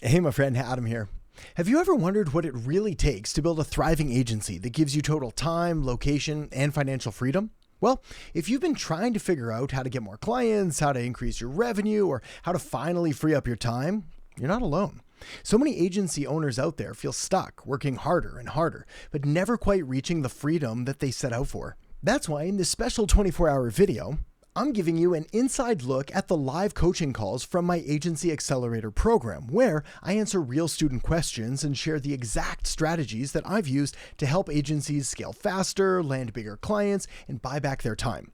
Hey, my friend, Adam here. Have you ever wondered what it really takes to build a thriving agency that gives you total time, location, and financial freedom? Well, if you've been trying to figure out how to get more clients, how to increase your revenue, or how to finally free up your time, you're not alone. So many agency owners out there feel stuck, working harder and harder, but never quite reaching the freedom that they set out for. That's why in this special 24-hour video, I'm giving you an inside look at the live coaching calls from my Agency Accelerator program, where I answer real student questions and share the exact strategies that I've used to help agencies scale faster, land bigger clients, and buy back their time.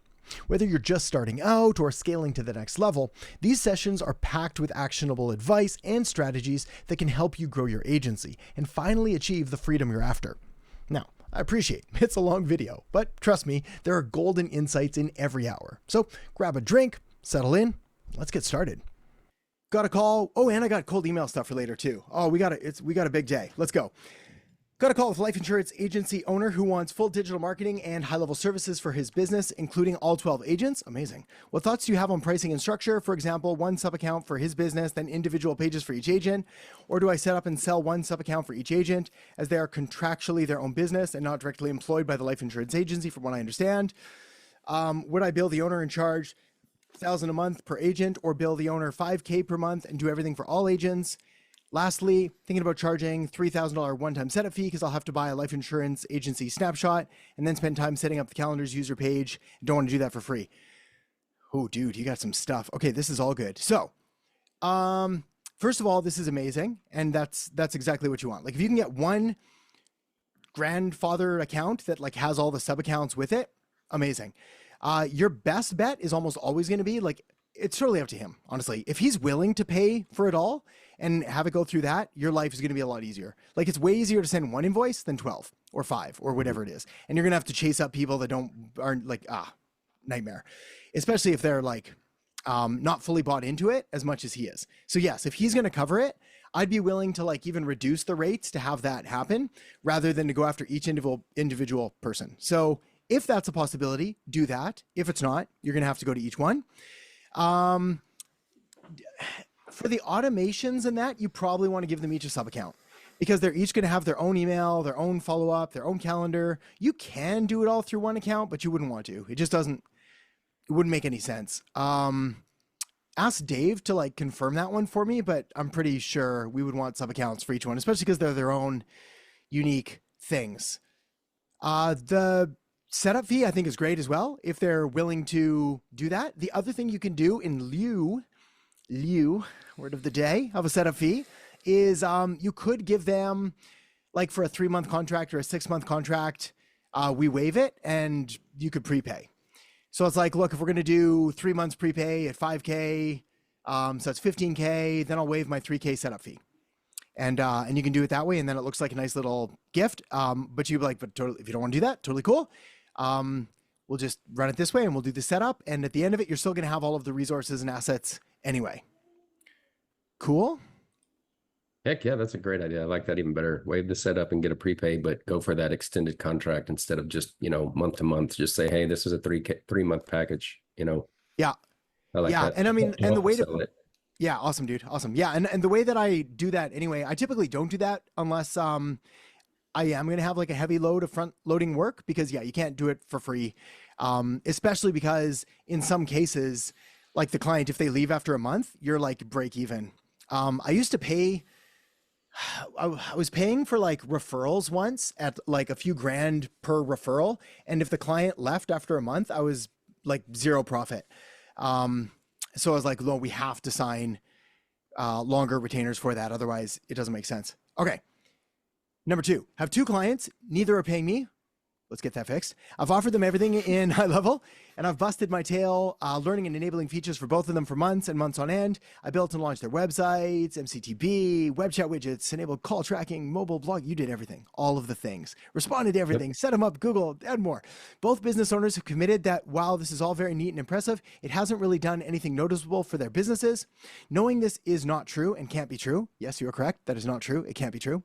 Whether you're just starting out or scaling to the next level, these sessions are packed with actionable advice and strategies that can help you grow your agency and finally achieve the freedom you're after. Now, I appreciate it's a long video, but trust me, there are golden insights in every hour. So grab a drink, settle in, let's get started. Got a call. Oh, and I got cold email stuff for later too. Oh, we got a big day. Let's go. Got a call with life insurance agency owner who wants full digital marketing and high-level services for his business, including all 12 agents. Amazing. What thoughts do you have on pricing and structure? For example, one sub-account for his business, then individual pages for each agent. Or do I set up and sell one sub-account for each agent as they are contractually their own business and not directly employed by the life insurance agency, from what I understand? Would I bill the owner and charge $1,000 a month per agent, or bill the owner $5,000 per month and do everything for all agents? Lastly, thinking about charging $3,000 one-time setup fee because I'll have to buy a life insurance agency snapshot and then spend time setting up the calendar's user page. Don't want to do that for free. Oh, dude, you got some stuff. Okay, this is all good. So, first of all, this is amazing, and that's exactly what you want. Like, if you can get one grandfather account that like has all the sub accounts with it, amazing. Your best bet is almost always going to be like, it's totally up to him, honestly. If he's willing to pay for it all and have it go through that, your life is going to be a lot easier. Like, it's way easier to send one invoice than 12 or 5 or whatever it is. And you're going to have to chase up people that aren't like, nightmare, especially if they're like, not fully bought into it as much as he is. So yes, if he's going to cover it, I'd be willing to like even reduce the rates to have that happen rather than to go after each individual person. So if that's a possibility, do that. If it's not, you're going to have to go to each one. For the automations and that, you probably want to give them each a sub account because they're each going to have their own email, their own follow-up, their own calendar. You can do it all through one account, but you wouldn't want to. It wouldn't make any sense. Ask Dave to like confirm that one for me, but I'm pretty sure we would want sub accounts for each one, especially because they're their own unique things. The setup fee, I think, is great as well, if they're willing to do that. The other thing you can do in lieu, word of the day, of a setup fee is you could give them, like for a 3-month contract or a 6-month contract, we waive it and you could prepay. So it's like, look, if we're going to do 3 months prepay at $5,000, so it's $15,000, then I'll waive my $3,000 setup fee. And you can do it that way. And then it looks like a nice little gift. But you'd be like, but totally, if you don't want to do that, totally cool. We'll just run it this way and we'll do the setup. And at the end of it, you're still going to have all of the resources and assets anyway. Cool. Heck yeah, that's a great idea. I like that even better. Waive the setup and get a prepay, but go for that extended contract instead of just, month to month. Just say, hey, this is a 3-month package, Yeah. I like that. And I mean, and the way to, it. Yeah, awesome, dude. Awesome. Yeah. And the way that I do that anyway, I typically don't do that unless, I am going to have like a heavy load of front loading work because you can't do it for free. Especially because in some cases, like the client, if they leave after a month, you're like break even. I used to pay, I was paying for like referrals once at like a few grand per referral. And if the client left after a month, I was like zero profit. So I was like, no, we have to sign longer retainers for that. Otherwise it doesn't make sense. Okay. Number 2, have 2 clients. Neither are paying me. Let's get that fixed. I've offered them everything in high level, and I've busted my tail learning and enabling features for both of them for months and months on end. I built and launched their websites, MCTB, web chat widgets, enabled call tracking, mobile blog. You did everything, all of the things. Responded to everything, set them up, Google, and more. Both business owners have committed that while this is all very neat and impressive, it hasn't really done anything noticeable for their businesses. Knowing this is not true and can't be true. Yes, you are correct. That is not true. It can't be true.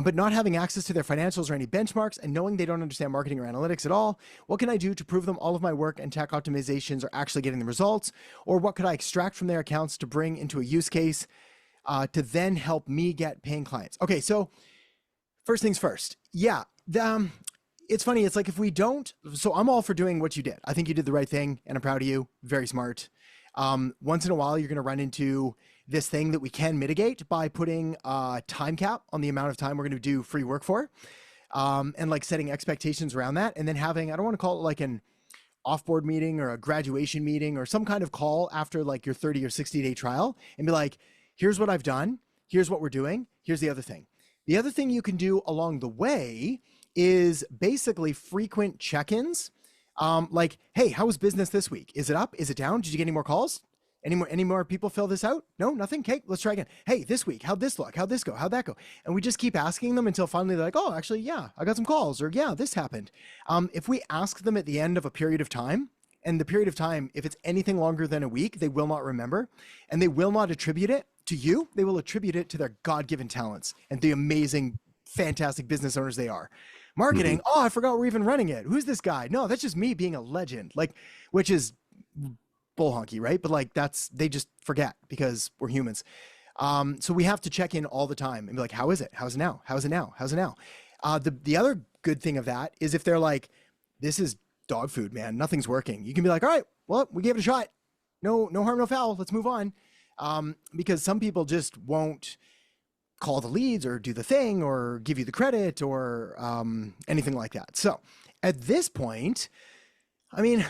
But not having access to their financials or any benchmarks and knowing they don't understand marketing or analytics at all, what can I do to prove them all of my work and tech optimizations are actually getting the results? Or what could I extract from their accounts to bring into a use case to then help me get paying clients. Okay, so first things first. Yeah, it's funny. It's like if we don't, so I'm all for doing what you did. I think you did the right thing and I'm proud of you. Very smart. Once in a while, you're going to run into this thing that we can mitigate by putting a time cap on the amount of time we're going to do free work for. And like setting expectations around that, and then having, I don't want to call it like an offboard meeting or a graduation meeting or some kind of call after like your 30 or 60-day trial and be like, here's what I've done. Here's what we're doing. Here's the other thing. The other thing you can do along the way is basically frequent check-ins. Like, hey, how was business this week? Is it up? Is it down? Did you get any more calls? Any more people fill this out? No, nothing. Okay, let's try again. Hey, this week, how'd this look? How'd this go? How'd that go? And we just keep asking them until finally they're like, oh, actually, yeah, I got some calls, or yeah, this happened. If we ask them at the end of a period of time, and the period of time, if it's anything longer than a week, they will not remember, and they will not attribute it to you. They will attribute it to their God-given talents and the amazing, fantastic business owners they are. Marketing, oh, I forgot we're even running it. Who's this guy? No, that's just me being a legend, like, which is bull honky, right? But like they just forget because we're humans. So we have to check in all the time and be like, how is it? How's it now? How's it now? How's it now? The other good thing of that is if they're like, this is dog food, man, nothing's working. You can be like, all right, well, we gave it a shot. No harm, no foul. Let's move on. Because some people just won't call the leads or do the thing or give you the credit or anything like that. So at this point, I mean,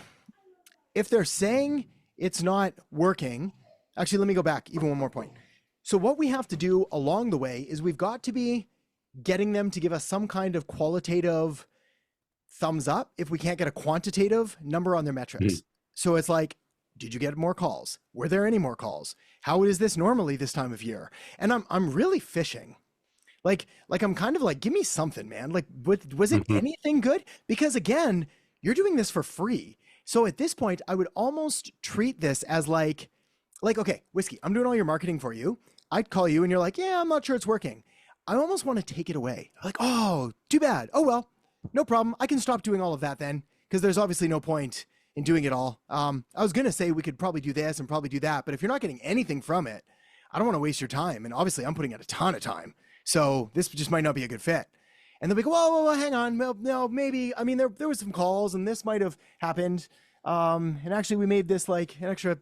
if they're saying it's not working, actually, let me go back even one more point. So what we have to do along the way is we've got to be getting them to give us some kind of qualitative thumbs up if we can't get a quantitative number on their metrics. So it's like, did you get more calls? Were there any more calls? How is this normally this time of year? And I'm really fishing. Like I'm kind of like, give me something, man. Like, was it anything good? Because again, you're doing this for free. So at this point, I would almost treat this as like, okay, Whiskey, I'm doing all your marketing for you. I'd call you and you're like, yeah, I'm not sure it's working. I almost want to take it away. Like, oh, too bad. Oh, well, no problem. I can stop doing all of that then, because there's obviously no point in doing it all. I was going to say we could probably do this and probably do that, but if you're not getting anything from it, I don't want to waste your time. And obviously I'm putting out a ton of time. So this just might not be a good fit. And then we go, whoa, hang on. No, maybe. I mean, there was some calls and this might have happened. And actually we made this like an extra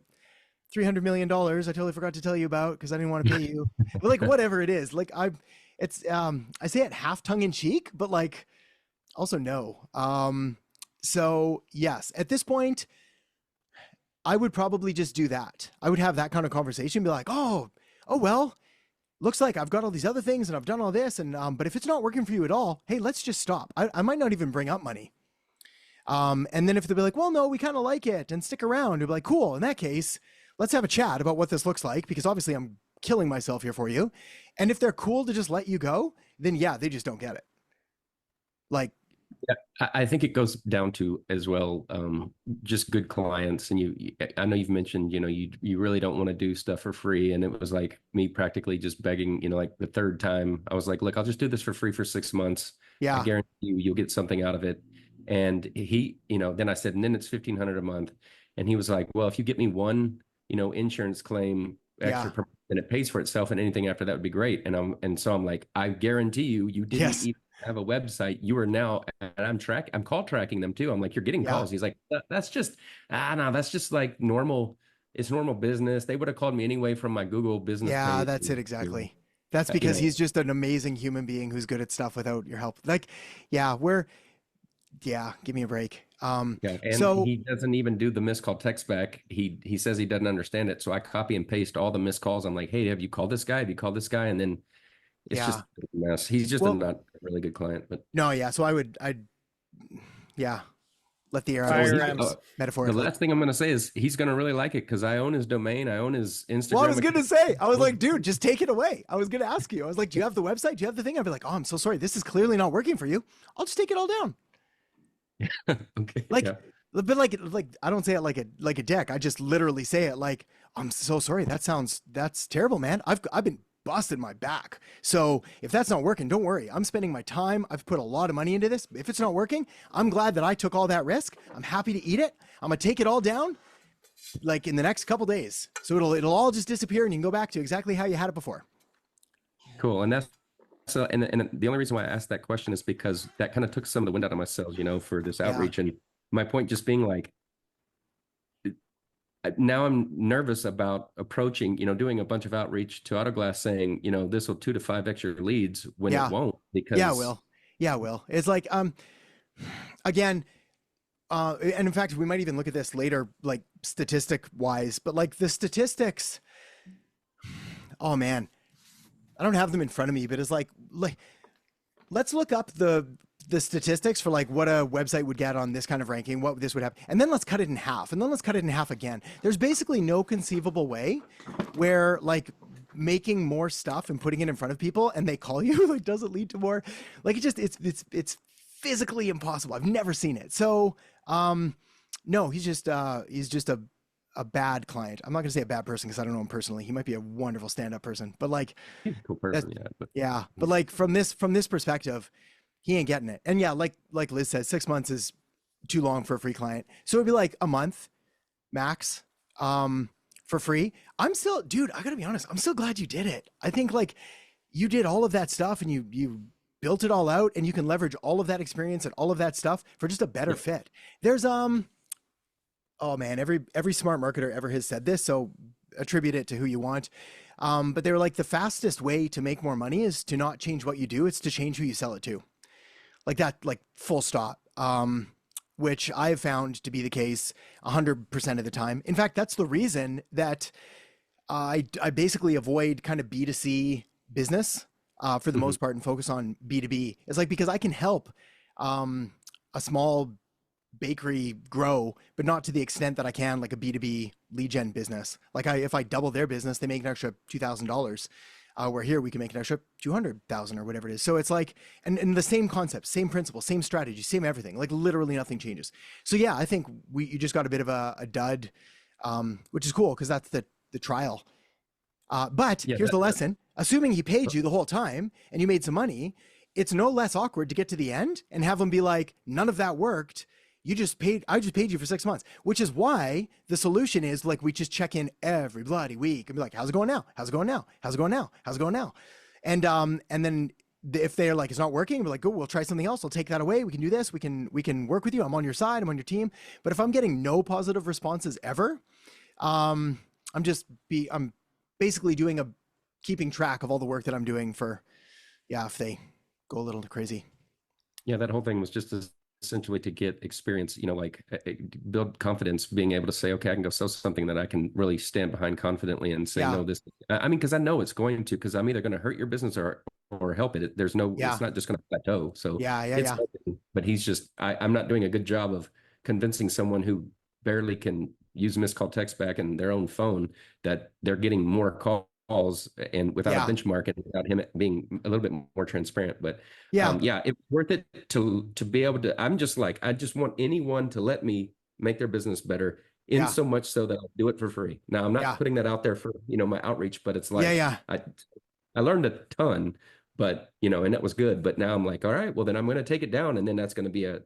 $300 million. I totally forgot to tell you about because I didn't want to pay you. But like, whatever it is, like I say it half tongue in cheek, but like also no. So yes, at this point, I would probably just do that. I would have that kind of conversation, be like, oh, well, looks like I've got all these other things and I've done all this. And, but if it's not working for you at all, hey, let's just stop. I might not even bring up money. And then if they'll be like, well, no, we kind of like it and stick around, it'll be like, cool. In that case, let's have a chat about what this looks like, because obviously I'm killing myself here for you. And if they're cool to just let you go, then yeah, they just don't get it. Like, yeah, I think it goes down to as well, just good clients. And I know you've mentioned, you really don't want to do stuff for free. And it was like me practically just begging, like the third time I was like, look, I'll just do this for free for 6 months. Yeah. I guarantee you'll get something out of it. And he, then I said, and then it's $1,500 a month. And he was like, well, if you get me one, insurance claim extra per month, then it pays for itself, and anything after that would be great. And so I'm like, I guarantee you didn't even have a website. You are now, and I'm call tracking them too. I'm like, you're getting calls. He's like, that's just, no, that's just like normal. It's normal business. They would have called me anyway from my Google business page. That's it. Exactly. That's because he's just an amazing human being who's good at stuff without your help. Like, give me a break. And so he doesn't even do the missed call text back. He says he doesn't understand it. So I copy and paste all the missed calls. I'm like, hey, have you called this guy? Have you called this guy? And then it's just a mess. He's just not a really good client. But no, yeah. So I'd let the air out. Metaphorically. The last thing I'm going to say is he's going to really like it because I own his domain. I own his Instagram. Well, I was going to say, I was like, dude, just take it away. I was going to ask you. I was like, do you have the website? Do you have the thing? I'd be like, oh, I'm so sorry. This is clearly not working for you. I'll just take it all down. Okay. But like I don't say it like a dick. I just literally say it like, I'm so sorry. That's terrible, man. I've been busted my back. So if that's not working, don't worry. I'm spending my time. I've put a lot of money into this. If it's not working, I'm glad that I took all that risk. I'm happy to eat it. I'm gonna take it all down. like in the next couple days. So it'll all just disappear and you can go back to exactly how you had it before. Cool. And that's so, and the only reason why I asked that question is because that kind of took some of the wind out of my sails, for this outreach. And my point just being like, now I'm nervous about approaching, doing a bunch of outreach to Autoglass saying, this will 2 to 5 extra leads when it won't, because it will. Yeah, it will. It's like, again, and in fact, we might even look at this later, like statistic wise, but like the statistics, oh man, I don't have them in front of me, but it's like let's look up the statistics for like what a website would get on this kind of ranking, what this would have, and then let's cut it in half, and then let's cut it in half again. There's basically no conceivable way where like making more stuff and putting it in front of people and they call you like doesn't lead to more. Like it's physically impossible. I've never seen it. So no, he's just a bad client. I'm not gonna say a bad person because I don't know him personally. He might be a wonderful stand-up person, but like he's a cool person, but like from this perspective, he ain't getting it. And yeah, like Liz said, 6 months is too long for a free client. So it'd be like a month max for free. I'm still, dude, I gotta be honest, I'm still glad you did it. I think like you did all of that stuff and you built it all out, and you can leverage all of that experience and all of that stuff for just a better fit. There's oh man, every smart marketer ever has said this, so attribute it to who you want. But they were like, the fastest way to make more money is to not change what you do, it's to change who you sell it to. Like that, like full stop. Which I've found to be the case 100% of the time. In fact, that's the reason that I basically avoid kind of B2C business for the most part and focus on B2B. It's like, because I can help a small bakery grow, but not to the extent that I can like a B2B lead gen business. Like if I double their business, they make an extra $2,000. Where here we can make an extra 200,000 or whatever it is. So it's like, and the same concept, same principle, same strategy, same everything, like literally nothing changes. So yeah, I think you just got a bit of a dud, which is cool because that's the trial. But here's the lesson. Assuming he paid you the whole time and you made some money, it's no less awkward to get to the end and have him be like, none of that worked. I just paid you for 6 months, which is why the solution is like, we just check in every bloody week and be like, how's it going now? How's it going now? How's it going now? How's it going now? And then if they're like, it's not working, we're like, go, we'll try something else. I'll take that away. We can do this. We can work with you. I'm on your side. I'm on your team. But if I'm getting no positive responses ever, I'm basically keeping track of all the work that I'm doing for, if they go a little crazy. Yeah. That whole thing was just essentially to get experience, build confidence, being able to say, okay, I can go sell something that I can really stand behind confidently and say, no, this, because I know it's going to, because I'm either going to hurt your business or help it. There's no, it's not just going to plateau. So but he's just, I'm not doing a good job of convincing someone who barely can use missed call text back in their own phone that they're getting more calls and without a benchmark and without him being a little bit more transparent. But it's worth it to be able to, I'm just like, I just want anyone to let me make their business better in so much so that I'll do it for free. Now I'm not putting that out there for, my outreach, but it's like, I learned a ton, but, and that was good. But now I'm like, all right, well then I'm going to take it down. And then that's going to be an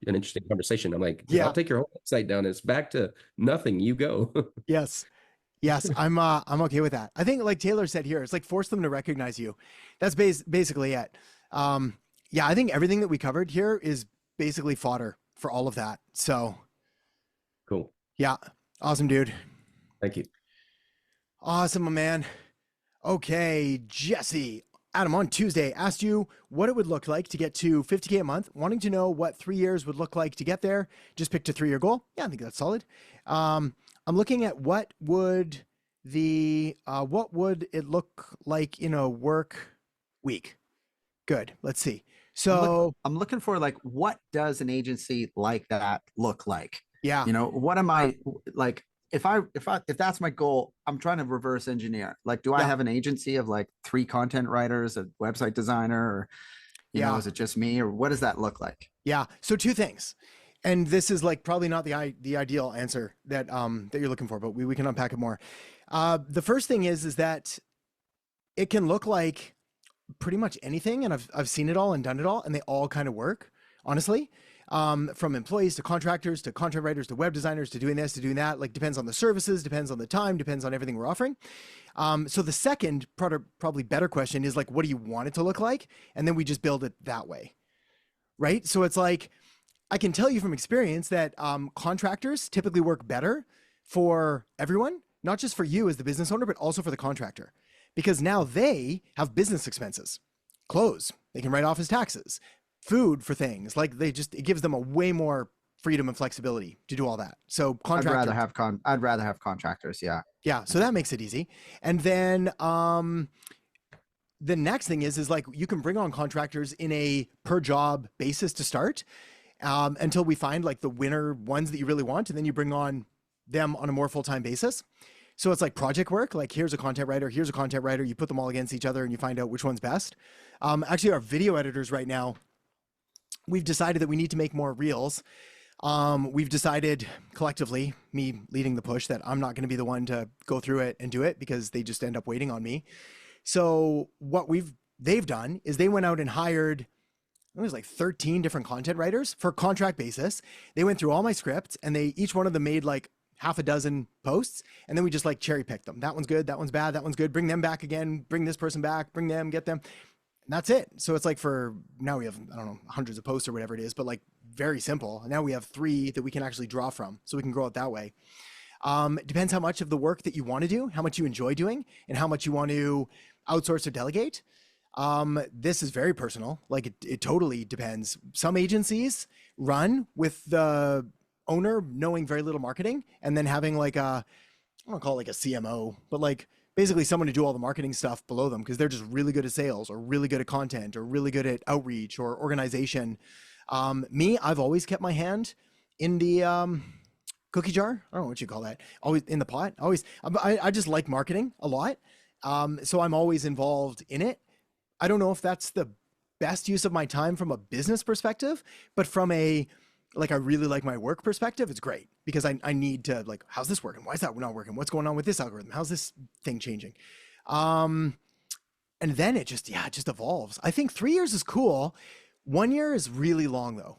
interesting conversation. I'm like, I'll take your whole website down. It's back to nothing. You go. Yes, I'm okay with that. I think like Taylor said here, it's like force them to recognize you. That's basically it. I think everything that we covered here is basically fodder for all of that. So cool. Yeah. Awesome, dude. Thank you. Awesome, my man. Okay, Jesse. Adam on Tuesday asked you what it would look like to get to 50K a month, wanting to know what 3 years would look like to get there. Just picked a 3-year goal. Yeah, I think that's solid. I'm looking at what would it look like in a work week? Good. Let's see. So I'm looking for like, what does an agency like that look like? Yeah. What am I like? If that's my goal, I'm trying to reverse engineer. Like, do I have an agency of like 3 content writers, a website designer, or, is it just me, or what does that look like? Yeah. So 2 things. And this is like probably not the ideal answer that you're looking for, but we can unpack it more. The first thing is that it can look like pretty much anything, and I've seen it all and done it all, and they all kind of work, honestly. from employees to contractors to content writers to web designers to doing this, to doing that. Like depends on the services, depends on the time, depends on everything we're offering. So the second probably better question is like, what do you want it to look like? And then we just build it that way, right? So it's like, I can tell you from experience that contractors typically work better for everyone, not just for you as the business owner, but also for the contractor, because now they have business expenses, clothes, they can write off as taxes, food for things like it gives them a way more freedom and flexibility to do all that. So I'd rather have contractors. Yeah. Yeah. So that makes it easy. And then, the next thing is like, you can bring on contractors in a per job basis to start, until we find like the winner ones that you really want. And then you bring on them on a more full-time basis. So it's like project work, like here's a content writer, here's a content writer. You put them all against each other and you find out which one's best. Actually, our video editors right now, we've decided that we need to make more reels. We've decided collectively, me leading the push, that I'm not going to be the one to go through it and do it because they just end up waiting on me. So what they've done is they went out and hired, it was like 13 different content writers for contract basis. They went through all my scripts and each one of them made like half a dozen posts. And then we just like cherry picked them. That one's good. That one's bad. That one's good. Bring them back again. Bring this person back, bring them, get them. And that's it. So it's like now we have, I don't know, hundreds of posts or whatever it is, but like very simple. And now we have 3 that we can actually draw from, so we can grow it that way. It depends how much of the work that you want to do, how much you enjoy doing, and how much you want to outsource or delegate. This is very personal. Like it totally depends. Some agencies run with the owner knowing very little marketing and then having like I don't want to call it like a CMO, but like basically someone to do all the marketing stuff below them because they're just really good at sales or really good at content or really good at outreach or organization. Me, I've always kept my hand in the cookie jar. I don't know what you call that. Always in the pot. I just like marketing a lot. So I'm always involved in it. I don't know if that's the best use of my time from a business perspective, but from I really like my work perspective, it's great because I need to like, how's this working? Why is that not working? What's going on with this algorithm? How's this thing changing? And then it just evolves. I think 3 years is cool. 1 year is really long though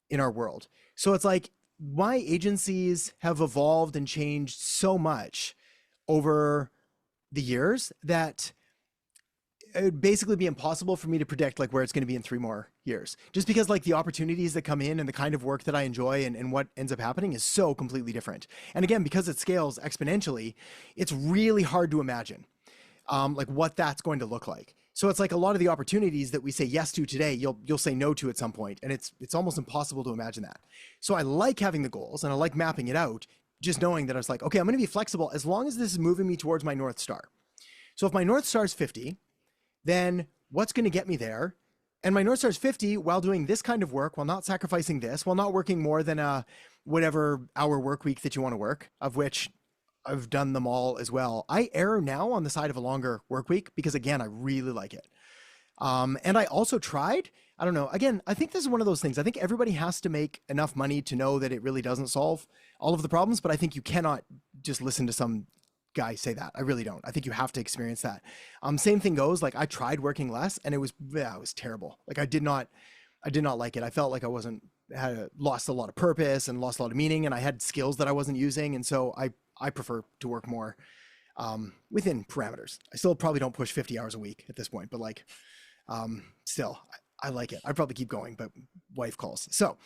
in our world. So it's like my agencies have evolved and changed so much over the years that it would basically be impossible for me to predict like where it's going to be in 3 more years, just because like the opportunities that come in and the kind of work that I enjoy and what ends up happening is so completely different. And again, because it scales exponentially, it's really hard to imagine like what that's going to look like. So it's like a lot of the opportunities that we say yes to today, you'll say no to at some point, and it's almost impossible to imagine that. So I like having the goals and I like mapping it out, just knowing that I was like, okay, I'm going to be flexible as long as this is moving me towards my North Star. So if my North Star is 50, then what's going to get me there? And my North Star is 50 while doing this kind of work, while not sacrificing this, while not working more than a whatever hour work week that you want to work, of which I've done them all as well. I err now on the side of a longer work week because again, I really like it. And I also tried, I don't know, again, I think this is one of those things. I think everybody has to make enough money to know that it really doesn't solve all of the problems, but I think you cannot just listen to some guy say that. I really don't. I think you have to experience that. Same thing goes, like I tried working less and it was terrible. Like I did not like it. I felt like I lost a lot of purpose and lost a lot of meaning, and I had skills that I wasn't using. And so I prefer to work more within parameters. I still probably don't push 50 hours a week at this point, but like still I like it. I'd probably keep going, but wife calls. So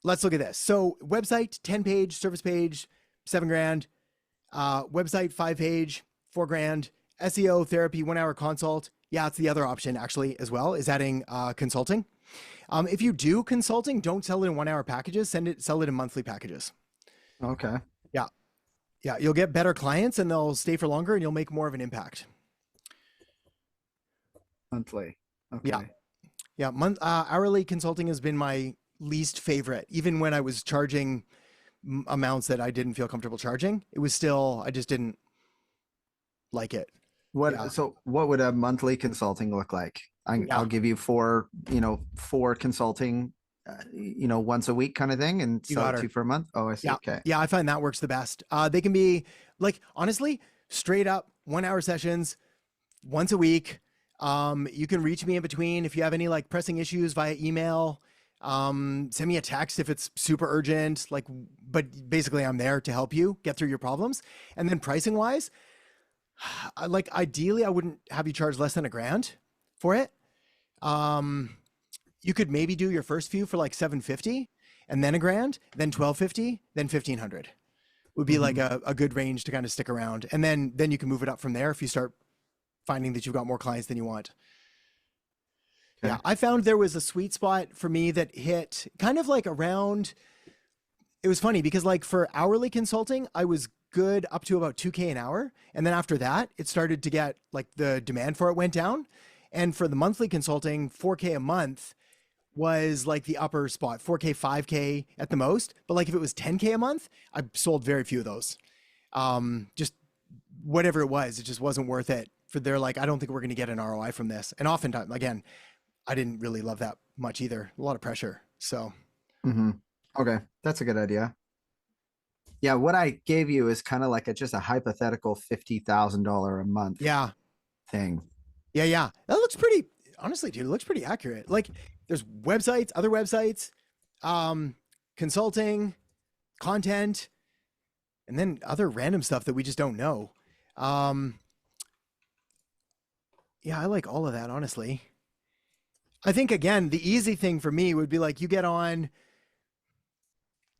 let's look at this. So website, 10-page, service page, $7,000, website, 5-page, $4,000, SEO, therapy, 1 hour consult. Yeah, it's the other option actually as well, is adding consulting. If you do consulting, don't sell it in 1 hour packages, sell it in monthly packages. Okay. Yeah. You'll get better clients and they'll stay for longer and you'll make more of an impact. Monthly. Okay. Yeah. Hourly consulting has been my least favorite. Even when I was charging amounts that I didn't feel comfortable charging, it was still, I just didn't like it. So what would a monthly consulting look like? I'll give you four consulting, once a week kind of thing, and sell it to you for a month. Oh, I see. Yeah. Okay. Yeah. I find that works the best. They can be like, honestly, straight up 1 hour sessions once a week. You can reach me in between if you have any like pressing issues via email. Send me a text if it's super urgent, like, but basically I'm there to help you get through your problems. And then pricing wise, like ideally I wouldn't have you charge less than $1,000 for it. You could maybe do your first few for like $750 and then $1,000, then $1,250, then $1,500 would be like a good range to kind of stick around. And then you can move it up from there if you start finding that you've got more clients than you want. Okay. Yeah, I found there was a sweet spot for me that hit kind of like around, it was funny because like for hourly consulting, I was good up to about $2,000 an hour. And then after that, it started to get like the demand for it went down. And for the monthly consulting, $4,000 a month was like the upper spot, $4,000, $5,000 at the most. But like if it was $10,000 a month, I sold very few of those. Just whatever it was, it just wasn't worth it. For they're like, I don't think we're going to get an ROI from this. And oftentimes, again, I didn't really love that much either. A lot of pressure. So. Okay. That's a good idea. Yeah. What I gave you is kind of like just a hypothetical $50,000 a month thing. Yeah. That looks pretty, honestly, dude, it looks pretty accurate. Like there's websites, other websites, consulting, content, and then other random stuff that we just don't know. Yeah, I like all of that, honestly. I think, again, the easy thing for me would be like you get on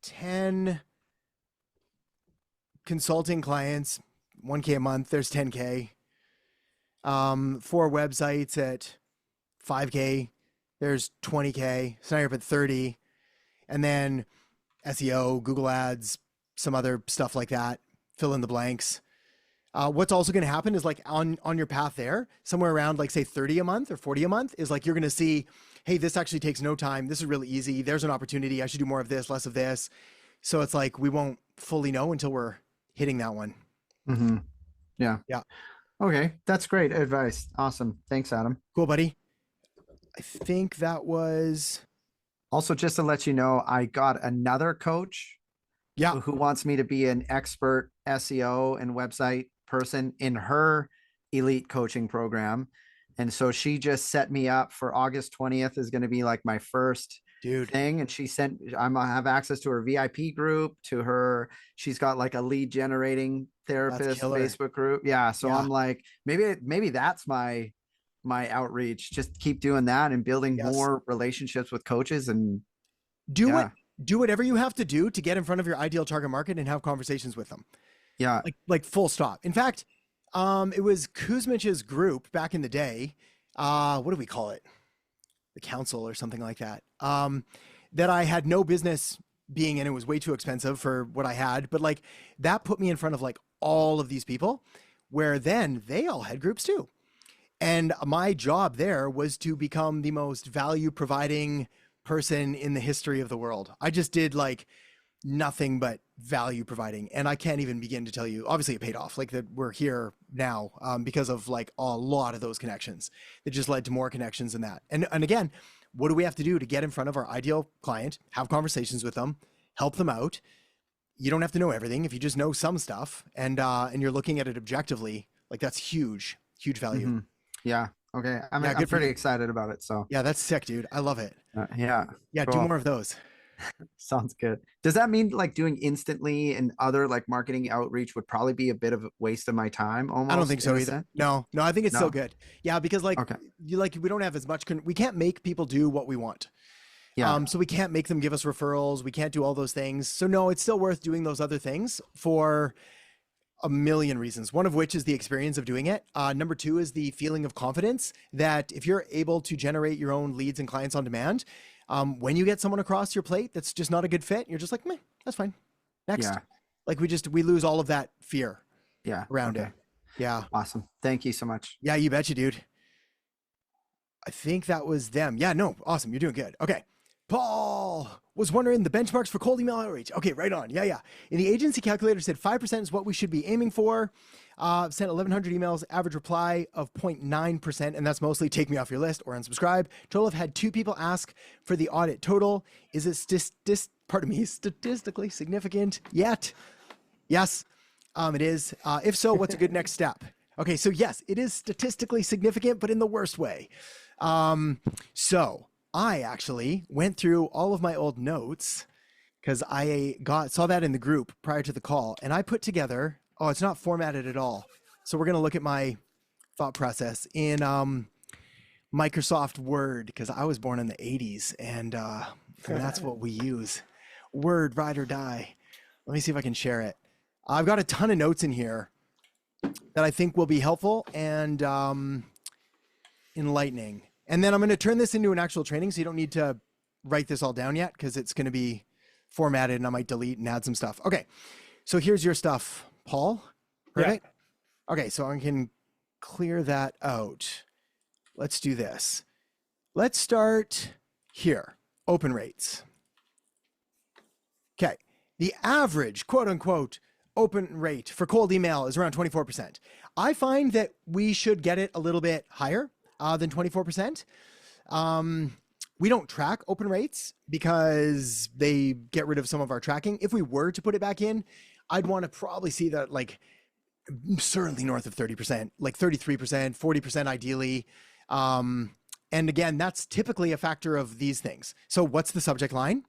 10 consulting clients, $1,000 a month, there's $10,000. 4 websites at $5,000, there's $20,000. So now you're up at $30,000. And then SEO, Google Ads, some other stuff like that, fill in the blanks. What's also going to happen is like on your path there, somewhere around like say 30 a month or 40 a month is like, you're going to see, hey, this actually takes no time. This is really easy. There's an opportunity. I should do more of this, less of this. So it's like, we won't fully know until we're hitting that one. Yeah. Okay. That's great advice. Awesome. Thanks, Adam. Cool, buddy. I think that was also, just to let you know, I got another coach who wants me to be an expert SEO and website person in her elite coaching program. And so she just set me up for August 20th is going to be like my first thing. And she sent, I'm gonna have access to her VIP group, to her, she's got like a lead generating therapist Facebook group. Yeah. So I'm like, maybe that's my outreach. Just keep doing that and building more relationships with coaches and do whatever you have to do to get in front of your ideal target market and have conversations with them. Yeah. Like full stop. In fact, it was Kuzmich's group back in the day. What do we call it? The council or something like that. That I had no business being in. It was way too expensive for what I had, but like that put me in front of like all of these people where then they all had groups too. And my job there was to become the most value providing person in the history of the world. I just did like nothing but value providing. And I can't even begin to tell you, obviously it paid off, like that we're here now because of like a lot of those connections that just led to more connections in that. And again, what do we have to do to get in front of our ideal client, have conversations with them, help them out? You don't have to know everything. If you just know some stuff and you're looking at it objectively, like that's huge value. Yeah. Okay. I'm pretty excited about it. So yeah, that's sick, dude. I love it. Yeah. Cool. Do more of those. Sounds good. Does that mean like doing Instantly and other like marketing outreach would probably be a bit of a waste of my time almost? I don't think so either. No, I think it's still good. Yeah. Because like, we don't have as much, we can't make people do what we want. Yeah. So we can't make them give us referrals. We can't do all those things. So no, it's still worth doing those other things for a million reasons. One of which is the experience of doing it. Number 2 is the feeling of confidence that if you're able to generate your own leads and clients on demand, when you get someone across your plate that's just not a good fit, you're just like, meh, that's fine. Next. Yeah. Like we lose all of that fear around it. Yeah. Awesome. Thank you so much. Yeah, you betcha, dude. I think that was them. Yeah, no, awesome. You're doing good. Okay. Paul was wondering the benchmarks for cold email outreach. Okay, right on. Yeah. In the agency calculator said 5% is what we should be aiming for. Sent 1,100 emails, average reply of 0.9%, and that's mostly take me off your list or unsubscribe. Total have had 2 people ask for the audit total. Is it statistically significant yet? Yes, it is. If so, what's a good next step? Okay, so yes, it is statistically significant, but in the worst way. So I actually went through all of my old notes because I saw that in the group prior to the call, and I put together, oh, it's not formatted at all. So we're going to look at my thought process in Microsoft Word, because I was born in the 80s, and that's what we use. Word, ride or die. Let me see if I can share it. I've got a ton of notes in here that I think will be helpful and enlightening. And then I'm going to turn this into an actual training, so you don't need to write this all down yet, because it's going to be formatted and I might delete and add some stuff. Okay, so here's your stuff, Paul. Perfect. Yeah. Okay, so I can clear that out. Let's do this. Let's start here, open rates. Okay, the average, quote unquote, open rate for cold email is around 24%. I find that we should get it a little bit higher than 24%. We don't track open rates because they get rid of some of our tracking. If we were to put it back in, I'd want to probably see that like certainly north of 30%, like 33%, 40% ideally. And again, that's typically a factor of these things. So what's the subject line?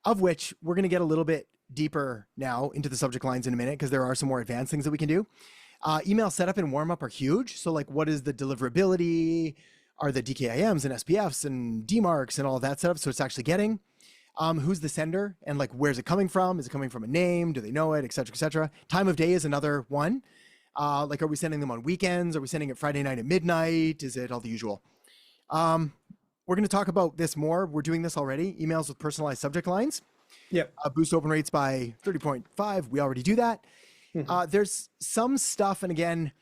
Of which we're going to get a little bit deeper now into the subject lines in a minute, because there are some more advanced things that we can do. Email setup and warm up are huge. So like, what is the deliverability? Are the DKIMs and SPFs and DMARCs and all of that setup? So it's actually getting, who's the sender and like, where's it coming from? Is it coming from a name? Do they know it? Et cetera, et cetera. Time of day is another one. Like, are we sending them on weekends? Are we sending it Friday night at midnight? Is it all the usual? We're going to talk about this more. We're doing this already. Emails with personalized subject lines. Yep. Boost open rates by 30.5. We already do that. There's some stuff. And again,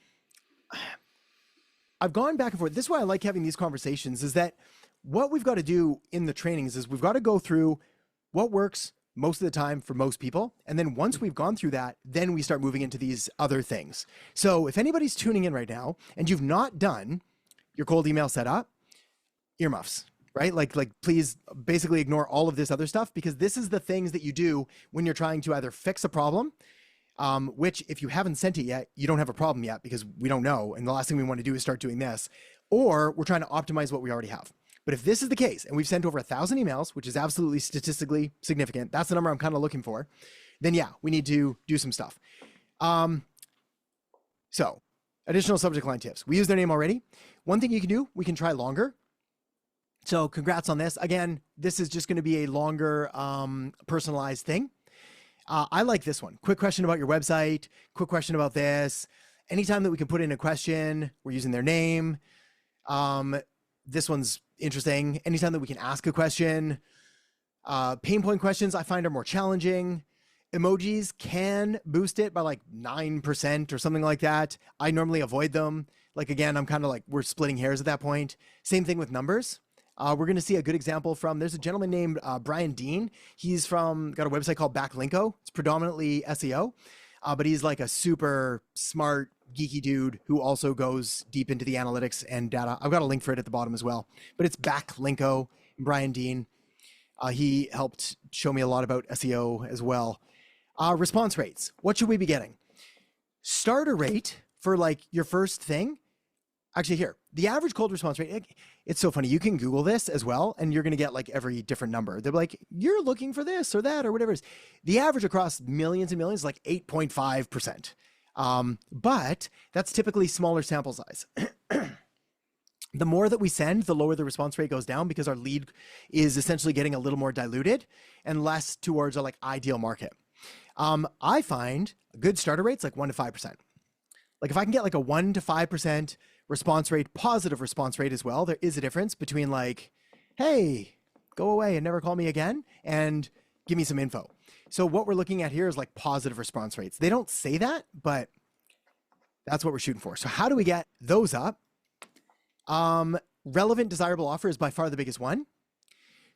I've gone back and forth. This is why I like having these conversations, is that what we've got to do in the trainings is we've got to go through what works most of the time for most people. And then once we've gone through that, then we start moving into these other things. So if anybody's tuning in right now and you've not done your cold email setup, earmuffs, right? Like please basically ignore all of this other stuff, because this is the things that you do when you're trying to either fix a problem, which if you haven't sent it yet, you don't have a problem yet because we don't know. And the last thing we want to do is start doing this, or we're trying to optimize what we already have. But if this is the case, and we've sent over 1,000 emails, which is absolutely statistically significant, that's the number I'm kind of looking for, then yeah, we need to do some stuff. So additional subject line tips. We use their name already. One thing you can do, we can try longer. So congrats on this. Again, this is just going to be a longer personalized thing. I like this one. Quick question about your website. Quick question about this. Anytime that we can put in a question, we're using their name. This one's interesting. Anytime that we can ask a question. Pain point questions I find are more challenging. Emojis can boost it by like 9% or something like that. I normally avoid them. Like, again, I'm kind of like, we're splitting hairs at that point. Same thing with numbers. We're going to see a good example from, there's a gentleman named Brian Dean. He's got a website called Backlinko. It's predominantly SEO, but he's like a super smart, geeky dude who also goes deep into the analytics and data. I've got a link for it at the bottom as well, but it's Backlinko, Brian Dean. He helped show me a lot about SEO as well. Response rates. What should we be getting? Starter rate for like your first thing. Actually, here, the average cold response rate, it's so funny. You can Google this as well, and you're going to get like every different number. They're like, you're looking for this or that or whatever it is. The average across millions and millions is like 8.5%. But that's typically smaller sample size. The more that we send, the lower the response rate goes down, because our lead is essentially getting a little more diluted and less towards our like ideal market. I find good starter rates like 1 to 5%. Like if I can get like a 1 to 5% response rate, positive response rate as well, there is a difference between like, hey, go away and never call me again, and give me some info. So what we're looking at here is like positive response rates. They don't say that, but that's what we're shooting for. So how do we get those up? Relevant, desirable offer is by far the biggest one.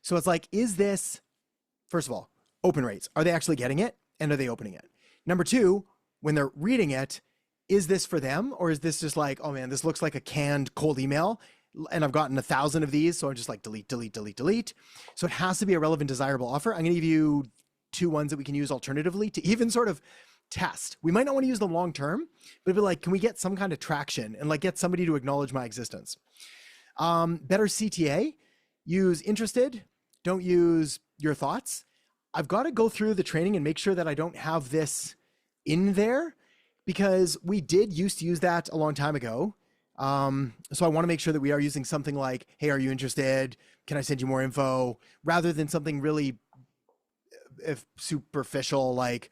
So it's like, is this, first of all, open rates? Are they actually getting it? And are they opening it? Number two, when they're reading it, is this for them? Or is this just like, oh man, this looks like a canned cold email and I've gotten 1,000 of these. So I'm just like delete, delete, delete, delete. So it has to be a relevant, desirable offer. I'm going to give you 2 ones that we can use alternatively to even sort of test. We might not want to use them long-term, but be like, can we get some kind of traction and like get somebody to acknowledge my existence? Better CTA. use interested, don't use your thoughts. I've got to go through the training and make sure that I don't have this in there, because we did used to use that a long time ago. So I want to make sure that we are using something like, hey, are you interested? Can I send you more info? Rather than something really superficial, like,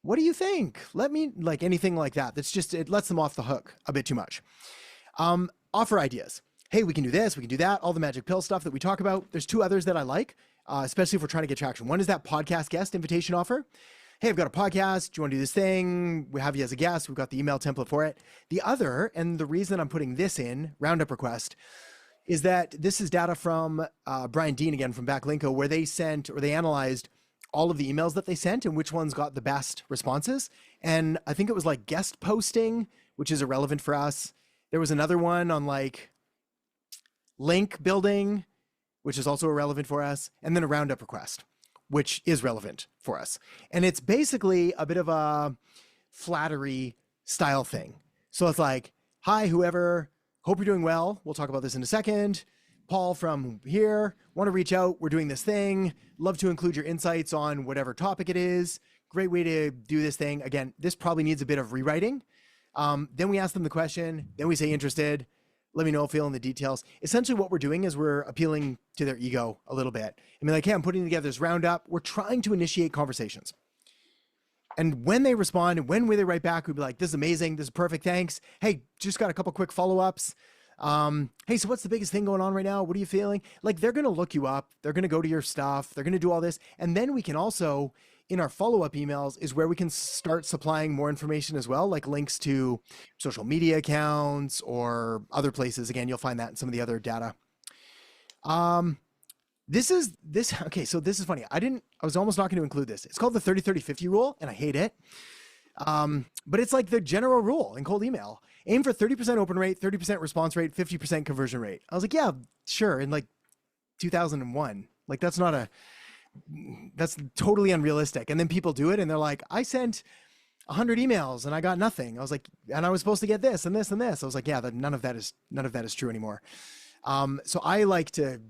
what do you think? Let me, like, anything like that. That's just, it lets them off the hook a bit too much. Offer ideas. Hey, we can do this, we can do that. All the magic pill stuff that we talk about. There's two others that I like, especially if we're trying to get traction. One is that podcast guest invitation offer. Hey, I've got a podcast. Do you want to do this thing? We have you as a guest. We've got the email template for it. The other, and the reason I'm putting this in, roundup request, is that this is data from Brian Dean again from Backlinko, where they sent, or they analyzed all of the emails that they sent and which ones got the best responses. And I think it was like guest posting, which is irrelevant for us. There was another one on like link building, which is also irrelevant for us. And then a roundup request, which is relevant for us. And it's basically a bit of a flattery style thing. So it's like, hi, whoever, hope you're doing well. We'll talk about this in a second. Paul from here, want to reach out. We're doing this thing. Love to include your insights on whatever topic it is. Great way to do this thing. Again, this probably needs a bit of rewriting. Then we ask them the question. Then we say interested. Let me know, fill in the details. Essentially what we're doing is we're appealing to their ego a little bit. I mean, like, hey, I'm putting together this roundup. We're trying to initiate conversations. And when they respond and when they write back, we'd be like, this is amazing. This is perfect. Thanks. Hey, just got a couple quick follow-ups. Hey, so what's the biggest thing going on right now? What are you feeling? Like, they're going to look you up. They're going to go to your stuff. They're going to do all this. And then we can also, in our follow-up emails, is where we can start supplying more information as well, like links to social media accounts or other places. Again, you'll find that in some of the other data. Okay, so this is funny. I was almost not going to include this. It's called the 30-30-50 rule, and I hate it. But it's like the general rule in cold email. Aim for 30% open rate, 30% response rate, 50% conversion rate. I was like, yeah, sure. In like 2001, like that's totally unrealistic. And then people do it and they're like, I sent 100 emails and I got nothing. I was like, and I was supposed to get this and this and this. I was like, yeah, none of that is true anymore. So I like to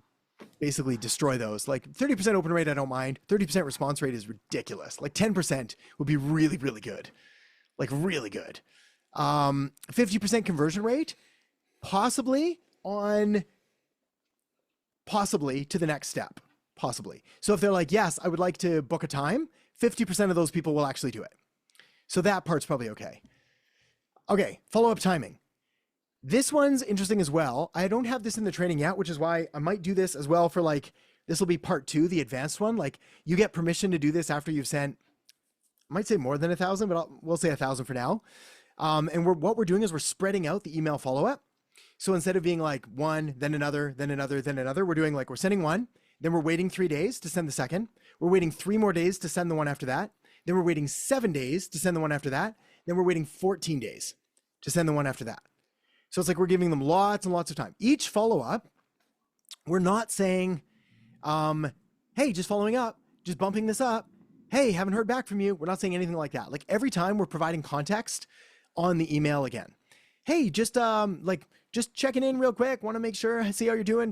basically destroy those. Like 30% open rate, I don't mind. 30% response rate is ridiculous. Like 10% would be really, really good. Like really good. 50% conversion rate, possibly to the next step, possibly. So if they're like, yes, I would like to book a time, 50% of those people will actually do it. So that part's probably okay. Okay, follow-up timing. This one's interesting as well. I don't have this in the training yet, which is why I might do this as well for like, this will be part 2, the advanced one. Like you get permission to do this after you've sent, I might say more than 1,000, but we'll say 1,000 for now. And what we're doing is we're spreading out the email follow-up. So instead of being like one, then another, then another, then another, we're doing like, we're sending one, then we're waiting 3 days to send the second. We're waiting 3 more days to send the one after that. Then we're waiting 7 days to send the one after that. Then we're waiting 14 days to send the one after that. So it's like, we're giving them lots and lots of time. Each follow-up, we're not saying, hey, just following up, just bumping this up. Hey, haven't heard back from you. We're not saying anything like that. Like every time we're providing context on the email again. Hey, just checking in real quick. Want to make sure, see how you're doing.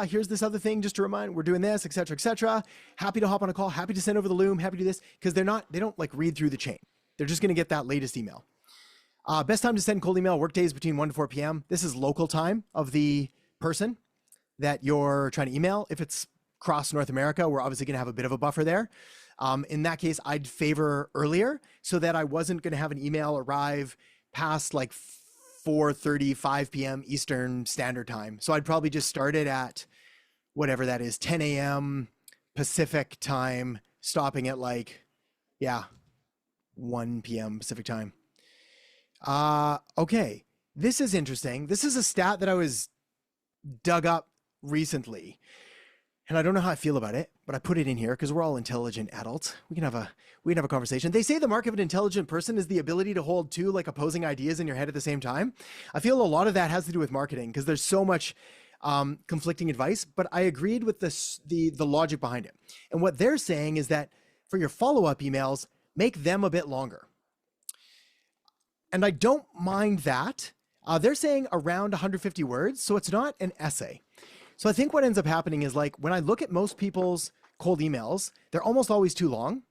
Here's this other thing just to remind, we're doing this, et cetera. Happy to hop on a call. Happy to send over the loom. Happy to do this. Because they don't like read through the chain. They're just going to get that latest email. Best time to send cold email, workdays between 1 to 4 p.m. This is local time of the person that you're trying to email. If it's across North America, we're obviously going to have a bit of a buffer there. In that case, I'd favor earlier so that I wasn't going to have an email arrive past like 4:35 p.m. Eastern Standard Time. So I'd probably just start it at whatever that is, 10 a.m. Pacific time, stopping at like, 1 p.m. Pacific time. Okay, this is interesting. This is a stat that I was dug up recently. And I don't know how I feel about it, but I put it in here because we're all intelligent adults. We can have a conversation. They say the mark of an intelligent person is the ability to hold 2 like opposing ideas in your head at the same time. I feel a lot of that has to do with marketing because there's so much conflicting advice, but I agreed with the logic behind it. And what they're saying is that for your follow-up emails, make them a bit longer. And I don't mind that. They're saying around 150 words, so it's not an essay. So I think what ends up happening is like when I look at most people's cold emails, they're almost always too long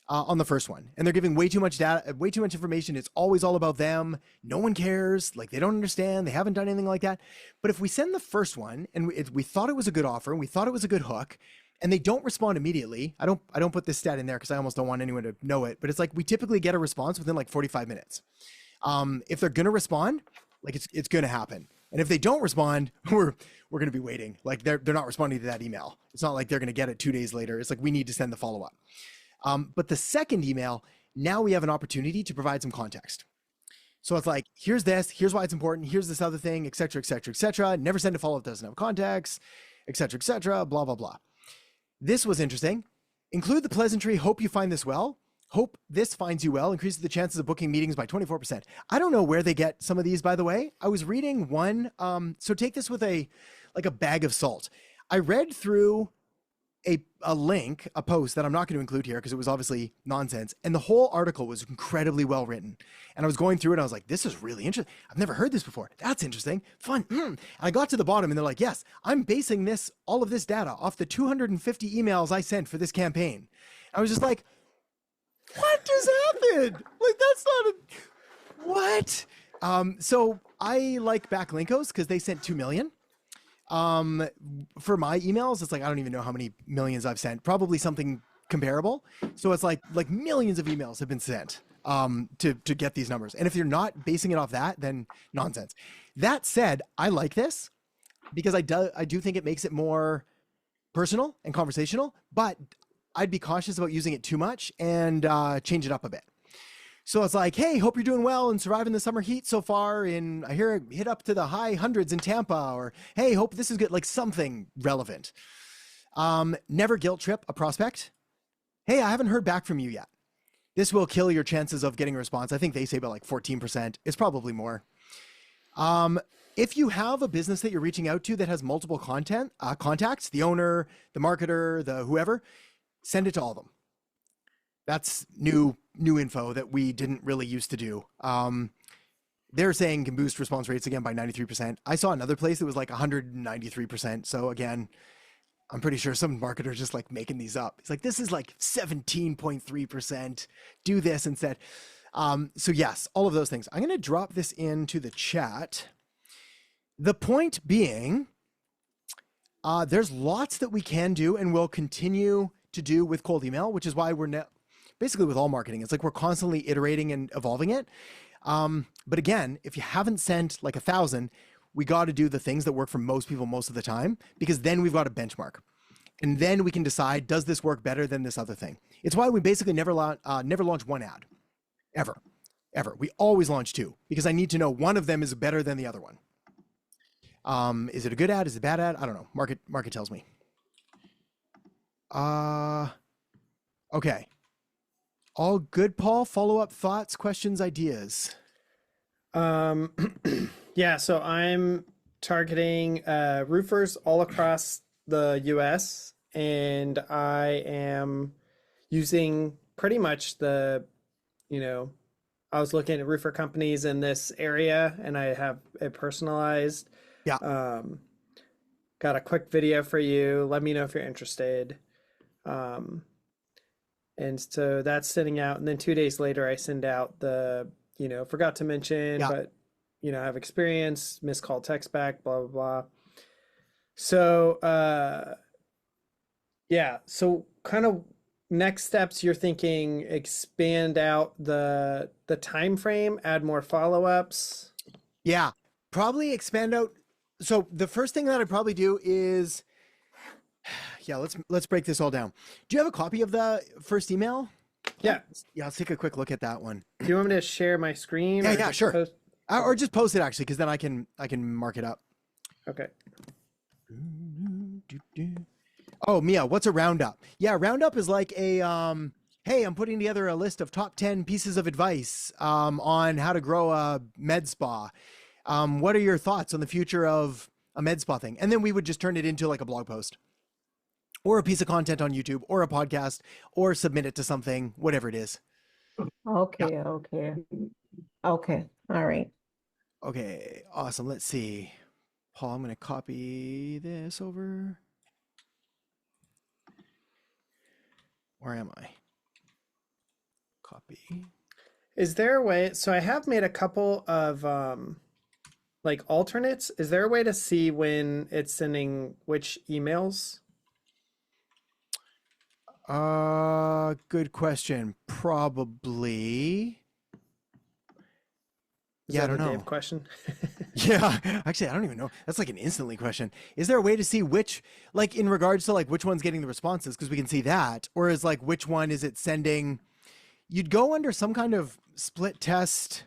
on the first one. And they're giving way too much data, way too much information. It's always all about them. No one cares. Like they don't understand. They haven't done anything like that. But if we send the first one and we thought it was a good offer and we thought it was a good hook and they don't respond immediately, I don't put this stat in there because I almost don't want anyone to know it, but it's like we typically get a response within like 45 minutes. If they're going to respond, like it's going to happen. And if they don't respond, we're going to be waiting. Like they're not responding to that email. It's not like they're going to get it 2 days later. It's like we need to send the follow-up. But the second email, now we have an opportunity to provide some context. So it's like, here's this, here's why it's important, here's this other thing, et cetera, et cetera, et cetera. Never send a follow-up that doesn't have context, et cetera, blah, blah, blah. This was interesting. Include the pleasantry, hope you find this well. Hope this finds you well, increases the chances of booking meetings by 24%. I don't know where they get some of these, by the way. I was reading one, so take this with a bag of salt. I read through a link, a post that I'm not going to include here because it was obviously nonsense. And the whole article was incredibly well written. And I was going through it and I was like, this is really interesting. I've never heard this before. That's interesting. Fun. And I got to the bottom and they're like, yes, I'm basing all of this data off the 250 emails I sent for this campaign. I was just like, what just happened? Like, that's not what? So I like Backlinkos because they sent 2 million. For my emails, it's like, I don't even know how many millions I've sent, probably something comparable. So it's like millions of emails have been sent, to get these numbers. And if you're not basing it off that, then nonsense. That said, I like this because I do think it makes it more personal and conversational, but I'd be cautious about using it too much and, change it up a bit. So it's like, hey, hope you're doing well and surviving the summer heat so far. And I hear it hit up to the high hundreds in Tampa, or hey, hope this is good, like something relevant. Never guilt trip a prospect. Hey, I haven't heard back from you yet. This will kill your chances of getting a response. I think they say about like 14%. It's probably more. If you have a business that you're reaching out to that has multiple contacts, the owner, the marketer, the whoever, send it to all of them. That's new info that we didn't really used to do. They're saying can boost response rates again by 93%. I saw another place that was like 193%. So again, I'm pretty sure some marketer's just like making these up. It's like, this is like 17.3%. Do this instead. So yes, all of those things. I'm going to drop this into the chat. The point being, there's lots that we can do and will continue to do with cold email, which is why we're now basically with all marketing. It's like we're constantly iterating and evolving it. But again, if you haven't sent like 1,000, we got to do the things that work for most people most of the time, because then we've got a benchmark. And then we can decide, does this work better than this other thing? It's why we basically never launch one ad, ever. We always launch 2, because I need to know one of them is better than the other one. Is it a good ad? Is it a bad ad? I don't know. Market tells me. Okay. All good, Paul? Follow-up thoughts, questions, ideas? Yeah, so I'm targeting roofers all across the US, and I am using pretty much I was looking at roofer companies in this area, and I have it personalized. Yeah. Got a quick video for you. Let me know if you're interested. And so that's sending out, and then 2 days later I send out the, forgot to mention, but I have experience, missed call text back, blah, blah, blah. So, so kind of next steps, you're thinking expand out the time frame, add more follow-ups. Yeah, probably expand out. So the first thing that I'd probably do is, let's break this all down. Do you have a copy of the first email? Yeah. Yeah, let's take a quick look at that one. Do you want me to share my screen? Yeah, sure. Or just post it actually, because then I can mark it up. Okay. Oh, Mia, what's a roundup? Yeah, roundup is like a hey, I'm putting together a list of top 10 pieces of advice on how to grow a med spa. What are your thoughts on the future of a med spa thing? And then we would just turn it into like a blog post, or a piece of content on YouTube, or a podcast, or submit it to something, whatever it is. Okay, Yeah. okay. All right. Okay, awesome. Let's see. Paul, I'm going to copy this over. Where am I? Copy. Is there a way? So I have made a couple of like alternates. Is there a way to see when it's sending which emails? Good question. Probably. Is Yeah, I that don't a know. Dave question? Yeah, actually, I don't even know. That's like an instantly question. Is there a way to see which, like in regards to like which one's getting the responses? Because we can see that. Or is like which one is it sending? You'd go under some kind of split test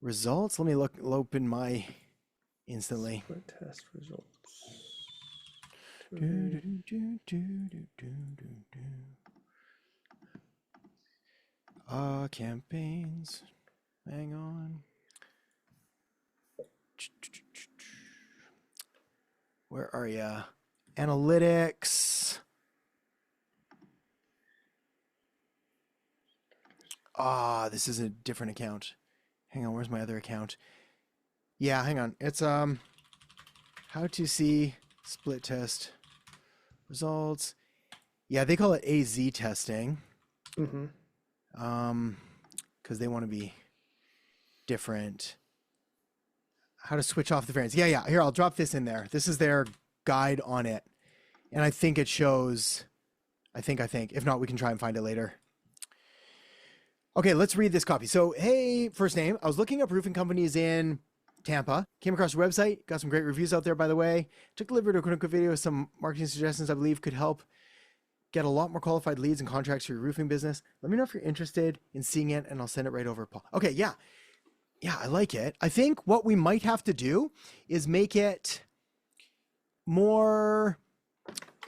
results. Let me open my instantly. Split test results. Campaigns. Hang on. Where are ya? Analytics. This is a different account. Hang on, where's my other account? Yeah, hang on. It's how to see split test results. Yeah, they call it AZ testing. Mm-hmm. Because they want to be different. How to switch off the variants. Yeah. Here, I'll drop this in there. This is their guide on it. And I think it shows, I think. If not, we can try and find it later. Okay, let's read this copy. So, hey, first name. I was looking up roofing companies in Tampa. Came across your website. Got some great reviews out there, by the way. Took the liberty to a quick video with some marketing suggestions I believe could help get a lot more qualified leads and contracts for your roofing business. Let me know if you're interested in seeing it, and I'll send it right over, Paul. Okay, yeah. Yeah, I like it. I think what we might have to do is make it more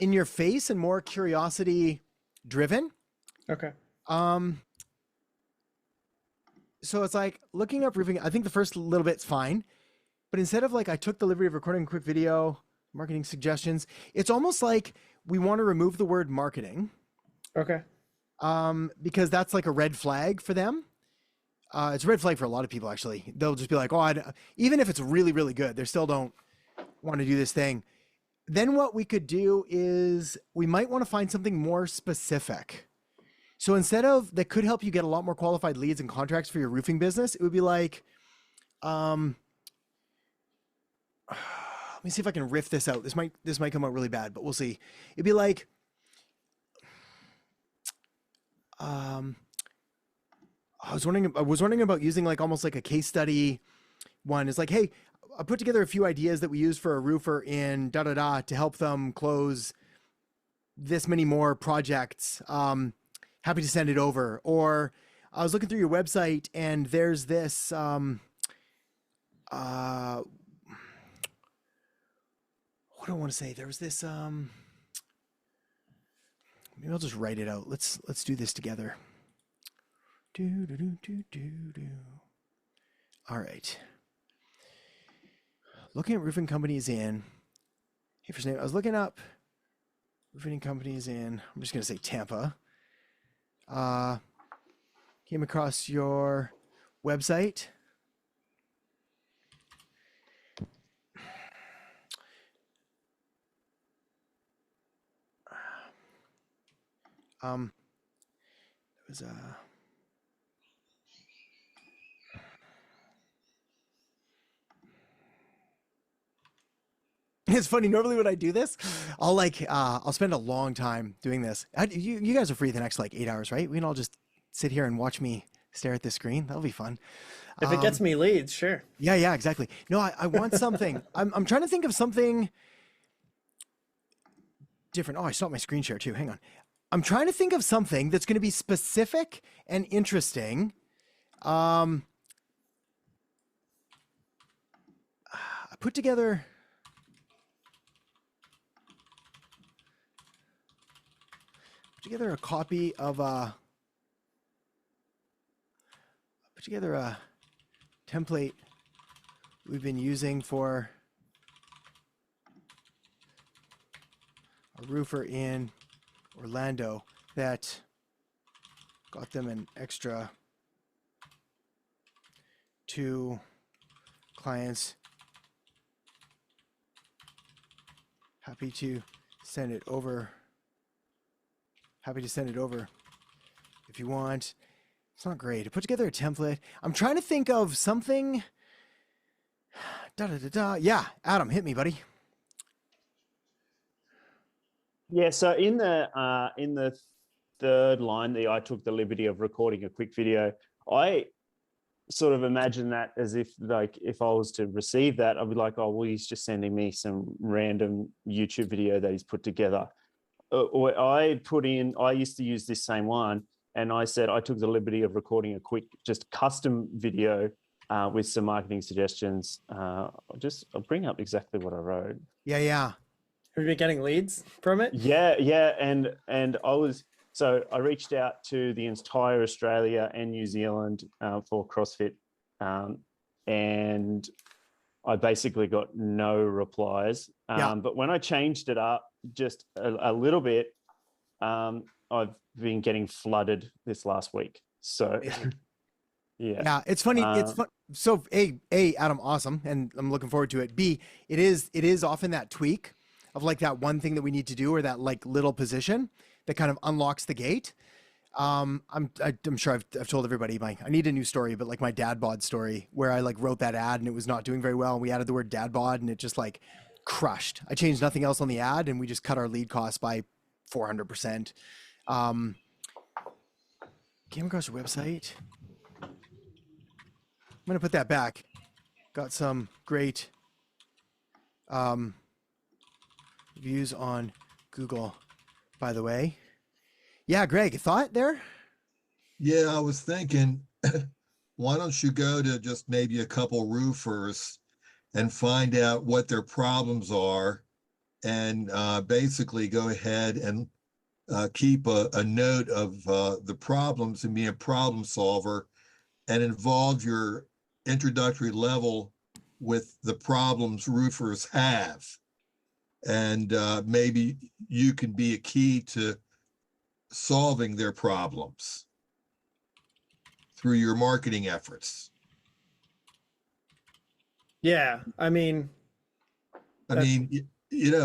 in your face and more curiosity driven. Okay. So it's like looking up roofing. I think the first little bit's fine, but instead of like I took the liberty of recording a quick video, marketing suggestions, it's almost like we want to remove the word marketing. Okay. Because that's like a red flag for them. It's a red flag for a lot of people, actually. They'll just be like, even if it's really, really good, they still don't want to do this thing. Then what we could do is we might want to find something more specific. So instead of that could help you get a lot more qualified leads and contracts for your roofing business, it would be like, let me see if I can riff this out. This might come out really bad, but we'll see. It'd be like, I was wondering about using like almost like a case study one. It's like, hey, I put together a few ideas that we use for a roofer in to help them close this many more projects. Happy to send it over. Or I was looking through your website and there's this, what do I want to say? There was this, maybe I'll just write it out. Let's do this together. All right. Looking at roofing companies in, hey, first name, I was looking up roofing companies in, I'm just going to say Tampa. Came across your website. It was it's funny. Normally when I do this, I'll spend a long time doing this. You guys are free the next like 8 hours, right? We can all just sit here and watch me stare at this screen. That'll be fun. If it gets me leads, sure. Yeah, exactly. No, I want something. I'm trying to think of something different. Oh, I stopped my screen share too. Hang on. I'm trying to think of something that's going to be specific and interesting. I put together a copy of put together a template we've been using for a roofer in Orlando that got them an extra 2 clients Happy to send it over. Happy to send it over if you want. It's not great. I put together a template. I'm trying to think of something. Yeah, Adam, hit me, buddy. Yeah, so in the third line, I took the liberty of recording a quick video. I sort of imagine that as if, like, if I was to receive that, I'd be like, oh, well, he's just sending me some random YouTube video that he's put together. Or I used to use this same one, and I said I took the liberty of recording a quick, just custom video with some marketing suggestions. I'll bring up exactly what I wrote. Yeah. Have you been getting leads from it? Yeah, and I reached out to the entire Australia and New Zealand for CrossFit, and I basically got no replies. But when I changed it up just a little bit, I've been getting flooded this last week. So yeah, it's funny. It's fun. So A, Adam, awesome, and I'm looking forward to it. B, it is often that tweak of like that one thing that we need to do, or that like little position that kind of unlocks the gate. I'm sure I've told everybody I need a new story, but like my dad bod story, where I like wrote that ad and it was not doing very well, and we added the word dad bod and it just like crushed. I changed nothing else on the ad and we just cut our lead costs by 400%. Came across your website. I'm gonna put that back. Got some great reviews on Google, by the way. Yeah, Greg, a thought there? Yeah, I was thinking, why don't you go to just maybe a couple roofers and find out what their problems are, and basically go ahead and keep a note of the problems and be a problem solver, and involve your introductory level with the problems roofers have. And maybe you can be a key to solving their problems through your marketing efforts. Yeah, I mean, a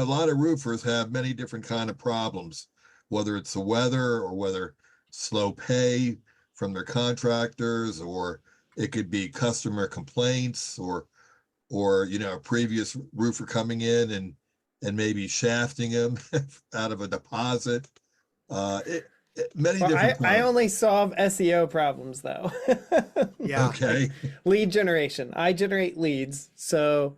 lot of roofers have many different kind of problems, whether it's the weather or whether slow pay from their contractors, or it could be customer complaints, or a previous roofer coming in and maybe shafting them out of a deposit. Many different problems. I only solve SEO problems though. Yeah. Okay. Lead generation. I generate leads. So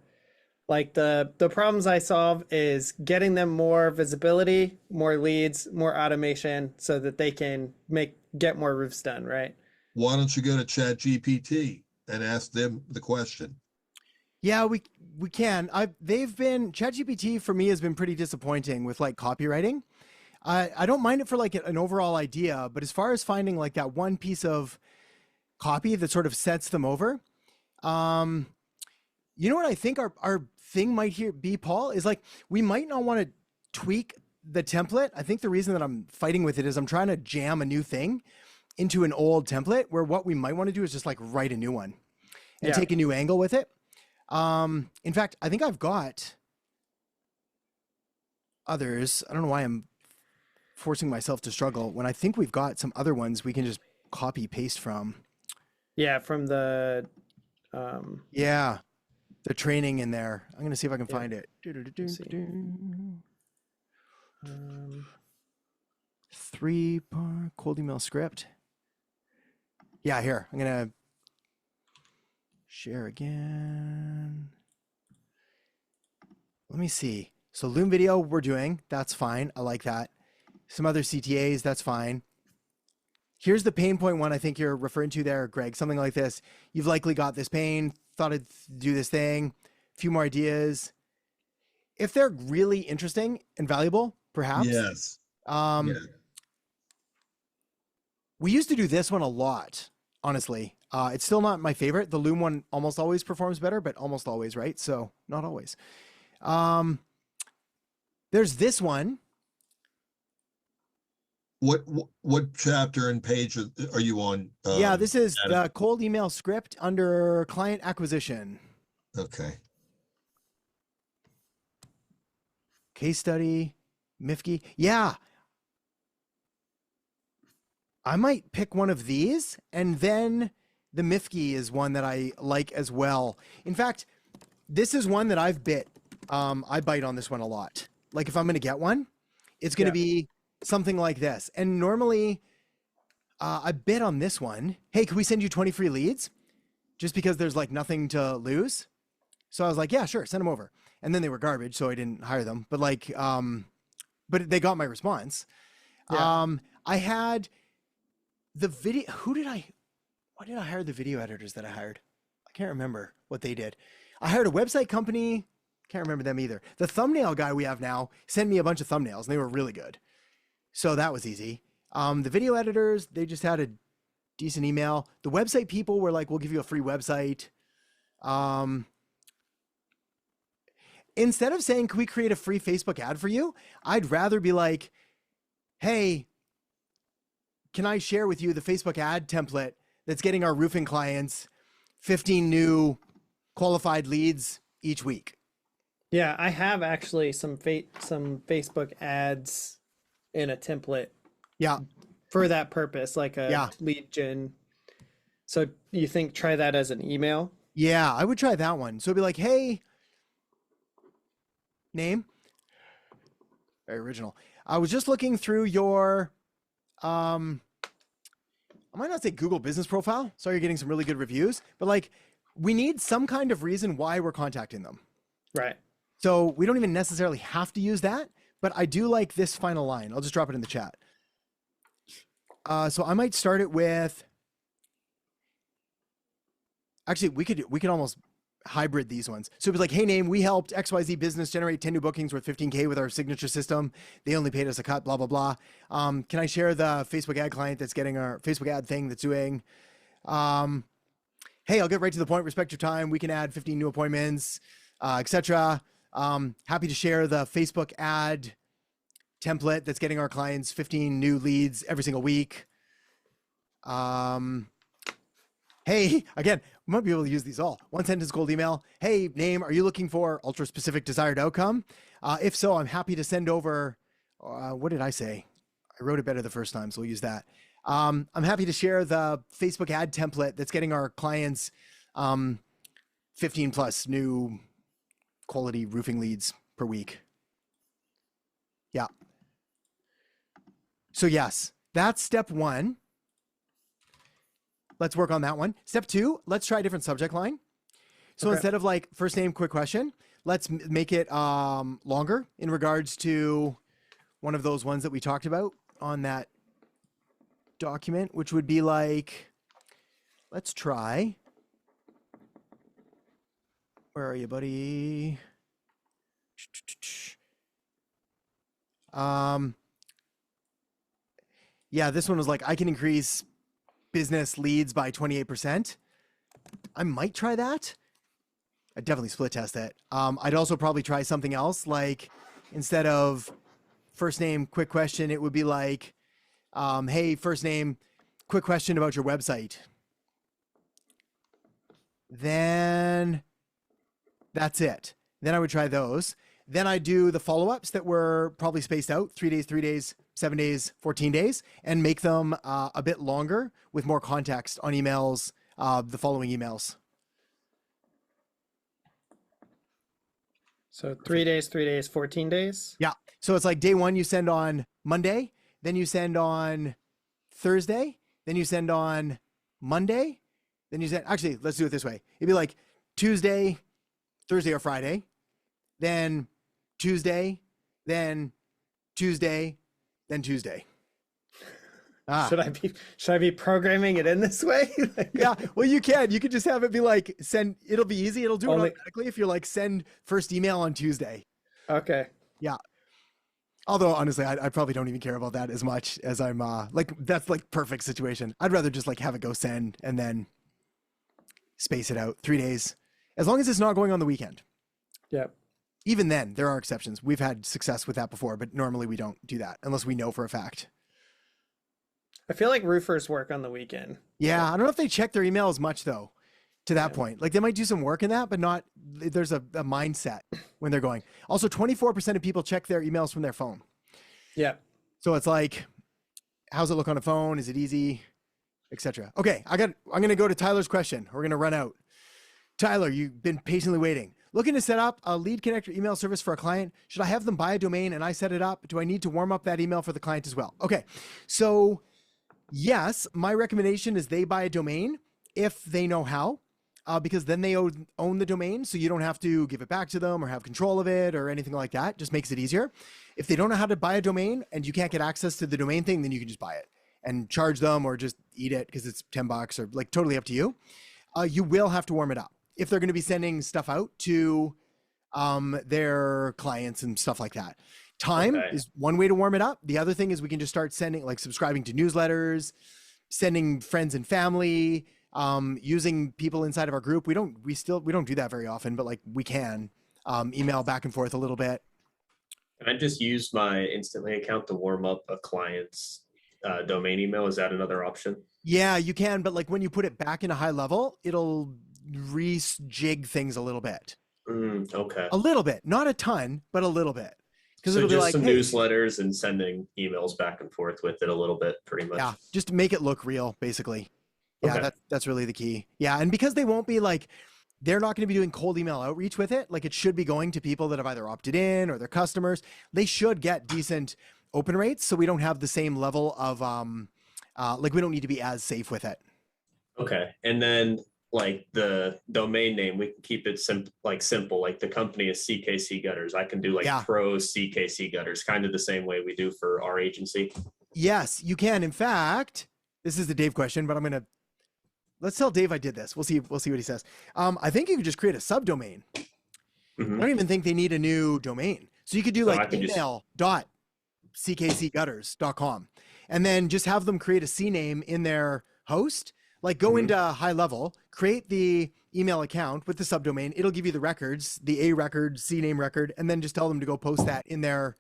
like the problems I solve is getting them more visibility, more leads, more automation, so that they can get more roofs done, right? Why don't you go to ChatGPT and ask them the question? Yeah, we can. ChatGPT for me has been pretty disappointing with like copywriting. I don't mind it for like an overall idea, but as far as finding like that one piece of copy that sort of sets them over, you know what I think our thing might be, Paul, is like we might not want to tweak the template. I think the reason that I'm fighting with it is I'm trying to jam a new thing into an old template, where what we might want to do is just like write a new one and take a new angle with it. In fact, I think I've got others. I don't know why I'm forcing myself to struggle when I think we've got some other ones we can just copy paste from. Yeah, from the the training in there. I'm going to see if I can find it. 3-part cold email script. Yeah, here. I'm going to share again. Let me see. So Loom video we're doing. That's fine. I like that. Some other CTAs. That's fine. Here's the pain point one I think you're referring to there, Greg. Something like this. You've likely got this pain. Thought I'd do this thing. A few more ideas. If they're really interesting and valuable, perhaps. Yes. We used to do this one a lot, honestly. It's still not my favorite. The Loom one almost always performs better, but almost always, right? So not always. There's this one. What chapter and page are you on? Yeah, this is the cold email script under client acquisition. Okay. Case study, Mifke. Yeah. I might pick one of these, and then the Mifke is one that I like as well. In fact, this is one that I've bit. I bite on this one a lot. Like if I'm going to get one, it's going to be something like this. And normally I bit on this one. Hey, can we send you 20 free leads? Just because there's like nothing to lose. So I was like, yeah, sure. Send them over. And then they were garbage. So I didn't hire them, but like, but they got my response. Yeah. I had the video. Why did I hire the video editors that I hired? I can't remember what they did. I hired a website company. Can't remember them either. The thumbnail guy we have now sent me a bunch of thumbnails and they were really good. So that was easy. The video editors, they just had a decent email. The website people were like, we'll give you a free website. Instead of saying, can we create a free Facebook ad for you? I'd rather be like, hey, can I share with you the Facebook ad template that's getting our roofing clients 15 new qualified leads each week? Yeah, I have actually some Facebook ads in a template. Yeah. For that purpose, like a lead gen. So you think try that as an email? Yeah, I would try that one. So it'd be like, hey, name. Very original. I was just looking through your, I might not say Google business profile. So you're getting some really good reviews, but like we need some kind of reason why we're contacting them. Right. So we don't even necessarily have to use that, but I do like this final line. I'll just drop it in the chat. So I might start it with, actually we could almost hybrid these ones. So it was like, hey name, we helped XYZ business generate 10 new bookings worth 15K with our signature system. They only paid us a cut, blah, blah, blah. Can I share the Facebook ad client that's getting our Facebook ad thing that's doing, hey, I'll get right to the point. Respect your time. We can add 15 new appointments, etc. Happy to share the Facebook ad template that's getting our clients 15 new leads every single week. Hey, again, we might be able to use these all. One sentence cold email. Hey, name, are you looking for ultra specific desired outcome? If so, I'm happy to send over, what did I say? I wrote it better the first time, so we'll use that. I'm happy to share the Facebook ad template that's getting our clients 15 plus new quality roofing leads per week. Yeah. So yes, that's step one. Let's work on that one. Step two, let's try a different subject line. So instead of like first name, quick question, let's make it longer in regards to one of those ones that we talked about on that document, which would be like, let's try, where are you, buddy? Yeah, this one was like, I can increase business leads by 28%. I might try that. I'd definitely split test it. I'd also probably try something else. Like instead of first name, quick question, it would be like, hey, first name, quick question about your website. Then that's it. Then I would try those. Then I do the follow-ups that were probably spaced out 3 days, 3 days, 7 days, 14 days, and make them a bit longer with more context on emails, the following emails. So 3 days, 3 days, 14 days. Yeah. So it's like day one, you send on Monday, then you send on Thursday, then you send on Monday, then you send, actually, let's do it this way. It'd be like Tuesday, Thursday or Friday, then Tuesday, then Tuesday, then Tuesday. Should I be programming it in this way? Yeah, well, you could just have it be like send, it'll be easy. It'll do it automatically if you're like send first email on Tuesday. Okay. Yeah. Although honestly, I probably don't even care about that as much as I'm like, that's like perfect situation. I'd rather just like have it go send and then space it out 3 days, as long as it's not going on the weekend. Yeah. Even then, there are exceptions. We've had success with that before, but normally we don't do that unless we know for a fact. I feel like roofers work on the weekend. Yeah, I don't know if they check their email as much though. to that point. Like they might do some work in that, but not, there's a mindset when they're going. Also, 24% of people check their emails from their phone. Yeah. So it's like, how's it look on a phone? Is it easy, etc. Okay, I'm going to go to Tyler's question. We're going to run out. Tyler, you've been patiently waiting. Looking to set up a lead connector email service for a client. Should I have them buy a domain and I set it up? Do I need to warm up that email for the client as well? Okay, so yes, my recommendation is they buy a domain if they know how, because then they own the domain, so you don't have to give it back to them or have control of it or anything like that. Just makes it easier. If they don't know how to buy a domain and you can't get access to the domain thing, then you can just buy it and charge them or just eat it because it's $10 or like totally up to you. You will have to warm it up if they're going to be sending stuff out to their clients and stuff like that. Time is one way to warm it up. The other thing is we can just start sending, like subscribing to newsletters, sending friends and family, using people inside of our group. We don't do that very often, but like we can email back and forth a little bit. Can I just use my Instantly account to warm up a client's domain email? Is that another option? Yeah, you can, but like when you put it back in a high level, it'll rejig things a little bit. Okay. A little bit, not a ton, but a little bit. So it'll just be like, some newsletters and sending emails back and forth with it a little bit, pretty much. Yeah, just to make it look real, basically. Yeah, Okay. that's really the key. Yeah, and because they won't be like, they're not going to be doing cold email outreach with it. Like it should be going to people that have either opted in or their customers. They should get decent open rates, so we don't have the same level of like we don't need to be as safe with it. Okay. And then like the domain name, we can keep it simple. Like the company is CKC Gutters. I can do like pro CKC Gutters, kind of the same way we do for our agency. Yes, you can. In fact, this is the Dave question, but let's tell Dave I did this. We'll see what he says. I think you could just create a subdomain. I don't even think they need a new domain. So you could do like email.ckcgutters.com and then just have them create a CNAME in their host. Like go into high level, create the email account with the subdomain. It'll give you the records, the A record, CNAME record, and then just tell them to go post that in their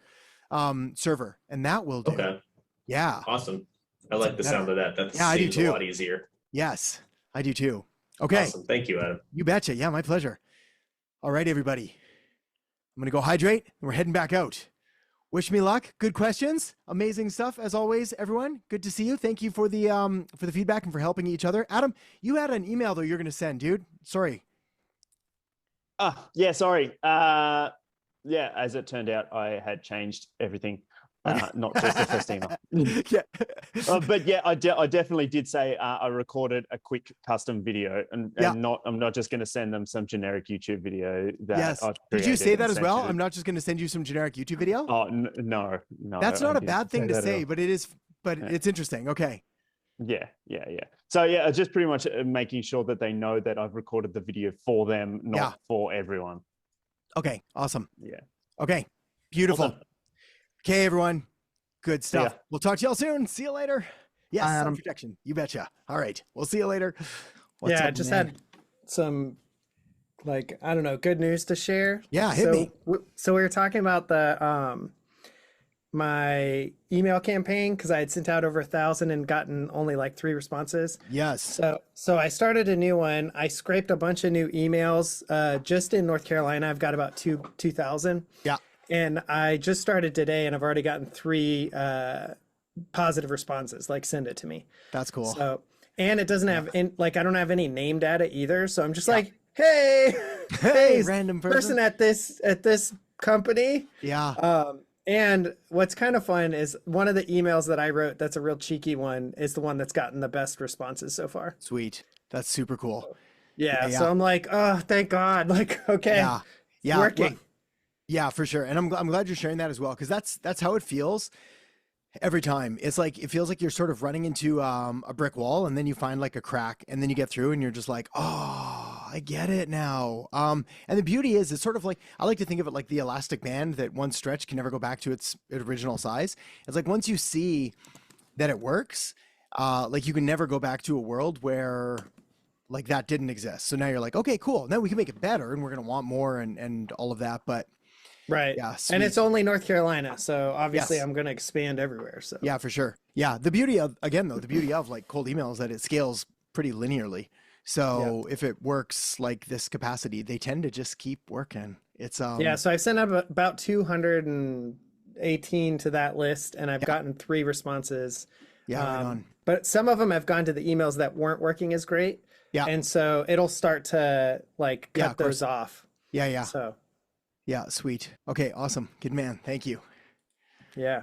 server. And that will do. Okay. Yeah. Awesome. I like the sound of that. That I do seems too. a lot easier. Yes, I do too. Okay. Awesome. Thank you, Adam. You betcha. Yeah, my pleasure. All right, everybody. I'm going to go hydrate and we're heading back out. Wish me luck. Good questions. Amazing stuff as always, everyone. Good to see you. Thank you for the feedback and for helping each other. Adam, you had an email though you're going to send, dude. Sorry. Yeah, sorry. Yeah, as it turned out, I had changed everything. Not just the first email. Yeah. But yeah, I definitely did say I recorded a quick custom video, and I'm not just going to send them some generic YouTube video. That I did you say that as well? I'm not just going to send you some generic YouTube video. Oh no. That's not a bad thing to say, but it is. But it's interesting. Okay. Yeah. So yeah, just pretty much making sure that they know that I've recorded the video for them, not for everyone. Okay. Awesome. Yeah. Okay. Beautiful. Awesome. Okay, everyone. Good stuff. We'll talk to y'all soon. See you later. Yes, self-protection. You betcha. All right. We'll see you later. What's up, I just man? had some, like, I don't know, good news to share. Yeah, hit me. So we were talking about the my email campaign because I had sent out over 1,000 and gotten only like 3 responses. Yes. So I started a new one. I scraped a bunch of new emails. Just in North Carolina, I've got about 2,000. Yeah. And I just started today and I've already gotten 3 positive responses, like send it to me. That's cool. So, and it doesn't have, I don't have any name data either. So I'm just like, hey, random person at this company. Yeah. And what's kind of fun is one of the emails that I wrote, that's a real cheeky one, is the one that's gotten the best responses so far. Sweet. That's super cool. Yeah. So I'm like, oh, thank God. Like, okay. Yeah. Working. Well, yeah, for sure. And I'm glad you're sharing that as well, because that's how it feels every time. It's like it feels like you're sort of running into a brick wall, and then you find like a crack, and then you get through, and you're just like, oh, I get it now. And the beauty is, it's sort of like, I like to think of it like the elastic band that one stretch can never go back to its original size. It's like once you see that it works, like you can never go back to a world where like that didn't exist. So now you're like, okay, cool. Now we can make it better, and we're gonna want more and all of that, but. Right. Yeah. And it's only North Carolina. So obviously I'm going to expand everywhere. So yeah, for sure. Yeah. The beauty of, again, though, like cold email is that it scales pretty linearly. So if it works like this capacity, they tend to just keep working. It's yeah. So I sent up about 218 to that list, and I've gotten 3 responses. Yeah, right on. But some of them have gone to the emails that weren't working as great. Yeah. And so it'll start to like cut those off. Yeah, yeah. So yeah, sweet. Okay, awesome. Good man. Thank you. yeah.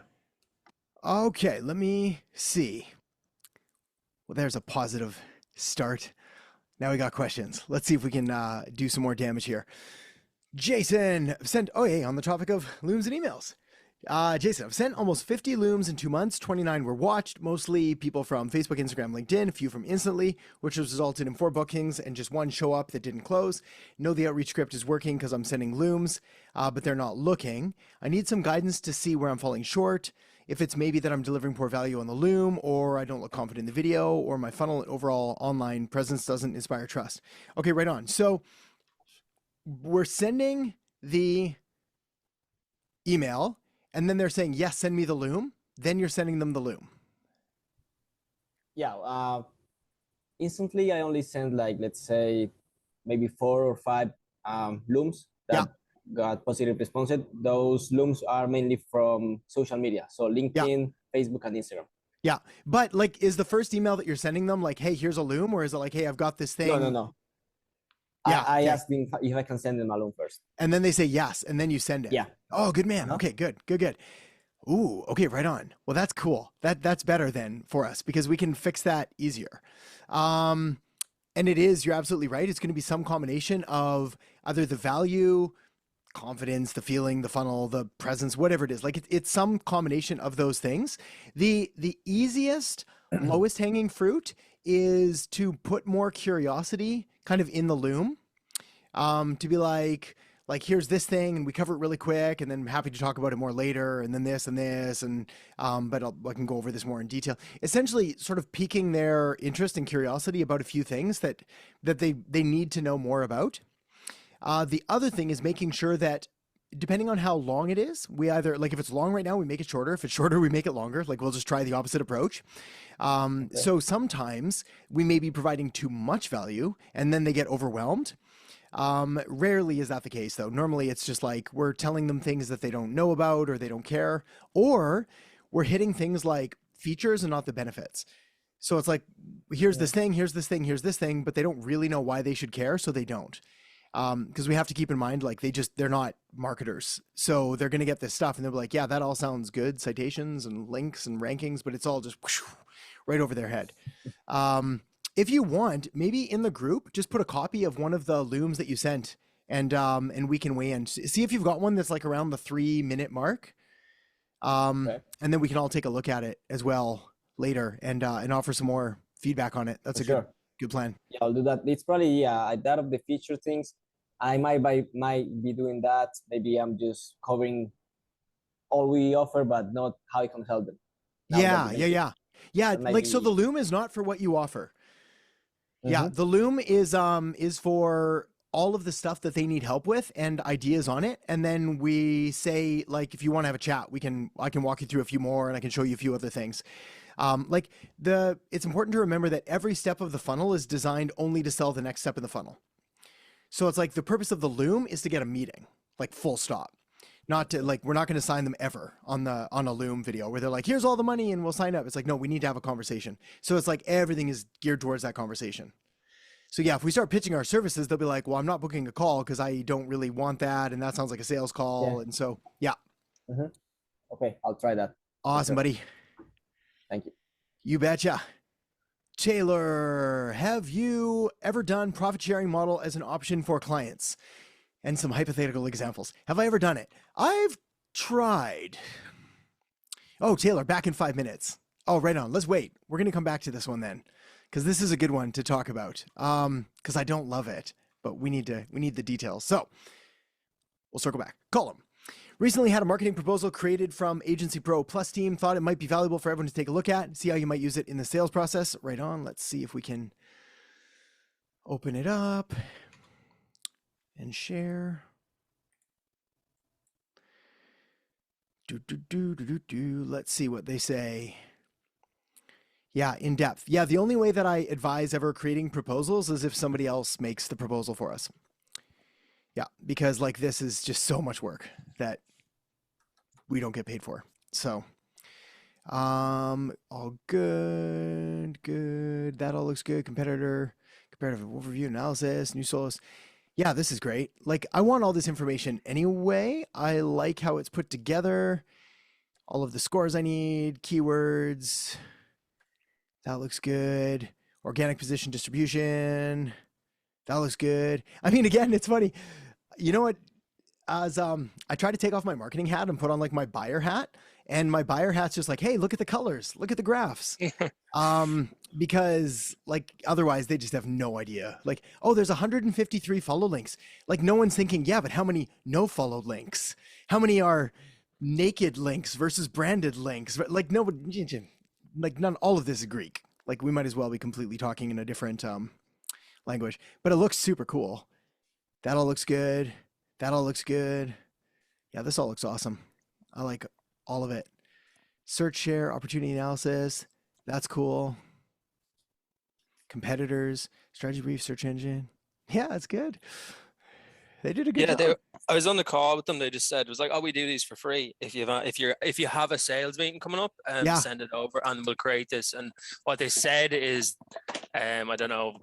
Okay, let me see. Well, there's a positive start. Now we got questions. Let's see if we can do some more damage here. Jason sent, on the topic of looms and emails. Jason, I've sent almost 50 looms in 2 months. 29 were watched, mostly people from Facebook, Instagram, LinkedIn, a few from Instantly, which has resulted in 4 bookings and just 1 show up that didn't close. Know the outreach script is working because I'm sending looms, but they're not looking. I need some guidance to see where I'm falling short. If it's maybe that I'm delivering poor value on the loom, or I don't look confident in the video, or my funnel and overall online presence doesn't inspire trust. Okay, right on. So we're sending the email, and then they're saying, yes, send me the loom. Then you're sending them the loom. Yeah. Instantly, I only send like, let's say, maybe 4 or 5 looms that got positive responses. Those looms are mainly from social media. So LinkedIn, Facebook, and Instagram. Yeah. But like, is the first email that you're sending them like, hey, here's a loom? Or is it like, hey, I've got this thing? No. Yeah. I asked them if I can send them a loom first. And then they say yes, and then you send it. Yeah. Oh, good man. Okay, good. Ooh, okay, right on. Well, that's cool. That's better then for us because we can fix that easier. And it is, you're absolutely right. It's going to be some combination of either the value, confidence, the feeling, the funnel, the presence, whatever it is. Like it's some combination of those things. The easiest, lowest hanging fruit is to put more curiosity kind of in the loom, to be like here's this thing and we cover it really quick and then I'm happy to talk about it more later and then this and this and but I can go over this more in detail. Essentially sort of piquing their interest and curiosity about a few things that they need to know more about. The other thing is making sure that depending on how long it is, we either, like if it's long right now, we make it shorter. If it's shorter, we make it longer. Like we'll just try the opposite approach. So sometimes we may be providing too much value and then they get overwhelmed. Rarely is that the case though. Normally it's just like we're telling them things that they don't know about or they don't care, or we're hitting things like features and not the benefits. So it's like, here's this thing, here's this thing, here's this thing, but they don't really know why they should care. So they don't. Because we have to keep in mind, like they're not marketers. So they're going to get this stuff and they'll be like, yeah, that all sounds good. Citations and links and rankings, but it's all just whoosh, right over their head. If you want, maybe in the group, just put a copy of one of the looms that you sent and we can weigh in. See if you've got one that's like around the 3-minute mark. And then we can all take a look at it as well later and offer some more feedback on it. That's a good plan. Yeah, I'll do that. It's probably, that of the feature things. I might be doing that. Maybe I'm just covering all we offer, but not how I can help them. Yeah. Like, so the loom is not for what you offer. Mm-hmm. Yeah. The loom is for all of the stuff that they need help with and ideas on it. And then we say, like, if you want to have a chat, I can walk you through a few more and I can show you a few other things. It's important to remember that every step of the funnel is designed only to sell the next step in the funnel. So it's like the purpose of the loom is to get a meeting, like full stop. Not to like, we're not going to sign them ever on a loom video where they're like, here's all the money and we'll sign up. It's like, no, we need to have a conversation. So it's like everything is geared towards that conversation. So yeah, if we start pitching our services, they'll be like, well, I'm not booking a call because I don't really want that. And that sounds like a sales call. Yeah. And so, yeah. Mm-hmm. Okay, I'll try that. Awesome, buddy. Thank you. You betcha. Taylor, have you ever done profit sharing model as an option for clients? And some hypothetical examples. Have I ever done it? I've tried. Oh, Taylor, back in 5 minutes. Oh, right on. Let's wait. We're going to come back to this one then, because this is a good one to talk about. Because I don't love it, but we need the details. So we'll circle back. Column. Recently had a marketing proposal created from Agency Pro Plus team. Thought it might be valuable for everyone to take a look at, see how you might use it in the sales process. Right on. Let's see if we can open it up and share. Let's see what they say. Yeah, in depth. Yeah, the only way that I advise ever creating proposals is if somebody else makes the proposal for us. Yeah, because like this is just so much work that we don't get paid for. So, all good. That all looks good. Comparative overview analysis, new source. Yeah, this is great. Like I want all this information anyway. I like how it's put together. All of the scores I need, keywords. That looks good. Organic position distribution. That looks good. I mean, again, it's funny. You know what? As I try to take off my marketing hat and put on like my buyer hat, and my buyer hat's just like, hey, look at the colors, look at the graphs. Because like otherwise they just have no idea. Like, oh, there's 153 follow links. Like no one's thinking, yeah, but how many no follow links? How many are naked links versus branded links? Like nobody, like none, all of this is Greek. Like we might as well be completely talking in a different language, but it looks super cool. That all looks good. That all looks good. Yeah, this all looks awesome. I like all of it. Search share, opportunity analysis. That's cool. Competitors, strategy brief, search engine. Yeah, that's good. They did a good job. I was on the call with them. They just said it was like, "Oh, we do these for free. If you have a sales meeting coming up, send it over, and we'll create this." And what they said is, I don't know,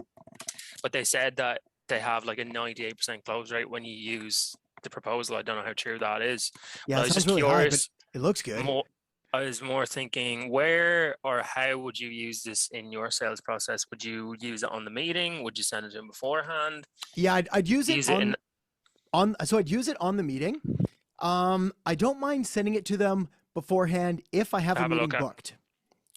but they said that they have like a 98% close rate when you use the proposal. I don't know how true that is. Yeah, but I was just really curious. High, but it looks good. I was more thinking, where or how would you use this in your sales process? Would you use it on the meeting? Would you send it to them beforehand? Yeah, I'd use it so I'd use it on the meeting. I don't mind sending it to them beforehand if I have a meeting booked.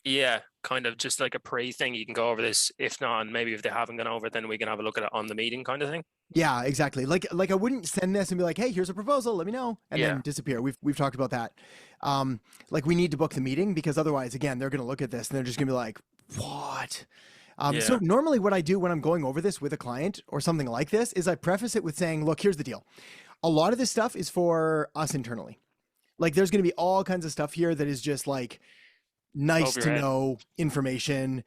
Yeah, kind of just like a pre thing. You can go over this. If not, maybe if they haven't gone over it, then we can have a look at it on the meeting kind of thing. Yeah, exactly. Like I wouldn't send this and be like, hey, here's a proposal, let me know, and then disappear. We've talked about that. Like we need to book the meeting because otherwise, again, they're going to look at this and they're just going to be like, what? So normally what I do when I'm going over this with a client or something like this is I preface it with saying, look, here's the deal. A lot of this stuff is for us internally. Like there's going to be all kinds of stuff here that is just like nice to know information,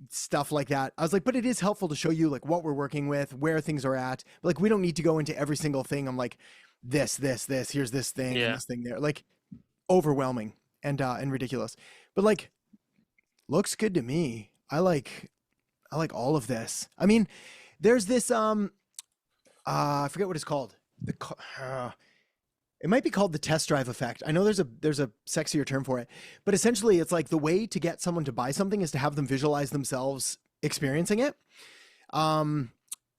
stuff like that. I was like, but it is helpful to show you like what we're working with, where things are at. But, like we don't need to go into every single thing. I'm like, this, here's this thing, and this thing there. Like overwhelming and ridiculous. But like looks good to me. I like all of this. I mean, there's this I forget what it's called. It might be called the test drive effect. I know there's a sexier term for it, but essentially it's like the way to get someone to buy something is to have them visualize themselves experiencing it.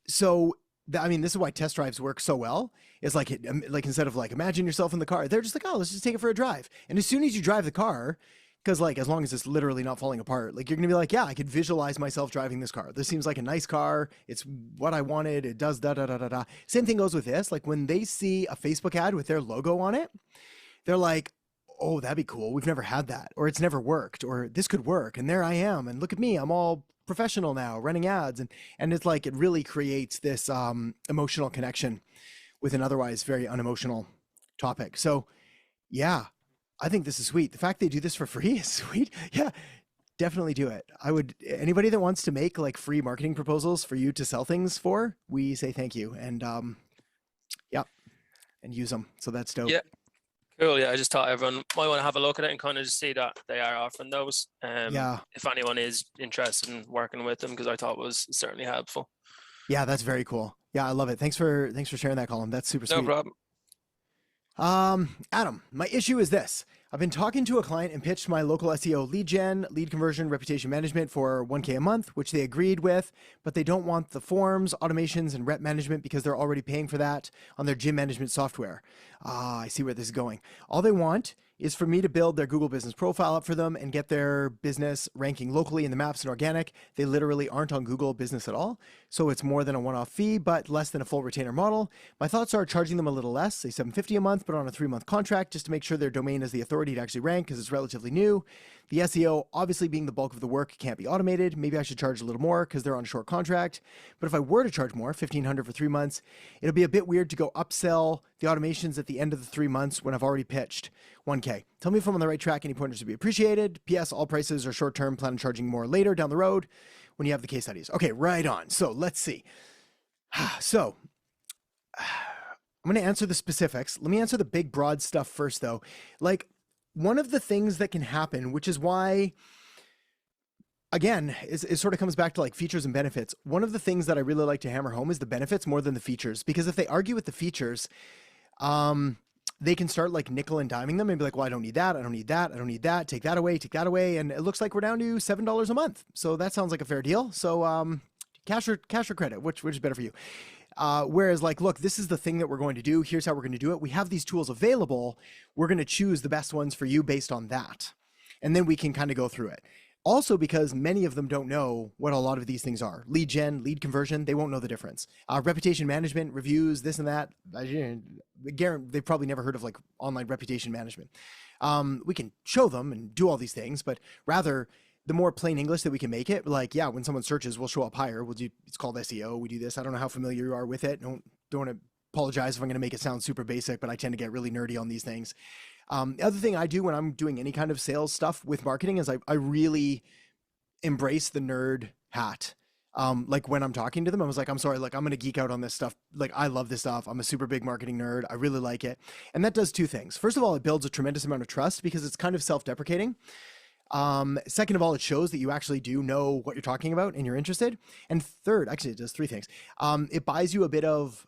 So I mean, this is why test drives work so well. Is like instead of like imagine yourself in the car, they're just like, oh, let's just take it for a drive. And as soon as you drive the car, because like as long as it's literally not falling apart, like you're gonna be like, yeah, I could visualize myself driving this car. This seems like a nice car. It's what I wanted. It does da da da da da. Same thing goes with this. Like when they see a Facebook ad with their logo on it, they're like, oh, that'd be cool. We've never had that, or it's never worked, or this could work. And there I am, and look at me, I'm all professional now running ads, and it's like it really creates this emotional connection with an otherwise very unemotional topic. So yeah, I think this is sweet. The fact they do this for free is sweet. Yeah, definitely do it. I would, anybody that wants to make like free marketing proposals for you to sell things for, we say thank you. And and use them. So that's dope. Yeah. Cool. Yeah. I just thought everyone might want to have a look at it and kind of just see that they are offering those. If anyone is interested in working with them, because I thought it was certainly helpful. Yeah, that's very cool. Yeah, I love it. Thanks for sharing that, Colin. That's super sweet. No problem. Adam, my issue is this. I've been talking to a client and pitched my local SEO lead gen, lead conversion, reputation management for $1,000 a month, which they agreed with, but they don't want the forms, automations, and rep management because they're already paying for that on their gym management software. I see where this is going. All they want is for me to build their Google business profile up for them and get their business ranking locally in the maps and organic. They literally aren't on Google business at all. So it's more than a one-off fee, but less than a full retainer model. My thoughts are charging them a little less, say $750 a month, but on a 3-month contract, just to make sure their domain has the authority to actually rank because it's relatively new. The SEO, obviously being the bulk of the work, can't be automated. Maybe I should charge a little more because they're on a short contract. But if I were to charge more, $1,500 for 3 months, it'll be a bit weird to go upsell the automations at the end of the 3 months when I've already pitched 1K. Tell me if I'm on the right track. Any pointers would be appreciated. PS, all prices are short-term. Plan on charging more later down the road when you have the case studies. Okay, right on. So let's see. So I'm going to answer the specifics. Let me answer the big, broad stuff first, though. Like, one of the things that can happen, which is why, again, it sort of comes back to like features and benefits. One of the things that I really like to hammer home is the benefits more than the features, because if they argue with the features, they can start like nickel and diming them and be like, well, I don't need that. I don't need that. I don't need that. Take that away. Take that away. And it looks like we're down to $7 a month. So that sounds like a fair deal. So cash or credit, which is better for you? Whereas like, look, this is the thing that we're going to do. Here's how we're going to do it. We have these tools available. We're going to choose the best ones for you based on that. And then we can kind of go through it. Also, because many of them don't know what a lot of these things are. Lead gen, lead conversion, they won't know the difference. Reputation management, reviews, this and that. They've probably never heard of like online reputation management. We can show them and do all these things, but rather the more plain English that we can make it, like, yeah, when someone searches, we'll show up higher. It's called SEO. We do this. I don't know how familiar you are with it. Don't want to apologize if I'm going to make it sound super basic, but I tend to get really nerdy on these things. The other thing I do when I'm doing any kind of sales stuff with marketing is I really embrace the nerd hat. Like when I'm talking to them, I was like, I'm sorry, like I'm going to geek out on this stuff. Like I love this stuff. I'm a super big marketing nerd. I really like it. And that does two things. First of all, it builds a tremendous amount of trust because it's kind of self-deprecating. Second of all, it shows that you actually do know what you're talking about and you're interested. And third, actually it does three things. It buys you a bit of,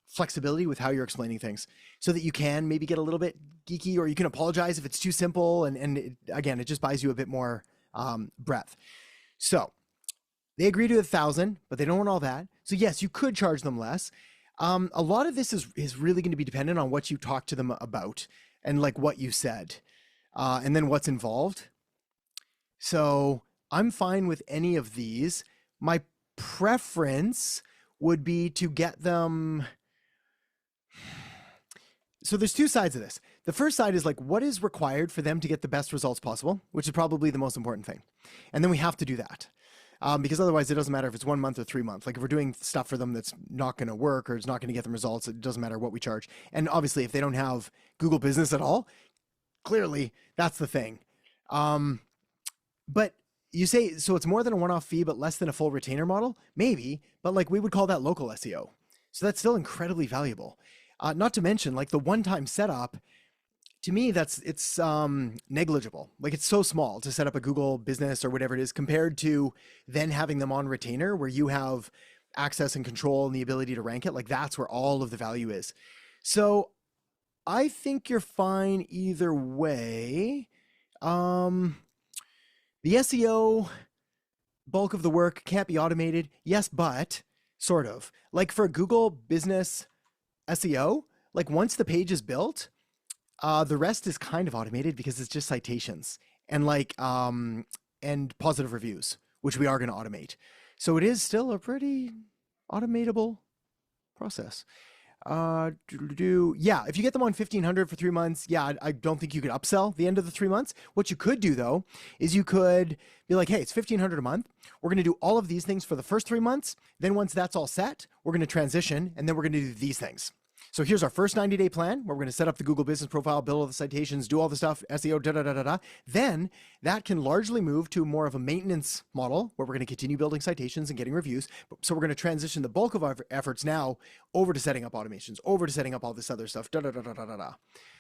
flexibility with how you're explaining things so that you can maybe get a little bit geeky, or you can apologize if it's too simple. And again, it just buys you a bit more breadth. So they agree to 1,000, but they don't want all that. So yes, you could charge them less. A lot of this is really going to be dependent on what you talk to them about and like what you said, and then what's involved. So I'm fine with any of these. My preference would be to get them. So there's two sides of this. The first side is like, what is required for them to get the best results possible, which is probably the most important thing. And then we have to do that. Because otherwise it doesn't matter if it's 1 month or 3 months. Like if we're doing stuff for them that's not going to work or it's not going to get them results, it doesn't matter what we charge. And obviously if they don't have Google Business at all, clearly that's the thing. But you say, so it's more than a one-off fee, but less than a full retainer model? Maybe, but like we would call that local SEO. So that's still incredibly valuable. Not to mention like the one-time setup, to me, it's negligible. Like it's so small to set up a Google Business or whatever it is compared to then having them on retainer where you have access and control and the ability to rank it. Like that's where all of the value is. So I think you're fine either way. The SEO bulk of the work can't be automated. Yes, but sort of. Like for Google Business SEO, like once the page is built, the rest is kind of automated because it's just citations and like and positive reviews, which we are going to automate. So it is still a pretty automatable process. Yeah, if you get them on 1,500 for 3 months, yeah, I don't think you could upsell the end of the 3 months. What you could do though, is you could be like, hey, it's 1,500 a month. We're going to do all of these things for the first 3 months. Then once that's all set, we're going to transition and then we're going to do these things. So here's our first 90-day plan where we're going to set up the Google Business profile, build all the citations, do all the stuff, SEO, Then that can largely move to more of a maintenance model where we're going to continue building citations and getting reviews. So we're going to transition the bulk of our efforts now over to setting up automations, over to setting up all this other stuff,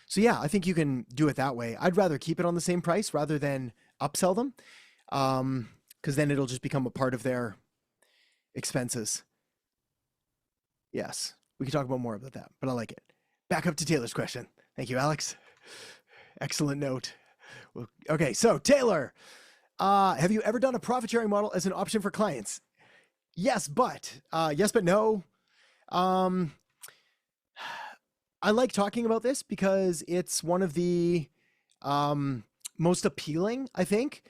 So yeah, I think you can do it that way. I'd rather keep it on the same price rather than upsell them, because then it'll just become a part of their expenses. Yes. We can talk about more about that, but I like it. Back up to Taylor's question. Thank you, Alex. Excellent note. Okay, so Taylor, have you ever done a profit sharing model as an option for clients? Yes, but no. I like talking about this because it's one of the most appealing, I think,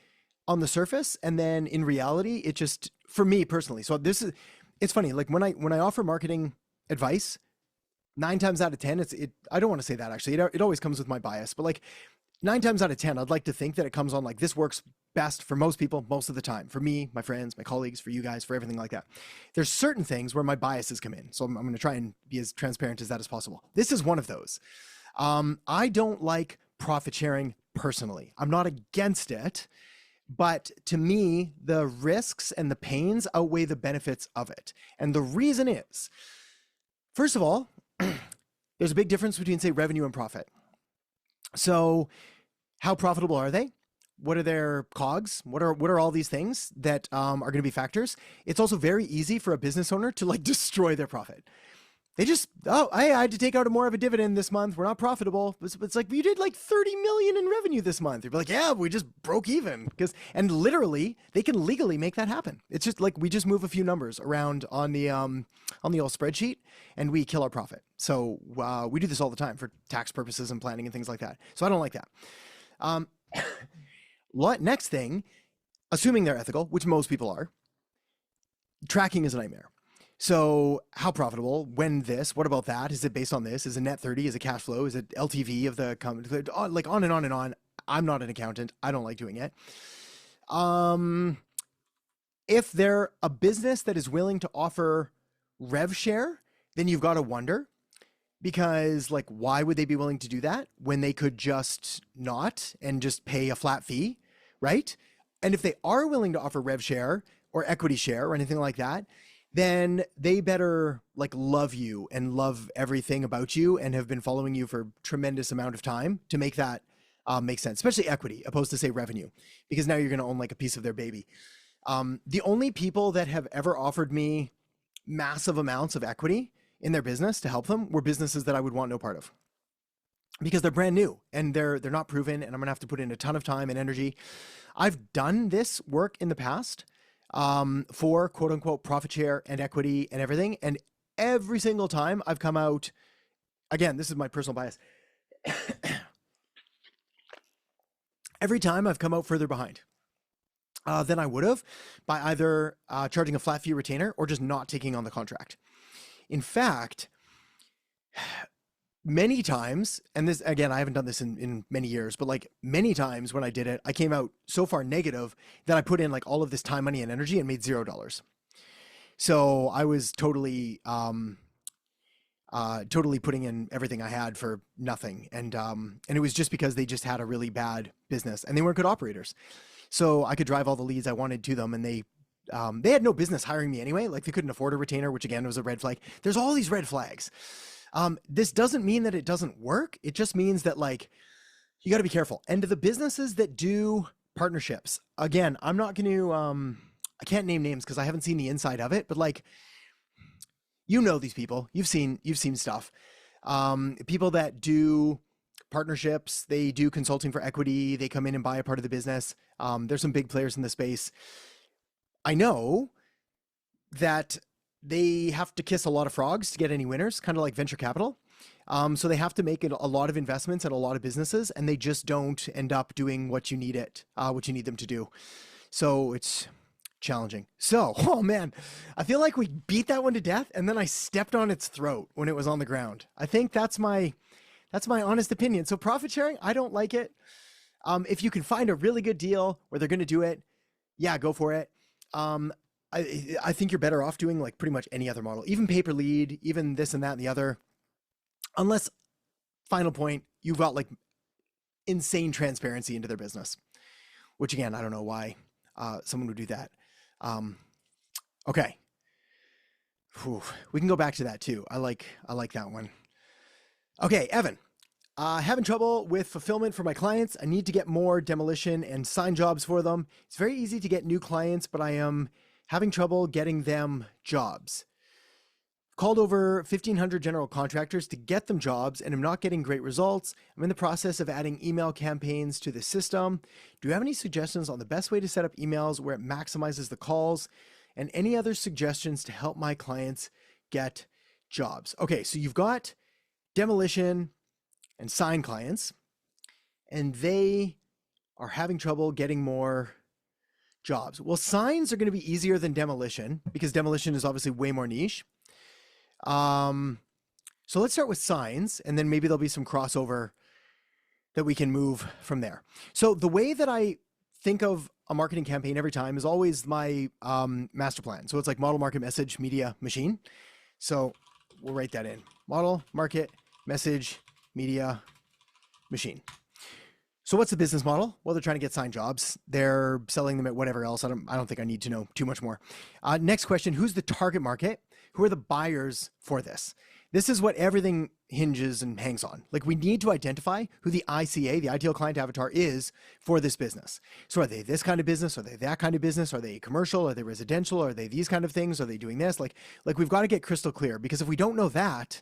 on the surface, and then in reality, it just, for me personally. So it's funny. Like when I offer marketing advice, 9 times out of 10, I don't want to say that actually. It always comes with my bias, but like 9 times out of 10, I'd like to think that it comes on like this works best for most people most of the time. For me, my friends, my colleagues, for you guys, for everything like that. There's certain things where my biases come in. So I'm going to try and be as transparent as that as possible. This is one of those. I don't like profit sharing personally. I'm not against it, but to me, the risks and the pains outweigh the benefits of it. And the reason is, first of all, there's a big difference between, say, revenue and profit. So how profitable are they? What are their COGS? What are all these things that are going to be factors? It's also very easy for a business owner to like destroy their profit. They just, I had to take out more of a dividend this month. We're not profitable. It's like, you did like 30 million in revenue this month. You're like, yeah, we just broke even. And literally they can legally make that happen. It's just like, we just move a few numbers around on the old spreadsheet and we kill our profit. So we do this all the time for tax purposes and planning and things like that. So I don't like that. Next thing, assuming they're ethical, which most people are, tracking is a nightmare. So how profitable, when this, what about that? Is it based on this? Is it net 30? Is it cash flow? Is it LTV of the company? Like on and on and on. I'm not an accountant. I don't like doing it. If they're a business that is willing to offer rev share, then you've got to wonder, because like, why would they be willing to do that when they could just not and just pay a flat fee, right? And if they are willing to offer rev share or equity share or anything like that, then they better like love you and love everything about you and have been following you for a tremendous amount of time to make that make sense, especially equity opposed to say revenue, because now you're going to own like a piece of their baby. The only people that have ever offered me massive amounts of equity in their business to help them were businesses that I would want no part of, because they're brand new and they're not proven, and I'm going to have to put in a ton of time and energy. I've done this work in the past for quote unquote profit share and equity and everything. And every single time I've come out, again, this is my personal bias. Every time I've come out further behind than I would have by either charging a flat fee retainer or just not taking on the contract. In fact, many times, and this, again, I haven't done this in many years, but like many times when I did it, I came out so far negative that I put in like all of this time, money, and energy and made $0. So I was totally putting in everything I had for nothing. And it was just because they just had a really bad business and they weren't good operators. So I could drive all the leads I wanted to them, and they had no business hiring me anyway. Like they couldn't afford a retainer, which again was a red flag. There's all these red flags. This doesn't mean that it doesn't work. It just means that like, you got to be careful. And to the businesses that do partnerships, again, I'm not going to, I can't name names because I haven't seen the inside of it, but like, you know, these people, you've seen stuff. People that do partnerships, they do consulting for equity. They come in and buy a part of the business. There's some big players in the space. I know that they have to kiss a lot of frogs to get any winners, kind of like venture capital. So they have to make a lot of investments at a lot of businesses, and they just don't end up doing what you need them to do. So it's challenging. So, oh man, I feel like we beat that one to death, and then I stepped on its throat when it was on the ground. I think that's my honest opinion. So profit sharing, I don't like it. If you can find a really good deal where they're going to do it, yeah, go for it. I think you're better off doing like pretty much any other model, even pay per lead, even this and that and the other, unless, final point, you've got like insane transparency into their business, which again, I don't know why someone would do that. Okay. Whew. We can go back to that too. I like that one. Okay, Evan, having trouble with fulfillment for my clients. I need to get more demolition and sign jobs for them. It's very easy to get new clients, but I am having trouble getting them jobs. Called over 1,500 general contractors to get them jobs, and I'm not getting great results. I'm in the process of adding email campaigns to the system. Do you have any suggestions on the best way to set up emails where it maximizes the calls, and any other suggestions to help my clients get jobs? Okay, so you've got demolition and sign clients, and they are having trouble getting more jobs. Well, signs are going to be easier than demolition because demolition is obviously way more niche. So let's start with signs, and then maybe there'll be some crossover that we can move from there. So the way that I think of a marketing campaign every time is always my master plan. So it's like model, market, message, media, machine. So we'll write that in: model, market, message, media, machine. So what's the business model? Well, they're trying to get signed jobs. They're selling them at whatever else. I don't think I need to know too much more. Next question: who's the target market? Who are the buyers for this? This is what everything hinges and hangs on. Like, we need to identify who the ICA, the ideal client avatar, is for this business. So are they this kind of business? Are they that kind of business? Are they commercial? Are they residential? Are they these kind of things? Are they doing this? Like we've got to get crystal clear, because if we don't know that,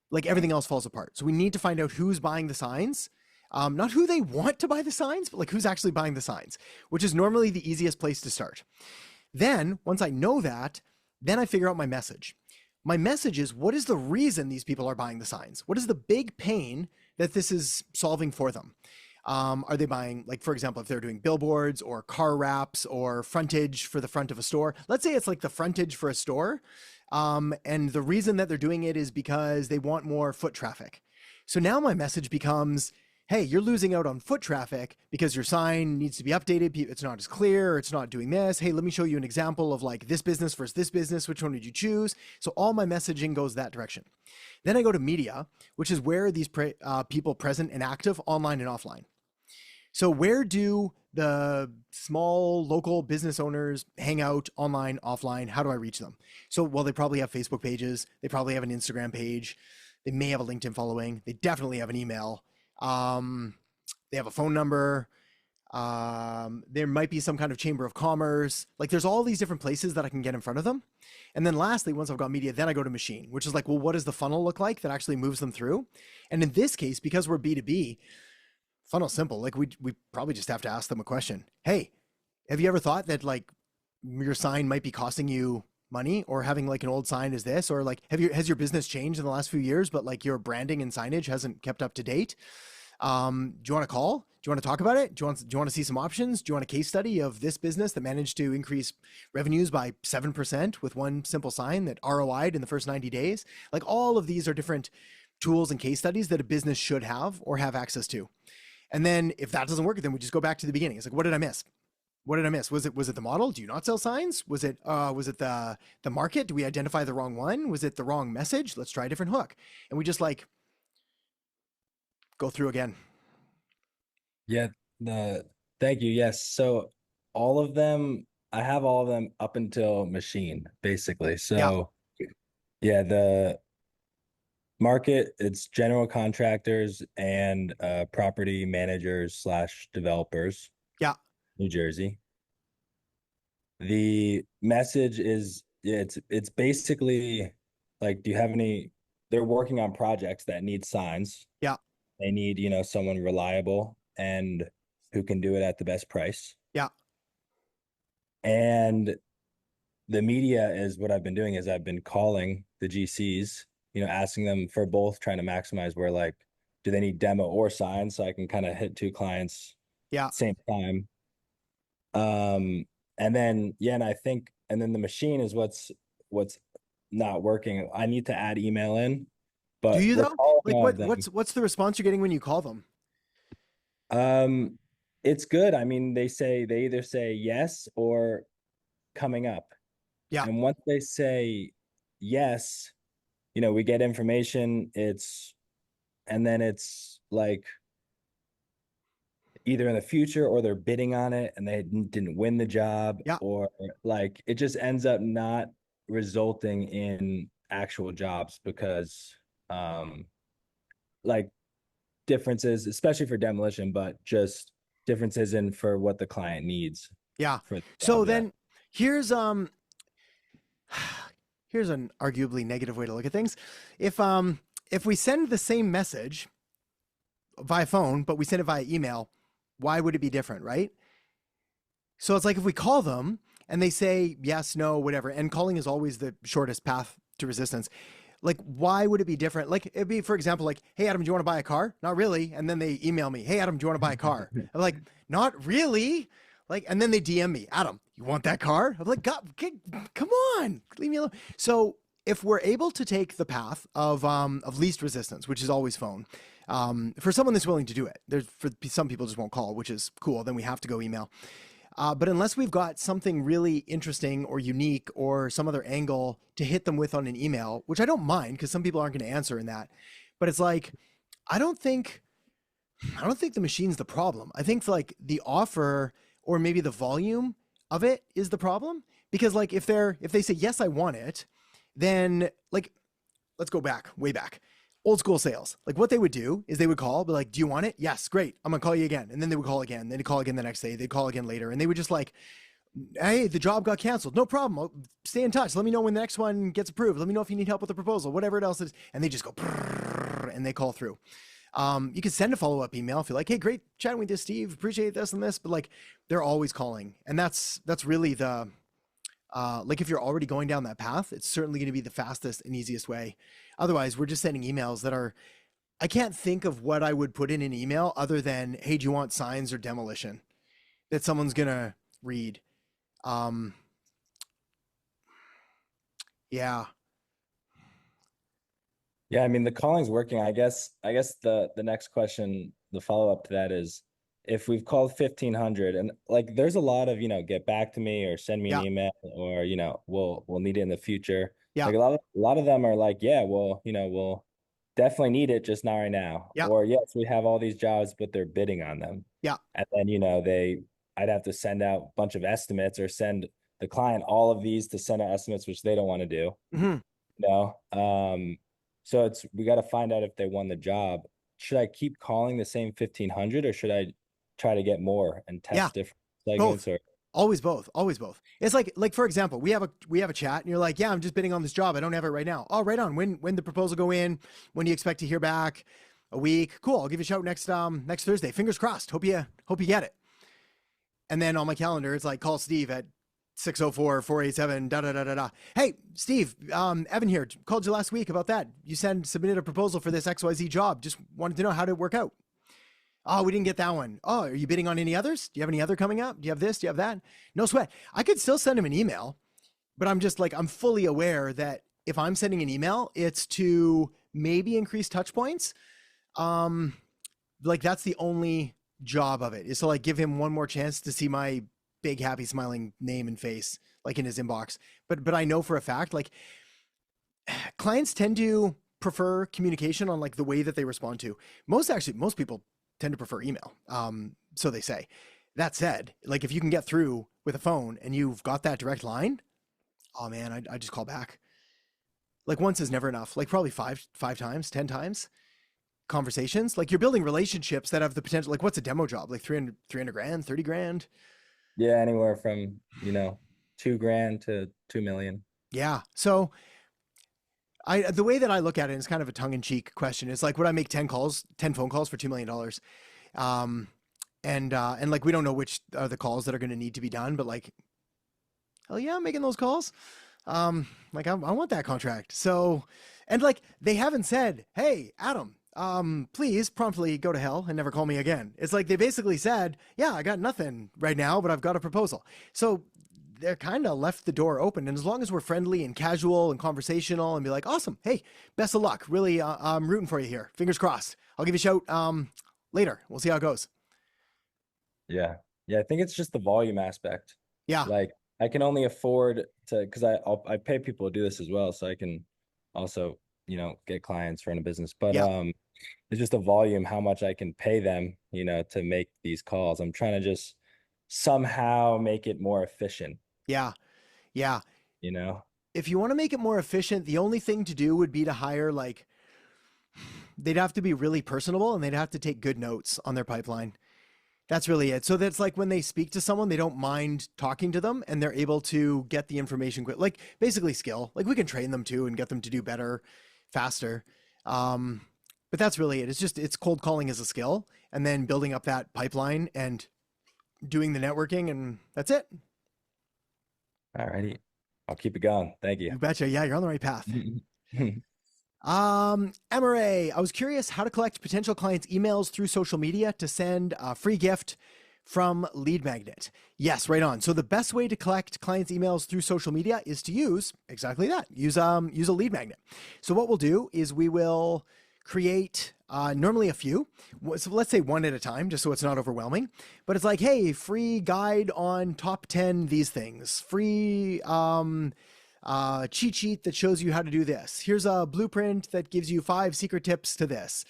like, everything else falls apart. So we need to find out who's buying the signs, not who they want to buy the signs, but like who's actually buying the signs, which is normally the easiest place to start. Then once I know that, then I figure out my message. My message is, what is the reason these people are buying the signs? What is the big pain that this is solving for them? Are they buying, like, for example, if they're doing billboards or car wraps or frontage for the front of a store? Let's say it's like the frontage for a store. And the reason that they're doing it is because they want more foot traffic. So now my message becomes, hey, you're losing out on foot traffic because your sign needs to be updated. It's not as clear, or it's not doing this. Hey, let me show you an example of like this business versus this business. Which one would you choose? So all my messaging goes that direction. Then I go to media, which is where are these people present and active online and offline. So where do the small local business owners hang out online, offline? How do I reach them? So, well, they probably have Facebook pages. They probably have an Instagram page. They may have a LinkedIn following. They definitely have an email. They have a phone number. There might be some kind of chamber of commerce. Like, there's all these different places that I can get in front of them. And then lastly, once I've got media, then I go to machine, which is like, well, what does the funnel look like that actually moves them through? And in this case, because we're B2B, funnel's simple. Like, we probably just have to ask them a question. Hey, have you ever thought that like your sign might be costing you money, or having like an old sign is this, or like, has your business changed in the last few years, but like your branding and signage hasn't kept up to date? Do you want to call? Do you want to talk about it? Do you want to see some options? Do you want a case study of this business that managed to increase revenues by 7% with one simple sign that ROI'd in the first 90 days? Like, all of these are different tools and case studies that a business should have or have access to. And then if that doesn't work, then we just go back to the beginning. It's like, what did I miss? What did I miss? Was it the model? Do you not sell signs? Was it the market? Do we identify the wrong one? Was it the wrong message? Let's try a different hook. And we just like go through again. Yeah. Thank you. Yes. So all of them, I have all of them up until machine, basically. So yeah, the market, it's general contractors and property managers / developers. Yeah. New Jersey. The message is, it's basically like, do you have any, they're working on projects that need signs. Yeah. They need, someone reliable and who can do it at the best price. Yeah. And the media is what I've been doing is I've been calling the GCs, asking them for both, trying to maximize where, like, do they need demo or signs, so I can kind of hit two clients at the same time. And then, and I think, and then the machine is what's not working. I need to add email in, but do you though? Like, what's the response you're getting when you call them? It's good. I mean, they either say yes or coming up. Yeah. And once they say yes, we get information. And then it's like either in the future or they're bidding on it and they didn't win the job, or like it just ends up not resulting in actual jobs because like differences, especially for demolition, but just differences in for what the client needs. Yeah. So then here's an arguably negative way to look at things. If we send the same message via phone, but we send it via email, why would it be different, right? So it's like if we call them and they say yes, no, whatever, and calling is always the shortest path to resistance. Like, why would it be different? Like, it'd be, for example, like, hey, Adam, do you want to buy a car? Not really. And then they email me, hey, Adam, do you want to buy a car? I'm like, not really. Like, and then they DM me, Adam, you want that car? I'm like, God, come on, leave me alone. So if we're able to take the path of least resistance, which is always phone, For someone that's willing to do it. For some people just won't call, which is cool. Then we have to go email. But unless we've got something really interesting or unique or some other angle to hit them with on an email, which I don't mind because some people aren't going to answer in that, but it's like, I don't think the machine's the problem. I think like the offer or maybe the volume of it is the problem. Because like if they say, yes, I want it, then like, let's go back, way back. Old school sales. Like what they would do is they would call, be like, do you want it? Yes, great. I'm gonna call you again. And then they would call again. Then they'd call again the next day. They'd call again later. And they would just like, hey, the job got canceled. No problem. I'll stay in touch. Let me know when the next one gets approved. Let me know if you need help with the proposal, whatever else it is. And they just go, and they call through. You can send a follow-up email if you're like, hey, great chatting with you, Steve. Appreciate this and this. But like, they're always calling. And that's really the, like if you're already going down that path, it's certainly going to be the fastest and easiest way. Otherwise, we're just sending emails that are, I can't think of what I would put in an email other than, hey, do you want signs or demolition that someone's going to read? Yeah. Yeah, I mean, the calling's working. I guess the next question, the follow-up to that is, if we've called 1,500 and like, there's a lot of, get back to me or send me an email or, we'll need it in the future. Yeah. Like a lot of them are like, yeah, well, we'll definitely need it, just not right now. Yeah. Or yes, we have all these jobs, but they're bidding on them. Yeah. And then, I'd have to send out a bunch of estimates or send the client all of these to send out estimates, which they don't want to do. Mm-hmm. So we got to find out if they won the job. Should I keep calling the same 1,500 or should I try to get more and test different segments? Both. Always both. It's like for example, we have a chat and you're like, yeah, I'm just bidding on this job. I don't have it right now. Oh, right on. When the proposal go in, when do you expect to hear back? A week. Cool. I'll give you a shout next Thursday. Fingers crossed. Hope you get it. And then on my calendar, it's like, call Steve at 604-487 da da da da da. Hey, Steve, Evan here. Called you last week about that. You submitted a proposal for this XYZ job. Just wanted to know how did it work out. Oh, we didn't get that one. Oh, are you bidding on any others? Do you have any other coming up? Do you have this? Do you have that? No sweat. I could still send him an email, but I'm just like, I'm fully aware that if I'm sending an email, it's to maybe increase touch points. Like that's the only job of it, is to like give him one more chance to see my big, happy, smiling name and face, like in his inbox. But I know for a fact, like clients tend to prefer communication on like the way that they respond to. Most people tend to prefer email. So they say. That said, like if you can get through with a phone and you've got that direct line, oh man, I just call back. Like once is never enough. Like probably five times, 10 times conversations. Like you're building relationships that have the potential. Like what's a demo job? Like 300 grand, 30 grand. Yeah. Anywhere from, $2,000 to 2 million. Yeah. So the way that I look at it is kind of a tongue-in-cheek question. It's like, would I make 10 phone calls for $2 million? And like, we don't know which are the calls that are going to need to be done, but like, hell yeah, I'm making those calls. Like I want that contract. So, and like, they haven't said, hey, Adam, please promptly go to hell and never call me again. It's like, they basically said, yeah, I got nothing right now, but I've got a proposal. So they're kind of left the door open. And as long as we're friendly and casual and conversational and be like, awesome. Hey, best of luck. Really, I'm rooting for you here. Fingers crossed. I'll give you a shout later. We'll see how it goes. Yeah. Yeah. I think it's just the volume aspect. Yeah. Like I can only afford to, cause I pay people to do this as well. So I can also, get clients, run a business, but, it's just a volume, how much I can pay them, to make these calls. I'm trying to just somehow make it more efficient. Yeah. Yeah. If you want to make it more efficient, the only thing to do would be to hire, like, they'd have to be really personable and they'd have to take good notes on their pipeline. That's really it. So that's like when they speak to someone, they don't mind talking to them and they're able to get the information quick, like basically skill. Like we can train them too and get them to do better, faster. But that's really it. It's cold calling as a skill and then building up that pipeline and doing the networking, and that's it. All righty. I'll keep it going. Thank you. You betcha. Yeah, you're on the right path. MRA, I was curious how to collect potential clients' emails through social media to send a free gift from Lead Magnet. Yes, right on. So the best way to collect clients' emails through social media is to use exactly that. Use a lead magnet. So what we'll do is we will create normally a few. So let's say one at a time, just so it's not overwhelming. But it's like, hey, free guide on top 10 these things, free cheat sheet that shows you how to do this. Here's a blueprint that gives you 5 secret tips to this.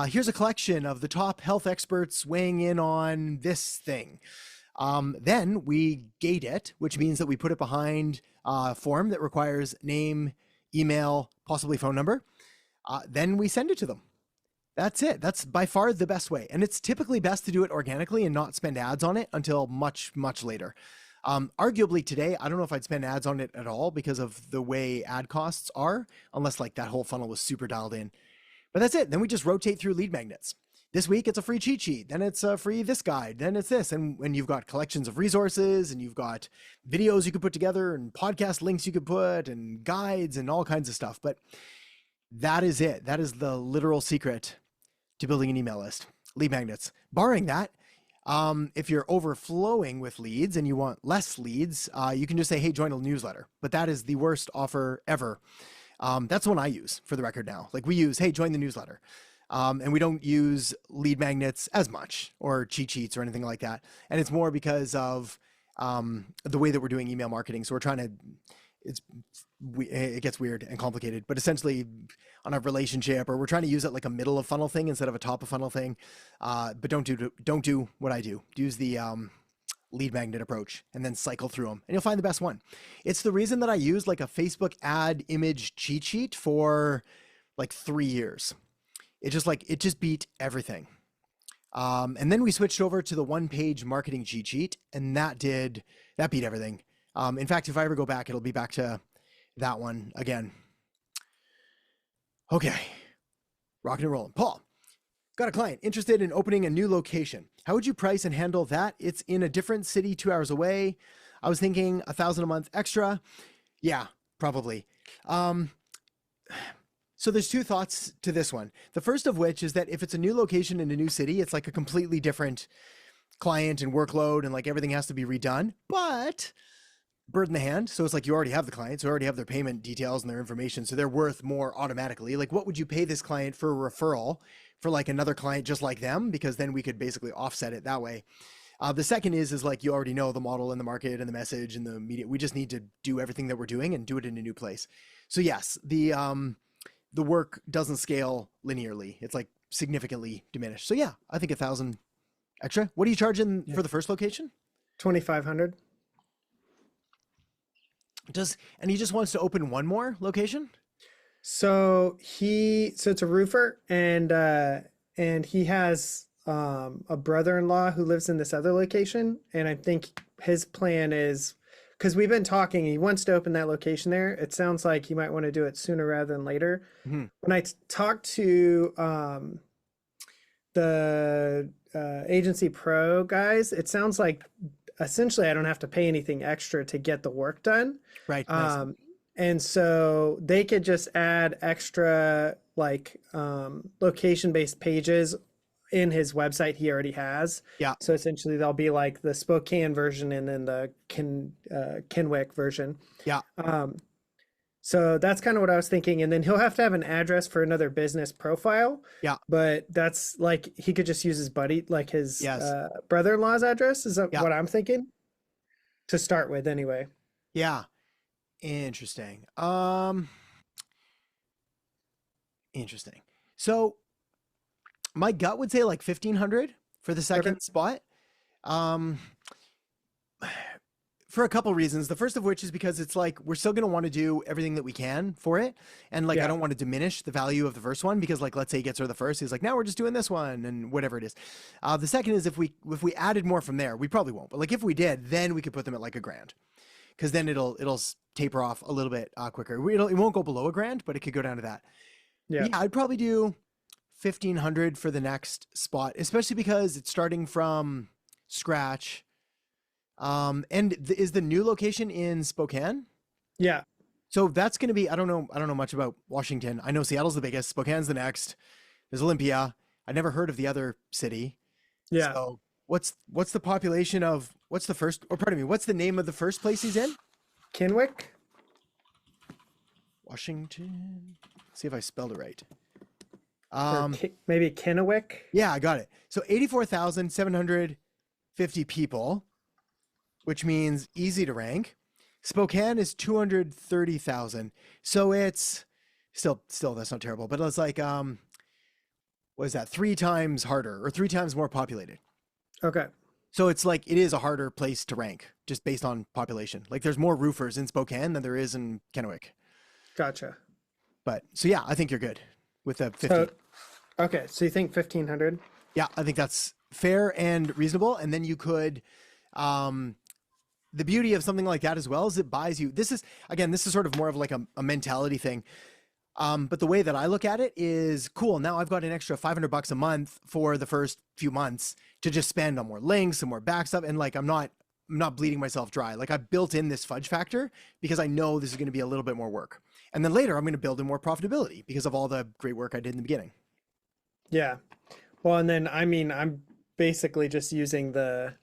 Here's a collection of the top health experts weighing in on this thing. Then we gate it, which means that we put it behind a form that requires name, email, possibly phone number. Then we send it to them. That's it. That's by far the best way. And it's typically best to do it organically and not spend ads on it until much, much later. Arguably today, I don't know if I'd spend ads on it at all because of the way ad costs are, unless like that whole funnel was super dialed in. But that's it. Then we just rotate through lead magnets. This week it's a free cheat sheet. Then it's a free this guide. Then it's this. And when you've got collections of resources and you've got videos you could put together and podcast links you could put and guides and all kinds of stuff. But that is it. That is the literal secret to building an email list. Lead magnets. Barring that, if you're overflowing with leads and you want less leads, you can just say, hey, join a newsletter. But that is the worst offer ever. That's the one I use for the record now. Like we use, hey, join the newsletter. And we don't use lead magnets as much or cheat sheets or anything like that. And it's more because of the way that we're doing email marketing. So we're trying to, it gets weird and complicated, but essentially on a relationship, or we're trying to use it like a middle of funnel thing instead of a top of funnel thing. But don't do what I do. Use the lead magnet approach and then cycle through them and you'll find the best one. It's the reason that I used like a Facebook ad image cheat sheet for like 3 years. It just beat everything. And then we switched over to the 1-page marketing cheat sheet and that beat everything. In fact, if I ever go back, it'll be back to that one again. Okay. Rocking and rolling. Paul, got a client interested in opening a new location. How would you price and handle that? It's in a different city 2 hours away. I was thinking $1,000 a month extra. Yeah, probably. So there's 2 thoughts to this one. The first of which is that if it's a new location in a new city, it's like a completely different client and workload and like everything has to be redone, but bird in the hand. So it's like you already have the clients, you already have their payment details and their information. So they're worth more automatically. Like what would you pay this client for a referral for like another client just like them? Because then we could basically offset it that way. The second is like you already know the model and the market and the message and the media. We just need to do everything that we're doing and do it in a new place. So yes, the work doesn't scale linearly. It's like significantly diminished. So yeah, I think 1,000 extra. What are you charging for the first location? 2,500. And he just wants to open one more location? So it's a roofer and he has a brother-in-law who lives in this other location. And I think his plan is, because we've been talking, he wants to open that location there. It sounds like he might want to do it sooner rather than later. Mm-hmm. When I talked to the Agency Pro guys, it sounds like essentially I don't have to pay anything extra to get the work done. Right. Nice. And so they could just add extra like location-based pages in his website he already has. Yeah. So essentially there'll be like the Spokane version and then the Kennewick version. Yeah. So that's kind of what I was thinking. And then he'll have to have an address for another business profile. Yeah. But that's like, he could just use his buddy, like his brother-in-law's address. Is that what I'm thinking? To start with anyway. Yeah. Interesting. Interesting. So my gut would say like 1,500 for the second spot. For a couple reasons. The first of which is because it's like, we're still going to want to do everything that we can for it. And like, I don't want to diminish the value of the first one because like, let's say he gets her the first, he's like, now we're just doing this one and whatever it is. The second is if we added more from there, we probably won't, but like if we did, then we could put them at like $1,000. Cause then it'll taper off a little bit quicker. It won't go below $1,000, but it could go down to that. Yeah. I'd probably do 1,500 for the next spot, especially because it's starting from scratch. And is the new location in Spokane? Yeah. So that's going to be, I don't know much about Washington. I know Seattle's the biggest, Spokane's the next. There's Olympia. I never heard of the other city. Yeah. So what's the population of, what's the name of the first place he's in? Kennewick. Washington. Let's see if I spelled it right. Maybe Kennewick. Yeah, I got it. So 84,750 people, which means easy to rank. Spokane is 230,000. So it's still that's not terrible, but it's like what is that? 3 times harder or 3 times more populated. Okay. So it's like it is a harder place to rank just based on population. Like there's more roofers in Spokane than there is in Kennewick. Gotcha. But so yeah, I think you're good with the 50. So, okay, so you think 1,500? Yeah, I think that's fair and reasonable. And then you could, the beauty of something like that as well is it buys you. This is sort of more of like a mentality thing. But the way that I look at it is cool. Now I've got an extra $500 a month for the first few months to just spend on more links and more back stuff. And like, I'm not bleeding myself dry. Like I built in this fudge factor because I know this is going to be a little bit more work. And then later I'm going to build in more profitability because of all the great work I did in the beginning. Yeah. Well, and then, I mean, I'm basically just using the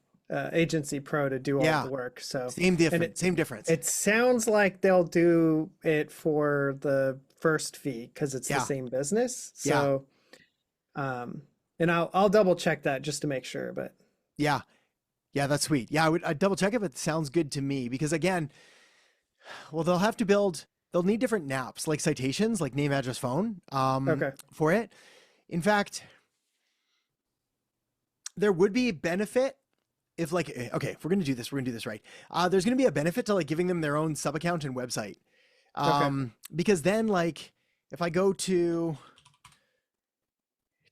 Agency Pro to do all the work. So same difference. It sounds like they'll do it for the first fee because it's the same business. So, and I'll double check that just to make sure. But yeah, that's sweet. Yeah, I'd double check it, but it sounds good to me because again, well, they'll need different naps like citations, like name, address, phone, for it. In fact, there would be benefit if like, okay, if we're going to do this right. There's going to be a benefit to like giving them their own sub account and website. Because then like, if I go to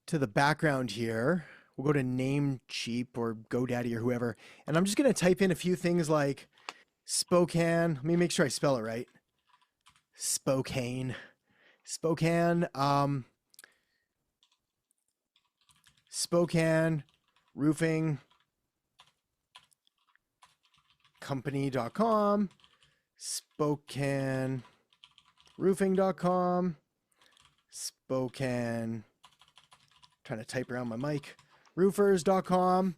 the background here, we'll go to Namecheap or GoDaddy or whoever. And I'm just going to type in a few things like Spokane. Let me make sure I spell it right. Spokane, Spokane roofing company.com, Spokane roofing.com, Spokane, trying to type around my mic, roofers.com,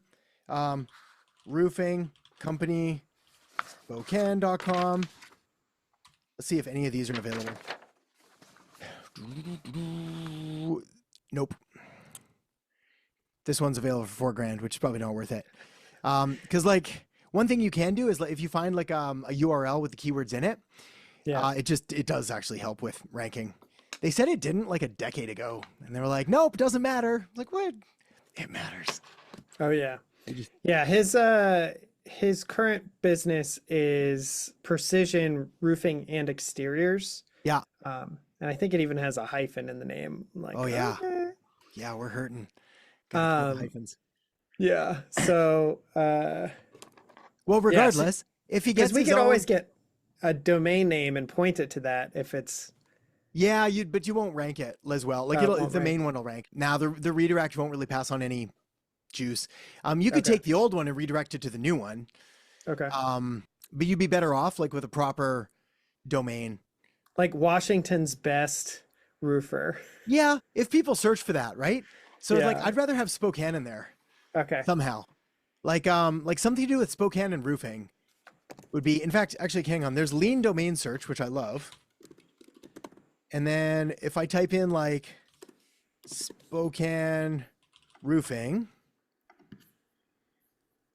roofing company, Spokane.com. Let's see if any of these are available. Nope. This one's available for $4,000, which is probably not worth it. Cause like one thing you can do is like, if you find like a URL with the keywords in it, it does actually help with ranking. They said it didn't like a decade ago and they were like, nope, it doesn't matter. Like what? It matters. Oh yeah. His current business is Precision Roofing and Exteriors. Yeah. And I think it even has a hyphen in the name. Like, oh yeah. Okay. Yeah, we're hurting. Hyphens. Yeah. So well, regardless, if he gets we could always get a domain name and point it to that if it's but you won't rank it as well. Like the main one will rank. Now the redirect won't really pass on any juice. You could take the old one and redirect it to the new one. Okay. But you'd be better off like with a proper domain. Like Washington's Best Roofer. Yeah, if people search for that, right? So like I'd rather have Spokane in there. Okay. Somehow. Like something to do with Spokane and roofing would be, in fact, actually hang on, there's lean domain search, which I love. And then if I type in like Spokane roofing,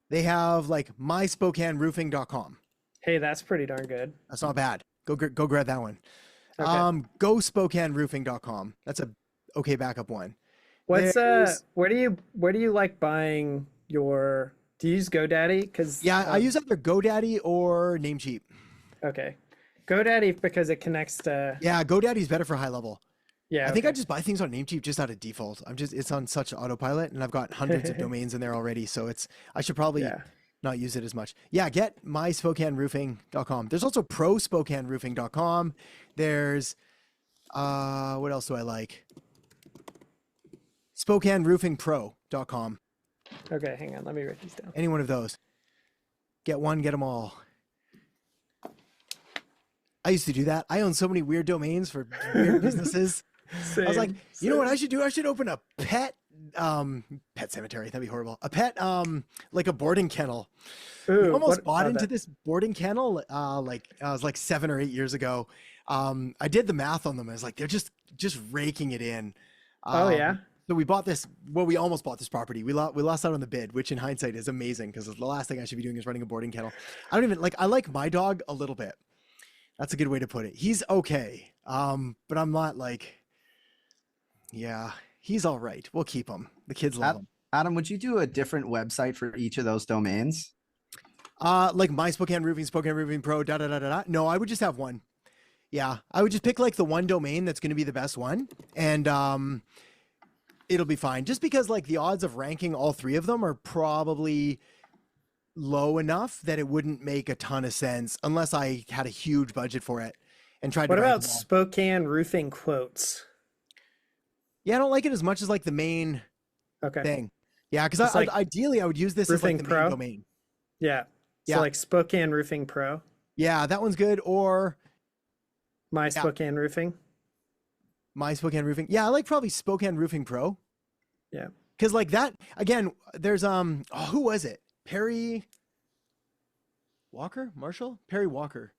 they have like myspokaneroofing.com. Hey, that's pretty darn good. That's not bad. Go grab that one. Okay. Go spokaneroofing.com. That's a okay backup one. What's where do you like buying your, do you use GoDaddy? Cause I use either GoDaddy or Namecheap. Okay. GoDaddy because it connects to GoDaddy's better for high level. Yeah. I think I just buy things on Namecheap just out of default. It's on such autopilot and I've got hundreds of domains in there already. So I should probably not use it as much. Yeah. Get myspokaneroofing.com. There's also prospokaneroofing.com. There's, what else do I like? SpokaneRoofingPro.com. Okay. Hang on. Let me write these down. Any one of those. Get one, get them all. I used to do that. I own so many weird domains for weird businesses. I was like, you know what I should do? I should open a pet cemetery. That'd be horrible. A pet, like a boarding kennel. Ooh, I almost bought into this boarding kennel. Like I was like 7 or 8 years ago. I did the math on them. I was like, they're just raking it in. Oh yeah. So we bought this. Well, we almost bought this property. We lost out on the bid, which in hindsight is amazing because the last thing I should be doing is running a boarding kennel. I don't even like. I like my dog a little bit. That's a good way to put it. He's okay. But I'm not like. Yeah, he's all right. We'll keep him. The kids love him. Adam, would you do a different website for each of those domains? Like my Spokane Roofing Pro, da da da da da. No, I would just have one. Yeah, I would just pick like the one domain that's going to be the best one, and it'll be fine. Just because like the odds of ranking all three of them are probably low enough that it wouldn't make a ton of sense unless I had a huge budget for it and tried to. What about Spokane Roofing Quotes? Yeah, I don't like it as much as like the main thing. Yeah, because like ideally I would use this as like the Pro? main domain. Yeah. So like Spokane Roofing Pro. Yeah, that one's good. Or My Spokane Roofing. My Spokane Roofing. Yeah, I like probably Spokane Roofing Pro. Yeah. Because like that again, there's who was it? Perry Walker? Perry Walker.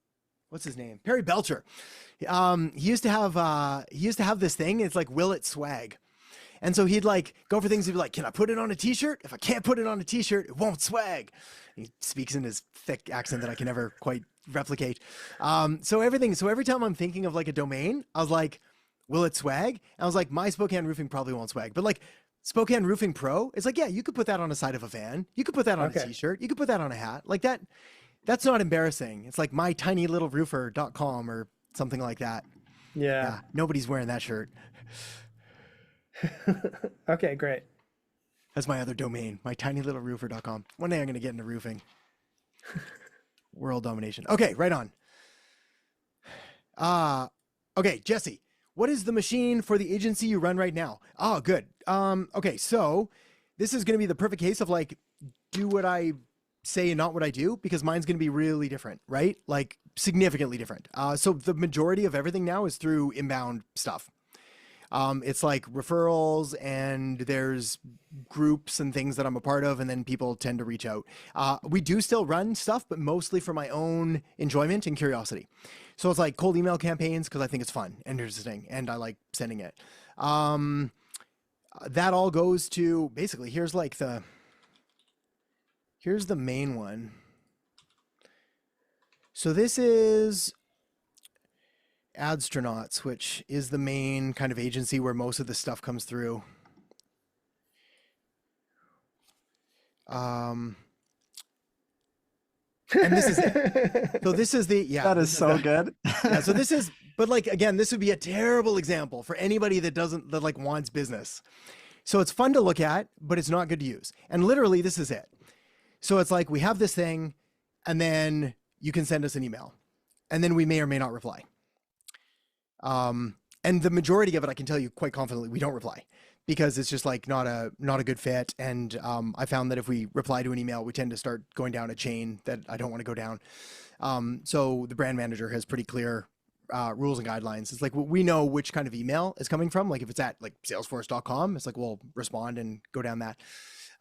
What's his name? Perry Belcher. He used to have this thing. It's like, will it swag? And so he'd like go for things. He'd be like, can I put it on a t-shirt? If I can't put it on a t-shirt, it won't swag. He speaks in his thick accent that I can never quite replicate. So every time I'm thinking of like a domain, I was like, will it swag? And I was like, my Spokane Roofing probably won't swag, but like Spokane Roofing Pro, it's like, yeah, you could put that on the side of a van. You could put that on a t-shirt. You could put that on a hat like that. That's not embarrassing. It's like mytinylittlерoofer.com or something like that. Yeah. Nobody's wearing that shirt. Okay, great. That's my other domain, mytinylittleroofer.com. One day I'm going to get into roofing. World domination. Okay, right on. Okay, Jesse, what is the machine for the agency you run right now? Oh, good. Okay, so this is going to be the perfect case of like, do what I say and not what I do, because mine's going to be really different, right? Like significantly different. So the majority of everything now is through inbound stuff. It's like referrals, and there's groups and things that I'm a part of, and then people tend to reach out. We do still run stuff, but mostly for my own enjoyment and curiosity. So it's like cold email campaigns because I think it's fun and interesting, and I like sending it. That all goes to basically, here's the main one. So this is Adstronauts, which is the main kind of agency where most of the stuff comes through. And this is it. So this is that is so good. Yeah, so this is, but like, again, this would be a terrible example for anybody that like wants business. So it's fun to look at, but it's not good to use. And literally this is it. So it's like, we have this thing, and then you can send us an email, and then we may or may not reply. And the majority of it, I can tell you quite confidently, we don't reply because it's just like not a good fit. And I found that if we reply to an email, we tend to start going down a chain that I don't want to go down. So the brand manager has pretty clear rules and guidelines. It's like, we know which kind of email is coming from. Like if it's at like salesforce.com, it's like, we'll respond and go down that.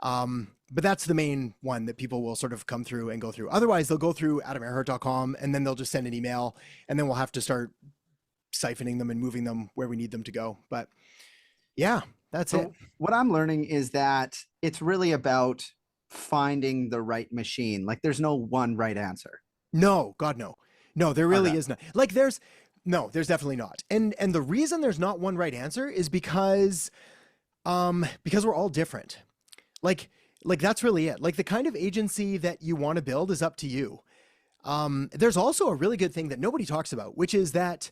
But that's the main one that people will sort of come through and go through. Otherwise, they'll go through adamerhart.com, and then they'll just send an email, and then we'll have to start siphoning them and moving them where we need them to go. But yeah, that's it. What I'm learning is that it's really about finding the right machine. Like there's no one right answer. No, God, no. No, there really is not. Like there's definitely not. And the reason there's not one right answer is because we're all different. Like that's really it. Like the kind of agency that you want to build is up to you. There's also a really good thing that nobody talks about, which is that,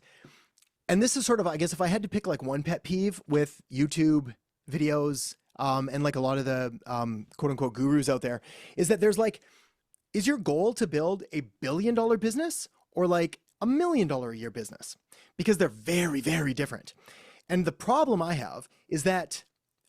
and this is sort of, I guess if I had to pick like one pet peeve with YouTube videos, and like a lot of the, quote unquote gurus out there, is that there's like, is your goal to build a $1 billion business or like $1 million a year business? Because they're very, very different. And the problem I have is that,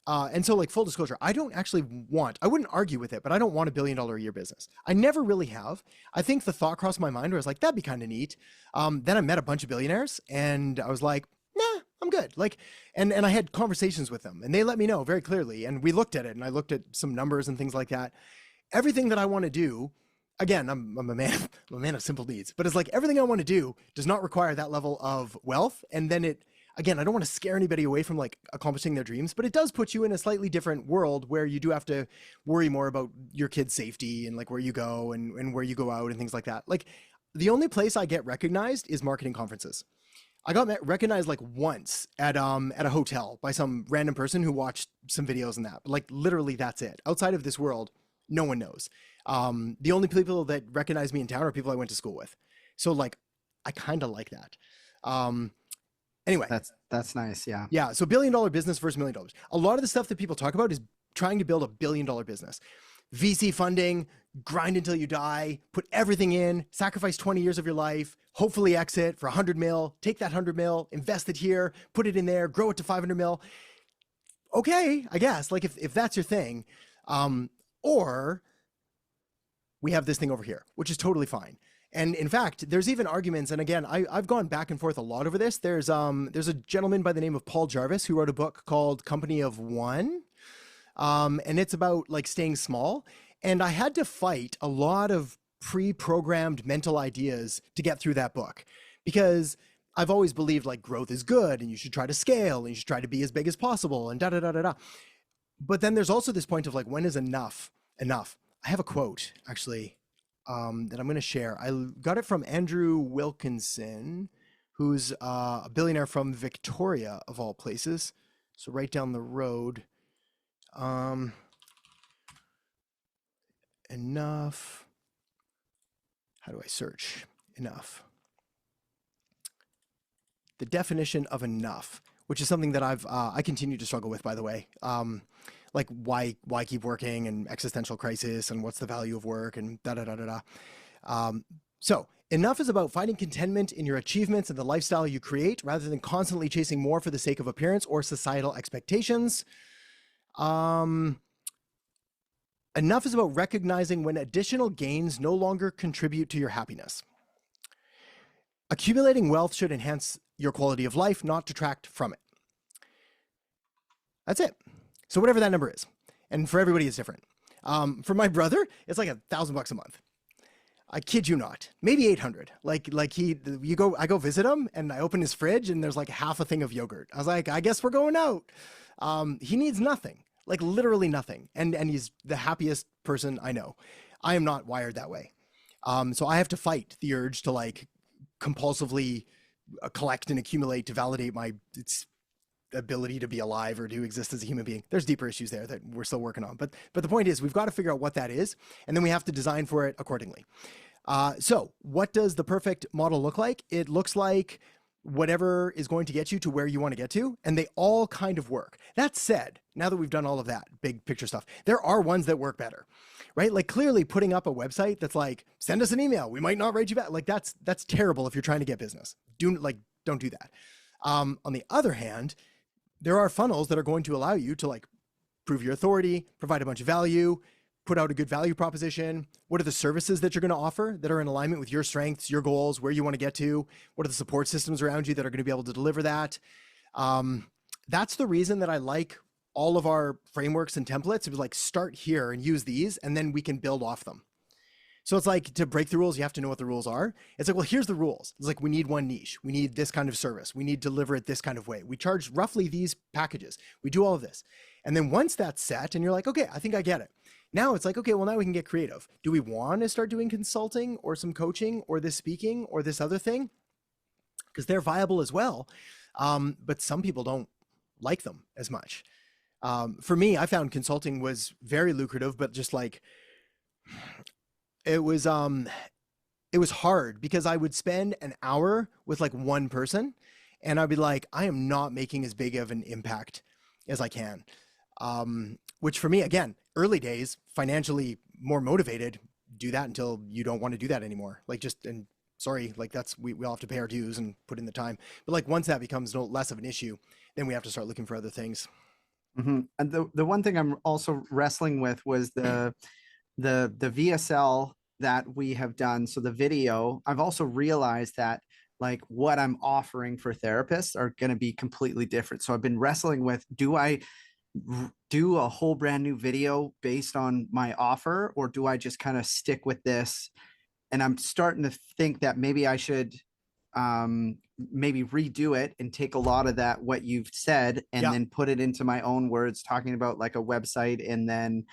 and so like full disclosure, I wouldn't argue with it, but I don't want $1 billion a year business. I never really have. I think the thought crossed my mind where I was like, that'd be kind of neat. Then I met a bunch of billionaires and I was like, nah, I'm good. Like, and I had conversations with them and they let me know very clearly. And we looked at it and I looked at some numbers and things like that. Everything that I want to do, again, I'm a man of simple needs, but it's like everything I want to do does not require that level of wealth. And then again, I don't want to scare anybody away from like accomplishing their dreams, but it does put you in a slightly different world where you do have to worry more about your kids' safety and like where you go and where you go out and things like that. Like the only place I get recognized is marketing conferences. I got recognized like once at a hotel by some random person who watched some videos and that, but like literally that's it. Outside of this world, no one knows. The only people that recognize me in town are people I went to school with. So like, I kind of like that. Anyway, that's nice. Yeah. Yeah. So $1 billion business versus $1 million. A lot of the stuff that people talk about is trying to build $1 billion business. VC funding, grind until you die, put everything in, sacrifice 20 years of your life, hopefully exit for 100 mil, take that 100 mil, invest it here, put it in there, grow it to 500 mil. Okay, I guess, like if that's your thing. Or we have this thing over here, which is totally fine. And in fact, there's even arguments, and again, I've gone back and forth a lot over this. There's a gentleman by the name of Paul Jarvis who wrote a book called Company of One. And it's about like staying small. And I had to fight a lot of pre-programmed mental ideas to get through that book, because I've always believed like growth is good and you should try to scale and you should try to be as big as possible and da da da da da. But then there's also this point of like, when is enough enough? I have a quote actually that I'm going to share. I got it from Andrew Wilkinson, who's a billionaire from Victoria of all places. So right down the road. Enough. How do I search enough? The definition of enough, which is something that I continue to struggle with, by the way. Like why keep working and existential crisis and what's the value of work and da da da da da. So enough is about finding contentment in your achievements and the lifestyle you create, rather than constantly chasing more for the sake of appearance or societal expectations. Enough is about recognizing when additional gains no longer contribute to your happiness. Accumulating wealth should enhance your quality of life, not detract from it. That's it. So whatever that number is. And for everybody, it's different. For my brother, it's like $1,000 a month. I kid you not, maybe 800. I go visit him and I open his fridge and there's like half a thing of yogurt. I was like, I guess we're going out. He needs nothing, like literally nothing. And he's the happiest person I know. I am not wired that way. So I have to fight the urge to like compulsively collect and accumulate to validate my ability to be alive or to exist as a human being. There's deeper issues there that we're still working on. But the point is, we've got to figure out what that is, and then we have to design for it accordingly. So what does the perfect model look like? It looks like whatever is going to get you to where you want to get to, and they all kind of work. That said, now that we've done all of that big picture stuff, there are ones that work better, right? Like clearly putting up a website that's like, send us an email, we might not write you back. Like that's terrible if you're trying to get business. Don't do that. On the other hand, there are funnels that are going to allow you to like prove your authority, provide a bunch of value, put out a good value proposition. What are the services that you're going to offer that are in alignment with your strengths, your goals, where you want to get to? What are the support systems around you that are going to be able to deliver that? That's the reason that I like all of our frameworks and templates. It was like, start here and use these, and then we can build off them. So it's like, to break the rules, you have to know what the rules are. It's like, well, here's the rules. It's like, we need one niche. We need this kind of service. We need to deliver it this kind of way. We charge roughly these packages. We do all of this. And then once that's set and you're like, okay, I think I get it. Now it's like, okay, well, now we can get creative. Do we want to start doing consulting or some coaching or this speaking or this other thing? Because they're viable as well. But some people don't like them as much. For me, I found consulting was very lucrative, but just like, it was hard because I would spend an hour with like one person and I'd be like, I am not making as big of an impact as I can. Which for me, again, early days, financially more motivated, do that until you don't want to do that anymore. Like sorry, like we all have to pay our dues and put in the time. But like once that becomes less of an issue, then we have to start looking for other things. Mm-hmm. And the one thing I'm also wrestling with was the VSL that we have done. So the video, I've also realized that like what I'm offering for therapists are going to be completely different. So I've been wrestling with, do I do a whole brand new video based on my offer, or do I just kind of stick with this? And I'm starting to think that maybe I should maybe redo it and take a lot of that, what you've said, and then put it into my own words, talking about like a website and then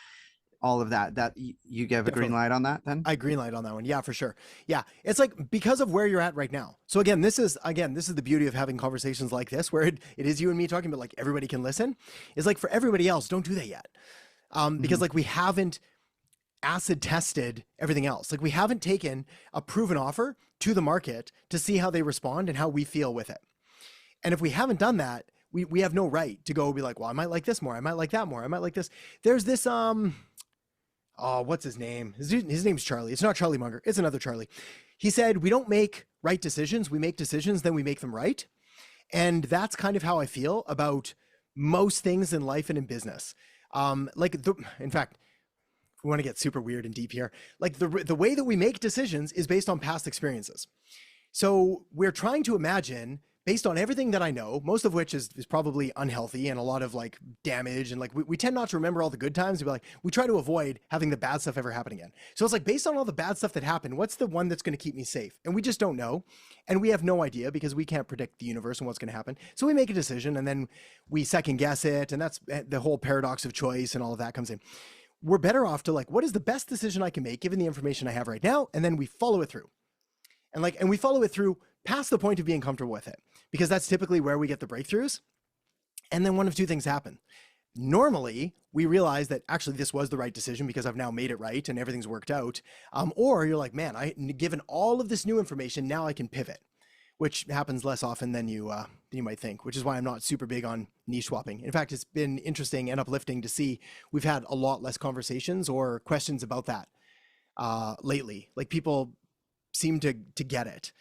all of that. That you give a green light on that then? I green light on that one. Yeah, for sure. Yeah. It's like because of where you're at right now. So again, this is the beauty of having conversations like this, where it is you and me talking, but like everybody can listen. Is like for everybody else, don't do that yet. Because like we haven't acid tested everything else. Like we haven't taken a proven offer to the market to see how they respond and how we feel with it. And if we haven't done that, we have no right to go be like, well, I might like this more. I might like that more. I might like this. There's this, what's his name? His name's Charlie. It's not Charlie Munger. It's another Charlie. He said, we don't make right decisions. We make decisions, then we make them right. And that's kind of how I feel about most things in life and in business. In fact, if we want to get super weird and deep here, like the way that we make decisions is based on past experiences. So we're trying to imagine, based on everything that I know, most of which is probably unhealthy and a lot of like damage. And like, we tend not to remember all the good times. We try to avoid having the bad stuff ever happen again. So it's like, based on all the bad stuff that happened, what's the one that's going to keep me safe? And we just don't know. And we have no idea because we can't predict the universe and what's going to happen. So we make a decision and then we second guess it. And that's the whole paradox of choice and all of that comes in. We're better off to like, what is the best decision I can make given the information I have right now? And then we follow it through. And we follow it through past the point of being comfortable with it, because that's typically where we get the breakthroughs. And then one of two things happen. Normally, we realize that actually this was the right decision because I've now made it right and everything's worked out. Or you're like, man, given all of this new information, now I can pivot, which happens less often than you might think, which is why I'm not super big on niche swapping. In fact, it's been interesting and uplifting to see we've had a lot less conversations or questions about that lately. Like people seem to get it.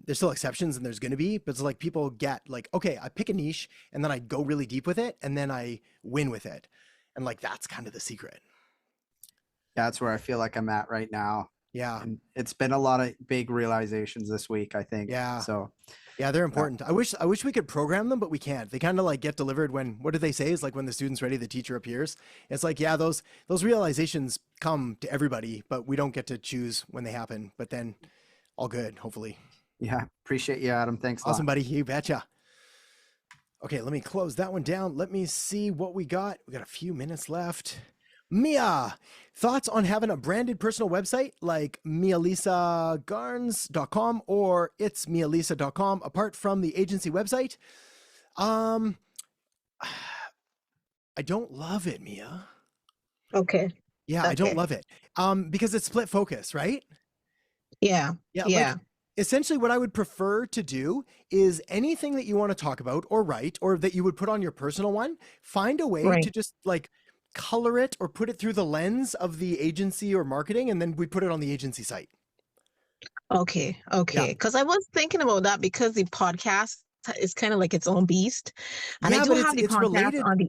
There's still exceptions and there's going to be, but it's like people get like, okay, I pick a niche and then I go really deep with it and then I win with it. And like, that's kind of the secret. That's where I feel like I'm at right now. Yeah. And it's been a lot of big realizations this week, I think. Yeah. So yeah, they're important. I wish we could program them, but we can't. They kind of like get delivered when, what do they say? Is like when the student's ready, the teacher appears. It's like, yeah, those realizations come to everybody, but we don't get to choose when they happen, but then all good, hopefully. Yeah. Appreciate you, Adam. Thanks. Awesome, buddy. You betcha. Okay. Let me close that one down. Let me see what we got. We got a few minutes left. Mia, thoughts on having a branded personal website like mialisagarns.com or itsmialisa.com apart from the agency website? I don't love it, Mia. Okay. Yeah, okay. I don't love it. Because it's split focus, right? Yeah. Yeah. Yeah. Like, essentially what I would prefer to do is anything that you want to talk about or write or that you would put on your personal one, find a way to just like color it or put it through the lens of the agency or marketing, and then we put it on the agency site. Okay. Because I was thinking about that because the podcast is kind of like its own beast, and I do have the podcast on the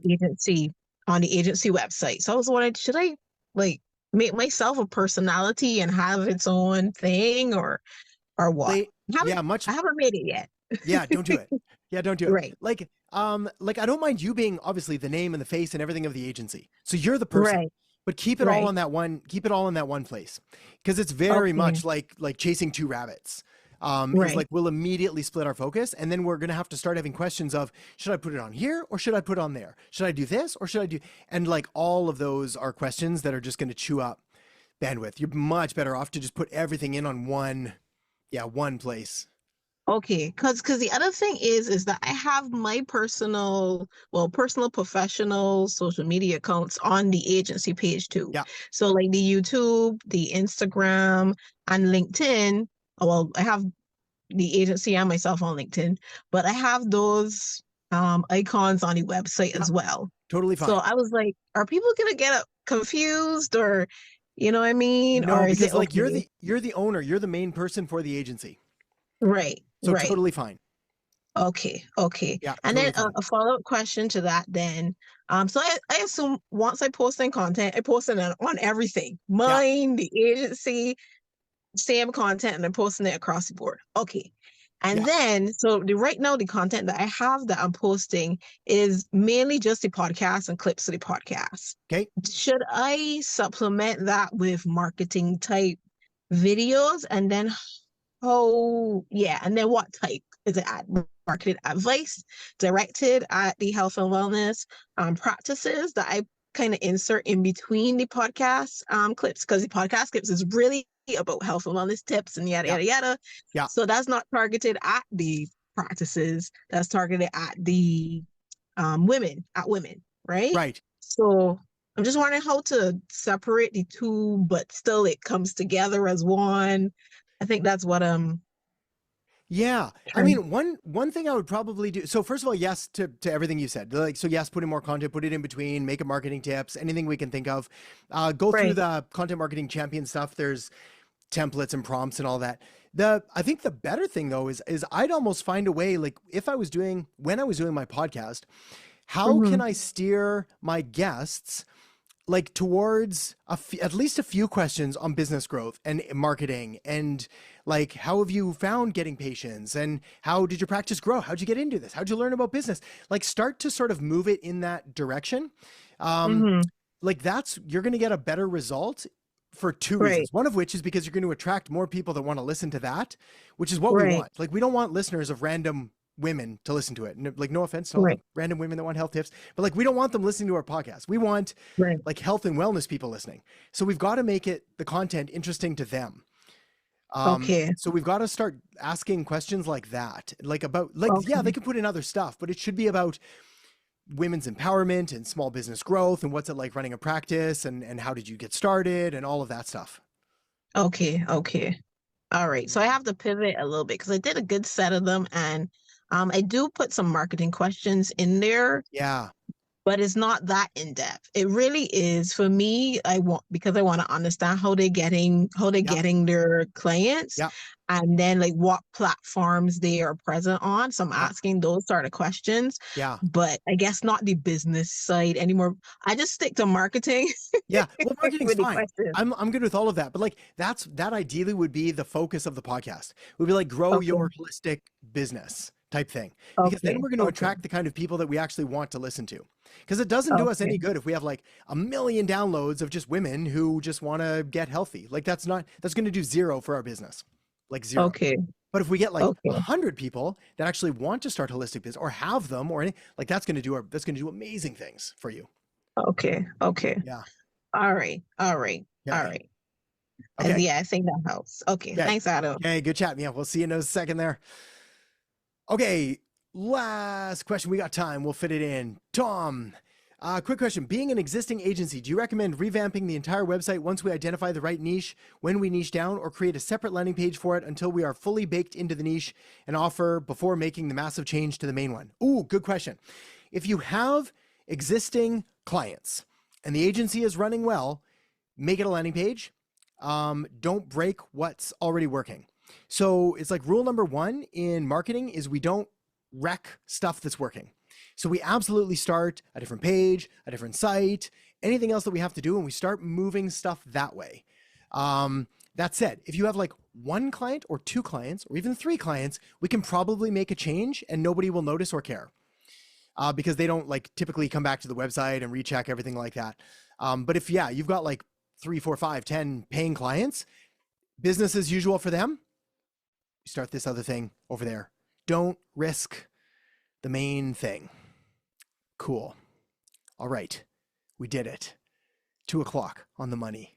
agency website. So I was wondering, should I like make myself a personality and have its own thing, or what? I haven't made it yet. Yeah, don't do it. Yeah, don't do it. Right. Like I don't mind you being obviously the name and the face and everything of the agency. So you're the person, right. But keep it all on that one. Keep it all in that one place, because it's very much like chasing two rabbits. It's like we'll immediately split our focus, and then we're gonna have to start having questions of, should I put it on here or should I put it on there? Should I do this or should I do? And like all of those are questions that are just gonna chew up bandwidth. You're much better off to just put everything in on one place. Okay, because the other thing is that I have my personal, professional social media accounts on the agency page too. Yeah. So like the YouTube, the Instagram, and LinkedIn. Well, I have the agency and myself on LinkedIn, but I have those icons on the website as well. Totally fine. So I was like, are people gonna get confused, or you know what I mean? No, or because is it like okay? you're the owner, you're the main person for the agency. Right. So right. totally fine. Okay. Yeah. And totally then a follow-up question to that then. So I assume once I post in content, I post it on everything. Mine, the agency, same content, and I'm posting it across the board. Okay. And then, so right now, the content that I have that I'm posting is mainly just the podcast and clips of the podcast. Okay. Should I supplement that with marketing type videos? And then and then what type? is it marketed advice directed at the health and wellness practices that I kind of insert in between the podcast clips, because the podcast clips is really about health and wellness tips and yada, yada, yada. Yeah. So that's not targeted at the practices. That's targeted at the women, right? Right. So I'm just wondering how to separate the two, but still it comes together as one. I think that's what Yeah. I mean, one thing I would probably do. So first of all, yes to everything you said. Like, so yes, put in more content, put it in between, make it marketing tips, anything we can think of. Go through the content marketing champion stuff. There's templates and prompts and all that. I think the better thing though is I'd almost find a way, like when I was doing my podcast, how can I steer my guests like towards at least a few questions on business growth and marketing, and like, how have you found getting patients, and how did your practice grow? How'd you get into this? How'd you learn about business? Like, start to sort of move it in that direction. Like you're going to get a better result for two reasons. One of which is because you're going to attract more people that want to listen to that, which is what we want. Like, we don't want listeners of random women to listen to it. Like, no offense to all the random women that want health tips, but like, we don't want them listening to our podcast. We want like health and wellness people listening. So we've got to make the content interesting to them. So we've got to start asking questions like that, like about yeah, they could put in other stuff, but it should be about women's empowerment and small business growth and what's it like running a practice, and how did you get started and all of that stuff. Okay. All right. So I have to pivot a little bit because I did a good set of them, and I do put some marketing questions in there. Yeah. But it's not that in depth. It really is for me. Because I want to understand how they're getting their clients, and then like what platforms they are present on. So I'm asking those sort of questions. Yeah. But I guess not the business side anymore. I just stick to marketing. Yeah. Well, marketing's fine. I'm good with all of that. But like, that ideally would be the focus of the podcast. Would be like, grow your holistic business type thing, because then we're going to attract the kind of people that we actually want to listen to. Because it doesn't do us any good if we have like 1 million downloads of just women who just want to get healthy. Like, that's going to do zero for our business, like zero. Okay. But if we get like 100 people that actually want to start holistic business or have them, or like, that's going to do amazing things for you. Okay. Yeah. All right. Okay. Yeah, I think that helps. Okay. Yeah. Thanks, Adam. Okay. Good chat. Yeah. We'll see you in a second there. Okay, last question. We got time. We'll fit it in. Tom, quick question. Being an existing agency, do you recommend revamping the entire website once we identify the right niche, when we niche down, or create a separate landing page for it until we are fully baked into the niche and offer before making the massive change to the main one? Ooh, good question. If you have existing clients and the agency is running well, make it a landing page. Don't break what's already working. So it's like rule number 1 in marketing is we don't wreck stuff that's working. So we absolutely start a different page, a different site, anything else that we have to do, and we start moving stuff that way. That said, if you have like 1 client or 2 clients or even 3 clients, we can probably make a change and nobody will notice or care, because they don't like typically come back to the website and recheck everything like that. But if, you've got like 3, 4, 5, 10 paying clients, business as usual for them, start this other thing over there. Don't risk the main thing. Cool. All right. We did it. 2:00 on the money.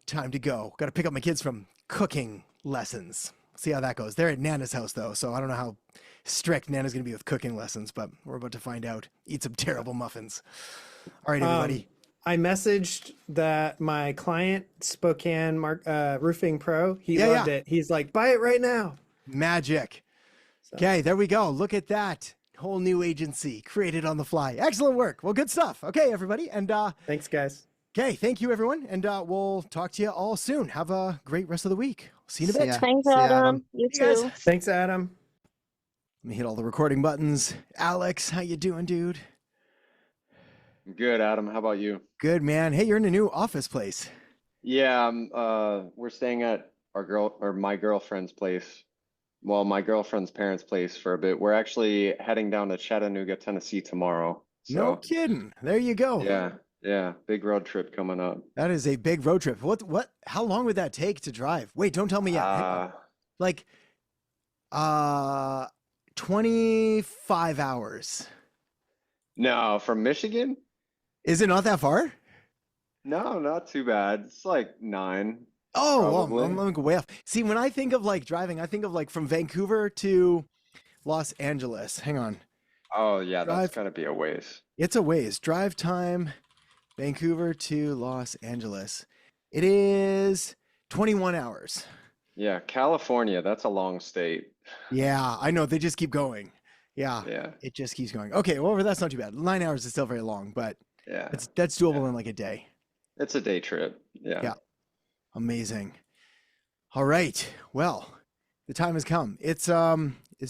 Time to go. Got to pick up my kids from cooking lessons. See how that goes. They're at Nana's house though, so I don't know how strict Nana's going to be with cooking lessons, but we're about to find out. Eat some terrible muffins. All right, everybody. I messaged that my client, Spokane Roofing Pro. He loved it. He's like, buy it right now. Magic. So. Okay, there we go. Look at that. Whole new agency created on the fly. Excellent work. Well, good stuff. Okay, everybody. And thanks, guys. Okay, thank you, everyone. And we'll talk to you all soon. Have a great rest of the week. See you in a bit. Thanks, Adam. You too. Thanks, Adam. Let me hit all the recording buttons. Alex, how you doing, dude? Good, Adam. How about you? Good, man. Hey, you're in a new office place. Yeah, we're staying at my girlfriend's place. Well, my girlfriend's parents' place for a bit. We're actually heading down to Chattanooga, Tennessee tomorrow. So, no kidding. There you go. Yeah. Big road trip coming up. That is a big road trip. How long would that take to drive? Wait, don't tell me yet. 25 hours. No, from Michigan? Is it not that far? No, not too bad. It's like 9. Oh, well, probably. I'm way off. See, when I think of like driving, I think of like from Vancouver to Los Angeles. Hang on. Oh yeah, that's Drive. gotta be a ways. It's a ways. Drive time, Vancouver to Los Angeles. It is 21 hours. Yeah, California, that's a long state. Yeah, I know. They just keep going. Yeah, Yeah, it just keeps going. Okay, well, that's not too bad. 9 hours is still very long, but yeah. that's doable in like a day. It's a day trip. Yeah. Yeah. Amazing. All right. Well, the time has come. It's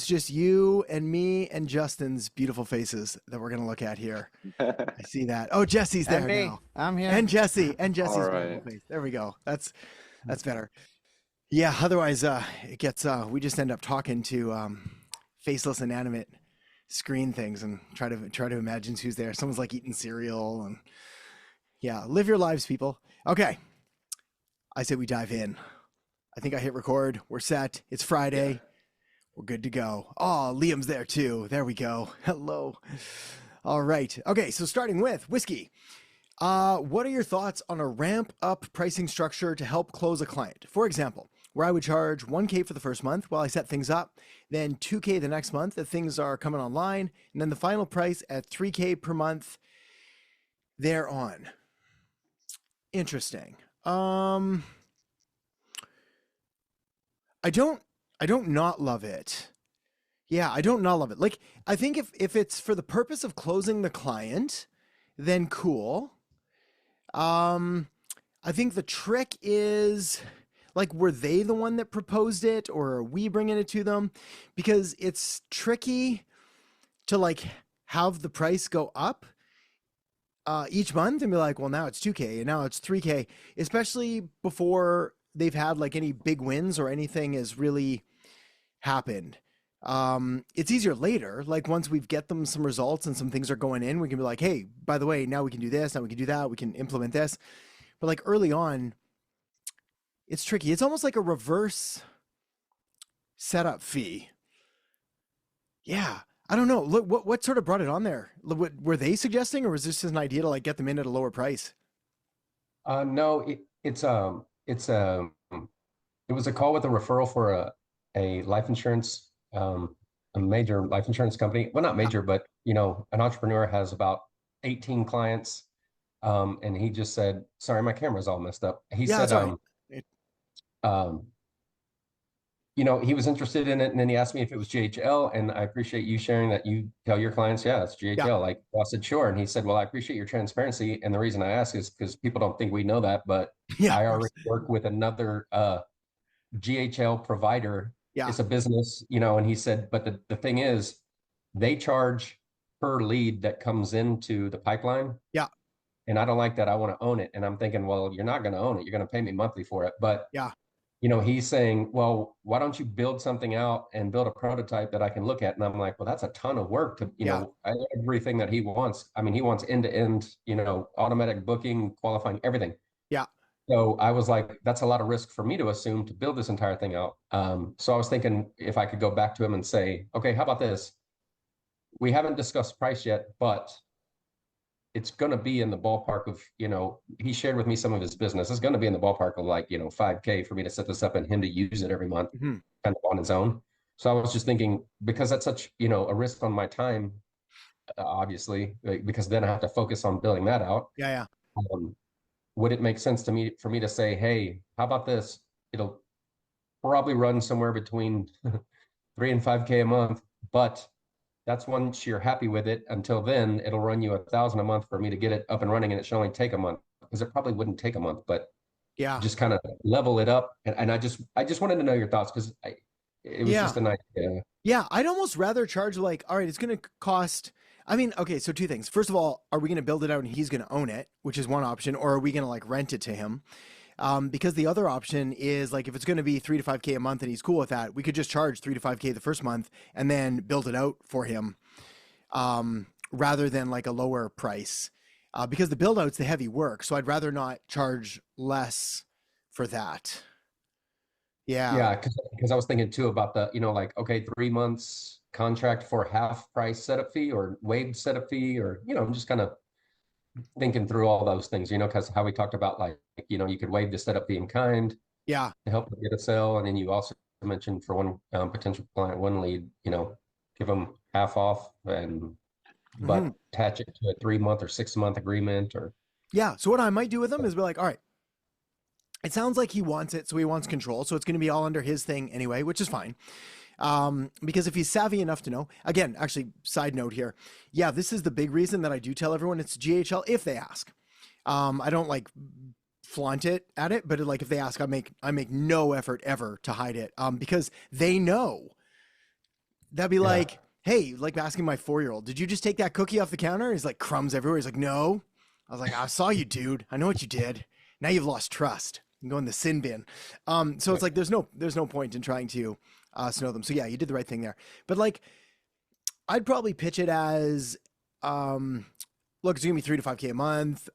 just you and me and Justin's beautiful faces that we're gonna look at here. I see that. Oh, Jesse's there now. I'm here. And Jesse's All beautiful right. face. There we go. That's better. Yeah. Otherwise, it gets we just end up talking to faceless, inanimate screen things and try to imagine who's there. Someone's like eating cereal and yeah. Live your lives, people. Okay. I say we dive in. I think I hit record. We're set. It's Friday. Yeah. We're good to go. Oh, Liam's there too. There we go. Hello. All right. Okay, so starting with whiskey. What are your thoughts on a ramp up pricing structure to help close a client? For example, where I would charge $1,000 for the first month while I set things up, then $2,000 the next month if things are coming online, and then the final price at $3,000 per month thereon. Interesting. I don't not love it. Yeah, I don't not love it. Like, I think if it's for the purpose of closing the client, then cool. I think the trick is, like, were they the one that proposed it or are we bringing it to them? Because it's tricky to like have the price go up each month and be like, well, now it's $2,000 and now it's $3,000, especially before they've had like any big wins or anything has really happened. It's easier later. Like once we've get them some results and some things are going in, we can be like, hey, by the way, now we can do this. Now we can do that. We can implement this. But like early on, it's tricky. It's almost like a reverse setup fee. Yeah. I don't know. Look, what sort of brought it on there? Were they suggesting, or was this just an idea to like get them in at a lower price? No, it was a call with a referral for a life insurance, a major life insurance company. Well, not major, but you know, an entrepreneur has about 18 clients. And he just said, sorry, my camera's all messed up. He said, you know, he was interested in it, and then he asked me if it was GHL, and I appreciate you sharing that you tell your clients, yeah, it's GHL. Yeah. Like I said, sure. And he said, well, I appreciate your transparency. And the reason I ask is because people don't think we know that, but yeah, I already work with another GHL provider. Yeah. It's a business, you know, and he said, but the thing is, they charge per lead that comes into the pipeline. Yeah. And I don't like that. I want to own it. And I'm thinking, well, you're not going to own it. You're going to pay me monthly for it. But yeah, you know, he's saying, well, why don't you build something out and build a prototype that I can look at? And I'm like, well, that's a ton of work to, you know, everything that he wants. I mean, he wants end to end, you know, automatic booking, qualifying, everything. Yeah. So I was like, that's a lot of risk for me to assume to build this entire thing out. So I was thinking if I could go back to him and say, okay, how about this? We haven't discussed price yet, but it's going to be in the ballpark of, you know, he shared with me some of his business. It's going to be in the ballpark of like, you know, $5,000 for me to set this up and him to use it every month kind of on his own. So I was just thinking, because that's such, you know, a risk on my time, obviously, because then I have to focus on building that out. Yeah. Would it make sense to me for me to say, hey, how about this? It'll probably run somewhere between $3,000 and $5,000 a month, but that's once you're happy with it. Until then, it'll run you $1,000 a month for me to get it up and running, and it should only take a month, because it probably wouldn't take a month, but yeah, just kind of level it up. And I just wanted to know your thoughts, because it was just an idea. Yeah, I'd almost rather charge like, all right, it's going to cost. I mean, okay, so two things. First of all, are we going to build it out and he's going to own it, which is one option, or are we going to like rent it to him? Because the other option is like, if it's going to be $3,000 to $5,000 a month and he's cool with that, we could just charge $3,000 to $5,000 the first month and then build it out for him, rather than like a lower price, because the build out's the heavy work. So I'd rather not charge less for that. Yeah, because I was thinking too about the, like, okay, 3 months contract for half price setup fee or waived setup fee, or, I'm just kind of thinking through all those things, because how we talked about, like, you could waive the setup fee in kind Yeah. to help them get a sale. And then you also mentioned for one potential client, one lead, give them half off but attach it to a 3 month or 6 month agreement or. Yeah. So what I might do with them is be like, all right, it sounds like he wants it. So he wants control. So it's going to be all under his thing anyway, which is fine. Because if he's savvy enough to know, again, actually, side note here. Yeah, this is the big reason that I do tell everyone it's GHL if they ask. I don't like flaunt it at it, but like if they ask, I make no effort ever to hide it. Because they know. That'd be like, hey, like asking my 4-year-old, did you just take that cookie off the counter? He's like, crumbs everywhere. He's like, no. I was like, I saw you, dude. I know what you did. Now you've lost trust. You go in the sin bin. So it's like there's no point in trying to snow them. So yeah, you did the right thing there. But like, I'd probably pitch it as, look, it's gonna be 3 to 5K a month.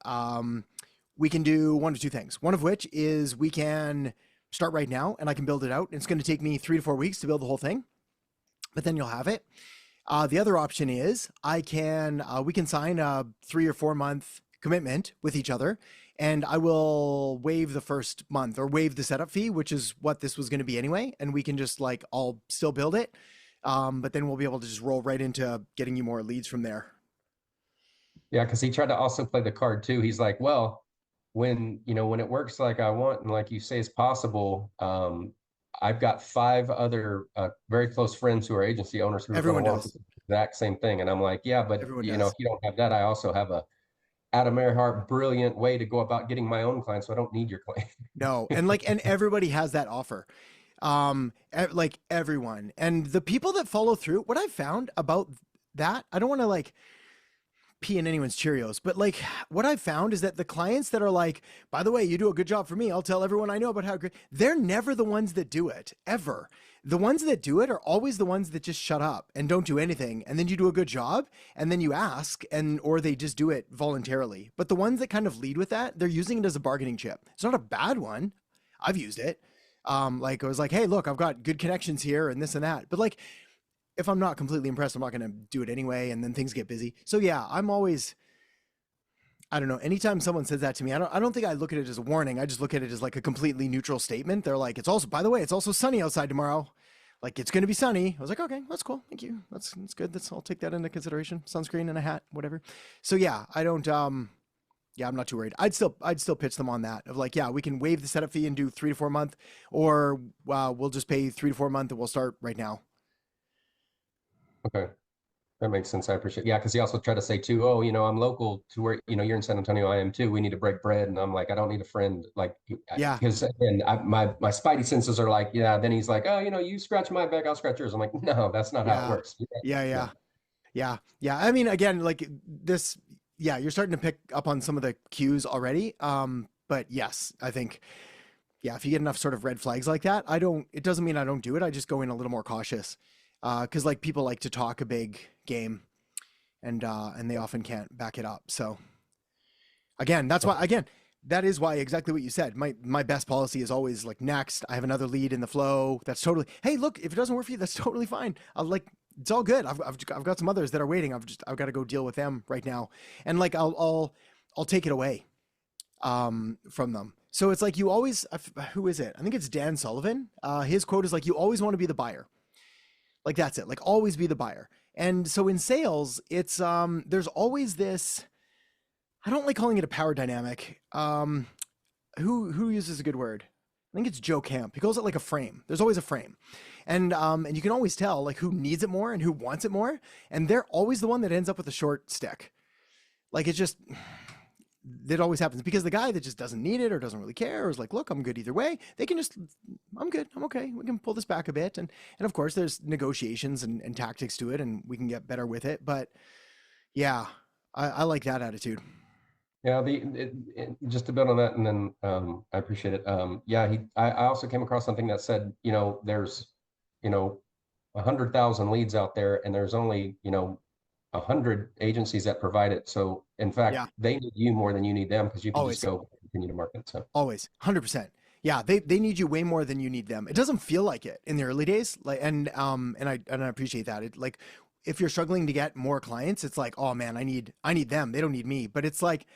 We can do one of two things. One of which is we can start right now and I can build it out. It's going to take me 3 to 4 weeks to build the whole thing, but then you'll have it. The other option is we can sign a 3 or 4 month commitment with each other, and I will waive the first month or waive the setup fee, which is what this was going to be anyway. And we can just like, I'll still build it. But then we'll be able to just roll right into getting you more leads from there. Yeah. Cause he tried to also play the card too. He's like, well, when it works like I want, and like you say is possible, I've got 5 other very close friends who are agency owners who Everyone want does the exact same thing. And I'm like, yeah, but if you don't have that, I also have a Adam Earhart brilliant way to go about getting my own clients, so I don't need your client. No, and everybody has that offer. Like everyone. And the people that follow through, what I've found about that, I don't want to like pee in anyone's Cheerios, but like what I've found is that the clients that are like, by the way, you do a good job for me, I'll tell everyone I know about how great, they're never the ones that do it, ever. The ones that do it are always the ones that just shut up and don't do anything. And then you do a good job and then you ask or they just do it voluntarily. But the ones that kind of lead with that, they're using it as a bargaining chip. It's not a bad one. I've used it. Like I was like, hey, look, I've got good connections here and this and that. But like, if I'm not completely impressed, I'm not going to do it anyway. And then things get busy. So yeah, I'm always, I don't know. Anytime someone says that to me, I don't think I look at it as a warning. I just look at it as like a completely neutral statement. They're like, it's also, by the way, it's also sunny outside tomorrow. Like it's going to be sunny. I was like, okay, that's cool. Thank you. That's good. I'll take that into consideration. Sunscreen and a hat, whatever. So yeah, I don't, yeah, I'm not too worried. I'd still pitch them on that of like, yeah, we can waive the setup fee and do 3 to 4 month, or we'll just pay 3 to 4 month and we'll start right now. Okay. That makes sense. I appreciate it. Yeah, because he also tried to say too, oh, I'm local to where, you're in San Antonio, I am too. We need to break bread. And I'm like, I don't need a friend. Like, yeah. Because my spidey senses are like, yeah. Then he's like, oh, you scratch my back, I'll scratch yours. I'm like, no, that's not how it works. Yeah. I mean, again, like this, yeah, you're starting to pick up on some of the cues already. But yes, I think, yeah, if you get enough sort of red flags like that, it doesn't mean I don't do it. I just go in a little more cautious. Cause like people like to talk a big game and they often can't back it up. So again, that is why exactly what you said. My best policy is always like, next, I have another lead in the flow. That's totally, hey, look, if it doesn't work for you, that's totally fine. It's all good. I've got some others that are waiting. I've got to go deal with them right now. And like, I'll take it away, from them. So it's like, you always, who is it? I think it's Dan Sullivan. His quote is like, you always want to be the buyer. Like, that's it. Like, always be the buyer. And so in sales, it's, there's always this, I don't like calling it a power dynamic. Who uses a good word? I think it's Joe Camp. He calls it like a frame. There's always a frame. And you can always tell like who needs it more and who wants it more. And they're always the one that ends up with a short stick. Like it always happens because the guy that just doesn't need it or doesn't really care or is like, look, I'm good either way. They can just, I'm good. I'm okay. We can pull this back a bit. And of course there's negotiations and tactics to it and we can get better with it. But yeah, I like that attitude. Yeah, just to build on that, and then I appreciate it. I also came across something that said, there's 100,000 leads out there, and there's only 100 agencies that provide it. So in fact, they need you more than you need them because you can just go continue to market. So always 100%. Yeah, they need you way more than you need them. It doesn't feel like it in the early days. Like, and I appreciate that. It like, if you're struggling to get more clients, it's like, oh man, I need them. They don't need me. But it's like,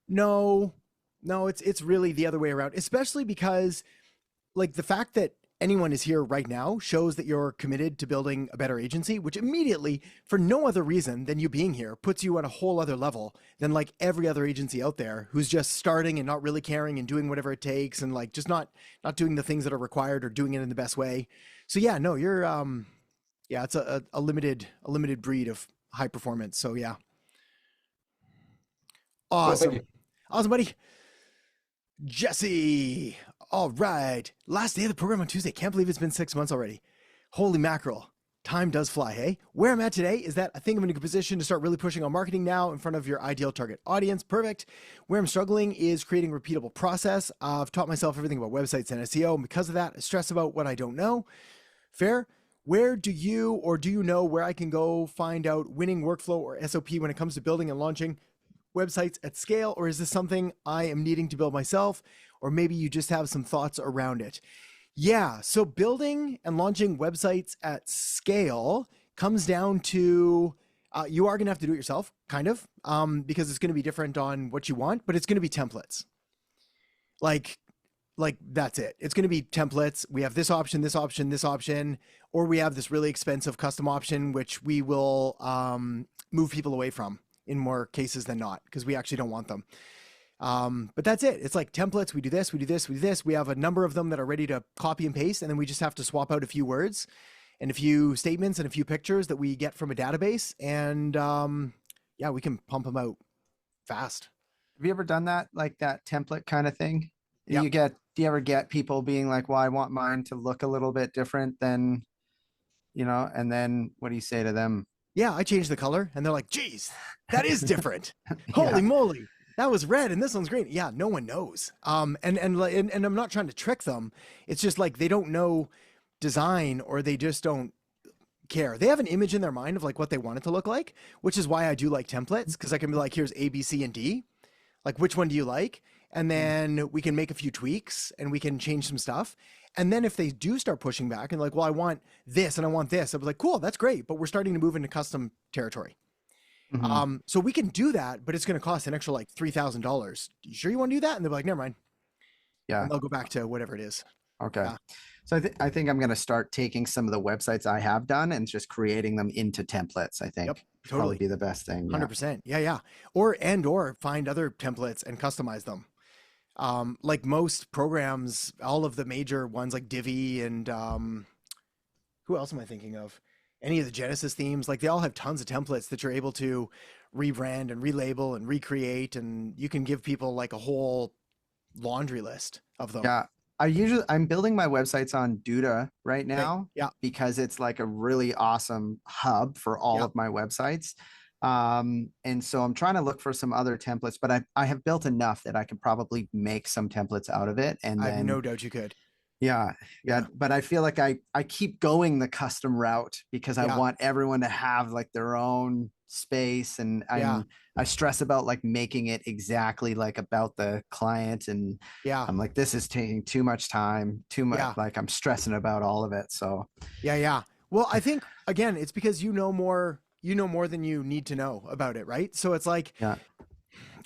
no, it's really the other way around, especially because like the fact that anyone is here right now shows that you're committed to building a better agency, which immediately, for no other reason than you being here, puts you at a whole other level than like every other agency out there who's just starting and not really caring and doing whatever it takes and like just not doing the things that are required or doing it in the best way. So yeah, no, you're yeah, it's a limited breed of high performance. So yeah. Awesome. Awesome, buddy. Jesse. All right. Last day of the program on Tuesday. Can't believe it's been 6 months already. Holy mackerel. Time does fly, hey? Where I'm at today is that I think I'm in a good position to start really pushing on marketing now in front of your ideal target audience. Perfect. Where I'm struggling is creating a repeatable process. I've taught myself everything about websites and SEO. And because of that, I stress about what I don't know. Fair. Where do you know where I can go find out winning workflow or SOP when it comes to building and launching websites at scale? Or is this something I am needing to build myself? Or maybe you just have some thoughts around it. Yeah, so building and launching websites at scale comes down to, you are gonna have to do it yourself, kind of, because it's gonna be different on what you want, but it's gonna be templates. Like that's it. It's gonna be templates. We have this option, this option, this option, or we have this really expensive custom option, which we will move people away from in more cases than not, because we actually don't want them. But that's it. It's like templates. We do this, we do this, we do this. We have a number of them that are ready to copy and paste. And then we just have to swap out a few words and a few statements and a few pictures that we get from a database. And yeah, we can pump them out fast. Have you ever done that? Like that template kind of thing? Yeah. Do you ever get people being like, well, I want mine to look a little bit different than, and then what do you say to them? Yeah, I changed the color and they're like, geez, that is different. Holy moly. That was red and this one's green. Yeah, no one knows. And I'm not trying to trick them. It's just like they don't know design or they just don't care. They have an image in their mind of like what they want it to look like, which is why I do like templates, because I can be like, here's A, B, C, and D. Like, which one do you like? And then we can make a few tweaks and we can change some stuff. And then if they do start pushing back and like, well, I want this and I want this, I was like, cool, that's great. But we're starting to move into custom territory. Mm-hmm. So we can do that, but it's going to cost an extra like $3,000. You sure you want to do that? And they're like, never mind. Yeah. And they'll go back to whatever it is. Okay. Yeah. So I think I'm going to start taking some of the websites I have done and just creating them into templates. I think yep, totally probably be the best thing. 100%. Yeah. Or find other templates and customize them. Like most programs, all of the major ones like Divi and who else am I thinking of? Any of the Genesis themes, like they all have tons of templates that you're able to rebrand and relabel and recreate, and you can give people like a whole laundry list of them. Yeah. I'm building my websites on Duda right now. Okay. Yeah. Because it's like a really awesome hub for all of my websites. And so I'm trying to look for some other templates, but I have built enough that I can probably make some templates out of it. And I have no doubt you could. Yeah. But I feel like I keep going the custom route because I want everyone to have like their own space. And I stress about like making it exactly like about the client. And I'm like, this is taking too much time, too much. Like I'm stressing about all of it. So yeah. Well, I think again, it's because you know more than you need to know about it. Right. So it's like,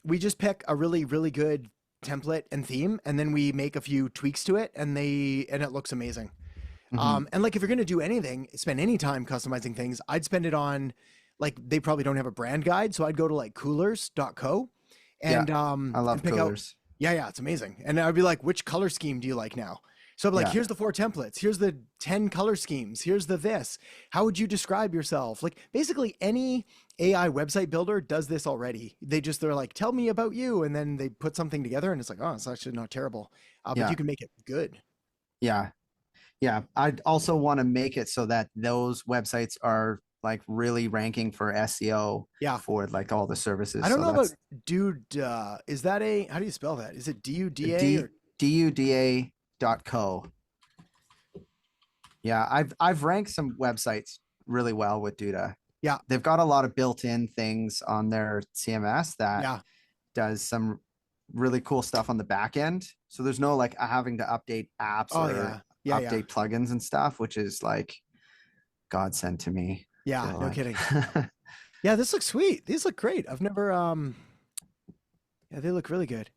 we just pick a really, really good template and theme, and then we make a few tweaks to it and it looks amazing. Mm-hmm. And like if you're going to do anything, spend any time customizing things, I'd spend it on like, they probably don't have a brand guide, so I'd go to like coolers.co and I love Coolers. It's amazing. And I'd be like, which color scheme do you like now? So I'm like, here's the 4 templates, here's the 10 color schemes, here's the this. How would you describe yourself? Like basically any AI website builder does this already. They're like, tell me about you. And then they put something together and it's like, oh, it's actually not terrible. But you can make it good. Yeah. I'd also want to make it so that those websites are like really ranking for SEO for like all the services. I don't know about Dude. Is that how do you spell that? Is it DUDA? DUDA.co. Yeah, I've ranked some websites really well with Duda. Yeah. They've got a lot of built-in things on their CMS that does some really cool stuff on the back end. So there's no like having to update apps or update plugins and stuff, which is like godsend to me. Yeah, no kidding. Yeah, this looks sweet. These look great. I've never yeah, they look really good.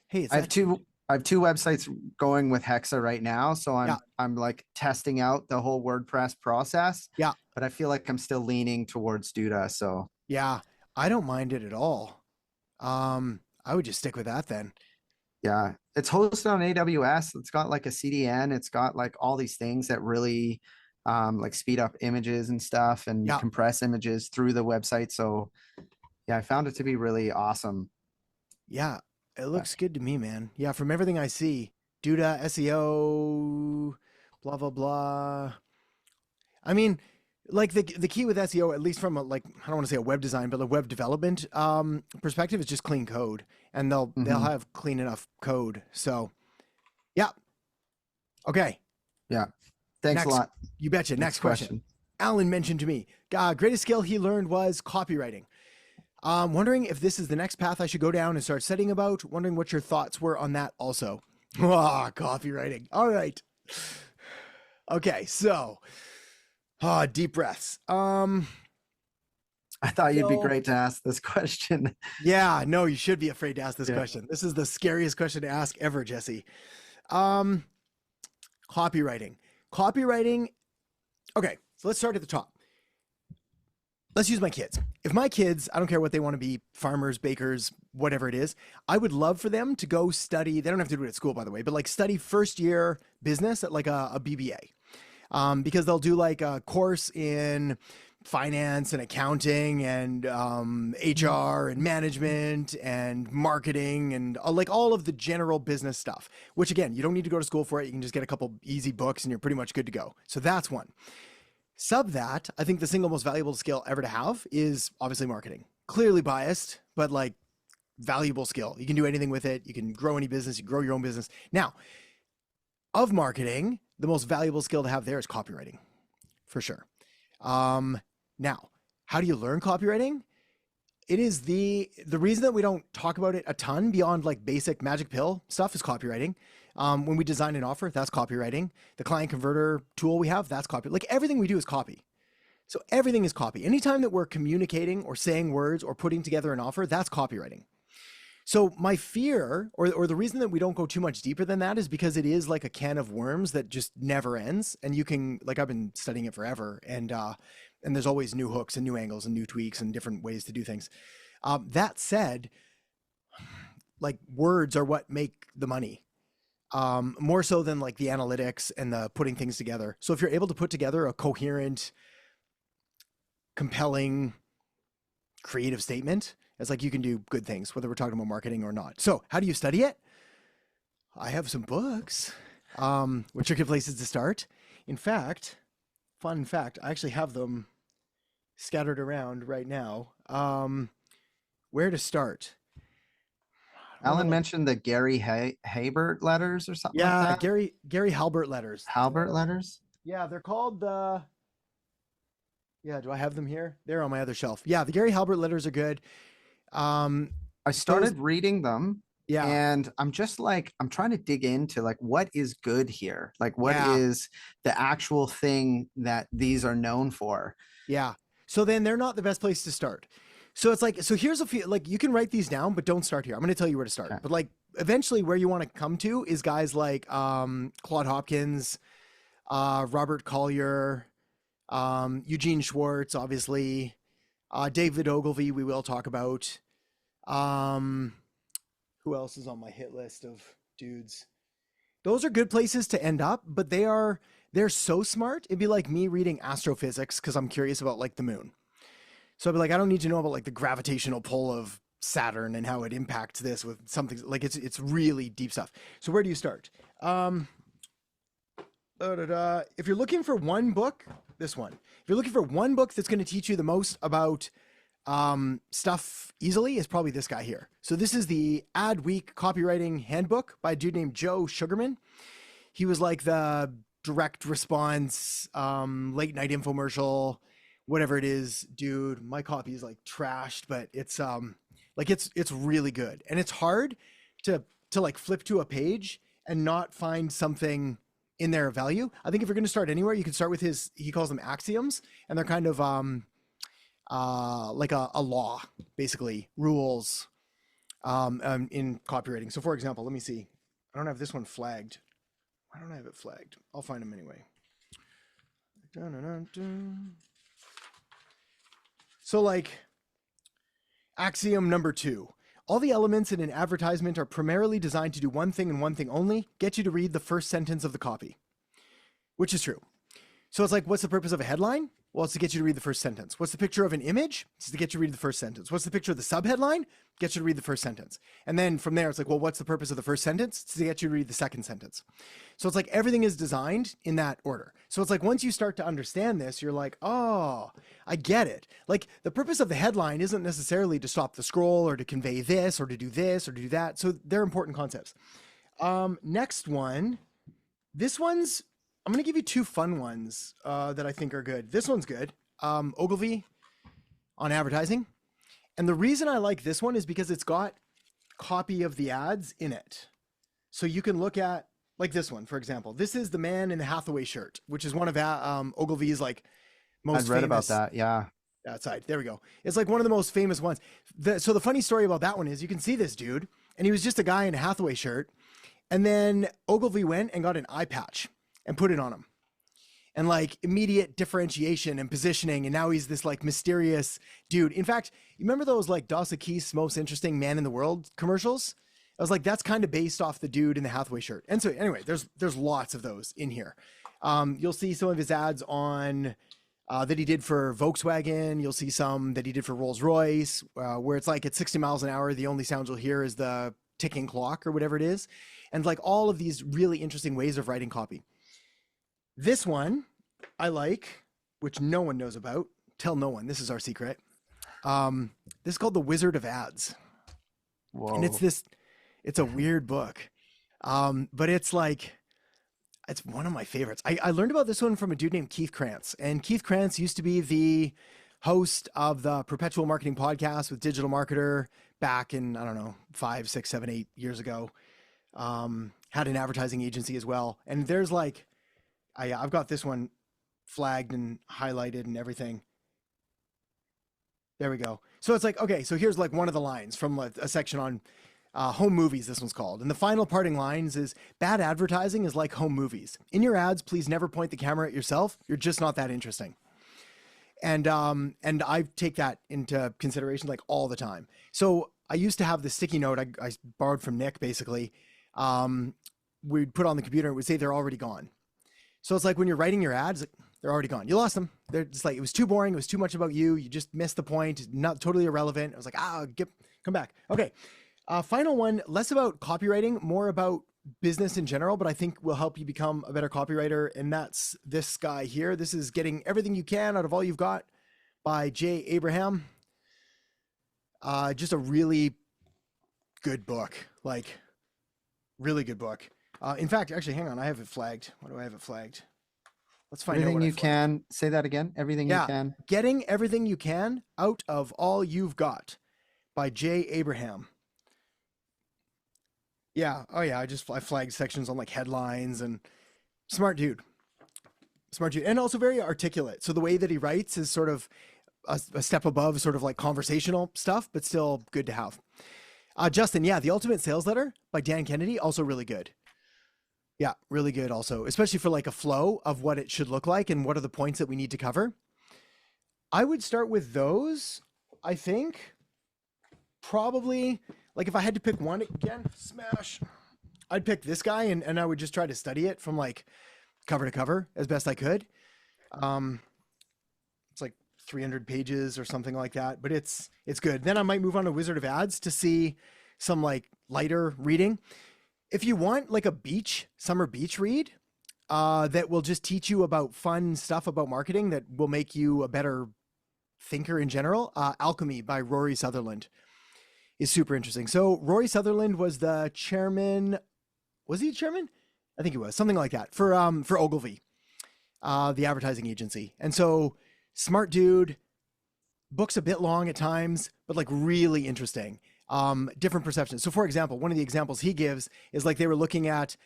Hey, I have two websites going with Hexa right now. So I'm like testing out the whole WordPress process. Yeah. But I feel like I'm still leaning towards Duda. So yeah, I don't mind it at all. I would just stick with that then. Yeah. It's hosted on AWS. It's got like a CDN. It's got like all these things that really like speed up images and stuff and compress images through the website. So yeah, I found it to be really awesome. Yeah, it looks good to me, man. Yeah, from everything I see, Duda, SEO, blah, blah, blah. I mean, like the key with SEO, at least from a, like, I don't want to say a web design, but a web development perspective, is just clean code, and they'll have clean enough code. So yeah. Okay. Yeah. Thanks a lot. You betcha. Next question. Alan mentioned to me, greatest skill he learned was copywriting. Wondering if this is the next path I should go down and start studying about. Wondering what your thoughts were on that also. Copywriting. All right. Okay. So, deep breaths. I thought you'd be great to ask this question. Yeah, no, you should be afraid to ask this question. This is the scariest question to ask ever, Jesse. Copywriting. Okay, so let's start at the top. Let's use my kids. If my kids, I don't care what they want to be, farmers, bakers, whatever it is, I would love for them to go study. They don't have to do it at school, by the way, but like study first year business at like a BBA. Because they'll do like a course in finance and accounting and HR and management and marketing and like all of the general business stuff, which again, you don't need to go to school for it. You can just get a couple easy books and you're pretty much good to go. So that's one. Sub that, I think the single most valuable skill ever to have is obviously marketing. Clearly biased, but like valuable skill. You can do anything with it. You can grow any business, you grow your own business. Now, of marketing, the most valuable skill to have there is copywriting, for sure. Now, how do you learn copywriting? It is the reason that we don't talk about it a ton beyond like basic magic pill stuff is copywriting. When we design an offer, that's copywriting. The client converter tool we have, that's copy. Like everything we do is copy. So everything is copy. Anytime that we're communicating or saying words or putting together an offer, that's copywriting. So my fear, or the reason that we don't go too much deeper than that, is because it is like a can of worms that just never ends. And you can, like, I've been studying it forever, and there's always new hooks and new angles and new tweaks and different ways to do things. That said, like words are what make the money, more so than like the analytics and the putting things together. So if you're able to put together a coherent, compelling, creative statement, it's like you can do good things, whether we're talking about marketing or not. So how do you study it? I have some books, which are good places to start. In fact, fun fact, I actually have them scattered around right now. Where to start? Alan mentioned the Gary Halbert letters or something like that. Gary Halbert letters. Halbert letters? Yeah, they're called the... Yeah, do I have them here? They're on my other shelf. Yeah, the Gary Halbert letters are good. I started reading them. Yeah. And I'm just like, I'm trying to dig into like, what is good here? Like, what is the actual thing that these are known for? Yeah. So then they're not the best place to start. So it's like, so here's a few, like you can write these down, but don't start here. I'm going to tell you where to start. Okay. But like eventually where you want to come to is guys like Claude Hopkins, Robert Collier, Eugene Schwartz, obviously, David Ogilvy, we will talk about. Who else is on my hit list of dudes? Those are good places to end up, but they're so smart. It'd be like me reading astrophysics because I'm curious about like the moon. So I'd be like, I don't need to know about like the gravitational pull of Saturn and how it impacts this with something like it's really deep stuff. So where do you start? If you're looking for one book, this one. If you're looking for one book that's going to teach you the most about stuff easily, is probably this guy here. So this is the Adweek Copywriting Handbook by a dude named Joe Sugarman. He was like the direct response, late night infomercial, whatever it is, dude. My copy is like trashed, but it's Like it's really good. And it's hard to like flip to a page and not find something in there of value. I think if you're going to start anywhere, you can start with he calls them axioms, and they're kind of like a law, basically, rules in copywriting. So for example, let me see. I don't have this one flagged. Why don't I have it flagged? I'll find them anyway. So like axiom number 2, all the elements in an advertisement are primarily designed to do one thing and one thing only, get you to read the first sentence of the copy, which is true. So it's like, what's the purpose of a headline? Well, it's to get you to read the first sentence. What's the picture of an image? It's to get you to read the first sentence. What's the picture of the subheadline? Get you to read the first sentence. And then from there, it's like, well, what's the purpose of the first sentence? It's to get you to read the second sentence. So it's like everything is designed in that order. So it's like, once you start to understand this, you're like, oh, I get it. Like the purpose of the headline isn't necessarily to stop the scroll or to convey this or to do this or to do that. So they're important concepts. Next one, I'm going to give you 2 fun ones that I think are good. This one's good. Ogilvy on advertising. And the reason I like this one is because it's got copy of the ads in it. So you can look at like this one, for example. This is the man in the Hathaway shirt, which is one of Ogilvy's like most famous. I've read about that. Yeah. Outside. There we go. It's like one of the most famous ones. So the funny story about that one is you can see this dude, and he was just a guy in a Hathaway shirt. And then Ogilvy went and got an eye patch and put it on him, and like immediate differentiation and positioning. And now he's this like mysterious dude. In fact, you remember those like Dasa Keith's Most Interesting Man in the World commercials? I was like, that's kind of based off the dude in the Hathaway shirt. And so anyway, there's lots of those in here. You'll see some of his ads on that he did for Volkswagen. You'll see some that he did for Rolls-Royce, where it's like at 60 miles an hour, the only sound you'll hear is the ticking clock or whatever it is. And like all of these really interesting ways of writing copy. This one I like, which no one knows about. Tell no one. This is our secret. This is called The Wizard of Ads. Whoa. And it's a weird book. But it's one of my favorites. I learned about this one from a dude named Keith Krantz. And Keith Krantz used to be the host of the Perpetual Marketing Podcast with Digital Marketer back in, I don't know, 5, 6, 7, 8 years ago. Had an advertising agency as well. And there's like, I've got this one flagged and highlighted and everything. There we go. So it's like, okay, so here's like one of the lines from a section on home movies, this one's called. And the final parting lines is, bad advertising is like home movies. In your ads, please never point the camera at yourself. You're just not that interesting. And I take that into consideration like all the time. So I used to have the sticky note I borrowed from Nick, basically. We'd put on the computer, it would say they're already gone. So it's like when you're writing your ads, they're already gone. You lost them. They're just like, it was too boring. It was too much about you. You just missed the point. Not totally irrelevant. I was like, come back. Okay. Final one, less about copywriting, more about business in general, but I think will help you become a better copywriter. And that's this guy here. This is Getting Everything You Can Out of All You've Got by Jay Abraham. Just a really good book, like really good book. In fact, actually, hang on. I have it flagged. Why do I have it flagged? Let's find everything out. You can. Say that again. Everything You Can. Getting Everything You Can Out of All You've Got by Jay Abraham. Yeah. Oh yeah. I flagged sections on like headlines, and smart dude. And also very articulate. So the way that he writes is sort of a step above sort of like conversational stuff, but still good to have. Justin. Yeah. The Ultimate Sales Letter by Dan Kennedy. Also really good. Yeah, really good also, especially for like a flow of what it should look like and what are the points that we need to cover. I would start with those, I think. Probably, like if I had to pick one again, smash, I'd pick this guy and I would just try to study it from like cover to cover as best I could. It's like 300 pages or something like that, but it's good. Then I might move on to Wizard of Ads to see some like lighter reading. If you want like a summer beach read that will just teach you about fun stuff about marketing that will make you a better thinker in general, Alchemy by Rory Sutherland is super interesting. So Rory Sutherland was the chairman. Was he chairman? I think he was, something like that, for Ogilvy, the advertising agency. And so smart dude, books a bit long at times, but like really interesting. Different perceptions. So for example, one of the examples he gives is like they were looking at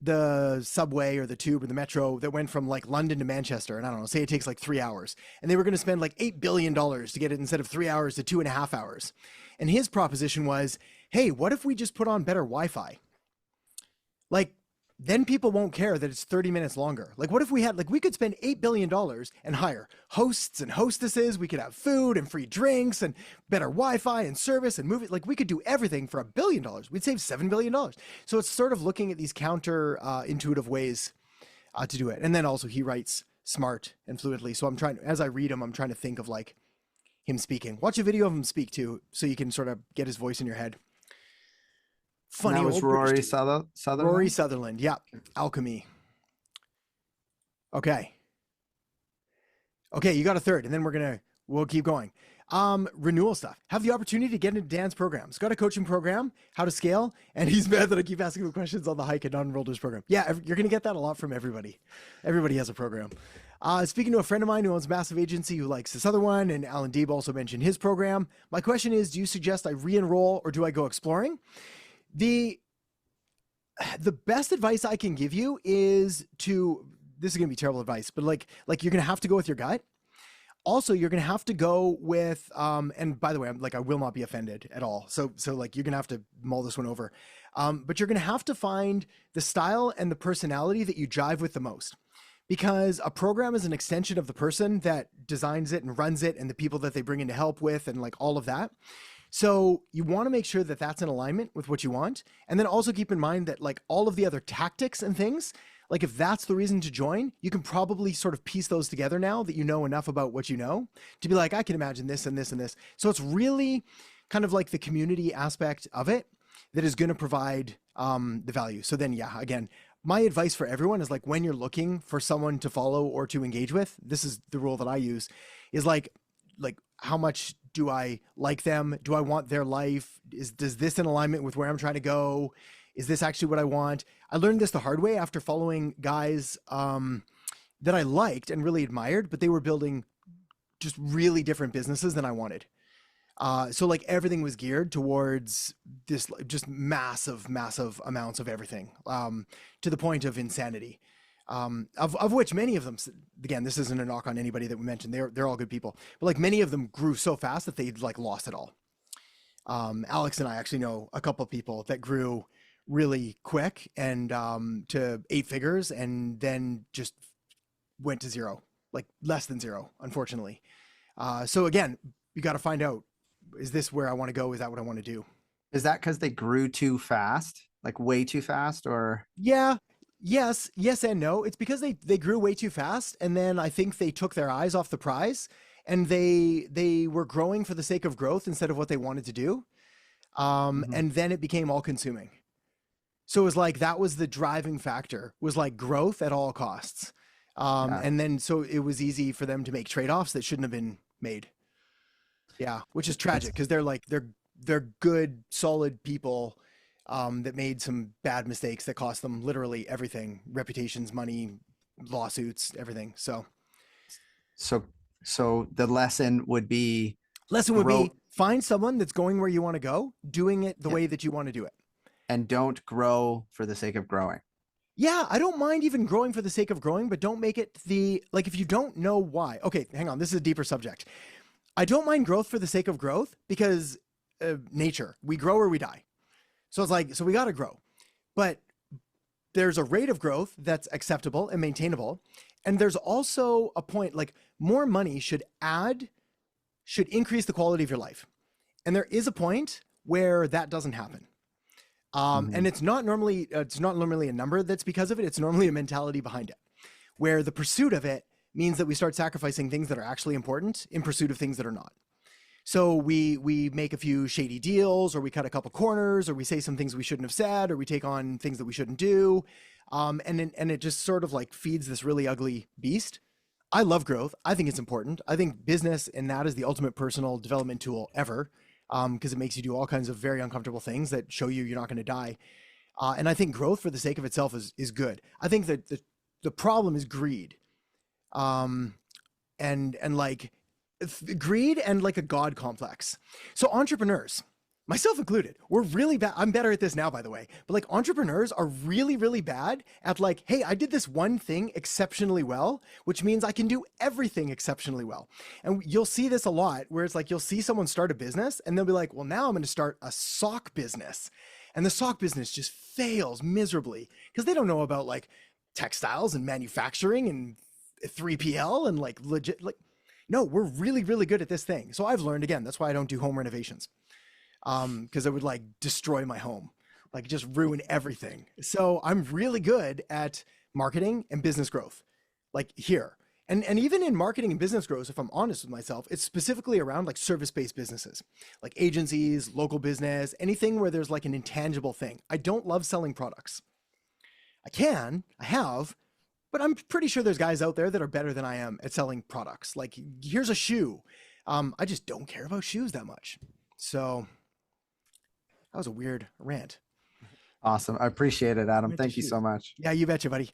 the subway or the tube or the metro that went from like London to Manchester. And I don't know, say it takes like 3 hours, and they were going to spend like $8 billion to get it instead of 3 hours to 2.5 hours. And his proposition was, hey, what if we just put on better Wi-Fi? Like, then people won't care that it's 30 minutes longer. Like, what if we had, like, we could spend $8 billion and hire hosts and hostesses. We could have food and free drinks and better Wi-Fi and service and movies. Like, we could do everything for $1 billion. We'd save $7 billion. So it's sort of looking at these counter intuitive ways to do it. And then also he writes smart and fluidly. So I'm trying, as I read him, I'm trying to think of like him speaking. Watch a video of him speak too, so you can sort of get his voice in your head. Funny. That was Rory Sutherland. Rory Sutherland. Yeah. Alchemy. Okay. Okay. You got a third, and then we'll keep going. Renewal stuff. Have the opportunity to get into Dan's programs. Got a coaching program, how to scale. And he's mad that I keep asking him questions on the hike and non-enrolled his program. Yeah. You're going to get that a lot from everybody. Everybody has a program. Speaking to a friend of mine who owns a massive agency who likes this other one, and Alan Deeb also mentioned his program. My question is, do you suggest I re-enroll or do I go exploring? The best advice I can give you is this is going to be terrible advice, but like you're going to have to go with your gut. Also, you're going to have to go with, and by the way, I will not be offended at all. So like, you're going to have to mull this one over. But you're going to have to find the style and the personality that you jive with the most, because a program is an extension of the person that designs it and runs it and the people that they bring in to help with and like all of that. So you want to make sure that that's in alignment with what you want. And then also keep in mind that like all of the other tactics and things, like if that's the reason to join, you can probably sort of piece those together now that you know enough about what you know to be like, I can imagine this and this and this. So it's really kind of like the community aspect of it that is going to provide the value. So then, yeah, again, my advice for everyone is like, when you're looking for someone to follow or to engage with, this is the rule that I use, is like how much do I like them? Do I want their life? Does this in alignment with where I'm trying to go? Is this actually what I want? I learned this the hard way after following guys that I liked and really admired, but they were building just really different businesses than I wanted. So like everything was geared towards this just massive amounts of everything, to the point of insanity. Of which many of them, again, this isn't a knock on anybody that we mentioned, they're all good people, but like many of them grew so fast that they like lost it all. Alex and I actually know a couple of people that grew really quick and to 8 figures and then just went to zero, like less than zero, unfortunately. So again, you got to find out, is this where I want to go? Is that what I want to do? Is that because they grew too fast, like way too fast, or? Yeah. Yes and no. It's because they grew way too fast, and then I think they took their eyes off the prize, and they were growing for the sake of growth instead of what they wanted to do. And then it became all consuming. So it was like, that was the driving factor, was like growth at all costs. And then, so it was easy for them to make trade-offs that shouldn't have been made. Yeah. Which is tragic, because they're good, solid people that made some bad mistakes that cost them literally everything: reputations, money, lawsuits, everything. So the lesson would be find someone that's going where you want to go, doing it the way that you want to do it, and don't grow for the sake of growing. Yeah, I don't mind even growing for the sake of growing, but don't make it if you don't know why. Okay, hang on, this is a deeper subject. I don't mind growth for the sake of growth, because nature, we grow or we die. So it's like, so we got to grow, but there's a rate of growth that's acceptable and maintainable. And there's also a point, like more money should increase the quality of your life. And there is a point where that doesn't happen. And it's not normally a number that's because of it. It's normally a mentality behind it, where the pursuit of it means that we start sacrificing things that are actually important in pursuit of things that are not. So we make a few shady deals, or we cut a couple corners, or we say some things we shouldn't have said, or we take on things that we shouldn't do. And it just sort of like feeds this really ugly beast. I love growth. I think it's important. I think business and that is the ultimate personal development tool ever, because it makes you do all kinds of very uncomfortable things that show you you're not going to die. And I think growth for the sake of itself is good. I think that the problem is greed. And like, greed and like a God complex. So entrepreneurs, myself included, we're really bad. I'm better at this now, by the way, but like entrepreneurs are really, really bad at like, hey, I did this one thing exceptionally well, which means I can do everything exceptionally well. And you'll see this a lot where it's like, you'll see someone start a business and they'll be like, well, now I'm going to start a sock business. And the sock business just fails miserably because they don't know about like textiles and manufacturing and 3PL and like legit, like, no, we're really, really good at this thing. So I've learned, again, that's why I don't do home renovations. Because it would like destroy my home, like just ruin everything. So I'm really good at marketing and business growth, like here. And even in marketing and business growth, if I'm honest with myself, it's specifically around like service-based businesses, like agencies, local business, anything where there's like an intangible thing. I don't love selling products. I have, but I'm pretty sure there's guys out there that are better than I am at selling products. Like here's a shoe. I just don't care about shoes that much. So that was a weird rant. Awesome. I appreciate it, Adam. Thank you so much. Yeah, you betcha, buddy.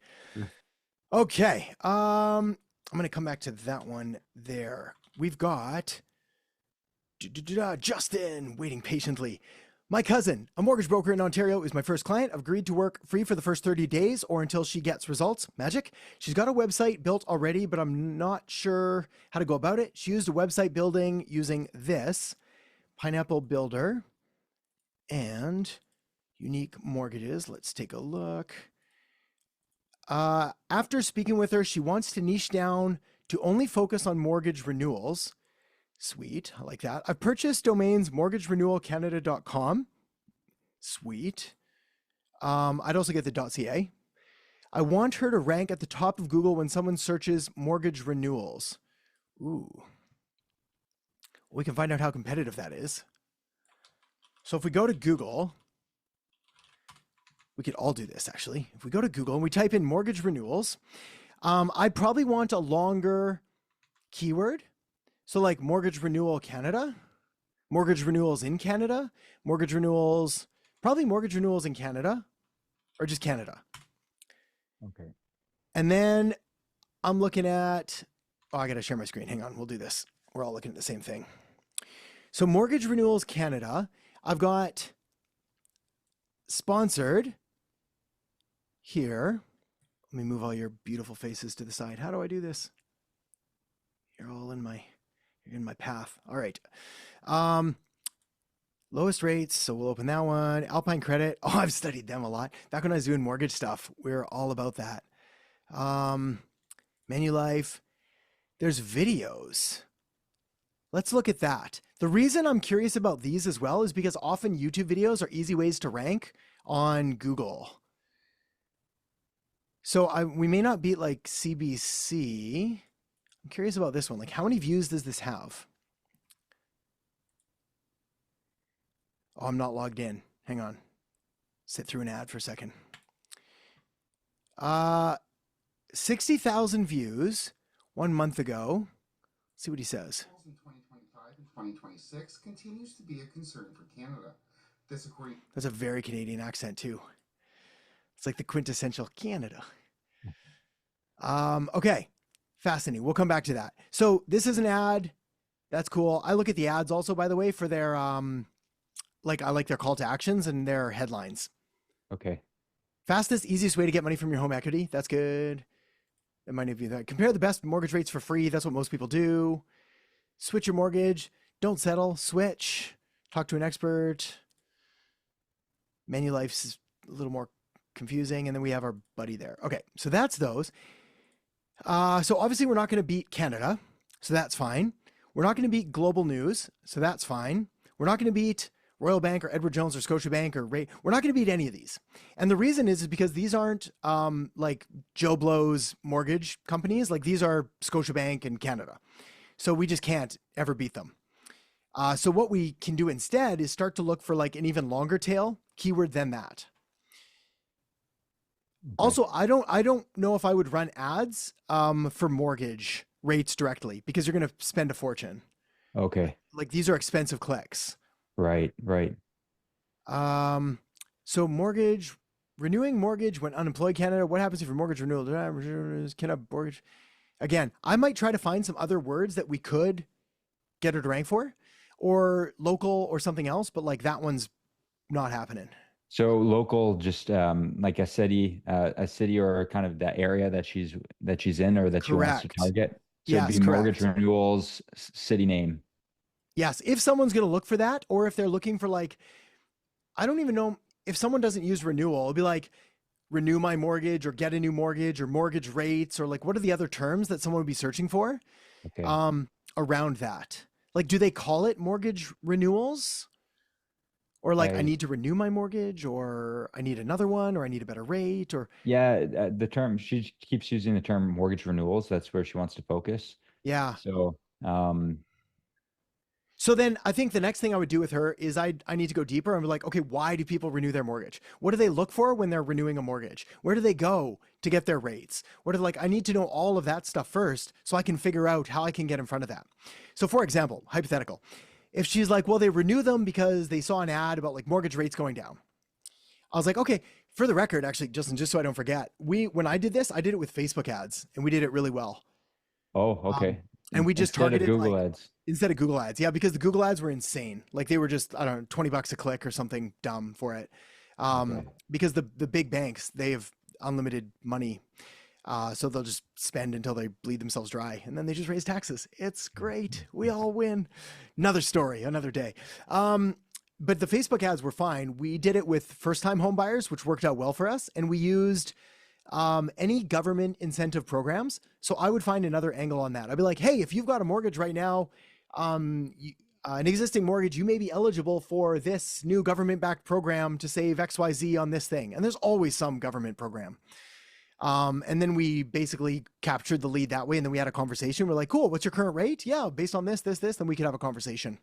Okay. I'm going to come back to that one there. We've got Justin waiting patiently. My cousin, a mortgage broker in Ontario, is my first client. I've agreed to work free for the first 30 days or until she gets results. Magic. She's got a website built already, but I'm not sure how to go about it. She used a website building using this Pineapple Builder and Unique Mortgages. Let's take a look. After speaking with her, she wants to niche down to only focus on mortgage renewals. Sweet. I like that. I've purchased domains mortgagerenewalcanada.com. Sweet. I'd also get the .ca. I want her to rank at the top of Google when someone searches mortgage renewals. Ooh. We can find out how competitive that is. So if we go to Google, we could all do this actually. If we go to Google and we type in mortgage renewals, I'd probably want a longer keyword. So like mortgage renewal Canada, mortgage renewals in Canada, mortgage renewals, probably mortgage renewals in Canada or just Canada. Okay. And then I'm looking at, oh, I got to share my screen. Hang on. We'll do this. We're all looking at the same thing. So mortgage renewals Canada, I've got sponsored here. Let me move all your beautiful faces to the side. How do I do this? You're all in my path. All right. Lowest rates. So we'll open that one. Alpine Credit. Oh, I've studied them a lot. Back when I was doing mortgage stuff, we were all about that. Manulife. There's videos. Let's look at that. The reason I'm curious about these as well is because often YouTube videos are easy ways to rank on Google. So we may not beat like CBC. I'm curious about this one. Like, how many views does this have? Oh, I'm not logged in. Hang on. Sit through an ad for a second. 60,000 views 1 month ago. Let's see what he says. In 2025 and 2026 continues to be a concern for Canada. This according. That's a very Canadian accent too. It's like the quintessential Canada. Okay. Fascinating. We'll come back to that. So this is an ad. That's cool. I look at the ads also, by the way, for their, I like their call to actions and their headlines. Okay. Fastest, easiest way to get money from your home equity. That's good. That might be that. Compare the best mortgage rates for free. That's what most people do. Switch your mortgage. Don't settle. Switch. Talk to an expert. Manulife's a little more confusing. And then we have our buddy there. Okay. So that's those. So obviously we're not going to beat Canada. So that's fine. We're not going to beat global news. So that's fine. We're not going to beat Royal Bank or Edward Jones or Scotiabank or Ray. We're not going to beat any of these. And the reason is because these aren't like Joe Blow's mortgage companies. Like these are Scotiabank and Canada. So we just can't ever beat them. So what we can do instead is start to look for like an even longer tail keyword than that. Okay. Also, I don't know if I would run ads for mortgage rates directly because you're going to spend a fortune. Okay. Like these are expensive clicks. Right. So renewing mortgage when unemployed Canada, what happens if your mortgage renewal? Can a mortgage? Again, I might try to find some other words that we could get her to rank for, or local or something else, but like that one's not happening. So local, just like a city or kind of the area that she's in or that she wants to target. So it'd be mortgage renewals, city name. Yes, if someone's going to look for that, or if they're looking for like, I don't even know if someone doesn't use renewal, it'll be like renew my mortgage or get a new mortgage or mortgage rates, or like what are the other terms that someone would be searching for around that? Like, do they call it mortgage renewals? Or like, I need to renew my mortgage, or I need another one, or I need a better rate, or the term, she keeps using the term mortgage renewals. That's where she wants to focus. Yeah. So so then I think the next thing I would do with her is I need to go deeper and be like, okay, why do people renew their mortgage? What do they look for when they're renewing a mortgage? Where do they go to get their rates? What are like, I need to know all of that stuff first so I can figure out how I can get in front of that. So for example, hypothetical, if she's like, well, they renew them because they saw an ad about like mortgage rates going down. I was like, okay, for the record, actually, Justin, just so I don't forget, when I did this, I did it with Facebook ads and we did it really well. Oh, okay. And we just targeted Google ads. Instead of Google ads. Yeah, because the Google ads were insane. Like they were just, I don't know, $20 a click or something dumb for it. Because the big banks, they have unlimited money. So they'll just spend until they bleed themselves dry, and then they just raise taxes. It's great. We all win. Another story, another day. But the Facebook ads were fine. We did it with first-time home buyers, which worked out well for us. And we used any government incentive programs. So I would find another angle on that. I'd be like, hey, if you've got a mortgage right now, an existing mortgage, you may be eligible for this new government-backed program to save XYZ on this thing. And there's always some government program. And then we basically captured the lead that way. And then we had a conversation. We're like, cool, what's your current rate? Yeah, based on this, then we could have a conversation.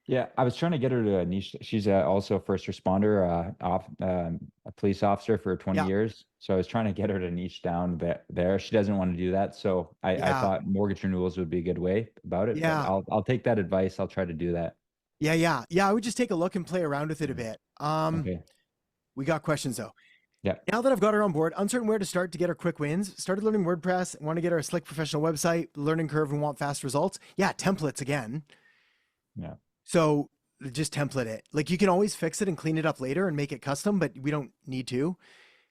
Yeah, I was trying to get her to a niche. She's also a first responder, a police officer for 20 years. So I was trying to get her to niche down there. She doesn't want to do that. So I thought mortgage renewals would be a good way about it. Yeah. But I'll take that advice. I'll try to do that. Yeah. I would just take a look and play around with it a bit. Okay. We got questions though. Yeah. Now that I've got her on board, uncertain where to start to get her quick wins, started learning WordPress, want to get her a slick professional website, learning curve, and want fast results. Yeah, templates again. Yeah. So just template it. Like you can always fix it and clean it up later and make it custom, but we don't need to.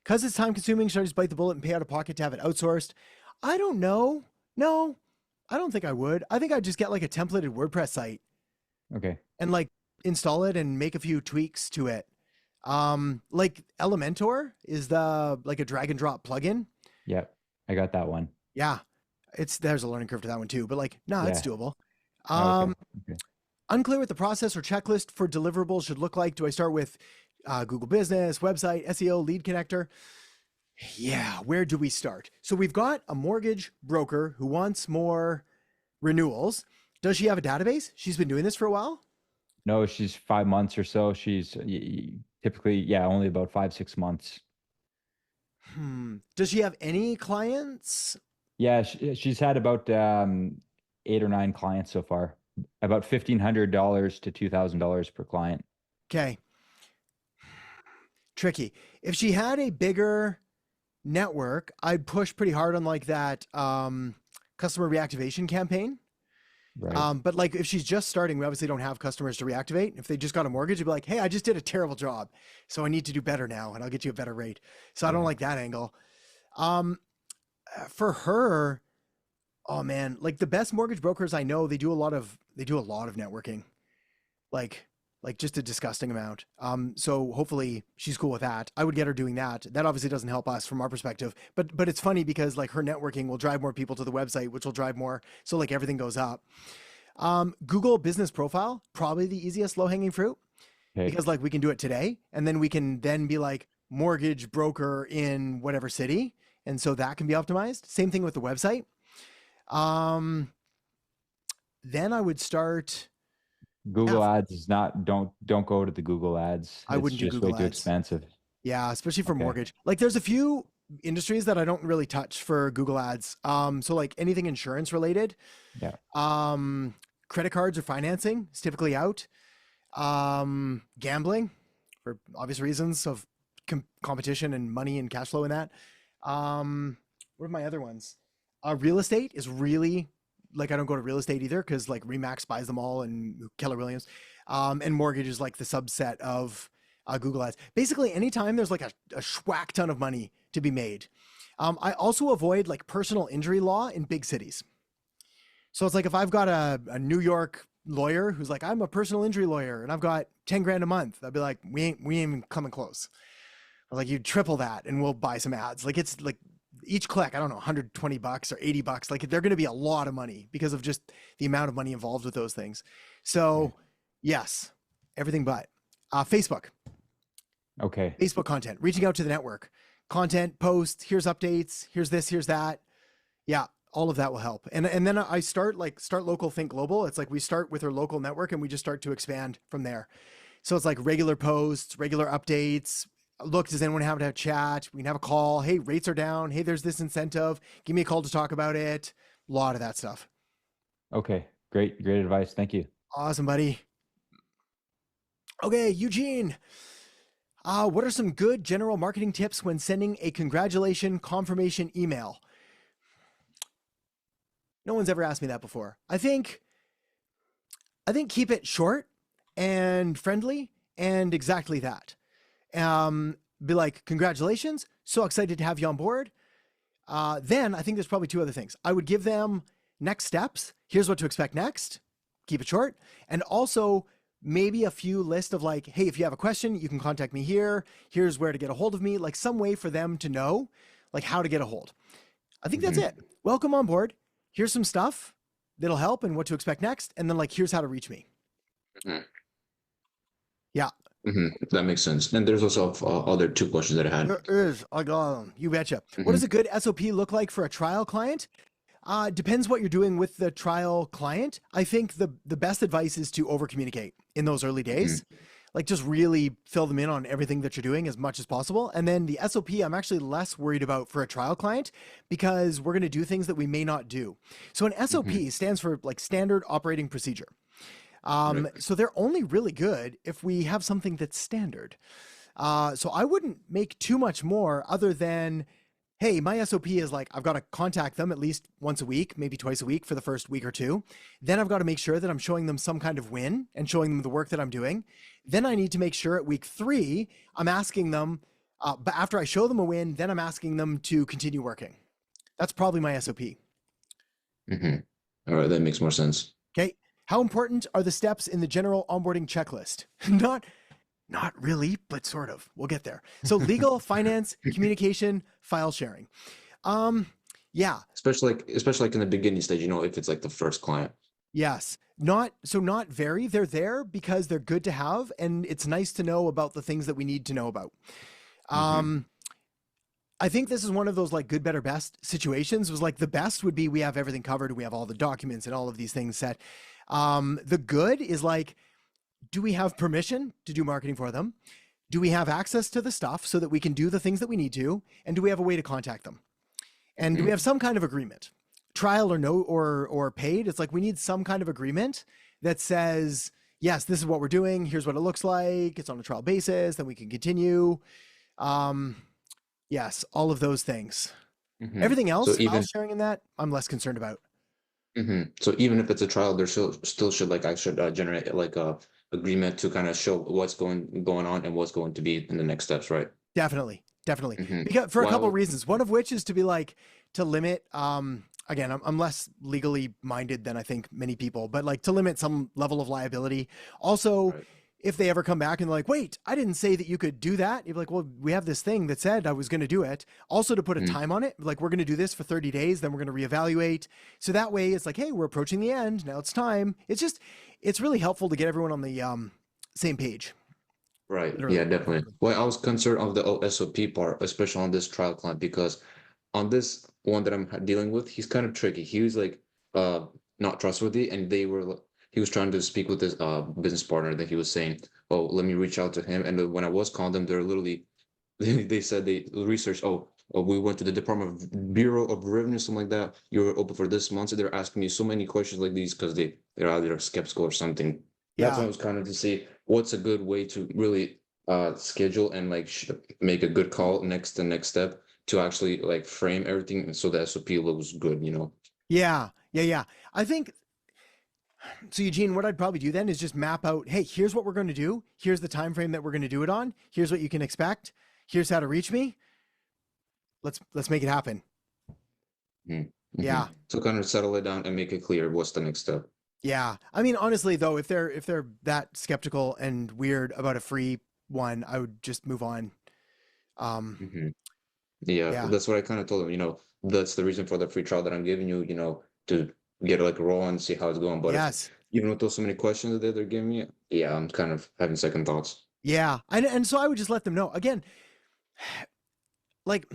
Because it's time consuming, should I just bite the bullet and pay out of pocket to have it outsourced? I don't know. No, I don't think I would. I think I'd just get like a templated WordPress site. Okay. And like install it and make a few tweaks to it. Like Elementor is like a drag and drop plugin. Yeah, I got that one. Yeah. There's a learning curve to that one too, but like, no, it's doable. Okay. Unclear what the process or checklist for deliverables should look like. Do I start with Google Business, website, SEO, lead connector? Yeah, where do we start? So we've got a mortgage broker who wants more renewals. Does she have a database? She's been doing this for a while? No, she's 5 months or so. She's typically, only about 5-6 months. Does she have any clients? Yeah, she's had about 8 or 9 clients so far. About $1,500 to $2,000 per client. Okay. Tricky. If she had a bigger network, I'd push pretty hard on like that customer reactivation campaign. Right. But like if she's just starting, we obviously don't have customers to reactivate. If they just got a mortgage, you'd be like, hey, I just did a terrible job, so I need to do better now and I'll get you a better rate. So I don't like that angle. For her, oh man, like the best mortgage brokers I know, they do a lot of networking, like just a disgusting amount. So hopefully she's cool with that. I would get her doing that. That obviously doesn't help us from our perspective, but it's funny because like her networking will drive more people to the website, which will drive more. So like everything goes up. Google business profile, probably the easiest low hanging fruit because like we can do it today and then we can then be like mortgage broker in whatever city. And so that can be optimized. Same thing with the website. Then I would start. Google ads is not, don't go to the Google ads. I wouldn't do Google ads. Way too expensive. Yeah, especially for mortgage. Like there's a few industries that I don't really touch for Google ads. So like anything insurance related. Yeah. Credit cards or financing is typically out. Gambling for obvious reasons of competition and money and cash flow in that. What are my other ones? Real estate is really like I don't go to real estate either because like Remax buys them all and Keller Williams, and mortgage is like the subset of Google Ads. Basically, anytime there's like a schwack ton of money to be made. I also avoid like personal injury law in big cities. So it's like if I've got a New York lawyer who's like, I'm a personal injury lawyer and I've got 10 grand a month, I'd be like, we ain't even coming close. I'm like, you triple that and we'll buy some ads. Like it's like each click, I don't know, $120 or $80. Like they're going to be a lot of money because of just the amount of money involved with those things. So yes, everything but Facebook. Okay. Facebook content, reaching out to the network, content, post, here's updates, here's this, here's that. Yeah. All of that will help. And then I start local, think global. It's like we start with our local network and we just start to expand from there. So it's like regular posts, regular updates. Look, does anyone have to have a chat? We can have a call. Hey, rates are down. Hey, there's this incentive. Give me a call to talk about it. A lot of that stuff. Okay. Great advice. Thank you. Awesome, buddy. Okay, Eugene. What are some good general marketing tips when sending a congratulation confirmation email? No one's ever asked me that before. I think keep it short and friendly and exactly that. Be like, congratulations, so excited to have you on board. Then I think there's probably two other things. I would give them next steps. Here's what to expect next. Keep it short. And also maybe a few list of like, hey, if you have a question, you can contact me here. Here's where to get a hold of me. Like some way for them to know like how to get a hold. I think that's it. Welcome on board. Here's some stuff that'll help and what to expect next. And then like, here's how to reach me. Yeah. That makes sense. And there's also other two questions that I had. There is. I got them. You betcha. What does a good SOP look like for a trial client? Depends what you're doing with the trial client. I think the best advice is to over communicate in those early days. Like just really fill them in on everything that you're doing as much as possible. And then the SOP, I'm actually less worried about for a trial client because we're going to do things that we may not do. So an SOP stands for like standard operating procedure. So they're only really good if we have something that's standard. So I wouldn't make too much more other than, hey, my SOP is like, I've got to contact them at least once a week, maybe twice a week for the first week or two. Then I've got to make sure that I'm showing them some kind of win and showing them the work that I'm doing. Then I need to make sure at week 3, I'm asking them, but after I show them a win, then I'm asking them to continue working. That's probably my SOP. All right, that makes more sense. Okay. How important are the steps in the general onboarding checklist? Not really, but sort of. We'll get there. So legal, finance, communication, file sharing. Yeah. Especially like in the beginning stage, if it's like the first client. Yes. Not very. They're there because they're good to have. And it's nice to know about the things that we need to know about. I think this is one of those like good, better, best situations. Was like the best would be we have everything covered. We have all the documents and all of these things set. The good is like, do we have permission to do marketing for them? Do we have access to the stuff so that we can do the things that we need to? And do we have a way to contact them? And do we have some kind of agreement, trial or no, or paid? It's like, we need some kind of agreement that says, yes, this is what we're doing. Here's what it looks like. It's on a trial basis. Then we can continue. Yes, all of those things. Everything else, file sharing in that, I'm less concerned about. So even if it's a trial, there still should like I should generate like a agreement to kind of show what's going on and what's going to be in the next steps, right? Definitely. Because for a couple of reasons. One of which is to be like to limit. Again, I'm less legally minded than I think many people, but like to limit some level of liability. Also, if they ever come back and they're like, wait, I didn't say that you could do that. You're like, well, we have this thing that said I was going to do it. Also to put a time on it, like we're going to do this for 30 days, then we're going to reevaluate. So that way it's like, hey, we're approaching the end. Now it's time. It's really helpful to get everyone on the same page. Right. Literally. Yeah, definitely. Well, I was concerned of the SOP part, especially on this trial client, because on this one that I'm dealing with, he's kind of tricky. He was like not trustworthy, and he was trying to speak with his business partner that he was saying, oh, let me reach out to him. And when I was calling them, they're literally, they said they researched, we went to the Department of Bureau of Revenue, something like that. You're open for this month. So they're asking me so many questions like these because they're either skeptical or something. Yeah. That's why I was kind of to see what's a good way to really schedule and like make a good call next step to actually like frame everything so the SOP looks good, Yeah. Yeah. I think so. Eugene, what I'd probably do then is just map out, hey, here's what we're going to do. Here's the time frame that we're going to do it on. Here's what you can expect. Here's how to reach me. Let's make it happen. Mm-hmm. Yeah. So kind of settle it down and make it clear what's the next step. Yeah. I mean, honestly though, if they're that skeptical and weird about a free one, I would just move on. Yeah, that's what I kind of told them, that's the reason for the free trial that I'm giving you, to get like a roll and see how it's going. But even with those so many questions that they're giving me, yeah, I'm kind of having second thoughts. Yeah. And so I would just let them know. Again, like,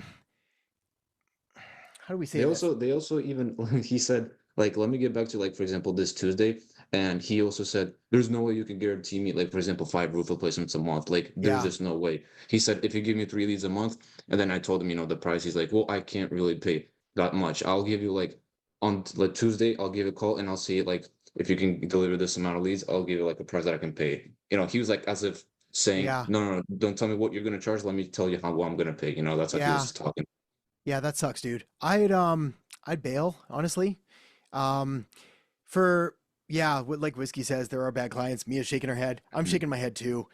how do we say They also even, he said, like, let me get back to, like, for example, this Tuesday. And he also said, there's no way you can guarantee me, like, for example, 5 roof replacements a month. Like, there's just no way. He said, if you give me 3 leads a month, and then I told him, the price, he's like, well, I can't really pay that much. I'll give you, like, on like Tuesday, I'll give you a call and I'll see, like, if you can deliver this amount of leads, I'll give you, like, a price that I can pay. He was like, as if saying, no, don't tell me what you're going to charge. Let me tell you what I'm going to pay. That's how he was talking. Yeah, that sucks, dude. I'd bail, honestly. Like Whiskey says, there are bad clients. Mia's shaking her head. I'm shaking my head too.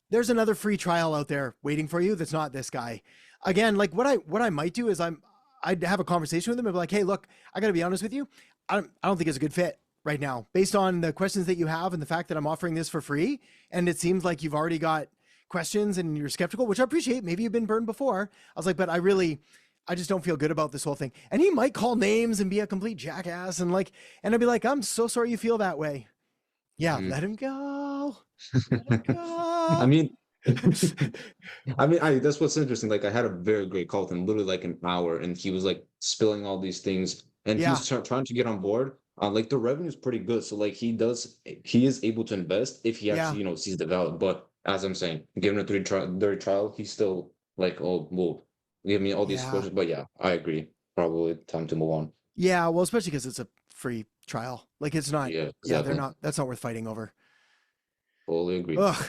There's another free trial out there waiting for you. That's not this guy. Again, like what I might do is I'd have a conversation with him and be like, hey, look, I gotta be honest with you. I don't think it's a good fit right now based on the questions that you have and the fact that I'm offering this for free. And it seems like you've already got questions and you're skeptical, which I appreciate. Maybe you've been burned before. I was like, but I just don't feel good about this whole thing. And he might call names and be a complete jackass and I'd be like, I'm so sorry you feel that way. Yeah. Let him go. Let him go. I mean, that's what's interesting. Like, I had a very great call with him, literally like an hour, and he was like spilling all these things, and he's trying to get on board. Like, the revenue is pretty good, so like he is able to invest if he actually sees the value. But as I'm saying, given a third trial, he's still like, oh, well, give me all these questions. But yeah, I agree. Probably time to move on. Yeah, well, especially because it's a free trial. Like, it's not. Yeah, exactly. That's not worth fighting over. Fully agree. Ugh.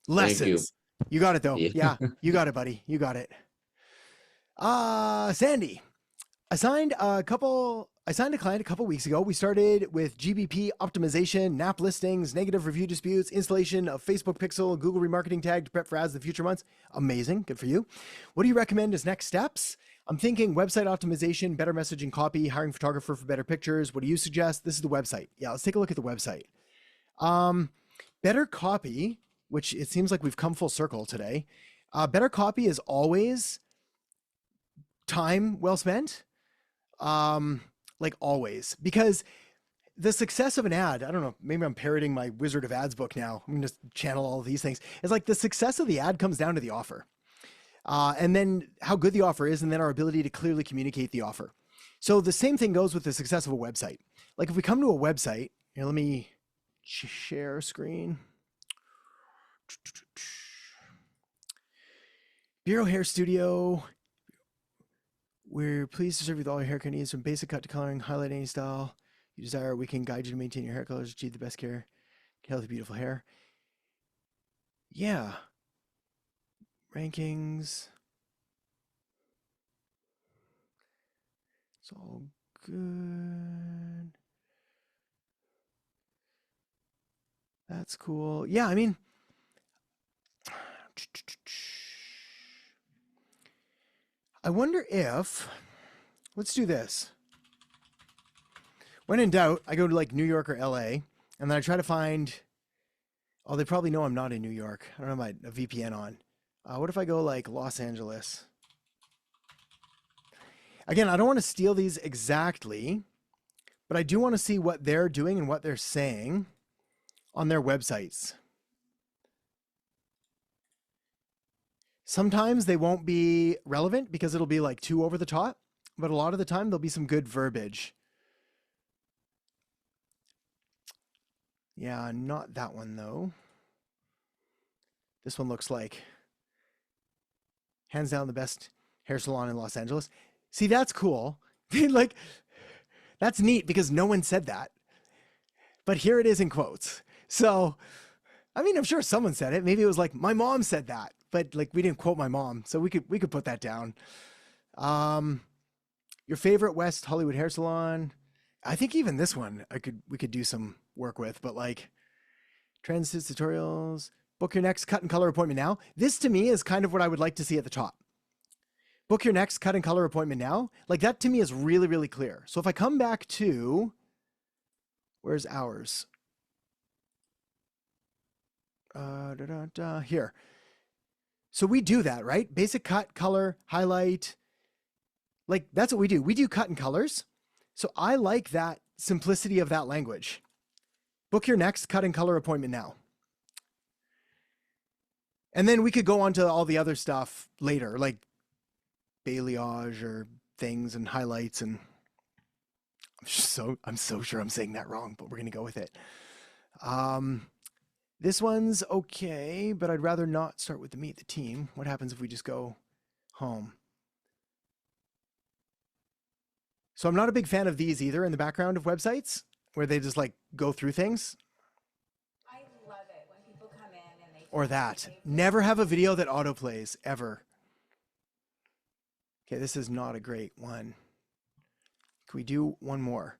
Lessons. You got it though. Yeah, you got it, buddy. You got it. Sandy, I signed a client a couple weeks ago. We started with GBP optimization, NAP listings, negative review disputes, installation of Facebook pixel, Google remarketing tag to prep for ads in the future months. Amazing. Good for you. What do you recommend as next steps? I'm thinking website optimization, better messaging copy, hiring photographer for better pictures. What do you suggest? This is the website. Yeah, let's take a look at the website. Better copy, which it seems like we've come full circle today. Better copy is always time well spent. Like always, because the success of an ad, I don't know, maybe I'm parroting my Wizard of Ads book now. I'm going to channel all of these things. It's like the success of the ad comes down to the offer. And then how good the offer is, and then our ability to clearly communicate the offer. So the same thing goes with the success of a website. Like if we come to a website, here, let me share screen. Bureau Hair Studio. We're pleased to serve you with all your haircut needs, from basic cut to coloring, highlight any style you desire. We can guide you to maintain your hair colors, achieve the best care, get healthy, beautiful hair. Yeah. Rankings. It's all good. That's cool. Yeah, I mean, I wonder if, let's do this. When in doubt, I go to like New York or LA, and then I try to find, oh, they probably know I'm not in New York. I don't have a VPN on. What if I go like Los Angeles? Again, I don't want to steal these exactly, but I do want to see what they're doing and what they're saying on their websites. Sometimes they won't be relevant because it'll be like too over the top, but a lot of the time there'll be some good verbiage. Yeah, not that one though. This one looks like hands down the best hair salon in Los Angeles. See, that's cool. Like, that's neat because no one said that. But here it is in quotes. So, I mean, I'm sure someone said it. Maybe it was like, my mom said that, but like we didn't quote my mom. So we could put that down. Your favorite West Hollywood hair salon. I think even this one we could do some work with, but like trends, tutorials, book your next cut and color appointment now. This to me is kind of what I would like to see at the top. Book your next cut and color appointment now. Like that to me is really, really clear. So if I come back to, where's ours? Here. So we do that, right? Basic cut, color, highlight. Like that's what we do. We do cut and colors. So I like that simplicity of that language. Book your next cut and color appointment now. And then we could go on to all the other stuff later, like balayage or things and highlights. And I'm so sure I'm saying that wrong, but we're going to go with it. This one's okay, but I'd rather not start with the meet the team. What happens if we just go home? So I'm not a big fan of these either in the background of websites where they just like go through things. I love it when people come in and they. Or that. Never have a video that autoplays ever. Okay, this is not a great one. Can we do one more?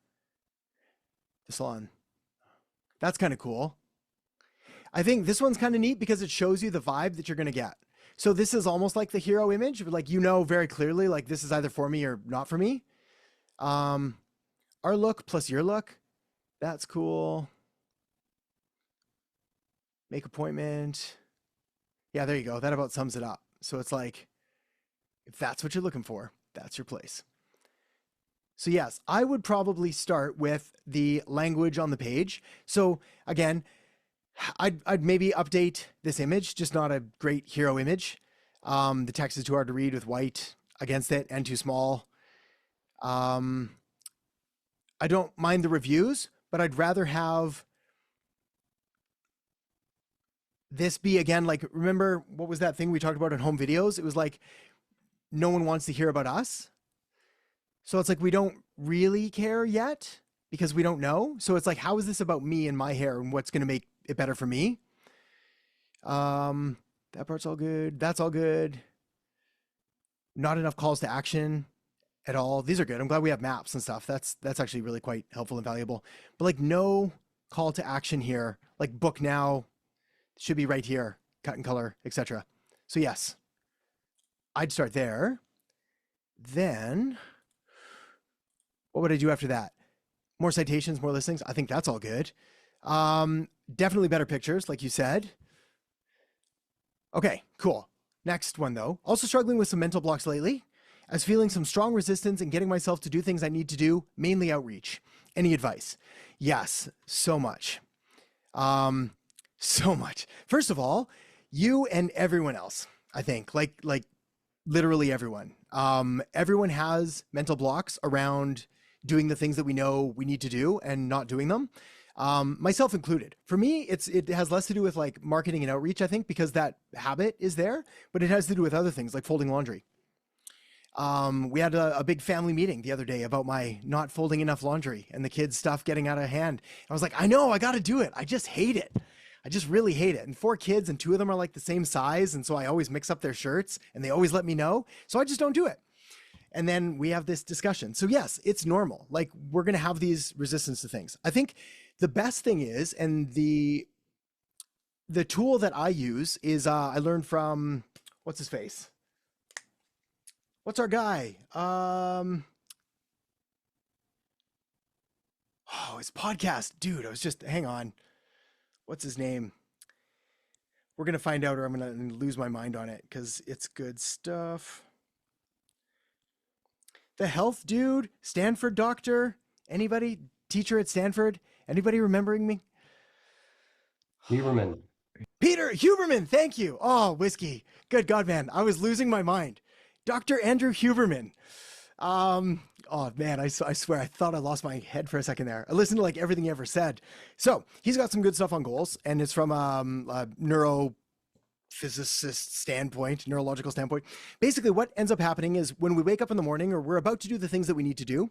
The salon. That's kind of cool. I think this one's kind of neat because it shows you the vibe that you're going to get. So this is almost like the hero image, but like, you know, very clearly, like this is either for me or not for me. Our look plus your look. That's cool. Make appointment. Yeah, there you go. That about sums it up. So it's like, if that's what you're looking for, that's your place. So yes, I would probably start with the language on the page. So again, I'd maybe update this image, just not a great hero image. The text is too hard to read with white against it and too small. I don't mind the reviews, but I'd rather have this be, again, like, remember what was that thing we talked about in home videos? It was like, no one wants to hear about us. So it's like, we don't really care yet because we don't know. So it's like, how is this about me and my hair and what's going to make it better for me? That part's all good. That's all good. Not enough calls to action at all. These are good. I'm glad we have maps and stuff. That's actually really quite helpful and valuable. But like no call to action here, like book now should be right here, cut and color, etc. So yes, I'd start there. Then what would I do after that? More citations, more listings. I think that's all good. Definitely better pictures, like you said. Okay, cool. Next one though. Also struggling with some mental blocks lately. I was feeling some strong resistance in getting myself to do things I need to do, mainly outreach. Any advice? Yes, so much. So much. First of all, you and everyone else, I think, like literally everyone. Everyone has mental blocks around doing the things that we know we need to do and not doing them. Myself included. For me, it has less to do with like marketing and outreach, I think, because that habit is there, but it has to do with other things like folding laundry. We had a big family meeting the other day about my not folding enough laundry and the kids' stuff getting out of hand. I was like, I know, I got to do it. I just hate it. I just really hate it. And 4 kids and 2 of them are like the same size. And so I always mix up their shirts and they always let me know. So I just don't do it. And then we have this discussion. So yes, it's normal. Like we're going to have these resistance to things. I think the best thing is, and the tool that I use is, I learned from, what's his face? What's our guy? Oh, his podcast, dude. I was just, hang on. What's his name? We're going to find out or I'm going to lose my mind on it because it's good stuff. The health dude, Stanford doctor, anybody? Teacher at Stanford? Anybody remembering me? Huberman. Peter Huberman, thank you. Oh, whiskey. Good God, man. I was losing my mind. Dr. Andrew Huberman. Oh man, I swear, I thought I lost my head for a second there. I listened to like everything he ever said. So he's got some good stuff on goals and it's from a neuro physicist standpoint, neurological standpoint. Basically, what ends up happening is when we wake up in the morning or we're about to do the things that we need to do,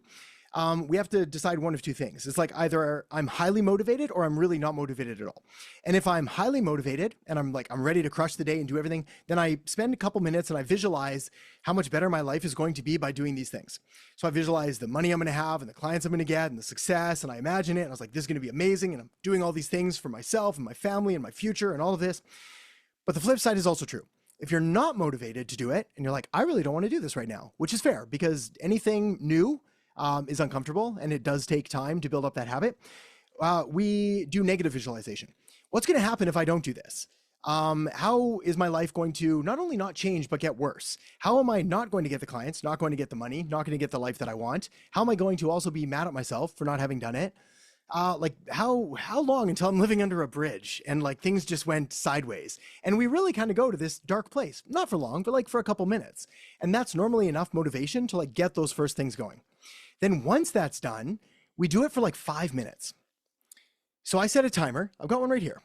we have to decide one of two things. It's like either I'm highly motivated or I'm really not motivated at all. And if I'm highly motivated and I'm ready to crush the day and do everything, then I spend a couple minutes and I visualize how much better my life is going to be by doing these things. So I visualize the money I'm going to have and the clients I'm going to get and the success, and I imagine it. And I was like, this is going to be amazing. And I'm doing all these things for myself and my family and my future and all of this. But the flip side is also true. If you're not motivated to do it and you're like, I really don't want to do this right now, which is fair because anything new is uncomfortable and it does take time to build up that habit. We do negative visualization. What's going to happen if I don't do this? How is my life going to not only not change, but get worse? How am I not going to get the clients, not going to get the money, not going to get the life that I want? How am I going to also be mad at myself for not having done it? How long until I'm living under a bridge and like things just went sideways? And we really kind of go to this dark place, not for long, but like for a couple minutes. And that's normally enough motivation to like get those first things going. Then once that's done, we do it for like 5 minutes. So I set a timer. I've got one right here.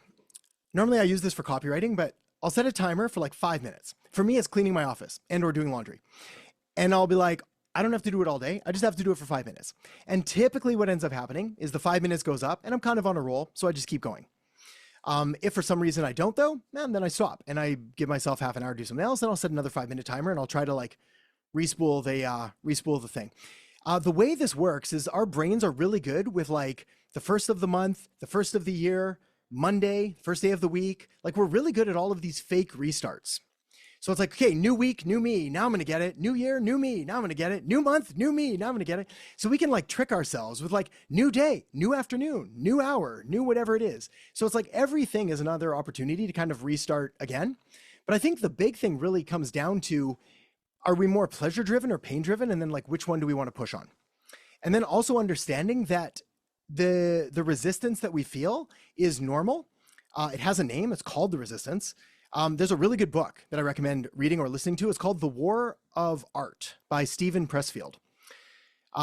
Normally I use this for copywriting, but I'll set a timer for like 5 minutes. For me, it's cleaning my office and or doing laundry. And I'll be like, I don't have to do it all day. I just have to do it for 5 minutes. And typically what ends up happening is the 5 minutes goes up and I'm kind of on a roll. So I just keep going. If for some reason I don't though, then I stop and I give myself half an hour to do something else. And I'll set another 5-minute timer and I'll try to like respool the thing. The way this works is our brains are really good with like the first of the month, the first of the year, Monday, first day of the week. Like we're really good at all of these fake restarts. So it's like, okay, new week, new me, now I'm going to get it. New year, new me, now I'm going to get it. New month, new me, now I'm going to get it. So we can like trick ourselves with like new day, new afternoon, new hour, new whatever it is. So it's like everything is another opportunity to kind of restart again. But I think the big thing really comes down to, are we more pleasure driven or pain driven? And then like, which one do we want to push on? And then also understanding that the resistance that we feel is normal. It has a name. It's called the resistance. There's a really good book that I recommend reading or listening to. It's called The War of Art by Stephen Pressfield.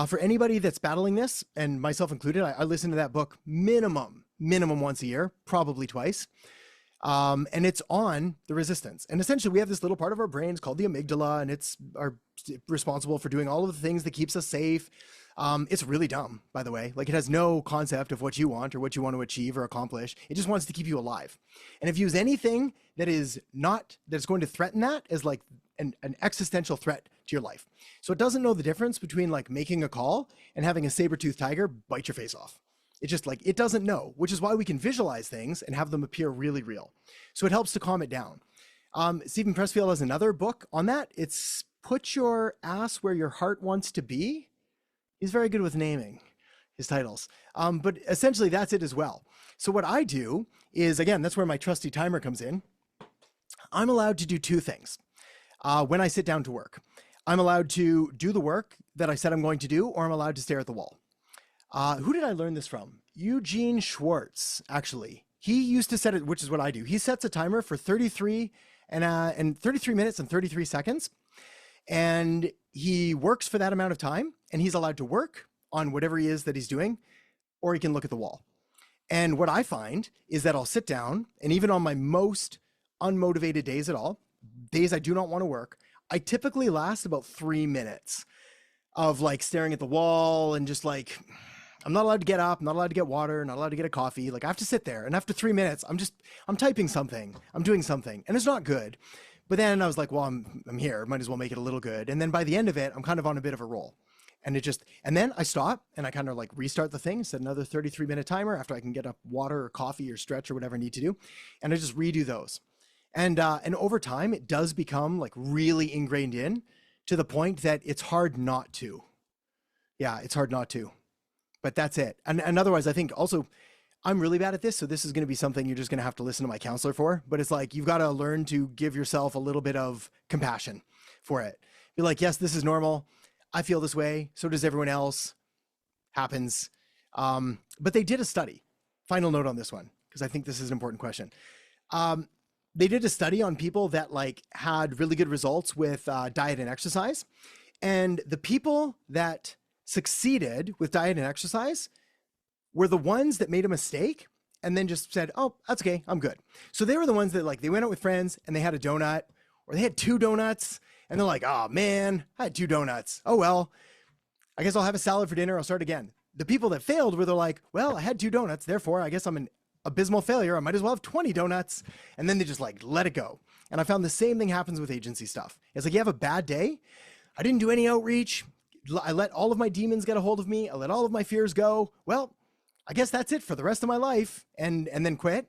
For anybody that's battling this, and myself included, I listen to that book minimum once a year, probably twice. And it's on the resistance. And essentially we have this little part of our brains called the amygdala, and it's responsible for doing all of the things that keeps us safe. It's really dumb, by the way. Like it has no concept of what you want or what you want to achieve or accomplish. It just wants to keep you alive. And if you use anything that's going to threaten that as like an existential threat to your life. So it doesn't know the difference between like making a call and having a saber-toothed tiger bite your face off. It's just like, it doesn't know, which is why we can visualize things and have them appear really real. So it helps to calm it down. Stephen Pressfield has another book on that. It's Put Your Ass Where Your Heart Wants to Be. He's very good with naming his titles. But essentially that's it as well. So what I do is, again, that's where my trusty timer comes in. I'm allowed to do two things when I sit down to work. I'm allowed to do the work that I said I'm going to do, or I'm allowed to stare at the wall. Who did I learn this from? Eugene Schwartz, actually. He used to set it, which is what I do. He sets a timer for 33 minutes and 33 seconds. And he works for that amount of time, and he's allowed to work on whatever he is that he's doing, or he can look at the wall. And what I find is that I'll sit down, and even on my most unmotivated days at all, days I do not want to work, I typically last about 3 minutes of like staring at the wall and just like, I'm not allowed to get up, I'm not allowed to get water, not allowed to get a coffee. Like I have to sit there, and after 3 minutes, I'm typing something, I'm doing something, and it's not good. But then I was like, well, I'm here, might as well make it a little good. And then by the end of it, I'm kind of on a bit of a roll. And then I stop and I kind of like restart the thing, set another 33-minute timer after I can get up water or coffee or stretch or whatever I need to do. And I just redo those. And over time, it does become like really ingrained in to the point that it's hard not to. Yeah, it's hard not to. But that's it. And otherwise, I think also, I'm really bad at this, so this is going to be something you're just going to have to listen to my counselor for. But it's like, you've got to learn to give yourself a little bit of compassion for it. Be like, yes, this is normal. I feel this way. So does everyone else. Happens. But they did a study. Final note on this one, because I think this is an important question. They did a study on people that like had really good results with diet and exercise. And the people that succeeded with diet and exercise were the ones that made a mistake and then just said, oh, that's okay, I'm good. So they were the ones that like, they went out with friends and they had a donut, or they had 2 donuts, and they're like, oh man, I had 2 donuts. Oh, well, I guess I'll have a salad for dinner. I'll start again. The people that failed were they're like, well, I had 2 donuts. Therefore, I guess I'm an abysmal failure. I might as well have 20 donuts. And then they just like, let it go. And I found the same thing happens with agency stuff. It's like, you have a bad day. I didn't do any outreach. I let all of my demons get a hold of me. I let all of my fears go. Well, I guess that's it for the rest of my life. And then quit,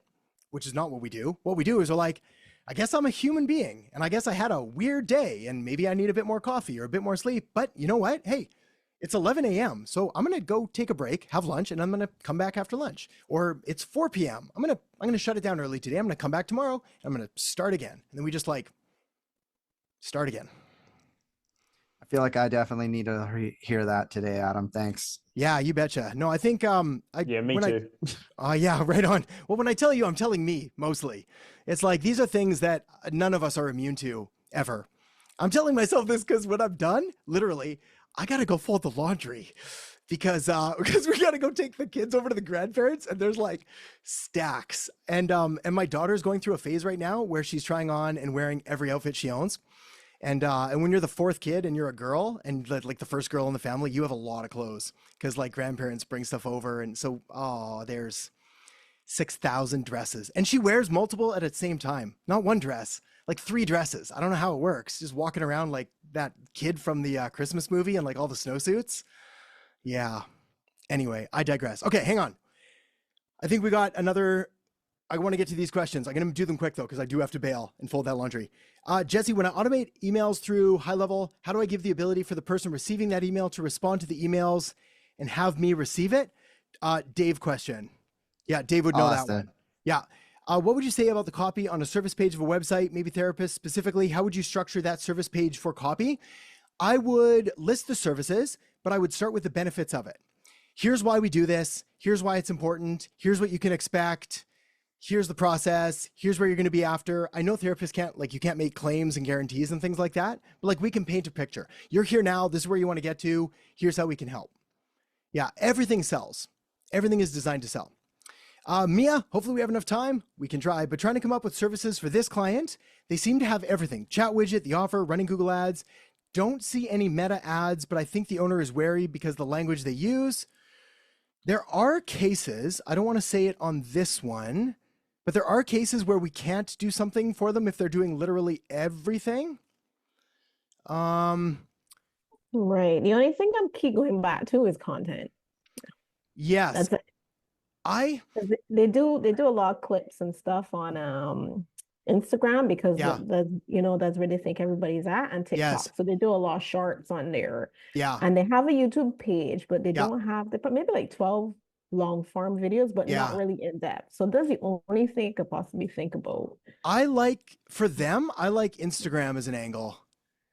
which is not what we do. What we do is we're like, I guess I'm a human being, and I guess I had a weird day, and maybe I need a bit more coffee or a bit more sleep. But you know what? Hey, it's 11 a.m. So I'm going to go take a break, have lunch, and I'm going to come back after lunch. Or it's 4 p.m. I'm going to shut it down early today. I'm going to come back tomorrow, and I'm going to start again. And then we just like start again. I feel like I definitely need to hear that today, Adam. Thanks. Yeah, you betcha. No, I think yeah, me too. Yeah, right on. Well, when I tell you, I'm telling me mostly. It's like these are things that none of us are immune to ever. I'm telling myself this because when I'm done, literally, I gotta go fold the laundry because we gotta go take the kids over to the grandparents, and there's like stacks. And my daughter's going through a phase right now where she's trying on and wearing every outfit she owns. And when you're the 4th kid and you're a girl and like the first girl in the family, you have a lot of clothes because like grandparents bring stuff over. And so, there's 6,000 dresses, and she wears multiple at the same time. Not one dress, like 3 dresses. I don't know how it works. Just walking around like that kid from the Christmas movie and like all the snowsuits. Yeah. Anyway, I digress. Okay, hang on. I think we got another. I want to get to these questions. I'm going to do them quick though, because I do have to bail and fold that laundry. Jesse, when I automate emails through High Level, how do I give the ability for the person receiving that email to respond to the emails and have me receive it? Dave question. Yeah, Dave would know that one. Yeah. What would you say about the copy on a service page of a website, maybe therapist specifically? How would you structure that service page for copy? I would list the services, but I would start with the benefits of it. Here's why we do this. Here's why it's important. Here's what you can expect. Here's the process. Here's where you're going to be after. I know therapists you can't make claims and guarantees and things like that, but like we can paint a picture. You're here now. This is where you want to get to. Here's how we can help. Yeah, everything sells. Everything is designed to sell. Mia, hopefully we have enough time. We can try, but trying to come up with services for this client, they seem to have everything. Chat widget, the offer, running Google ads. Don't see any meta ads, but I think the owner is wary because the language they use. There are cases, I don't want to say it on this one, but there are cases where we can't do something for them if they're doing literally everything. Right. The only thing I'm keep going back to is content. Yes. That's it. They do a lot of clips and stuff on Instagram because that's where they think everybody's at, and TikTok. Yes. So they do a lot of shorts on there. Yeah. And they have a YouTube page, but they don't have, they put maybe like 12 long form videos, but not really in depth. So that's the only thing I could possibly think about. I like Instagram as an angle.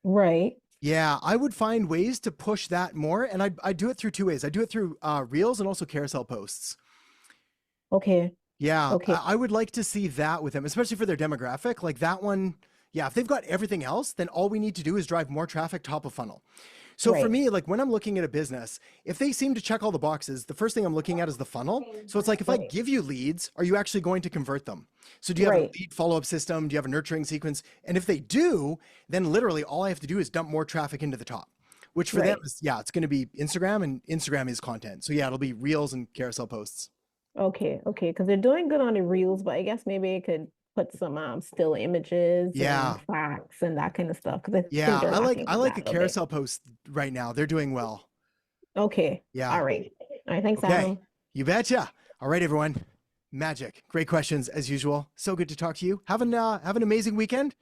Right. Yeah, I would find ways to push that more. And I do it through 2 ways. I do it through Reels and also carousel posts. Okay. Yeah. Okay. I would like to see that with them, especially for their demographic. Like that one. Yeah. If they've got everything else, then all we need to do is drive more traffic top of funnel. So for me, like when I'm looking at a business, if they seem to check all the boxes, the first thing I'm looking at is the funnel. So it's like, if I give you leads, are you actually going to convert them? So do you have a lead follow-up system? Do you have a nurturing sequence? And if they do, then literally all I have to do is dump more traffic into the top, which for them is, it's going to be Instagram, and Instagram is content. So yeah, it'll be Reels and carousel posts. Okay. Because they're doing good on the Reels, but I guess maybe it could put some still images and facts and that kind of stuff. I like a carousel post right now. They're doing well. Okay. Yeah. All right. Thanks, Adam. You betcha. All right, everyone. Magic. Great questions as usual. So good to talk to you. Have an amazing weekend.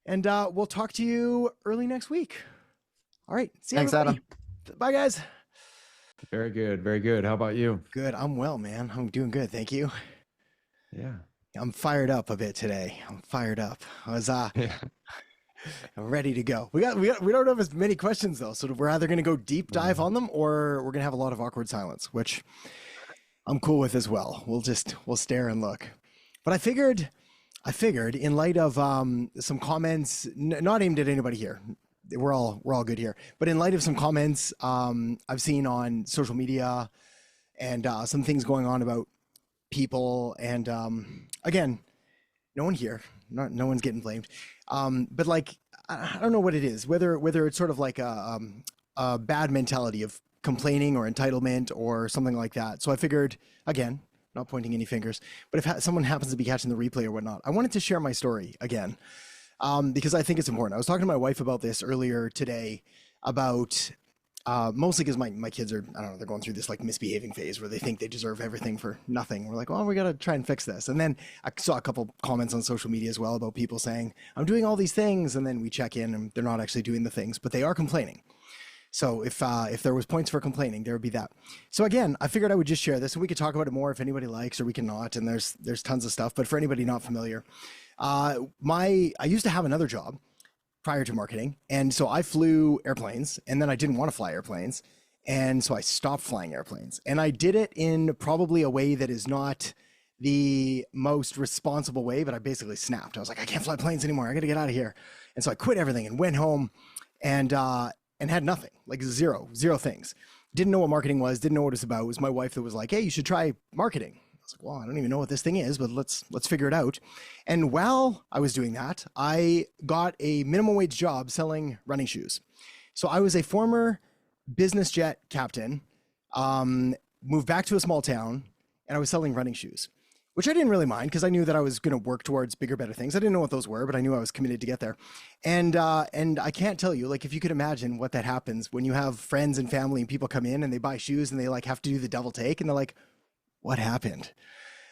And we'll talk to you early next week. All right. See you. Thanks, everybody. Adam. Bye, guys. Very good. Very good. How about you? Good. I'm well, man. I'm doing good. Thank you. Yeah. I'm fired up a bit today. I'm fired up. I was I'm ready to go. We don't have as many questions though. So we're either going to go deep dive on them, or we're going to have a lot of awkward silence, which I'm cool with as well. We'll stare and look. But I figured in light of some comments, not aimed at anybody here. We're all good here. But in light of some comments I've seen on social media and some things going on about people. And again, no one here, no one's getting blamed. But like, I don't know what it is, whether it's sort of like a bad mentality of complaining or entitlement or something like that. So I figured, again, not pointing any fingers, but if someone happens to be catching the replay or whatnot, I wanted to share my story again, because I think it's important. I was talking to my wife about this earlier today, about mostly because my kids are, I don't know, they're going through this like misbehaving phase where they think they deserve everything for nothing. We're like, well, we got to try and fix this. And then I saw a couple comments on social media as well about people saying, I'm doing all these things. And then we check in and they're not actually doing the things, but they are complaining. So if there was points for complaining, there would be that. So again, I figured I would just share this and we could talk about it more if anybody likes, or we can not. And there's tons of stuff, but for anybody not familiar, I used to have another job prior to marketing. And so I flew airplanes, and then I didn't want to fly airplanes. And so I stopped flying airplanes, and I did it in probably a way that is not the most responsible way, but I basically snapped. I was like, I can't fly planes anymore. I got to get out of here. And so I quit everything and went home and had nothing, like zero things. Didn't know what marketing was, didn't know what it was about. It was my wife that was like, hey, you should try marketing. I was like, well, I don't even know what this thing is, but let's figure it out. And while I was doing that, I got a minimum wage job selling running shoes. So I was a former business jet captain, moved back to a small town, and I was selling running shoes, which I didn't really mind because I knew that I was going to work towards bigger, better things. I didn't know what those were, but I knew I was committed to get there. And I can't tell you, like, if you could imagine what that happens when you have friends and family and people come in and they buy shoes and they like have to do the double take and they're like, what happened?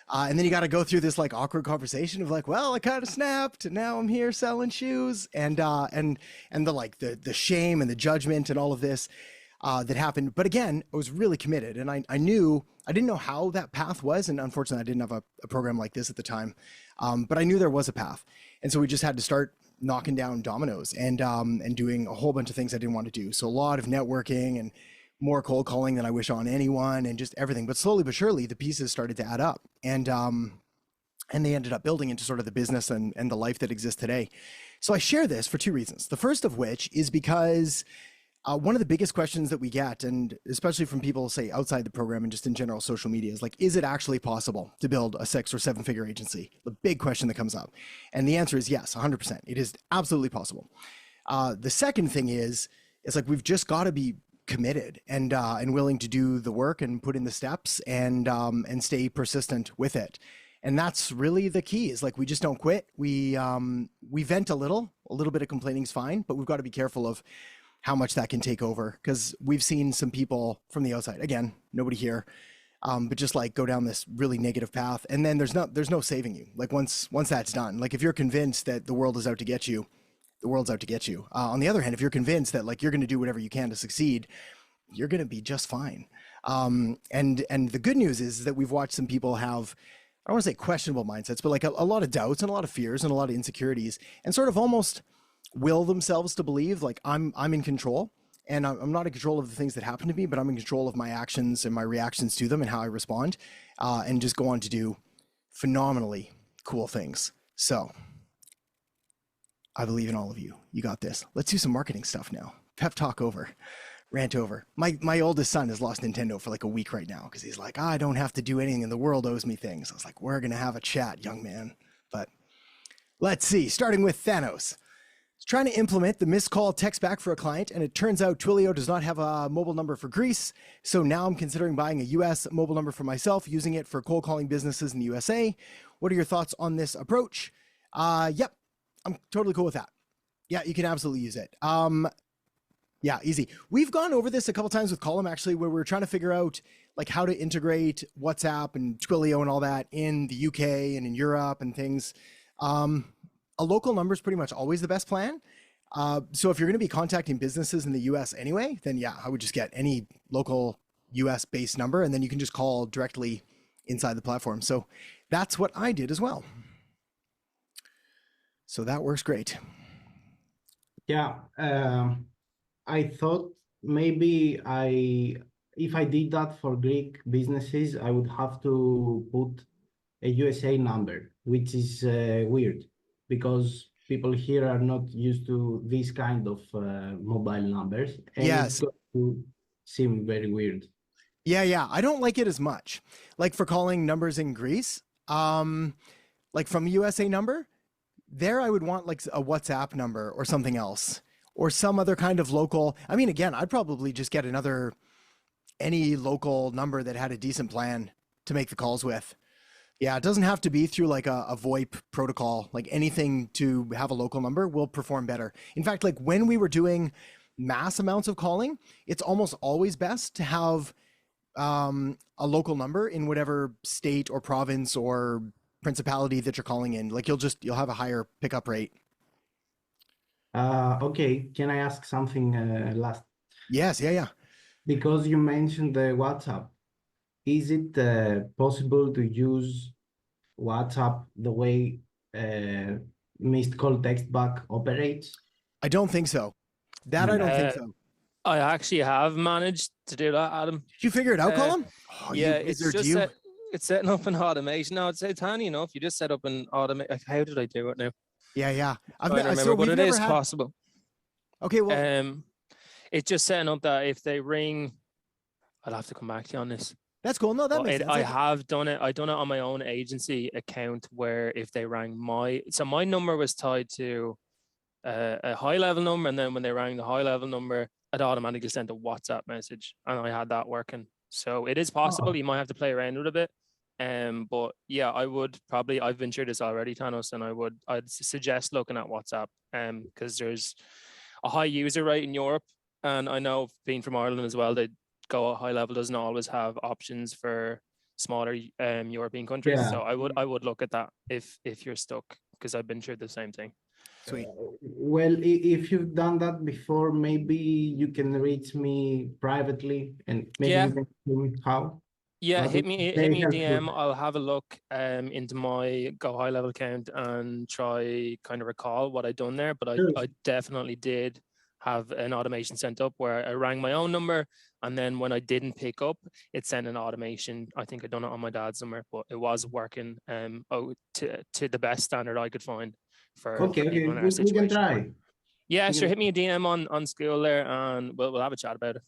And then you got to go through this like awkward conversation of like, well, I kind of snapped and now I'm here selling shoes, and the like the shame and the judgment and all of this that happened. But again, I was really committed, and I didn't know how that path was. And unfortunately I didn't have a program like this at the time. But I knew there was a path. And so we just had to start knocking down dominoes and doing a whole bunch of things I didn't want to do. So a lot of networking and more cold calling than I wish on anyone, and just everything. But slowly but surely the pieces started to add up, and they ended up building into sort of the business and the life that exists today. So I share this for two reasons. The first of which is because one of the biggest questions that we get, and especially from people, say, outside the program and just in general social media, is like, is it actually possible to build a 6 or 7 figure agency? The big question that comes up. And the answer is yes, 100%. It is absolutely possible. The second thing is, it's like, we've just got to be committed and willing to do the work and put in the steps and stay persistent with it. And that's really the key, is like, we just don't quit. We vent a little bit of complaining is fine, but we've got to be careful of how much that can take over, because we've seen some people from the outside, again, nobody here, but just like go down this really negative path. And then there's no saving you. Like once that's done, like if you're convinced that the world is out to get you, the world's out to get you. On the other hand, if you're convinced that like you're going to do whatever you can to succeed, you're going to be just fine. And the good news is that we've watched some people have, I don't want to say questionable mindsets, but like a lot of doubts and a lot of fears and a lot of insecurities, and sort of almost will themselves to believe like I'm in control, and I'm not in control of the things that happen to me, but I'm in control of my actions and my reactions to them and how I respond, and just go on to do phenomenally cool things. So I believe in all of you. You got this. Let's do some marketing stuff now. Pep talk over. Rant over. My oldest son has lost Nintendo for like a week right now because he's like, I don't have to do anything and the world owes me things. I was like, we're going to have a chat, young man. But let's see. Starting with Thanos. He's trying to implement the missed call text back for a client, and it turns out Twilio does not have a mobile number for Greece. So now I'm considering buying a US mobile number for myself, using it for cold calling businesses in the USA. What are your thoughts on this approach? Yep. I'm totally cool with that. Yeah, you can absolutely use it. Yeah, easy. We've gone over this a couple times with Column, actually, where we're trying to figure out like how to integrate WhatsApp and Twilio and all that in the UK and in Europe and things. A local number is pretty much always the best plan. So if you're going to be contacting businesses in the US anyway, then yeah, I would just get any local US based number, and then you can just call directly inside the platform. So that's what I did as well. So that works great. Yeah. I thought maybe if I did that for Greek businesses, I would have to put a USA number, which is weird because people here are not used to this kind of mobile numbers. And yes. It's going to seem very weird. Yeah. I don't like it as much. Like for calling numbers in Greece, like from a USA number, there I would want like a WhatsApp number or something else, or some other kind of local. I mean, again, I'd probably just get any local number that had a decent plan to make the calls with. Yeah, it doesn't have to be through like a VoIP protocol. Like anything to have a local number will perform better. In fact, like when we were doing mass amounts of calling, it's almost always best to have a local number in whatever state or province or principality that you're calling in. Like you'll have a higher pickup rate. Okay, can I ask something last? Yes, yeah. Because you mentioned the WhatsApp, is it possible to use WhatsApp the way missed call text back operates? I don't think so. I don't think so. I actually have managed to do that, Adam. Did you figure it out, Colin? Yeah, it's just it's setting up an automation. No, it's handy enough. You just set up an automation. How did I do it now? Yeah. I don't remember, but it is possible. Okay, well, it's just setting up that if they ring, I'll have to come back to you on this. That's cool. No, that makes sense. I have done it. I done it on my own agency account where if they rang my number was tied to a high level number, and then when they rang the high level number, it automatically sent a WhatsApp message, and I had that working. So it is possible. You might have to play around with it a bit. But yeah, I would probably, I've been through this already, Thanos, and I'd suggest looking at WhatsApp because there's a high user rate in Europe. And I know being from Ireland as well, they go at high level doesn't always have options for smaller European countries. Yeah. So I would look at that if you're stuck, because I've been through the same thing. Sweet. Well, if you've done that before, maybe you can reach me privately and maybe you can tell me how. Yeah, hit me a DM. I'll have a look into my Go High Level account and try kind of recall what I'd done there. But I definitely did have an automation sent up where I rang my own number, and then when I didn't pick up, it sent an automation. I think I'd done it on my dad's number, but it was working to the best standard I could find. Okay, we can try. Yeah, sure. Hit me a DM on school there, and we'll have a chat about it.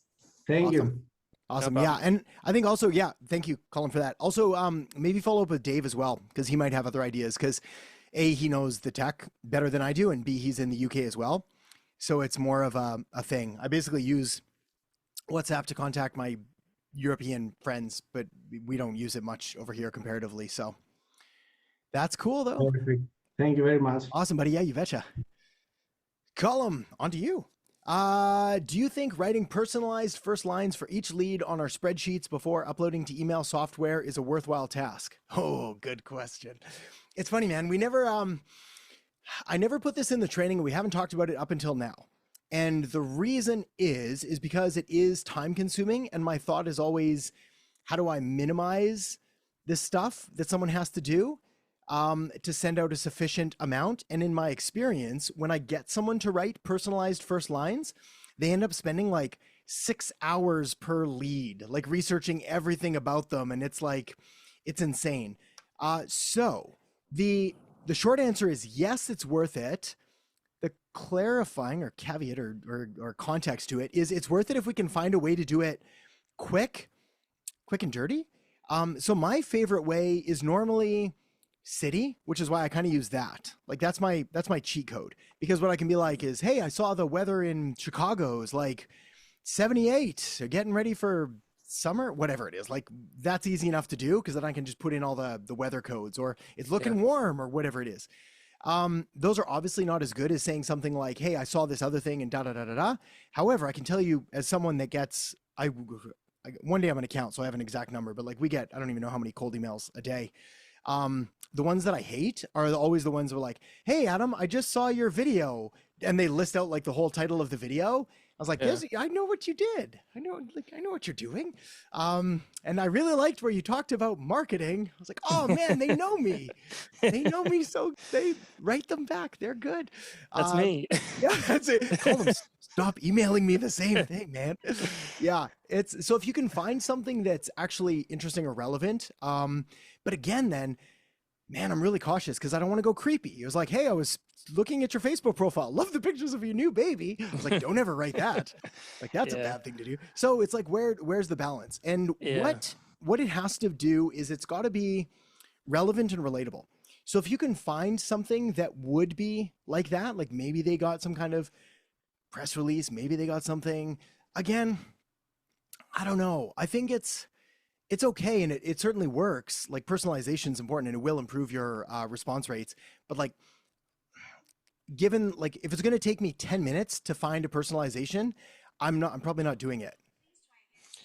Thank you. Awesome. No, yeah. And I think also, thank you, Colin, for that. Also, maybe follow up with Dave as well, because he might have other ideas, because A, he knows the tech better than I do, and B, he's in the UK as well. So it's more of a thing. I basically use WhatsApp to contact my European friends, but we don't use it much over here comparatively. So that's cool, though. Perfect. Thank you very much. Awesome, buddy. Yeah, you betcha. Colin, on to you. Do you think writing personalized first lines for each lead on our spreadsheets before uploading to email software is a worthwhile task? Oh, good question. It's funny, man. I never put this in the training. We haven't talked about it up until now. And the reason is because it is time consuming. And my thought is always, how do I minimize this stuff that someone has to do to send out a sufficient amount? And in my experience, when I get someone to write personalized first lines, they end up spending like 6 hours per lead, like researching everything about them. And it's insane. So the short answer is yes, it's worth it. The clarifying or caveat or context to it is it's worth it if we can find a way to do it quick and dirty. So my favorite way is normally city, which is why I kind of use that. Like that's my cheat code, because what I can be like is, hey, I saw the weather in Chicago is like 78. They're getting ready for summer, whatever it is. Like that's easy enough to do, because then I can just put in all the weather codes, or it's looking warm, or whatever it is. Those are obviously not as good as saying something like, hey, I saw this other thing and da da da da da. However, I can tell you, as someone that gets, one day I'm going to count, so I have an exact number, but like we get, I don't even know how many cold emails a day. The ones that I hate are always the ones that are like, hey, Adam, I just saw your video. And they list out like the whole title of the video. I was like, yes, I know what you did. I know what you're doing. And I really liked where you talked about marketing. I was like, oh man, they know me. They know me. So they write them back. They're good. That's me. Yeah, that's it. Call them, stop emailing me the same thing, man. Yeah. So if you can find something that's actually interesting or relevant, but again, then man, I'm really cautious because I don't want to go creepy. It was like, hey, I was looking at your Facebook profile. Love the pictures of your new baby. I was like, don't ever write that. Like, that's a bad thing to do. So it's like, where's the balance? And what it has to do is it's got to be relevant and relatable. So if you can find something that would be like that, like maybe they got some kind of press release, maybe they got something, again, I don't know. I think it's okay. And it certainly works. Like personalization is important and it will improve your response rates. But like, given like, if it's going to take me 10 minutes to find a personalization, I'm probably not doing it.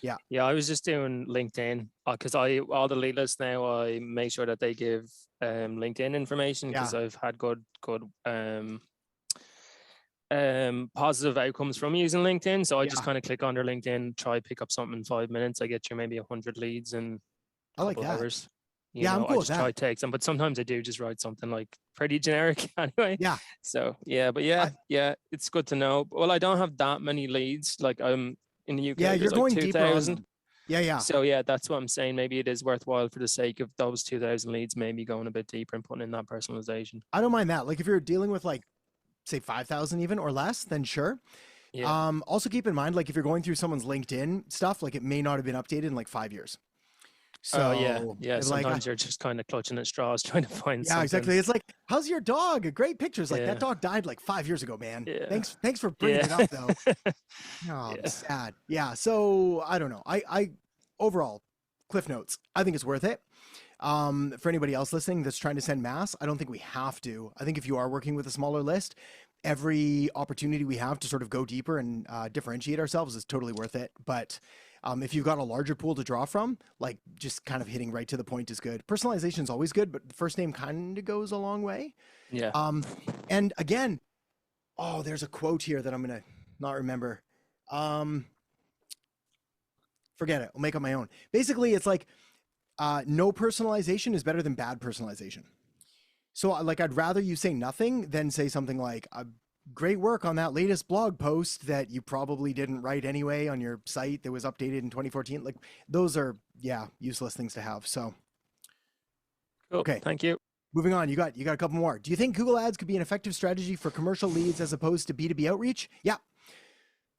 Yeah. Yeah. I was just doing LinkedIn because all the lead lists now, I make sure that they give LinkedIn information because I've had good positive outcomes from using LinkedIn. So I just kind of click on their LinkedIn, try pick up something in 5 minutes. I get you maybe 100 leads in a couple hours. You know, I'm cool I just try to take some, but sometimes I do just write something like pretty generic anyway. Yeah. So it's good to know. Well, I don't have that many leads. Like I'm in the UK. Yeah, you're going deeper on them. Yeah. So yeah, that's what I'm saying. Maybe it is worthwhile for the sake of those 2,000 leads, maybe going a bit deeper and putting in that personalization. I don't mind that. Like if you're dealing with like, say 5,000 even or less, then sure. Yeah. Also keep in mind, like if you're going through someone's LinkedIn stuff, like it may not have been updated in like 5 years. So yeah. Sometimes you're just kind of clutching at straws trying to find something. Yeah, exactly. It's like, how's your dog? Great pictures. Like that dog died like 5 years ago, man. Yeah. Thanks for bringing it up though. Oh, sad. Yeah. So I don't know. I overall, Cliff Notes, I think it's worth it. For anybody else listening that's trying to send mass, I don't think we have to. I think if you are working with a smaller list, every opportunity we have to sort of go deeper and differentiate ourselves is totally worth it. But if you've got a larger pool to draw from, like just kind of hitting right to the point is good. Personalization is always good, but the first name kind of goes a long way. Yeah. And again, there's a quote here that I'm going to not remember. Forget it. I'll make up my own. Basically, it's like, no personalization is better than bad personalization. So like, I'd rather you say nothing than say something like, great work on that latest blog post that you probably didn't write anyway on your site that was updated in 2014. Like those are, useless things to have. So, cool. Okay. Thank you. Moving on. You got a couple more. Do you think Google Ads could be an effective strategy for commercial leads as opposed to B2B outreach? Yeah.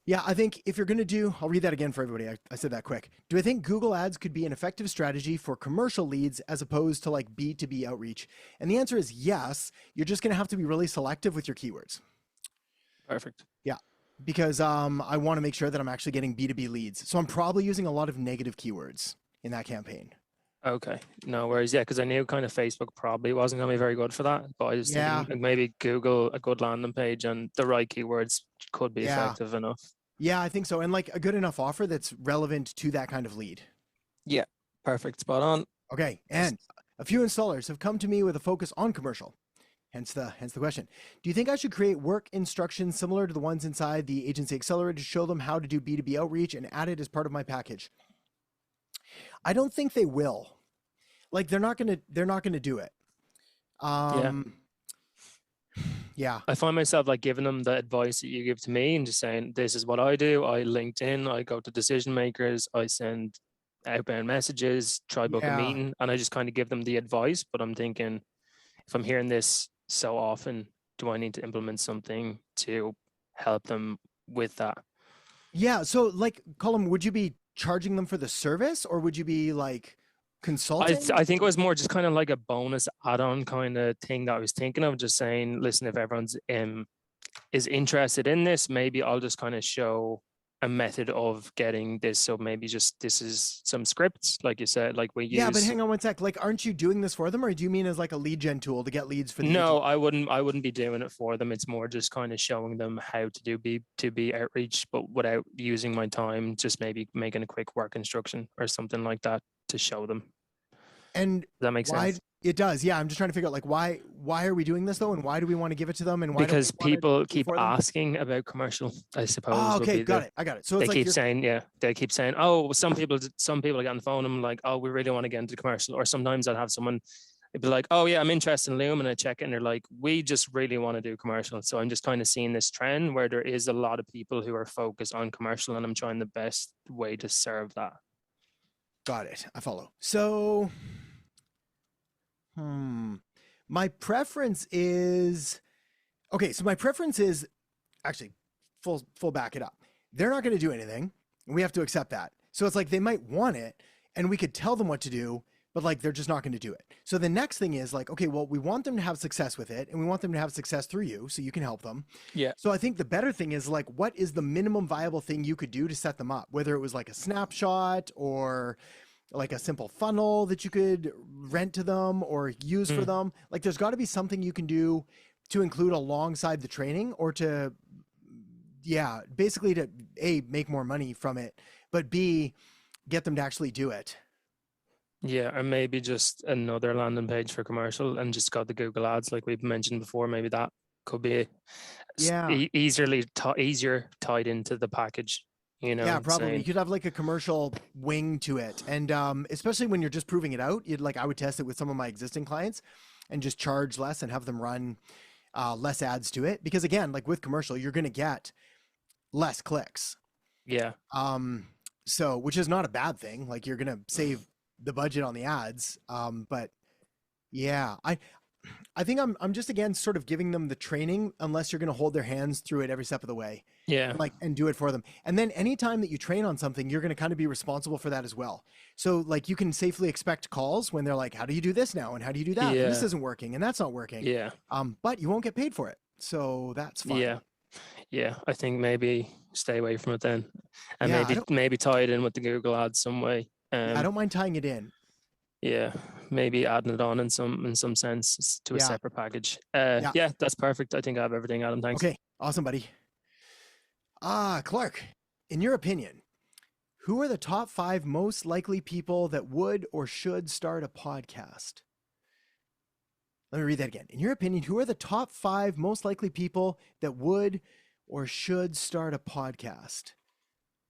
Yeah, I think if you're going to I'll read that again for everybody. I said that quick. Do I think Google Ads could be an effective strategy for commercial leads as opposed to like B2B outreach? And the answer is yes. You're just going to have to be really selective with your keywords. Perfect. Yeah, because I want to make sure that I'm actually getting B2B leads. So I'm probably using a lot of negative keywords in that campaign. Okay, no worries. Yeah, because I knew kind of Facebook probably wasn't going to be very good for that, but I just think maybe Google, a good landing page and the right keywords could be effective enough. Yeah, I think so. And like a good enough offer that's relevant to that kind of lead. Yeah, perfect. Spot on. Okay, and a few installers have come to me with a focus on commercial. Hence the question. Do you think I should create work instructions similar to the ones inside the Agency Accelerator to show them how to do B2B outreach and add it as part of my package? I don't think they will. Like they're not gonna do it. Yeah. I find myself like giving them the advice that you give to me and just saying, this is what I do. I LinkedIn, I go to decision makers, I send outbound messages, try book a meeting, and I just kind of give them the advice. But I'm thinking, if I'm hearing this so often, do I need to implement something to help them with that? Yeah. So like, Colin, would you be charging them for the service or would you be like consulting? I think it was more just kind of like a bonus add-on kind of thing that I was thinking of, just saying, listen, if everyone's is interested in this, maybe I'll just kind of show a method of getting this. So maybe just this is some scripts, like you said, like we use. Yeah, but hang on one sec. Like, aren't you doing this for them, or do you mean as like a lead gen tool to get leads for the No, I wouldn't be doing it for them. It's more just kind of showing them how to do B2B outreach, but without using my time, just maybe making a quick work instruction or something like that to show them. And does that make sense? It does. Yeah. I'm just trying to figure out like why are we doing this though? And why do we want to give it to them? And why because people keep asking about commercial, I suppose. Oh, okay. Got it. I got it. So they keep saying, oh, some people I get on the phone and I'm like, oh, we really want to get into commercial. Or sometimes I'll have someone be like, oh yeah, I'm interested in Loom, and I check it and they're like, we just really want to do commercial. So I'm just kind of seeing this trend where there is a lot of people who are focused on commercial, and I'm trying the best way to serve that. Got it. I follow. So My preference is, okay, so my preference is actually full back it up. They're not going to do anything, and we have to accept that. So it's like they might want it and we could tell them what to do, but like they're just not going to do it. So the next thing is like, okay, well, we want them to have success with it and we want them to have success through you so you can help them. Yeah. So I think the better thing is like, what is the minimum viable thing you could do to set them up? Whether it was like a snapshot or like a simple funnel that you could rent to them or use for them. Like there's got to be something you can do to include alongside the training or to, basically to A, make more money from it, but B, get them to actually do it. Yeah, or maybe just another landing page for commercial and just got the Google ads like we've mentioned before. Maybe that could be easier tied into the package. Yeah, probably. You could have like a commercial wing to it. And especially when you're just proving it out, I would test it with some of my existing clients and just charge less and have them run less ads to it. Because again, like with commercial, you're going to get less clicks. Yeah. So, which is not a bad thing. Like you're going to save the budget on the ads. But yeah, I think I'm just, again, sort of giving them the training unless you're going to hold their hands through it every step of the way. Yeah. And do it for them. And then anytime that you train on something, you're going to kind of be responsible for that as well. So like you can safely expect calls when they're like, how do you do this now? And how do you do that? Yeah. And this isn't working and that's not working. Yeah. But you won't get paid for it. So that's fine. Yeah. Yeah. I think maybe stay away from it then. And maybe tie it in with the Google ads some way. I don't mind tying it in. Yeah, maybe adding it on in some sense to a separate package. Yeah, that's perfect. I think I have everything, Adam. Thanks. Okay, awesome, buddy. Clark, in your opinion, who are the top 5 most likely people that would or should start a podcast? Let me read that again. In your opinion, who are the top 5 most likely people that would or should start a podcast?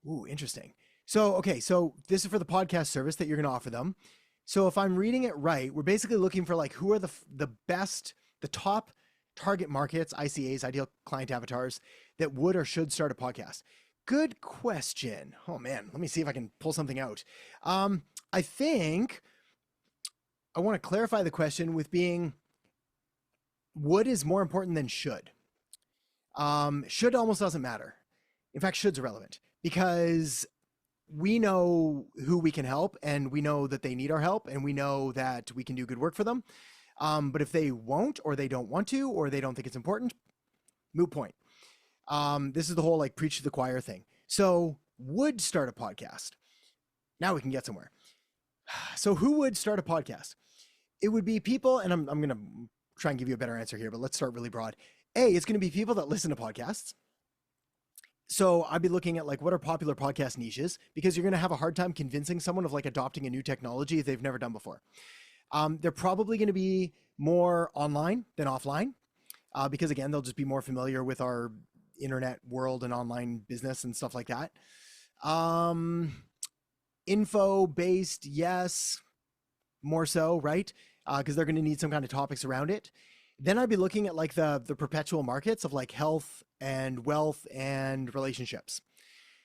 Ooh, interesting. So this is for the podcast service that you're going to offer them. So if I'm reading it right, we're basically looking for like, who are the top target markets, ICAs, ideal client avatars, that would or should start a podcast. Good question. Oh man, let me see if I can pull something out. I think I want to clarify the question with being, would is more important than should. Should almost doesn't matter. In fact, should's irrelevant because we know who we can help and we know that they need our help and we know that we can do good work for them. But if they won't, or they don't want to, or they don't think it's important, moot point. This is the whole like preach to the choir thing. So would start a podcast. Now we can get somewhere. So who would start a podcast? It would be people, and I'm going to try and give you a better answer here, but let's start really broad. It's going to be people that listen to podcasts. So I'd be looking at like, what are popular podcast niches? Because you're going to have a hard time convincing someone of like adopting a new technology they've never done before. They're probably going to be more online than offline because again, they'll just be more familiar with our internet world and online business and stuff like that. Info based, yes, more so, right? Because they're going to need some kind of topics around it. Then I'd be looking at like the perpetual markets of like health and wealth and relationships.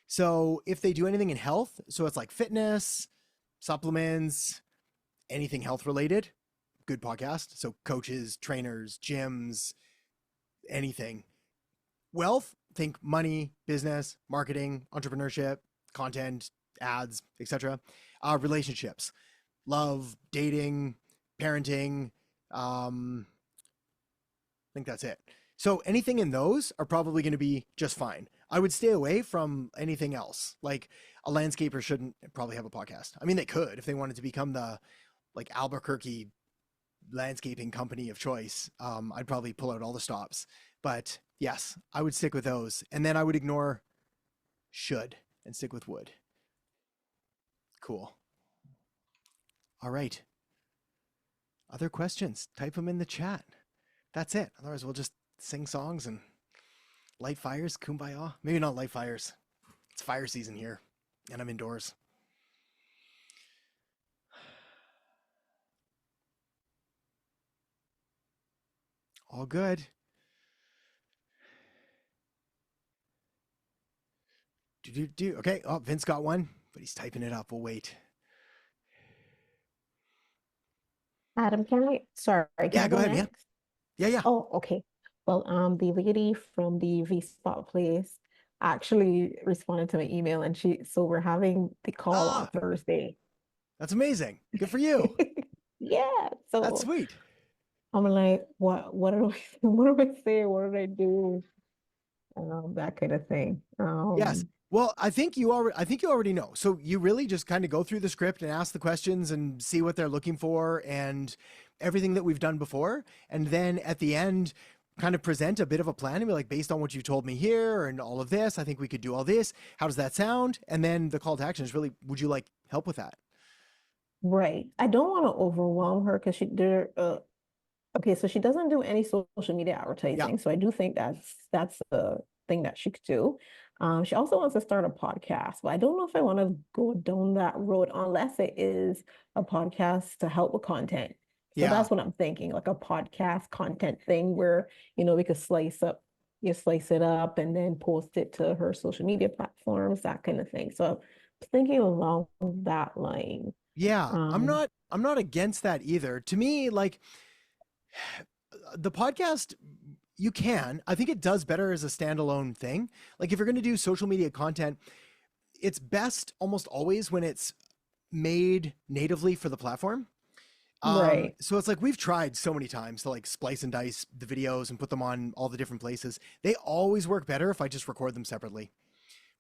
So if they do anything in health, so it's like fitness, supplements, anything health related, good podcast. So coaches, trainers, gyms, anything. Wealth, think money, business, marketing, entrepreneurship, content, ads, etc. Relationships, love, dating, parenting, I think that's it. So anything in those are probably going to be just fine. I would stay away from anything else. Like a landscaper shouldn't probably have a podcast. I mean, they could if they wanted to become the like Albuquerque landscaping company of choice. I'd probably pull out all the stops. But yes, I would stick with those. And then I would ignore should and stick with would. Cool. All right. Other questions? Type them in the chat. That's it. Otherwise, we'll just sing songs and light fires, kumbaya. Maybe not light fires. It's fire season here, and I'm indoors. All good. Okay. Oh, Vince got one, but he's typing it up. We'll wait. Adam, can I, sorry, can Yeah, I go go ahead, Mia. next? Yeah. Oh, okay. Well, the lady from the V-Spot place actually responded to my email, and so we're having the call on Thursday. That's amazing. Good for you. Yeah. That's So sweet. I'm like, what do I, what do I say? What did I do? That kind of thing. Yes. Well, I think you already know. So you really just kind of go through the script and ask the questions and see what they're looking for and everything that we've done before. And then at the end, kind of present a bit of a plan and be like, based on what you told me here and all of this, I think we could do all this. How does that sound? And then the call to action is really, would you like help with that? Right. I don't want to overwhelm her because okay, so she doesn't do any social media advertising. So I do think that's a thing that she could do. She also wants to start a podcast, but I don't know if I want to go down that road unless it is a podcast to help with content. So that's what I'm thinking, like a podcast content thing where, we could slice it up and then post it to her social media platforms, that kind of thing. So I'm thinking along that line. Yeah, I'm not against that either. To me, like the podcast, I think it does better as a standalone thing. Like if you're going to do social media content, it's best almost always when it's made natively for the platform. Right. So it's like, we've tried so many times to like splice and dice the videos and put them on all the different places. They always work better if I just record them separately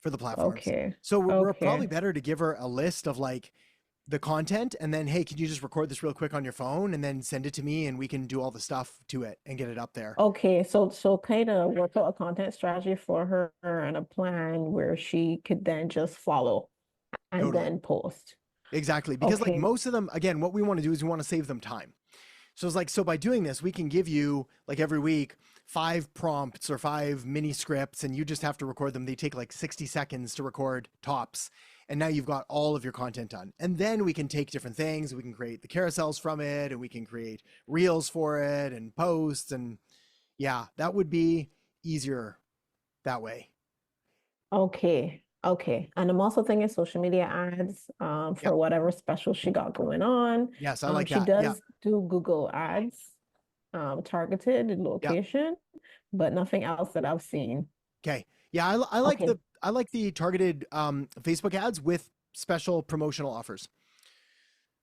for the platforms. Okay. So we're probably better to give her a list of like the content and then, hey, can you just record this real quick on your phone and then send it to me and we can do all the stuff to it and get it up there. Okay, so kind of work out a content strategy for her and a plan where she could then just follow and then post. Exactly. Because like most of them, again, what we want to do is we want to save them time. So it's like, so by doing this, we can give you like every week 5 prompts or 5 mini scripts and you just have to record them. They take like 60 seconds to record tops. And now you've got all of your content done. And then we can take different things. We can create the carousels from it and we can create reels for it and posts. And yeah, that would be easier that way. Okay. And I'm also thinking social media ads for whatever special she got going on. Yes, I like that. She does do Google ads, targeted location, but nothing else that I've seen. Okay. Yeah, I like the targeted Facebook ads with special promotional offers.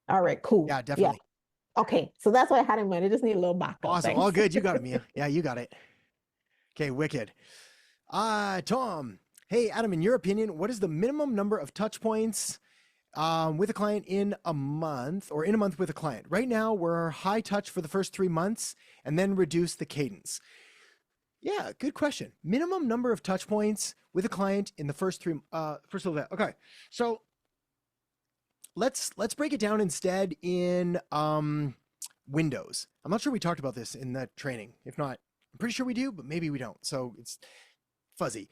All right, cool. Yeah, definitely. Yeah. Okay, so that's what I had in mind. I just need a little backup. Awesome. All good. You got it, Mia. Yeah, you got it. Okay, wicked. Tom. Hey, Adam, in your opinion, what is the minimum number of touch points with a client in a month or in a month with a client? Right now, we're high touch for the first 3 months and then reduce the cadence. Yeah, good question. Minimum number of touch points with a client in the first little bit. Okay, so let's break it down instead in windows. I'm not sure we talked about this in the training. If not, I'm pretty sure we do, but maybe we don't. So it's fuzzy.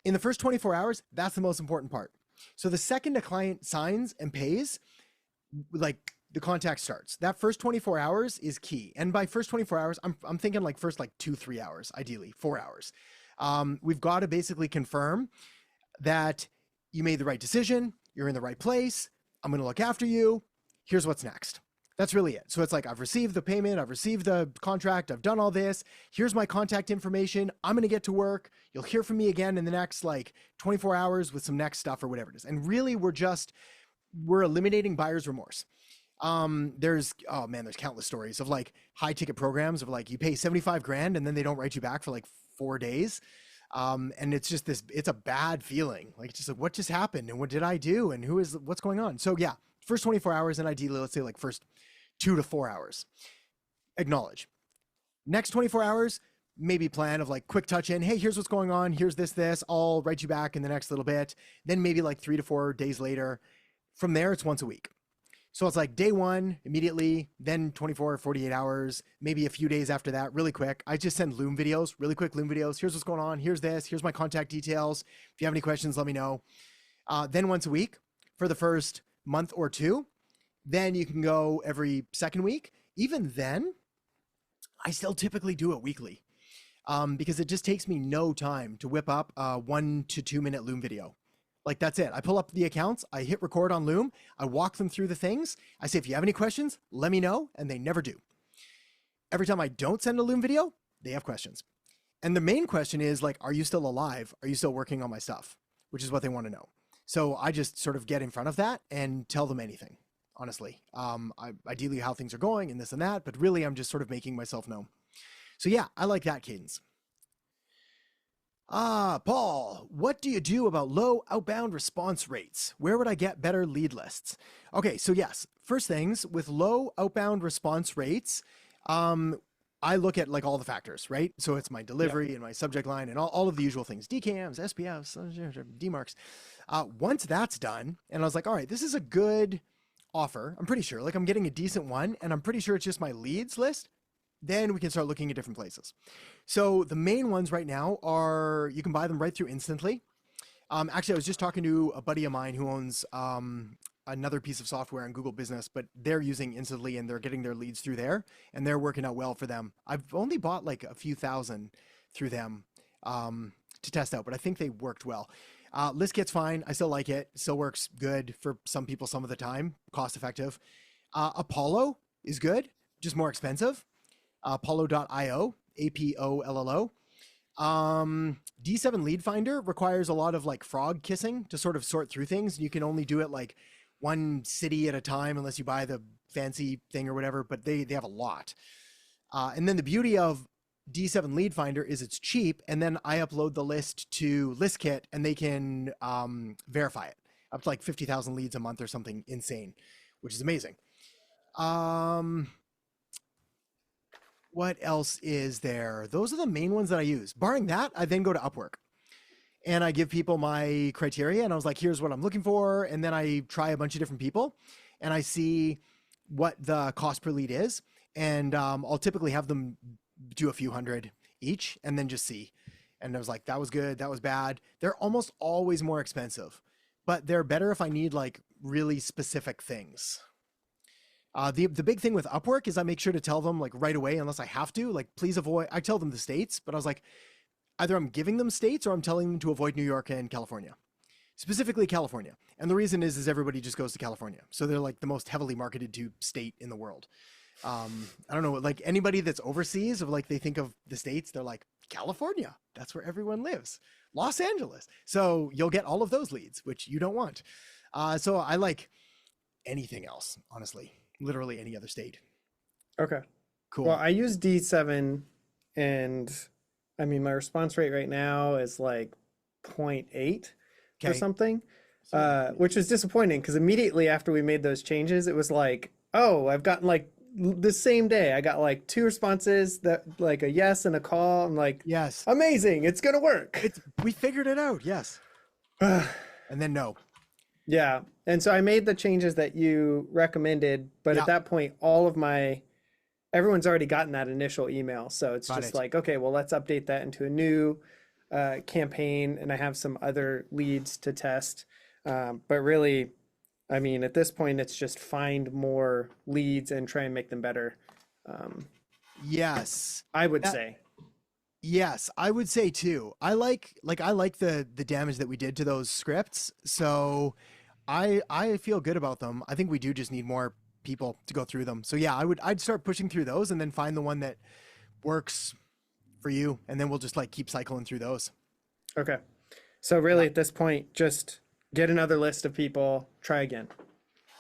In the first 24 hours, that's the most important part. So the second a client signs and pays, like the contact starts. That first 24 hours is key. And by first 24 hours, I'm thinking like first like 2-3 hours, ideally 4 hours. We've got to basically confirm that you made the right decision. You're in the right place. I'm going to look after you. Here's what's next. That's really it. So it's like, I've received the payment. I've received the contract. I've done all this. Here's my contact information. I'm going to get to work. You'll hear from me again in the next like 24 hours with some next stuff or whatever it is. And really we're eliminating buyer's remorse. There's countless stories of like high ticket programs of like, you pay 75 grand and then they don't write you back for like 4 days. And it's just it's a bad feeling. Like, it's just like, what just happened? And what did I do? And what's going on? So yeah, first 24 hours and ideally, let's say like first 2 to 4 hours, acknowledge. Next 24 hours, maybe plan of like quick touch in. Hey, here's what's going on. Here's this, I'll write you back in the next little bit. Then maybe like 3 to 4 days later. From there, it's once a week. So it's like day 1 immediately, then 24 or 48 hours, maybe a few days after that, really quick. I just send Loom videos, really quick Loom videos. Here's what's going on. Here's this. Here's my contact details. If you have any questions, let me know. Then once a week for the first month or 2. Then you can go every second week. Even then, I still typically do it weekly because it just takes me no time to whip up a 1 to 2 minute Loom video. Like that's it. I pull up the accounts, I hit record on Loom, I walk them through the things. I say, if you have any questions, let me know. And they never do. Every time I don't send a Loom video, they have questions. And the main question is like, are you still alive? Are you still working on my stuff? Which is what they want to know. So I just sort of get in front of that and tell them anything, honestly. Ideally how things are going and this and that, but really I'm just sort of making myself known. So yeah, I like that cadence. Paul, what do you do about low outbound response rates? Where would I get better lead lists? Okay, so yes, first things with low outbound response rates, I look at like all the factors, right? So it's my delivery and my subject line and all of the usual things, DKMs, SPFs, DMARCs. Once that's done, and I was like, all right, this is a good offer. I'm pretty sure, like I'm getting a decent one, and I'm pretty sure it's just my leads list. Then we can start looking at different places. So the main ones right now are, you can buy them right through Instantly. Actually, I was just talking to a buddy of mine who owns another piece of software in Google Business, but they're using Instantly and they're getting their leads through there and they're working out well for them. I've only bought like a few thousand through them to test out, but I think they worked well. ListKit's fine. I still like it. Still works good for some people some of the time, cost effective. Apollo is good, just more expensive. Apollo.io, APOLLO. D7 Lead Finder requires a lot of like frog kissing to sort of sort through things. You can only do it like one city at a time unless you buy the fancy thing or whatever, but they have a lot. And then the beauty of D7 Lead Finder is it's cheap, and then I upload the list to ListKit and they can verify it up to like 50,000 leads a month or something insane, which is amazing. What else is there? Those are the main ones that I use. Barring that, I then go to Upwork and I give people my criteria and I was like, here's what I'm looking for. And then I try a bunch of different people and I see what the cost per lead is. And I'll typically have them do a few hundred each and then just see. And I was like, that was good. That was bad. They're almost always more expensive, but they're better if I need like really specific things. The big thing with Upwork is I make sure to tell them like right away, unless I have to, like, please avoid, I tell them the states, but I was like, either I'm giving them states or I'm telling them to avoid New York and California, specifically California. And the reason is everybody just goes to California. So they're like the most heavily marketed to state in the world. I don't know, like anybody that's overseas of like, they think of the states, they're like, California, that's where everyone lives. Los Angeles. So you'll get all of those leads, which you don't want. So I like anything else, honestly. Literally any other state. Okay. Cool. Well, I use D7 and I mean, my response rate right now is like 0.8 or something, which is disappointing because immediately after we made those changes, it was like, oh, I've gotten like the same day, I got like 2 responses that like a yes and a call. I'm like, yes, amazing. It's going to work. We figured it out. Yes. And then no. Yeah. And so I made the changes that you recommended, but at that point, everyone's already gotten that initial email. So it's just like, okay, well, let's update that into a new campaign. And I have some other leads to test. But really, I mean, at this point, it's just find more leads and try and make them better. Yes. I would say. Yes, I would say too. I like the damage that we did to those scripts. So I feel good about them. I think we do just need more people to go through them. So yeah, I'd start pushing through those and then find the one that works for you. And then we'll just like keep cycling through those. Okay. So really at this point, just get another list of people, try again.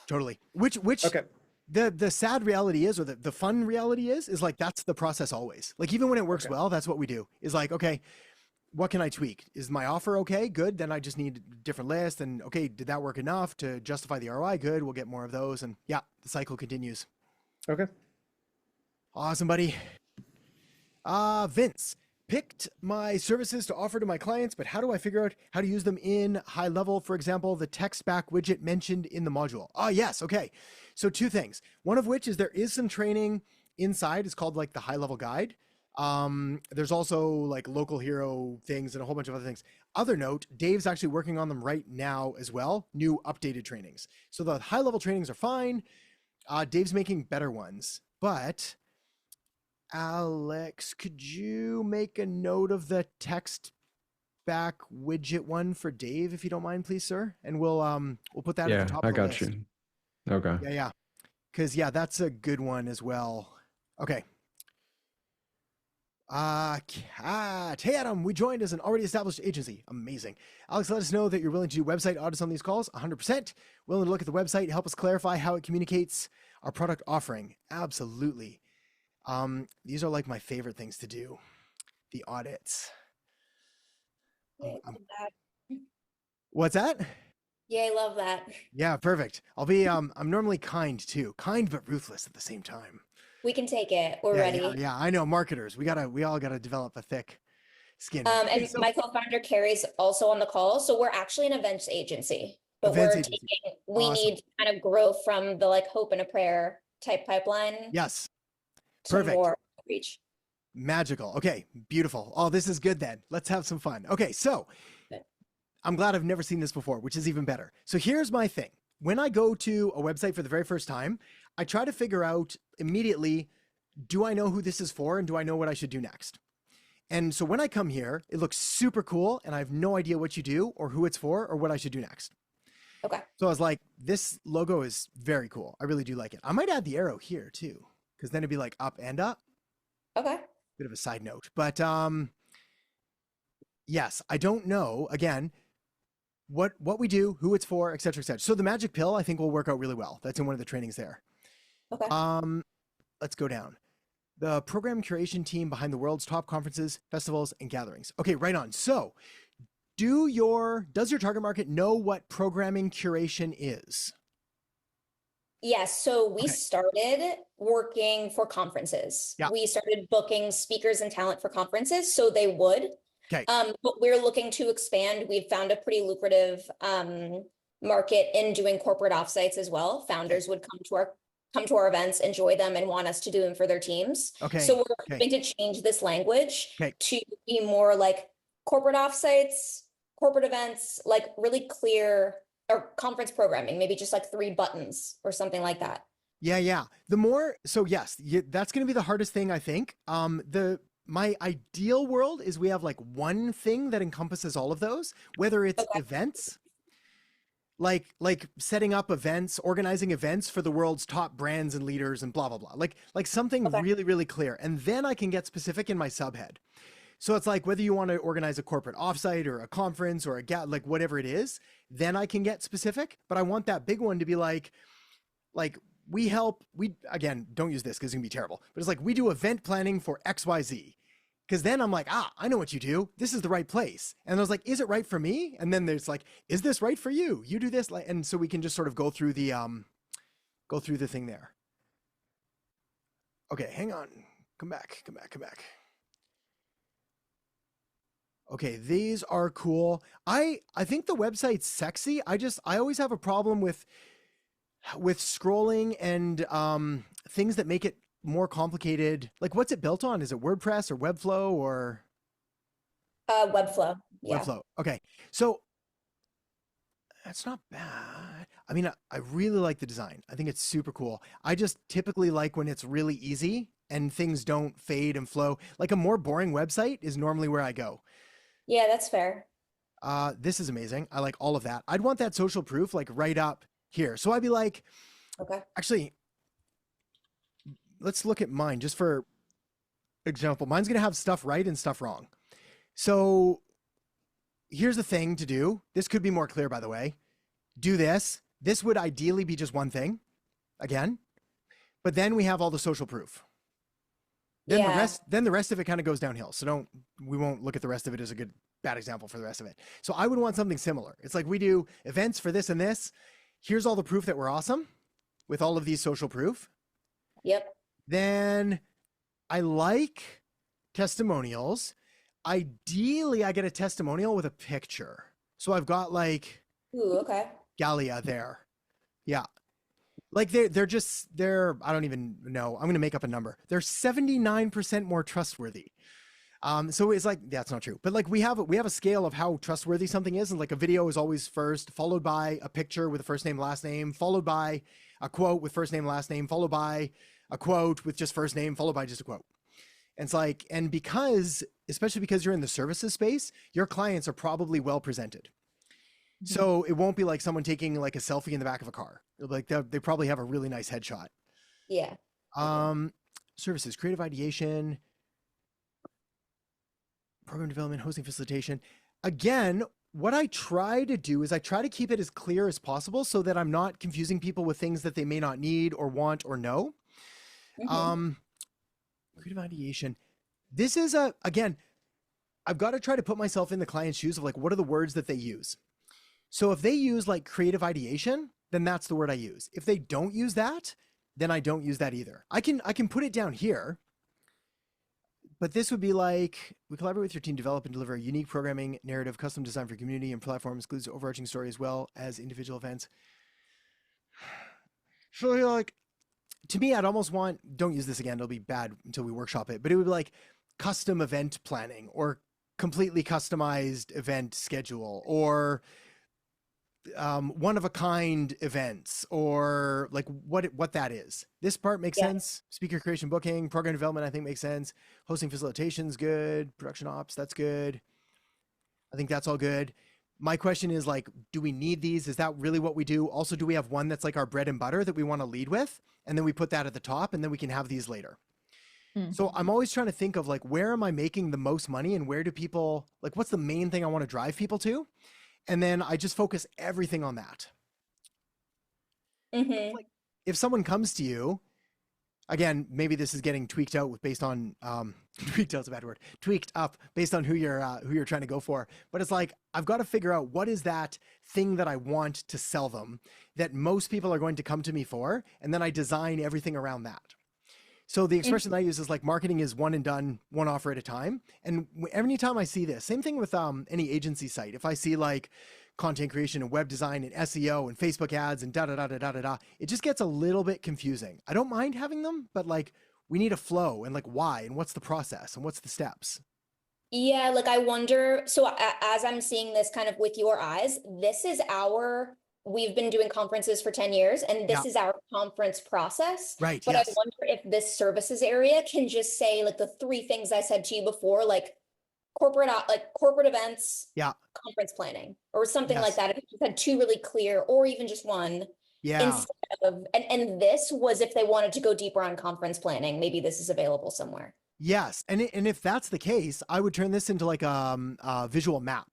Totally. Which okay. The sad reality is, or the fun reality is like, that's the process always. Like, even when it works well, that's what we do is like, okay, what can I tweak? Is my offer okay? Good. Then I just need a different list. And okay, did that work enough to justify the ROI? Good. We'll get more of those. And yeah, the cycle continues. Okay. Awesome, buddy. Vince, picked my services to offer to my clients, but how do I figure out how to use them in high level? For example, the text back widget mentioned in the module. Yes. Okay. So 2 things. One of which is there is some training inside. It's called like the high level guide. There's also like local hero things and a whole bunch of other things. Other note, Dave's actually working on them right now as well. New updated trainings. So the high level trainings are fine. Dave's making better ones, but Alex, could you make a note of the text back widget one for Dave, if you don't mind, please, sir? And we'll put that at the top I of the got list. you. Okay. Yeah. Because, yeah, that's a good one as well. Okay. Kat. Hey, Adam, we joined as an already established agency. Amazing. Alex, let us know that you're willing to do website audits on these calls. 100%. Willing to look at the website, help us clarify how it communicates our product offering. Absolutely. These are like my favorite things to do. The audits. What's that? Yeah, I love that. Yeah, perfect. I'll be, I'm normally kind too. Kind, but ruthless at the same time. We can take it. We're ready. Yeah, I know, marketers. We all gotta develop a thick skin. And my co-founder Carrie's also on the call. So we're actually an events agency, but we need to kind of grow from the like hope and a prayer type pipeline. Yes. To Perfect. more reach. Magical. Okay, beautiful. Oh, this is good then. Let's have some fun. Okay, so I'm glad I've never seen this before, which is even better. So here's my thing. When I go to a website for the very first time, I try to figure out immediately, do I know who this is for and do I know what I should do next? And so when I come here, it looks super cool and I have no idea what you do or who it's for or what I should do next. Okay. So I was like, this logo is very cool. I really do like it. I might add the arrow here too, because then it'd be like up and up. Okay. Bit of a side note, but yes, I don't know, again, what we do, who it's for, et cetera, et cetera. So the magic pill, I think will work out really well. That's in one of the trainings there. Okay. Let's go down. The program curation team behind the world's top conferences, festivals, and gatherings. Okay, right on. So does your target market know what programming curation is? Yes. So we started working for conferences. Yeah. We started booking speakers and talent for conferences. So they would. Okay. But we're looking to expand. We've found a pretty lucrative market in doing corporate offsites as well. Founders would come to our events, enjoy them, and want us to do them for their teams. Okay. So we're hoping to change this language to be more like corporate offsites, corporate events, like really clear, or conference programming, maybe just like 3 buttons or something like that. Yeah. Yes, that's going to be the hardest thing, I think. My ideal world is we have like one thing that encompasses all of those, whether it's events, like setting up events, organizing events for the world's top brands and leaders and blah, blah, blah, like something really, really clear. And then I can get specific in my subhead. So it's like, whether you want to organize a corporate offsite or a conference or like whatever it is, then I can get specific, but I want that big one to be like, we again, don't use this because it's gonna be terrible, but it's like, we do event planning for XYZ. Because then I'm like, I know what you do. This is the right place. And I was like, is it right for me? And then there's like, is this right for you? You do this. And so we can just sort of go through the thing there. Okay, hang on. Come back. Okay, these are cool. I think the website's sexy. I always have a problem with scrolling and things that make it more complicated. Like, what's it built on? Is it WordPress or Webflow or? Webflow. Yeah. Webflow. Okay. So that's not bad. I mean, I really like the design. I think it's super cool. I just typically like when it's really easy and things don't fade and flow. Like a more boring website is normally where I go. Yeah, that's fair. This is amazing. I like all of that. I'd want that social proof like right up here. So I'd be like, actually, let's look at mine just for example. Mine's going to have stuff right and stuff wrong. So here's the thing to do. This could be more clear, by the way. Do this. This would ideally be just one thing again, but then we have all the social proof. Then the rest of it kind of goes downhill. So we won't look at the rest of it as a bad example for the rest of it. So I would want something similar. It's like, we do events for this and this. Here's all the proof that we're awesome with all of these social proof. Yep. Then I like testimonials. Ideally, I get a testimonial with a picture. So I've got like Galia there. Yeah. Like they're I don't even know. I'm going to make up a number. They're 79% more trustworthy. So it's like, that's not true, but like we have a scale of how trustworthy something is. And like a video is always first, followed by a picture with a first name, last name, followed by a quote with first name, last name, followed by a quote with just first name, followed by just a quote. And it's like, and because, especially because you're in the services space, your clients are probably well presented. So it won't be like someone taking like a selfie in the back of a car. Like they probably have a really nice headshot. Yeah. Services, creative ideation, program development, hosting, facilitation. Again, what I try to do is I try to keep it as clear as possible so that I'm not confusing people with things that they may not need or want or know. Creative ideation. This is again, I've got to try to put myself in the client's shoes of like, what are the words that they use? So if they use like creative ideation, then that's the word I use. If they don't use that, then I don't use that either. I can put it down here, but this would be like, we collaborate with your team, develop and deliver a unique programming narrative, custom design for community and platform, includes overarching story as well as individual events. So like, to me, I'd almost want, don't use this again, it'll be bad until we workshop it, but it would be like custom event planning or completely customized event schedule or one of a kind events or like what that is. This part makes sense. Speaker creation, booking, program development, I think makes sense. Hosting, facilitation's good. Production ops, that's good. I think that's all good. My question is like, do we need these? Is that really what we do? Also, do we have one that's like our bread and butter that we want to lead with? And then we put that at the top and then we can have these later. So I'm always trying to think of like, where am I making the most money and where do people, like, what's the main thing I want to drive people to? And then I just focus everything on that. Like if someone comes to you, again, maybe this is getting tweaked out based on, tweaked out's a bad word, tweaked up based on who you're trying to go for. But it's like, I've got to figure out what is that thing that I want to sell them that most people are going to come to me for. And then I design everything around that. So the expression I use is like marketing is one and done, one offer at a time. And every time I see this, same thing with any agency site. If I see like content creation and web design and SEO and Facebook ads and da-da-da-da-da-da, it just gets a little bit confusing. I don't mind having them, but like we need a flow and like why and what's the process and what's the steps? Yeah, like I wonder, so as I'm seeing this kind of with your eyes, this is we've been doing conferences for 10 years and this is our conference process. Right. But I wonder if this services area can just say like the three things I said to you before, like corporate events, conference planning or something like that. If you had two really clear or even just one. Instead of, and this was if they wanted to go deeper on conference planning, maybe this is available somewhere. Yes. And if that's the case, I would turn this into like a visual map.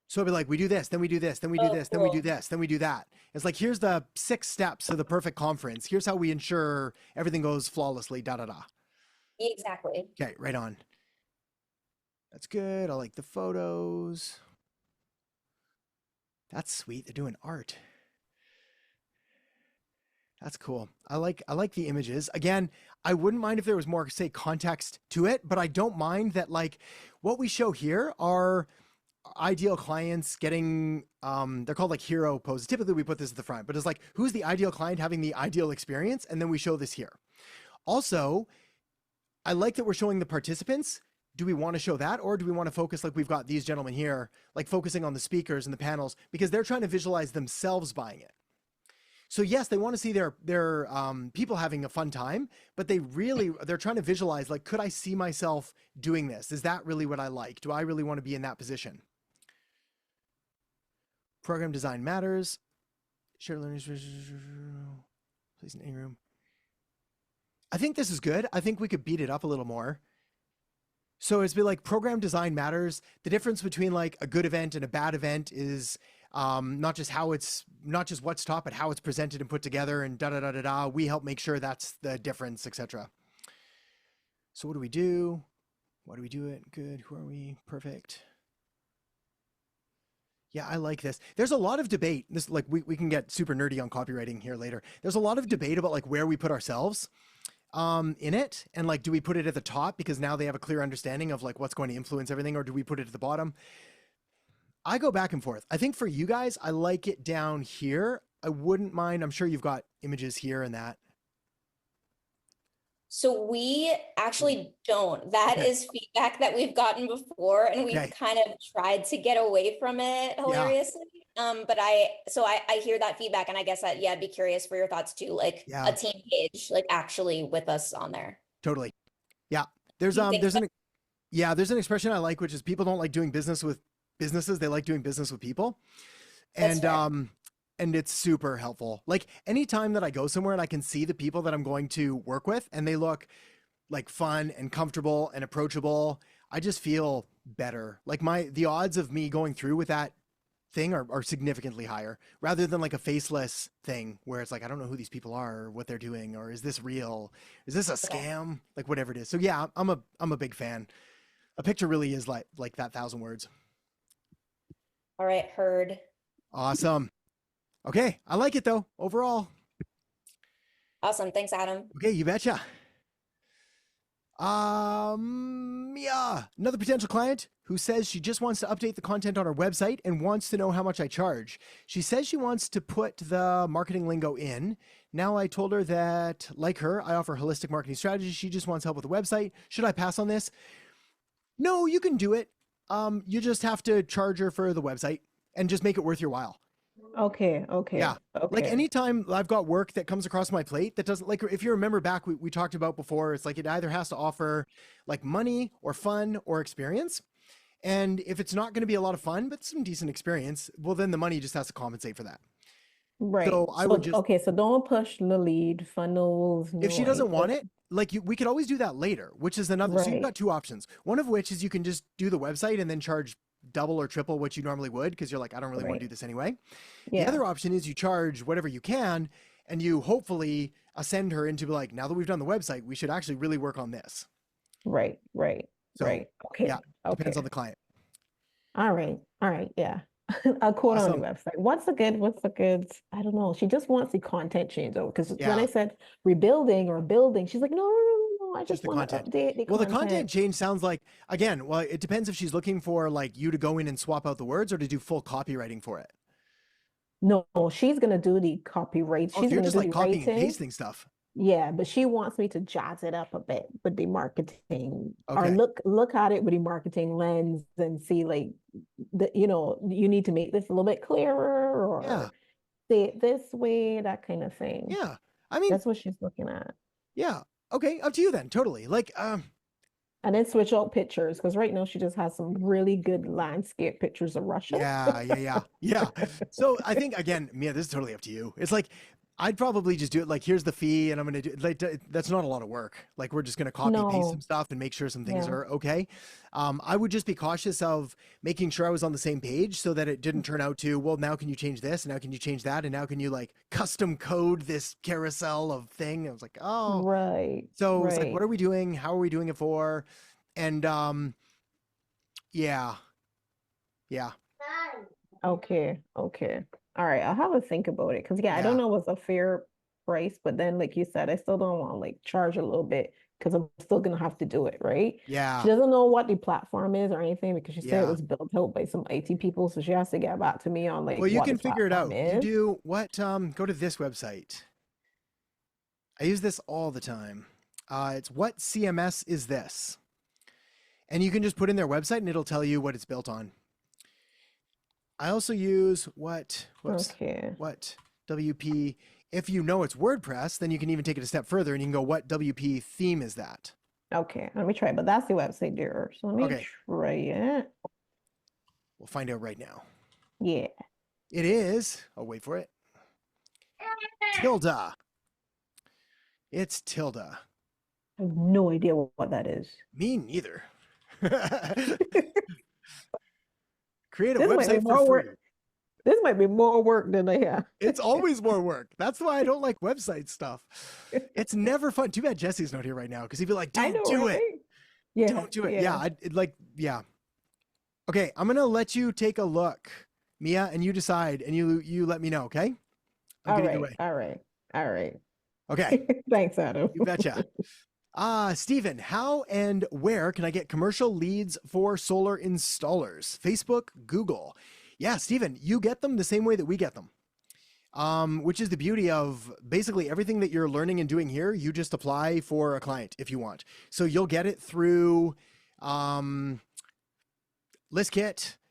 So it'd be like, we do this, then we do this, then we do this, then we do this, then we do that. It's like, here's the 6 steps of the perfect conference. Here's how we ensure everything goes flawlessly, da-da-da. Exactly. Okay, right on. That's good. I like the photos. That's sweet. They're doing art. That's cool. I like the images. Again, I wouldn't mind if there was more, say, context to it, but I don't mind that like what we show here are ideal clients getting they're called like hero poses. Typically we put this at the front, but it's like, who's the ideal client having the ideal experience? And then we show this here. Also, I like that we're showing the participants. Do we want to show that? Or do we want to focus like we've got these gentlemen here, like focusing on the speakers and the panels because they're trying to visualize themselves buying it. So yes, they want to see their people having a fun time, but they're trying to visualize like, could I see myself doing this? Is that really what I like? Do I really want to be in that position? Program design matters. Shared learning, place in any room. I think this is good. I think we could beat it up a little more. So it's be like program design matters. The difference between like a good event and a bad event is not just what's taught, but how it's presented and put together and da-da-da-da-da. We help make sure that's the difference, etc. So what do we do? Why do we do it? Good. Who are we? Perfect. Yeah, I like this. There's a lot of debate. This like we can get super nerdy on copywriting here later. There's a lot of debate about like where we put ourselves in it. And like, do we put it at the top because now they have a clear understanding of like what's going to influence everything, or do we put it at the bottom? I go back and forth. I think for you guys, I like it down here. I wouldn't mind. I'm sure you've got images here and that. So we actually don't. That is feedback that we've gotten before, and we've kind of tried to get away from it hilariously. But I hear that feedback, and I guess that, I'd be curious for your thoughts too, like a team page, like actually with us on there. Totally. Yeah. There's an expression I like, which is people don't like doing business with businesses. They like doing business with people. And it's super helpful. Like anytime that I go somewhere and I can see the people that I'm going to work with and they look like fun and comfortable and approachable, I just feel better. Like the odds of me going through with that thing are significantly higher rather than like a faceless thing where it's like, I don't know who these people are or what they're doing, or is this real? Is this a scam? Like whatever it is. So yeah, I'm a big fan. A picture really is like that 1,000 words. All right. Heard. Awesome. Okay. I like it though, overall. Awesome. Thanks, Adam. Okay. You betcha. Yeah. Another potential client who says she just wants to update the content on her website and wants to know how much I charge. She says she wants to put the marketing lingo in. Now I told her that, like her, I offer holistic marketing strategies. She just wants help with the website. Should I pass on this? No, you can do it. You just have to charge her for the website and just make it worth your while. Okay. Yeah. Okay. Like anytime I've got work that comes across my plate that doesn't, like, if you remember back, we talked about before, it's like it either has to offer like money or fun or experience. And if it's not going to be a lot of fun, but some decent experience, well, then the money just has to compensate for that. Right. So I would just, okay. So don't push the lead funnels. if she doesn't want it, like we could always do that later, which is another, so you've got two options. One of which is you can just do the website and then charge double or triple what you normally would, because you're like, I don't really want to do this anyway. The other option is you charge whatever you can and you hopefully ascend her into like, now that we've done the website, we should actually really work on this. Right. So, Okay. Yeah, depends on the client. All right. Yeah. I'll quote on the website. What's a good, I don't know. She just wants the content change over. Because when I said rebuilding or building, she's like, no. I just want to update the content. The content change sounds like, again, well, it depends if she's looking for like you to go in and swap out the words or to do full copywriting for it. No, she's going to do the copyright. She's going to do like the copying writing. And pasting stuff. Yeah, but she wants me to jazz it up a bit with the marketing, or look at it with the marketing lens and see like you need to make this a little bit clearer or say it this way, that kind of thing. Yeah. I mean, that's what she's looking at. Yeah. Okay. Up to you then. Totally. Like, and then switch out pictures, because right now she just has some really good landscape pictures of Russia. Yeah. So I think, again, Mia, this is totally up to you. It's like, I'd probably just do it like, here's the fee, and I'm going to do like, that's not a lot of work. Like, we're just going to copy paste some stuff and make sure some things are okay. I would just be cautious of making sure I was on the same page so that it didn't turn out to, well, now can you change this? And now can you change that? And now can you like custom code this carousel of thing? I was like, oh, right. So it's like, what are we doing? How are we doing it for? And yeah. Okay. All right, I'll have a think about it, because I don't know what's a fair price, but then like you said, I still don't want to like charge a little bit because I'm still gonna have to do it, right? Yeah. She doesn't know what the platform is or anything, because she said it was built out by some IT people, so she has to get back to me on like. Well, you can figure it out. You do what? Go to this website. I use this all the time. It's what CMS is this, and you can just put in their website and it'll tell you what it's built on. I also use what WP. If you know it's WordPress, then you can even take it a step further and you can go, what WP theme is that? Okay, let me try it. But that's the website there. So let me try it. We'll find out right now. Yeah. It is. Oh, wait for it. Tilda. It's Tilda. I have no idea what that is. Me neither. Create a website for free. This might be more work than I have. It's always more work. That's why I don't like website stuff. It's never fun. Too bad Jesse's not here right now, because he'd be like, don't do it. Yeah. Don't do it. Yeah. Okay, I'm going to let you take a look, Mia, and you decide, and you let me know, okay? All right. Okay. Thanks, Adam. You betcha. Stephen, how and where can I get commercial leads for solar installers? Facebook, Google. Yeah, Stephen, you get them the same way that we get them, which is the beauty of basically everything that you're learning and doing here. You just apply for a client if you want. So you'll get it through ListKit.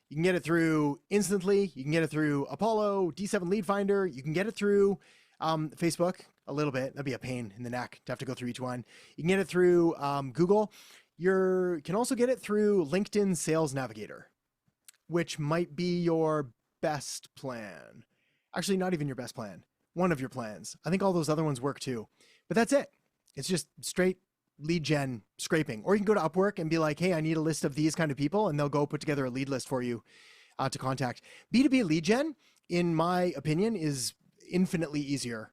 You can get it through Instantly. You can get it through Apollo, D7 Lead Finder. You can get it through Facebook a little bit. That'd be a pain in the neck to have to go through each one. You can get it through Google. You can also get it through LinkedIn Sales Navigator, which might be your best plan. Actually, not even your best plan. One of your plans. I think all those other ones work too. But that's it. It's just straight lead gen scraping. Or you can go to Upwork and be like, hey, I need a list of these kind of people, and they'll go put together a lead list for you to contact. B2B lead gen, in my opinion, is infinitely easier.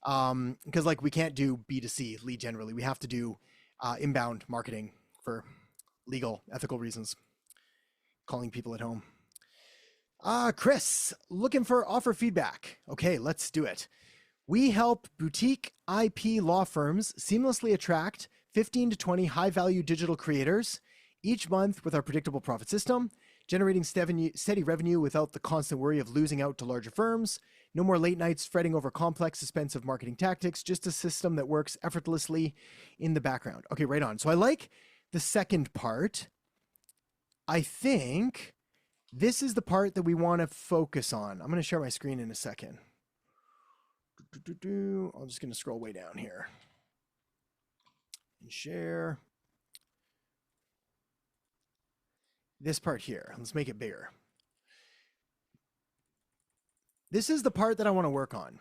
Because like we can't do B2C lead gen really. We have to do inbound marketing for legal, ethical reasons. Calling people at home. Chris, looking for offer feedback. Okay, let's do it. We help boutique IP law firms seamlessly attract 15 to 20 high-value digital creators each month with our predictable profit system, generating steady revenue without the constant worry of losing out to larger firms. No more late nights fretting over complex, expensive marketing tactics, just a system that works effortlessly in the background. Okay, right on. So I like the second part. I think this is the part that we want to focus on. I'm going to share my screen in a second. I'm just going to scroll way down here and share this part here. Let's make it bigger. This is the part that I want to work on.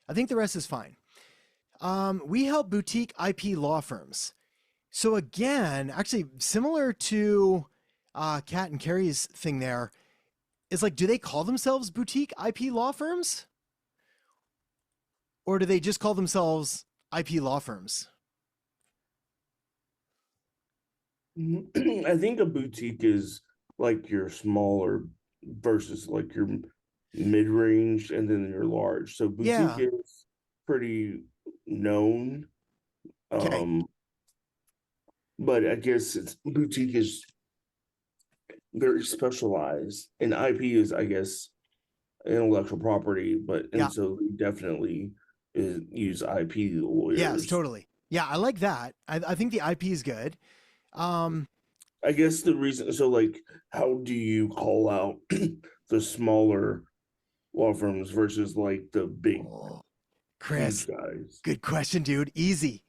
I think the rest is fine. We help boutique IP law firms. So again, actually similar to Kat and Carrie's thing there, is like, do they call themselves boutique IP law firms? Or do they just call themselves IP law firms? I think a boutique is like your smaller versus like your mid-range and then your large. So boutique is pretty known. Okay. But I guess boutique is very specialized, and IP is, I guess, intellectual property, and so definitely use IP lawyers. Yes, totally. Yeah, I like that. I think the IP is good. I guess the reason, so like, how do you call out the smaller law firms versus like the big Chris, guys? Good question, dude. Easy.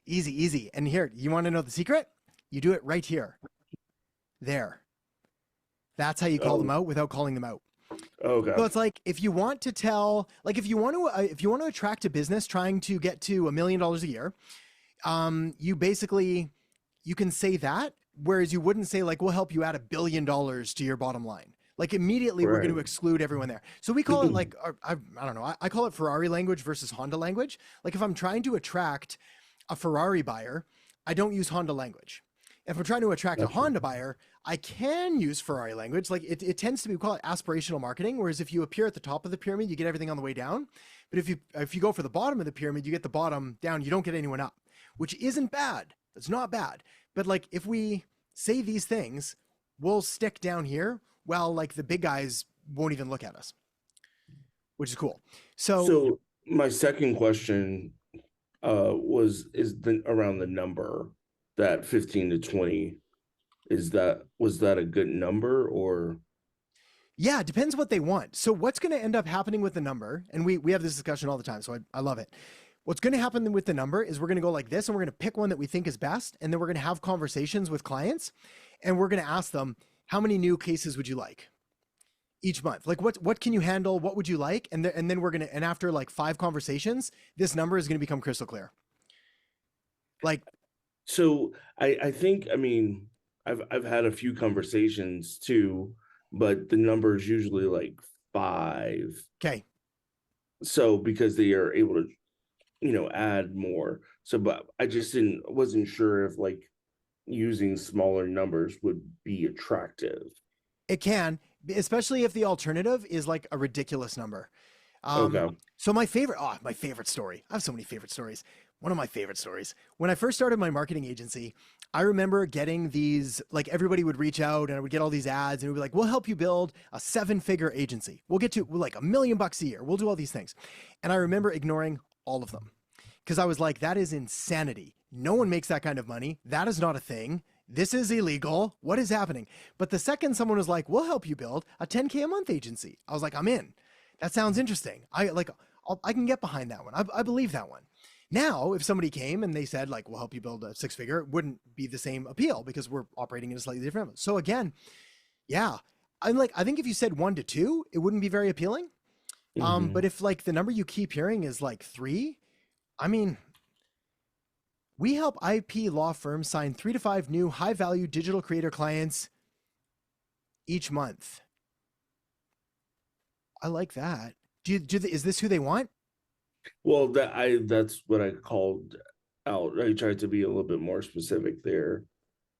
And here, you want to know the secret? You do it right here. There. That's how you call them out without calling them out. Okay. So it's like, if you want to tell, like if you want to attract a business trying to get to $1 million a year, you can say that, whereas you wouldn't say like, we'll help you add $1 billion to your bottom line. Like immediately we're going to exclude everyone there. So we call it like, I don't know, I call it Ferrari language versus Honda language. Like if I'm trying to attract a Ferrari buyer, I don't use Honda language. If I'm trying to attract a Honda buyer, I can use Ferrari language. Like it tends to be, we call it aspirational marketing. Whereas if you appear at the top of the pyramid, you get everything on the way down. But if you go for the bottom of the pyramid, you get the bottom down, you don't get anyone up, which isn't bad. It's not bad. But like if we say these things, we'll stick down here. Well, like the big guys won't even look at us, which is cool. So my second question is around the number, that 15 to 20. Was that a good number or? Yeah, it depends what they want. So what's going to end up happening with the number, and we have this discussion all the time, so I love it. What's going to happen with the number is we're going to go like this, and we're going to pick one that we think is best, and then we're going to have conversations with clients, and we're going to ask them, how many new cases would you like each month? Like what can you handle? What would you like? And then we're going to, and after like 5 conversations, this number is going to become crystal clear. Like, so I think, I mean, I've had a few conversations too, but the number is usually like 5. Okay. So because they are able to, add more. So, but I just wasn't sure if like using smaller numbers would be attractive. It can, especially if the alternative is like a ridiculous number. Okay. So my favorite story. I have so many favorite stories. One of my favorite stories. When I first started my marketing agency, I remember getting these, like everybody would reach out and I would get all these ads and it would be like, we'll help you build a 7-figure agency. We'll get to like $1 million a year. We'll do all these things. And I remember ignoring all of them because I was like, that is insanity. No one makes that kind of money. That is not a thing. This is illegal. What is happening? But the second someone was like, we'll help you build a 10K a month agency, I was like, I'm in. That sounds interesting. I can get behind that one. I believe that one. Now, if somebody came and they said like, we'll help you build a 6-figure, it wouldn't be the same appeal because we're operating in a slightly different. So again, yeah, I think if you said 1 to 2, it wouldn't be very appealing. But if like the number you keep hearing is like 3, I mean, we help IP law firms sign 3 to 5 new high value digital creator clients each month. I like that. Is this who they want? Well, that's what I called out. I tried to be a little bit more specific there.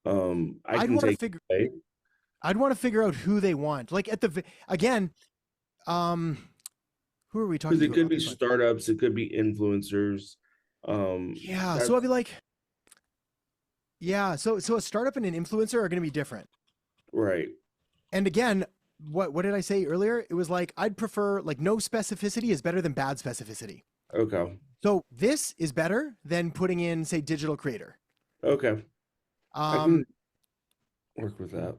I'd want to figure out who they want. Like at the again, who are we talking about? It could be startups, it could be influencers. Yeah, so I'd be like, yeah, so a startup and an influencer are going to be different, right? And again, what did I say earlier? It was like I'd prefer like no specificity is better than bad specificity. Okay. So this is better than putting in, say, digital creator. Okay. I can work with that.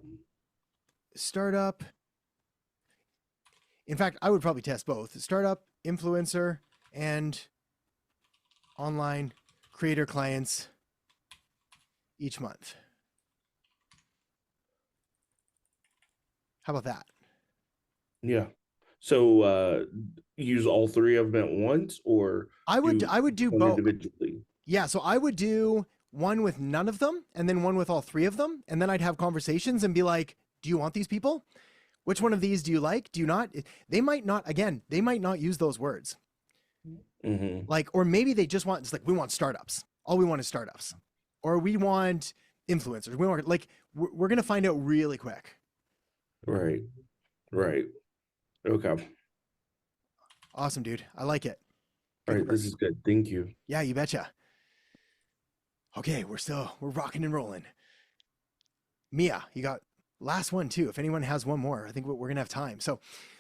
Startup. In fact, I would probably test both: startup, influencer, and online creator clients each month. How about that? Yeah. So use all 3 of them at once, or I would do both individually. Yeah, so I would do one with none of them and then one with all 3 of them, and then I'd have conversations and be like, do you want these people? Which one of these do you like? Do you not? They might not use those words. Like, or maybe they just want, it's like, we want startups. All we want is startups. Or we want influencers. We want, like, we're going to find out really quick. Right. Okay. Awesome, dude. I like it. All right, this is good. Thank you. Yeah, you betcha. Okay, we're rocking and rolling. Mia, you got last one too. If anyone has one more, I think we're going to have time. So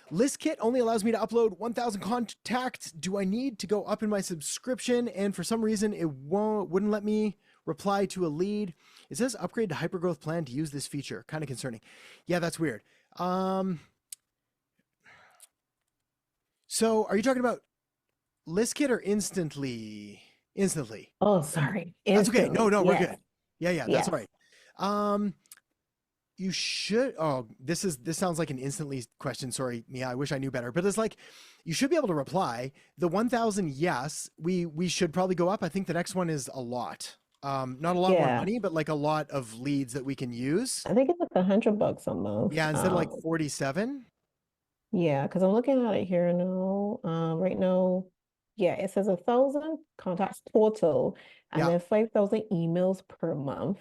List Kit only allows me to upload 1,000 contacts. Do I need to go up in my subscription? And for some reason, it wouldn't let me reply to a lead. It says upgrade to hypergrowth plan to use this feature. Kind of concerning. Yeah, that's weird. So are you talking about List Kit or Instantly? Oh, sorry. That's okay. No, Instantly, we're yes. good. Yeah, that's all right. You should, this sounds like an instantly question. Sorry, Mia, I wish I knew better, but it's like, you should be able to reply. The 1,000, yes, we should probably go up. I think the next one is a lot. Not a lot more money, but like a lot of leads that we can use. I think it's like $100 a month. Yeah, instead of like 47. Yeah, because I'm looking at it here now. Right now, yeah, it says 1,000 contacts total, and then 5,000 emails per month.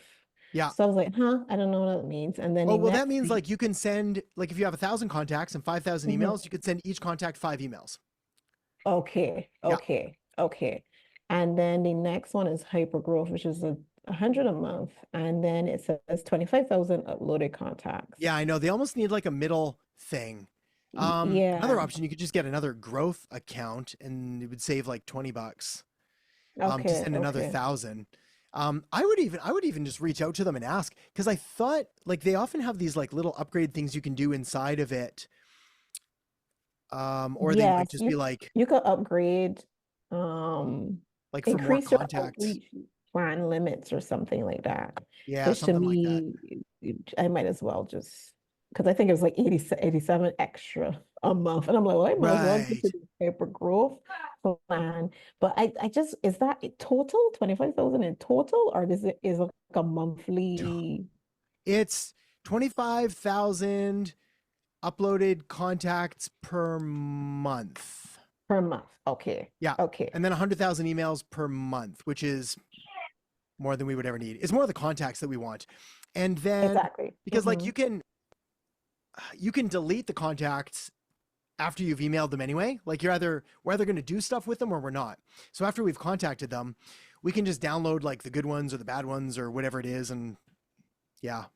Yeah. So I was like, I don't know what that means. And then that means like you can send, like if you have 1,000 contacts and 5,000 emails, you could send each contact 5 emails. Okay. And then the next one is hypergrowth, which is 100 a month, and then it says 25,000 uploaded contacts. Yeah, I know. They almost need like a middle thing. Another option, you could just get another growth account, and it would save like $20 to send another 1,000. I would even just reach out to them and ask, because I thought like they often have these like little upgrade things you can do inside of it. Or they might just be like, you could upgrade, like for more increase your contacts, outreach plan limits or something like that. Yeah, Which to me, I might as well just, because I think it was like 87 extra a month, and I'm like, well, I might as well get to the hypergrowth plan. But I just, is that total 25,000 in total, or is it like a monthly? It's 25,000 uploaded contacts per month. Okay. Yeah. Okay. And then 100,000 emails per month, which is more than we would ever need. It's more the contacts that we want. And then because like you can delete the contacts after you've emailed them anyway. Like we're either going to do stuff with them or we're not. So after we've contacted them, we can just download like the good ones or the bad ones or whatever it is, and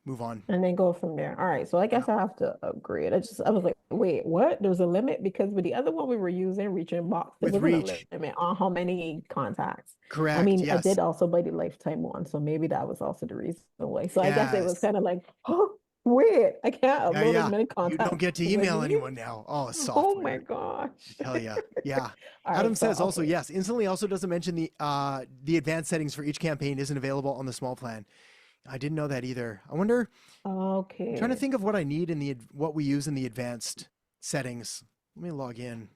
move on. And then go from there. All right. So I guess I have to upgrade. I was like, wait, what? There's a limit? Because with the other one we were using, Reach Inbox, there wasn't a limit on how many contacts. Correct. I mean, yes. I did also buy the lifetime one, so maybe that was also the reason why. So I guess it was kind of like, oh, Wait, I can't upload Yeah. as many You contacts. don't get to as I email need. anyone now. Oh, Oh software. my gosh. Hell yeah. Yeah. All Adam right, so, says also, okay. yes, instantly also doesn't mention the advanced settings for each campaign isn't available on the small plan. I didn't know that either. I wonder, Okay. I'm trying to think of what I need in what we use in the advanced settings. Let me log in.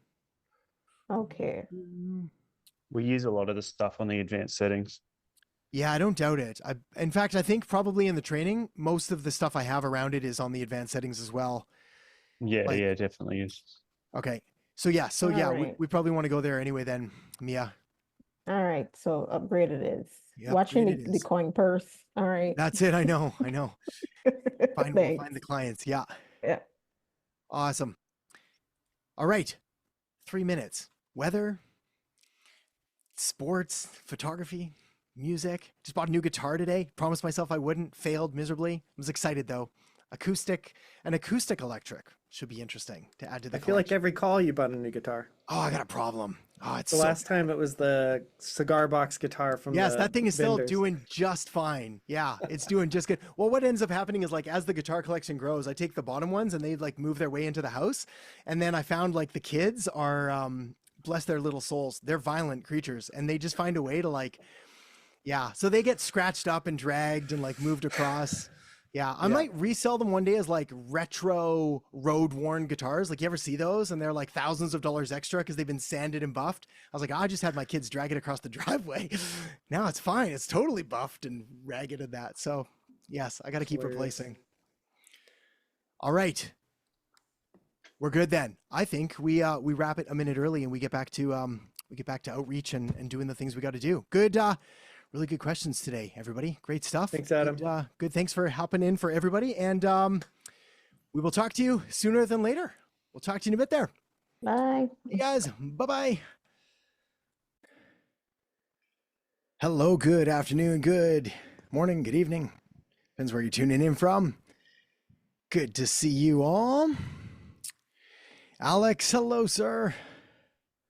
Okay. We use a lot of the stuff on the advanced settings. Yeah, I don't doubt it. In fact, I think probably in the training, most of the stuff I have around it is on the advanced settings as well. Yeah, yeah, definitely is. Okay. So yeah, All right. we probably want to go there anyway then, Mia. All right, so upgrade it is. Yeah, Watching upgrade it the is. coin purse. All right. That's it. I know. We'll find the clients. Yeah. Yeah. Awesome. All right. 3 minutes. Weather, sports, photography, music. Just bought a new guitar today. Promised myself I wouldn't. Failed miserably. I was excited though. Acoustic electric should be interesting to add to the I feel like every call you bought a new guitar. Oh, I got a problem. Oh, it's the so last time it was the cigar box guitar from yes, the that thing is still vendors. doing just fine. Yeah, it's doing just good. Well, what ends up happening is like as the guitar collection grows, I take the bottom ones and they like move their way into the house. And then I found like the kids are bless their little souls, they're violent creatures and they just find a way to like, yeah. So they get scratched up and dragged and like moved across. Yeah, I might resell them one day as like retro road worn guitars. Like you ever see those? And they're like thousands of dollars extra because they've been sanded and buffed. I was like, I just had my kids drag it across the driveway. Now it's fine. It's totally buffed and ragged and that. So yes, I got to keep replacing. All right. We're good then. I think we wrap it a minute early and we get back to outreach and doing the things we got to do. Good. Really good questions today, everybody. Great stuff. Thanks, Adam. Good. Thanks for hopping in for everybody. And we will talk to you sooner than later. We'll talk to you in a bit there. Bye. Hey guys. Bye-bye. Hello. Good afternoon. Good morning. Good evening. Depends where you're tuning in from. Good to see you all. Alex. Hello, sir.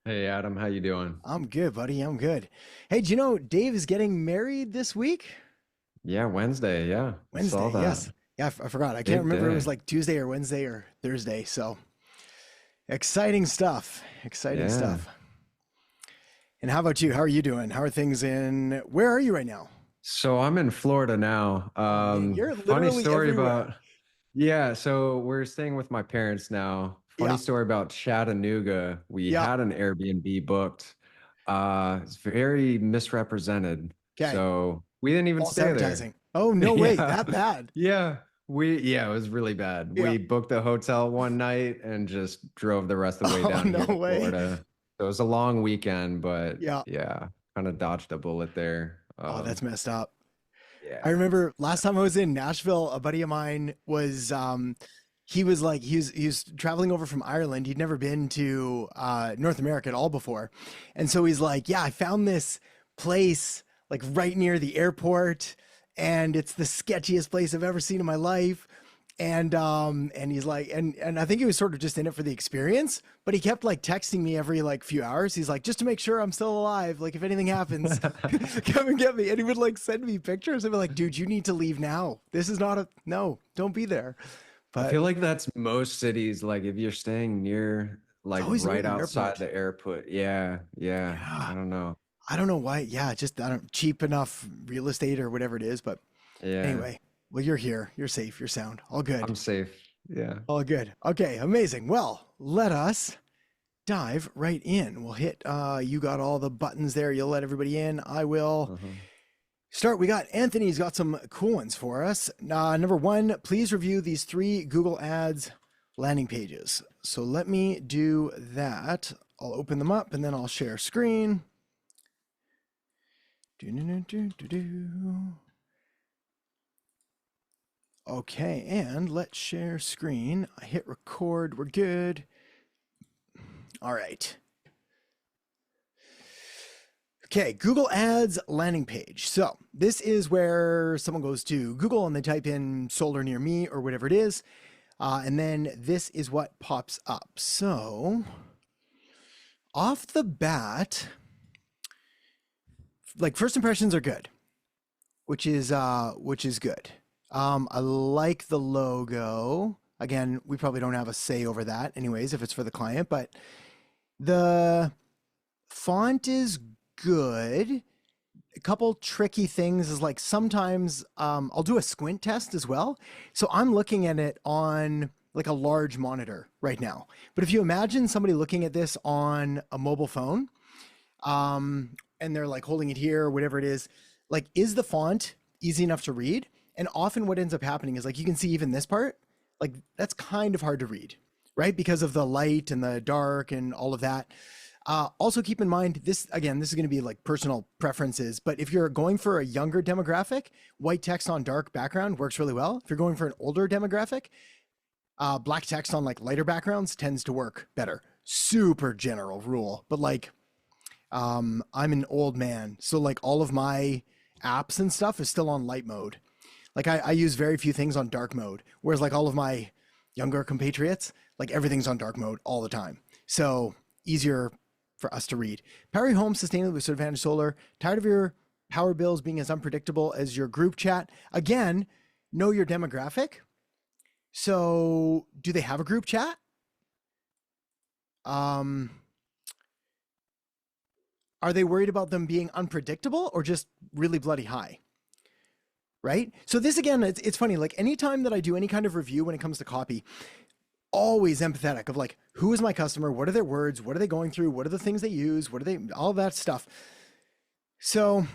Hey, Adam, how you doing? I'm good, buddy. I'm good. Hey, do you know Dave is getting married this week? Yeah, Wednesday. Yeah. Wednesday. Saw that. Yes. Yeah, I forgot. I can't remember. It was like Tuesday or Wednesday or Thursday. So exciting stuff. Exciting stuff. And how about you? How are you doing? How are things where are you right now? So I'm in Florida now. You're funny literally story everywhere. so we're staying with my parents now. Funny story about Chattanooga. We had an Airbnb booked. It's very misrepresented. Okay. So we didn't even False stay advertising. there. Oh, no way. That bad. Yeah. It was really bad. Yeah. We booked a hotel one night and just drove the rest of the way down here to Florida. So it was a long weekend, but kind of dodged a bullet there. Oh, that's messed up. Yeah. I remember last time I was in Nashville, a buddy of mine was he was traveling over from Ireland. He'd never been to North America at all before. And so he's like, yeah, I found this place like right near the airport and it's the sketchiest place I've ever seen in my life. And he's like, and I think he was sort of just in it for the experience, but he kept like texting me every like few hours. He's like, just to make sure I'm still alive. Like if anything happens, come and get me. And he would like send me pictures and be like, dude, you need to leave now. This is not no, don't be there. But I feel like that's most cities. Like if you're staying near, like right outside the airport. Yeah. I don't know. I don't know why. Yeah, just cheap enough real estate or whatever it is. But anyway, well, you're here. You're safe. You're sound. All good. I'm safe. Yeah. All good. Okay, amazing. Well, let us dive right in. We'll hit. You got all the buttons there. You'll let everybody in. I will. Start. We got Anthony's got some cool ones for us. Number one, please review these 3 Google Ads landing pages. So let me do that. I'll open them up and then I'll share screen. Okay, and let's share screen. I hit record. We're good. All right. Okay, Google Ads landing page. So this is where someone goes to Google and they type in solar near me or whatever it is. And then this is what pops up. So off the bat, like first impressions are good, which is good. I like the logo. Again, we probably don't have a say over that anyways, if it's for the client, but the font is good. A couple tricky things is like sometimes I'll do a squint test as well. So I'm looking at it on like a large monitor right now. But if you imagine somebody looking at this on a mobile phone, and they're like holding it here or whatever it is, like, is the font easy enough to read? And often what ends up happening is like, you can see even this part, like that's kind of hard to read, right? Because of the light and the dark and all of that. Also keep in mind this, again, this is going to be like personal preferences, but if you're going for a younger demographic, white text on dark background works really well. If you're going for an older demographic, black text on like lighter backgrounds tends to work better. Super general rule, but like, I'm an old man. So like all of my apps and stuff is still on light mode. Like I use very few things on dark mode, whereas like all of my younger compatriots, like everything's on dark mode all the time. So easier for us to read. Power your home sustainably with Advantage Solar. Tired of your power bills being as unpredictable as your group chat? Again, know your demographic. So do they have a group chat? Are they worried about them being unpredictable or just really bloody high? Right? So this, again, it's funny, like anytime that I do any kind of review when it comes to copy, always empathetic of like, who is my customer? What are their words? What are they going through? What are the things they use? What are they, all that stuff. So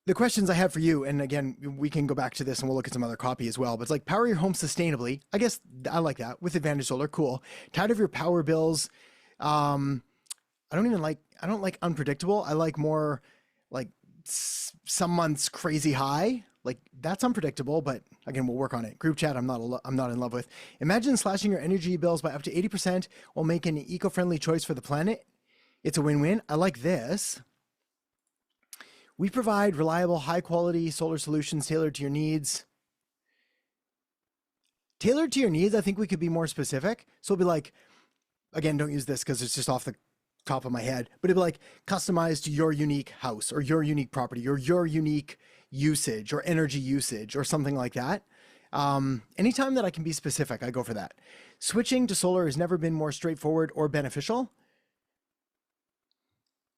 the questions I have for you, and again, we can go back to this and we'll look at some other copy as well, but it's like power your home sustainably. I guess I like that with Advantage Solar. Cool. Tired of your power bills. I don't like unpredictable. I like more like some months crazy high. Like that's unpredictable, but again, we'll work on it. Group chat, I'm not in love with. Imagine slashing your energy bills by up to 80% while making an eco-friendly choice for the planet. It's a win-win. I like this. We provide reliable, high-quality solar solutions tailored to your needs. Tailored to your needs, I think we could be more specific. So it'll be like, again, don't use this because it's just off the top of my head, but it'd be like customized to your unique house or your unique property or your unique usage or energy usage or something like that. Anytime that I can be specific, I go for that. Switching to solar has never been more straightforward or beneficial.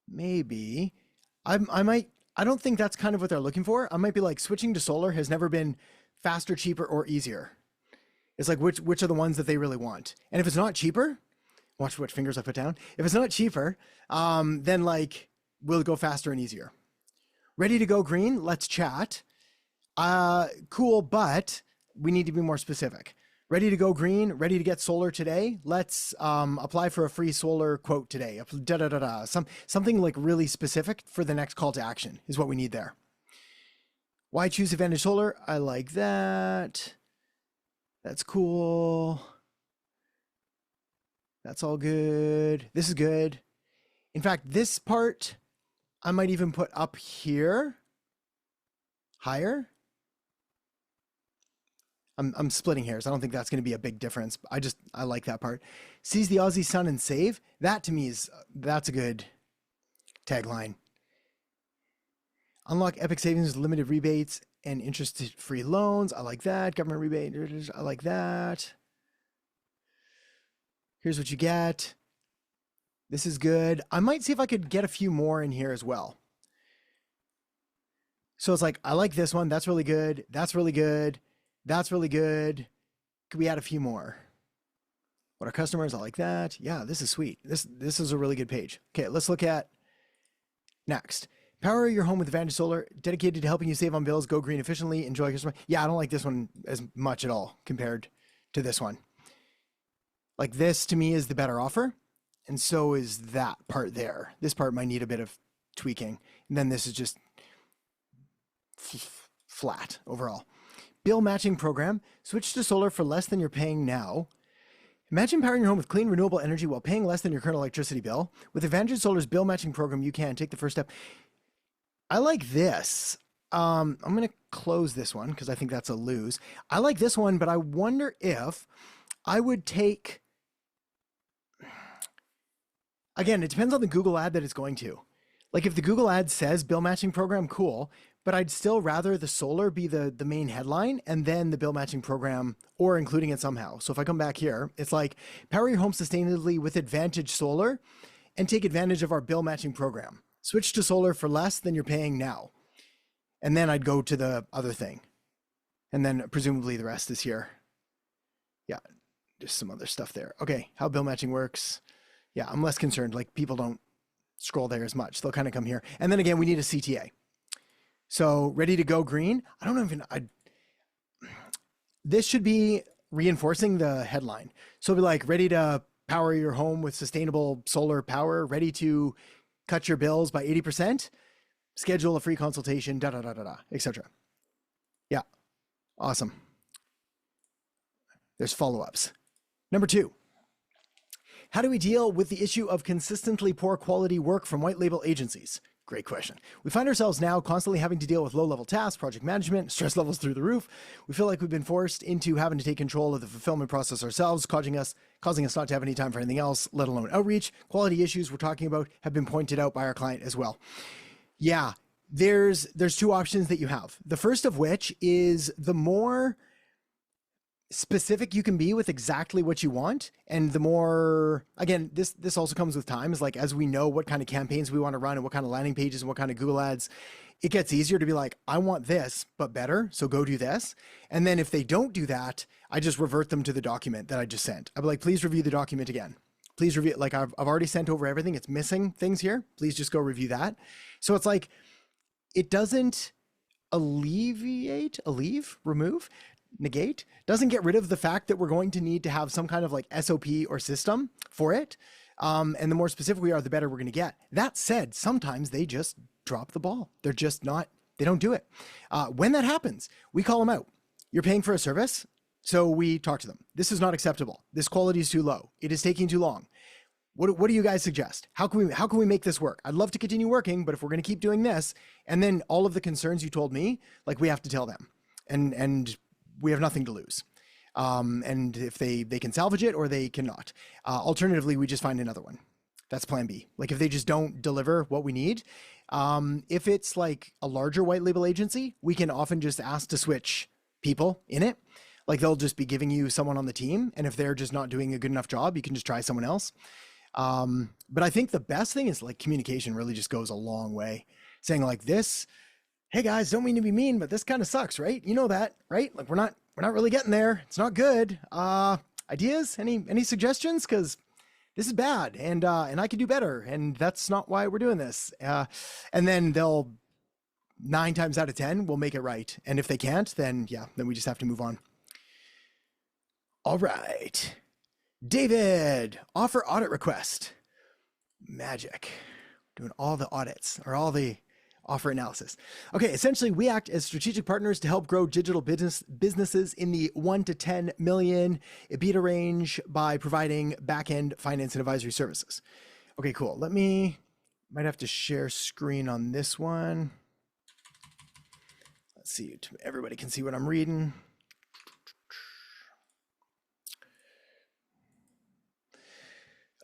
Maybe I don't think that's kind of what they're looking for. I might be like, switching to solar has never been faster, cheaper, or easier. It's like, which are the ones that they really want? And if it's not cheaper, watch what fingers I put down. If it's not cheaper, then like, we'll go faster and easier. Ready to go green? Let's chat. Cool, but we need to be more specific. Ready to go green? Ready to get solar today? Let's apply for a free solar quote today. Something like really specific for the next call to action is what we need there. Why choose Advantage Solar? I like that. That's cool. That's all good. This is good. In fact, this part I might even put up here higher. I'm splitting hairs. I don't think that's going to be a big difference. I like that part. Seize the Aussie sun and save. That to me that's a good tagline. Unlock epic savings with limited rebates and interest-free loans. I like that. Government rebate. I like that. Here's what you get. This is good. I might see if I could get a few more in here as well. So it's like, I like this one. That's really good. That's really good. That's really good. Could we add a few more? What are customers? I like that. Yeah, this is sweet. This is a really good page. Okay, let's look at next. Power your home with Advantage Solar, dedicated to helping you save on bills, go green efficiently, enjoy customer. Yeah, I don't like this one as much at all compared to this one. Like this to me is the better offer. And so is that part there. This part might need a bit of tweaking. And then this is just flat overall. Bill matching program. Switch to solar for less than you're paying now. Imagine powering your home with clean, renewable energy while paying less than your current electricity bill. With Advantage Solar's bill matching program, you can take the first step. I like this. I'm going to close this one because I think that's a lose. I like this one, but I wonder if I would take... Again, it depends on the Google ad that it's going to. Like if the Google ad says bill matching program, cool. but I'd still rather the solar be the main headline and then the bill matching program or including it somehow. So if I come back here, it's like power your home sustainably with Advantage Solar and take advantage of our bill matching program. Switch to solar for less than you're paying now. And then I'd go to the other thing. And then presumably the rest is here. Yeah, just some other stuff there. Okay, how bill matching works. Yeah, I'm less concerned. Like people don't scroll there as much. They'll kind of come here. And then again, we need a CTA. So ready to go green. I don't know if this should be reinforcing the headline. So it'll be like ready to power your home with sustainable solar power, ready to cut your bills by 80%, schedule a free consultation, etc. Yeah. Awesome. There's follow-ups. Number 2. How do we deal with the issue of consistently poor quality work from white label agencies? Great question. We find ourselves now constantly having to deal with low-level tasks, project management, stress levels through the roof. We feel like we've been forced into having to take control of the fulfillment process ourselves, causing us not to have any time for anything else, let alone outreach. Quality issues we're talking about have been pointed out by our client as well. Yeah, there's 2 options that you have. The first of which is the more specific you can be with exactly what you want, and the more, again, this also comes with time, is like as we know what kind of campaigns we want to run and what kind of landing pages and what kind of Google ads, it gets easier to be like, I want this but better, so go do this. And then if they don't do that, I just revert them to the document that I just sent. I'd be like, please review the document again. Please review it. Like I've already sent over everything. It's missing things here. Please just go review that. So it's like, it doesn't negate, doesn't get rid of the fact that we're going to need to have some kind of like SOP or system for it. And the more specific we are, the better we're going to get. That said, sometimes they just drop the ball. They're just not, they don't do it. When that happens, we call them out. You're paying for a service. So we talk to them. This is not acceptable. This quality is too low. It is taking too long. What do you guys suggest? How can we make this work? I'd love to continue working, but if we're going to keep doing this, and then all of the concerns you told me, like we have to tell them, and we have nothing to lose. And if they can salvage it or they cannot. Alternatively, we just find another one. That's plan B. Like if they just don't deliver what we need. If it's like a larger white label agency, we can often just ask to switch people in it. Like they'll just be giving you someone on the team. And if they're just not doing a good enough job, you can just try someone else. But I think the best thing is like communication really just goes a long way. Saying like this, hey guys, don't mean to be mean, but this kind of sucks, right? You know that, right? Like we're not really getting there. It's not good. Ideas? Any suggestions? Because this is bad, and I could do better, and that's not why we're doing this. And then they'll 9 times out of 10 will make it right, and if they can't, then we just have to move on. All right, David, offer audit request. Magic, doing all the audits or all the offer analysis. Okay, essentially we act as strategic partners to help grow digital businesses in the 1 to 10 million EBITDA range by providing back-end finance and advisory services. Okay, cool. Might have to share screen on this one. Let's see, everybody can see what I'm reading.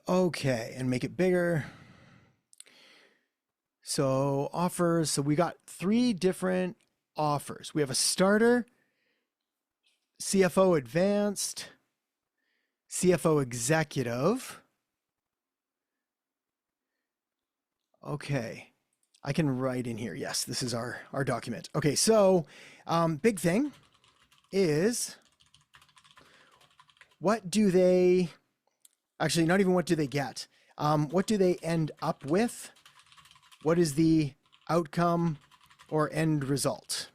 Okay, and make it bigger. So offers, so we got 3 different offers. We have a starter, CFO advanced, CFO executive. Okay, I can write in here. Yes, this is our document. Okay, so big thing is what do they, actually not even what do they get? What do they end up with? What is the outcome or end result?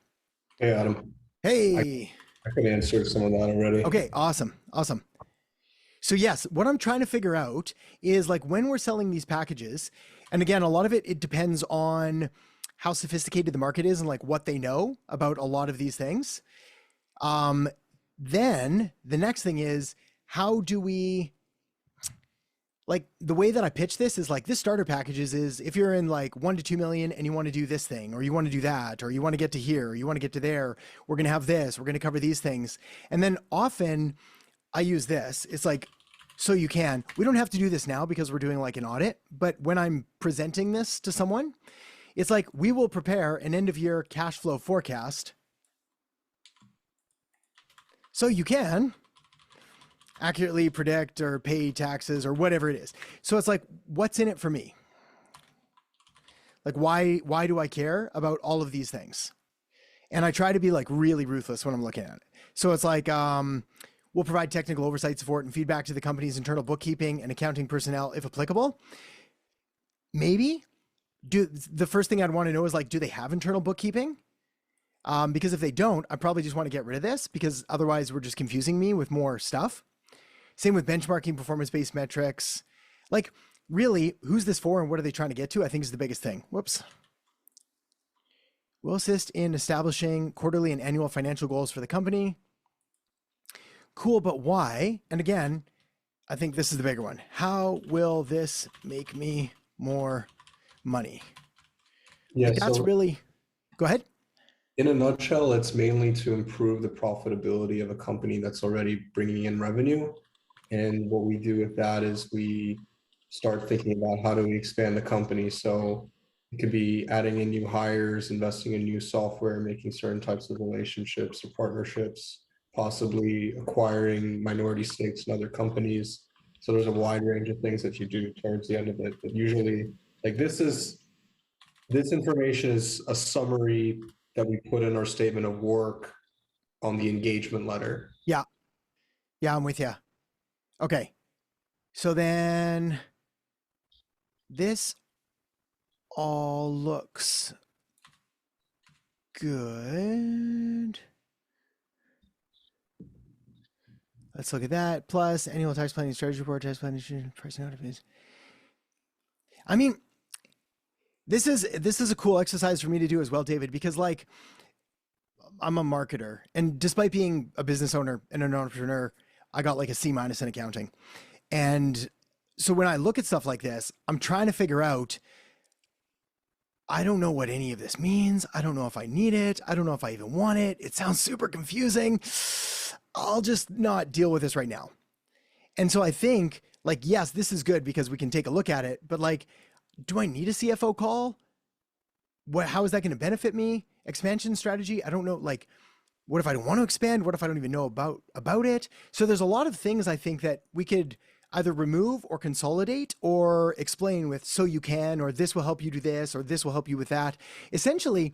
Hey, Adam. Hey. I can answer some of that already. Okay, awesome. So yes, what I'm trying to figure out is like when we're selling these packages, and again, a lot of it depends on how sophisticated the market is and like what they know about a lot of these things. Then the next thing is, how do we, like the way that I pitch this is like this starter packages is if you're in like 1 to 2 million and you want to do this thing, or you want to do that, or you want to get to here, or you want to get to there, we're going to have this, we're going to cover these things. And then often I use this, it's like, so we don't have to do this now because we're doing like an audit, but when I'm presenting this to someone, It's like, we will prepare an end of year cash flow forecast so you can accurately predict or pay taxes or whatever it is. So it's like, what's in it for me? Like, why do I care about all of these things? And I try to be like really ruthless when I'm looking at it. So it's like, we'll provide technical oversight, support, and feedback to the company's internal bookkeeping and accounting personnel if applicable. Maybe the first thing I'd want to know is like, do they have internal bookkeeping? Because if they don't, I probably just want to get rid of this, because otherwise we're just confusing me with more stuff. Same with benchmarking, performance-based metrics. Like, really, who's this for and what are they trying to get to? I think is the biggest thing. Whoops. Will assist in establishing quarterly and annual financial goals for the company. Cool, but why? And again, I think this is the bigger one. How will this make me more money? Yeah, like, that's really, go ahead. In a nutshell, it's mainly to improve the profitability of a company that's already bringing in revenue. And what we do with that is we start thinking about how do we expand the company. So it could be adding in new hires, investing in new software, making certain types of relationships or partnerships, possibly acquiring minority stakes in other companies. So there's a wide range of things that you do towards the end of it. But usually, like, this information is a summary that we put in our statement of work on the engagement letter. Yeah. Yeah, I'm with you. Okay. So then this all looks good. Let's look at that. Plus annual tax planning strategy report, tax planning, pricing notifications. I mean, this is a cool exercise for me to do as well, David, because like, I'm a marketer, and despite being a business owner and an entrepreneur, I got like a C- in accounting. And so when I look at stuff like this, I'm trying to figure out, I don't know what any of this means. I don't know if I need it. I don't know if I even want it. It sounds super confusing. I'll just not deal with this right now. And so I think, like, yes, this is good because we can take a look at it, but like, do I need a CFO call? How is that going to benefit me? Expansion strategy? I don't know. Like, what if I don't want to expand? What if I don't even know about it? So there's a lot of things I think that we could either remove or consolidate or explain with, so you can, or this will help you do this, or this will help you with that. Essentially,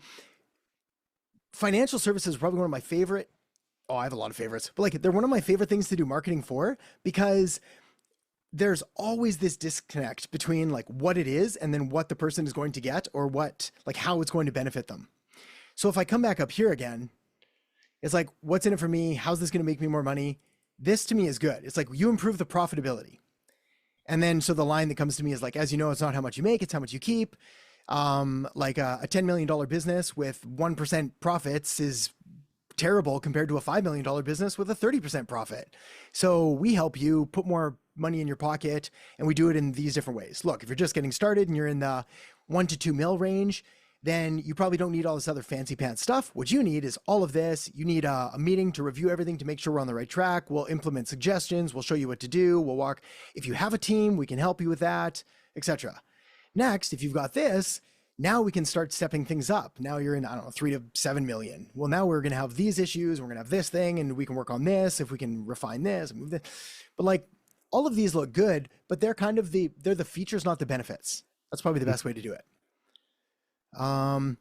financial services is probably one of my favorite. Oh, I have a lot of favorites, but like, they're one of my favorite things to do marketing for, because there's always this disconnect between like what it is and then what the person is going to get, or what, like, how it's going to benefit them. So if I come back up here again, it's like, what's in it for me? How's this going to make me more money? This to me is good. It's like, you improve the profitability. And then, so the line that comes to me is like, as you know, it's not how much you make, it's how much you keep. Like a $10 million business with 1% profits is terrible compared to a $5 million business with a 30% profit. So we help you put more money in your pocket, and we do it in these different ways. Look, if you're just getting started and you're in the 1 to 2 mil range, then you probably don't need all this other fancy pants stuff. What you need is all of this. You need a meeting to review everything to make sure we're on the right track. We'll implement suggestions. We'll show you what to do. We'll walk. If you have a team, we can help you with that, etc. Next, if you've got this, now we can start stepping things up. Now you're in, I don't know, 3 to 7 million. Well, now we're going to have these issues. We're going to have this thing, and we can work on this. If we can refine this and move this. But like, all of these look good, but they're kind of they're the features, not the benefits. That's probably the best way to do it. And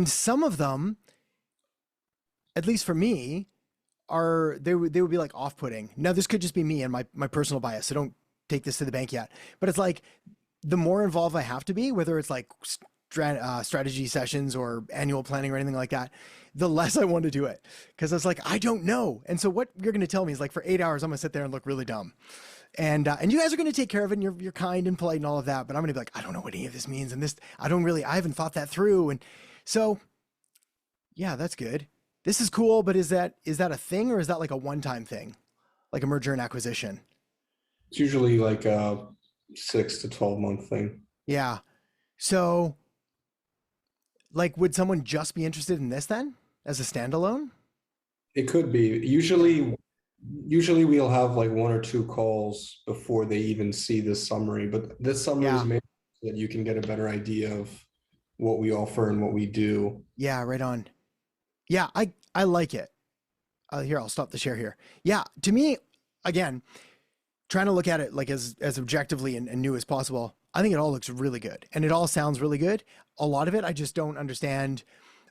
some of them, at least for me, they would be like off-putting. Now, this could just be me and my personal bias, so don't take this to the bank yet. But it's like, the more involved I have to be, whether it's like strategy sessions or annual planning or anything like that, the less I want to do it, because it's like, I don't know. And so what you're going to tell me is like, for 8 hours, I'm going to sit there and look really dumb. And you guys are going to take care of it, and you're kind and polite and all of that, but I'm going to be like, I don't know what any of this means. And this, I haven't thought that through. And so, yeah, that's good. This is cool, but is that a thing, or is that like a one-time thing? Like a merger and acquisition? It's usually like a 6 to 12 month thing. Yeah. So like, would someone just be interested in this then as a standalone? It could be. Usually we'll have like 1 or 2 calls before they even see this summary, but this summary is made so that you can get a better idea of what we offer and what we do. Yeah, right on. Yeah, I like it. Here, I'll stop the share here. Yeah, to me, again, trying to look at it like as objectively and new as possible, I think it all looks really good and it all sounds really good. A lot of it, I just don't understand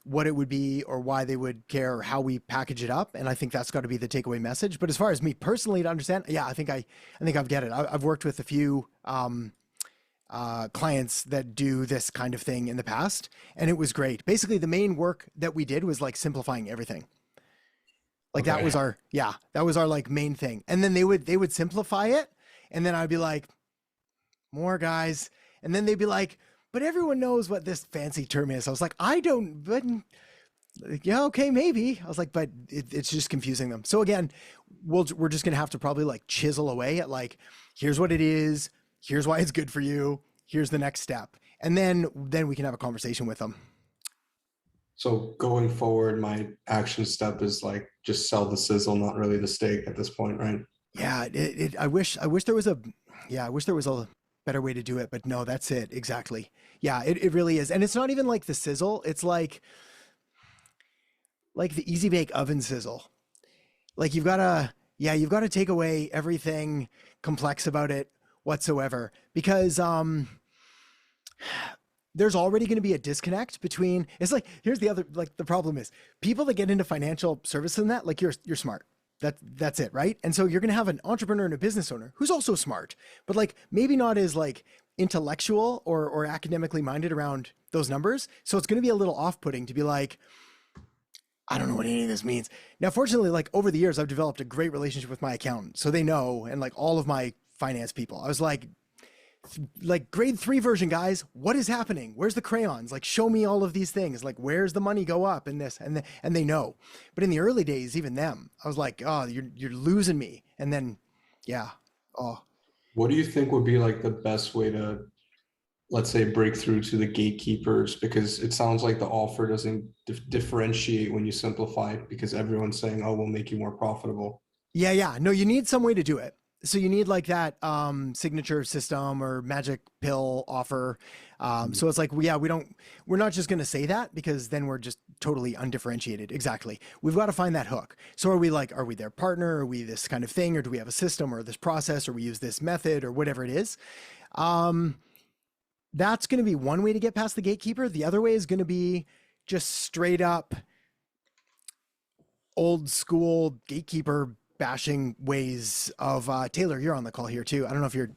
what it would be or why they would care or how we package it up. And I think that's got to be the takeaway message. But as far as me personally to understand, yeah, I think I've get it. I've worked with a few clients that do this kind of thing in the past, and it was great. Basically, the main work that we did was like simplifying everything. Like that was our like main thing. And then they would simplify it, and then I'd be like, more guys, and then they'd be like, but everyone knows what this fancy term is. I was like, I don't, but yeah, okay, maybe. I was like, but it's just confusing them. So again, we're just gonna have to probably like chisel away at like, here's what it is, here's why it's good for you, here's the next step, and then we can have a conversation with them. So going forward, my action step is like just sell the sizzle, not really the steak at this point, right? Yeah, I wish there was a better way to do it, but no, that's it. Exactly. Yeah, it really is. And it's not even like the sizzle. It's like the easy bake oven sizzle. Like you've got to take away everything complex about it whatsoever, because there's already going to be a disconnect between, it's like, here's the other, like the problem is people that get into financial services and that, like you're smart. That's it, right? And so you're going to have an entrepreneur and a business owner who's also smart, but like maybe not as like intellectual or academically minded around those numbers. So it's going to be a little off-putting to be like, I don't know what any of this means. Now, fortunately, like over the years, I've developed a great relationship with my accountant. So they know, and like all of my finance people, I was like grade 3 version, guys, what is happening? Where's the crayons? Like, show me all of these things. Like, where's the money go up and this, and they know. But in the early days, even them, I was like, oh, you're losing me. And then, yeah. Oh, what do you think would be like the best way to, let's say, break through to the gatekeepers? Because it sounds like the offer doesn't differentiate when you simplify it, because everyone's saying, oh, we'll make you more profitable. Yeah. No, you need some way to do it. So you need like that signature system or magic pill offer. So it's like, we're not just going to say that, because then we're just totally undifferentiated. Exactly. We've got to find that hook. So are we their partner? Are we this kind of thing? Or do we have a system or this process, or we use this method or whatever it is? That's going to be one way to get past the gatekeeper. The other way is going to be just straight up old school gatekeeper bashing ways of Taylor, you're on the call here too. I don't know if you're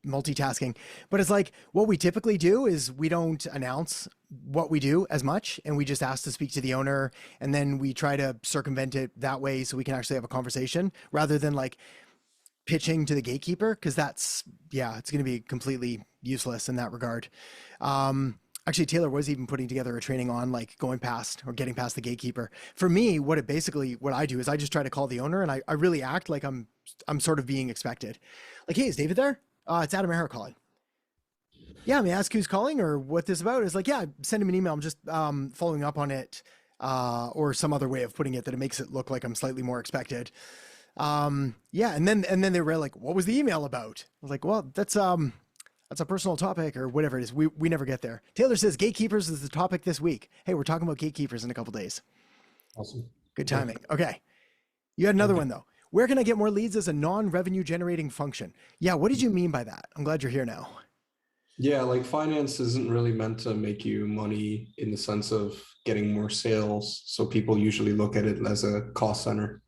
multitasking, but it's like what we typically do is we don't announce what we do as much, and we just ask to speak to the owner, and then we try to circumvent it that way so we can actually have a conversation rather than like pitching to the gatekeeper, because it's going to be completely useless in that regard. Actually, Taylor was even putting together a training on like getting past the gatekeeper. For me, what I do is I just try to call the owner, and I really act like I'm sort of being expected. Like, hey, is David there? It's Adam O'Hara calling. Yeah, may I ask who's calling or what this is about? It's like, yeah, send him an email. I'm just following up on it, or some other way of putting it that it makes it look like I'm slightly more expected. And then they were like, what was the email about? I was like, well, that's a personal topic or whatever it is. We never get there. Taylor says gatekeepers is the topic this week. Hey, we're talking about gatekeepers in a couple days. Awesome. Good timing. Okay. You had another one though. Where can I get more leads as a non-revenue generating function? Yeah. What did you mean by that? I'm glad you're here now. Yeah. Like finance isn't really meant to make you money in the sense of getting more sales. So people usually look at it as a cost center,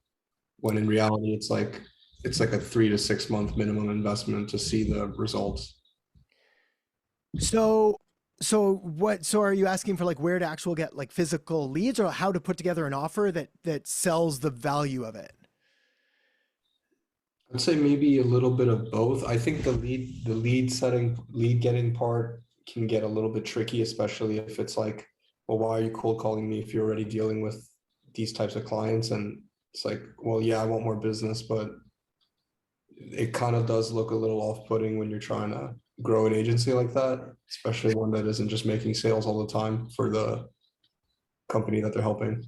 when in reality, it's like a 3 to 6 month minimum investment to see the results. So are you asking for like where to actually get like physical leads, or how to put together an offer that sells the value of it? I'd say maybe a little bit of both. I think the lead getting part can get a little bit tricky, especially if it's like, well, why are you cold calling me if you're already dealing with these types of clients? And it's like, well, yeah, I want more business, but it kind of does look a little off-putting when you're trying to grow an agency like that, especially one that isn't just making sales all the time for the company that they're helping.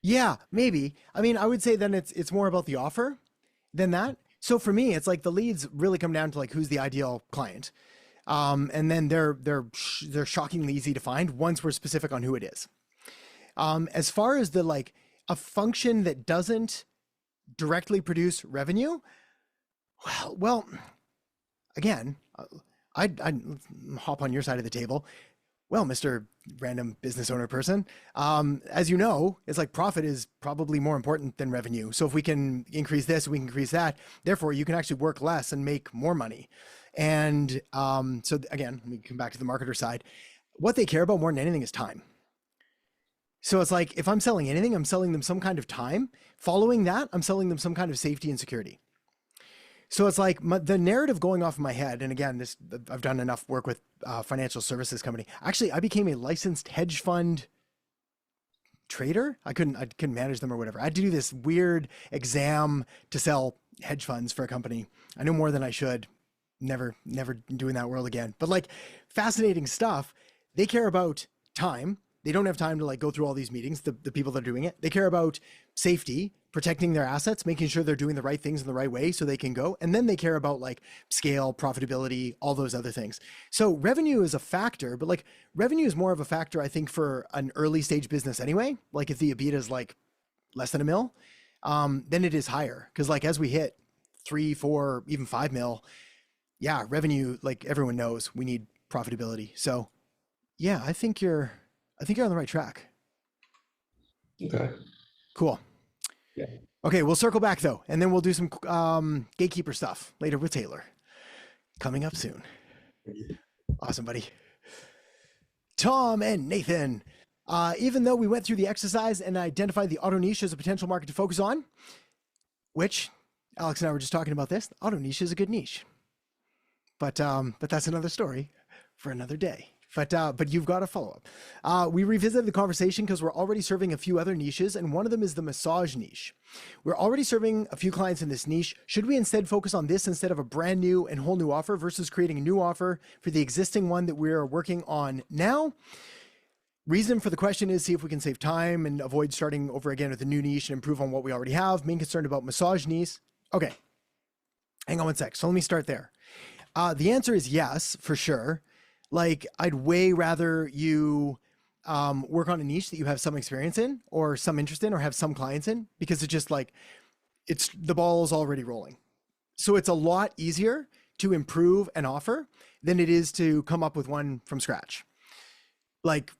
Yeah, maybe. I mean, I would say then it's more about the offer than that. So for me, it's like the leads really come down to like, who's the ideal client? And then they're shockingly easy to find once we're specific on who it is. As far as the like a function that doesn't directly produce revenue, well, again, I'd hop on your side of the table. Well, Mr. Random Business Owner person, as you know, it's like profit is probably more important than revenue. So if we can increase this, we can increase that. Therefore, you can actually work less and make more money. And so again, let me come back to the marketer side. What they care about more than anything is time. So it's like, if I'm selling anything, I'm selling them some kind of time. Following that, I'm selling them some kind of safety and security. So it's like the narrative going off in my head. And again, I've done enough work with financial services company. Actually, I became a licensed hedge fund trader. I couldn't manage them or whatever. I had to do this weird exam to sell hedge funds for a company. I know more than I should. Never doing that world again. But like, fascinating stuff. They care about time. They don't have time to like go through all these meetings, the people that are doing it. They care about safety, protecting their assets, making sure they're doing the right things in the right way so they can go. And then they care about like scale, profitability, all those other things. So revenue is a factor, but like revenue is more of a factor, I think, for an early stage business anyway. Like if the EBITDA is like less than $1 million, then it is higher. Cause like as we hit 3, 4, even 5 mil, yeah, revenue, like everyone knows we need profitability. So yeah, I think you're on the right track. Okay. Cool. Yeah. Okay, we'll circle back though, and then we'll do some gatekeeper stuff later with Taylor. Coming up soon. Awesome, buddy. Tom and Nathan. Even though we went through the exercise and identified the auto niche as a potential market to focus on, which Alex and I were just talking about this, the auto niche is a good niche. But that's another story for another day. But you've got a follow-up. We revisited the conversation because we're already serving a few other niches, and one of them is the massage niche. We're already serving a few clients in this niche. Should we instead focus on this instead of a brand new and whole new offer versus creating a new offer for the existing one that we're working on now? Reason for the question is see if we can save time and avoid starting over again with a new niche and improve on what we already have. Main concern about massage niche. Okay, hang on one sec. So let me start there. The answer is yes, for sure. Like, I'd way rather you work on a niche that you have some experience in or some interest in or have some clients in, because it's just like, the ball is already rolling. So it's a lot easier to improve an offer than it is to come up with one from scratch. Like,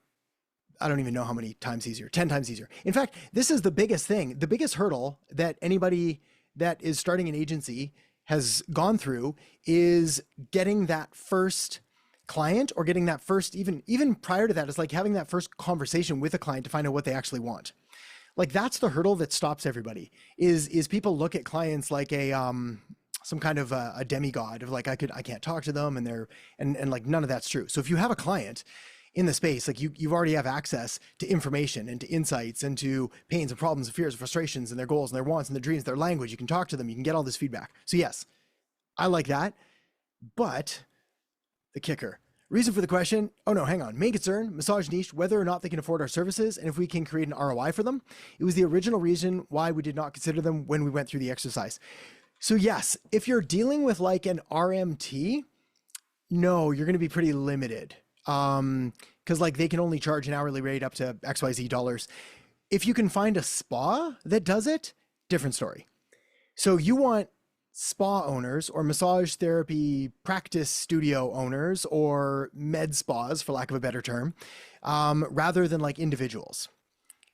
I don't even know how many times easier, 10 times easier. In fact, this is the biggest thing, the biggest hurdle that anybody that is starting an agency has gone through is getting that first client, or getting that first, even prior to that, is like having that first conversation with a client to find out what they actually want. Like, that's the hurdle that stops everybody, is people look at clients like a some kind of a demigod of like, I can't talk to them, and like none of that's true. So if you have a client in the space, like you already have access to information and to insights and to pains and problems and fears and frustrations and their goals and their wants and their dreams, their language. You can talk to them, you can get all this feedback. So yes, I like that. But the kicker, reason for the question, oh no, hang on. Main concern, massage niche, whether or not they can afford our services and if we can create an ROI for them. It was the original reason why we did not consider them when we went through the exercise. So yes, if you're dealing with like an RMT, no, you're going to be pretty limited. Cause like they can only charge an hourly rate up to XYZ dollars. If you can find a spa that does it, different story. So you want spa owners or massage therapy practice studio owners or med spas, for lack of a better term, rather than like individuals.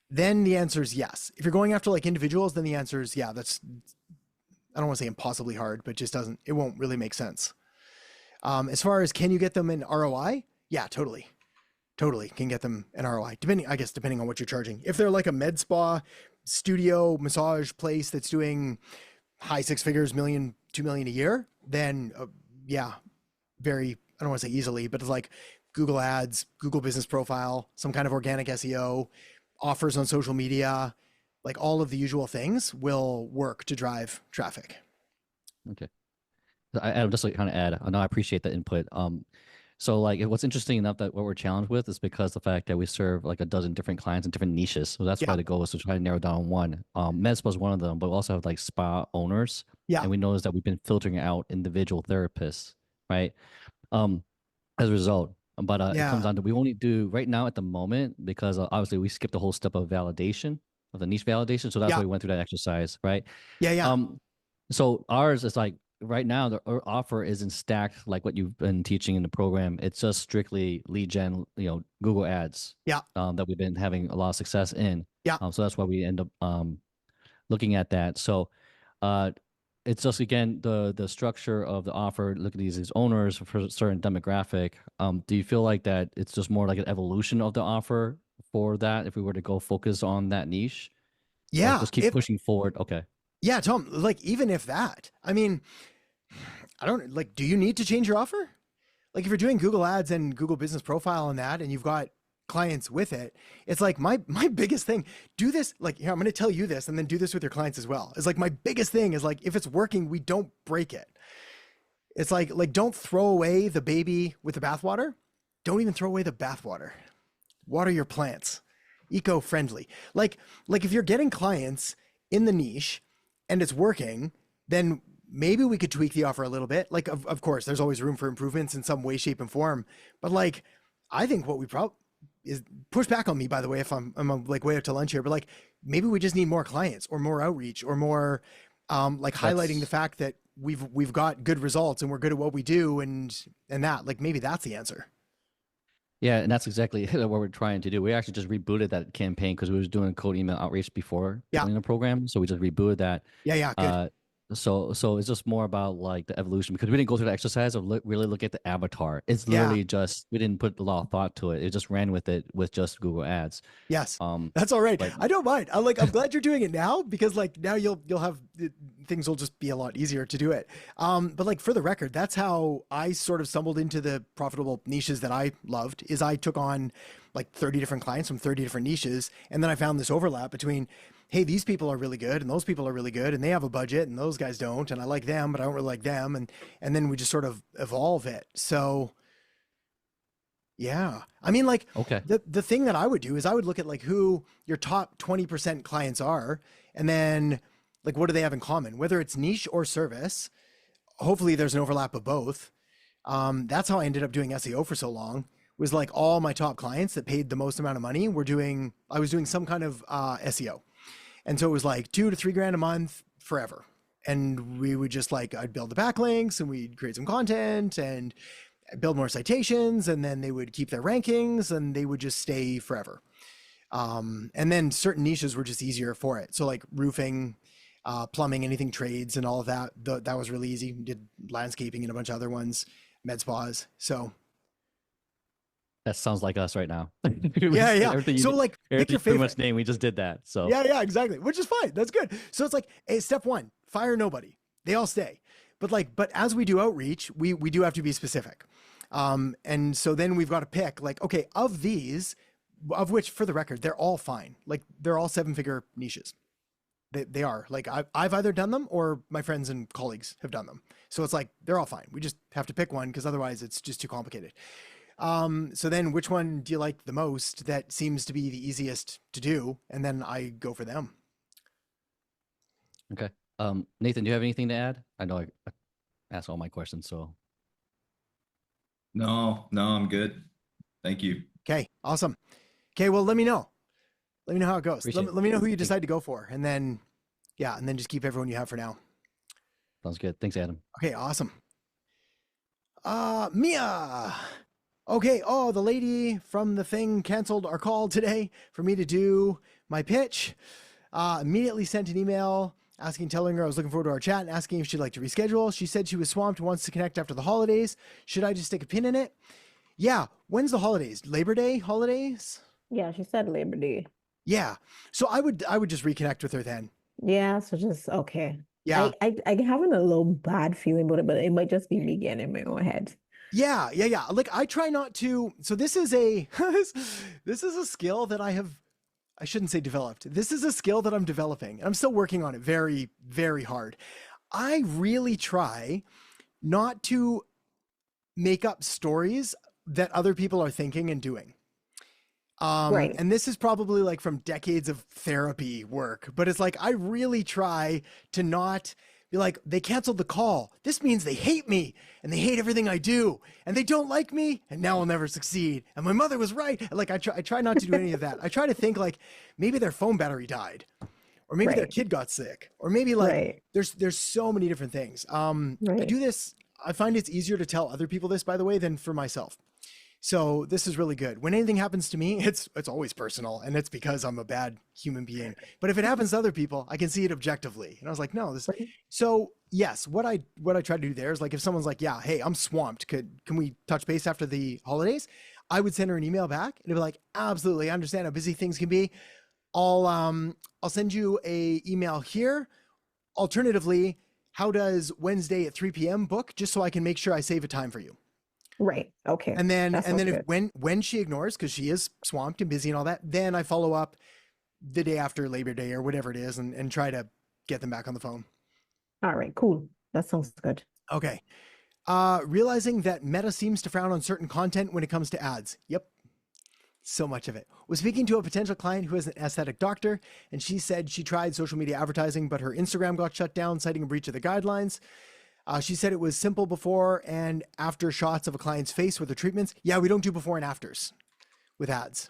Then the answer is yes. If you're going after like individuals, then the answer is yeah, that's, I don't want to say impossibly hard, but it won't really make sense. As far as can you get them an ROI? Yeah, totally can get them an ROI, depending on what you're charging. If they're like a med spa studio massage place that's doing high 6 figures, $1 million, $2 million a year, then yeah, I don't want to say easily, but it's like Google ads, Google business profile, some kind of organic SEO, offers on social media, like all of the usual things will work to drive traffic. Okay. I'll just like kind of add, I know I appreciate the input. So like what's interesting enough that what we're challenged with is because the fact that we serve like a dozen different clients in different niches. So that's why the goal is to try to narrow down one. Med spa is one of them, but we also have like spa owners. Yeah. And we noticed that we've been filtering out individual therapists, right? as a result. But it comes down to, we only do right now at the moment, because obviously we skipped the whole step of validation, of the niche validation. So that's why we went through that exercise, right? So ours is like, right now our offer isn't stacked like what you've been teaching in the program. It's just strictly lead gen, Google ads. That we've been having a lot of success in. So that's why we end up looking at that. So it's just, again, the structure of the offer. Look at these owners for a certain demographic. Do you feel like that it's just more like an evolution of the offer for that, if we were to go focus on that niche? Just keep pushing forward. Okay. Yeah, Tom, like, even if that, I mean, I don't, like, do you need to change your offer? Like, if you're doing Google ads and Google business profile and that, and you've got clients with it, it's like my biggest thing, do this, like, here, I'm going to tell you this, and then do this with your clients as well. It's like, my biggest thing is, like, if it's working, we don't break it. It's like don't throw away the baby with the bathwater. Don't even throw away the bathwater. Water your plants. Eco-friendly. Like if you're getting clients in the niche and it's working, then maybe we could tweak the offer a little bit. Like, of course, there's always room for improvements in some way, shape, and form. But, like, I think what we probably is, push back on me, by the way, if I'm like way out to lunch here, but, like, maybe we just need more clients or more outreach or more highlighting the fact that we've got good results and we're good at what we do, and that, like, maybe that's the answer. Yeah, and that's exactly what we're trying to do. We actually just rebooted that campaign because we was doing cold email outreach before doing the program. So we just rebooted that. Good. So it's just more about, like, the evolution, because we didn't go through the exercise of really look at the avatar. It's literally just, we didn't put a lot of thought to it. It just ran with it with just Google ads. Yes. That's all right. I don't mind. I'm glad you're doing it now, because, like, now you'll have, things will just be a lot easier to do it. But, like, for the record, that's how I sort of stumbled into the profitable niches that I loved, is I took on like 30 different clients from 30 different niches. And then I found this overlap between, hey, these people are really good and those people are really good and they have a budget and those guys don't. And I like them, but I don't really like them. And then we just sort of evolve it. So yeah, I mean, like, the thing that I would do is I would look at, like, who your top 20% clients are, and then, like, what do they have in common, whether it's niche or service. Hopefully there's an overlap of both. That's how I ended up doing SEO for so long, was, like, all my top clients that paid the most amount of money I was doing some kind of SEO. And so it was like $2,000 to $3,000 a month forever. And we would just, like, I'd build the backlinks and we'd create some content and build more citations, and then they would keep their rankings and they would just stay forever. And then certain niches were just easier for it. So, like, roofing, plumbing, anything trades and all of that, that was really easy. Did landscaping and a bunch of other ones, med spas. So that sounds like us right now. Yeah. So, like, pick your favorite. Much name. We just did that. So yeah, exactly. Which is fine. That's good. So it's like, hey, step one, fire nobody. They all stay. But as we do outreach, we do have to be specific. And so then we've got to pick, like, okay, of these, of which, for the record, they're all fine. Like, they're all 7-figure niches. They are, like, I've either done them or my friends and colleagues have done them. So it's like, they're all fine. We just have to pick one, because otherwise it's just too complicated. So then which one do you like the most that seems to be the easiest to do? And then I go for them. Okay. Nathan, do you have anything to add? I know I asked all my questions, so. No, I'm good. Thank you. Okay, awesome. Okay, well, let me know. Let me know how it goes. Let me know who you decide to go for. And then, and then just keep everyone you have for now. Sounds good. Thanks, Adam. Okay, awesome. Mia. Okay, the lady from the thing canceled our call today for me to do my pitch. Immediately sent an email telling her I was looking forward to our chat and asking if she'd like to reschedule. She said she was swamped and wants to connect after the holidays. Should I just stick a pin in it? Yeah. When's the holidays? Labor Day holidays? Yeah, she said Labor Day. Yeah. So I would just reconnect with her then. Yeah. So just, okay. Yeah. I having a little bad feeling about it, but it might just be me getting in my own head. Yeah. Like, I try not to. So this is a skill that I shouldn't say developed. This is a skill that I'm developing. I'm still working on it very, very hard. I really try not to make up stories that other people are thinking and doing. Right. And this is probably, like, from decades of therapy work, but it's like, I really try to not Be like, they canceled the call. This means they hate me and they hate everything I do and they don't like me and now I'll never succeed. And my mother was right. And like, I try not to do any of that. I try to think like maybe their phone battery died or maybe their kid got sick or maybe like there's so many different things. I do this. I find it's easier to tell other people this, by the way, than for myself. So this is really good. When anything happens to me, it's always personal and it's because I'm a bad human being. But if it happens to other people, I can see it objectively. And I was like, no, this. So yes, what I try to do there is like, if someone's like, yeah, hey, I'm swamped. Can we touch base after the holidays? I would send her an email back and be like, absolutely. I understand how busy things can be. I'll send you a email here. Alternatively, how does Wednesday at 3 p.m. book just so I can make sure I save a time for you? Right. Okay. And then if, when she ignores, because she is swamped and busy and all that, then I follow up the day after Labor Day or whatever it is and try to get them back on the phone. All right, cool. That sounds good. Okay. Realizing that Meta seems to frown on certain content when it comes to ads. Yep. So much of it. Was speaking to a potential client who is an aesthetic doctor, and she said she tried social media advertising, but her Instagram got shut down, citing a breach of the guidelines. She said it was simple before and after shots of a client's face with the treatments. Yeah, we don't do before and afters with ads.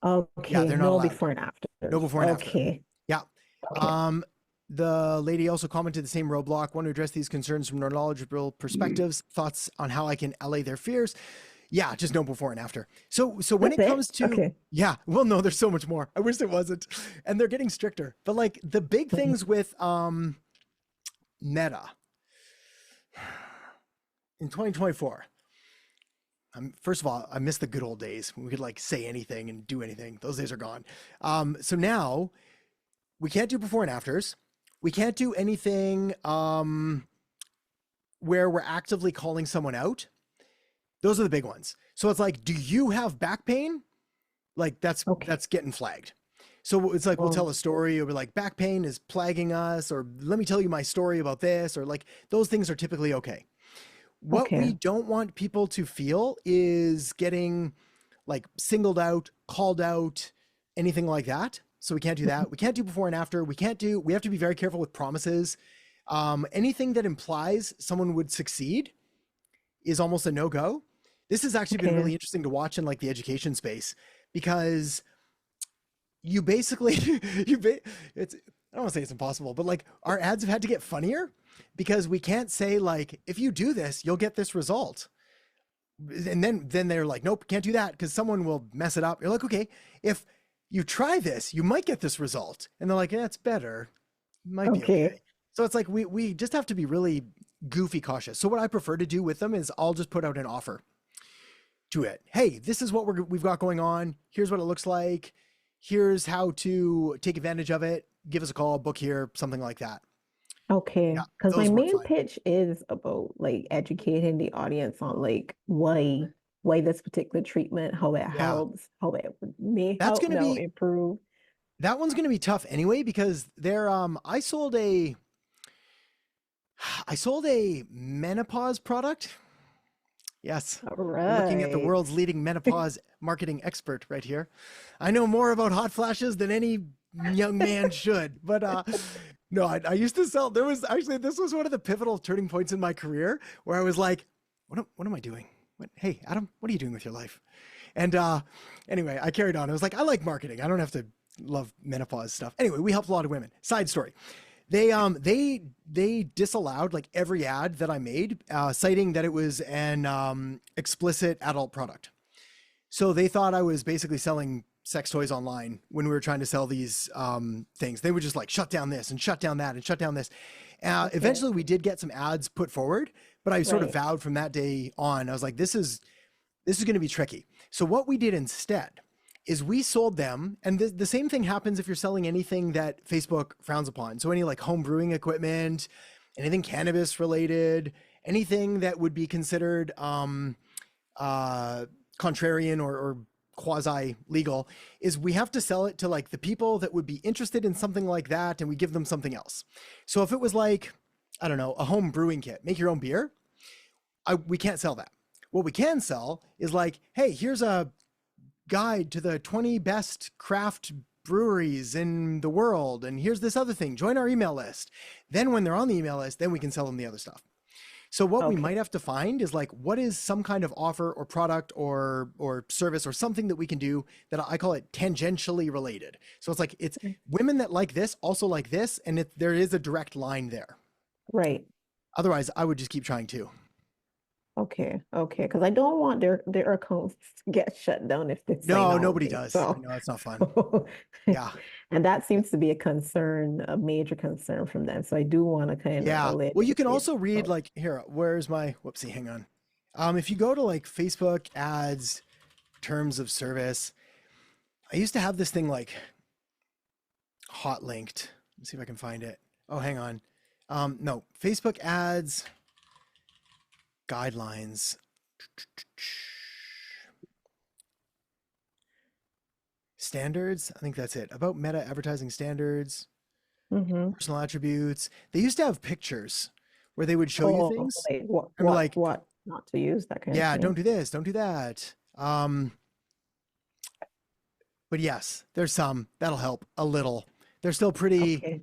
Okay, yeah, they're not no allowed. before and after. No before and after. Okay. Yeah. Okay. The lady also commented the same roadblock. Want to address these concerns from knowledgeable perspectives. Thoughts on how I can allay their fears. Yeah, just no before and after. So when it comes to, yeah, well, no, there's so much more. I wish there wasn't. And they're getting stricter. But like the big things with Meta, in 2024, first of all, I miss the good old days when we could like say anything and do anything. Those days are gone. So now we can't do before and afters. We can't do anything where we're actively calling someone out. Those are the big ones. So it's like, do you have back pain? Like that's getting flagged. So it's like, we'll tell a story or be like, back pain is plaguing us, or let me tell you my story about this, or like those things are typically okay. What we don't want people to feel is getting like singled out, called out, anything like that. So we can't do that. We can't do before and after. We have to be very careful with promises. Anything that implies someone would succeed is almost a no-go. This has actually been really interesting to watch in like the education space, because you basically, I don't want to say it's impossible, but like our ads have had to get funnier because we can't say like, if you do this, you'll get this result. And then they're like, nope, can't do that because someone will mess it up. You're like, okay, if you try this, you might get this result. And they're like, yeah, it's better. Might be okay. So it's like, we just have to be really goofy cautious. So what I prefer to do with them is I'll just put out an offer to it. Hey, this is what we've got going on. Here's what it looks like. Here's how to take advantage of it. Give us a call, book here, something like that. Okay. Because my main pitch is about like educating the audience on like why this particular treatment, how it helps, how it may help improve. That one's going to be tough anyway, because I sold a menopause product. Yes. All right. Looking at the world's leading menopause marketing expert right here. I know more about hot flashes than any young man should, but no, I used to sell. This was one of the pivotal turning points in my career where I was like, what am I doing? Hey, Adam, what are you doing with your life? And anyway, I carried on. I was like, I like marketing. I don't have to love menopause stuff. Anyway, we helped a lot of women. Side story. They disallowed like every ad that I made, citing that it was an explicit adult product. So they thought I was basically selling sex toys online when we were trying to sell these things. They would just like shut down this and shut down that and shut down this. Eventually we did get some ads put forward, but I sort of vowed from that day on, I was like, this is going to be tricky. So what we did instead is we sold them, and the same thing happens if you're selling anything that Facebook frowns upon. So any like home brewing equipment, anything cannabis related, anything that would be considered contrarian or quasi legal, is we have to sell it to like the people that would be interested in something like that, and we give them something else. So if it was like, I don't know, a home brewing kit, make your own beer, we can't sell that. What we can sell is like, hey, here's a guide to the 20 best craft breweries in the world, and here's this other thing, join our email list. Then when they're on the email list, then we can sell them the other stuff. So what we might have to find is like, what is some kind of offer or product or service or something that we can do that I call it tangentially related. So it's like, it's women that like this also like this, and there is a direct line there. Right. Otherwise, I would just keep trying too. Okay. Because I don't want their accounts to get shut down if they No, nobody does. So. No, it's not fun. Yeah. And that seems to be a major concern from them. So I do want to kind of well, you can also read like here, where's my whoopsie, hang on. If you go to like Facebook ads, terms of service, I used to have this thing like hot linked. Let's see if I can find it. Oh, hang on. No, Facebook ads guidelines. Standards. I think that's it. About meta advertising standards, personal attributes. They used to have pictures where they would show you things. What not to use, that kind of thing. Yeah, don't do this, don't do that. But yes, there's some that'll help a little. They're still pretty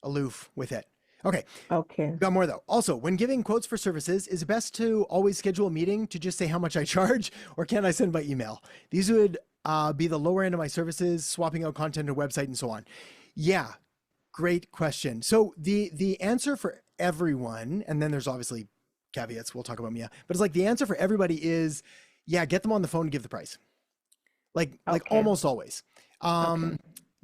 aloof with it. Okay. Got more though. Also, when giving quotes for services, is it best to always schedule a meeting to just say how much I charge, or can I send by email? These would be the lower end of my services, swapping out content to website and so on. Yeah, great question. So the answer for everyone, and then there's obviously caveats, we'll talk about Mia, but it's like the answer for everybody is, yeah, get them on the phone and give the price. Like almost always.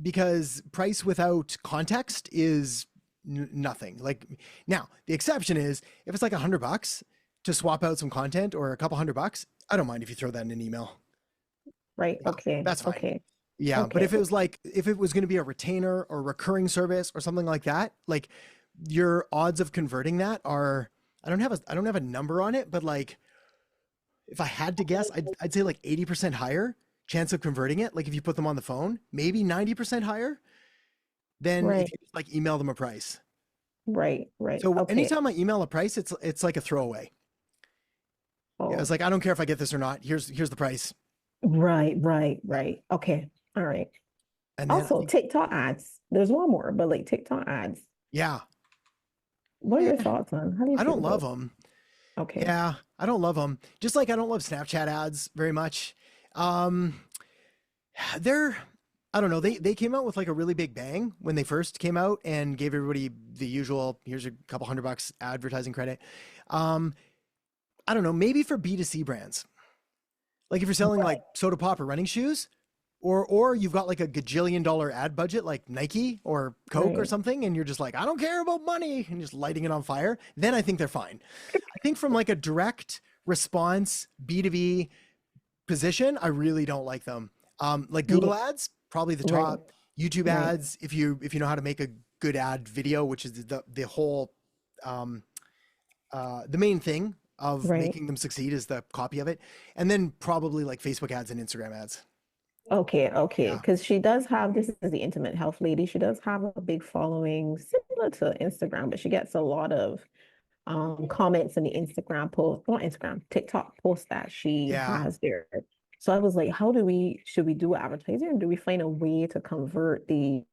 Because price without context is nothing. Like now the exception is if it's like $100 to swap out some content or a couple $100, I don't mind if you throw that in an email. Right. Okay. That's fine. Okay. Yeah. But if it was like, if it was going to be a retainer or recurring service or something like that, like your odds of converting that are, I don't have a number on it, but like, if I had to guess, I'd say like 80% higher chance of converting it. Like if you put them on the phone, maybe 90% higher than if you just like email them a price. Right. So anytime I email a price, it's like a throwaway. Yeah, it's like, I don't care if I get this or not. Here's the price. Right. Okay. All right. And also TikTok ads. There's one more, but like TikTok ads. Yeah. What are your thoughts on? How do you? I don't love them. Okay. Yeah, I don't love them. Just like I don't love Snapchat ads very much. I don't know. They came out with like a really big bang when they first came out and gave everybody the usual, here's a couple $100 advertising credit. I don't know, maybe for B2C brands. Like if you're selling like soda pop or running shoes, or you've got like a gajillion-dollar ad budget like Nike or Coke or something, and you're just like, I don't care about money, and just lighting it on fire, then I think they're fine. I think from like a direct response B2B position, I really don't like them. Like Google ads, probably the top. YouTube ads, if you know how to make a good ad video, which is the whole the main thing of making them succeed is the copy of it. And then probably like Facebook ads and Instagram ads. Okay. Because she does have, this is the intimate health lady. She does have a big following similar to Instagram, but she gets a lot of comments in the Instagram post, not Instagram, TikTok post that she has there. So I was like, should we do advertising, or do we find a way to convert these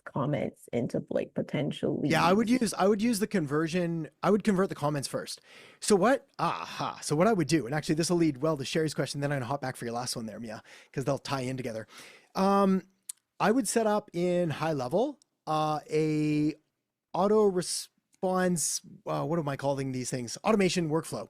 comments into like potential leads? Yeah, I would use the conversion. I would convert the comments first. So what I would do, and actually this will lead well to Sherry's question, then I'm gonna hop back for your last one there, Mia, because they'll tie in together. I would set up in high level a auto response, what am I calling these things? Automation workflow.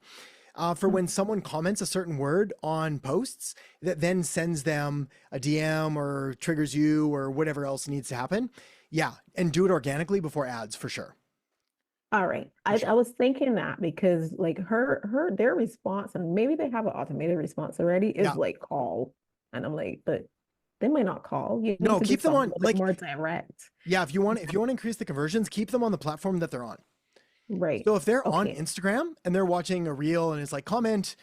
For when someone comments a certain word on posts that then sends them a DM or triggers you or whatever else needs to happen. Yeah. And do it organically before ads for sure. All right. I was thinking that because like their response, and maybe they have an automated response already, is like call. And I'm like, but they might not call. You no, keep them on like more direct. Yeah. If you want to increase the conversions, keep them on the platform that they're on. Right. So if they're on Instagram and they're watching a reel and it's like comment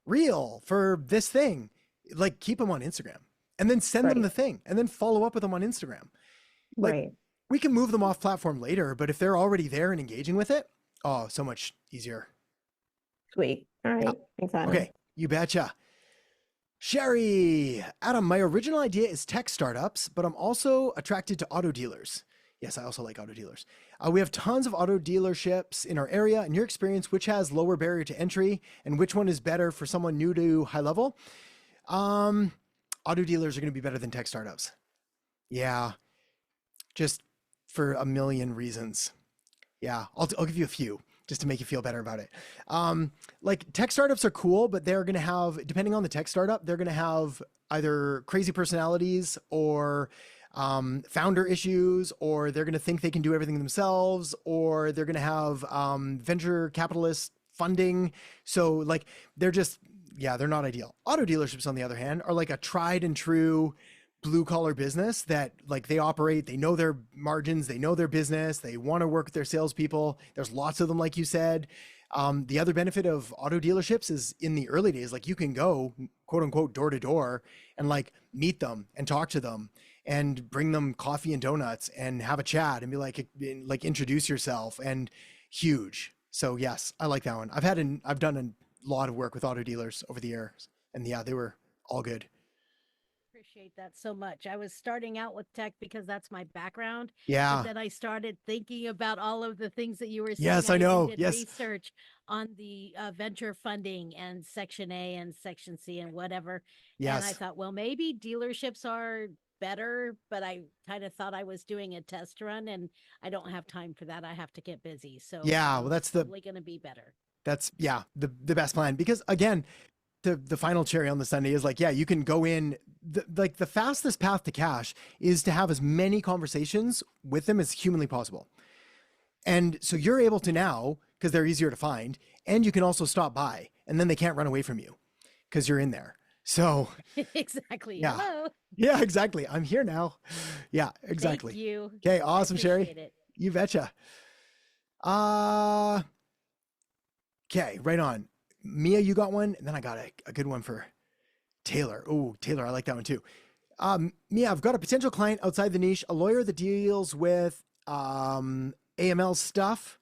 reel for this thing, like keep them on Instagram and then send them the thing and then follow up with them on Instagram. Like we can move them off platform later, but if they're already there and engaging with it, oh, so much easier. Sweet. All right. Thanks, Adam. Okay. You betcha. Sherry, Adam, my original idea is tech startups, but I'm also attracted to auto dealers. Yes, I also like auto dealers. We have tons of auto dealerships in our area. In your experience, which has lower barrier to entry and which one is better for someone new to high level? Auto dealers are going to be better than tech startups. Yeah, just for a million reasons. Yeah, I'll give you a few just to make you feel better about it. Like tech startups are cool, but they're going to have, depending on the tech startup, they're going to have either crazy personalities or founder issues, or they're going to think they can do everything themselves, or they're going to have venture capitalist funding. So like they're just, yeah, they're not ideal. Auto dealerships, on the other hand, are like a tried and true blue collar business that like they operate, they know their margins, they know their business, they want to work with their salespeople. There's lots of them, like you said. The other benefit of auto dealerships is in the early days, like you can go quote unquote door to door and like meet them and talk to them and bring them coffee and donuts and have a chat and be like introduce yourself, and huge. So yes, I like that one. I've done a lot of work with auto dealers over the years, and yeah, they were all good. Appreciate that so much. I was starting out with tech because that's my background. Yeah. But then I started thinking about all of the things that you were saying. Yes, I know. Did yes. research on the venture funding and Section A and Section C and whatever. Yes. And I thought, well, maybe dealerships are better, but I kind of thought I was doing a test run and I don't have time for that. I have to get busy. So yeah, well, that's probably going to be better. That's the best plan, because again, the final cherry on the sundae is like, yeah, you can go in the fastest path to cash is to have as many conversations with them as humanly possible. And so you're able to now, because they're easier to find, and you can also stop by and then they can't run away from you because you're in there. So exactly. Yeah. Hello. Yeah, exactly. I'm here now. Yeah, exactly. Thank you. Okay. Awesome, Sherry. It. You betcha. Okay. Right on. Mia, you got one, and then I got a good one for Taylor. Oh, Taylor, I like that one too. Mia, I've got a potential client outside the niche, a lawyer that deals with AML stuff.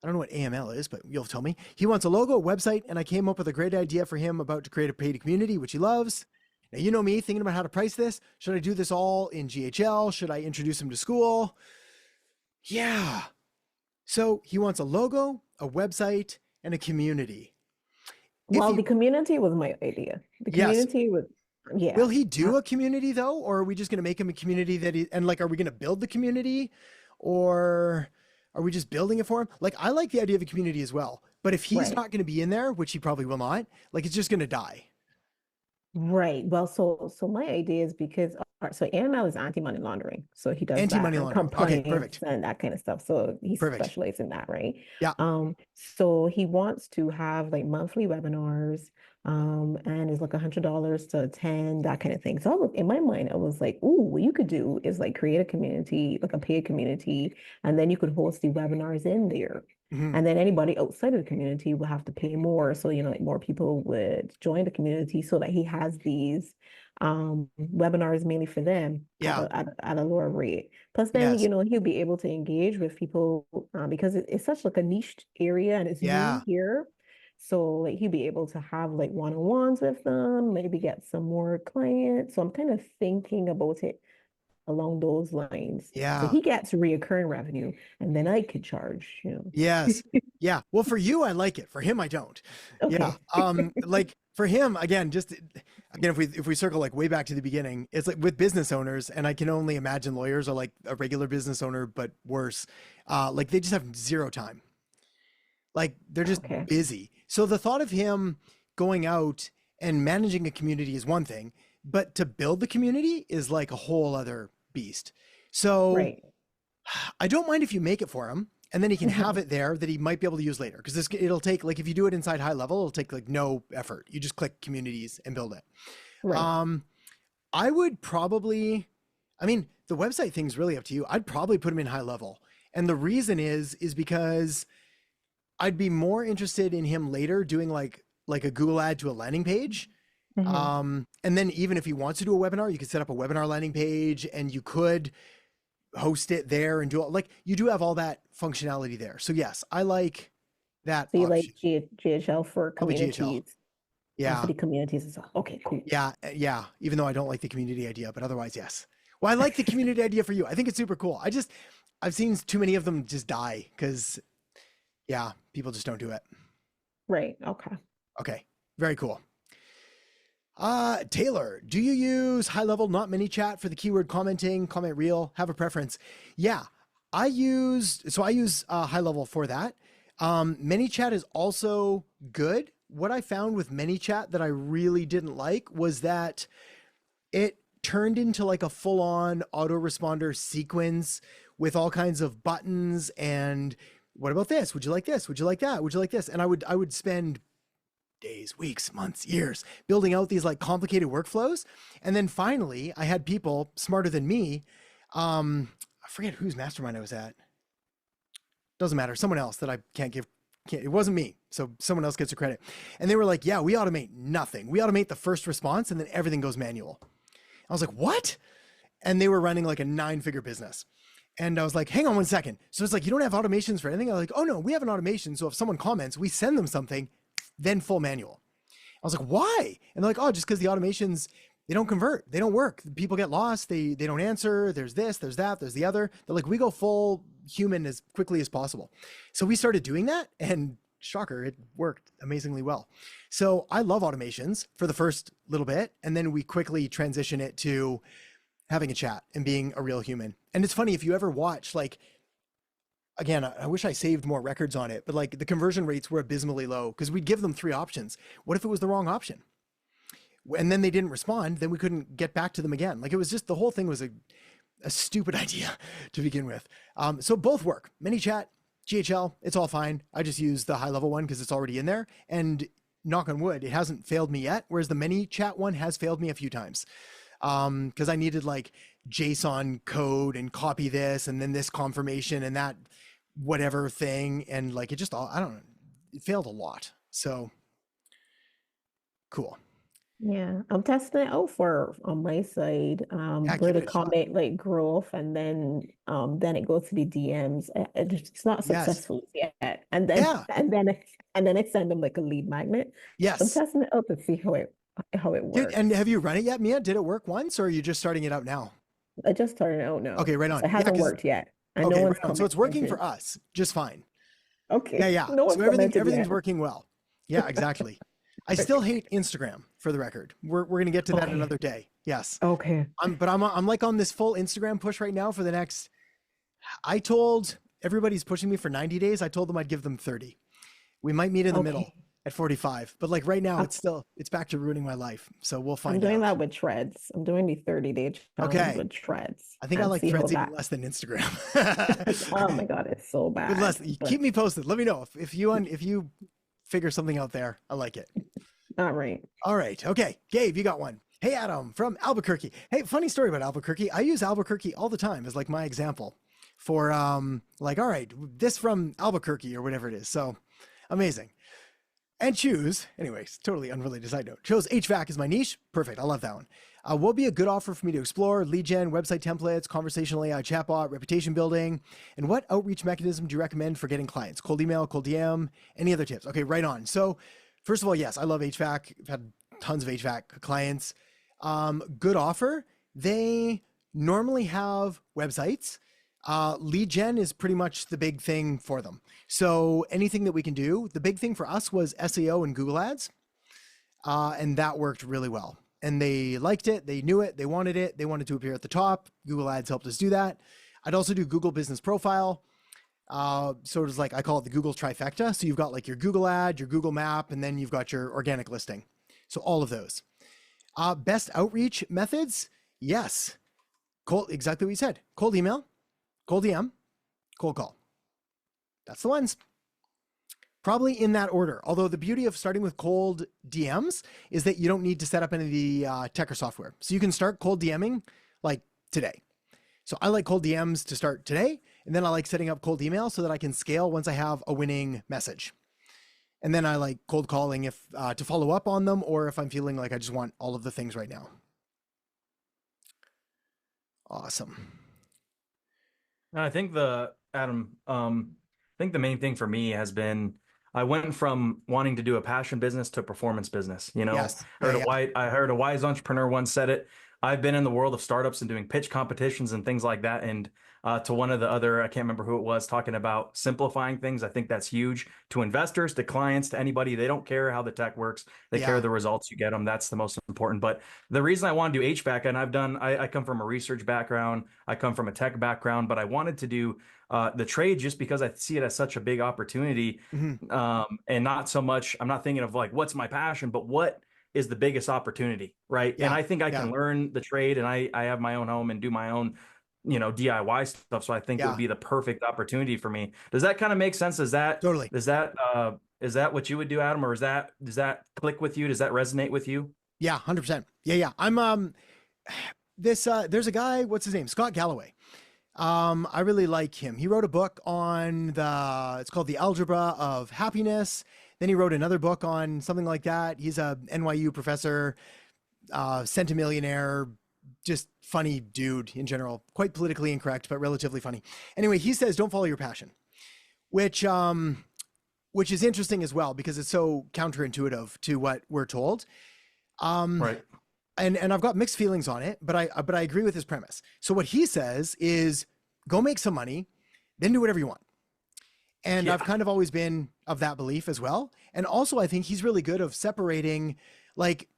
I don't know what AML is, but you'll tell me. He wants a logo, a website, and I came up with a great idea for him about to create a paid community, which he loves. Now, you know me thinking about how to price this. Should I do this all in GHL? Should I introduce him to school? Yeah. So he wants a logo, a website, and a community. Well, the community was my idea. The community was, yeah. Will he do a community though? Or are we just going to make him a community that are we going to build the community, or are we just building it for him? Like, I like the idea of a community as well, but if he's not going to be in there, which he probably will not, like it's just going to die. Right. Well, so my idea is because so AML is anti-money laundering. So he does anti-money laundering. Okay, perfect. And that kind of stuff. So he specializes in that, right? Yeah. So he wants to have like monthly webinars, and it's like $100 to attend, that kind of thing. So in my mind, I was like, ooh, what you could do is like create a community, like a paid community, and then you could host the webinars in there. Mm-hmm. And then anybody outside of the community will have to pay more. So, like more people would join the community so that he has these webinars mainly for them at a lower rate. Plus then, he'll be able to engage with people because it's such like a niche area and it's new here. So like he'll be able to have like one-on-ones with them, maybe get some more clients. So I'm kind of thinking about it along those lines. Yeah. So he gets reoccurring revenue and then I could charge, Yes. Yeah. Well, for you, I like it. For him, I don't. Okay. Yeah. Like for him, again, if we circle like way back to the beginning, it's like with business owners, and I can only imagine lawyers are like a regular business owner, but worse. Like they just have zero time. Like they're just busy. So the thought of him going out and managing a community is one thing, but to build the community is like a whole other beast. So I don't mind if you make it for him and then he can have it there that he might be able to use later. Cause it'll take like, if you do it inside high level, it'll take like no effort. You just click communities and build it. Right. I would probably, the website thing's really up to you. I'd probably put him in high level. And the reason is because I'd be more interested in him later doing like a Google ad to a landing page. And then even if he wants to do a webinar, you could set up a webinar landing page and you could host it there and do it. Like you do have all that functionality there. So yes, I like that. So you like GHL for communities? Yeah. For the communities as well. Okay, cool. Yeah. Yeah. Even though I don't like the community idea, but otherwise, yes. Well, I like the community idea for you. I think it's super cool. I've seen too many of them just die because, yeah, people just don't do it. Right. Okay. Okay. Very cool. Taylor, do you use high level, not mini chat for the keyword commenting, comment reel, have a preference? Yeah, I use high level for that. Mini chat is also good. What I found with mini chat that I really didn't like was that it turned into like a full on autoresponder sequence with all kinds of buttons and what about this? Would you like this? Would you like that? Would you like this? And I would spend days, weeks, months, years building out these like complicated workflows. And then finally I had people smarter than me. I forget whose mastermind I was at. Doesn't matter. Someone else that I it wasn't me. So someone else gets the credit. And they were like, yeah, we automate nothing. We automate the first response and then everything goes manual. I was like, what? And they were running like a 9-figure business. And I was like, hang on one second. So it's like, you don't have automations for anything? I was like, oh no, we have an automation. So if someone comments, we send them something, then full manual. I was like, why? And they're like, oh, just because the automations, they don't convert. They don't work. People get lost. They don't answer. There's this, there's that, there's the other. They're like, we go full human as quickly as possible. So we started doing that and shocker, it worked amazingly well. So I love automations for the first little bit. And then we quickly transition it to having a chat and being a real human. And it's funny, if you ever watch, like, again, I wish I saved more records on it, but like the conversion rates were abysmally low because we'd give them 3 options. What if it was the wrong option? And then they didn't respond, then we couldn't get back to them again. Like it was just, the whole thing was a stupid idea to begin with. So both work. ManyChat, GHL, it's all fine. I just use the high level one because it's already in there. And knock on wood, it hasn't failed me yet. Whereas the ManyChat one has failed me a few times. Because I needed like JSON code and copy this and then this confirmation and that whatever thing. And like, it just, I don't know, it failed a lot. So cool. Yeah, I'm testing it out for on my side, where the comment like growth and then it goes to the DMs. It's not successful yet, and then I send them like a lead magnet. Yes, I'm testing it out to see how it works. And have you run it yet, Mia? Did it work once, or are you just starting it out now? I just started it out now. Okay, right on. So it hasn't worked yet. Okay, right on. So it's working for us just fine. Okay. Yeah. No so everything's working well. Yeah, exactly. I still hate Instagram, for the record. We're going to get to that another day. Yes. Okay. But I'm like on this full Instagram push right now for the next, I told everybody's pushing me for 90 days. I told them I'd give them 30. We might meet in the middle at 45, but like right now it's back to ruining my life. So we'll find out. I'm doing that with Threads. I'm doing the 30-day challenge with Threads. I think I like Threads even less than Instagram. Oh my God, it's so bad. Keep me posted. Let me know if you figure something out there. I like it. All right. Okay. Gabe, you got one. Hey, Adam from Albuquerque. Hey, funny story about Albuquerque. I use Albuquerque all the time as like my example for like, all right, this from Albuquerque or whatever it is. So amazing. And choose, anyways, totally unrelated side note. Chose HVAC as my niche. Perfect. I love that one. What would be a good offer for me to explore? Lead gen, website templates, conversational AI chatbot, reputation building. And what outreach mechanism do you recommend for getting clients? Cold email, cold DM, any other tips? Okay, right on. So first of all, yes, I love HVAC. I've had tons of HVAC clients. Good offer. They normally have websites. Lead gen is pretty much the big thing for them. So anything that we can do, the big thing for us was SEO and Google Ads. And that worked really well. And they liked it. They knew it. They wanted it. They wanted to appear at the top. Google Ads helped us do that. I'd also do Google Business Profile. So it was like, I call it the Google trifecta. So you've got like your Google ad, your Google map, and then you've got your organic listing. So all of those. Best outreach methods. Yes. Exactly what you said. Cold email, cold DM, cold call. That's the ones. Probably in that order. Although the beauty of starting with cold DMs is that you don't need to set up any of the tech or software. So you can start cold DMing like today. So I like cold DMs to start today. And then I like setting up cold email so that I can scale once I have a winning message. And then I like cold calling if to follow up on them, or if I'm feeling like I just want all of the things right now. Awesome. I think the main thing for me has been I went from wanting to do a passion business to a performance business. You know, Yes. I heard a wise entrepreneur once said it. I've been in the world of startups and doing pitch competitions and things like that. And to one of the other, I can't remember who it was, talking about simplifying things. I think that's huge to investors, to clients, to anybody. They don't care how the tech works. They care the results you get them. That's the most important. But the reason I want to do HVAC, and I come from a research background, I come from a tech background, but I wanted to do the trade just because I see it as such a big opportunity. And not so much, I'm not thinking of like, what's my passion, but what is the biggest opportunity, right? And I think I can learn the trade, and I have my own home and do my own, you know, DIY stuff. So I think it would be the perfect opportunity for me. Does that kind of make sense? Is that totally? Is that what you would do, Adam, or does that click with you? Does that resonate with you? Yeah, 100%. Yeah. I'm there's a guy, what's his name? Scott Galloway. I really like him. He wrote a book on it's called The Algebra of Happiness. Then he wrote another book on something like that. He's a NYU professor, centimillionaire, just funny dude in general, quite politically incorrect, but relatively funny. Anyway, he says, don't follow your passion, which is interesting as well, because it's so counterintuitive to what we're told. Right. And I've got mixed feelings on it, but I agree with his premise. So what he says is go make some money, then do whatever you want. And I've kind of always been of that belief as well. And also I think he's really good of separating, like,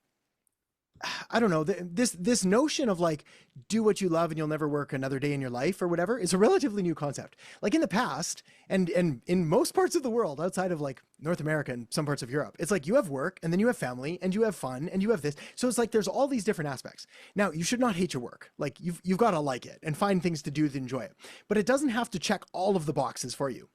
I don't know, this notion of like, do what you love and you'll never work another day in your life or whatever is a relatively new concept. Like in the past, and in most parts of the world outside of like North America and some parts of Europe, it's like you have work and then you have family and you have fun and you have this. So it's like there's all these different aspects. Now, you should not hate your work. Like you've got to like it and find things to do to enjoy it. But it doesn't have to check all of the boxes for you.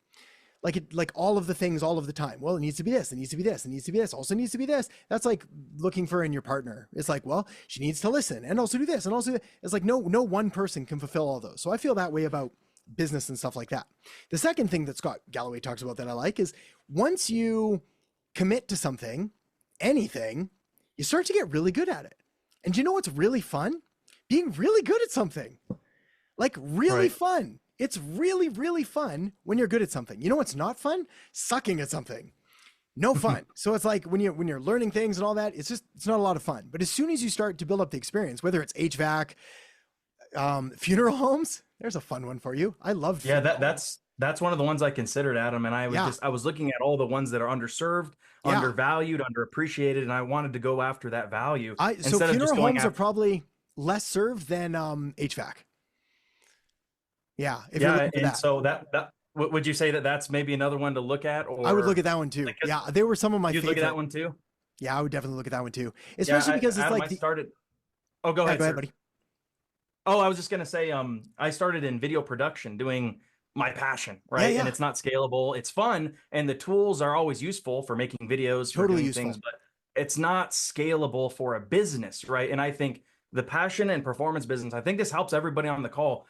Like all of the things all of the time. Well, it needs to be this, it needs to be this, it needs to be this, also needs to be this. That's like looking for in your partner. It's like, well, she needs to listen and also do this and also it's like no one person can fulfill all those. So I feel that way about business and stuff like that. The second thing that Scott Galloway talks about that I like is once you commit to something, anything, you start to get really good at it. And you know what's really fun? Being really good at something. Like really fun. It's really, really fun when you're good at something. You know what's not fun? Sucking at something. No fun. So it's like when you're learning things and all that, it's not a lot of fun. But as soon as you start to build up the experience, whether it's HVAC, funeral homes, there's a fun one for you. I love that's one of the ones I considered, Adam. And I was looking at all the ones that are underserved, undervalued, underappreciated, and I wanted to go after that value. So funeral homes are probably less served than HVAC. Yeah. So that would you say that that's maybe another one to look at? Or I would look at that one too. Yeah, they were some of my favorite. Look at that one too. Yeah, I would definitely look at that one too. Especially because it's like Oh, go ahead, go ahead, buddy. Oh, I was just gonna say, I started in video production, doing my passion, right? And it's not scalable. It's fun, and the tools are always useful for making videos, for doing things, but it's not scalable for a business, right? And I think the passion and performance business, I think this helps everybody on the call.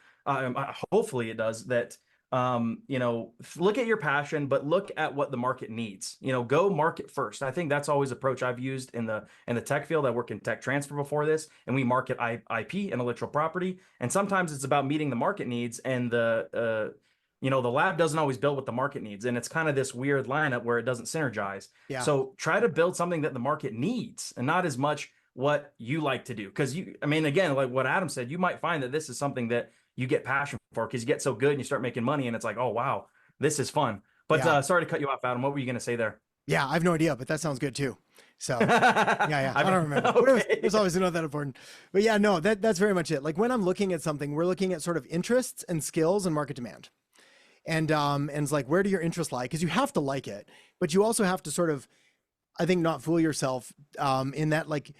Hopefully it does that. Look at your passion, but look at what the market needs. Go market first. I think that's always approach I've used in the tech field. I work in tech transfer before this, and we market IP, intellectual property. And sometimes it's about meeting the market needs, and the lab doesn't always build what the market needs. And it's kind of this weird lineup where it doesn't synergize. Yeah. So try to build something that the market needs and not as much what you like to do. Because again, like what Adam said, you might find that this is something that you get passion for because you get so good and you start making money and it's like, oh, wow, this is fun. But sorry to cut you off, Adam. What were you going to say there? Yeah, I have no idea, but that sounds good too. So yeah, I don't remember. Okay. It was always not that important. But yeah, no, that's very much it. Like when I'm looking at something, we're looking at sort of interests and skills and market demand. And it's like, where do your interests lie? Because you have to like it, but you also have to sort of, I think, not fool yourself in that, like,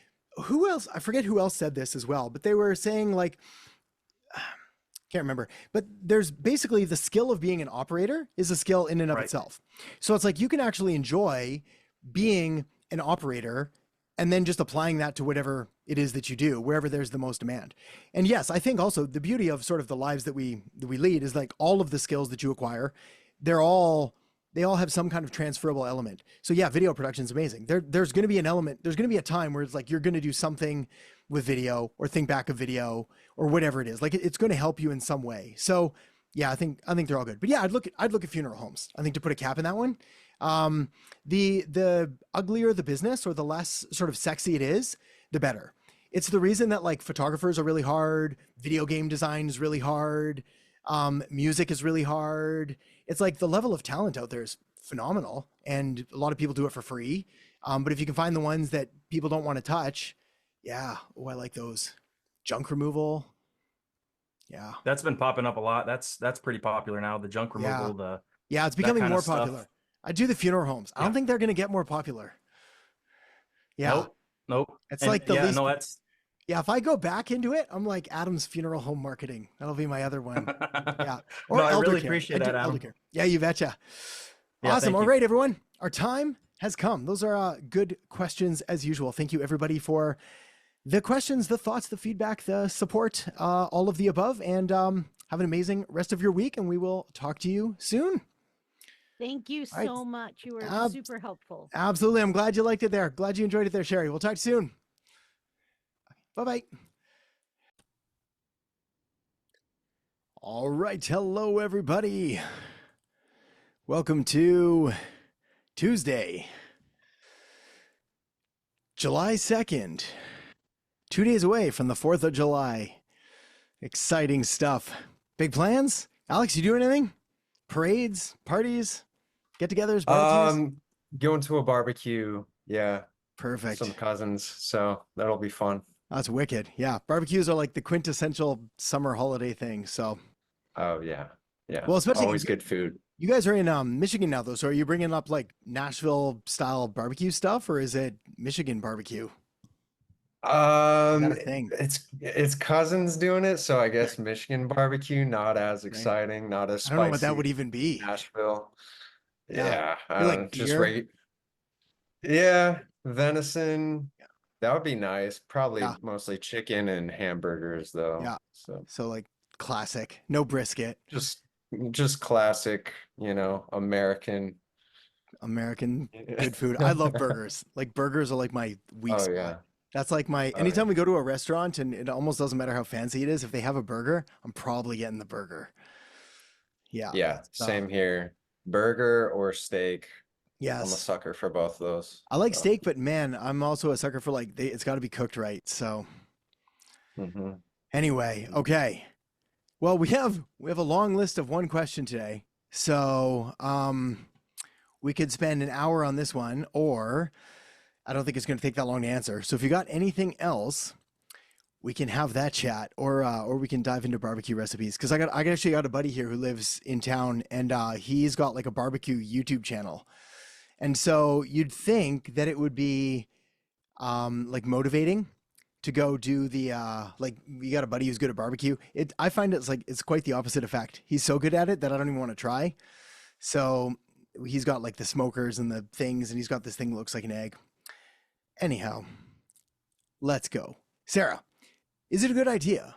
who else? I forget who else said this as well, but they were saying like, can't remember, but there's basically the skill of being an operator is a skill in and of itself. So it's like you can actually enjoy being an operator and then just applying that to whatever it is that you do, wherever there's the most demand. And yes, I think also the beauty of sort of the lives that we lead is like all of the skills that you acquire, they all have some kind of transferable element. So yeah, video production is amazing. There's going to be an element, there's going to be a time where it's like, you're going to do something with video or think back of video or whatever it is. Like it's going to help you in some way. So yeah, I think they're all good. But yeah, I'd look at funeral homes. I think to put a cap in that one, The uglier the business or the less sort of sexy it is, the better. It's the reason that like photographers are really hard, video game design is really hard, music is really hard. It's like the level of talent out there is phenomenal, and a lot of people do it for free. But if you can find the ones that people don't want to touch, yeah, I like those. Junk removal. Yeah. That's been popping up a lot. That's pretty popular now. The junk removal, yeah, it's becoming more popular. I do the funeral homes. I don't think they're going to get more popular. Yeah. Nope. It's like the least. Yeah, if I go back into it, I'm like Adam's funeral home marketing. That'll be my other one. Yeah. Or no, I really care. appreciate that, Adam. Yeah, you betcha. Yeah, awesome. All right, everyone. Our time has come. Those are good questions as usual. Thank you, everybody, for the questions, the thoughts, the feedback, the support, all of the above. And have an amazing rest of your week, and we will talk to you soon. Thank you so much. You were super helpful. Absolutely. I'm glad you liked it there. Glad you enjoyed it there, Sherry. We'll talk to you soon. Bye-bye. All right. Hello, everybody. Welcome to Tuesday, July 2nd. 2 days away from the 4th of July. Exciting stuff. Big plans? Alex, you doing anything? Parades, parties, get-togethers, barbecues? Going to a barbecue. Yeah. Perfect. Some cousins. So that'll be fun. That's wicked. Yeah. Barbecues are like the quintessential summer holiday thing. So. Oh, yeah. Yeah. Well, especially always good food. You guys are in Michigan now, though. So are you bringing up like Nashville style barbecue stuff, or is it Michigan barbecue? It's cousins doing it, so I guess Michigan barbecue, not as exciting, not as spicy. I don't know what that would even be. Nashville. Yeah. Like just deer? Yeah, venison. That would be nice. Probably mostly chicken and hamburgers though. Yeah. So like classic, no brisket. Just classic, American good food. I love burgers. Like burgers are like my weak spot. Yeah. That's like anytime we go to a restaurant, and it almost doesn't matter how fancy it is, if they have a burger, I'm probably getting the burger. Yeah. Yeah. Same here. Burger or steak. Yes. I'm a sucker for both of those. I like steak, but man, I'm also a sucker for it's got to be cooked right. So anyway, okay. Well, we have a long list of one question today. So we could spend an hour on this one, or I don't think it's going to take that long to answer. So if you got anything else, we can have that chat, or we can dive into barbecue recipes. Because I actually got a buddy here who lives in town, and he's got like a barbecue YouTube channel. And so you'd think that it would be like motivating to go do the like you got a buddy who's good at barbecue. I find it's quite the opposite effect. He's so good at it that I don't even want to try. So he's got like the smokers and the things, and he's got this thing that looks like an egg. Anyhow, let's go. Sarah, is it a good idea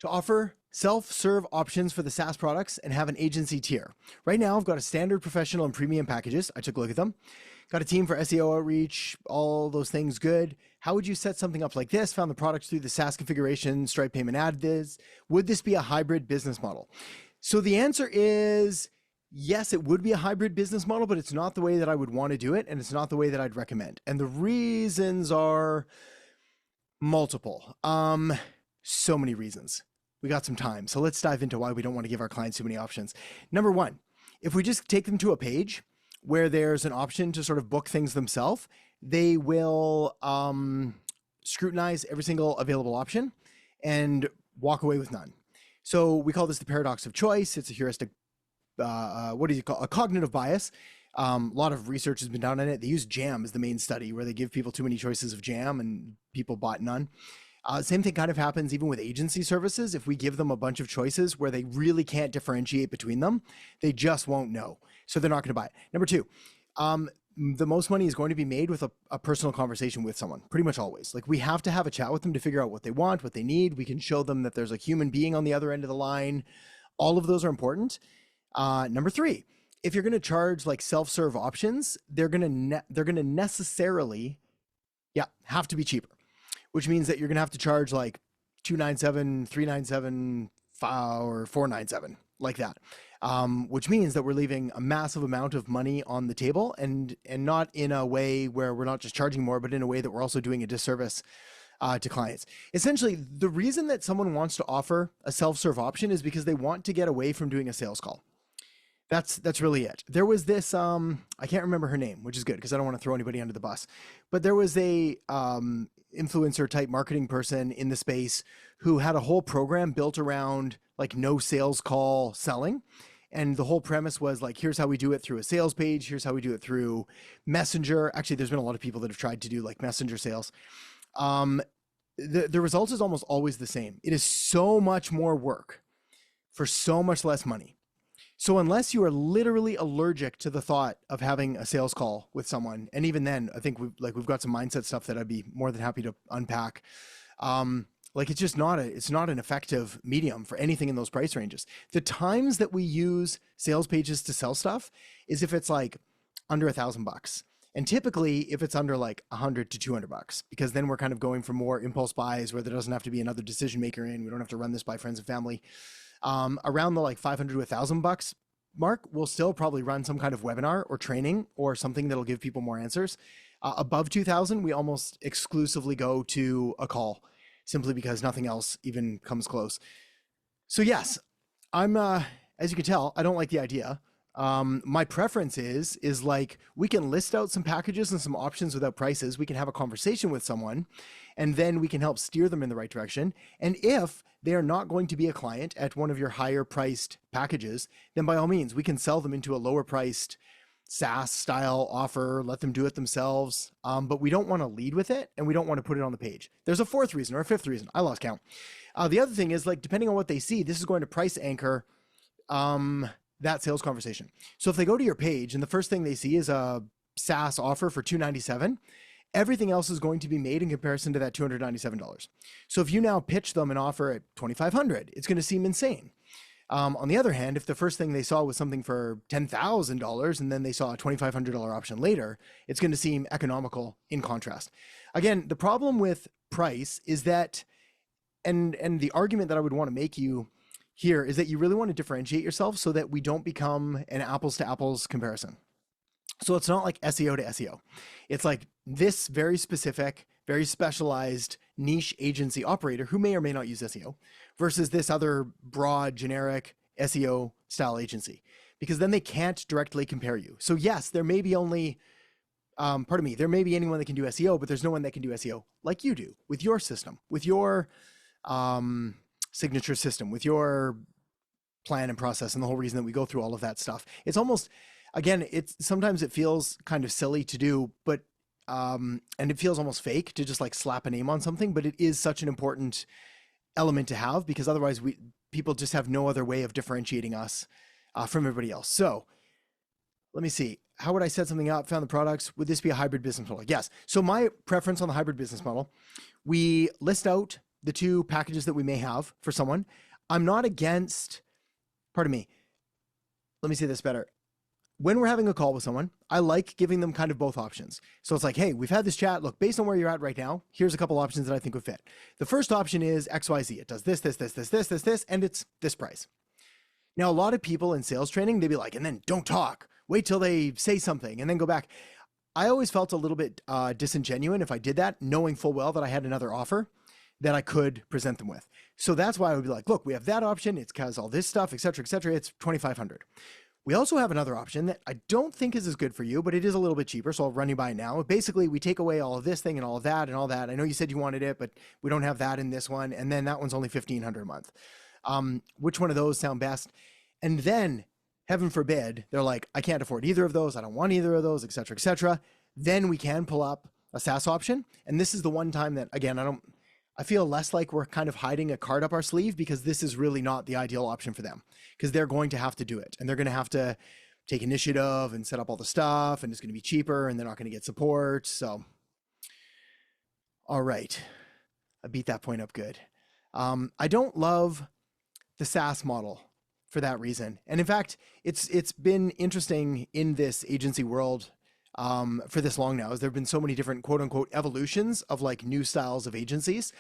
to offer self-serve options for the SaaS products and have an agency tier? Right now, I've got a standard, professional, and premium packages. I took a look at them. Got a team for SEO outreach, all those things good. How would you set something up like this? Found the products through the SaaS configuration, Stripe payment add this. Would this be a hybrid business model? So the answer is yes, it would be a hybrid business model, but it's not the way that I would want to do it, and it's not the way that I'd recommend. And the reasons are multiple. So many reasons. We got some time, so let's dive into why we don't want to give our clients too many options. Number one, if we just take them to a page where there's an option to sort of book things themselves, they will scrutinize every single available option and walk away with none. So we call this the paradox of choice. It's a heuristic, what do you call a cognitive bias? A lot of research has been done on it. They use jam as the main study, where they give people too many choices of jam and people bought none. Same thing kind of happens even with agency services. If we give them a bunch of choices where they really can't differentiate between them, they just won't know. So they're not going to buy it. Number two, the most money is going to be made with a personal conversation with someone, pretty much always. Like we have to have a chat with them to figure out what they want, what they need. We can show them that there's a human being on the other end of the line. All of those are important. Number three, if you're going to charge like self-serve options, they're going to necessarily, have to be cheaper, which means that you're going to have to charge like $297, $397, or $497, like that. which means that we're leaving a massive amount of money on the table, and not in a way where we're not just charging more, but in a way that we're also doing a disservice to clients. Essentially, the reason that someone wants to offer a self-serve option is because they want to get away from doing a sales call. That's really it. There was this, I can't remember her name, which is good because I don't want to throw anybody under the bus, but there was a influencer type marketing person in the space who had a whole program built around like no sales call selling. And the whole premise was like, here's how we do it through a sales page. Here's how we do it through Messenger. Actually, there's been a lot of people that have tried to do like Messenger sales. The result is almost always the same. It is so much more work for so much less money. So unless you are literally allergic to the thought of having a sales call with someone, and even then, I think we've got some mindset stuff that I'd be more than happy to unpack. Like it's just not an effective medium for anything in those price ranges. The times that we use sales pages to sell stuff is if it's like under $1,000. And typically if it's under like $100 to $200, because then we're kind of going for more impulse buys where there doesn't have to be another decision maker in. We don't have to run this by friends and family. Around the like $500 to $1,000 mark, we'll still probably run some kind of webinar or training or something that'll give people more answers. Above 2,000, we almost exclusively go to a call, simply because nothing else even comes close. So yes, I'm, as you can tell, I don't like the idea. My preference is like, we can list out some packages and some options without prices. We can have a conversation with someone, and then we can help steer them in the right direction. And if they are not going to be a client at one of your higher priced packages, then by all means, we can sell them into a lower priced SaaS style offer, let them do it themselves. But we don't want to lead with it, and we don't want to put it on the page. There's a fourth reason or a fifth reason. I lost count. The other thing is, like, depending on what they see, this is going to price anchor that sales conversation. So if they go to your page and the first thing they see is a SaaS offer for $297, everything else is going to be made in comparison to that $297. So if you now pitch them an offer at $2,500, it's going to seem insane. On the other hand, if the first thing they saw was something for $10,000 and then they saw a $2,500 option later, it's going to seem economical in contrast. Again, the problem with price is that, and the argument that I would want to make you here is that you really want to differentiate yourself so that we don't become an apples to apples comparison. So it's not like SEO to SEO. It's like this very specific, very specialized niche agency operator who may or may not use SEO versus this other broad, generic SEO style agency, because then they can't directly compare you. So yes, there may be only, there may be anyone that can do SEO, but there's no one that can do SEO like you do with your system, with your signature system, with your plan and process, and the whole reason that we go through all of that stuff. It's almost, again, sometimes it feels kind of silly to do, but and it feels almost fake to just like slap a name on something, but it is such an important element to have, because otherwise people just have no other way of differentiating us from everybody else. So let me see. How would I set something up? Found the products. Would this be a hybrid business model? Yes. So my preference on the hybrid business model, we list out the two packages that we may have for someone. I'm not against, let me say this better. When we're having a call with someone, I like giving them kind of both options. So it's like, hey, we've had this chat. Look, based on where you're at right now, here's a couple options that I think would fit. The first option is XYZ. It does this, and it's this price. Now, a lot of people in sales training, they'd be like, and then don't talk. Wait till they say something and then go back. I always felt a little bit disingenuous if I did that, knowing full well that I had another offer that I could present them with. So that's why I would be like, look, we have that option. It's because all this stuff, et cetera, it's $2,500. We also have another option that I don't think is as good for you, but it is a little bit cheaper. So I'll run you by it now. Basically, we take away all of this thing and all of that and all that. I know you said you wanted it, but we don't have that in this one. And then that one's only $1,500 a month. Which one of those sound best? And then, heaven forbid, they're like, I can't afford either of those. I don't want either of those, et cetera, et cetera. Then we can pull up a SaaS option. And this is the one time that, again, I feel less like we're kind of hiding a card up our sleeve, because this is really not the ideal option for them, because they're going to have to do it, and they're going to have to take initiative and set up all the stuff, and it's going to be cheaper, and they're not going to get support. So, all right. I beat that point up good. I don't love the SaaS model for that reason. And in fact, it's been interesting in this agency world for this long now, as there have been so many different quote unquote evolutions of like new styles of agencies.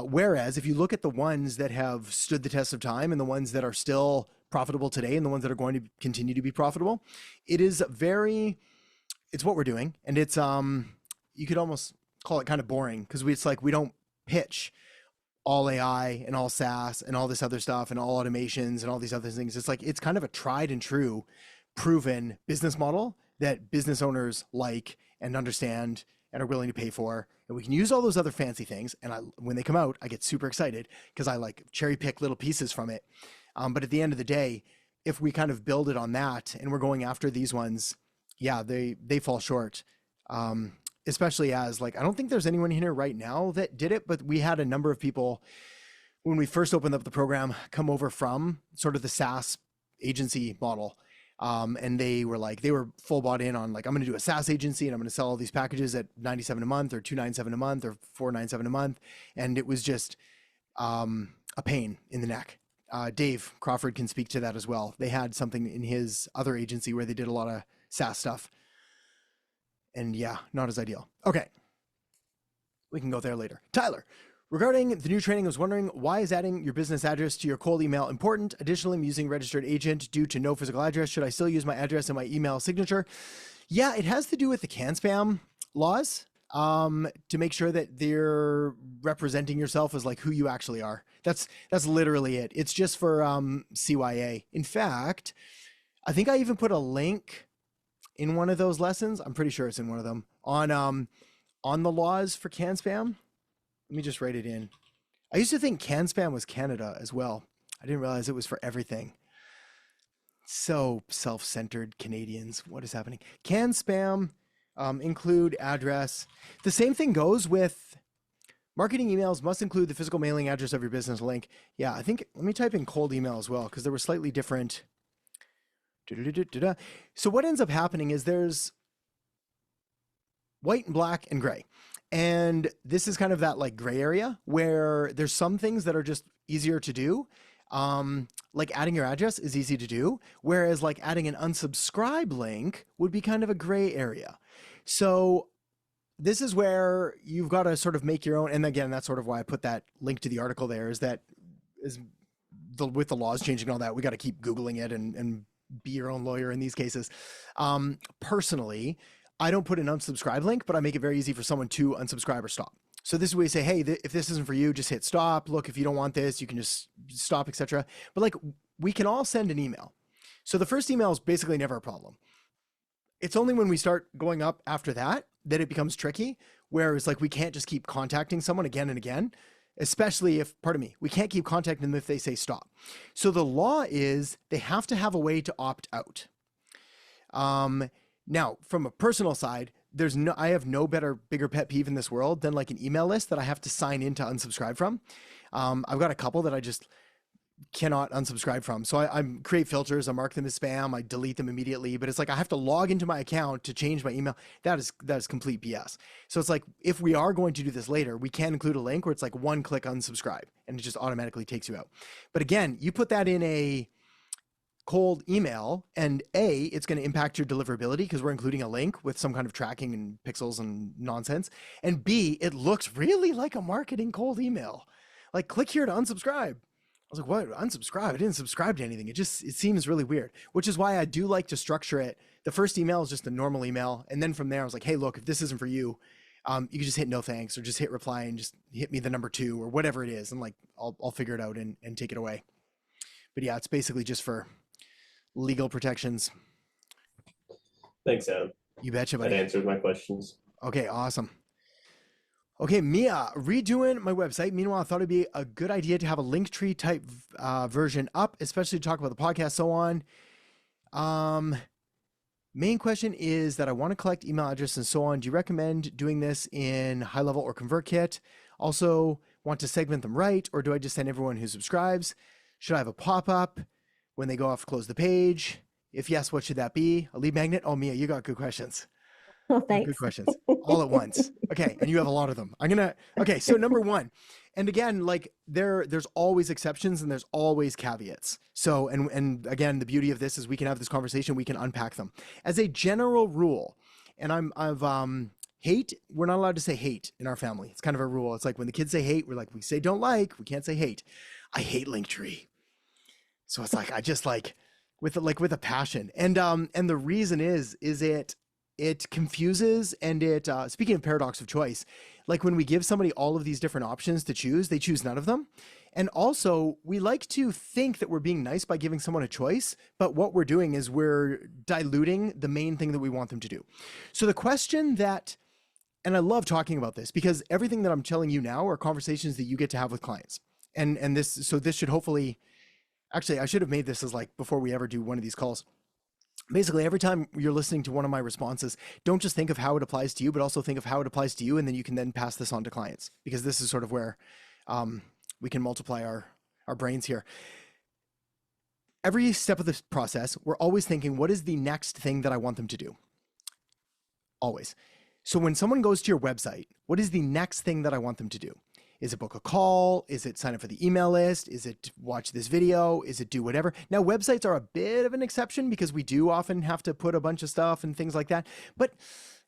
Whereas if you look at the ones that have stood the test of time and the ones that are still profitable today and the ones that are going to continue to be profitable. It's what we're doing. And it's, you could almost call it kind of boring because it's like, we don't pitch all AI and all SaaS and all this other stuff and all automations and all these other things. It's like, it's kind of a tried and true proven business model that business owners like and understand and are willing to pay for. And we can use all those other fancy things. And when they come out, I get super excited because I like cherry pick little pieces from it. But at the end of the day, if we kind of build it on that and we're going after these ones, yeah, they fall short. Especially as like, I don't think there's anyone here right now that did it, but we had a number of people when we first opened up the program come over from sort of the SaaS agency model. And they were full bought in on like, I'm going to do a SaaS agency and I'm going to sell all these packages at $97 a month or $297 a month or $497 a month. And it was just a pain in the neck. Dave Crawford can speak to that as well. They had something in his other agency where they did a lot of SaaS stuff. And yeah, not as ideal. Okay. We can go there later. Tyler, regarding the new training, I was wondering, why is adding your business address to your cold email important? Additionally, I'm using registered agent due to no physical address. Should I still use my address and my email signature? Yeah, it has to do with the CAN spam laws to make sure that they're representing yourself as like who you actually are. That's literally it. It's just for CYA. In fact, I think I even put a link in one of those lessons. I'm pretty sure it's in one of them on the laws for CAN spam. Let me just write it in. I used to think CAN spam was Canada as well. I didn't realize it was for everything. So self-centered Canadians. What is happening? CAN spam include address. The same thing goes with marketing emails must include the physical mailing address of your business link. Yeah, I think, let me type in cold email as well, because there were slightly different. So what ends up happening is there's white and black and gray. And this is kind of that like gray area where there's some things that are just easier to do. Like adding your address is easy to do. Whereas like adding an unsubscribe link would be kind of a gray area. So this is where you've got to sort of make your own. And again, that's sort of why I put that link to the article there, is that with the laws changing and all that, we got to keep Googling it and be your own lawyer in these cases. Personally, I don't put an unsubscribe link, but I make it very easy for someone to unsubscribe or stop. So this is where you say, hey, if this isn't for you, just hit stop. Look, if you don't want this, you can just stop, etc. But like, we can all send an email. So the first email is basically never a problem. It's only when we start going up after that that it becomes tricky, where it's like we can't just keep contacting someone again and again, especially if, pardon me, we can't keep contacting them if they say stop. So the law is they have to have a way to opt out. Now, from a personal side, I have no bigger pet peeve in this world than like an email list that I have to sign in to unsubscribe from. I've got a couple that I just cannot unsubscribe from. So I create filters, I mark them as spam, I delete them immediately, but it's like I have to log into my account to change my email. That is complete BS. So it's like, if we are going to do this later, we can include a link where it's like one click unsubscribe and it just automatically takes you out. But again, you put that in a cold email and it's going to impact your deliverability because we're including a link with some kind of tracking and pixels and nonsense. And B, it looks really like a marketing cold email. Like, click here to unsubscribe. I was like, what? Unsubscribe? I didn't subscribe to anything. It seems really weird, which is why I do like to structure it. The first email is just a normal email. And then from there, I was like, hey, look, if this isn't for you, you can just hit no thanks or just hit reply and just hit me the number 2 or whatever it is. And like, I'll figure it out and take it away. But yeah, it's basically just for legal protections. Thanks, Adam. You betcha, buddy. That answered my questions. Okay, awesome. Okay, Mia, redoing my website. Meanwhile, I thought it'd be a good idea to have a Linktree type version up, especially to talk about the podcast, so on. Main question is that I want to collect email address and so on. Do you recommend doing this in High Level or ConvertKit? Also, want to segment them right, or do I just send everyone who subscribes? Should I have a pop-up when they go off, close the page? If yes, what should that be? A lead magnet? Oh, Mia, you got good questions. Oh, thanks. Good questions all at once. Okay. And you have a lot of them. Okay. So number 1, and again, like there's always exceptions and there's always caveats. So, and again, the beauty of this is we can have this conversation, we can unpack them. As a general rule, and hate, we're not allowed to say hate in our family. It's kind of a rule. It's like when the kids say hate, we're like, we say don't like, we can't say hate. I hate Linktree. So it's like, I just like with a passion. And the reason is it confuses, and it, speaking of paradox of choice, like when we give somebody all of these different options to choose, they choose none of them. And also, we like to think that we're being nice by giving someone a choice, but what we're doing is we're diluting the main thing that we want them to do. So the question that, and I love talking about this because everything that I'm telling you now are conversations that you get to have with clients. And this should hopefully, actually, I should have made this as like before we ever do one of these calls. Basically, every time you're listening to one of my responses, don't just think of how it applies to you, but also think of how it applies to you. And then you can then pass this on to clients, because this is sort of where we can multiply our brains here. Every step of this process, we're always thinking, what is the next thing that I want them to do? Always. So when someone goes to your website, what is the next thing that I want them to do? Is it book a call? Is it sign up for the email list? Is it watch this video? Is it do whatever? Now, websites are a bit of an exception because we do often have to put a bunch of stuff and things like that. But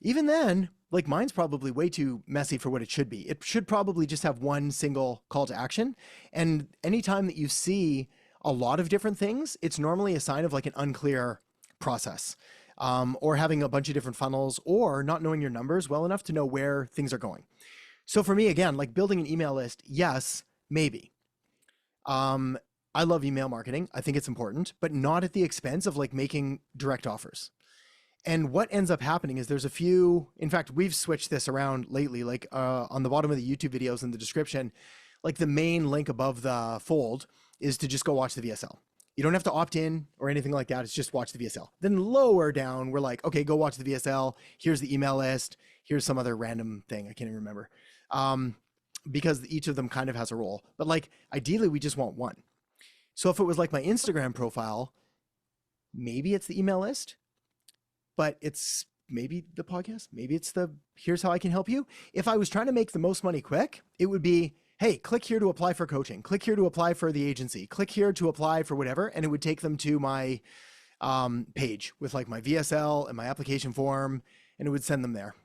even then, like, mine's probably way too messy for what it should be. It should probably just have one single call to action. And anytime that you see a lot of different things, it's normally a sign of like an unclear process, or having a bunch of different funnels, or not knowing your numbers well enough to know where things are going. So for me, again, like building an email list, yes, maybe. I love email marketing. I think it's important, but not at the expense of like making direct offers. And what ends up happening is there's a few, in fact, we've switched this around lately, like on the bottom of the YouTube videos in the description, like the main link above the fold is to just go watch the VSL. You don't have to opt in or anything like that. It's just watch the VSL. Then lower down, we're like, okay, go watch the VSL. Here's the email list. Here's some other random thing. I can't even remember. Because each of them kind of has a role, but like ideally we just want one. So if it was like my Instagram profile, maybe it's the email list, but it's maybe the podcast, maybe it's the, here's how I can help you. If I was trying to make the most money quick, it would be, hey, click here to apply for coaching, click here to apply for the agency, click here to apply for whatever. And it would take them to my page with like my VSL and my application form, and it would send them there.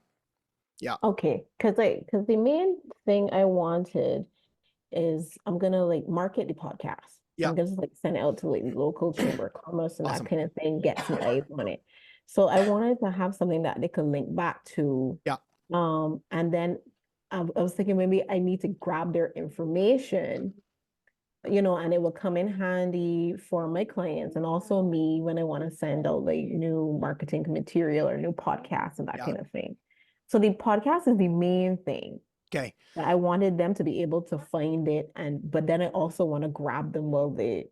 Yeah. Okay. Cause the main thing I wanted is I'm gonna like market the podcast. Yeah. I'm gonna just like send it out to like local chamber of commerce and that kind of thing, get some eyes on it. So I wanted to have something that they could link back to. Yeah. And then I was thinking maybe I need to grab their information, you know, and it will come in handy for my clients and also me when I want to send out like new marketing material or new podcasts and that kind of thing. So the podcast is the main thing. Okay. I wanted them to be able to find it, but then I also want to grab them while they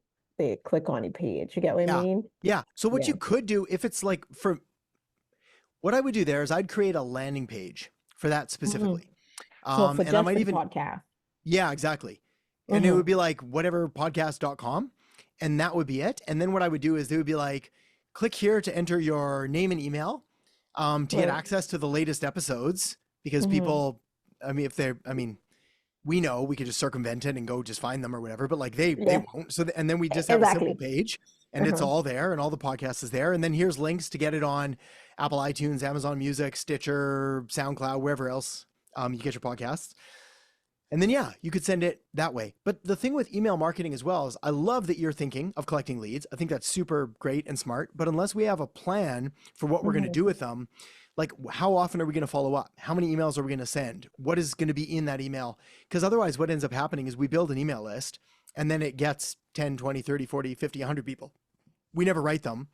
click on the page. You get what I mean? Yeah. So what you could do, if it's like what I would do there is I'd create a landing page for that specifically. So for and I might even podcast. Yeah, exactly. And it would be like whatever podcast.com, and that would be it. And then what I would do is they would be like, click here to enter your name and email. To get access to the latest episodes, because people, we know we could just circumvent it and go just find them or whatever, but like they won't. So, and then we just have a simple page and it's all there and all the podcasts is there. And then here's links to get it on Apple, iTunes, Amazon Music, Stitcher, SoundCloud, wherever else you get your podcasts. And then, you could send it that way. But the thing with email marketing as well is I love that you're thinking of collecting leads. I think that's super great and smart. But unless we have a plan for what we're going to do with them, like how often are we going to follow up? How many emails are we going to send? What is going to be in that email? Because otherwise what ends up happening is we build an email list and then it gets 10, 20, 30, 40, 50, 100 people. We never write them.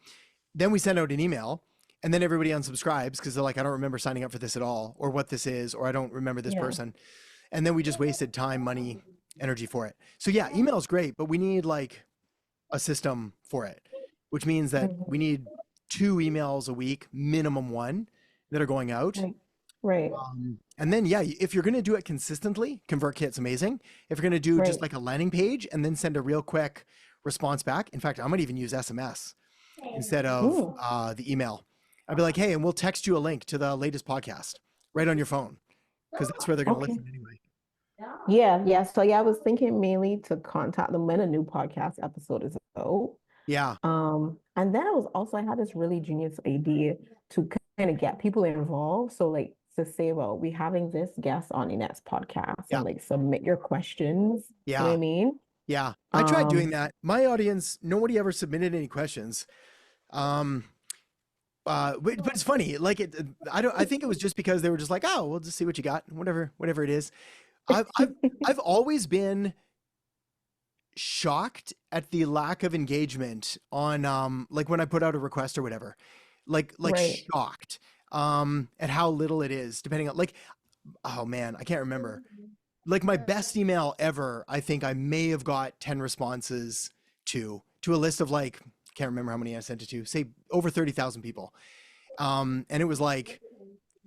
Then we send out an email and then everybody unsubscribes because they're like, I don't remember signing up for this at all, or what this is, or I don't remember this person. And then we just wasted time, money, energy for it. So email is great, but we need like a system for it, which means that we need 2 emails a week, minimum 1 that are going out. Right. And then, if you're going to do it consistently, ConvertKit's amazing. If you're going to do just like a landing page and then send a real quick response back. In fact, I might even use SMS instead of the email. I'd be like, hey, and we'll text you a link to the latest podcast right on your phone, because that's where they're going to listen anyway. Yeah. So I was thinking mainly to contact them when a new podcast episode is out. Yeah. And then I had this really genius idea to kind of get people involved. So like to say, well, we're having this guest on the next podcast and like submit your questions. You know what I mean? Yeah, I tried doing that. My audience, nobody ever submitted any questions. But it's funny, like I think it was just because they were just like, oh, we'll just see what you got, whatever it is. I've always been shocked at the lack of engagement on like when I put out a request or whatever, like shocked at how little it is, depending on like, oh man, I can't remember. Like my best email ever, I think I may have got 10 responses to a list of like, can't remember how many I sent it to, say over 30,000 people. And it was like,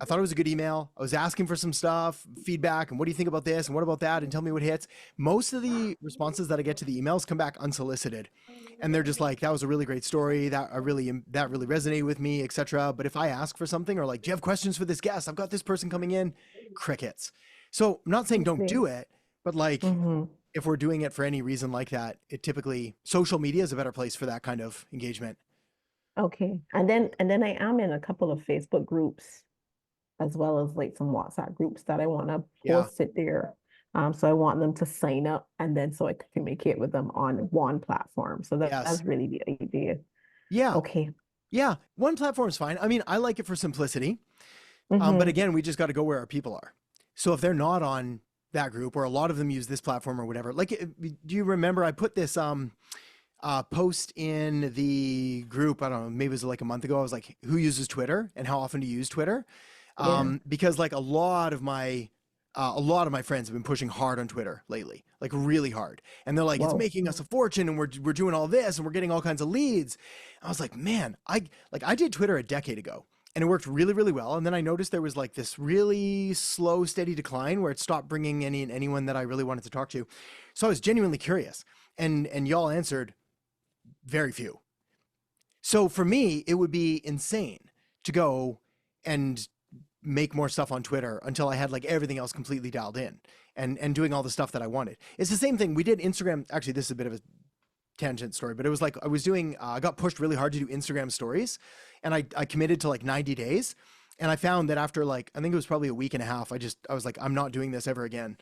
I thought it was a good email. I was asking for some stuff, feedback, and what do you think about this? And what about that? And tell me what hits. Most of the responses that I get to the emails come back unsolicited. And they're just like, that was a really great story. That really resonated with me, etc. But if I ask for something or like, do you have questions for this guest? I've got this person coming in, crickets. So I'm not saying don't do it, but like if we're doing it for any reason like that, it typically, social media is a better place for that kind of engagement. Okay. And then I am in a couple of Facebook groups as well as like some WhatsApp groups that I want to post it there. So I want them to sign up and then so I can communicate with them on one platform. So that's really the idea. Yeah. Okay. Yeah. One platform is fine. I mean, I like it for simplicity. But again, we just got to go where our people are. So if they're not on that group or a lot of them use this platform or whatever, like, do you remember I put this post in the group, I don't know, maybe it was like a month ago. I was like, who uses Twitter and how often do you use Twitter? Because like a lot of my friends have been pushing hard on Twitter lately, like really hard. And they're like, it's making us a fortune and we're doing all this and we're getting all kinds of leads. I was like, man, I did Twitter a decade ago and it worked really, really well. And then I noticed there was like this really slow, steady decline where it stopped bringing anyone that I really wanted to talk to. So I was genuinely curious and y'all answered very few. So for me, it would be insane to go and make more stuff on Twitter until I had like everything else completely dialed in and doing all the stuff that I wanted. It's the same thing. We did Instagram. Actually, this is a bit of a tangent story, but it was like, I was doing, I got pushed really hard to do Instagram stories and I committed to like 90 days. And I found that after like, I think it was probably a week and a half, I was like, I'm not doing this ever again.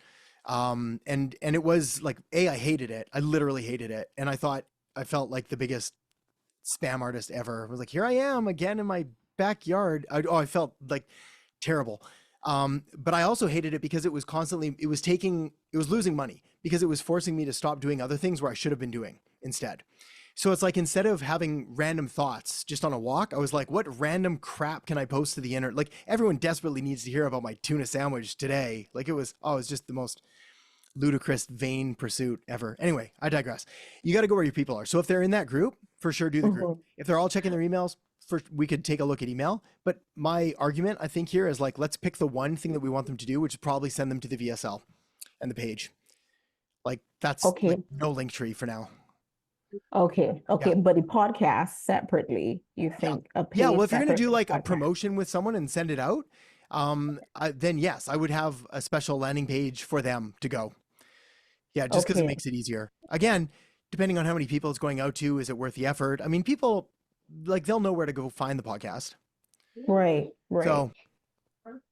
And it was like, I hated it. I literally hated it. And I felt like the biggest spam artist ever. I was like, here I am again in my backyard. I felt like terrible. But I also hated it because it was losing money because it was forcing me to stop doing other things where I should have been doing instead. So it's like, instead of having random thoughts just on a walk, I was like, what random crap can I post to the internet? Like everyone desperately needs to hear about my tuna sandwich today. Like it's just the most ludicrous, vain pursuit ever. Anyway, I digress. You got to go where your people are. So if they're in that group, for sure, do the group. If they're all checking their emails, we could take a look at email. But my argument, I think here is like, let's pick the one thing that we want them to do, which is probably send them to the VSL and the page. Like that's like no link tree for now. Okay. But the podcast separately, you think a page? Well, if you're going to do like a promotion with someone and send it out, then yes, I would have a special landing page for them to go. Yeah, just because it makes it easier. Again, depending on how many people it's going out to, is it worth the effort? I mean, people like they'll know where to go find the podcast. Right. So,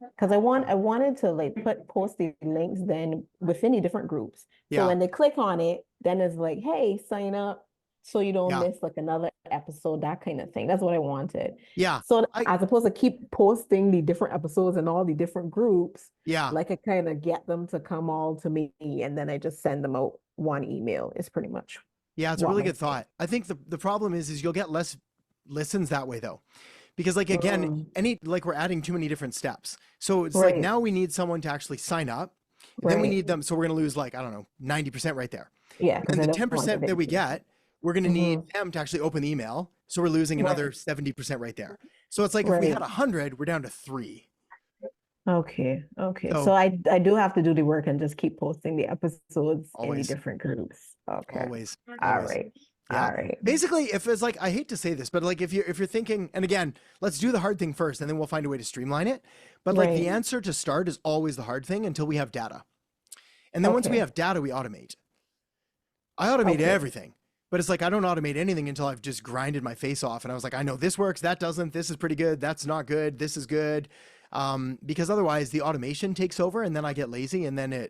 because I wanted to like post the links then within the different groups. So when they click on it, then it's like, hey, sign up so you don't miss like another episode, that kind of thing. That's what I wanted. Yeah. So as opposed to keep posting the different episodes in all the different groups. Yeah. Like I kind of get them to come all to me and then I just send them out one email. It's pretty much. Yeah, it's a really good thought. I think the problem is you'll get less listens that way though. Because like, again, we're adding too many different steps. So it's like, now we need someone to actually sign up. Then we need them. So we're going to lose like, I don't know, 90% right there. Yeah. And the 10% that we get, we're going to need them to actually open the email. So we're losing another 70% right there. So it's like, if we had 100, we're down to 3. Okay. So I do have to do the work and just keep posting the episodes in the different groups. Okay. Always. All right. Yeah. All right. Basically, if it's like, I hate to say this, but like if you're thinking, and again, let's do the hard thing first, and then we'll find a way to streamline it. But like the answer to start is always the hard thing until we have data. And then once we have data, we automate. I automate everything, but it's like, I don't automate anything until I've just grinded my face off. And I was like, I know this works, that doesn't, this is pretty good, that's not good, this is good. Because otherwise the automation takes over and then I get lazy and then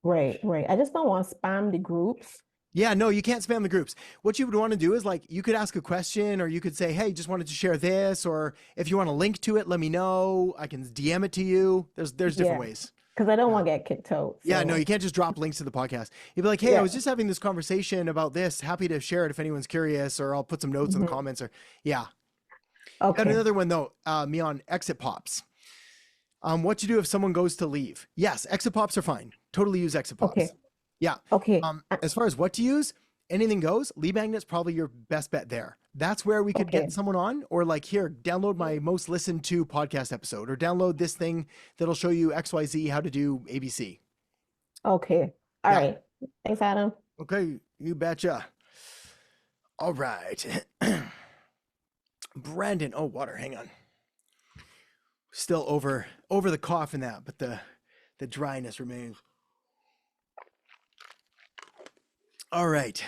Right. I just don't want to spam the groups. Yeah, no, you can't spam the groups. What you would want to do is like, you could ask a question, or you could say, hey, just wanted to share this, or if you want a link to it, let me know. I can DM it to you. There's different ways. Because I don't want to get kicked out. So. Yeah, no, you can't just drop links to the podcast. You'd be like, hey, I was just having this conversation about this. Happy to share it if anyone's curious, or I'll put some notes in the comments, or Okay. Got another one though, me on exit pops. What to do if someone goes to leave? Yes, exit pops are fine. Totally use exit pops. Okay. Yeah. Okay. As far as what to use, anything goes. Lead magnet's probably your best bet there. That's where we could get someone on, or like, here, download my most listened to podcast episode, or download this thing that'll show you XYZ how to do ABC. Okay. All right. Thanks, Adam. Okay, you betcha. All right. Brandon, water, hang on. Still over the cough in that, but the dryness remains. All right.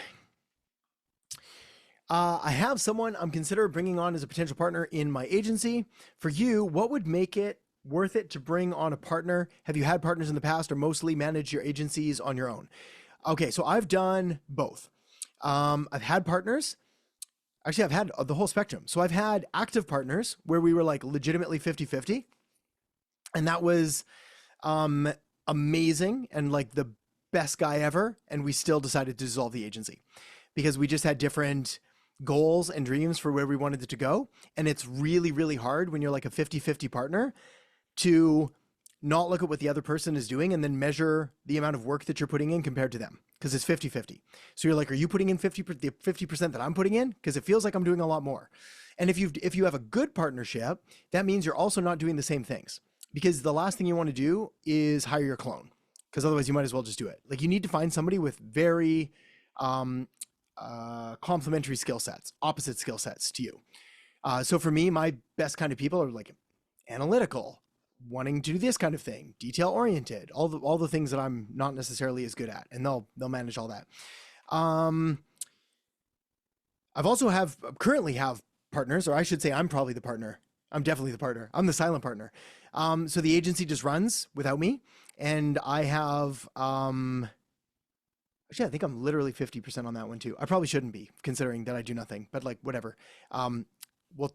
I have someone I'm considering bringing on as a potential partner in my agency. For you, what would make it worth it to bring on a partner? Have you had partners in the past, or mostly manage your agencies on your own? Okay, so I've done both. I've had partners. Actually, I've had the whole spectrum. So I've had active partners where we were like legitimately 50-50. And that was amazing and like the best guy ever. And we still decided to dissolve the agency because we just had different goals and dreams for where we wanted it to go. And it's really, really hard when you're like a 50-50 partner to not look at what the other person is doing and then measure the amount of work that you're putting in compared to them, because it's 50-50. So you're like, are you putting in the 50% that I'm putting in? Because it feels like I'm doing a lot more. And if you have a good partnership, that means you're also not doing the same things, because the last thing you want to do is hire your clone, because otherwise you might as well just do it. Like, you need to find somebody with very complementary skill sets, opposite skill sets to you. So for me, my best kind of people are like analytical, wanting to do this kind of thing, detail oriented, all the things that I'm not necessarily as good at, and they'll manage all that. I've also currently have partners, or I should say I'm probably the partner. I'm definitely the partner. I'm the silent partner. So the agency just runs without me, and I have actually, I think I'm literally 50% on that one too. I probably shouldn't be, considering that I do nothing, but like, whatever. Well,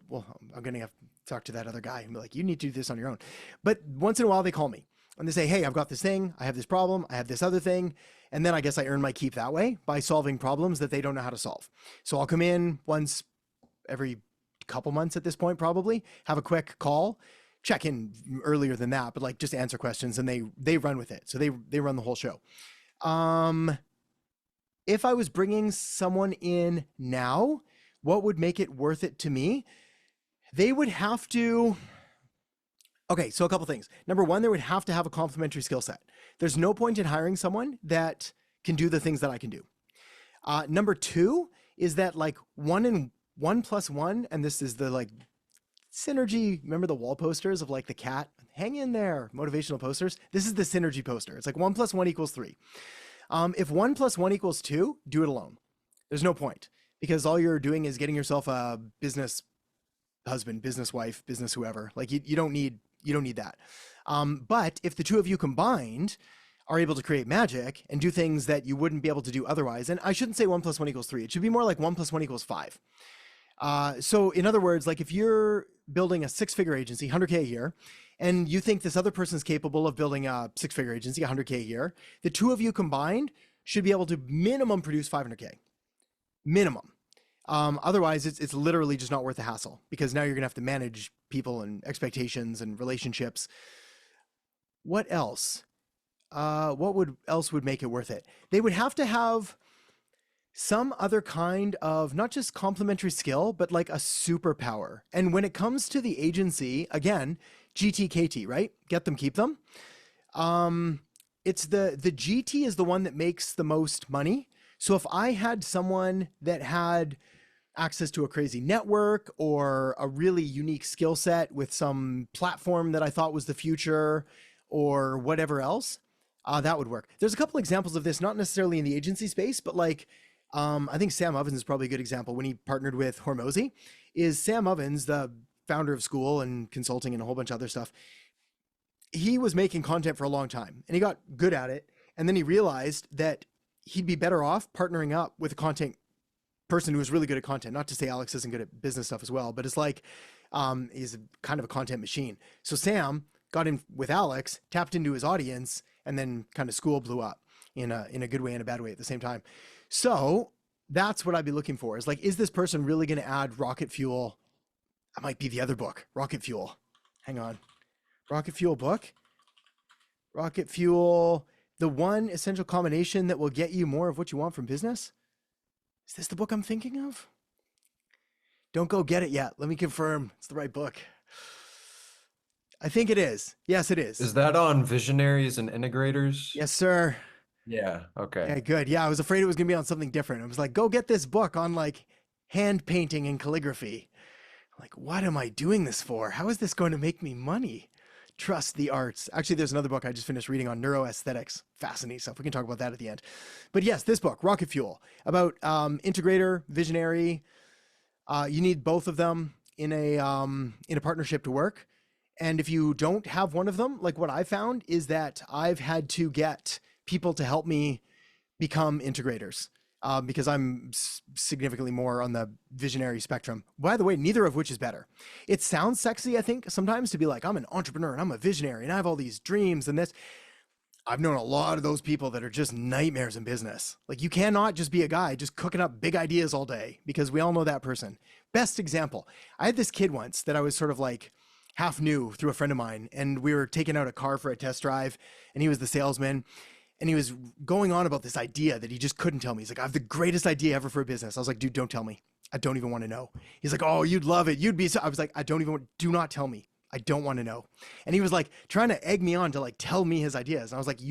I'm going to have to talk to that other guy and be like, you need to do this on your own. But once in a while they call me and they say, hey, I've got this thing. I have this problem. I have this other thing. And then I guess I earn my keep that way by solving problems that they don't know how to solve. So I'll come in once every couple months at this point, probably have a quick call, check in earlier than that, but like just answer questions, and they run with it. So they run the whole show. If I was bringing someone in now, what would make it worth it to me? They would have to, okay, so a couple things. Number one, they would have to have a complementary skill set. There's no point in hiring someone that can do the things that I can do. Number two is that like 1 + 1, and this is the like synergy. Remember the wall posters of like the cat, hang in there, motivational posters? This is the synergy poster. It's like 1 + 1 = 3. If 1 + 1 = 2, do it alone. There's no point, because all you're doing is getting yourself a business husband, business wife, business whoever. Like you don't need that. But if the two of you combined are able to create magic and do things that you wouldn't be able to do otherwise, and I shouldn't say 1 + 1 = 3. It should be more like 1 + 1 = 5. So in other words, like if you're building a 6-figure agency, 100K a year, and you think this other person's capable of building a 6-figure agency, 100K a year, the two of you combined should be able to minimum produce 500K. Minimum. Otherwise, it's literally just not worth the hassle, because now you're gonna have to manage people and expectations and relationships. What else? What else would make it worth it? They would have to have some other kind of, not just complementary skill, but like a superpower. And when it comes to the agency, again, GTKT, right? Get them, keep them. It's the GT is the one that makes the most money. So if I had someone that had access to a crazy network or a really unique skill set with some platform that I thought was the future or whatever else, that would work. There's a couple examples of this, not necessarily in the agency space, but like, I think Sam Ovens is probably a good example. When he partnered with Hormozy, is Sam Ovens, the founder of School and consulting and a whole bunch of other stuff. He was making content for a long time and he got good at it. And then he realized that he'd be better off partnering up with a content person who is really good at content. Not to say Alex isn't good at business stuff as well, but it's like he's kind of a content machine. So Sam got in with Alex, tapped into his audience, and then kind of school blew up in a good way and a bad way at the same time. So that's what I'd be looking for, is like, is this person really going to add rocket fuel? That might be the other book, Rocket Fuel. Hang on. Rocket Fuel book. Rocket Fuel, the one essential combination that will get you more of what you want from business. Is this the book I'm thinking of? Don't go get it yet. Let me confirm it's the right book. I think it is. Yes, it is. Is that on visionaries and integrators? Yes, sir. Yeah. Okay. Yeah, good. Yeah, I was afraid it was going to be on something different. I was like, go get this book on like hand painting and calligraphy. I'm like, what am I doing this for? How is this going to make me money? Trust the arts. Actually, there's another book I just finished reading on neuroaesthetics. Fascinating stuff. We can talk about that at the end. But yes, this book, Rocket Fuel, about integrator, visionary. You need both of them in a partnership to work. And if you don't have one of them, like what I found is that I've had to get people to help me become integrators because I'm significantly more on the visionary spectrum. By the way, neither of which is better. It sounds sexy, I think, sometimes to be like, I'm an entrepreneur and I'm a visionary and I have all these dreams and this. I've known a lot of those people that are just nightmares in business. Like, you cannot just be a guy just cooking up big ideas all day, because we all know that person. Best example, I had this kid once that I was sort of like half knew through a friend of mine, and we were taking out a car for a test drive, and he was the salesman, and he was going on about this idea that he just couldn't tell me. He's like, I have the greatest idea ever for a business. I was like, dude, don't tell me. I don't even want to know. He's like, oh, you'd love it. You'd be so. I was like, do not tell me. I don't want to know. And he was like trying to egg me on to like tell me his ideas. And I was like,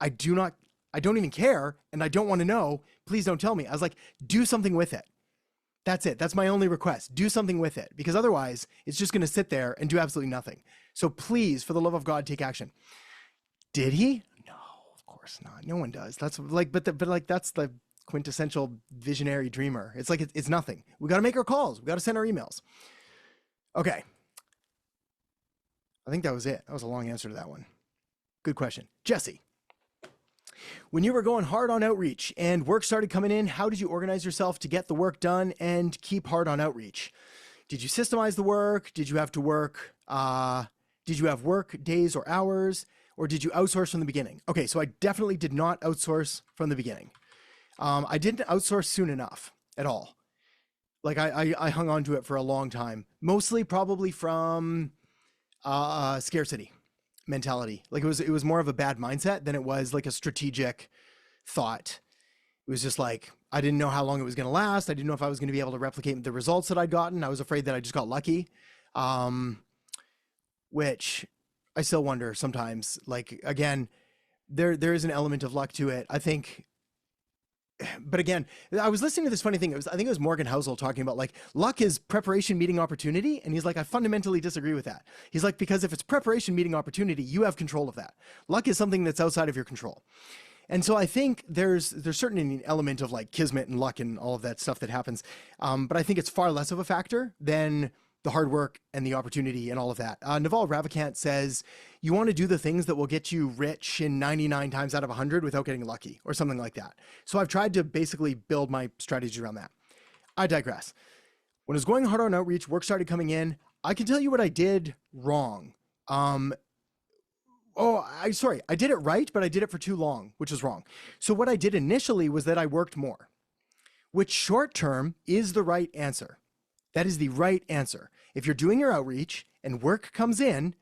I don't even care. And I don't want to know. Please don't tell me. I was like, do something with it. That's it. That's my only request. Do something with it, because otherwise it's just going to sit there and do absolutely nothing. So please, for the love of God, take action. Did he? No, of course not. No one does. That's like, but that's the quintessential visionary dreamer. It's like, it's nothing. We got to make our calls. We got to send our emails. Okay. I think that was it. That was a long answer to that one. Good question. Jesse, when you were going hard on outreach and work started coming in, how did you organize yourself to get the work done and keep hard on outreach? Did you systemize the work? Did you have to work? Did you have work days or hours, or did you outsource from the beginning? Okay, so I definitely did not outsource from the beginning. I didn't outsource soon enough at all. Like I hung on to it for a long time, mostly probably from scarcity mentality. Like it was more of a bad mindset than it was like a strategic thought. It was just like, I didn't know how long it was going to last. I didn't know if I was going to be able to replicate the results that I'd gotten. I was afraid that I just got lucky. Which I still wonder sometimes, like, again, there is an element of luck to it, I think. But again, I was listening to this funny thing. I think it was Morgan Housel talking about like luck is preparation meeting opportunity. And he's like, I fundamentally disagree with that. He's like, because if it's preparation meeting opportunity, you have control of that. Luck is something that's outside of your control. And so I think there's certainly an element of like kismet and luck and all of that stuff that happens. But I think it's far less of a factor than the hard work and the opportunity and all of that. Naval Ravikant says, you want to do the things that will get you rich in 99 times out of 100 without getting lucky, or something like that. So I've tried to basically build my strategy around that. I digress. When I was going hard on outreach, work started coming in. I can tell you what I did wrong. I did it right, but I did it for too long, which is wrong. So what I did initially was that I worked more, which short term is the right answer. That is the right answer. If you're doing your outreach and work comes in,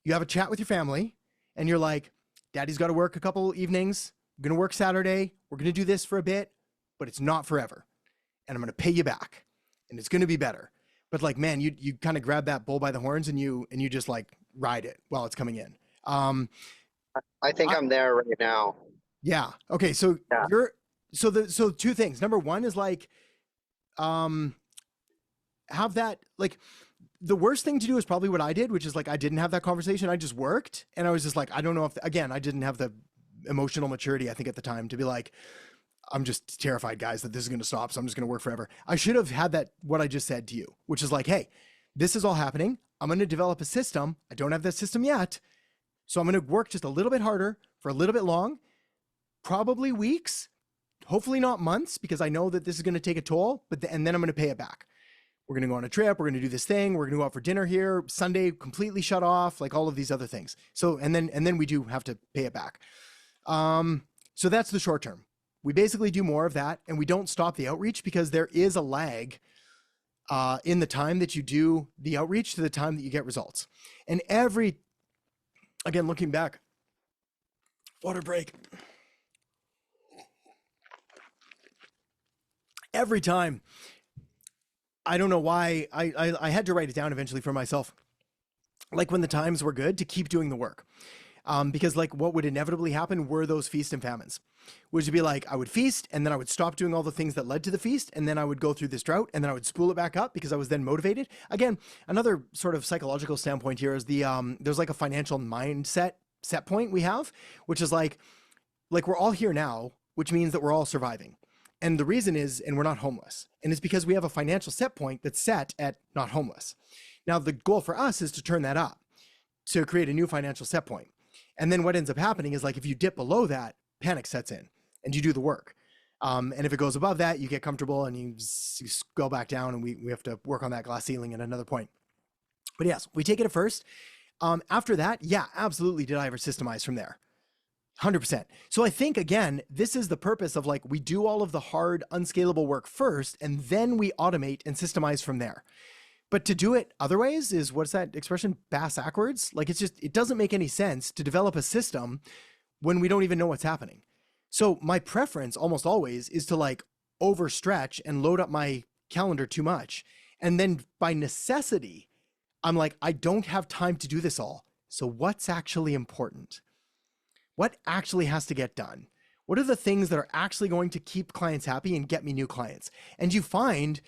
you have a chat with your family and you're like, Daddy's got to work a couple evenings. I'm going to work Saturday. We're going to do this for a bit, but it's not forever. And I'm going to pay you back and it's going to be better. But like, man, you kind of grab that bull by the horns and you just like ride it while it's coming in. I think I'm there right now. Yeah. Okay. So yeah. So two things. Number one is like, have that, like, the worst thing to do is probably what I did, which is like, I didn't have that conversation. I just worked. And I was just like, I don't know if, again, I didn't have the emotional maturity, I think, at the time to be like, I'm just terrified, guys, that this is going to stop. So I'm just going to work forever. I should have had that, what I just said to you, which is like, hey, this is all happening. I'm going to develop a system. I don't have that system yet. So I'm going to work just a little bit harder for a little bit long. probably weeks, hopefully not months, because I know that this is going to take a toll, and then I'm going to pay it back. We're going to go on a trip. We're going to do this thing. We're going to go out for dinner here. Sunday, completely shut off, like all of these other things. So, and then we do have to pay it back. So that's the short term. We basically do more of that, and we don't stop the outreach because there is a lag in the time that you do the outreach to the time that you get results. And again, looking back, water break. Every time, I don't know why, I had to write it down eventually for myself. Like when the times were good, to keep doing the work. Because like what would inevitably happen were those feast and famines, which would be like, I would feast and then I would stop doing all the things that led to the feast. And then I would go through this drought and then I would spool it back up because I was then motivated. Again, another sort of psychological standpoint here is there's like a financial mindset set point we have, which is like we're all here now, which means that we're all surviving. And the reason is, and we're not homeless. And it's because we have a financial set point that's set at not homeless. Now, the goal for us is to turn that up, to create a new financial set point. And then what ends up happening is like, if you dip below that, panic sets in and you do the work. And if it goes above that, you get comfortable and you go back down, and we have to work on that glass ceiling at another point. But yes, we take it at first. After that, yeah, absolutely. Did I ever systemize from there? 100%. So I think, again, this is the purpose of like, we do all of the hard, unscalable work first, and then we automate and systemize from there. But to do it other ways is, what's that expression? Bass backwards? Like, it doesn't make any sense to develop a system when we don't even know what's happening. So my preference almost always is to like overstretch and load up my calendar too much. And then by necessity, I'm like, I don't have time to do this all. So what's actually important? What actually has to get done? What are the things that are actually going to keep clients happy and get me new clients? And you find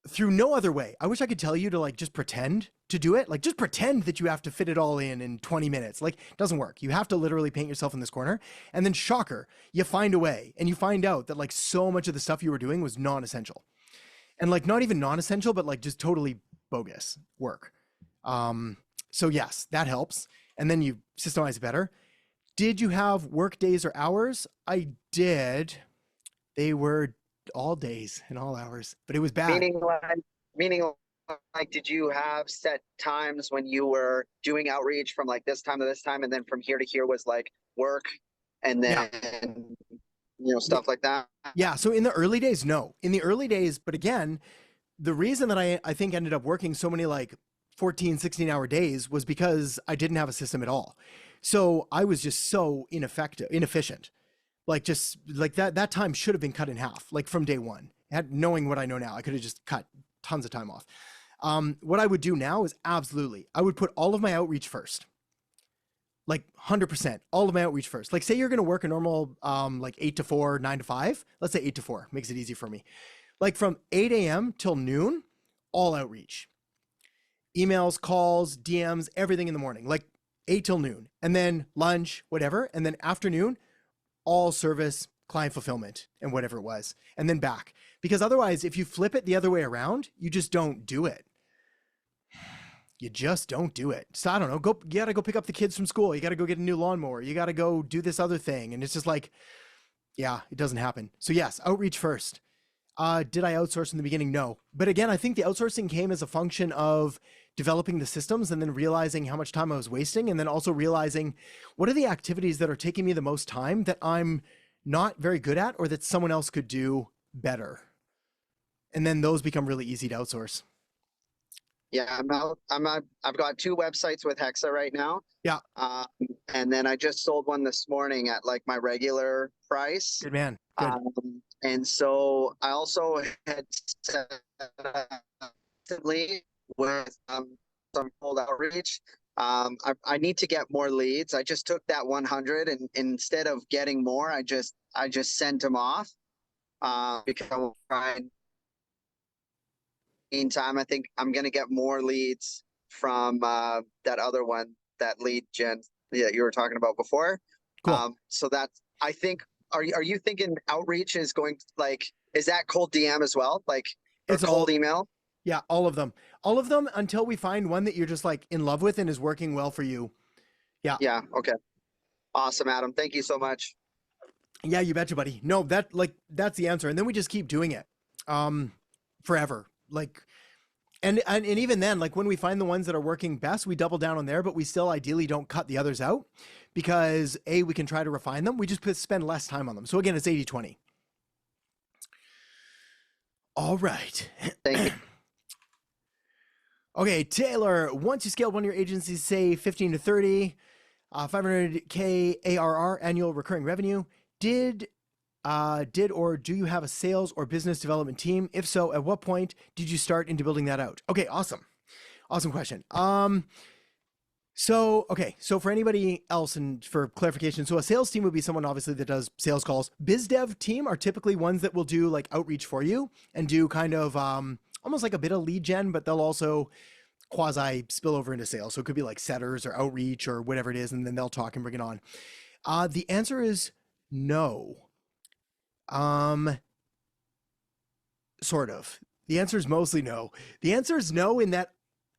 through no other way. I wish I could tell you to like just pretend to do it. Like just pretend that you have to fit it all in 20 minutes. Like it doesn't work. You have to literally paint yourself in this corner. And then shocker, you find a way and you find out that like so much of the stuff you were doing was non-essential. And like not even non-essential, but like just totally bogus work. So yes, that helps. And then you systemize it better. Did you have work days or hours? I did. They were all days and all hours, but it was bad. Meaning like, did you have set times when you were doing outreach from like this time to this time, and then from here to here was like work, and then stuff like that? Yeah. So in the early days, no. In the early days, but again, the reason that I think ended up working so many like 14, 16-hour days was because I didn't have a system at all. So I was just so inefficient. Like just like that time should have been cut in half, like from day one. Knowing what I know now, I could have just cut tons of time off. What I would do now is absolutely, I would put all of my outreach first. Like 100%, all of my outreach first. Like say you're going to work a normal, like 8 to 4, 9 to 5, let's say 8 to 4, makes it easy for me. Like from 8 a.m. till noon, all outreach. Emails, calls, DMs, everything in the morning, like 8 till noon, and then lunch, whatever. And then afternoon, all service, client fulfillment, and whatever it was, and then back. Because otherwise, if you flip it the other way around, you just don't do it. You just don't do it. So I don't know, you gotta go pick up the kids from school. You gotta go get a new lawnmower. You gotta go do this other thing. And it's just like, yeah, it doesn't happen. So yes, outreach first. Did I outsource in the beginning? No. But again, I think the outsourcing came as a function of developing the systems and then realizing how much time I was wasting, and then also realizing what are the activities that are taking me the most time that I'm not very good at or that someone else could do better. And then those become really easy to outsource. Yeah, I've got 2 websites with Hexa right now. Yeah. And then I just sold one this morning at like my regular price. Good man. Good. And so I also had set with some cold outreach. I need to get more leads. I just took that 100 and instead of getting more, I just sent them off because I'm trying. Meantime, I think I'm going to get more leads from that other one, that lead gen that you were talking about before. Cool. So that's, I think, are you thinking outreach is going like, is that cold DM as well? Like it's cold email? Yeah, all of them until we find one that you're just like in love with and is working well for you. Yeah. Yeah. Okay. Awesome, Adam. Thank you so much. Yeah, you betcha, buddy. No, that's the answer. And then we just keep doing it forever. Like, and even then, like when we find the ones that are working best, we double down on there, but we still ideally don't cut the others out because we can try to refine them. We just spend less time on them. So again, it's 80-20. All right. Thank you. Okay, Taylor, once you scaled one of your agencies, say 15 to 30, 500K ARR, annual recurring revenue, did or do you have a sales or business development team? If so, at what point did you start into building that out? Okay, awesome. Awesome question. So for anybody else and for clarification, so a sales team would be someone obviously that does sales calls. Biz dev team are typically ones that will do like outreach for you and do kind of almost like a bit of lead gen, but they'll also quasi spill over into sales. So it could be like setters or outreach or whatever it is, and then they'll talk and bring it on. The answer is no. Sort of. The answer is mostly no. The answer is no in that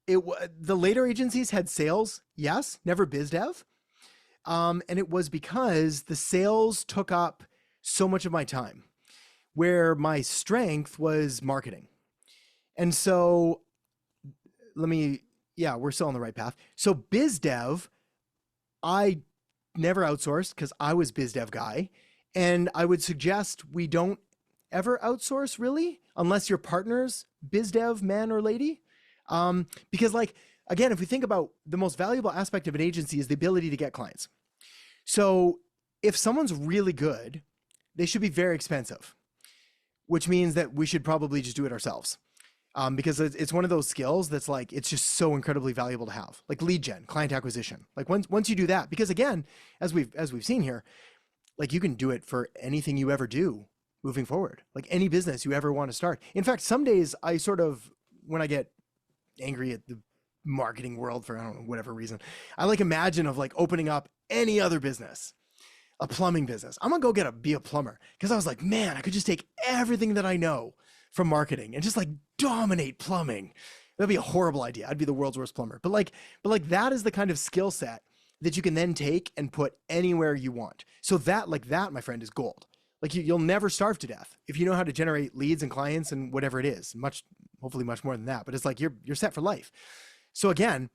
the later agencies had sales, yes, never biz dev. And it was because the sales took up so much of my time, where my strength was marketing. And so we're still on the right path. So biz dev, I never outsourced because I was biz dev guy. And I would suggest we don't ever outsource really, unless your partner's biz dev man or lady. Because like, again, if we think about the most valuable aspect of an agency is the ability to get clients. So if someone's really good, they should be very expensive, which means that we should probably just do it ourselves. Because it's one of those skills that's like, it's just so incredibly valuable to have, like lead gen, client acquisition. Like once you do that, because again, as we've seen here, like you can do it for anything you ever do moving forward, like any business you ever want to start. In fact, some days I sort of, when I get angry at the marketing world for, I don't know, whatever reason, I like imagine of like opening up any other business, a plumbing business. I'm gonna go be a plumber. Cause I was like, man, I could just take everything that I know from marketing and just like dominate plumbing. That'd be a horrible idea. I'd be the world's worst plumber. But like that is the kind of skill set that you can then take and put anywhere you want. So that, my friend, is gold. Like you'll never starve to death if you know how to generate leads and clients and whatever it is. Hopefully much more than that. But it's like you're set for life. So again,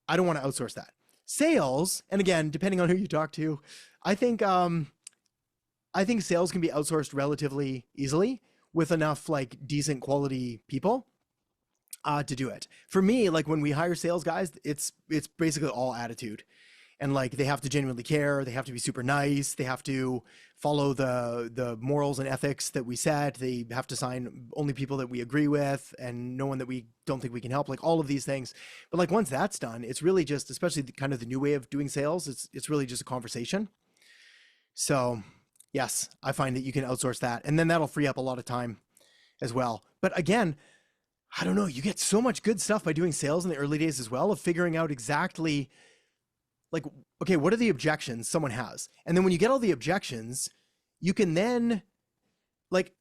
I don't want to outsource that. Sales, and again, depending on who you talk to, I think sales can be outsourced relatively easily with enough like decent quality people to do it. For me, like when we hire sales guys, it's basically all attitude. And like they have to genuinely care, they have to be super nice, they have to follow the morals and ethics that we set, they have to sign only people that we agree with and no one that we don't think we can help, like all of these things. But like once that's done, it's really just, especially kind of the new way of doing sales, it's really just a conversation. So yes, I find that you can outsource that, and then that'll free up a lot of time as well. But again, I don't know, you get so much good stuff by doing sales in the early days as well, of figuring out exactly like, okay, what are the objections someone has? And then when you get all the objections, you can then like,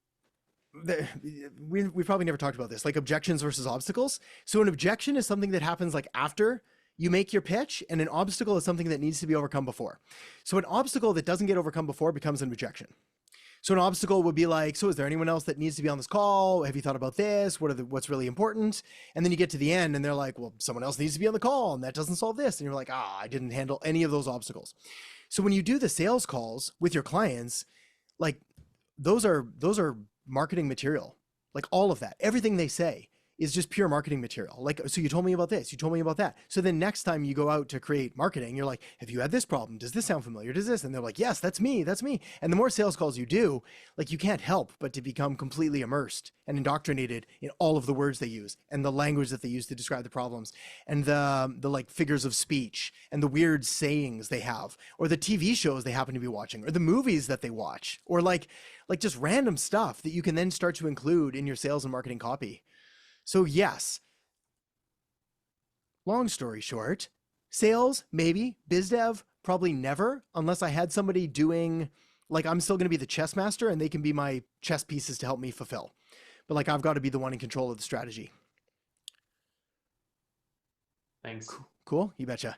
we probably never talked about this, like objections versus obstacles. So an objection is something that happens like after you make your pitch, and an obstacle is something that needs to be overcome before. So an obstacle that doesn't get overcome before becomes an objection. So an obstacle would be like, so is there anyone else that needs to be on this call? Have you thought about this? What's really important? And then you get to the end and they're like, well, someone else needs to be on the call and that doesn't solve this. And you're like, I didn't handle any of those obstacles. So when you do the sales calls with your clients, like those are marketing material, like all of that, everything they say is just pure marketing material. Like, so you told me about this, you told me about that. So then next time you go out to create marketing, you're like, have you had this problem? Does this sound familiar? Does this? And they're like, yes, that's me. And the more sales calls you do, like you can't help but to become completely immersed and indoctrinated in all of the words they use and the language that they use to describe the problems and the like figures of speech and the weird sayings they have, or the TV shows they happen to be watching, or the movies that they watch, or like just random stuff that you can then start to include in your sales and marketing copy. So yes, long story short, sales, maybe, biz dev, probably never, unless I had somebody doing, like I'm still going to be the chess master and they can be my chess pieces to help me fulfill. But like, I've got to be the one in control of the strategy. Thanks. Cool. You betcha.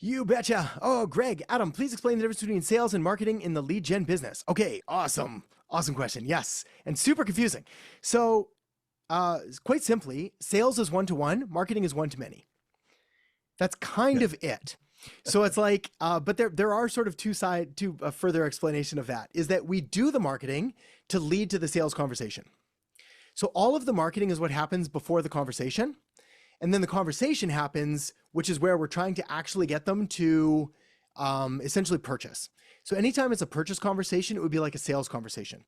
You betcha. Oh, Greg, Adam, please explain the difference between sales and marketing in the lead gen business. Okay, awesome. Awesome question. Yes. And super confusing. So quite simply, sales is one-to-one, marketing is one-to-many. That's kind of it. So it's like, but there are sort of two further explanation of that is that we do the marketing to lead to the sales conversation. So all of the marketing is what happens before the conversation. And then the conversation happens, which is where we're trying to actually get them to essentially purchase. So anytime it's a purchase conversation, it would be like a sales conversation.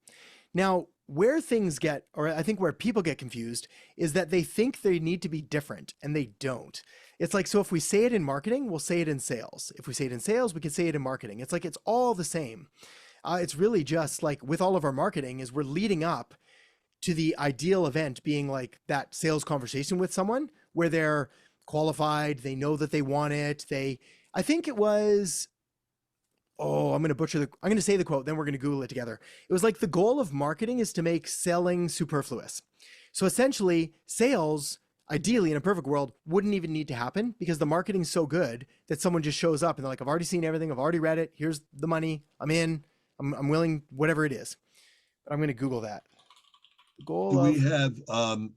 Now, where things get, or I think where people get confused, is that they think they need to be different and they don't. It's like, so if we say it in marketing, we'll say it in sales. If we say it in sales, we can say it in marketing. It's like, it's all the same. It's really just like with all of our marketing is we're leading up to the ideal event being like that sales conversation with someone where they're qualified, they know that they want it. I think it was, I'm going to say the quote, then we're going to Google it together. It was like the goal of marketing is to make selling superfluous. So essentially sales, ideally in a perfect world, wouldn't even need to happen because the marketing's so good that someone just shows up and they're like, I've already seen everything. I've already read it. Here's the money. I'm in, I'm willing, whatever it is. But I'm going to Google that. Do we have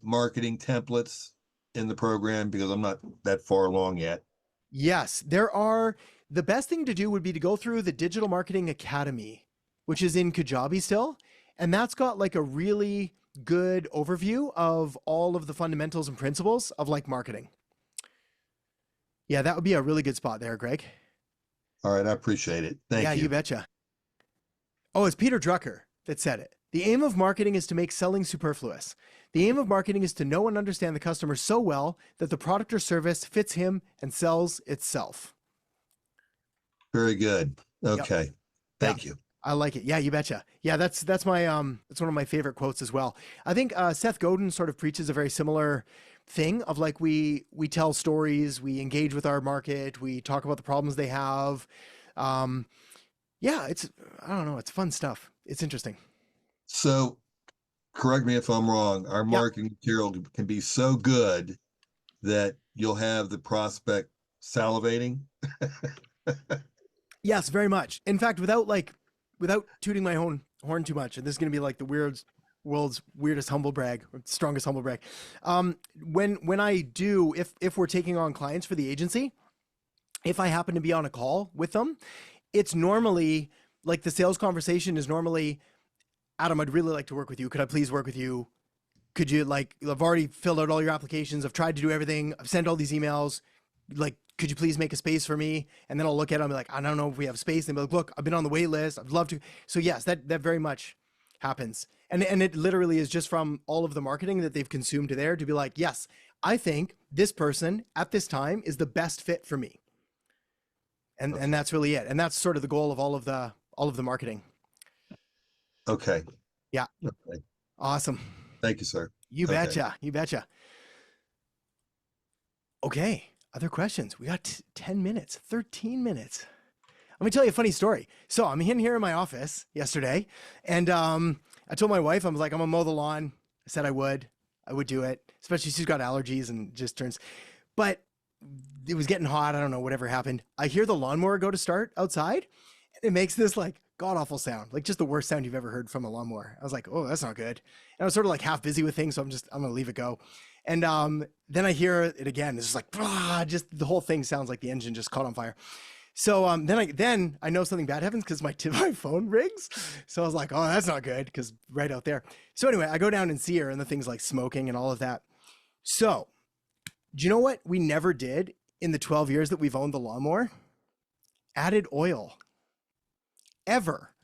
marketing templates in the program? Because I'm not that far along yet. Yes, there are. The best thing to do would be to go through the Digital Marketing Academy, which is in Kajabi still. And that's got like a really good overview of all of the fundamentals and principles of like marketing. Yeah, that would be a really good spot there, Greg. All right, I appreciate it. Thank you. Yeah, you betcha. Oh, it's Peter Drucker that said it. The aim of marketing is to make selling superfluous. The aim of marketing is to know and understand the customer so well that the product or service fits him and sells itself. Very good. Okay. Yep. Thank you. I like it. Yeah, you betcha. Yeah, that's my that's one of my favorite quotes as well. I think Seth Godin sort of preaches a very similar thing of like we tell stories, we engage with our market, we talk about the problems they have. Yeah, it's fun stuff. It's interesting. So correct me if I'm wrong, our marketing material can be so good that you'll have the prospect salivating. Yes, very much. In fact, without tooting my own horn too much, and this is going to be like the world's weirdest humble brag, or strongest humble brag. When I do, if we're taking on clients for the agency, if I happen to be on a call with them, it's normally like the sales conversation is normally, Adam, I'd really like to work with you. Could I please work with you? Could you I've already filled out all your applications. I've tried to do everything. I've sent all these emails. Could you please make a space for me? And then I'll look at it and be like, I don't know if we have space. And they'll be like, look, I've been on the wait list. I'd love to. So yes, that very much happens. And it literally is just from all of the marketing that they've consumed to there to be like, yes, I think this person at this time is the best fit for me. And that's really it. And that's sort of the goal of all of the marketing. Okay. Yeah. Okay. Awesome. Thank you, sir. You betcha. You betcha. Okay. Other questions? We got 10 minutes, 13 minutes. Let me tell you a funny story. So I'm in here in my office yesterday and I told my wife, I was like, I'm gonna mow the lawn. I said I would do it, especially she's got allergies and just turns, but it was getting hot. I don't know, whatever happened. I hear the lawnmower go to start outside and it makes this like god awful sound, like just the worst sound you've ever heard from a lawnmower. I was like, oh, that's not good. And I was sort of like half busy with things. So I'm gonna leave it go. And then I hear it again. It's just like, just the whole thing sounds like the engine just caught on fire. So then I know something bad happens because my phone rings. So I was like, oh, that's not good, because right out there. So anyway, I go down and see her and the thing's like smoking and all of that. So do you know what we never did in the 12 years that we've owned the lawnmower? Added oil. Ever.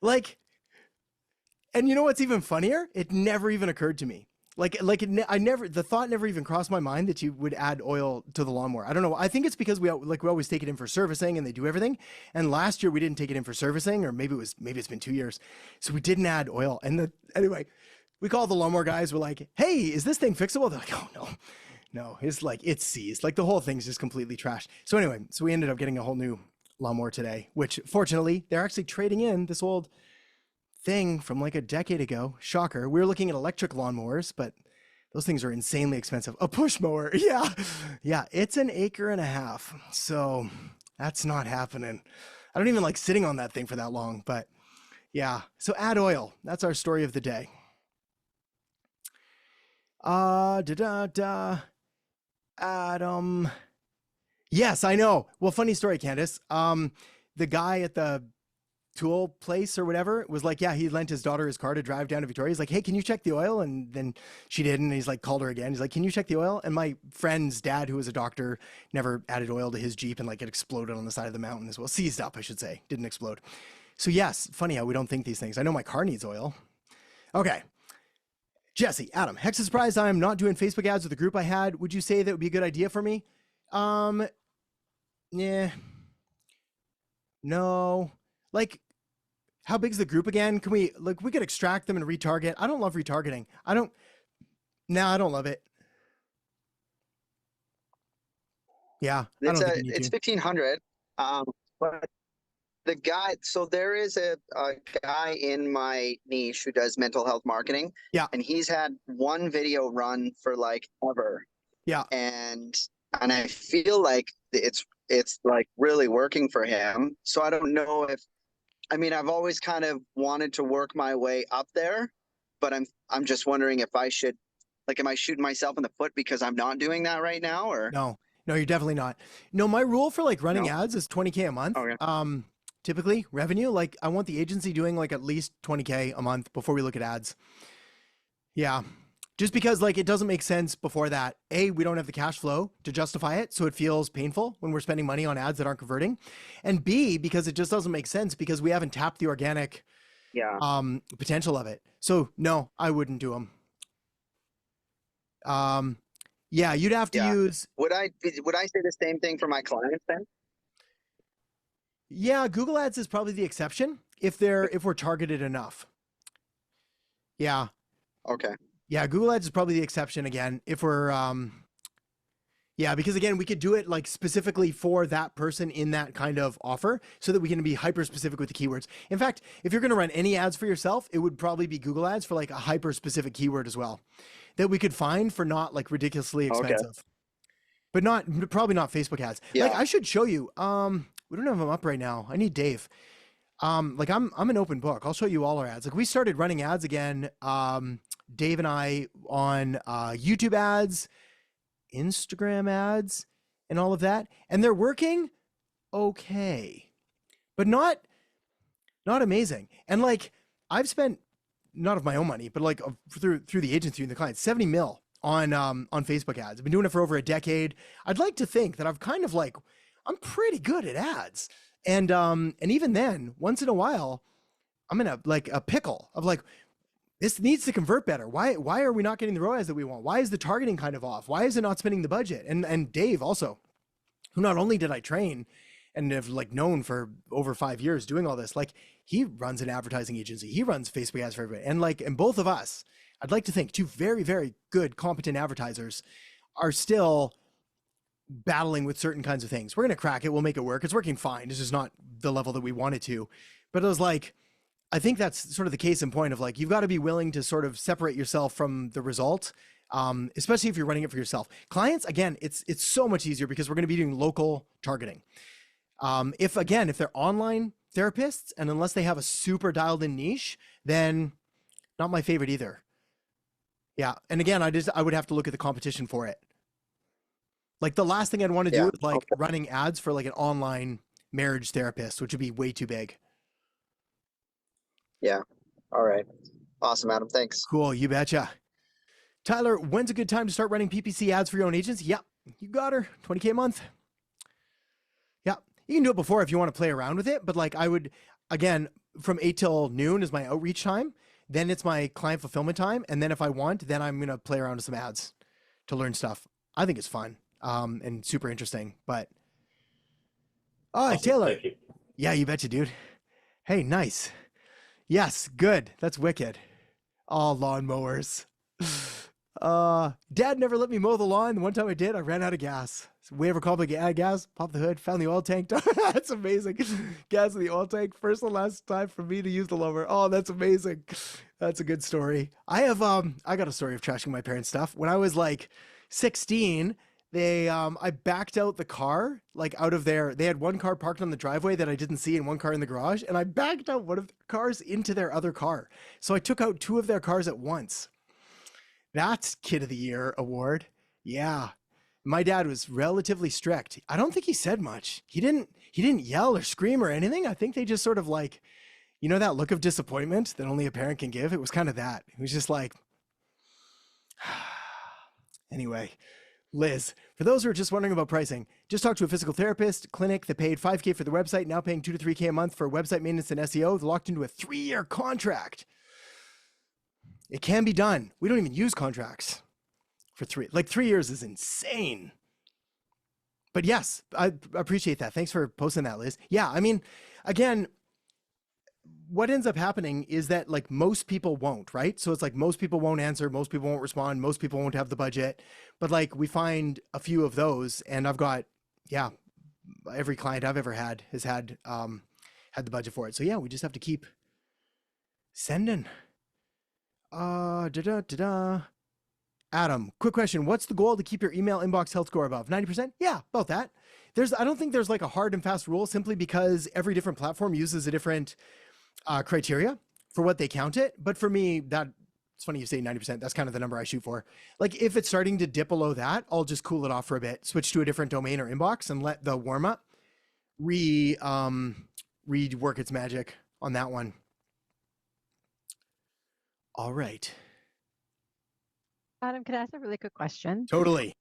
And you know what's even funnier? It never even occurred to me. The thought never even crossed my mind that you would add oil to the lawnmower. I don't know. I think it's because we always take it in for servicing and they do everything. And last year we didn't take it in for servicing, or maybe it's been 2 years. So we didn't add oil. And anyway, we called the lawnmower guys. We're like, hey, is this thing fixable? They're like, oh no, it's like, it's seized. Like the whole thing's just completely trashed. So anyway, we ended up getting a whole new lawnmower today, which fortunately they're actually trading in this old thing from like a decade ago. Shocker. We were looking at electric lawnmowers, but Those things are insanely expensive. A push mower. Yeah. Yeah. It's an acre and a half. So that's not happening. I don't even like sitting on that thing for that long, but yeah. So add oil. That's our story of the day. Adam. Yes, I know. Well, funny story, Candace. The guy at the tool place or whatever was like, yeah, he lent his daughter his car to drive down to Victoria. He's like, hey, can you check the oil? And then she didn't. And he's like, called her again. He's like, can you check the oil? And my friend's dad, who was a doctor, never added oil to his Jeep, and like it exploded on the side of the mountain as well. Seized up, I should say. Didn't explode. So yes, funny how we don't think these things. I know my car needs oil. Okay. Jesse, Adam, Hex is surprised I'm not doing Facebook ads with the group I had. Would you say that would be a good idea for me? Yeah. No. Like, how big's the group again? Can we, like, we could extract them and retarget. I don't love retargeting. I don't love it. Yeah. It's 1,500. But the guy, so there is a guy in my niche who does mental health marketing. Yeah. And he's had one video run for like ever. Yeah. And I feel like it's like really working for him. So I don't know if, I mean, I've always kind of wanted to work my way up there, but I'm just wondering if I should, like, am I shooting myself in the foot because I'm not doing that right now, or? No, you're definitely not. No, my rule for like running ads is 20K a month. Okay. Typically revenue, like I want the agency doing like at least 20K a month before we look at ads. Yeah. Just because like it doesn't make sense before that. A, we don't have the cash flow to justify it, so it feels painful when we're spending money on ads that aren't converting. And B, because it just doesn't make sense because we haven't tapped the organic potential of it. So no, I wouldn't do them. Yeah, you'd have to use. Would I say the same thing for my clients then? Yeah, Google Ads is probably the exception if we're targeted enough. Yeah. Okay. Yeah, Google Ads is probably the exception again if we're because again, we could do it like specifically for that person in that kind of offer so that we can be hyper specific with the keywords. In fact, if you're going to run any ads for yourself, it would probably be Google Ads for like a hyper specific keyword as well that we could find for not like ridiculously expensive. But probably not Facebook ads. Yeah. Like I should show you. We don't have them up right now. I need Dave. Like I'm an open book. I'll show you all our ads. Like we started running ads again. Dave and I on YouTube ads, Instagram ads, and all of that. And they're working okay, but not amazing. And like I've spent not of my own money, but like through the agency and the clients, 70 mil on Facebook ads. I've been doing it for over a decade. I'd like to think that I've kind of like, I'm pretty good at ads. And even then, once in a while, I'm in a pickle of like, this needs to convert better. Why are we not getting the ROAS that we want? Why is the targeting kind of off? Why is it not spending the budget? And Dave also, who not only did I train and have like known for over 5 years doing all this, like he runs an advertising agency. He runs Facebook ads for everybody. And both of us, I'd like to think two very, very good, competent advertisers are still battling with certain kinds of things. We're going to crack it. We'll make it work. It's working fine. It's just not the level that we want it to. But it was like, I think that's sort of the case in point of like, you've got to be willing to sort of separate yourself from the result, especially if you're running it for yourself. Clients, again, it's so much easier because we're going to be doing local targeting. If they're online therapists, and unless they have a super dialed in niche, then not my favorite either. Yeah. And again, I would have to look at the competition for it. Like the last thing I'd want to do is like running ads for like an online marriage therapist, which would be way too big. Yeah. All right. Awesome, Adam. Thanks. Cool. You betcha. Tyler, when's a good time to start running PPC ads for your own agents? Yeah, you got her. 20K a month. Yeah. You can do it before if you want to play around with it. But like I would, again, from 8 till noon is my outreach time. Then it's my client fulfillment time. And then if I want, then I'm going to play around with some ads to learn stuff. I think it's fun and super interesting. But, awesome. Taylor. Thank you. Yeah, you betcha, dude. Hey, nice. Yes, good. That's wicked. Oh, lawnmowers. Dad never let me mow the lawn. The one time I did, I ran out of gas. Waiver call, add gas, pop the hood, found the oil tank. That's amazing. Gas in the oil tank. First and last time for me to use the loamer. Oh, that's amazing. That's a good story. I got a story of trashing my parents' stuff. When I was like 16, I backed out the car, like out of they had one car parked on the driveway that I didn't see and one car in the garage. And I backed out one of their cars into their other car. So I took out two of their cars at once. That's Kid of the Year award. Yeah. My dad was relatively strict. I don't think he said much. He didn't yell or scream or anything. I think they just sort of like, you know, that look of disappointment that only a parent can give. It was kind of that. It was just like, anyway, Liz, for those who are just wondering about pricing, just talked to a physical therapist clinic that paid $5,000 for the website, now paying $2,000 to $3,000 a month for website maintenance and SEO. They're locked into a 3-year contract. It can be done. We don't even use contracts for 3 years is insane. But yes, I appreciate that. Thanks for posting that, Liz. Yeah, I mean, again, what ends up happening is that like most people won't, right? So it's like most people won't answer, most people won't respond, most people won't have the budget. But like we find a few of those, and I've got, yeah, every client I've ever had has had the budget for it. So yeah, we just have to keep sending. Adam, quick question. What's the goal to keep your email inbox health score above 90%? Yeah, about that. I don't think there's like a hard and fast rule, simply because every different platform uses a different criteria for what they count it. But for me, it's funny you say 90%. That's kind of the number I shoot for. Like if it's starting to dip below that, I'll just cool it off for a bit, switch to a different domain or inbox, and let the warm up rework its magic on that one. All right. Adam, can I ask a really quick question? Totally.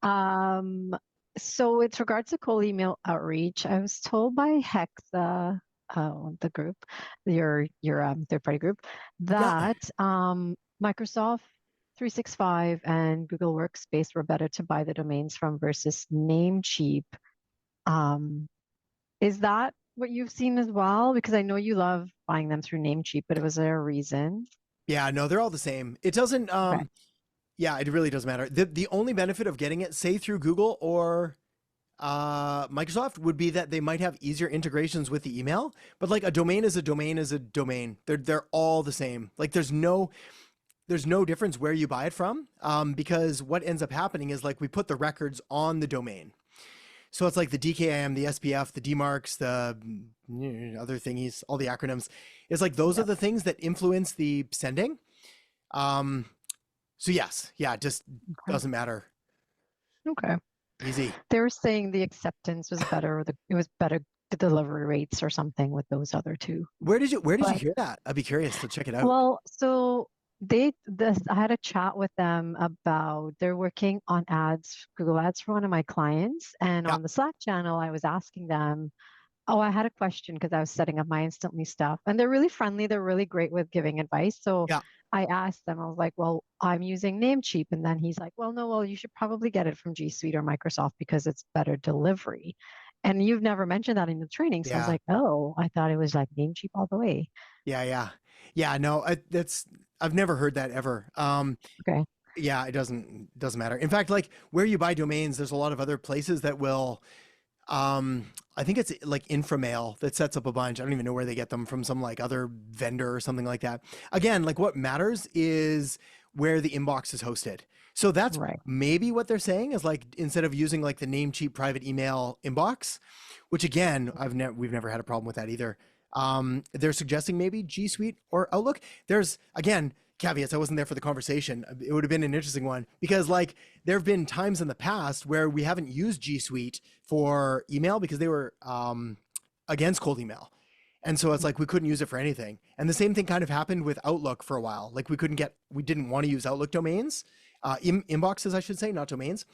So with regards to cold email outreach, I was told by Hexa, the group, your third-party group, that Microsoft 365 and Google Workspace were better to buy the domains from versus Namecheap. Is that what you've seen as well? Because I know you love buying them through Namecheap, but was there a reason? Yeah, no, they're all the same. It doesn't. Okay. Yeah, it really doesn't matter. The only benefit of getting it, say through Google or Microsoft, would be that they might have easier integrations with the email. But like a domain is a domain is a domain. They're all the same. Like there's no difference where you buy it from, because what ends up happening is like we put the records on the domain. So it's like the DKIM, the SPF, the DMARCs, the other thingies, all the acronyms. It's like those are the things that influence the sending. So yes, yeah, it just doesn't matter. Okay. Easy. They were saying the acceptance was better, it was better, the delivery rates or something with those other two. Where did you hear that? I'd be curious to check it out. Well, so I had a chat with them about they're working on ads, Google Ads for one of my clients, and on the Slack channel, I was asking them, I had a question because I was setting up my Instantly stuff, and they're really friendly. They're really great with giving advice. So I asked them, I was like, well, I'm using Namecheap. And then he's like, well, you should probably get it from G Suite or Microsoft because it's better delivery. And you've never mentioned that in the training. So I was like, oh, I thought it was like Namecheap all the way. Yeah. No, I've never heard that ever. Okay. Yeah, it doesn't matter. In fact, like where you buy domains, there's a lot of other places that will, I think it's like Inframail that sets up a bunch. I don't even know where they get them from, some like other vendor or something like that. Again, like what matters is where the inbox is hosted. So that's maybe what they're saying is like, instead of using like the Namecheap private email inbox, which again, we've never had a problem with that either. They're suggesting maybe G Suite or Outlook. There's, again, caveats. I wasn't there for the conversation. It would have been an interesting one because like there have been times in the past where we haven't used G Suite for email because they were against cold email. And so it's like, we couldn't use it for anything. And the same thing kind of happened with Outlook for a while. Like we didn't want to use Outlook domains, inboxes, I should say, not domains.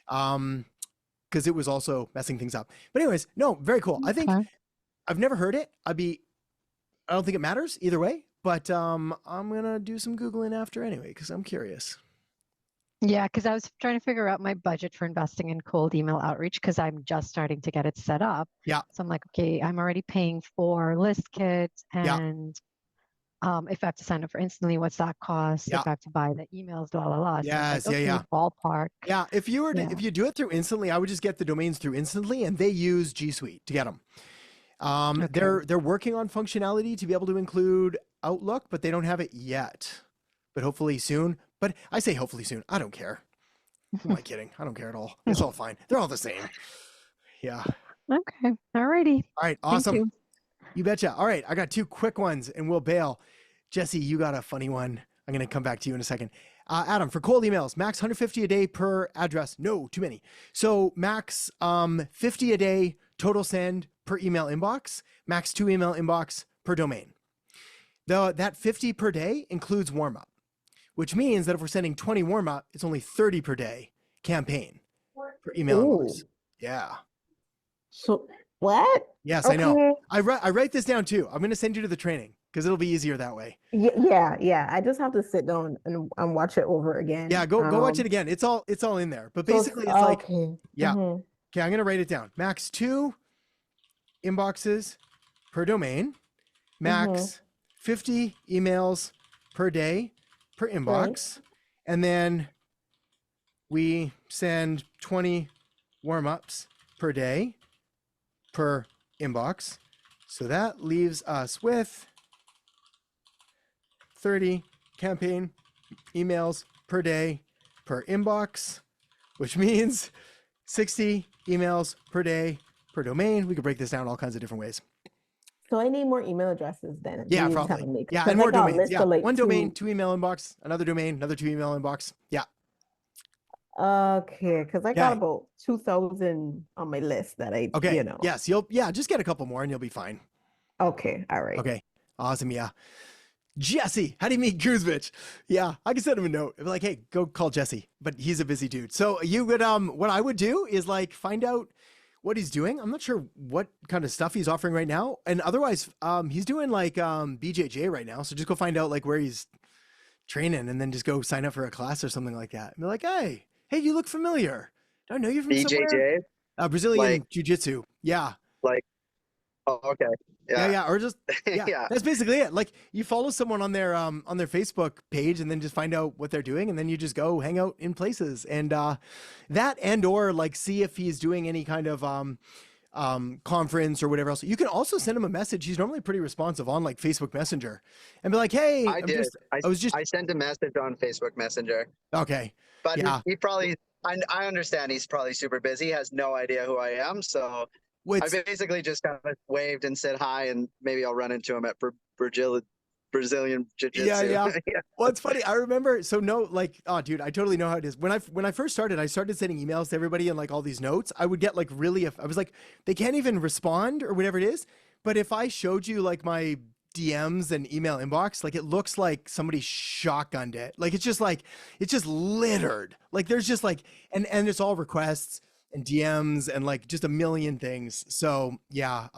Because it was also messing things up. But anyways, no, very cool. I think I've never heard it. I don't think it matters either way, but I'm going to do some Googling after anyway, because I'm curious. Yeah, because I was trying to figure out my budget for investing in cold email outreach because I'm just starting to get it set up. Yeah. So I'm like, okay, I'm already paying for list kits and if I have to sign up for Instantly, what's that cost? Yeah. If I have to buy the emails, blah, blah, blah. So Yes, like, okay, ballpark. Yeah, if you were to, Yeah. if you do it through Instantly, I would just get the domains through Instantly, and they use G Suite to get them. They're working on functionality to be able to include Outlook, but they don't have it yet. But hopefully soon. But I say hopefully soon. I don't care. Who am I kidding? I don't care at all. It's all fine. They're all the same. Yeah. Okay. All righty. All right. Awesome. You betcha. All right. I got 2 quick ones and we'll bail. Jesse, you got a funny one. I'm going to come back to you in a second. Adam, for cold emails, max 150 a day per address. No, too many. So max 50 a day total send per email inbox, max 2 email inbox per domain. Though that 50 per day includes warmup, which means that if we're sending 20 warmup, it's only 30 per day campaign per email inbox. Yeah. So what? Yes, I know. I write this down too. I'm going to send you to the training because it'll be easier that way. Yeah. I just have to sit down and watch it over again. Yeah, go watch it again. It's all in there. But basically, it's like, yeah. Okay, I'm going to write it down. Max 2 inboxes per domain, max 50 emails per day per inbox, and then we send 20 warm-ups per day per inbox. So that leaves us with 30 campaign emails per day per inbox, which means 60 emails per day per domain. We could break this down all kinds of different ways. So I need more email addresses then. Yeah, probably. Yeah, and more domains. Yeah, like 1 domain, 2 email inbox, another domain, another 2 email inbox. Yeah. Okay, because I got about 2,000 on my list that I, Yes, just get a couple more and you'll be fine. Okay, all right. Okay, awesome, yeah. Jesse, how do you meet Kuzmich? Yeah, I can send him a note. I'd be like, hey, go call Jesse, but he's a busy dude. So you would, what I would do is like find out what he's doing. I'm not sure what kind of stuff he's offering right now. And otherwise, he's doing like BJJ right now. So just go find out like where he's training and then just go sign up for a class or something like that. And be like, hey, you look familiar. Do I know you from somewhere? BJJ? Brazilian Jiu-Jitsu. Yeah. Like, oh, okay. Yeah. Or just, yeah, that's basically it. Like you follow someone on their Facebook page and then just find out what they're doing. And then you just go hang out in places and that, and, or like, see if he's doing any kind of conference or whatever else. You can also send him a message. He's normally pretty responsive on like Facebook Messenger and be like, hey, I sent a message on Facebook Messenger. Okay. But he probably, I understand he's probably super busy. He has no idea who I am. So I basically just kind of waved and said hi, and maybe I'll run into him at Brazilian Jiu-Jitsu. Yeah. Well, it's funny. I remember. So dude, I totally know how it is. When I first started, I started sending emails to everybody and like all these notes. I would get like I was like, they can't even respond or whatever it is. But if I showed you like my DMs and email inbox, like it looks like somebody shotgunned it. Like it's just littered. Like there's just like, and it's all requests and DMs and like just a million things. So yeah,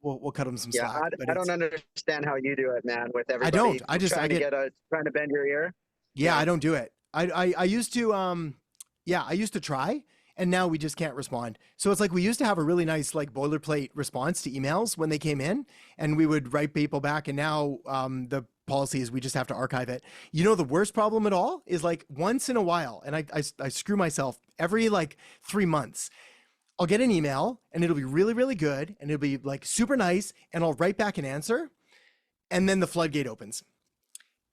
we'll cut them some slack. I don't understand how you do it, man, with everybody. I don't. Trying to bend your ear. Yeah, I don't do it. I used to I used to try, and now we just can't respond. So it's like we used to have a really nice like boilerplate response to emails when they came in, and we would write people back, and now the policy is we just have to archive it. You know, the worst problem at all is like once in a while, and I screw myself every like 3 months, I'll get an email and it'll be really, really good. And it'll be like super nice. And I'll write back an answer. And then the floodgate opens.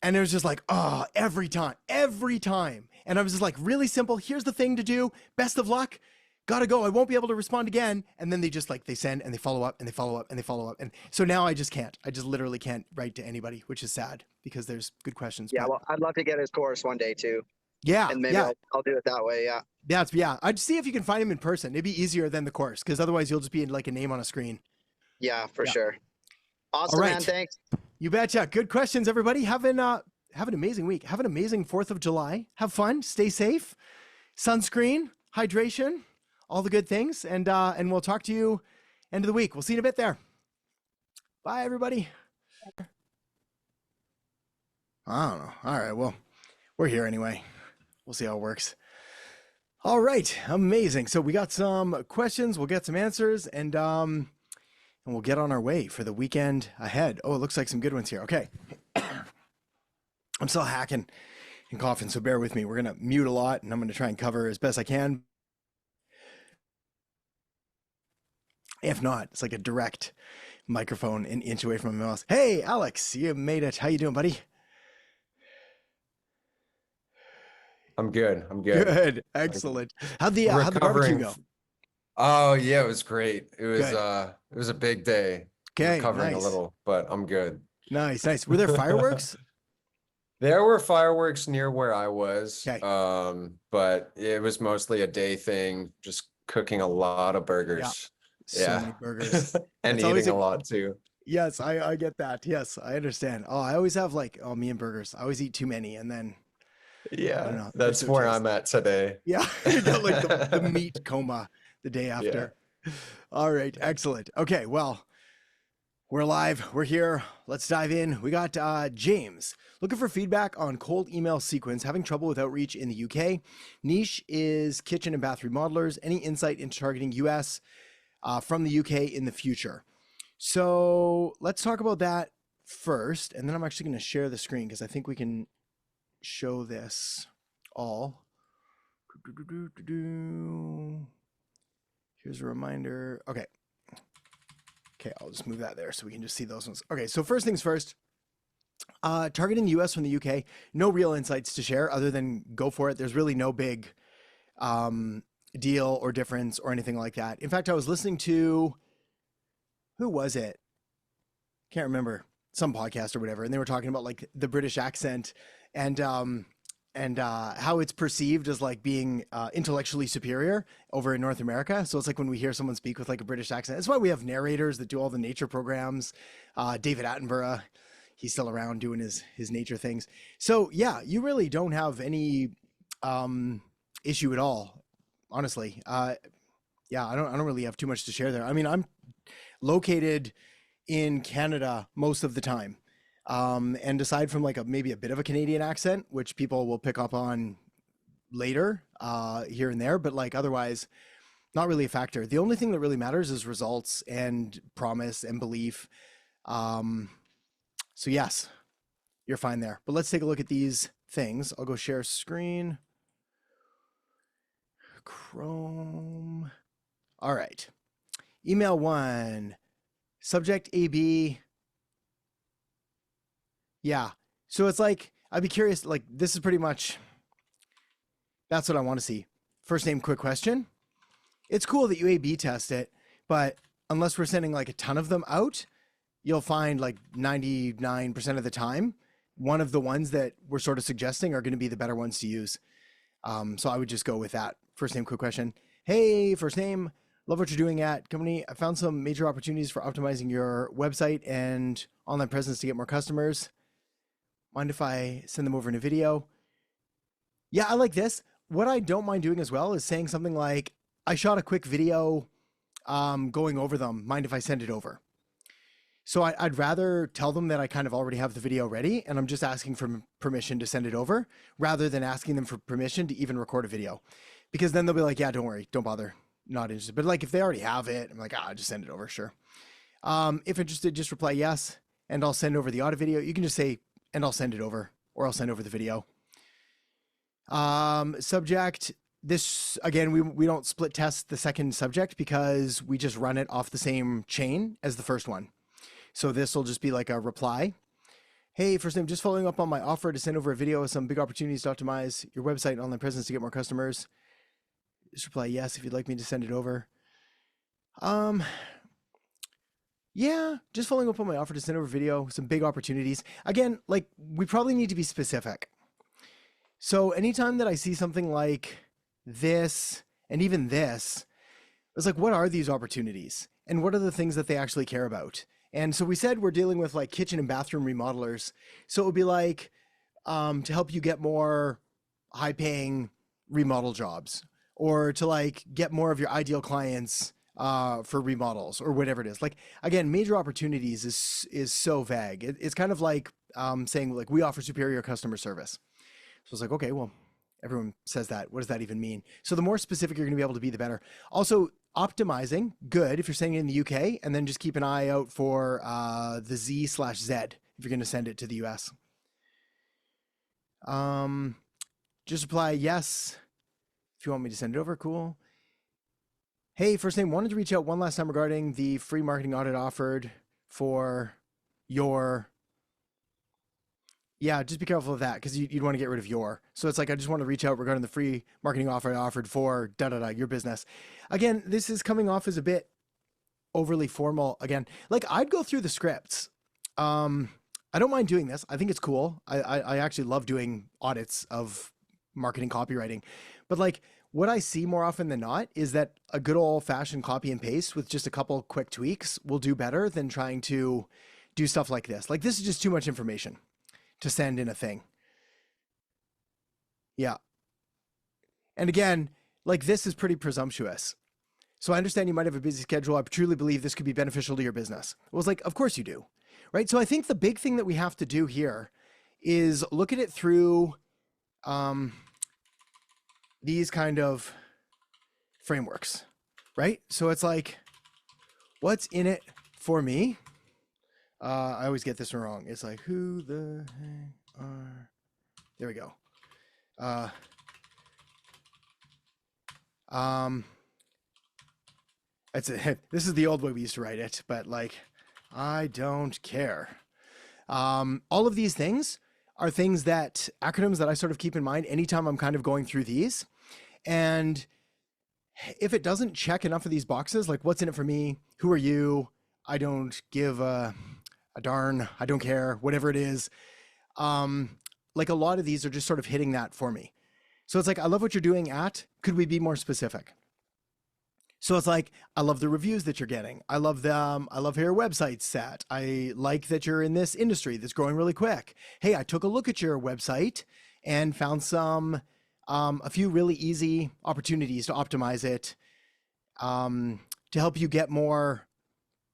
And it was just like, every time. And I was just like, really simple. Here's the thing to do. Best of luck. Gotta go. I won't be able to respond again. And then they just like, they send and they follow up and they follow up and they follow up. And so now I just can't. I just literally can't write to anybody, which is sad because there's good questions. Yeah, well, I'd love to get his course one day too. Yeah. And maybe I'll do it that way. Yeah. I'd see if you can find him in person. It'd be easier than the course because otherwise you'll just be like a name on a screen. Yeah, for sure. Awesome, man. Thanks. You betcha. Good questions, everybody. Have an amazing week. Have an amazing 4th of July. Have fun. Stay safe. Sunscreen, hydration, all the good things. And we'll talk to you end of the week. We'll see you in a bit there. Bye, everybody. I don't know. All right. Well, we're here anyway. We'll see how it works. All right. Amazing. So we got some questions. We'll get some answers and we'll get on our way for the weekend ahead. Oh, it looks like some good ones here. Okay. I'm still hacking and coughing, so bear with me. We're going to mute a lot, and I'm going to try and cover as best I can. If not, it's like a direct microphone an inch away from my mouth. Hey, Alex, you made it. How you doing, buddy? I'm good. I'm good. Good. Excellent. How'd the barbecue go? Oh yeah, it was great. It was a big day. Okay, Recovering nice. a little, but I'm good. Nice. Were there fireworks? There were fireworks near where I was. Okay. But it was mostly a day thing, just cooking a lot of burgers. So many burgers. And eating a lot too. Yes, I get that. Yes, I understand. Oh, I always have me and burgers. I always eat too many, and then yeah, that's where I'm at today. Yeah, you got like the meat coma the day after. Yeah. All right, excellent. Okay, well, we're live. We're here. Let's dive in. We got James looking for feedback on cold email sequence, having trouble with outreach in the UK. Niche is kitchen and bath remodelers. Any insight into targeting US from the UK in the future? So let's talk about that first, and then I'm actually going to share the screen because I think we can show this all. Here's a reminder. Okay, I'll just move that there so we can just see those ones. Okay, so first things first, targeting the US from the UK, no real insights to share other than go for it. There's really no big deal or difference or anything like that. In fact, I was listening to, who was it? Can't remember, some podcast or whatever, and they were talking about like the British accent and how it's perceived as like being intellectually superior over in North America. So it's like when we hear someone speak with like a British accent, that's why we have narrators that do all the nature programs. David Attenborough, he's still around doing his nature things. So yeah, you really don't have any issue at all, honestly. Yeah, I don't really have too much to share there. I mean, I'm located in Canada most of the time. And aside from like maybe a bit of a Canadian accent, which people will pick up on later here and there, but like otherwise not really a factor. The only thing that really matters is results and promise and belief. So yes, you're fine there, but let's take a look at these things. I'll go share screen. Chrome. All right. Email 1, subject AB. Yeah. So it's like, I'd be curious, like this is pretty much, that's what I want to see. First name, quick question. It's cool that you A/B test it, but unless we're sending like a ton of them out, you'll find like 99% of the time, one of the ones that we're sort of suggesting are going to be the better ones to use. So I would just go with that. First name, quick question. Hey, first name, love what you're doing at company. I found some major opportunities for optimizing your website and online presence to get more customers. Mind if I send them over in a video? Yeah, I like this. What I don't mind doing as well is saying something like, I shot a quick video going over them. Mind if I send it over? So I'd rather tell them that I kind of already have the video ready and I'm just asking for permission to send it over rather than asking them for permission to even record a video. Because then they'll be like, yeah, don't worry, don't bother, not interested. But like if they already have it, I'm like, just send it over, sure. If interested, just reply yes, and I'll send over the audit video. You can just say, and I'll send it over, or I'll send over the video. Subject, this, again, we don't split test the second subject because we just run it off the same chain as the first one. So this will just be like a reply. Hey, first name, just following up on my offer to send over a video with some big opportunities to optimize your website and online presence to get more customers. Just reply yes if you'd like me to send it over. Yeah, just following up on my offer to send over video, some big opportunities. Again, like we probably need to be specific. So anytime that I see something like this and even this, it's like, what are these opportunities? And what are the things that they actually care about? And so we said we're dealing with like kitchen and bathroom remodelers. So it would be like to help you get more high paying remodel jobs or to like get more of your ideal clients for remodels or whatever it is. Like, again, major opportunities is so vague. It's kind of like saying like we offer superior customer service. So it's like, okay, well, everyone says that. What does that even mean? So the more specific you're going to be able to be, the better. Also, optimizing, good if you're sending it in the UK, and then just keep an eye out for the Z/Z if you're going to send it to the US. Just reply yes if you want me to send it over. Cool. Hey, first name, wanted to reach out one last time regarding the free marketing audit offered for your. Yeah, just be careful of that because you'd want to get rid of your. So it's like, I just want to reach out regarding the free marketing offer I offered for your business. Again, this is coming off as a bit overly formal. Again, like I'd go through the scripts. I don't mind doing this. I think it's cool. I actually love doing audits of marketing copywriting. But like what I see more often than not is that a good old fashioned copy and paste with just a couple quick tweaks will do better than trying to do stuff like this. Like this is just too much information to send in a thing. Yeah. And again, like this is pretty presumptuous. So I understand you might have a busy schedule. I truly believe this could be beneficial to your business. It was like, of course you do, right? So I think the big thing that we have to do here is look at it through these kind of frameworks, right? So it's like, what's in it for me? I always get this one wrong. It's like, who the heck are, there we go. That's it. This is the old way we used to write it, but like, I don't care. All of these things are things that acronyms that I sort of keep in mind anytime I'm kind of going through these. And if it doesn't check enough of these boxes, like what's in it for me? Who are you? I don't give a darn, I don't care, whatever it is. Like a lot of these are just sort of hitting that for me. So it's like, I love what you're doing at, could we be more specific? So it's like, I love the reviews that you're getting. I love them. I love how your website's set. I like that you're in this industry that's growing really quick. Hey, I took a look at your website and found some, a few really easy opportunities to optimize it, to help you get more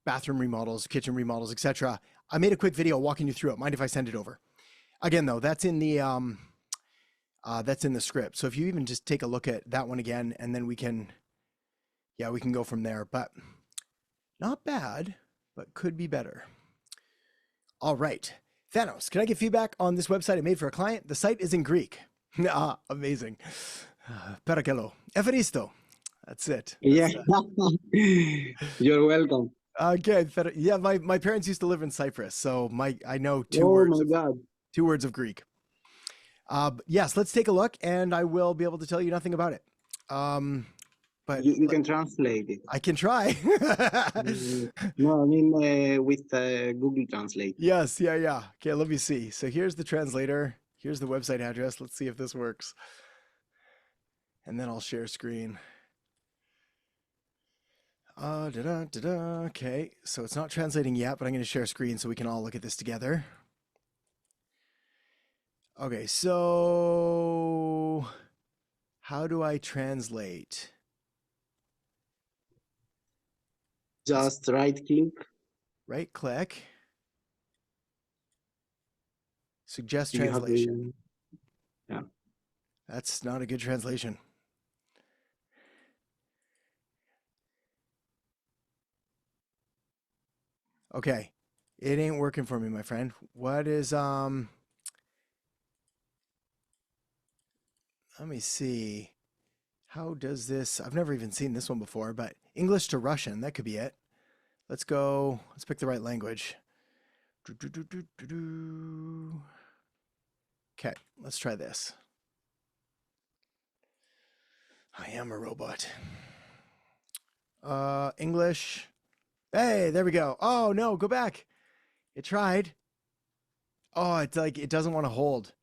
bathroom remodels, kitchen remodels, etc. I made a quick video walking you through it. Mind if I send it over? Again, though, that's in the script. So if you even just take a look at that one again, and then we can go from there. But not bad, but could be better. All right, Thanos, can I get feedback on this website I made for a client? The site is in Greek. Amazing. Parakelo. Evaristo. That's it. That's, You're welcome. Okay. Yeah, my parents used to live in Cyprus, so I know two words of Greek. Yes, let's take a look, and I will be able to tell you nothing about it. But you can translate it. I can try. No, I mean with Google Translate. Yes, yeah. Okay, let me see. So here's the translator. Here's the website address. Let's see if this works. And then I'll share screen. Okay, so it's not translating yet, but I'm going to share screen so we can all look at this together. Okay, so how do I translate? Just right click. Suggest translation. Yeah. That's not a good translation. Okay. It ain't working for me, my friend. What is, let me see. How does this, I've never even seen this one before, but English to Russian, that could be it. Let's go, let's pick the right language. Okay, let's try this. I am a robot. English. Hey, there we go. Oh no, go back. It tried. Oh, it's like, it doesn't want to hold.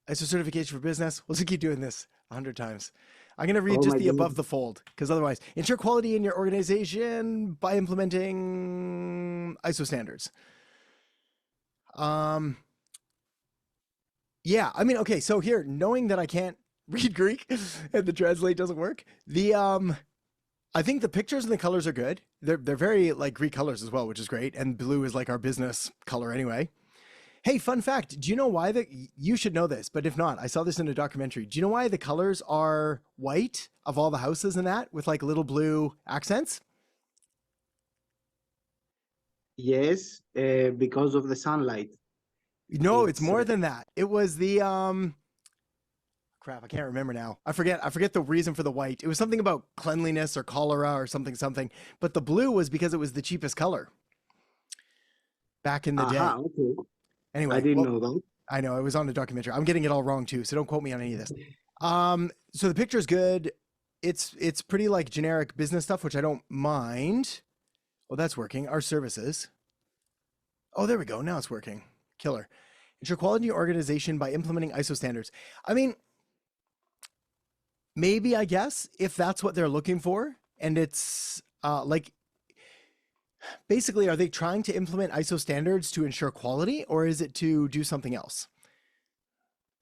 ISO certification for business. We'll just keep doing this 100 times. I'm going to read just the above the fold, because otherwise, ensure quality in your organization by implementing ISO standards. Yeah, I mean, okay, so here, knowing that I can't read Greek and the translate doesn't work, I think the pictures and the colors are good. They're very like Greek colors as well, which is great. And blue is like our business color anyway. Hey, fun fact. Do you know why you should know this, but if not, I saw this in a documentary. Do you know why the colors are white of all the houses and that with like little blue accents? Yes, because of the sunlight. No, it's more than that. It was the crap, I can't remember now. I forget the reason for the white. It was something about cleanliness or cholera or something. But the blue was because it was the cheapest color back in the day. Okay. Anyway, I didn't know that. I know, it was on the documentary. I'm getting it all wrong too, so don't quote me on any of this. So the picture's good. It's pretty like generic business stuff, which I don't mind. Oh, that's working. Our services. Oh, there we go. Now it's working. Killer. Ensure quality organization by implementing ISO standards. I mean, maybe, I guess, if that's what they're looking for, and it's like, basically, are they trying to implement ISO standards to ensure quality, or is it to do something else?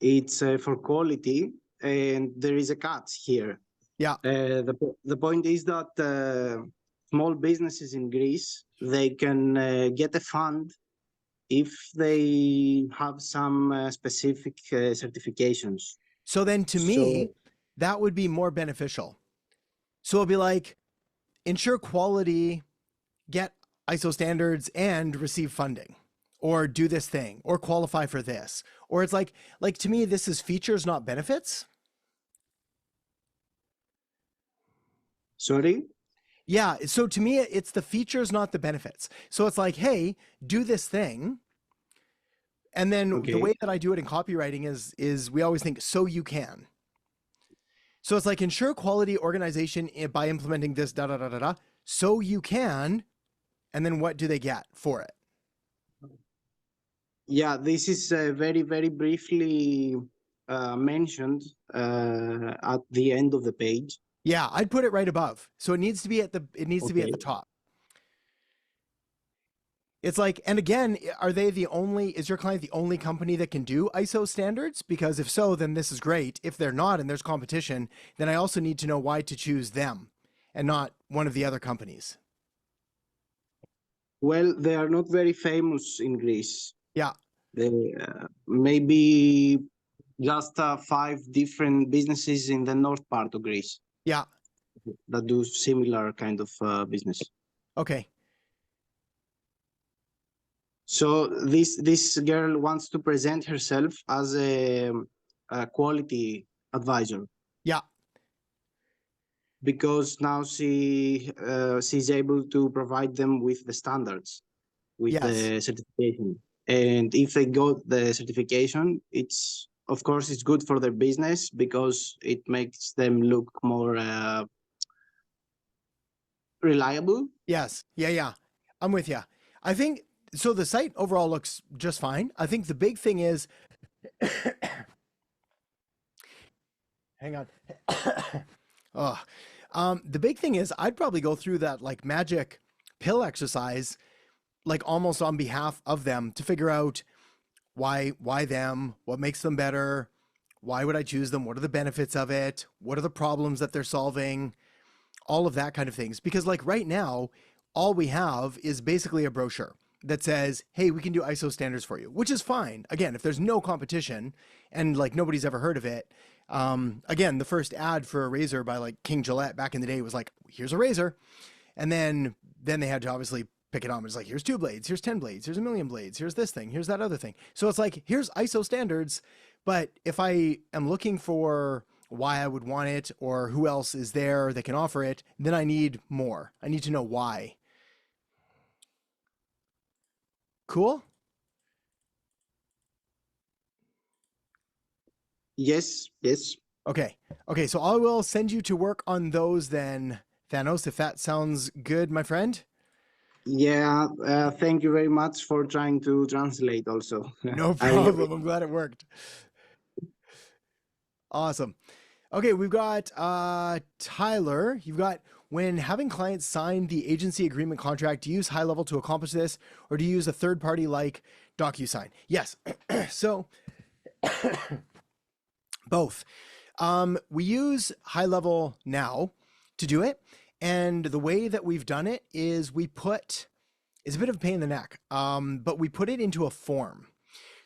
It's for quality, and there is a catch here. Yeah. The point is that small businesses in Greece, they can get a fund if they have some specific certifications. So then to me, that would be more beneficial. So it'll be like, ensure quality, get ISO standards, and receive funding, or do this thing, or qualify for this. Or it's like to me, this is features, not benefits. Sorry? Yeah, so to me, it's the features, not the benefits. So it's like, hey, do this thing. And then the way that I do it in copywriting is we always think, so you can. So it's like, ensure quality organization by implementing this, so you can. And then what do they get for it? Yeah, this is very, very briefly mentioned at the end of the page. Yeah, I'd put it right above. So it needs to be at the top. It's like, and again, is your client the only company that can do ISO standards? Because if so, then this is great. If they're not and there's competition, then I also need to know why to choose them and not one of the other companies. Well, they are not very famous in Greece. Yeah. They maybe just 5 different businesses in the north part of Greece. Yeah. That do similar kind of business. Okay. So this girl wants to present herself as a quality advisor. Yeah. Because now she's able to provide them with the standards, with the certification. And if they got the certification, of course it's good for their business because it makes them look more reliable. Yes. Yeah. I'm with you. I think so. The site overall looks just fine. I think the big thing is, hang on. The big thing is I'd probably go through that like magic pill exercise, like almost on behalf of them to figure out why them, what makes them better, why would I choose them, what are the benefits of it, what are the problems that they're solving, all of that kind of things. Because like right now, all we have is basically a brochure that says, hey, we can do ISO standards for you, which is fine. Again, if there's no competition and like nobody's ever heard of it. Again, the first ad for a razor by like King Gillette back in the day was like, here's a razor. And then they had to obviously pick it on. It's like, here's 2 blades, here's 10 blades, here's 1,000,000 blades, here's this thing, here's that other thing. So it's like, here's ISO standards. But if I am looking for why I would want it or who else is there that can offer it, then I need more. I need to know why. Cool. Yes. Okay. So I will send you to work on those then, Thanos, if that sounds good, my friend. Yeah. Thank you very much for trying to translate also. No problem. I'm glad it worked. Awesome. Okay. We've got Tyler. You've got, when having clients sign the agency agreement contract, do you use high level to accomplish this, or do you use a third party like DocuSign? Yes. So both. We use high level now to do it. And the way that we've done it is it's a bit of a pain in the neck, but we put it into a form.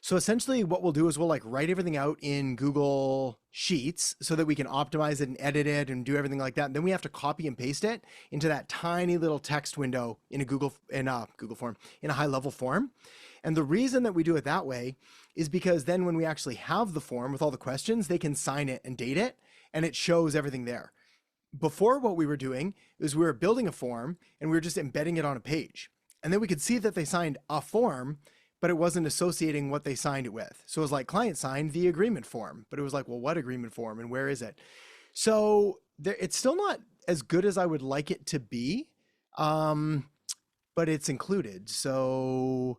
So essentially what we'll do is we'll like write everything out in Google Sheets so that we can optimize it and edit it and do everything like that. And then we have to copy and paste it into that tiny little text window in a Google form, in a high level form. And the reason that we do it that way is because then when we actually have the form with all the questions, they can sign it and date it, and it shows everything there. Before, what we were doing is we were building a form and we were just embedding it on a page. And then we could see that they signed a form, but it wasn't associating what they signed it with. So it was like client signed the agreement form, but it was like, well, what agreement form and where is it? So it's still not as good as I would like it to be, but it's included. So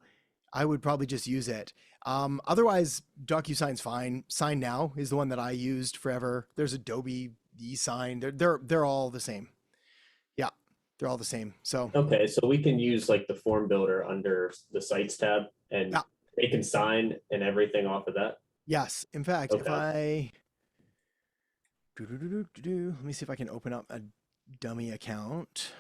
I would probably just use it. Otherwise, DocuSign's fine. Sign Now is the one that I used forever. There's Adobe eSign. They're all the same. Yeah, they're all the same. So okay, so we can use like the form builder under the Sites tab, and they can sign and everything off of that. Yes. In fact, if I let me see if I can open up a dummy account.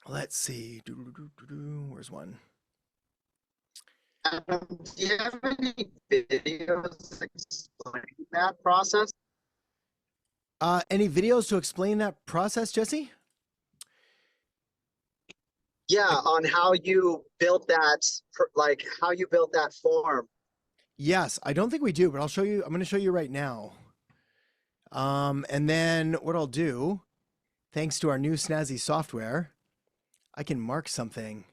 Let's see. Where's one? Do you have any videos explaining that process? Any videos to explain that process, Jesse? Yeah, on how you built that, like how you built that form. Yes, I don't think we do, but I'll show you. I'm going to show you right now. And then what I'll do, thanks to our new snazzy software, I can mark something.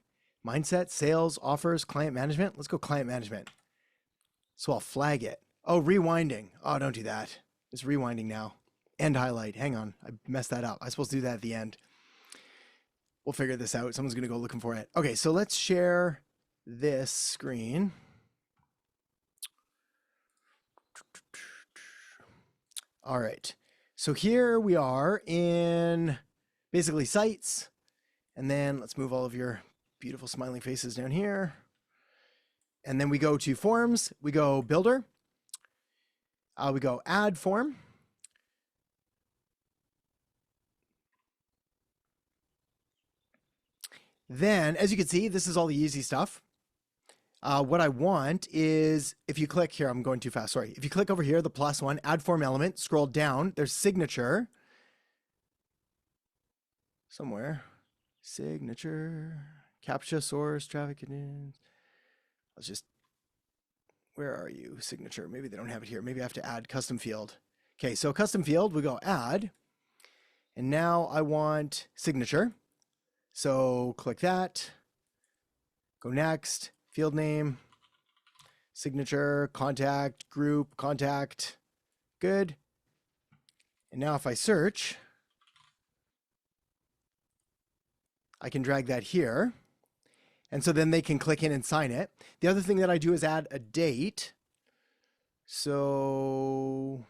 Mindset, sales, offers, client management. Let's go client management. So I'll flag it. Oh, rewinding. Oh, don't do that. It's rewinding now. End highlight. Hang on. I messed that up. I was supposed to do that at the end. We'll figure this out. Someone's going to go looking for it. Okay, so let's share this screen. All right. So here we are in basically sites. And then let's move all of your beautiful smiling faces down here. And then we go to forms. We go builder. We go add form. Then, as you can see, this is all the easy stuff. What I want is, if you click here, I'm going too fast, sorry. If you click over here, the plus one, add form element, scroll down, there's signature. Somewhere. Signature, CAPTCHA, source, traffic. Let's just, where are you? Signature. Maybe they don't have it here. Maybe I have to add custom field. Okay, so custom field, we go add. And now I want signature. So click that. Go next. Field name. Signature, contact, group, contact. Good. And now if I search, I can drag that here. And so then they can click in and sign it. The other thing that I do is add a date. So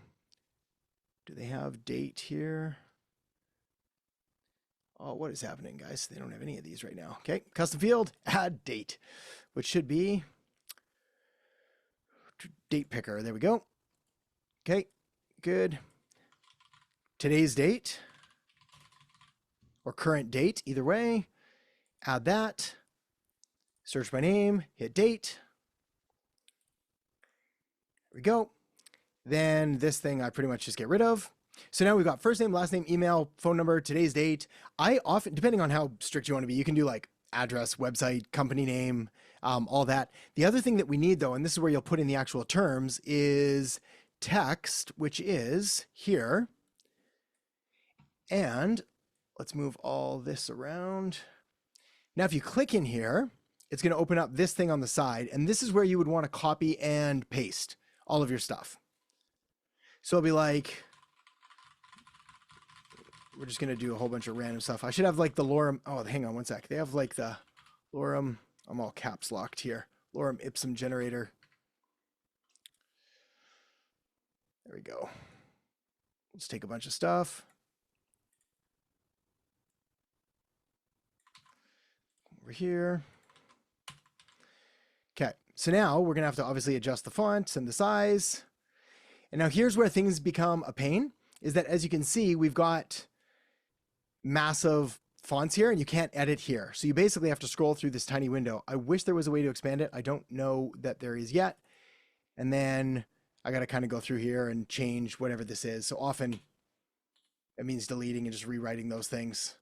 do they have date here? Oh, what is happening, guys? They don't have any of these right now. Okay, custom field, add date, which should be date picker. There we go. Okay, good. Today's date. Or current date, either way. Add that. Search by name, hit date. There we go. Then this thing I pretty much just get rid of. So now we've got first name, last name, email, phone number, today's date. I often, depending on how strict you want to be, you can do like address, website, company name, all that. The other thing that we need though, and this is where you'll put in the actual terms, is text, which is here. And let's move all this around. Now, if you click in here, it's going to open up this thing on the side. And this is where you would want to copy and paste all of your stuff. So it'll be like, we're just going to do a whole bunch of random stuff. I should have like the lorem. Oh, hang on one sec. They have like the lorem. I'm all caps locked here. Lorem ipsum generator. There we go. Let's take a bunch of stuff. Over here. Okay, so now we're gonna have to obviously adjust the fonts and the size. And now here's where things become a pain, is that as you can see, we've got massive fonts here and you can't edit here. So you basically have to scroll through this tiny window. I wish there was a way to expand it. I don't know that there is yet. And then I got to kind of go through here and change whatever this is. So often it means deleting and just rewriting those things,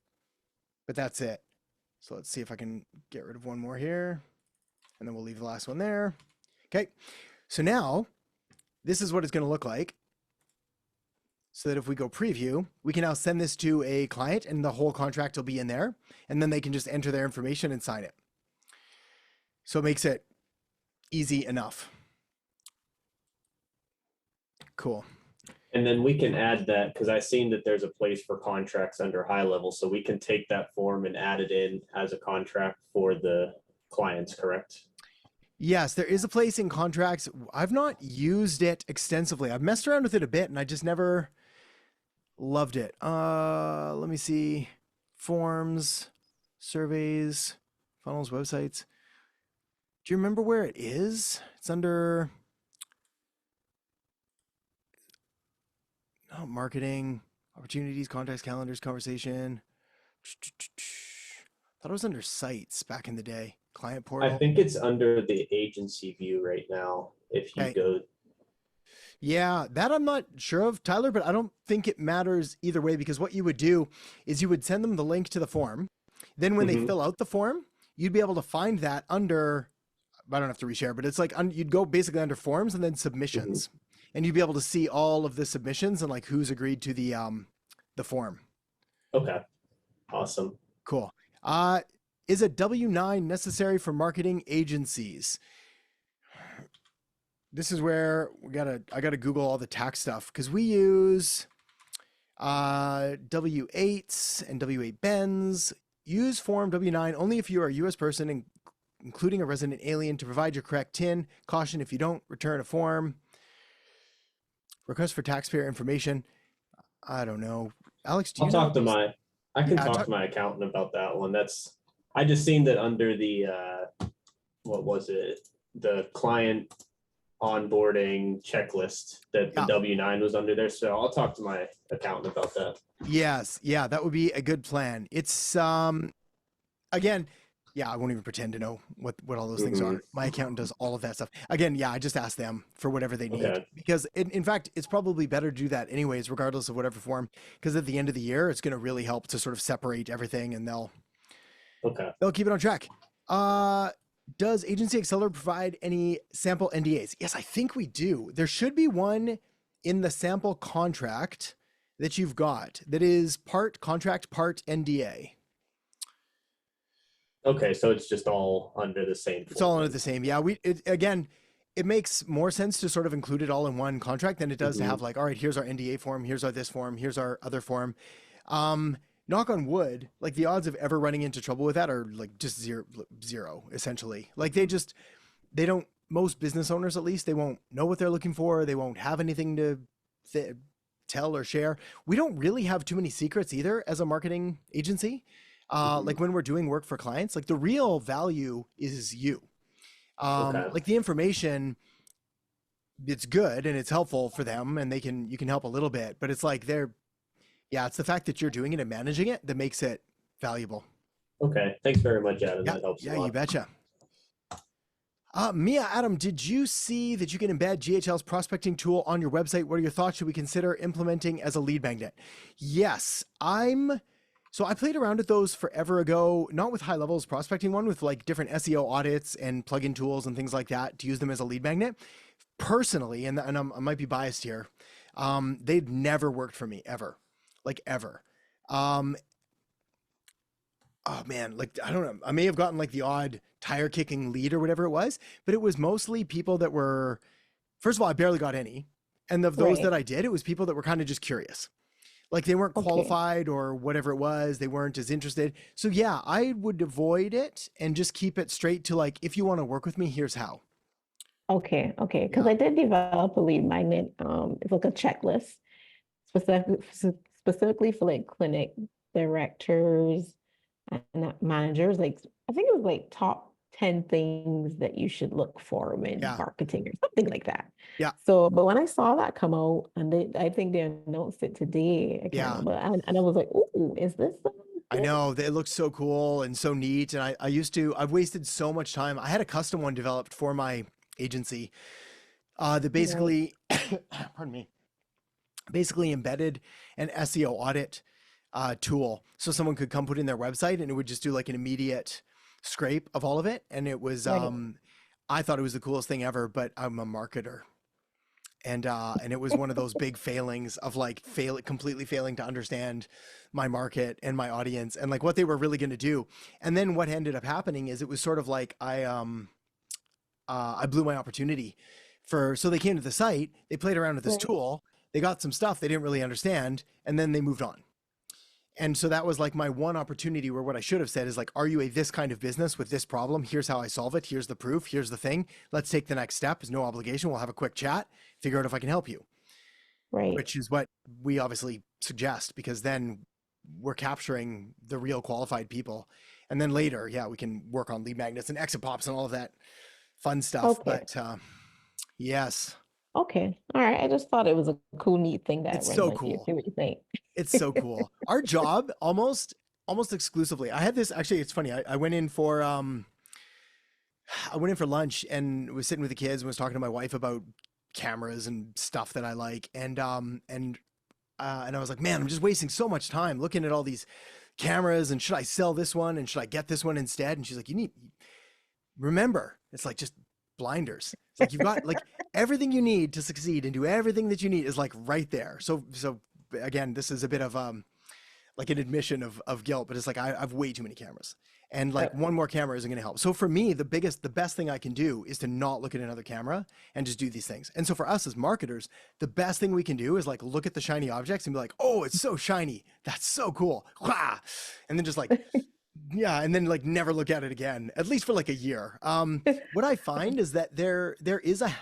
but that's it. So let's see if I can get rid of one more here, and then we'll leave the last one there. Okay. So now this is what it's going to look like. So that if we go preview, we can now send this to a client and the whole contract will be in there, and then they can just enter their information and sign it. So it makes it easy enough. Cool. And then we can add that, because I've seen that there's a place for contracts under high level. So we can take that form and add it in as a contract for the clients, correct? Yes, there is a place in contracts. I've not used it extensively. I've messed around with it a bit and I just never loved it. Let me see. Forms, surveys, funnels, websites. Do you remember where it is? It's under marketing, opportunities, contacts, calendars, conversation. Thought it was under sites back in the day. Client portal. I think it's under the agency view right now. If you go. Yeah, that I'm not sure of, Tyler, but I don't think it matters either way, because what you would do is you would send them the link to the form. Then when they fill out the form, you'd be able to find that under, I don't have to reshare, but it's like you'd go basically under forms and then submissions. And you'd be able to see all of the submissions and like who's agreed to the form. Okay. Awesome. Cool. Is a W-9 necessary for marketing agencies? This is where I gotta Google all the tax stuff, because we use W-8s and W-8 bends. Use form W-9 only if you are a U.S. person, including a resident alien, to provide your correct TIN. Caution: if you don't, return a form. Request for taxpayer information. I don't know. Alex, do you know? I can talk to my accountant about that one. I just seen that under the, what was it? The client onboarding checklist that the W-9 was under there. So I'll talk to my accountant about that. Yes. Yeah, that would be a good plan. It's, again, yeah, I won't even pretend to know what all those things are. My accountant does all of that stuff. Again, yeah, I just ask them for whatever they need, because in fact, it's probably better to do that anyways, regardless of whatever form, because at the end of the year, it's going to really help to sort of separate everything, and they'll keep it on track. Does Agency Accelerator provide any sample NDAs? Yes, I think we do. There should be one in the sample contract that you've got that is part contract, part NDA. Okay, so it's just all under the same form. It's all under the same. Yeah, again, it makes more sense to sort of include it all in one contract than it does to have like, all right, here's our NDA form, here's our this form, here's our other form. Knock on wood, like the odds of ever running into trouble with that are like just zero essentially. Like they don't, most business owners at least, they won't know what they're looking for. They won't have anything to tell or share. We don't really have too many secrets either as a marketing agency. Like when we're doing work for clients, like the real value is you. Like the information, it's good and it's helpful for them, and you can help a little bit, but it's like it's the fact that you're doing it and managing it that makes it valuable. Okay. Thanks very much, Adam. That helps a lot. You betcha. Mia, Adam, did you see that you can embed GHL's prospecting tool on your website? What are your thoughts? Should we consider implementing as a lead magnet? Yes, So I played around with those forever ago, not with high levels prospecting one, with like different SEO audits and plugin tools and things like that to use them as a lead magnet. Personally, and I might be biased here, they'd never worked for me ever, like ever. Oh man, like, I don't know. I may have gotten like the odd tire kicking lead or whatever it was, but it was mostly people that were, first of all, I barely got any. And of those that I did, it was people that were kind of just curious. Like they weren't qualified or whatever it was. They weren't as interested. So yeah, I would avoid it and just keep it straight to like, if you want to work with me, here's how. Okay. Because I did develop a lead magnet. It's like a checklist specifically for like clinic directors and managers. Like I think it was like top 10 things that you should look for when marketing or something like that. Yeah. So, but when I saw that come out, and I think they announced it today, and I was like, "Ooh, is this I know they look so cool and so neat. And I've wasted so much time. I had a custom one developed for my agency that basically, pardon me, basically embedded an SEO audit tool. So someone could come put in their website and it would just do like an immediate scrape of all of it. And it was, I thought it was the coolest thing ever, but I'm a marketer. And it was one of those big failings of like completely failing to understand my market and my audience and like what they were really going to do. And then what ended up happening is it was sort of like I blew my opportunity so they came to the site, they played around with this tool, they got some stuff they didn't really understand, and then they moved on. And so that was like my one opportunity where what I should have said is like, are you this kind of business with this problem? Here's how I solve it. Here's the proof. Here's the thing. Let's take the next step. There's no obligation. We'll have a quick chat, figure out if I can help you. Right. Which is what we obviously suggest, because then we're capturing the real qualified people. And then later, we can work on lead magnets and exit pops and all of that fun stuff. But yes. Okay. All right. I just thought it was a cool, neat thing that it's so cool. See what you think. It's so cool. Our job almost exclusively. I had this, actually, it's funny. I went in for lunch and was sitting with the kids and was talking to my wife about cameras and stuff that I like. And I was like, man, I'm just wasting so much time looking at all these cameras and should I sell this one and should I get this one instead? And she's like, remember, it's like just blinders. It's like you've got like everything you need to succeed and do everything that you need is like right there. So again, this is a bit of like an admission of guilt, but it's like I've way too many cameras and like one more camera isn't going to help. So for me, the best thing I can do is to not look at another camera and just do these things. And so for us as marketers, the best thing we can do is like look at the shiny objects and be like, oh, it's so shiny. That's so cool. And then just like, and then like never look at it again, at least for like a year. What I find is that there is a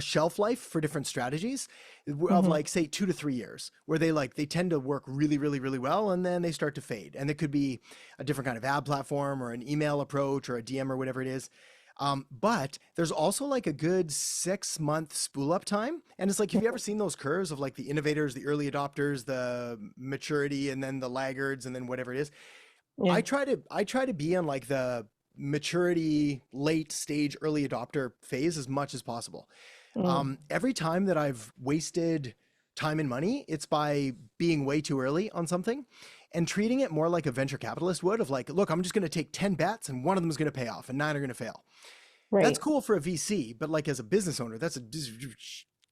shelf life for different strategies of like say 2 to 3 years where they tend to work really, really, really well. And then they start to fade, and it could be a different kind of ad platform or an email approach or a DM or whatever it is. But there's also like a good 6-month spool up time. And it's like, have you ever seen those curves of like the innovators, the early adopters, the maturity, and then the laggards, and then whatever it is? I try to be on like the maturity, late stage, early adopter phase as much as possible. Every time that I've wasted time and money, it's by being way too early on something and treating it more like a venture capitalist would, of like, look, I'm just going to take 10 bets and one of them is going to pay off and 9 are going to fail. Right. That's cool for a VC, but like as a business owner, that's a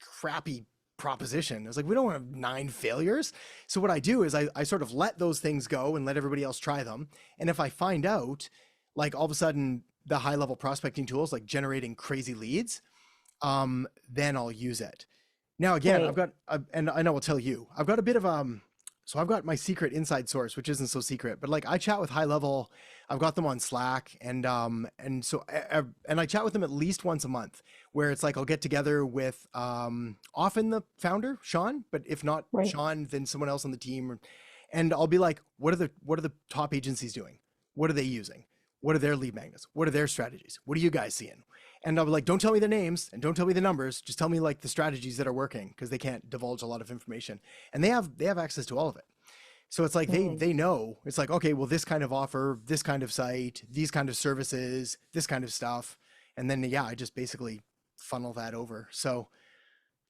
crappy proposition. It's like, we don't have 9 failures. So what I do is I sort of let those things go and let everybody else try them. And if I find out like all of a sudden the high level prospecting tools like generating crazy leads, then I'll use it. Now again, I've got, and I know I'll tell you, I've got a bit of so I've got my secret inside source, which isn't so secret, but like I chat with high level. I've got them on Slack, and I chat with them at least once a month, where it's like I'll get together with often the founder, Sean, but if not Sean, then someone else on the team, and I'll be like, what are the top agencies doing? What are they using? What are their lead magnets? What are their strategies? What are you guys seeing? And I'll be like, don't tell me their names and don't tell me the numbers. Just tell me like the strategies that are working, because they can't divulge a lot of information, and they have access to all of it. So it's like they know. It's like, okay, well, this kind of offer, this kind of site, these kind of services, this kind of stuff, and then I just basically funnel that over. So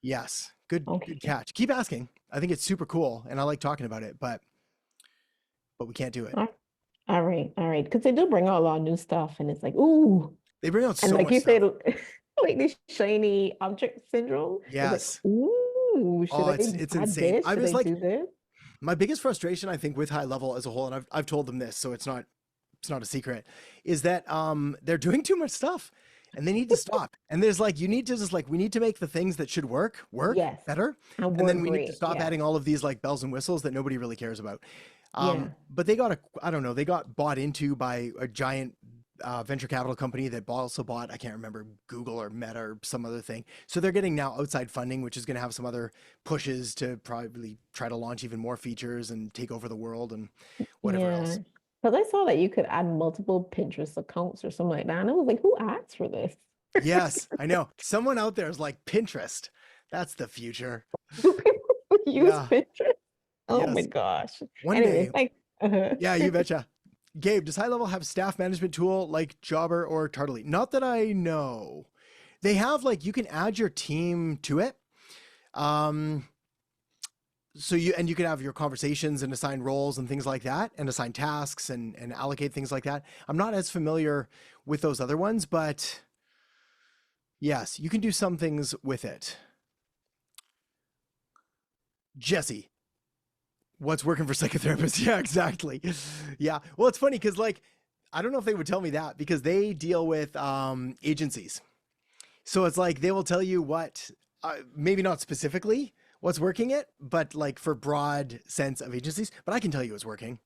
yes, good catch. Keep asking. I think it's super cool, and I like talking about it, but we can't do it. All right, because they do bring out a lot of new stuff, and it's like, ooh. They bring out so and like much you stuff. said, like this shiny object syndrome. Yes. Like, ooh, it's insane. I was like, do this? My biggest frustration, I think, with high level as a whole, and I've told them this, so it's not a secret, is that they're doing too much stuff, and they need to stop. And there's like, you need to just like, we need to make the things that should work better, and then we need to stop adding all of these like bells and whistles that nobody really cares about. But they got bought into by a giant venture capital company that also bought, I can't remember, Google or Meta or some other thing. So they're getting now outside funding, which is going to have some other pushes to probably try to launch even more features and take over the world and whatever else. Because I saw that you could add multiple Pinterest accounts or something like that. And I was like, who asked for this? Yes, I know. Someone out there is like, Pinterest. That's the future. Do people use Pinterest? Oh my gosh. Anyways, like Yeah, you betcha. Gabe, does High Level have staff management tool like Jobber or Tartly? Not that I know. They have like, you can add your team to it. So you can have your conversations and assign roles and things like that, and assign tasks and allocate things like that. I'm not as familiar with those other ones, but yes, you can do some things with it. Jesse, what's working for psychotherapists? Yeah, exactly. Yeah. Well, it's funny because like, I don't know if they would tell me that because they deal with agencies. So it's like, they will tell you what, maybe not specifically what's working it, but like for broad sense of agencies, but I can tell you it's working.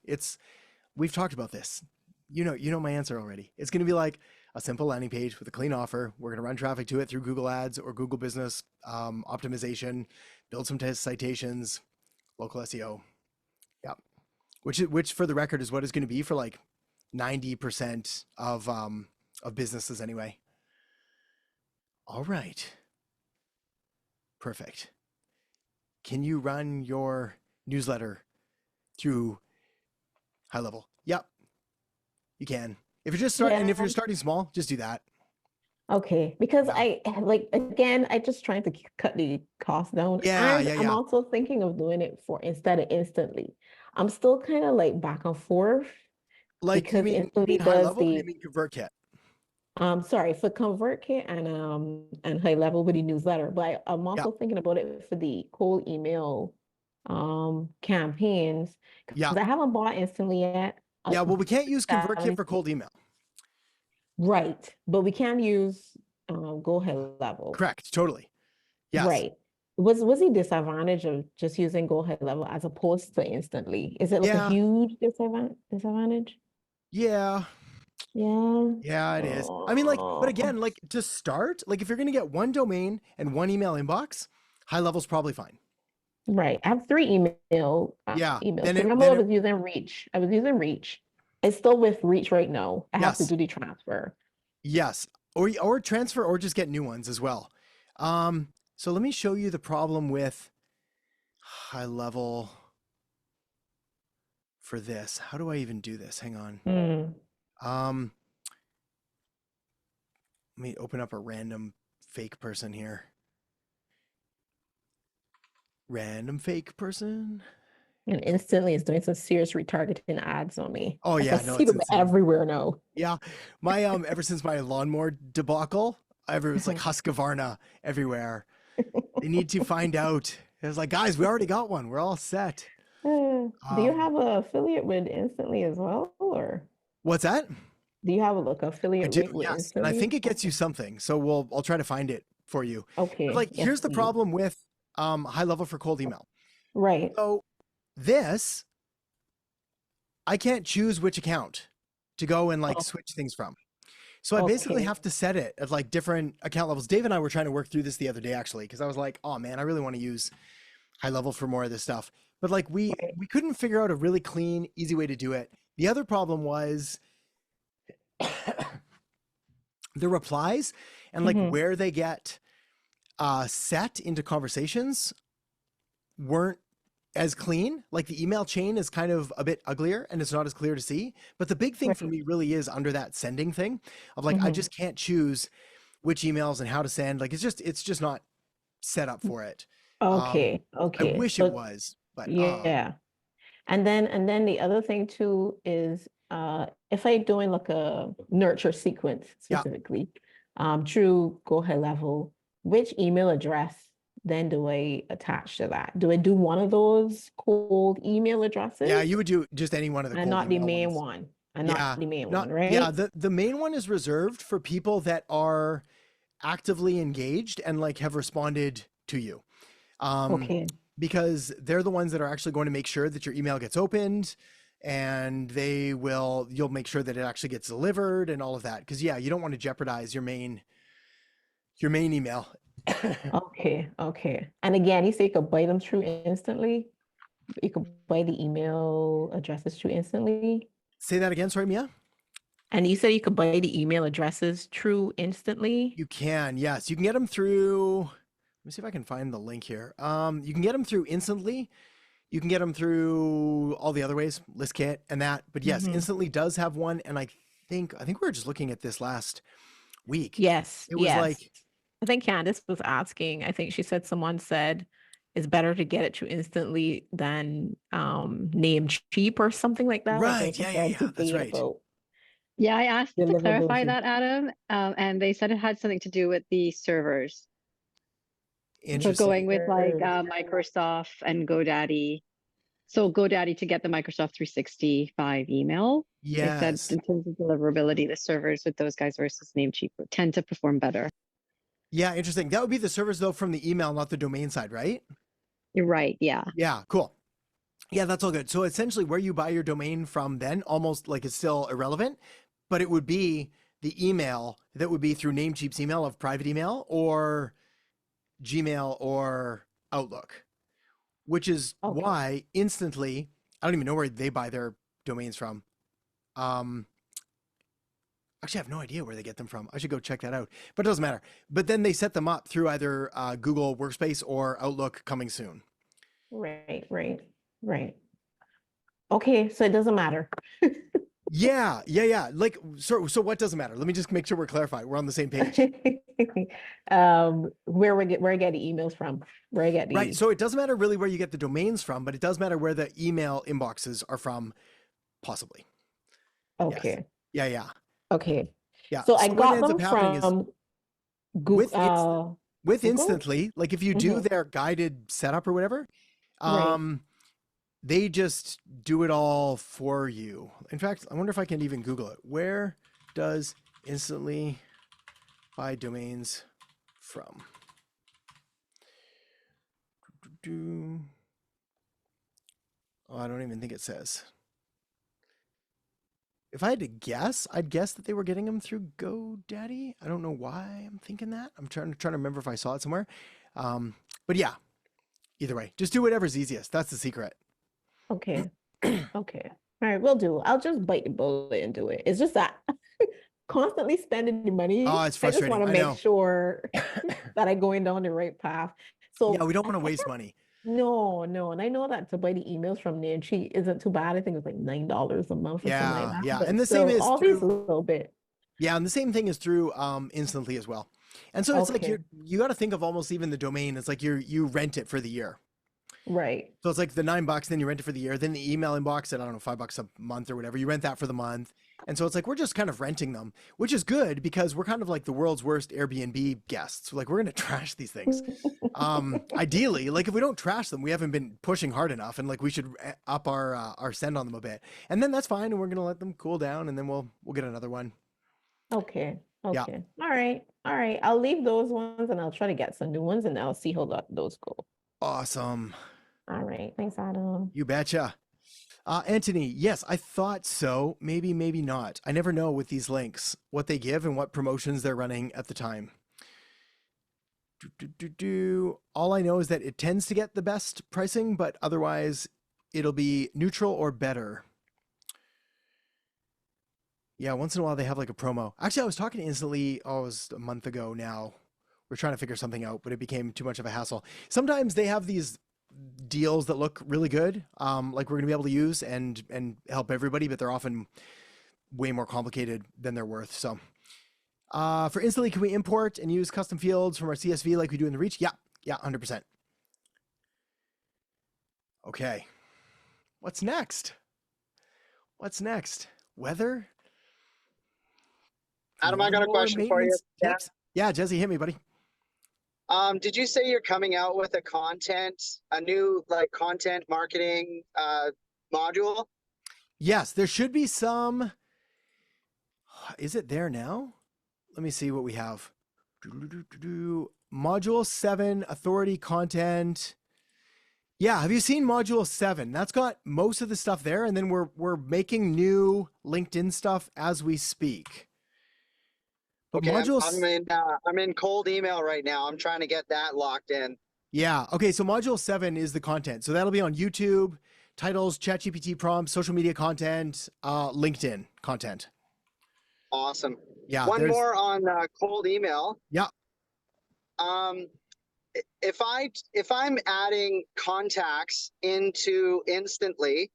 We've talked about this. You know my answer already. It's going to be like a simple landing page with a clean offer. We're going to run traffic to it through Google Ads or Google Business optimization, build some test citations, local SEO. Yeah. Which for the record is what it's going to be for like 90% of businesses anyway. All right. Perfect. Can you run your newsletter through High Level? Yep, you can. If you're just starting, and if you're starting small, just do that. Okay, because I just trying to cut the cost down. Yeah, and I'm also thinking of doing it instead of instantly. I'm still kind of like back and forth. Like you mean High Level, or you mean ConvertKit? Sorry, for ConvertKit and High Level with the newsletter, but I'm also thinking about it for the cold email campaigns. Because I haven't bought instantly yet. Yeah, well, we can't use ConvertKit for cold email. Right, but we can use Go High Level. Correct, totally. Yes. Right. Was the disadvantage of just using Go High Level as opposed to instantly? Is it like a huge disadvantage? Yeah. Yeah, it is. I mean, like, but again, like to start, like if you're going to get one domain and one email inbox, High Level's probably fine. Right. I have 3 emails. Remember, I was using Reach. It's still with Reach right now. I have to do the transfer. Yes. Or transfer or just get new ones as well. So let me show you the problem with High Level for this. How do I even do this? Hang on. Let me open up a random fake person here. Random fake person. And instantly it's doing some serious retargeting ads on me. Oh yeah, I see them everywhere now. Yeah, my ever since my lawnmower debacle, everyone's like Husqvarna everywhere. They need to find out. It's like, guys, we already got one. We're all set. Do you have an affiliate with Instantly as well, or what's that? Do you have affiliate? I do, yes, and I think it gets you something. So I'll try to find it for you. Okay. But like, here's the problem with High Level for cold email. Right. So this, I can't choose which account to go and like switch things from. So I basically have to set it at like different account levels. Dave and I were trying to work through this the other day, actually, because I was like, oh man, I really want to use High Level for more of this stuff. But like we couldn't figure out a really clean, easy way to do it. The other problem was the replies and like where they get set into conversations weren't as clean. Like the email chain is kind of a bit uglier and it's not as clear to see. But the big thing for me really is under that sending thing of like, I just can't choose which emails and how to send. Like, it's just not set up for it. Okay. I wish it was, but yeah. And then the other thing too is if I'm doing like a nurture sequence specifically through Go High Level, which email address then do I attach to that? Do I do one of those cold email addresses? Yeah, you would do just any one of the and cold not the email main ones. one. And not the main one, right? Yeah, the main one is reserved for people that are actively engaged and like have responded to you. Because they're the ones that are actually going to make sure that your email gets opened, and you'll make sure that it actually gets delivered and all of that. Because yeah, you don't want to jeopardize your main email. Okay. And again, you say you could buy them through instantly. You could buy the email addresses through instantly. Say that again, sorry, Mia. And you said you could buy the email addresses through instantly. You can, yes. You can get them through. Let me see if I can find the link here. You can get them through instantly. You can get them through all the other ways, ListKit and that. But yes, Instantly does have one. And I think we were just looking at this last week. Yes. It was like, I think Candice was asking, I think she said someone said it's better to get it to Instantly than Namecheap or something like that. Right. Yeah. That's right. Yeah, I asked to clarify deliverables. that, Adam, and they said it had something to do with the servers. So Interesting. going with like Microsoft and GoDaddy. So GoDaddy to get the Microsoft 365 email. Yes. They said in terms of deliverability, the servers with those guys versus Namecheap tend to perform better. Yeah, interesting. That would be the servers though from the email, not the domain side, right? You're right. Yeah. Yeah, cool. Yeah, that's all good. So essentially where you buy your domain from then almost like it's still irrelevant, but it would be the email that would be through Namecheap's email of private email or Gmail or Outlook, which is why Instantly, I don't even know where they buy their domains from. Actually, I have no idea where they get them from. I should go check that out, but it doesn't matter. But then they set them up through either Google Workspace or Outlook coming soon. Right. Okay, so it doesn't matter. Yeah. Like, so what doesn't matter? Let me just make sure we're clarified. We're on the same page. Where I get the emails from, where I get the Right. So it doesn't matter really where you get the domains from, but it does matter where the email inboxes are from, possibly. Okay. Yes. Yeah. Okay. Yeah. So I what got ends them up happening from with Google? Instantly, like if you do their guided setup or whatever, Right. they just do it all for you. In fact, I wonder if I can even Google it. Where does Instantly buy domains from? Oh, I don't even think it says. If I had to guess, I'd guess that they were getting them through GoDaddy. I don't know why I'm thinking that. I'm trying to remember if I saw it somewhere. But yeah, either way, just do whatever's easiest. That's the secret. Okay. Okay. All right, will do. I'll just bite the bullet and do it. It's just that constantly spending the money. Oh, it's frustrating. I just want I to know. make sure that I'm going down the right path. So Yeah, we don't want to waste money. No, and I know that to buy the emails from Nancy isn't too bad. I think it's like $9 a month or something like that. Yeah. But And the same still, is all these through, little bit. yeah, and the same thing is through Instantly as well. And so it's like Okay. you got to think of almost even the domain. It's like you rent it for the year. Right. So it's like the $9, then you rent it for the year. Then the email inbox at, I don't know, $5 a month or whatever. You rent that for the month. And so it's like, we're just kind of renting them, which is good because we're kind of like the world's worst Airbnb guests. Like, we're going to trash these things. Ideally, like if we don't trash them, we haven't been pushing hard enough, and like we should up our send on them a bit. And then that's fine. And we're going to let them cool down, and then we'll get another one. Okay. Yeah. Okay. All right. I'll leave those ones and I'll try to get some new ones and I'll see how those go. Awesome. All right. Thanks, Adam. You betcha. Anthony, yes, I thought so. Maybe not. I never know with these links what they give and what promotions they're running at the time. All I know is that it tends to get the best pricing, but otherwise it'll be neutral or better. Yeah, once in a while they have like a promo. Actually, I was talking to Instantly, it was a month ago now. We're trying to figure something out, but it became too much of a hassle. Sometimes they have these deals that look really good, like we're gonna be able to use and help everybody, but they're often way more complicated than they're worth. So for Instantly, can we import and use custom fields from our CSV like we do in the Reach? Yeah, 100%. Okay, what's next? Weather? Adam, I got a question for you. Yeah, Jesse, hit me, buddy. Did you say you're coming out with a new like content marketing module? Yes, there should be some. Is it there now? Let me see what we have. Module 7, authority content. Yeah, have you seen module 7? That's got most of the stuff there, and then we're making new LinkedIn stuff as we speak. But Okay, I'm in cold email right now. I'm trying to get that locked in. Yeah. Okay. So module 7 is the content. So that'll be on YouTube, titles, ChatGPT prompts, social media content, LinkedIn content. Awesome. Yeah. One more on cold email. Yeah. if I'm adding contacts into Instantly,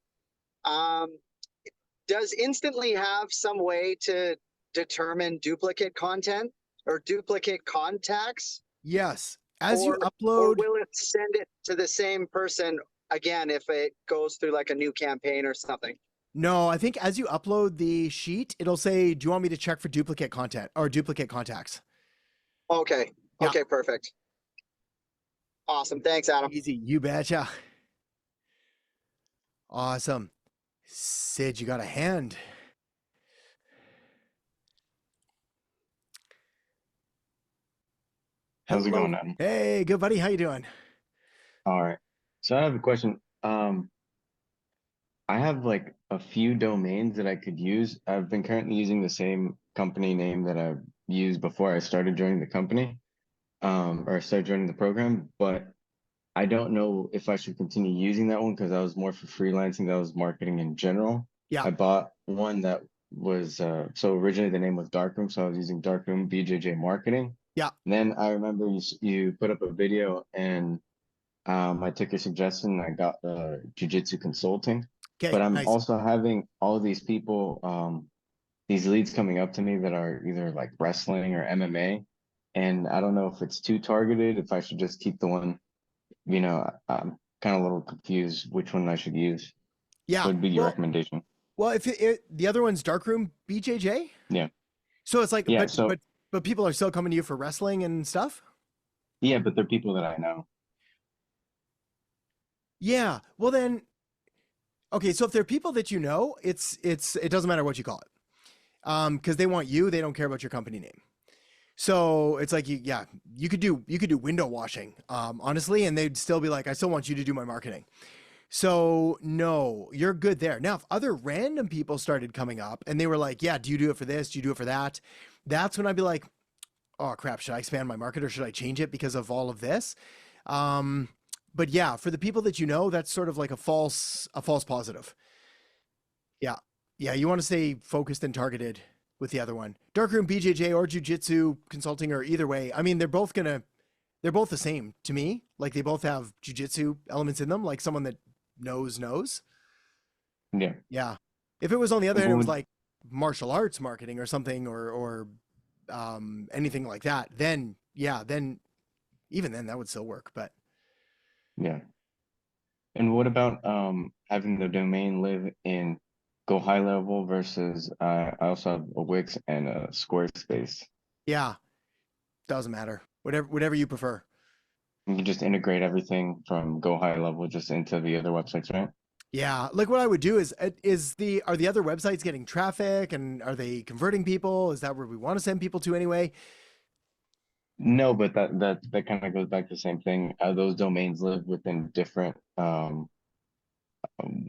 does Instantly have some way to determine duplicate content or duplicate contacts? Yes. As you Or upload, will it send it to the same person again if it goes through like a new campaign or something? no, I think as you upload the sheet, it'll say, do you want me to check for duplicate content or duplicate contacts? Okay. Yeah. Okay, perfect. Awesome. Thanks, Adam. Easy. You betcha. Awesome. Sid, you got a hand. How's it going, Adam? Hey, good buddy. How you doing? All right. So I have a question. I have like a few domains that I could use. I've been currently using the same company name that I've used before I started joining the company, or started joining the program, but I don't know if I should continue using that one because that was more for freelancing. That was marketing in general. Yeah. I bought one that was, so originally the name was Darkroom, so I was using Darkroom BJJ Marketing. Yeah. And then I remember you put up a video and I took your suggestion. I got Jiu-Jitsu Consulting. Okay, But I'm nice. also having all of these people, these leads coming up to me that are either like wrestling or MMA. And I don't know if it's too targeted, if I should just keep the one, I'm kind of a little confused which one I should use. Yeah. What would be your recommendation? Well, if the other one's Darkroom BJJ, Yeah. so it's like, Yeah, but people are still coming to you for wrestling and stuff. Yeah, but they're people that I know. Yeah. Well then, okay. So if they're people that you know, it doesn't matter what you call it, because they want you. They don't care about your company name. So it's like you could do window washing, honestly, and they'd still be like, I still want you to do my marketing. So no, you're good there. Now, if other random people started coming up and they were like, yeah, do you do it for this? Do you do it for that? That's when I'd be like, oh crap, should I expand my market or should I change it because of all of this? But yeah, for the people that you know, that's sort of like a false positive. Yeah. Yeah. You want to stay focused and targeted with the other one. Darkroom BJJ or Jiu-Jitsu Consulting, or either way. I mean, they're both the same to me. Like they both have Jiu-Jitsu elements in them, like someone that knows. Yeah. Yeah. If it was on the other end, it was like martial arts marketing or something, or anything like that, then even then that would still work. But Yeah. And what about having the domain live in Go High Level versus I also have a Wix and a Squarespace. yeah, doesn't matter. Whatever you prefer. You can just integrate everything from Go High Level just into the other websites, right? Yeah, like what I would do is are the other websites getting traffic and are they converting people? Is that where we want to send people to anyway? No, but that kind of goes back to the same thing. Those domains live within different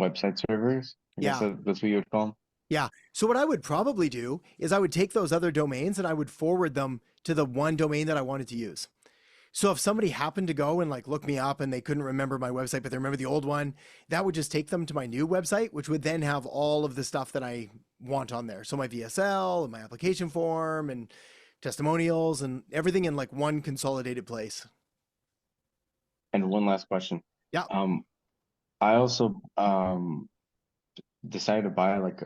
website servers. I guess that's what you would call them. Yeah. So what I would probably do is I would take those other domains and I would forward them to the one domain that I wanted to use. So if somebody happened to go and like look me up and they couldn't remember my website, but they remember the old one, that would just take them to my new website, which would then have all of the stuff that I want on there. So my VSL and my application form and testimonials and everything in like one consolidated place. And one last question. Yeah. I also decided to buy like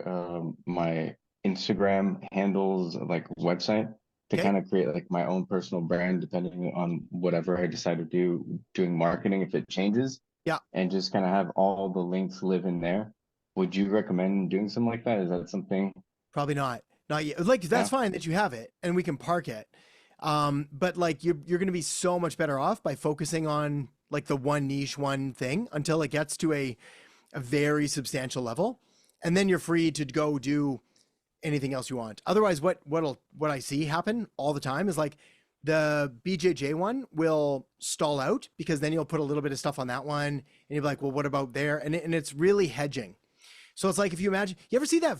my Instagram handles like website to kind of create like my own personal brand depending on whatever I decide to do doing marketing if it changes. Yeah. And just kind of have all the links live in there. Would you recommend doing something like that? Is that something? Probably not. Not yet. Like that's fine that you have it and we can park it. But like you're going to be so much better off by focusing on like the one niche, one thing until it gets to a very substantial level. And then you're free to go do anything else you want. Otherwise, what I see happen all the time is like the BJJ one will stall out because then you'll put a little bit of stuff on that one and you'll be like, well, what about there? And it's really hedging. So it's like, if you imagine, you ever see that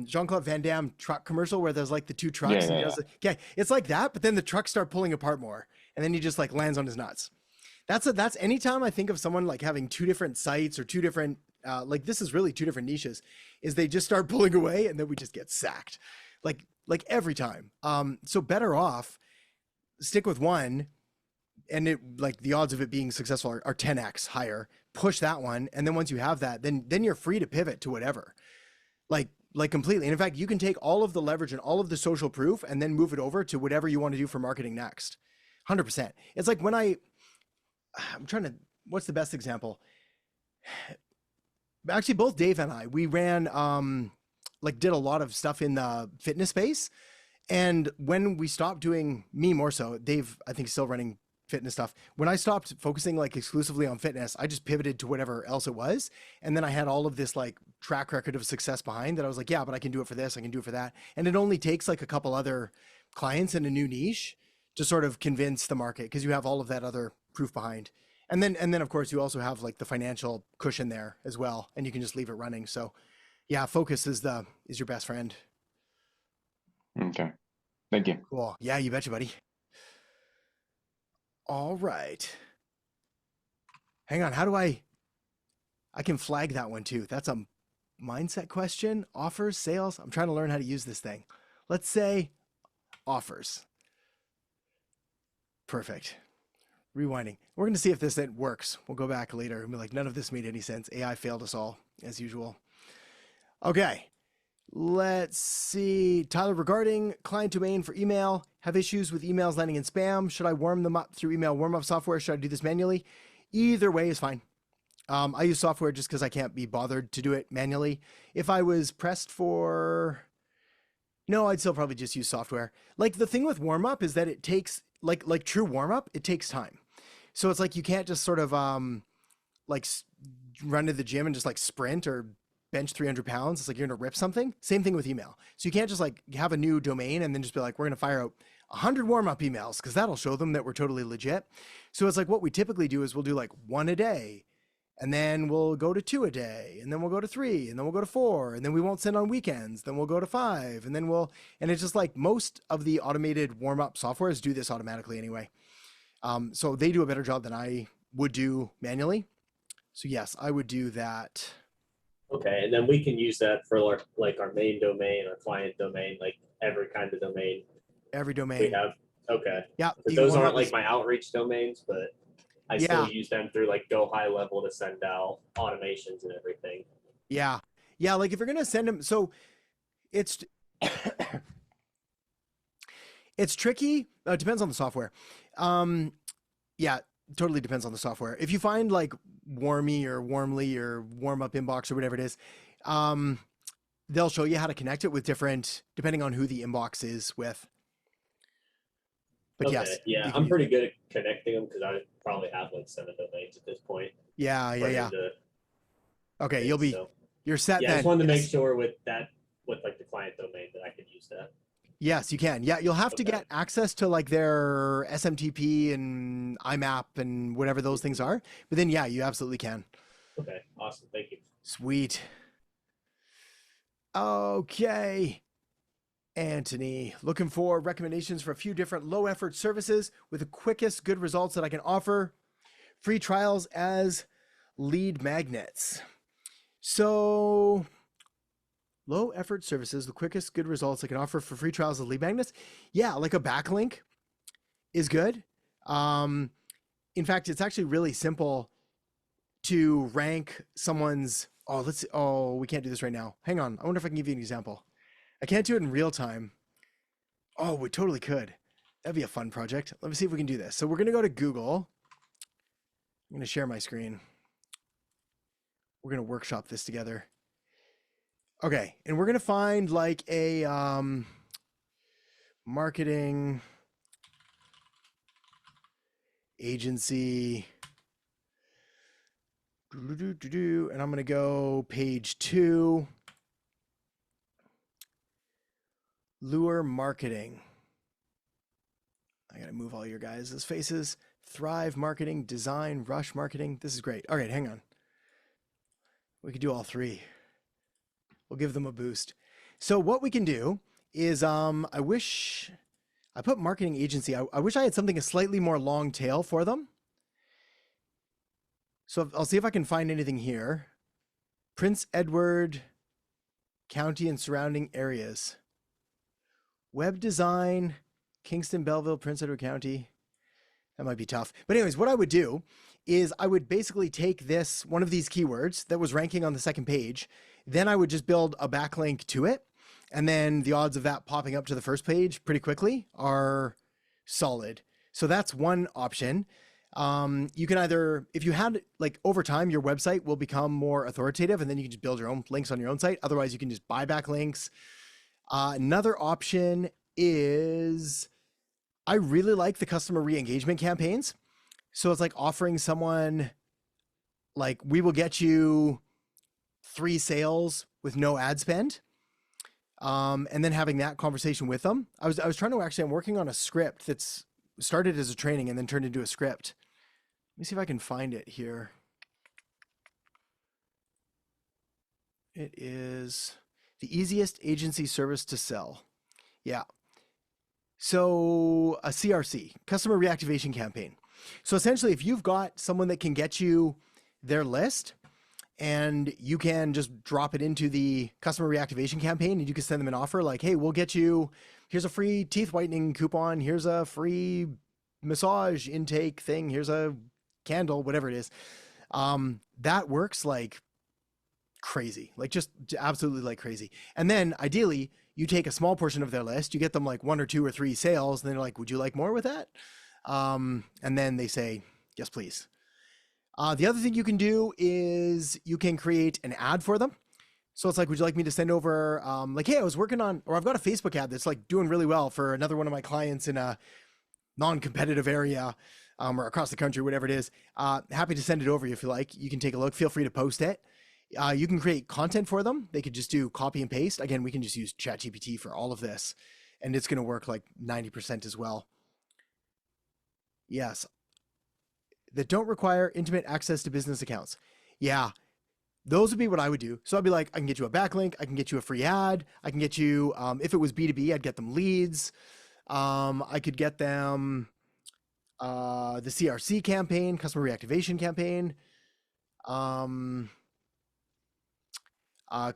Jean-Claude Van Damme truck commercial where there's like the two trucks? Yeah. It's like that, but then the trucks start pulling apart more and then he just like lands on his nuts. That's anytime I think of someone like having two different sites or two different, like this is really two different niches, is they just start pulling away and then we just get sacked. Like every time. So better off, stick with one, and it like the odds of it being successful are 10x higher. Push that one, and then once you have that, then you're free to pivot to whatever, like completely. And in fact, you can take all of the leverage and all of the social proof and then move it over to whatever you want to do for marketing next. 100%. It's like when I'm trying to, what's the best example? Actually, both Dave and I, we ran, did a lot of stuff in the fitness space. And when we stopped doing, me more so, Dave, I think still running fitness stuff. When I stopped focusing like exclusively on fitness, I just pivoted to whatever else it was. And then I had all of this like track record of success behind that. I was like, yeah, but I can do it for this. I can do it for that. And it only takes like a couple other clients in a new niche to sort of convince the market, because you have all of that other proof behind. And then of course you also have like the financial cushion there as well, and you can just leave it running. So yeah, focus is your best friend. Okay. Thank you. Cool. Yeah, you betcha, buddy. All right. Hang on. How do I can flag that one too. That's a mindset question. Offers, sales. I'm trying to learn how to use this thing. Let's say offers. Perfect. Rewinding. We're going to see if this works. We'll go back later and be like, none of this made any sense. AI failed us all as usual. Okay. Let's see. Tyler, regarding client domain for email, have issues with emails landing in spam. Should I warm them up through email warm up software? Should I do this manually? Either way is fine. I use software just because I can't be bothered to do it manually. If I was pressed for, no, I'd still probably just use software. Like the thing with warm up is that it takes like true warm up, it takes time. So it's like, you can't just sort of run to the gym and just like sprint or bench 300 pounds. It's like you're going to rip something. Same thing with email. So you can't just like have a new domain and then just be like, we're going to fire out 100 warm-up emails because that'll show them that we're totally legit. So it's like what we typically do is we'll do like 1 a day, and then we'll go to 2 a day, and then we'll go to 3, and then we'll go to 4, and then we won't send on weekends. Then we'll go to 5, and then and it's just like most of the automated warm-up softwares do this automatically anyway. So they do a better job than I would do manually. So yes, I would do that. Okay, and then we can use that for our main domain, our client domain, like every kind of domain. Every domain. We have. Okay. Yeah. Those aren't like my outreach domains, but I still use them through like Go High Level to send out automations and everything. Yeah. Yeah. Like if you're going to send them, so it's, it's tricky. It depends on the software. Yeah, totally depends on the software. If you find like Warmy or Warmly or Warm Up Inbox or whatever it is, they'll show you how to connect it with different, depending on who the inbox is with. But okay, yes. Yeah, I'm pretty good at connecting them because I probably have like 7 domains at this point. Yeah. Okay, you're set. Yeah, then. I just wanted to make sure with like the client domain that I could use that. Yes, you can. Yeah, you'll have to get access to like their SMTP and IMAP and whatever those things are. But then, yeah, you absolutely can. Okay, awesome. Thank you. Sweet. Okay. Anthony, looking for recommendations for a few different low effort services with the quickest good results that I can offer. Free trials as lead magnets. So low effort services, the quickest good results I can offer for free trials of lead magnets. Yeah, like a backlink is good. In fact, it's actually really simple to rank someone's, we can't do this right now. Hang on. I wonder if I can give you an example. I can't do it in real time. Oh, we totally could. That'd be a fun project. Let me see if we can do this. So we're going to go to Google. I'm going to share my screen. We're going to workshop this together. Okay, and we're going to find like a marketing agency. And I'm going to go page 2. Lure marketing. I got to move all your guys' faces. Thrive marketing, design, rush marketing. This is great. All right, hang on. We could do all 3. We'll give them a boost. So what we can do is, I wish I put marketing agency. I wish I had something a slightly more long tail for them. So I'll see if I can find anything here. Prince Edward County and surrounding areas. Web design, Kingston, Belleville, Prince Edward County. That might be tough. But anyways, what I would do is I would basically take this, one of these keywords that was ranking on the second page, then I would just build a backlink to it. And then the odds of that popping up to the first page pretty quickly are solid. So that's one option. You can either, if you had like over time, your website will become more authoritative and then you can just build your own links on your own site. Otherwise you can just buy back links. Another option is I really like the customer re-engagement campaigns. So it's like offering someone like, we will get you 3 sales with no ad spend. And then having that conversation with them. I was trying to I'm working on a script that's started as a training and then turned into a script. Let me see if I can find it here. It is the easiest agency service to sell. Yeah. So a CRC, customer reactivation campaign. So essentially, if you've got someone that can get you their list and you can just drop it into the customer reactivation campaign and you can send them an offer like, hey, we'll get you, here's a free teeth whitening coupon. Here's a free massage intake thing. Here's a candle, whatever it is. That works like crazy, like just absolutely like crazy. And then ideally you take a small portion of their list, you get them like 1 or 2 or 3 sales. And then they're like, would you like more with that? And then they say, yes, please. The other thing you can do is you can create an ad for them. So it's like, would you like me to send over, like, hey, I was working on, or I've got a Facebook ad that's like doing really well for another one of my clients in a non-competitive area, or across the country, whatever it is. Happy to send it over if you like. You can take a look. Feel free to post it. You can create content for them. They could just do copy and paste. Again, we can just use ChatGPT for all of this, and it's going to work like 90% as well. Yes. That don't require intimate access to business accounts. Yeah. Those would be what I would do. So I'd be like, I can get you a backlink. I can get you a free ad. I can get you, if it was B2B, I'd get them leads. I could get them the CRC campaign, customer reactivation campaign.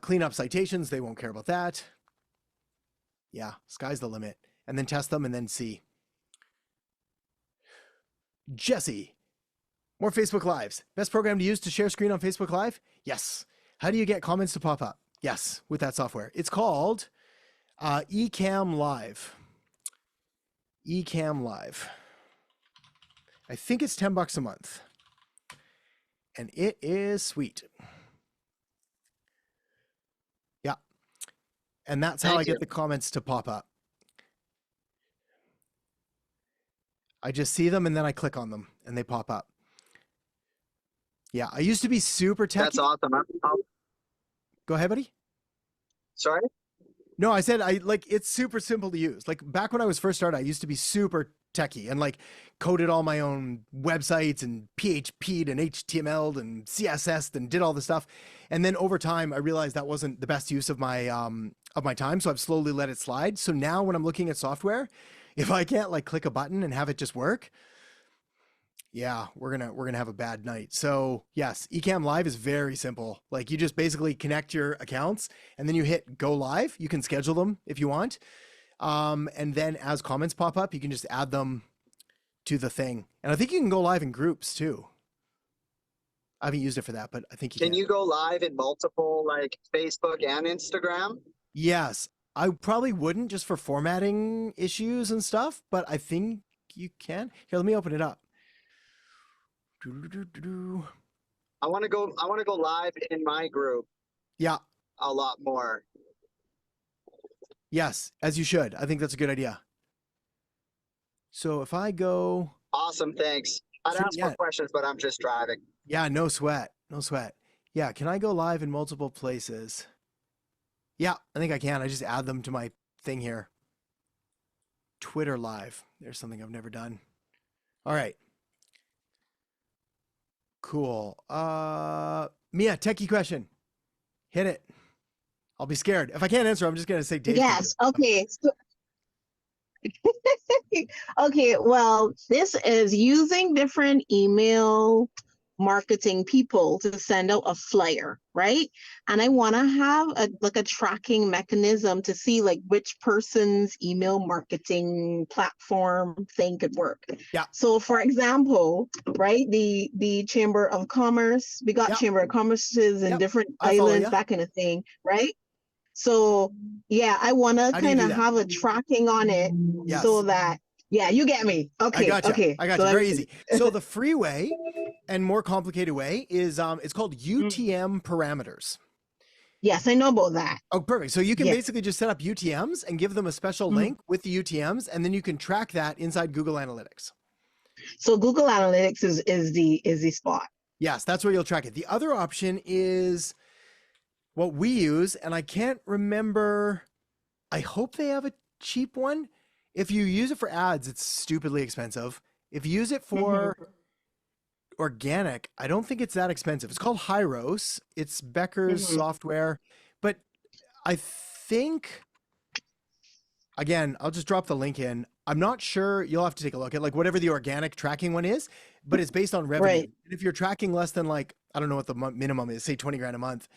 Clean up citations. They won't care about that. Yeah, sky's the limit. And then test them and then see. Jesse, more Facebook Lives. Best program to use to share screen on Facebook Live? Yes. How do you get comments to pop up? Yes, with that software. It's called Ecamm Live. Ecamm Live. I think it's $10 a month. And it is sweet. Yeah. And that's how I get the comments to pop up. I just see them and then I click on them and they pop up. Yeah, I used to be super techy. That's awesome. Go ahead, buddy. Sorry? No, I said it's super simple to use. Like back when I was first started, I used to be super techy and like coded all my own websites and PHP'd and HTML'd and CSS'd and did all the stuff. And then over time, I realized that wasn't the best use of my time. So I've slowly let it slide. So now when I'm looking at software, if I can't like click a button and have it just work, yeah, we're gonna have a bad night. So yes, Ecamm Live is very simple. Like you just basically connect your accounts and then you hit go live. You can schedule them if you want. And then as comments pop up, you can just add them to the thing. And I think you can go live in groups too. I haven't used it for that, but I think you can. Can you go live in multiple like Facebook and Instagram? Yes. I probably wouldn't just for formatting issues and stuff, but I think you can. Here, let me open it up. I want to go live in my group. Yeah. A lot more. Yes, as you should. I think that's a good idea. So if I go. Awesome. Thanks. I'd ask more questions, but I'm just driving. Yeah, no sweat. No sweat. Yeah. Can I go live in multiple places? Yeah, I think I can. I just add them to my thing here. Twitter Live. There's something I've never done. All right. Cool. Mia, techie question. Hit it. I'll be scared. If I can't answer, I'm just going to say Dave. Yes. Okay. So, okay. Well, this is using different email marketing people to send out a flyer, right? And I want to have a tracking mechanism to see like which person's email marketing platform thing could work. Yeah. So for example, right, the Chamber of Commerce, we got Chamber of Commerces in different islands, that kind of thing, right? So yeah, I want to kind of have a tracking on it so that, yeah, you get me. Okay. I gotcha. Okay. I got you. Very easy. So the free way and more complicated way is it's called UTM parameters. Yes, I know about that. Oh, perfect. So you can basically just set up UTMs and give them a special link with the UTMs, and then you can track that inside Google Analytics. So Google Analytics is the spot. Yes, that's where you'll track it. The other option is what we use, and I can't remember. I hope they have a cheap one. If you use it for ads, it's stupidly expensive. If you use it for organic, I don't think it's that expensive. It's called Hyros. It's Becker's software. But I think, again, I'll just drop the link in. I'm not sure. You'll have to take a look at like whatever the organic tracking one is, but it's based on revenue. Right. And if you're tracking less than like, I don't know what the minimum is, say 20 grand a month.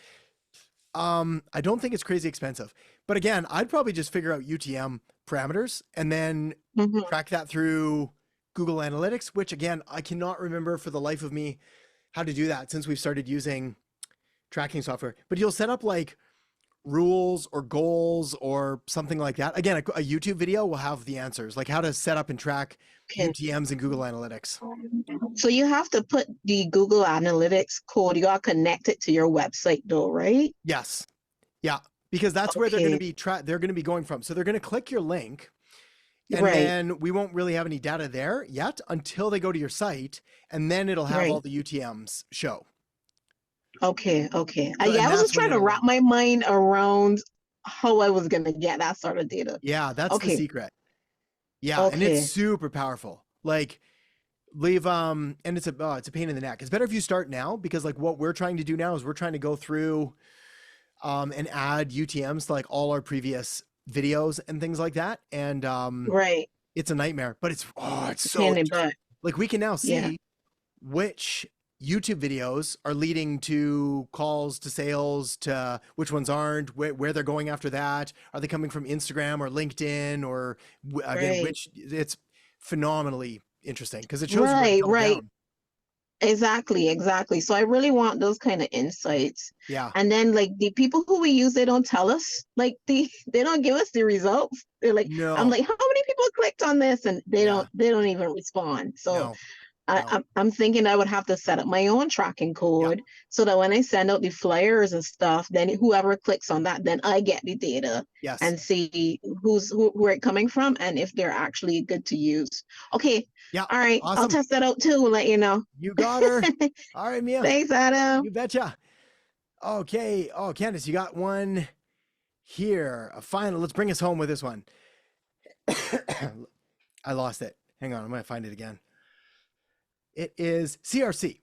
I don't think it's crazy expensive, but again, I'd probably just figure out UTM parameters and then track that through Google Analytics, which again, I cannot remember for the life of me how to do that since we've started using tracking software, but you'll set up like rules or goals or something like that. Again, a YouTube video will have the answers, like how to set up and track UTMs in Google Analytics. So you have to put the Google Analytics code, you got to connect it to your website though, right? Yes. Yeah. Because that's where they're going to be they're going to be going from. So they're going to click your link and then we won't really have any data there yet until they go to your site, and then it'll have all the UTMs show. Okay. Okay. Yeah, I was just trying to wrap my mind around how I was going to get that sort of data. Yeah, that's the secret. Yeah, and it's super powerful. Like leave and it's a pain in the neck. It's better if you start now, because like what we're trying to do now is we're trying to go through and add UTMs to like all our previous videos and things like that. And it's a nightmare, but it's so like we can now see which YouTube videos are leading to calls to sales, to which ones aren't, where they're going after that. Are they coming from Instagram or LinkedIn, or again, which it's phenomenally interesting because it shows down. Exactly. So I really want those kind of insights. Yeah. And then like the people who we use, they don't tell us, like they don't give us the results. They're like, no. I'm like, how many people clicked on this? And they don't even respond. So I'm thinking I would have to set up my own tracking code so that when I send out the flyers and stuff, then whoever clicks on that, then I get the data and see who are coming from and if they're actually good to use. Okay. Yeah. All right. Awesome. I'll test that out too. We'll let you know. You got her. All right, Mia. Thanks, Adam. You betcha. Okay. Oh, Candace, you got one here. A final. Let's bring us home with this one. I lost it. Hang on. I'm going to find it again. It is CRC.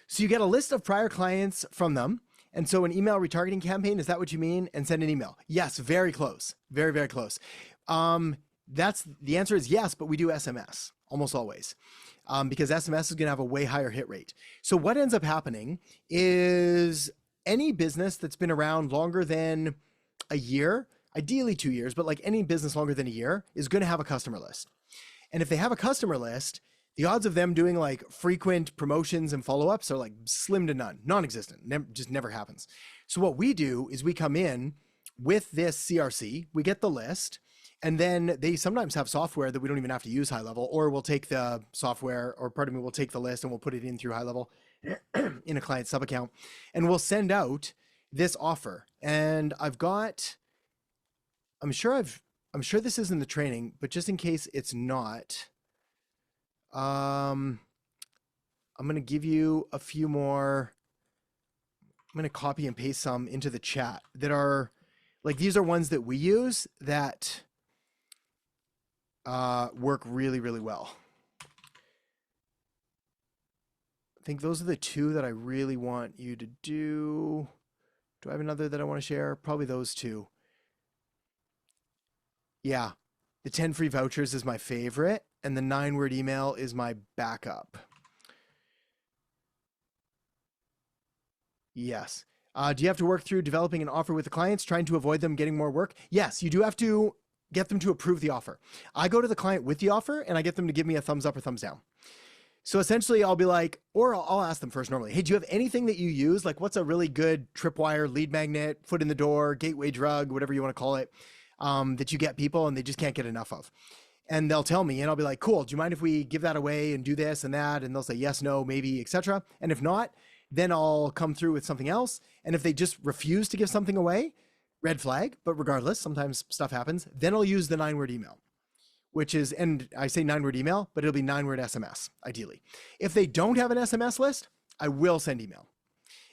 So you get a list of prior clients from them. And so an email retargeting campaign, is that what you mean? And send an email. Yes, very close. Very, very close. That's the answer is yes, but we do SMS almost always because SMS is going to have a way higher hit rate. So what ends up happening is any business that's been around longer than a year, ideally 2 years, but like any business longer than a year is going to have a customer list. And if they have a customer list, the odds of them doing like frequent promotions and follow-ups are like slim to none, non-existent, just never happens. So what we do is we come in with this CRC, we get the list, and then they sometimes have software that we don't even have to use high level, or we'll take the software, or pardon me, we'll take the list and we'll put it in through high level in a client sub account, and we'll send out this offer. And I'm sure this is in the training, but just in case it's not, I'm going to give you a few more. I'm going to copy and paste some into the chat that are like, these are ones that we use that work really, really well. I think those are the two that I really want you to do. Do I have another that I want to share? Probably those two. Yeah. The 10 free vouchers is my favorite, and the 9-word email is my backup. Yes. Do you have to work through developing an offer with the clients, trying to avoid them getting more work? Yes, you do have to get them to approve the offer. I go to the client with the offer and I get them to give me a thumbs up or thumbs down. So essentially I'll be like, or I'll ask them first normally, hey, do you have anything that you use? Like what's a really good tripwire, lead magnet, foot in the door, gateway drug, whatever you want to call it, that you get people and they just can't get enough of. And they'll tell me and I'll be like, cool, do you mind if we give that away and do this and that? And they'll say yes, no, maybe, etc. And if not, then I'll come through with something else. And if they just refuse to give something away, red flag, but regardless, sometimes stuff happens, then I'll use the 9-word email, which is, and I say 9-word email, but it'll be 9-word SMS, ideally. If they don't have an SMS list, I will send email.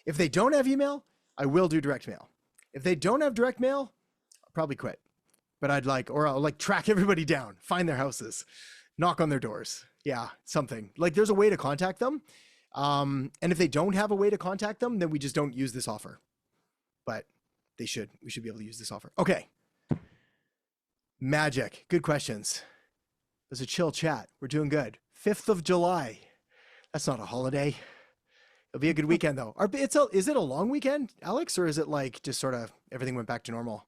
If they don't have email, I will do direct mail. If they don't have direct mail, I'll probably quit. But I'll like track everybody down, find their houses, knock on their doors. Yeah, something. Like there's a way to contact them. And if they don't have a way to contact them, then we just don't use this offer. But we should be able to use this offer. Okay. Magic. Good questions. It was a chill chat. We're doing good. 5th of July. That's not a holiday. It'll be a good weekend though. Is it a long weekend, Alex, or is it like just sort of everything went back to normal?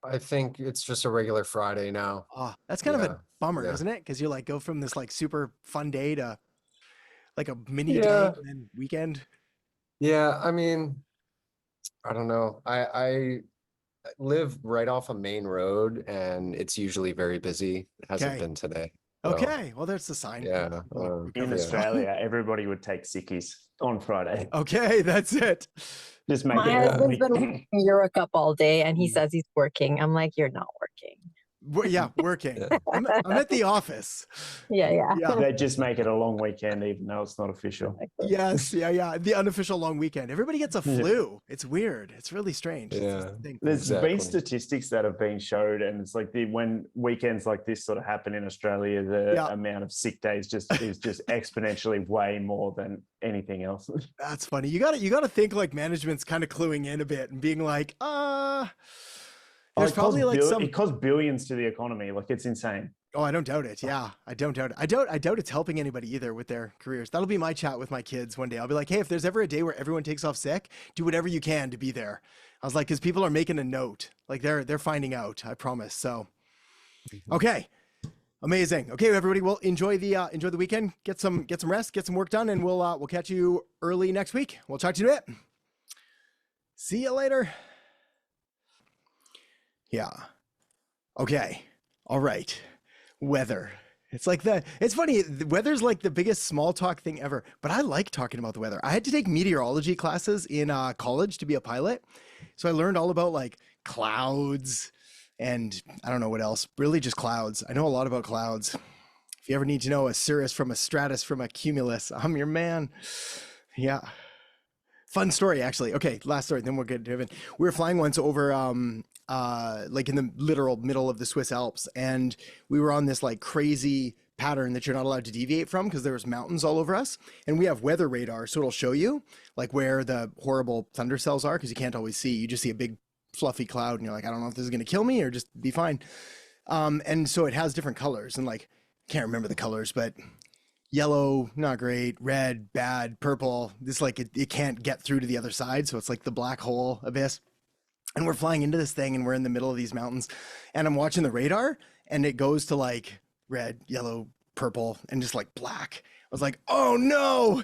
I think it's just a regular Friday now. That's kind of a bummer, isn't it? Because you like go from this like super fun day to like a mini day and then weekend. Yeah, I mean, I don't know. I live right off a main road and it's usually very busy. It hasn't been today. So, okay, well, there's the sign. Yeah. In Australia, everybody would take sickies on Friday. Okay, that's it. Just make My husband's been working Eurocup all day and he says he's working. I'm like, you're not working. Yeah, working. I'm at the office. Yeah. They just make it a long weekend, even though it's not official. Yes, yeah. The unofficial long weekend. Everybody gets a flu. It's weird. It's really strange. Yeah. There's been statistics that have been showed, and it's like when weekends like this sort of happen in Australia, the amount of sick days is just exponentially way more than anything else. That's funny. You got to think like management's kind of cluing in a bit and being like, there's probably like it costs billions to the economy. Like it's insane. Oh, I don't doubt it. Yeah, I don't doubt it. I doubt it's helping anybody either with their careers. That'll be my chat with my kids one day. I'll be like, hey, if there's ever a day where everyone takes off sick, do whatever you can to be there. I was like, because people are making a note. Like they're finding out. I promise. So, okay, amazing. Okay, everybody, well, enjoy the weekend. Get some rest. Get some work done, and we'll catch you early next week. We'll talk to you in a bit. See you later. Yeah. Okay. All right. Weather. It's funny. The weather's like the biggest small talk thing ever, but I like talking about the weather. I had to take meteorology classes in college to be a pilot. So I learned all about like clouds and I don't know what else, really just clouds. I know a lot about clouds. If you ever need to know a cirrus from a stratus from a cumulus, I'm your man. Yeah. Fun story, actually. Okay, last story, then we'll get to it. We were flying once over like in the literal middle of the Swiss Alps, and we were on this like crazy pattern that you're not allowed to deviate from because there was mountains all over us, and we have weather radar, so it'll show you like where the horrible thunder cells are because you can't always see. You just see a big fluffy cloud and you're like, I don't know if this is going to kill me or just be fine. And so it has different colors, and like can't remember the colors, but yellow, not great, red, bad, purple. This like it can't get through to the other side, so it's like the black hole abyss. And we're flying into this thing and we're in the middle of these mountains, and I'm watching the radar and it goes to like red, yellow, purple, and just like black. I was like, oh no,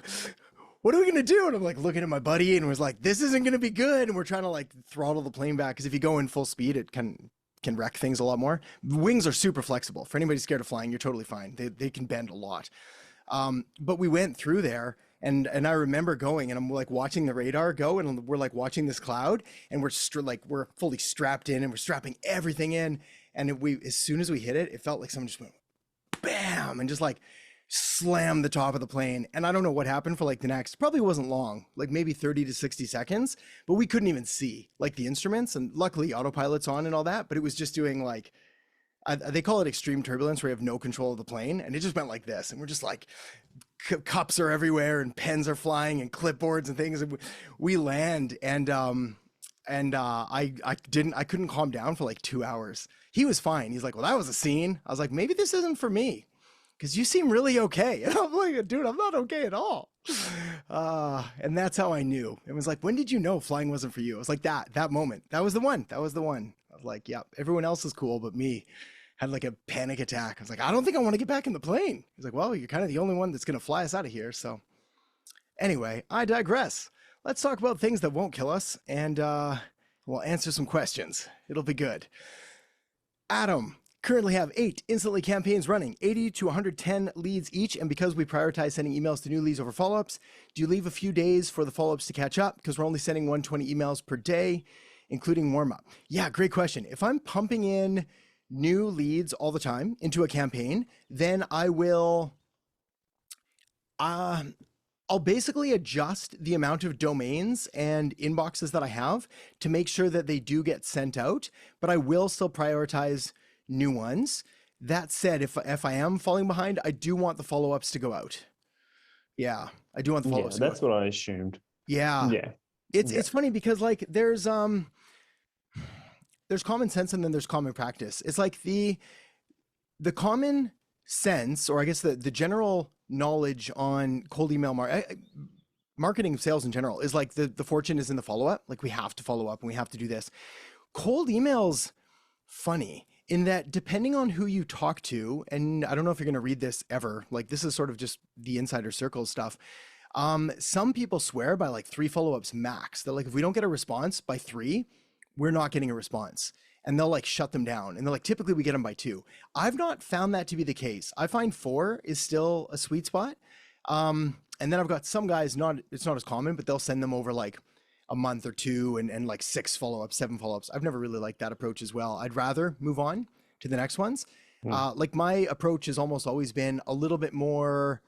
what are we gonna do? And I'm like looking at my buddy and was like, this isn't gonna be good. And we're trying to like throttle the plane back because if you go in full speed, it can wreck things a lot more. Wings are super flexible. For anybody scared of flying, you're totally fine. They can bend a lot. But we went through there, and I remember going, and I'm like watching the radar go, and we're like watching this cloud, and we're fully strapped in, and we're strapping everything in, and as soon as we hit it, it felt like someone just went bam and just like slammed the top of the plane. And I don't know what happened for like the next, probably wasn't long, like maybe 30 to 60 seconds, but we couldn't even see like the instruments, and luckily autopilot's on and all that, but it was just doing like, they call it extreme turbulence, where you have no control of the plane, and it just went like this, and we're just like, cups are everywhere, and pens are flying, and clipboards and things. And we land, and I couldn't calm down for like 2 hours. He was fine. He's like, well, that was a scene. I was like, maybe this isn't for me. because you seem really okay. And I'm like, dude, I'm not okay at all. And that's how I knew. It was like, when did you know flying wasn't for you? It was like that moment. That was the one. I was like, yeah, everyone else is cool, but me. Had like a panic attack. I was like, I don't think I want to get back in the plane. He's like, well, you're kind of the only one that's going to fly us out of here. So anyway, I digress. Let's talk about things that won't kill us, and we'll answer some questions. It'll be good. Adam, currently have 8 instantly campaigns running, 80 to 110 leads each. And because we prioritize sending emails to new leads over follow-ups, do you leave a few days for the follow-ups to catch up? Because we're only sending 120 emails per day, including warm-up. Yeah, great question. If I'm pumping in new leads all the time into a campaign, then I will, I'll basically adjust the amount of domains and inboxes that I have to make sure that they do get sent out, but I will still prioritize new ones. That said, if I am falling behind, I do want the follow-ups to go out. Yeah, I do want the follow-ups to go out. That's what I assumed. Yeah. It's funny because like there's common sense and then there's common practice. It's like the common sense, or I guess the general knowledge on cold email marketing, sales in general, is like the fortune is in the follow-up. Like we have to follow up and we have to do this. Cold email's funny in that depending on who you talk to, and I don't know if you're going to read this ever, like this is sort of just the insider circle stuff. Some people swear by like 3 follow-ups max. They're like, if we don't get a response by 3, we're not getting a response, and they'll like shut them down. And they're like, typically we get them by 2. I've not found that to be the case. I find 4 is still a sweet spot. And then I've got some guys, it's not as common, but they'll send them over like a month or 2 and like 6 follow-ups, 7 follow-ups. I've never really liked that approach as well. I'd rather move on to the next ones. Like my approach has almost always been a little bit more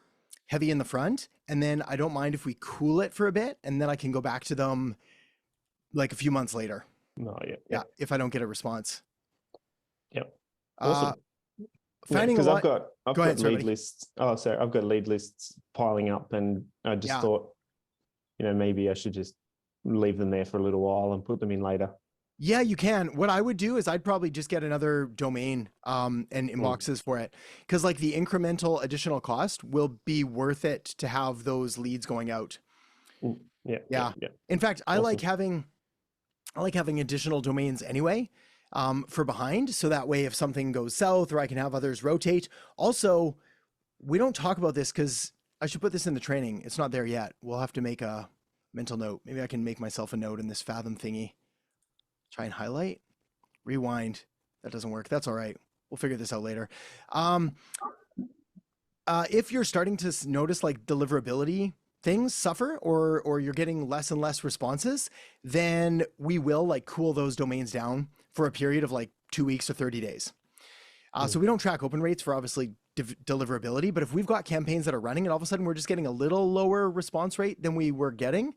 heavy in the front. And then I don't mind if we cool it for a bit, and then I can go back to them like a few months later. Yeah, if I don't get a response. Awesome. Because I've got lead lists. Oh, sorry, I've got lead lists piling up, and I just thought, maybe I should just leave them there for a little while and put them in later. Yeah, you can. What I would do is I'd probably just get another domain and inboxes for it, because like the incremental additional cost will be worth it to have those leads going out. Yeah. In fact, I like having additional domains anyway, for behind. So that way, if something goes south, or I can have others rotate. Also, we don't talk about this because I should put this in the training. It's not there yet. We'll have to make a mental note. Maybe I can make myself a note in this Fathom thingy. Try and highlight, rewind. That doesn't work. That's all right. We'll figure this out later. If you're starting to notice like deliverability things suffer, or you're getting less and less responses, then we will like cool those domains down for a period of like 2 weeks or 30 days. So we don't track open rates for obviously deliverability, but if we've got campaigns that are running and all of a sudden we're just getting a little lower response rate than we were getting,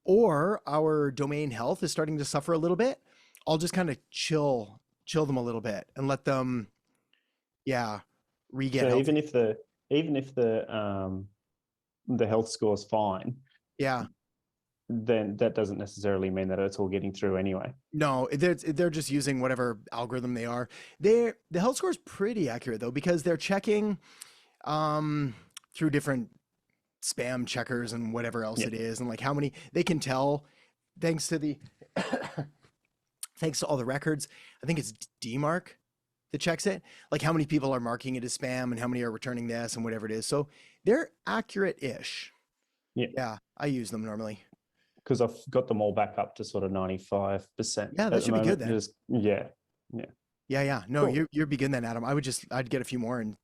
or our domain health is starting to suffer a little bit, I'll just kind of chill them a little bit and let them, re-get so healthy. even if the health score is fine, then that doesn't necessarily mean that it's all getting through anyway. No, they're just using whatever algorithm they are. The health score is pretty accurate though, because they're checking through different spam checkers and whatever else it is, and like how many they can tell thanks to the thanks to all the records. I think it's DMark that checks it, like how many people are marking it as spam and how many are returning this and whatever it is. So they're accurate-ish. Yeah, I use them normally. Because I've got them all back up to sort of 95%. Yeah, that should be good then. No, cool. you're be good then, Adam. I'd get a few more and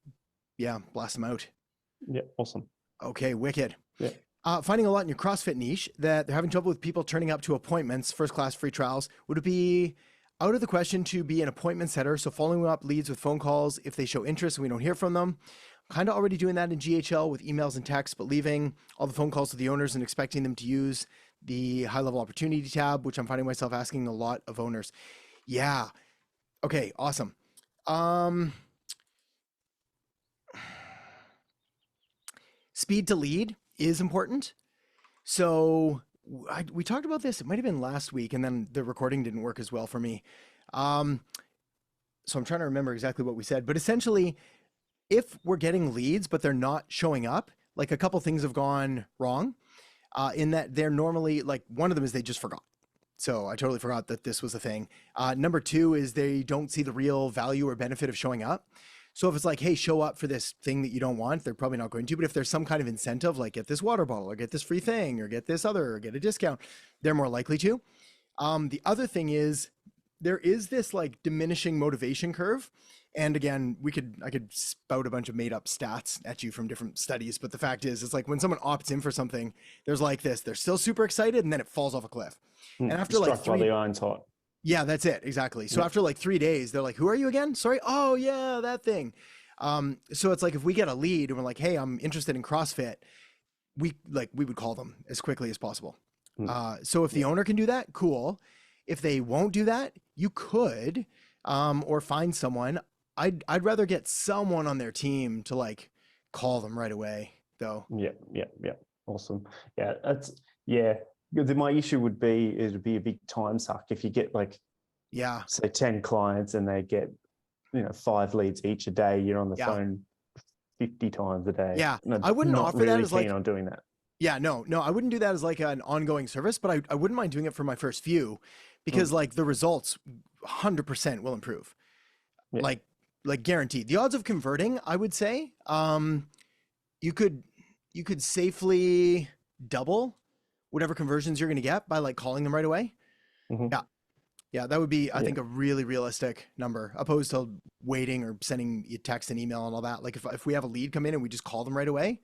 blast them out. Yeah, awesome. Okay, wicked. Yeah. Finding a lot in your CrossFit niche that they're having trouble with people turning up to appointments, first class free trials. Would it be out of the question to be an appointment setter? So following up leads with phone calls if they show interest and we don't hear from them. Kind of already doing that in GHL with emails and texts, but leaving all the phone calls to the owners and expecting them to use the high level opportunity tab, which I'm finding myself asking a lot of owners. Yeah. Okay. Awesome. Speed to lead is important. So we talked about this. It might've been last week, and then the recording didn't work as well for me. So I'm trying to remember exactly what we said, but essentially if we're getting leads, but they're not showing up, like a couple things have gone wrong in that they're normally like, one of them is they just forgot. So I totally forgot that this was a thing. Number two is they don't see the real value or benefit of showing up. So if it's like, hey, show up for this thing that you don't want, they're probably not going to. But if there's some kind of incentive, like get this water bottle or get this free thing or get this other or get a discount, they're more likely to. The other thing is there is this like diminishing motivation curve. And again, I could spout a bunch of made up stats at you from different studies. But the fact is, it's like when someone opts in for something, there's like this, they're still super excited and then it falls off a cliff. And after like Struck while the iron's hot. Yeah, that's it. Exactly. So after like 3 days, they're like, who are you again? Sorry. Oh yeah, that thing. So it's like, if we get a lead and we're like, hey, I'm interested in CrossFit, we would call them as quickly as possible. So if the owner can do that, cool. If they won't do that, you could, or find someone. I'd rather get someone on their team to like call them right away though. Yeah. Awesome. Yeah, my issue would be, it would be a big time suck if you get like, say 10 clients and they get, 5 leads each a day. You're on the phone 50 times a day. Yeah. No, I wouldn't not offer really that as like, on doing that. Yeah, no, I wouldn't do that as like an ongoing service, but I wouldn't mind doing it for my first few because like the results 100% will improve. Yeah. Like guaranteed. The odds of converting, I would say, you could safely double whatever conversions you're going to get by like calling them right away. Yeah, that would be, I think, a really realistic number, opposed to waiting or sending you text and email and all that. Like if we have a lead come in and we just call them right away.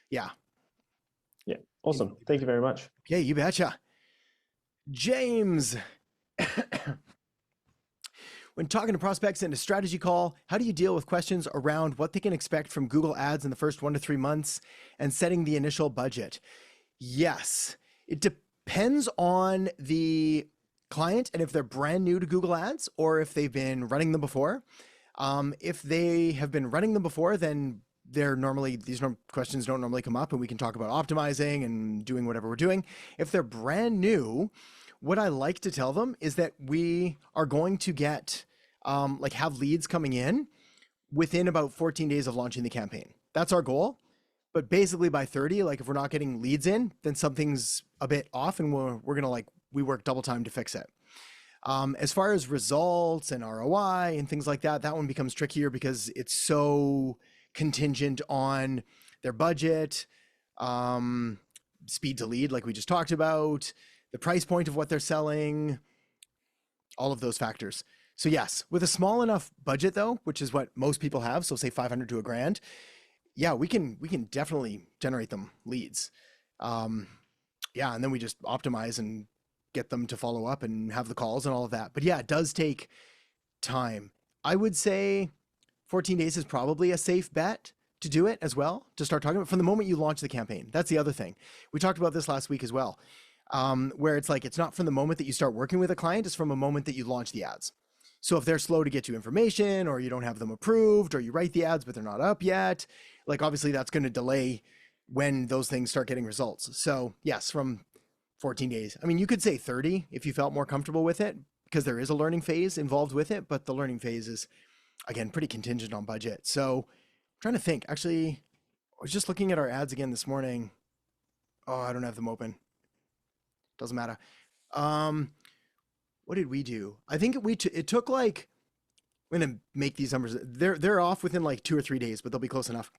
Yeah. Awesome. Thank you very much. Yeah, you betcha. James. When talking to prospects in a strategy call, how do you deal with questions around what they can expect from Google Ads in the first 1 to 3 months and setting the initial budget? Yes, it depends on the client and if they're brand new to Google Ads or if they've been running them before. If they have been running them before, then these questions don't normally come up and we can talk about optimizing and doing whatever we're doing. If they're brand new, what I like to tell them is that we are going to get, have leads coming in within about 14 days of launching the campaign. That's our goal. But basically by 30, like if we're not getting leads in, then something's a bit off and we're going to we work double time to fix it. As far as results and ROI and things like that, that one becomes trickier because it's so contingent on their budget, speed to lead, like we just talked about, the price point of what they're selling, all of those factors. So yes, with a small enough budget though, which is what most people have, so say 500 to $1,000, yeah, we can definitely generate them leads. And then we just optimize and get them to follow up and have the calls and all of that. But yeah, it does take time. I would say 14 days is probably a safe bet to do it as well, to start talking about from the moment you launch the campaign. That's the other thing. We talked about this last week as well, where it's like, it's not from the moment that you start working with a client, it's from a moment that you launch the ads. So if they're slow to get you information or you don't have them approved or you write the ads, but they're not up yet, like obviously that's going to delay when those things start getting results. So yes, from 14 days. I mean, you could say 30 if you felt more comfortable with it because there is a learning phase involved with it, but the learning phase is, again, pretty contingent on budget. So I'm trying to think. Actually, I was just looking at our ads again this morning. Oh, I don't have them open. Doesn't matter. What did we do? I think it took like, I'm going to make these numbers. They're off within like 2 or 3 days, but they'll be close enough.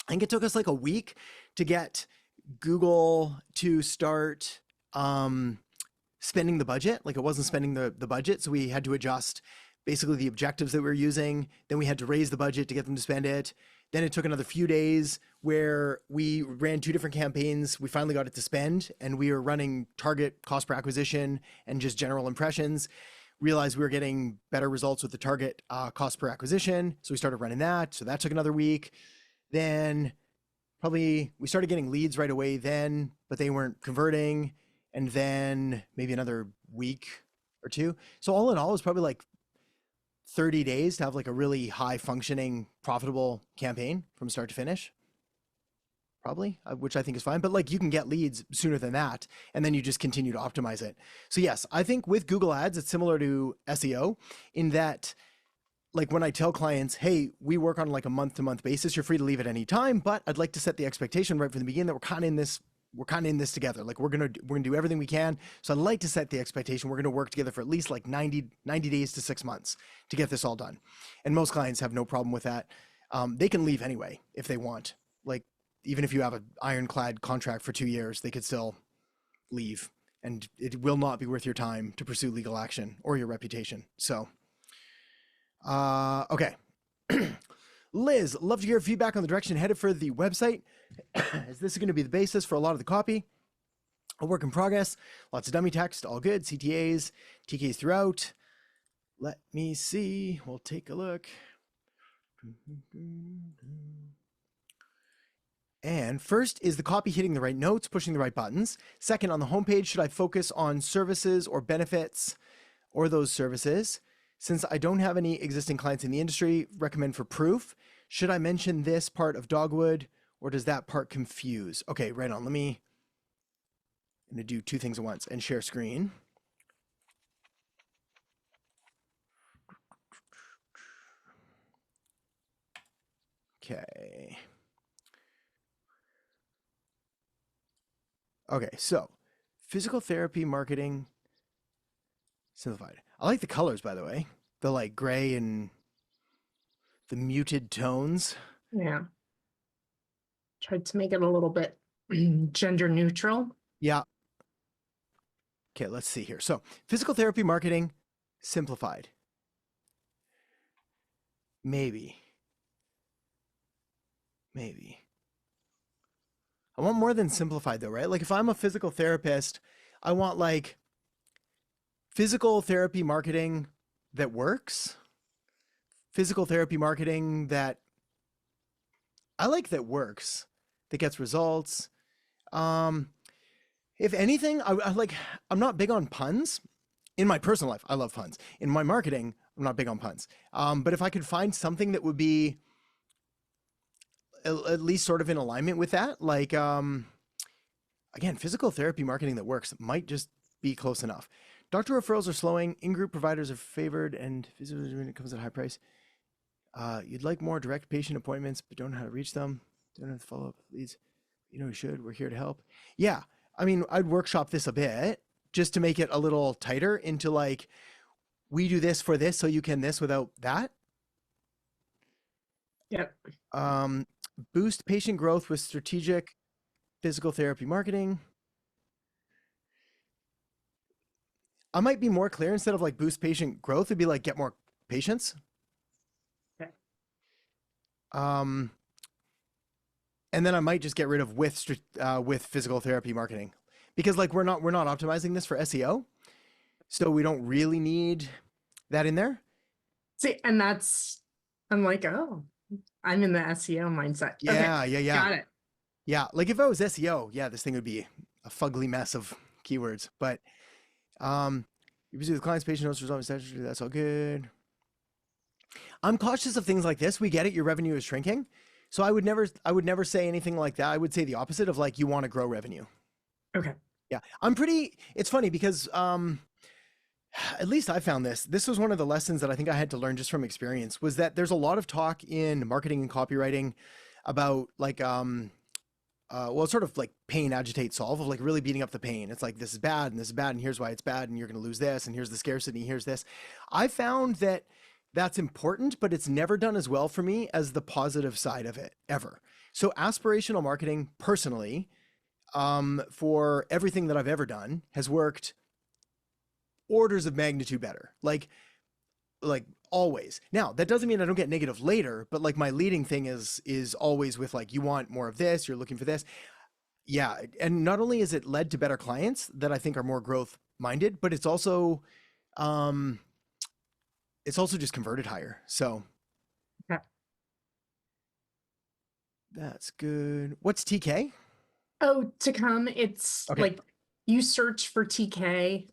I think it took us like a week to get Google to start spending the budget. Like it wasn't spending the budget. So we had to adjust basically the objectives that we were using. Then we had to raise the budget to get them to spend it. Then it took another few days where we ran 2 different campaigns. We finally got it to spend and we were running target cost per acquisition and just general impressions. Realized we were getting better results with the target cost per acquisition. So we started running that. So that took another week. Then probably we started getting leads right away then, but they weren't converting. And then maybe another week or 2. So all in all, it was probably like 30 days to have like a really high functioning, profitable campaign from start to finish. Probably, which I think is fine. But like you can get leads sooner than that. And then you just continue to optimize it. So yes, I think with Google Ads, it's similar to SEO in that like when I tell clients, hey, we work on like a month-to-month basis, you're free to leave at any time, but I'd like to set the expectation right from the beginning that we're kind of in this together. Like we're gonna do everything we can. So I'd like to set the expectation we're gonna work together for at least like 90 days to 6 months to get this all done. And most clients have no problem with that. They can leave anyway if they want. Like even if you have an ironclad contract for 2 years, they could still leave, and it will not be worth your time to pursue legal action or your reputation. So, okay. Liz, love to hear feedback on the direction headed for the website. As this is going to be the basis for a lot of the copy. A work in progress, lots of dummy text, all good. CTAs, TKs throughout. Let me see. We'll take a look. And first, is the copy hitting the right notes, pushing the right buttons? Second, on the homepage, should I focus on services or benefits or those services? Since I don't have any existing clients in the industry, recommend for proof. Should I mention this part of Dogwood, or does that part confuse? Okay, right on. I'm going to do two things at once and share screen. Okay. Okay, so physical therapy marketing simplified. I like the colors, by the way. The like gray and the muted tones. Yeah. Tried to make it a little bit gender neutral. Yeah. Okay, let's see here. So physical therapy marketing simplified. Maybe. I want more than simplified though, right? Like if I'm a physical therapist, I want like physical therapy marketing that works. Physical therapy marketing that I like, that works, that gets results. If anything, I'm not big on puns. In my personal life, I love puns. In my marketing, I'm not big on puns. But if I could find something that would be at least sort of in alignment with that, like, again, physical therapy marketing that works might just be close enough. Doctor referrals are slowing, in-group providers are favored, and when it comes at a high price. You'd like more direct patient appointments, but don't know how to reach them. Don't have to follow up leads. You know, you should. We're here to help. Yeah. I mean, I'd workshop this a bit just to make it a little tighter into like, we do this for this, so you can this without that. Yep. Boost patient growth with strategic physical therapy marketing. I might be more clear. Instead of like boost patient growth, it'd be like get more patients. Okay. And then I might just get rid of with physical therapy marketing, because like we're not optimizing this for SEO, so we don't really need that in there. See, and I'm like, oh, I'm in the SEO mindset. Yeah, okay, yeah. Got it. Yeah, like if I was SEO, yeah, this thing would be a fugly mess of keywords. But you pursue the client's patient notes, resolving statutory, that's all good. I'm cautious of things like this. We get it, your revenue is shrinking. So I would never say anything like that. I would say the opposite of like, you want to grow revenue. Okay. Yeah. It's funny because at least I found this was one of the lessons that I think I had to learn just from experience, was that there's a lot of talk in marketing and copywriting about like, well, it's sort of like pain, agitate, solve, of like really beating up the pain. It's like, this is bad and this is bad and here's why it's bad and you're going to lose this and here's the scarcity, here's this. I found that that's important, but it's never done as well for me as the positive side of it ever. So aspirational marketing personally, for everything that I've ever done, has worked orders of magnitude better. Like always. Now, that doesn't mean I don't get negative later, but like my leading thing is always with like, you want more of this, you're looking for this. Yeah. And not only has it led to better clients that I think are more growth minded, but it's also just converted higher. So yeah. That's good. What's TK? Oh, to come. It's okay. Like you search for TK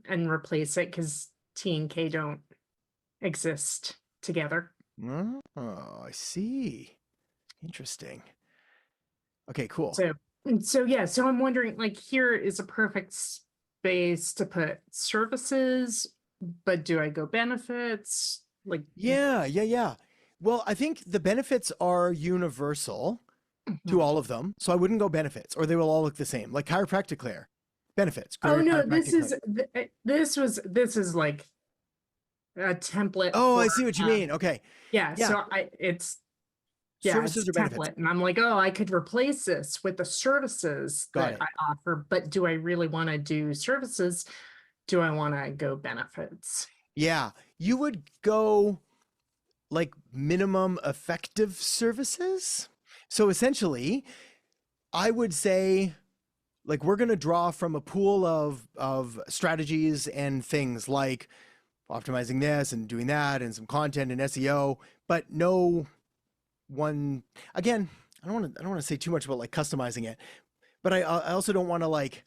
and replace it because T and K don't exist together. Oh, I see. Interesting. Okay, cool. So yeah, so I'm wondering, like, here is a perfect space to put services, but do I go benefits? Like, Yeah. Well, I think the benefits are universal to all of them. So I wouldn't go benefits, or they will all look the same. Like chiropractic care, benefits. oh no, this chiropractic is this is like a template. Oh, I for, see what you mean. Okay. Yeah, Yeah. so it's Services it's or benefits? template, and I'm like, oh, I could replace this with the services Got that it. I offer, but do I really want to do services? Do I want to go benefits? Yeah, you would go like minimum effective services. So essentially, I would say, like, we're going to draw from a pool of strategies and things like optimizing this and doing that and some content and SEO, but no one, again, I don't want to say too much about like customizing it, but I also don't want to like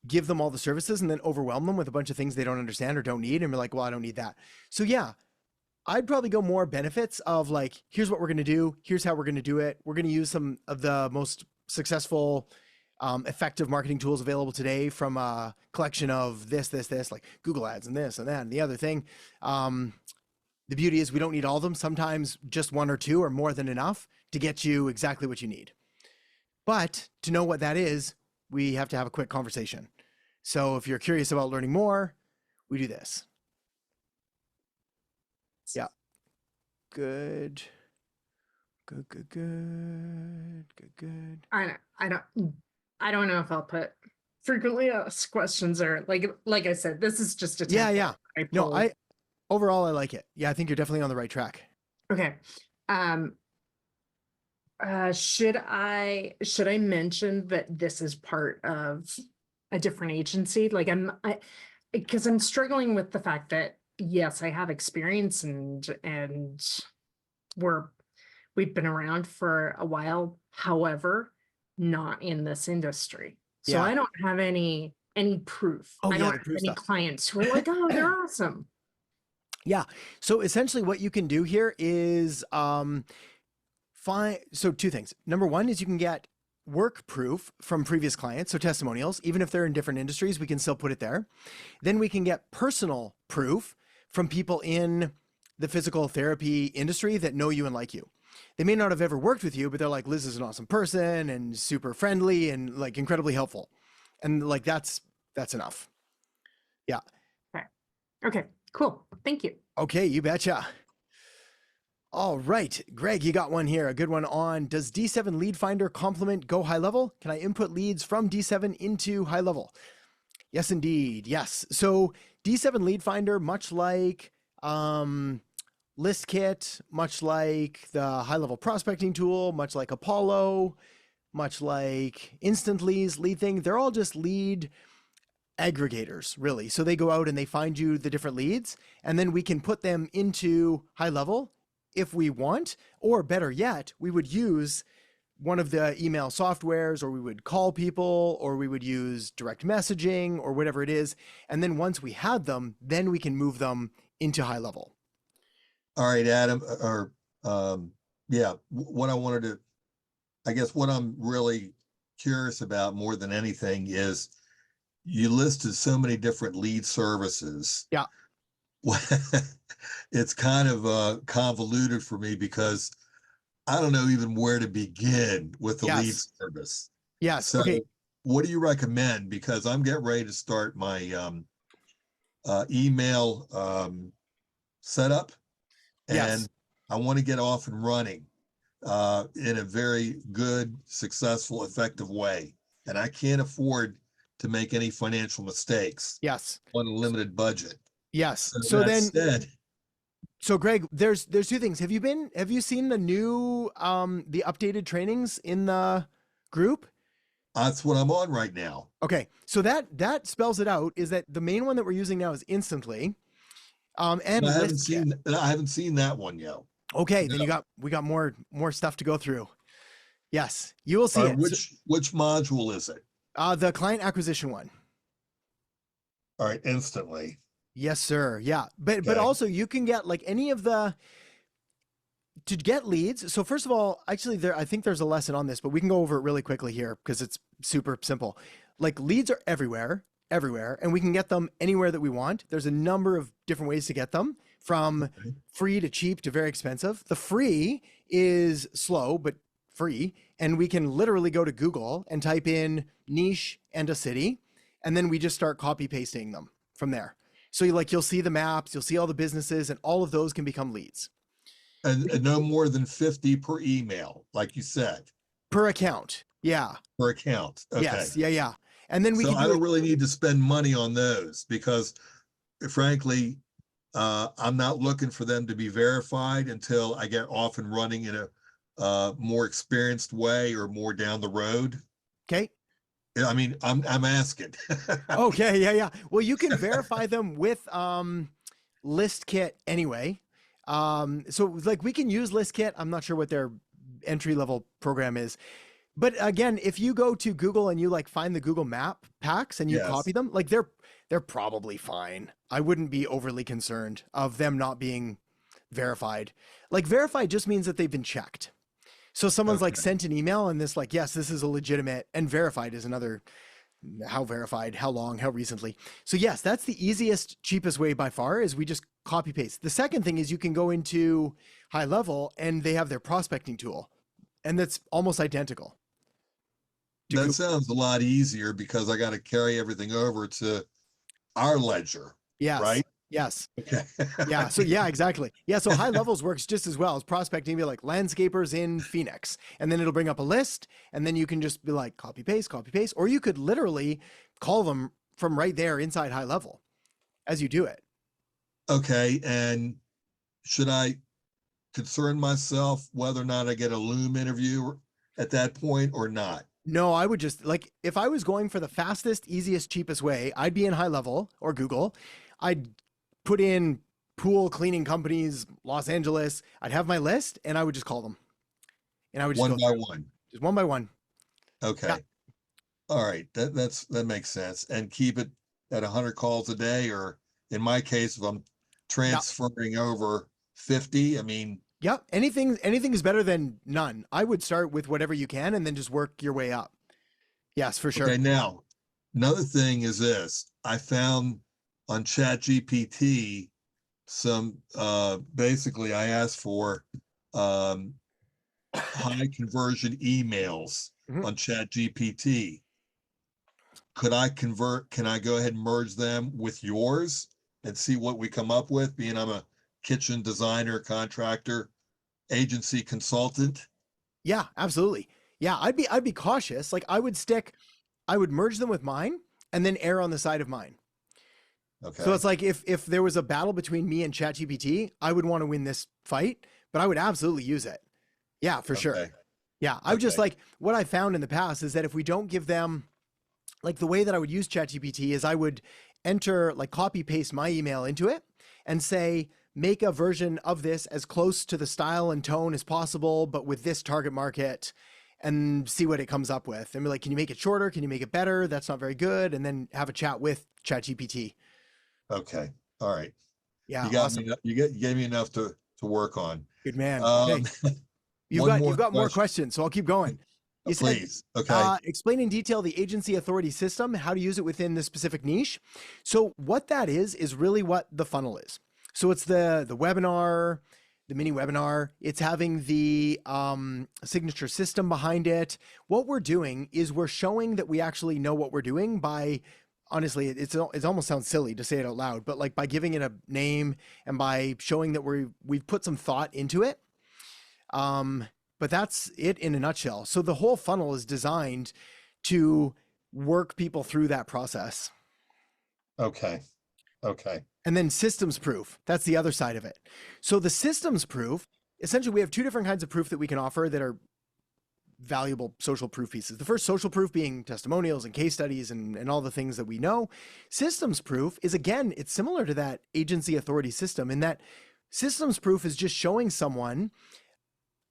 give them all the services and then overwhelm them with a bunch of things they don't understand or don't need and be like, well, I don't need that. So yeah, I'd probably go more benefits of like, here's what we're going to do. Here's how we're going to do it. We're going to use some of the most successful, effective marketing tools available today from a collection of this, like Google ads and this and that and the other thing. The beauty is we don't need all of them. Sometimes just one or two are more than enough to get you exactly what you need. But to know what that is, we have to have a quick conversation. So if you're curious about learning more, we do this. Yeah. Good. I don't know if I'll put frequently asked questions or like I said, this is just a template. Yeah. No, overall I like it. Yeah, I think you're definitely on the right track. Okay. Should I mention that this is part of a different agency? Like because I'm struggling with the fact that yes, I have experience and we've been around for a while, however, not in this industry. So I don't have any proof. I don't have any clients who are like, oh, they're awesome. Yeah. So essentially what you can do here is so two things. Number one is you can get work proof from previous clients. So testimonials, even if they're in different industries, we can still put it there. Then we can get personal proof from people in the physical therapy industry that know you and like you. They may not have ever worked with you, but they're like, Liz is an awesome person and super friendly and like incredibly helpful. And like, that's enough. Yeah. Okay, cool. Thank you. Okay, you betcha. All right, Greg, you got one here, a good one on, does D7 Lead Finder complement Go High Level? Can I input leads from D7 into High Level? Yes, indeed. Yes. So D7 Lead Finder, much like ListKit, much like the High Level Prospecting Tool, much like Apollo, much like Instantly's lead thing, they're all just lead aggregators, really. So they go out and they find you the different leads, and then we can put them into High Level if we want, or better yet, we would use one of the email softwares, or we would call people, or we would use direct messaging or whatever it is. And then once we had them, then we can move them into High Level. All right, Adam, what I wanted to, I guess what I'm really curious about more than anything is you listed so many different lead services. Yeah. It's kind of convoluted for me because I don't know even where to begin with the lead service. Yes. So okay. What do you recommend? Because I'm getting ready to start my email setup, and I want to get off and running in a very good, successful, effective way. And I can't afford to make any financial mistakes. Yes. On a limited budget. Yes. So Greg, there's two things. Have you seen the new the updated trainings in the group? That's what I'm on right now. Okay. So that spells it out, is that the main one that we're using now is Instantly. And I haven't seen that one yet. Okay, no. Then we got more stuff to go through. Yes, you will see it. Which module is it? The client acquisition one. All right, Instantly. Yes, sir. Yeah. But also you can get like any of the, to get leads. So first of all, actually I think there's a lesson on this, but we can go over it really quickly here because it's super simple. Like leads are everywhere, and we can get them anywhere that we want. There's a number of different ways to get them. from free to cheap to very expensive. The free is slow, but free. And we can literally go to Google and type in niche and a city, and then we just start copy pasting them from there. So you'll see the maps, you'll see all the businesses, and all of those can become leads. And no more than 50 per email, like you said. Per account. Yeah. Per account. Okay. Yes. Yeah. And then I don't really need to spend money on those because frankly, I'm not looking for them to be verified until I get off and running in a more experienced way or more down the road. Okay. I mean, I'm asking. Okay. Yeah. Well, you can verify them with ListKit anyway. So like we can use ListKit. I'm not sure what their entry level program is. But again, if you go to Google and you like find the Google map packs and you copy them, like they're probably fine. I wouldn't be overly concerned of them not being verified. Like verified just means that they've been checked. So someone's like sent an email and this like, yes, this is a legitimate, and verified is another, how verified, how long, how recently. So yes, that's the easiest, cheapest way by far is we just copy paste. The second thing is you can go into High Level and they have their prospecting tool, and that's almost identical. That sounds a lot easier because I got to carry everything over to our ledger. Yes. Right. Yes. Okay. Yeah. So yeah, exactly. Yeah. So High Levels works just as well as prospecting. Be like landscapers in Phoenix, and then it'll bring up a list, and then you can just be like copy paste, or you could literally call them from right there inside High Level as you do it. Okay. And should I concern myself whether or not I get a Loom interview at that point or not? No, I would just like, if I was going for the fastest, easiest, cheapest way, I'd be in High Level or Google. I'd put in pool cleaning companies, Los Angeles. I'd have my list and I would just call them. And I would just one by one. Just one by one. Okay. Yeah. All right. That makes sense. And keep it at 100 calls a day, or in my case, if I'm transferring over 50, I mean, yeah, anything is better than none. I would start with whatever you can and then just work your way up. Yes, for sure. Okay, now, another thing is this. I found on ChatGPT some, basically I asked for high conversion emails on ChatGPT. Can I go ahead and merge them with yours and see what we come up with, being I'm a kitchen designer, contractor, agency consultant? Yeah, absolutely. Yeah, I'd be cautious. Like I would merge them with mine and then err on the side of mine. Okay. So it's like if there was a battle between me and ChatGPT, I would want to win this fight, but I would absolutely use it. Yeah, for sure. Yeah, I would just like, what I found in the past is that if we don't give them, like the way that I would use ChatGPT is I would enter, like copy paste my email into it and say, make a version of this as close to the style and tone as possible, but with this target market, and see what it comes up with. And be like, can you make it shorter? Can you make it better? That's not very good. And then have a chat with ChatGPT. Okay. All right. Yeah. You got awesome. me. You gave me enough to work on. Good man. Okay. You've got more questions, so I'll keep going. You Please. Said, okay. Explain in detail the agency authority system, how to use it within the specific niche. So what that is really what the funnel is. So it's the webinar, the mini webinar. It's having the signature system behind it. What we're doing is we're showing that we actually know what we're doing by, honestly, it almost sounds silly to say it out loud, but like by giving it a name and by showing that we've put some thought into it. But that's it in a nutshell. So the whole funnel is designed to work people through that process. Okay. Okay. And then systems proof, that's the other side of it. So the systems proof, essentially we have two different kinds of proof that we can offer that are valuable social proof pieces. The first, social proof, being testimonials and case studies and all the things that we know. Systems proof is, again, it's similar to that agency authority system in that systems proof is just showing someone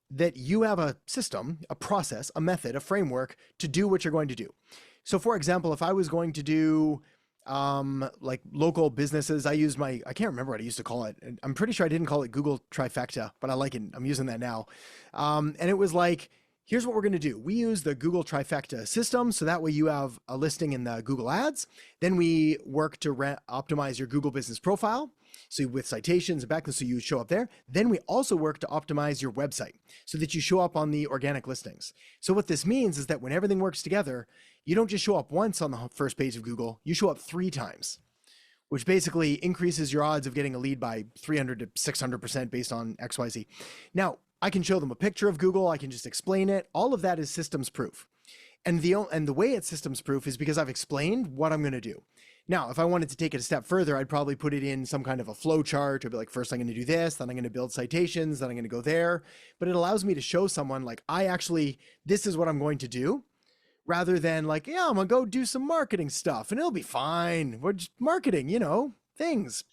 that you have a system, a process, a method, a framework to do what you're going to do. So for example, if I was going to do like local businesses, I can't remember what I used to call it. I'm pretty sure I didn't call it Google Trifecta, but I like it. I'm using that now. And it was like, here's what we're going to do. We use the Google trifecta system. So that way you have a listing in the Google ads. Then we work to optimize your Google business profile. So with citations and backlinks, so you show up there. Then we also work to optimize your website so that you show up on the organic listings. So what this means is that when everything works together, you don't just show up once on the first page of Google, you show up 3 times, which basically increases your odds of getting a lead by 300 to 600% based on XYZ. Now, I can show them a picture of Google. I can just explain it. All of that is systems proof. And the way it's systems proof is because I've explained what I'm going to do. Now, if I wanted to take it a step further, I'd probably put it in some kind of a flow chart or be like, first I'm going to do this, then I'm going to build citations, then I'm going to go there. But it allows me to show someone like, this is what I'm going to do, rather than like, yeah, I'm going to go do some marketing stuff and it'll be fine. We're just marketing, things.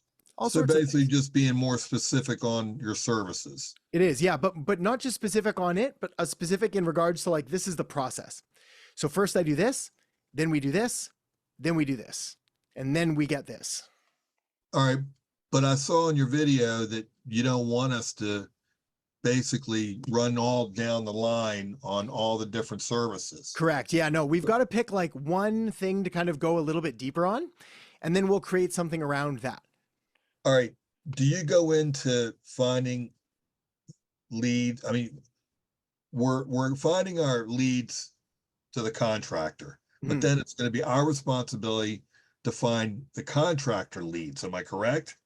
So basically just being more specific on your services. It is, yeah, but not just specific on it, but a specific in regards to like, this is the process. So first I do this, then we do this, then we do this, and then we get this. All right, but I saw in your video that you don't want us to basically run all down the line on all the different services. Correct, yeah, no, we've got to pick like one thing to kind of go a little bit deeper on, and then we'll create something around that. All right. Do you go into finding leads? I mean, we're finding our leads to the contractor, but then it's going to be our responsibility to find the contractor leads. Am I correct?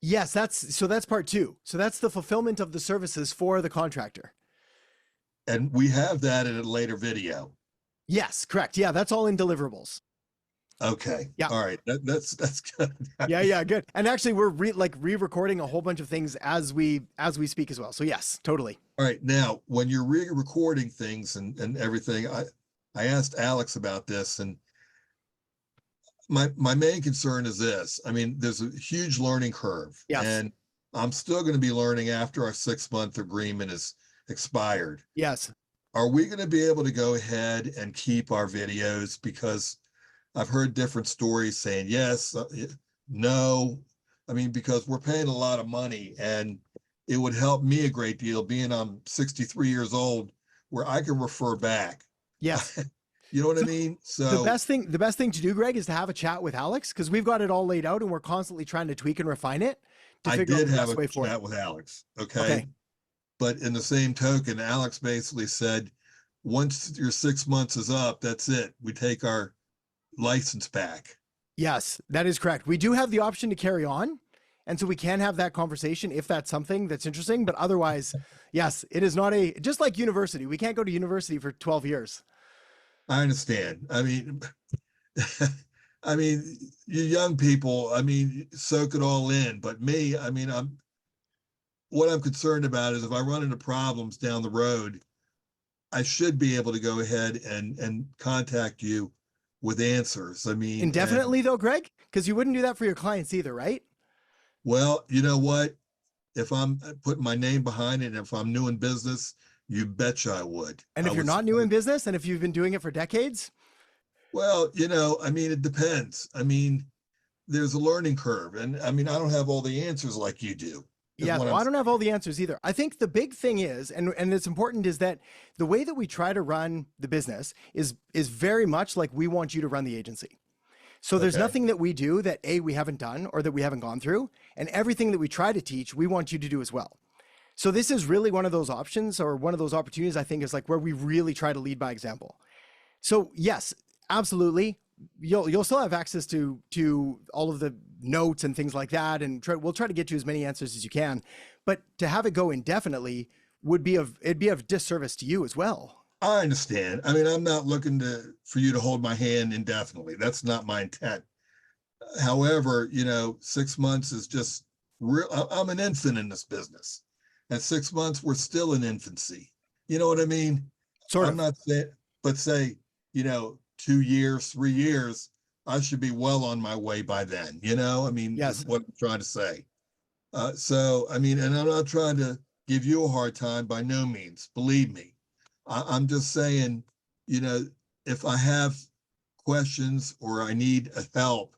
Yes, that's part 2. So that's the fulfillment of the services for the contractor. And we have that in a later video. Yes, correct. Yeah, that's all in deliverables. Okay. Yeah. All right. That's good. Yeah, good. And actually, we're re-recording a whole bunch of things as we speak as well. So yes, totally. All right. Now, when you're re-recording things and everything, I asked Alex about this, and my main concern is this. I mean, there's a huge learning curve. Yes. And I'm still going to be learning after our 6-month agreement is expired. Yes. Are we going to be able to go ahead and keep our videos? Because I've heard different stories saying yes, no. I mean, because we're paying a lot of money, and it would help me a great deal being I'm 63 years old where I can refer back. Yes. You know what I mean? So the best thing to do, Greg, is to have a chat with Alex, because we've got it all laid out and we're constantly trying to tweak and refine it to figure out the best way forward. I did have a chat with Alex. Okay. But in the same token, Alex basically said, once your 6 months is up, that's it. We take our license back. Yes, that is correct. We do have the option to carry on. And so we can have that conversation if that's something that's interesting, but otherwise, yes, it is not just like university. We can't go to university for 12 years. I understand. I mean, you young people, soak it all in, but me, what I'm concerned about is if I run into problems down the road, I should be able to go ahead and contact you with answers. Indefinitely though, Greg, because you wouldn't do that for your clients either, right? Well, you know what? If I'm putting my name behind it, and if I'm new in business, you betcha I would. And if you're not new in business, and if you've been doing it for decades? Well, it depends. There's a learning curve, and I don't have all the answers like you do. Yeah, well, I don't have all the answers either. I think the big thing is, and it's important, is that the way that we try to run the business is very much like we want you to run the agency. So there's nothing that we do that we haven't done or that we haven't gone through, and everything that we try to teach, we want you to do as well. So this is really one of those options or one of those opportunities, I think, is like where we really try to lead by example. So yes, absolutely. You'll still have access to all of the notes and things like that. And we'll try to get you as many answers as you can, but to have it go indefinitely it'd be of disservice to you as well. I understand. I'm not looking for you to hold my hand indefinitely. That's not my intent. However, 6 months is just real. I'm an infant in this business. At 6 months, we're still in infancy. You know what I mean? Sort of. I'm not saying, but say, 2 years, 3 years, I should be well on my way by then. Yes. Is what I'm trying to say. And I'm not trying to give you a hard time by no means, believe me. I'm just saying, if I have questions or I need help,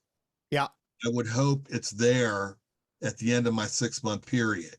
I would hope it's there at the end of my 6 month period.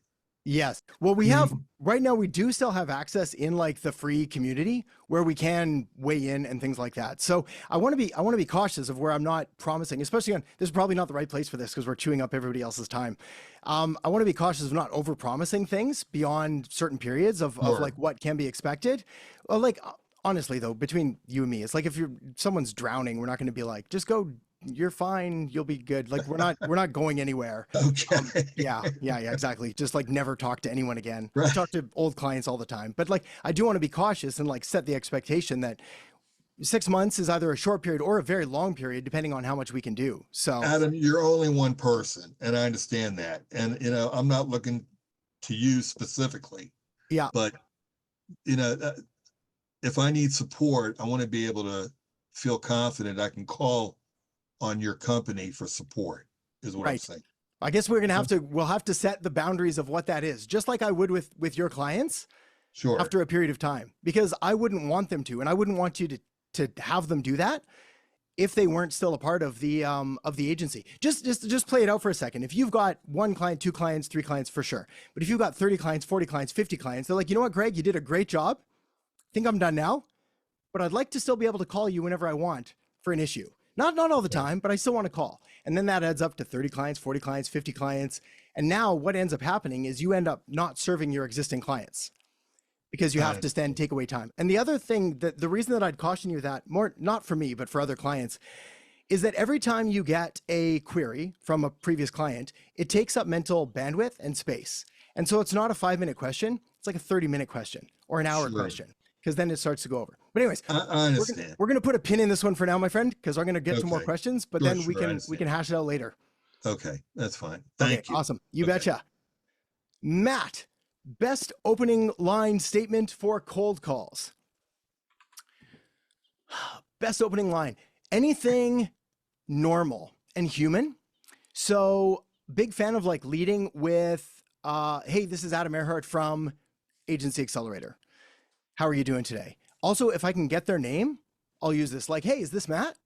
Yes. Well, we have right now, we do still have access in like the free community where we can weigh in and things like that. So I want to be cautious of where I'm not promising, especially on, this is probably not the right place for this because we're chewing up everybody else's time. I want to be cautious of not over promising things beyond certain periods of like what can be expected. Like, honestly though, between you and me, it's like if someone's drowning, we're not going to be like, just go, you're fine, you'll be good. Like we're not going anywhere. Okay. Yeah, exactly. Just like never talk to anyone again. Right. I talk to old clients all the time, but like I do want to be cautious and like set the expectation that 6 months is either a short period or a very long period, depending on how much we can do. So Adam, you're only one person, and I understand that. And I'm not looking to you specifically. Yeah. But if I need support, I want to be able to feel confident I can call on your company for support, is what I'm saying. I guess we'll have to set the boundaries of what that is, just like I would with your clients. Sure. After a period of time, because I wouldn't want them to, and I wouldn't want you to have them do that if they weren't still a part of the agency. Just play it out for a second. If you've got 1 client, 2 clients, 3 clients, for sure. But if you've got 30 clients, 40 clients, 50 clients, they're like, you know what, Greg, you did a great job. I think I'm done now, but I'd like to still be able to call you whenever I want for an issue. Not all the time, but I still want to call. And then that adds up to 30 clients, 40 clients, 50 clients. And now what ends up happening is you end up not serving your existing clients because you have to then take away time. And the other thing, that the reason that I'd caution you that, more not for me, but for other clients, is that every time you get a query from a previous client, it takes up mental bandwidth and space. And so it's not a 5-minute question. It's like a 30-minute question or an hour question, because then it starts to go over. But anyways, I understand. We're going to put a pin in this one for now, my friend, because I'm going to get some more questions, but then we can hash it out later. Okay, that's fine. Thank you. Awesome. You betcha. Matt, best opening line statement for cold calls. Best opening line. Anything normal and human. So big fan of like leading with, hey, this is Adam Earhart from Agency Accelerator. How are you doing today? Also, if I can get their name, I'll use this. Like, hey, is this Matt?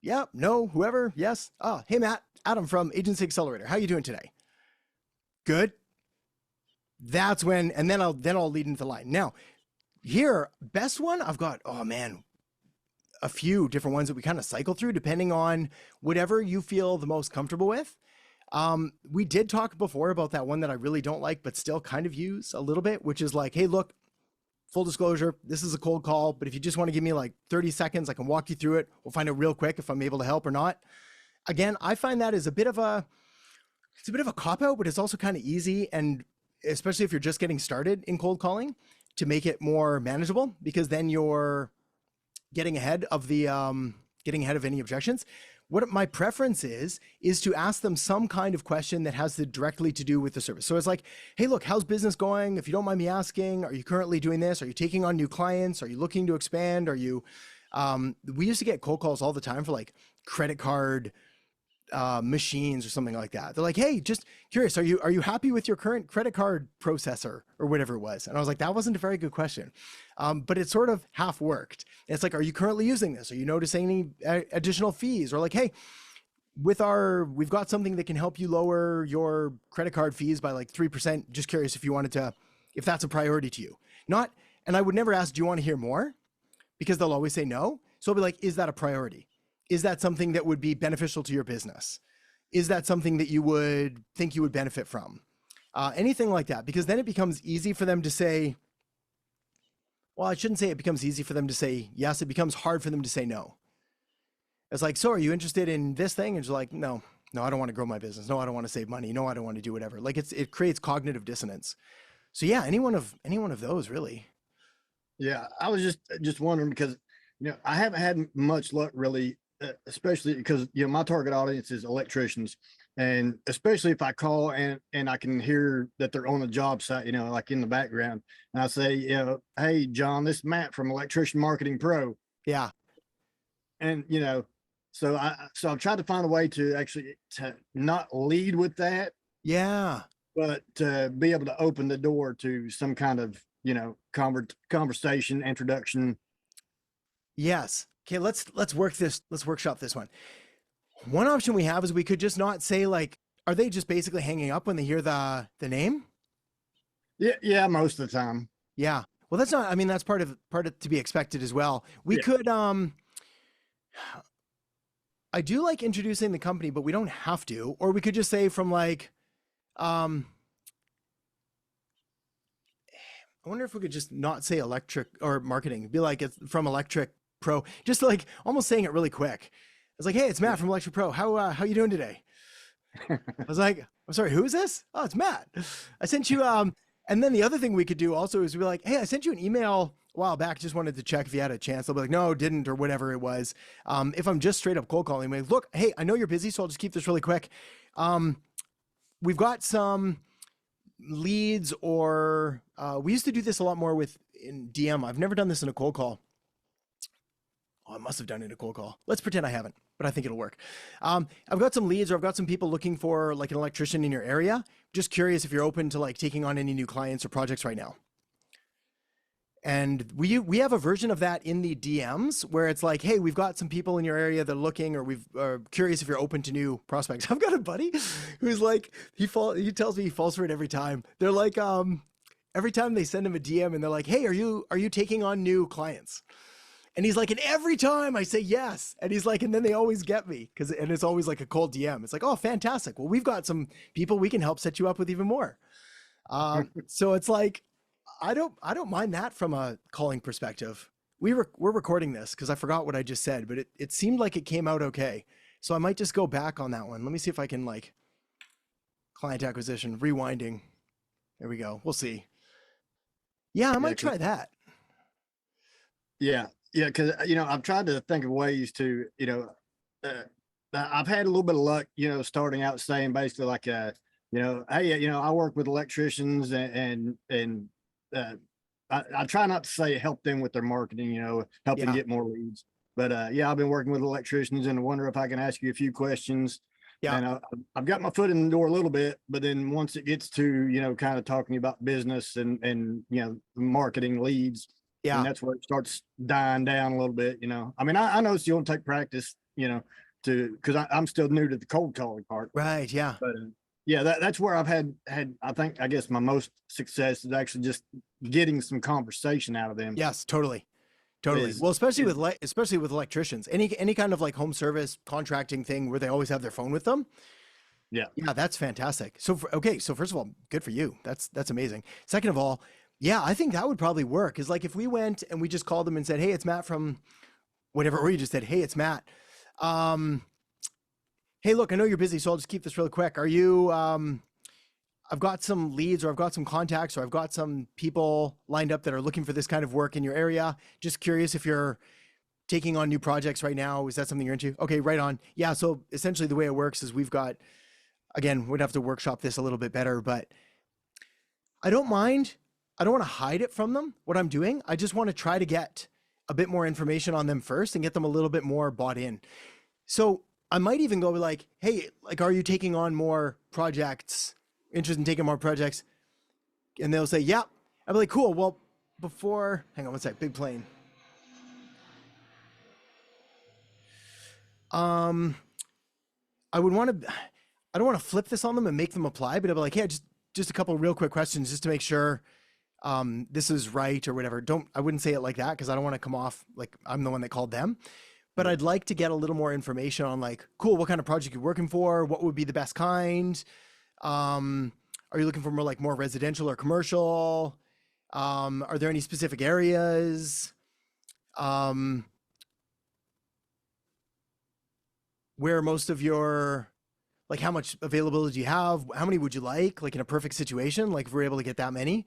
Yeah, no, whoever, yes. Oh, hey, Matt, Adam from Agency Accelerator. How are you doing today? Good. That's when, and then I'll lead into the line. Now, here, best one, I've got, oh man, a few different ones that we kind of cycle through depending on whatever you feel the most comfortable with. We did talk before about that one that I really don't like, but still kind of use a little bit, which is like, hey, look, full disclosure, this is a cold call, but if you just want to give me like 30 seconds, I can walk you through it. We'll find out real quick if I'm able to help or not. Again, I find that is it's a bit of a cop out, but it's also kind of easy. And especially if you're just getting started in cold calling, to make it more manageable, because then you're getting ahead of any objections. What my preference is to ask them some kind of question that has directly to do with the service. So it's like, hey, look, how's business going? If you don't mind me asking, are you currently doing this? Are you taking on new clients? Are you looking to expand? Are you, we used to get cold calls all the time for like credit card machines or something like that. They're like, hey, just curious, are you happy with your current credit card processor or whatever it was? And I was like, that wasn't a very good question. But it sort of half worked. And it's like, are you currently using this? Are you noticing any additional fees? Or like, hey, we've got something that can help you lower your credit card fees by like 3%. Just curious if that's a priority to you. And I would never ask, do you want to hear more? Because they'll always say no. So I'll be like, is that a priority? Is that something that would be beneficial to your business? Is that something that you would think you would benefit from? Anything like that, because then it becomes easy for them to say, well, I shouldn't say it becomes easy for them to say yes. It becomes hard for them to say no. It's like, so are you interested in this thing? And you're like, no, I don't want to grow my business. No, I don't want to save money. No, I don't want to do whatever. Like it creates cognitive dissonance. So yeah, any one of those really. Yeah. I was just wondering because, I haven't had much luck really, especially because, my target audience is electricians. And especially if I call and I can hear that they're on a job site, like in the background, and I say, hey, John, this is Matt from Electrician Marketing Pro. Yeah. And, so I've tried to find a way to actually to not lead with that. Yeah. But to be able to open the door to some kind of, conversation, introduction. Yes. Okay. Let's workshop this one. One option we have is we could just not say like, are they just basically hanging up when they hear the name? Yeah, most of the time. Yeah. Well, that's not, I mean, that's part of to be expected as well. We could, I do like introducing the company, but we don't have to, or we could just say from like, I wonder if we could just not say electric or marketing, be like it's from Electric Pro, just like almost saying it really quick. It's like, hey, it's Matt from Electric Pro. How you doing today? I was like, I'm sorry, who is this? Oh, it's Matt. I sent you, and then the other thing we could do also is be like, hey, I sent you an email a while back. Just wanted to check if you had a chance. They'll be like, no, didn't, or whatever it was. If I'm just straight up cold calling, like, look, hey, I know you're busy, so I'll just keep this really quick. We've got some leads, or we used to do this a lot more with in DM. I've never done this in a cold call. Oh, I must have done it in a cold call. Let's pretend I haven't, but I think it'll work. I've got some leads, or I've got some people looking for like an electrician in your area. Just curious if you're open to like taking on any new clients or projects right now. And we have a version of that in the DMs where it's like, hey, we've got some people in your area that are looking, or we've curious if you're open to new prospects. I've got a buddy who's like, he tells me he falls for it every time. They're like, every time they send him a DM and they're like, hey, are you taking on new clients? And he's like, and every time I say yes, and he's like, and then they always get me and it's always like a cold DM. It's like, oh, fantastic. Well, we've got some people we can help set you up with even more. So it's like, I don't mind that from a calling perspective. We're recording this because I forgot what I just said, but it seemed like it came out okay. So I might just go back on that one. Let me see if I can like client acquisition, rewinding. There we go. We'll see. Yeah, I might try that. Yeah. Yeah. Cause I've tried to think of ways to, I've had a little bit of luck, starting out saying basically like, hey, I work with electricians and I try not to say help them with their marketing, help them get more leads. But I've been working with electricians, and I wonder if I can ask you a few questions. Yeah. And I've got my foot in the door a little bit, but then once it gets to, kind of talking about business and marketing leads, and that's where it starts dying down a little bit, I mean, I know it's going to take practice, because I'm still new to the cold calling part. Right. Yeah. But that's where I've had, I guess my most success is actually just getting some conversation out of them. Yes, totally. Well, especially with electricians, any kind of like home service contracting thing where they always have their phone with them. Yeah, that's fantastic. So first of all, good for you. That's amazing. Second of all, yeah, I think that would probably work. Is like if we went and we just called them and said, hey, it's Matt from whatever, or you just said, hey, it's Matt. Hey, look, I know you're busy, so I'll just keep this really quick. Are you, I've got some leads, or I've got some contacts, or I've got some people lined up that are looking for this kind of work in your area. Just curious if you're taking on new projects right now. Is that something you're into? Okay, right on. Yeah, so essentially the way it works is we've got, again, we'd have to workshop this a little bit better, but I don't mind. I don't want to hide it from them, what I'm doing. I just want to try to get a bit more information on them first and get them a little bit more bought in. So I might even go like, hey, like, are you taking on more projects? Interested in taking more projects? And they'll say, yeah. I'll be like, cool. Well, hang on one sec, big plane. I don't want to flip this on them and make them apply, but I'll be like, hey, just a couple of real quick questions just to make sure this is right or whatever. I wouldn't say it like that because I don't want to come off like I'm the one that called them. But I'd like to get a little more information on like, cool, what kind of project you're working for? What would be the best kind? Are you looking for more residential or commercial? Are there any specific areas? Where most of your, like, how much availability do you have? How many would you like in a perfect situation? Like if we're able to get that many?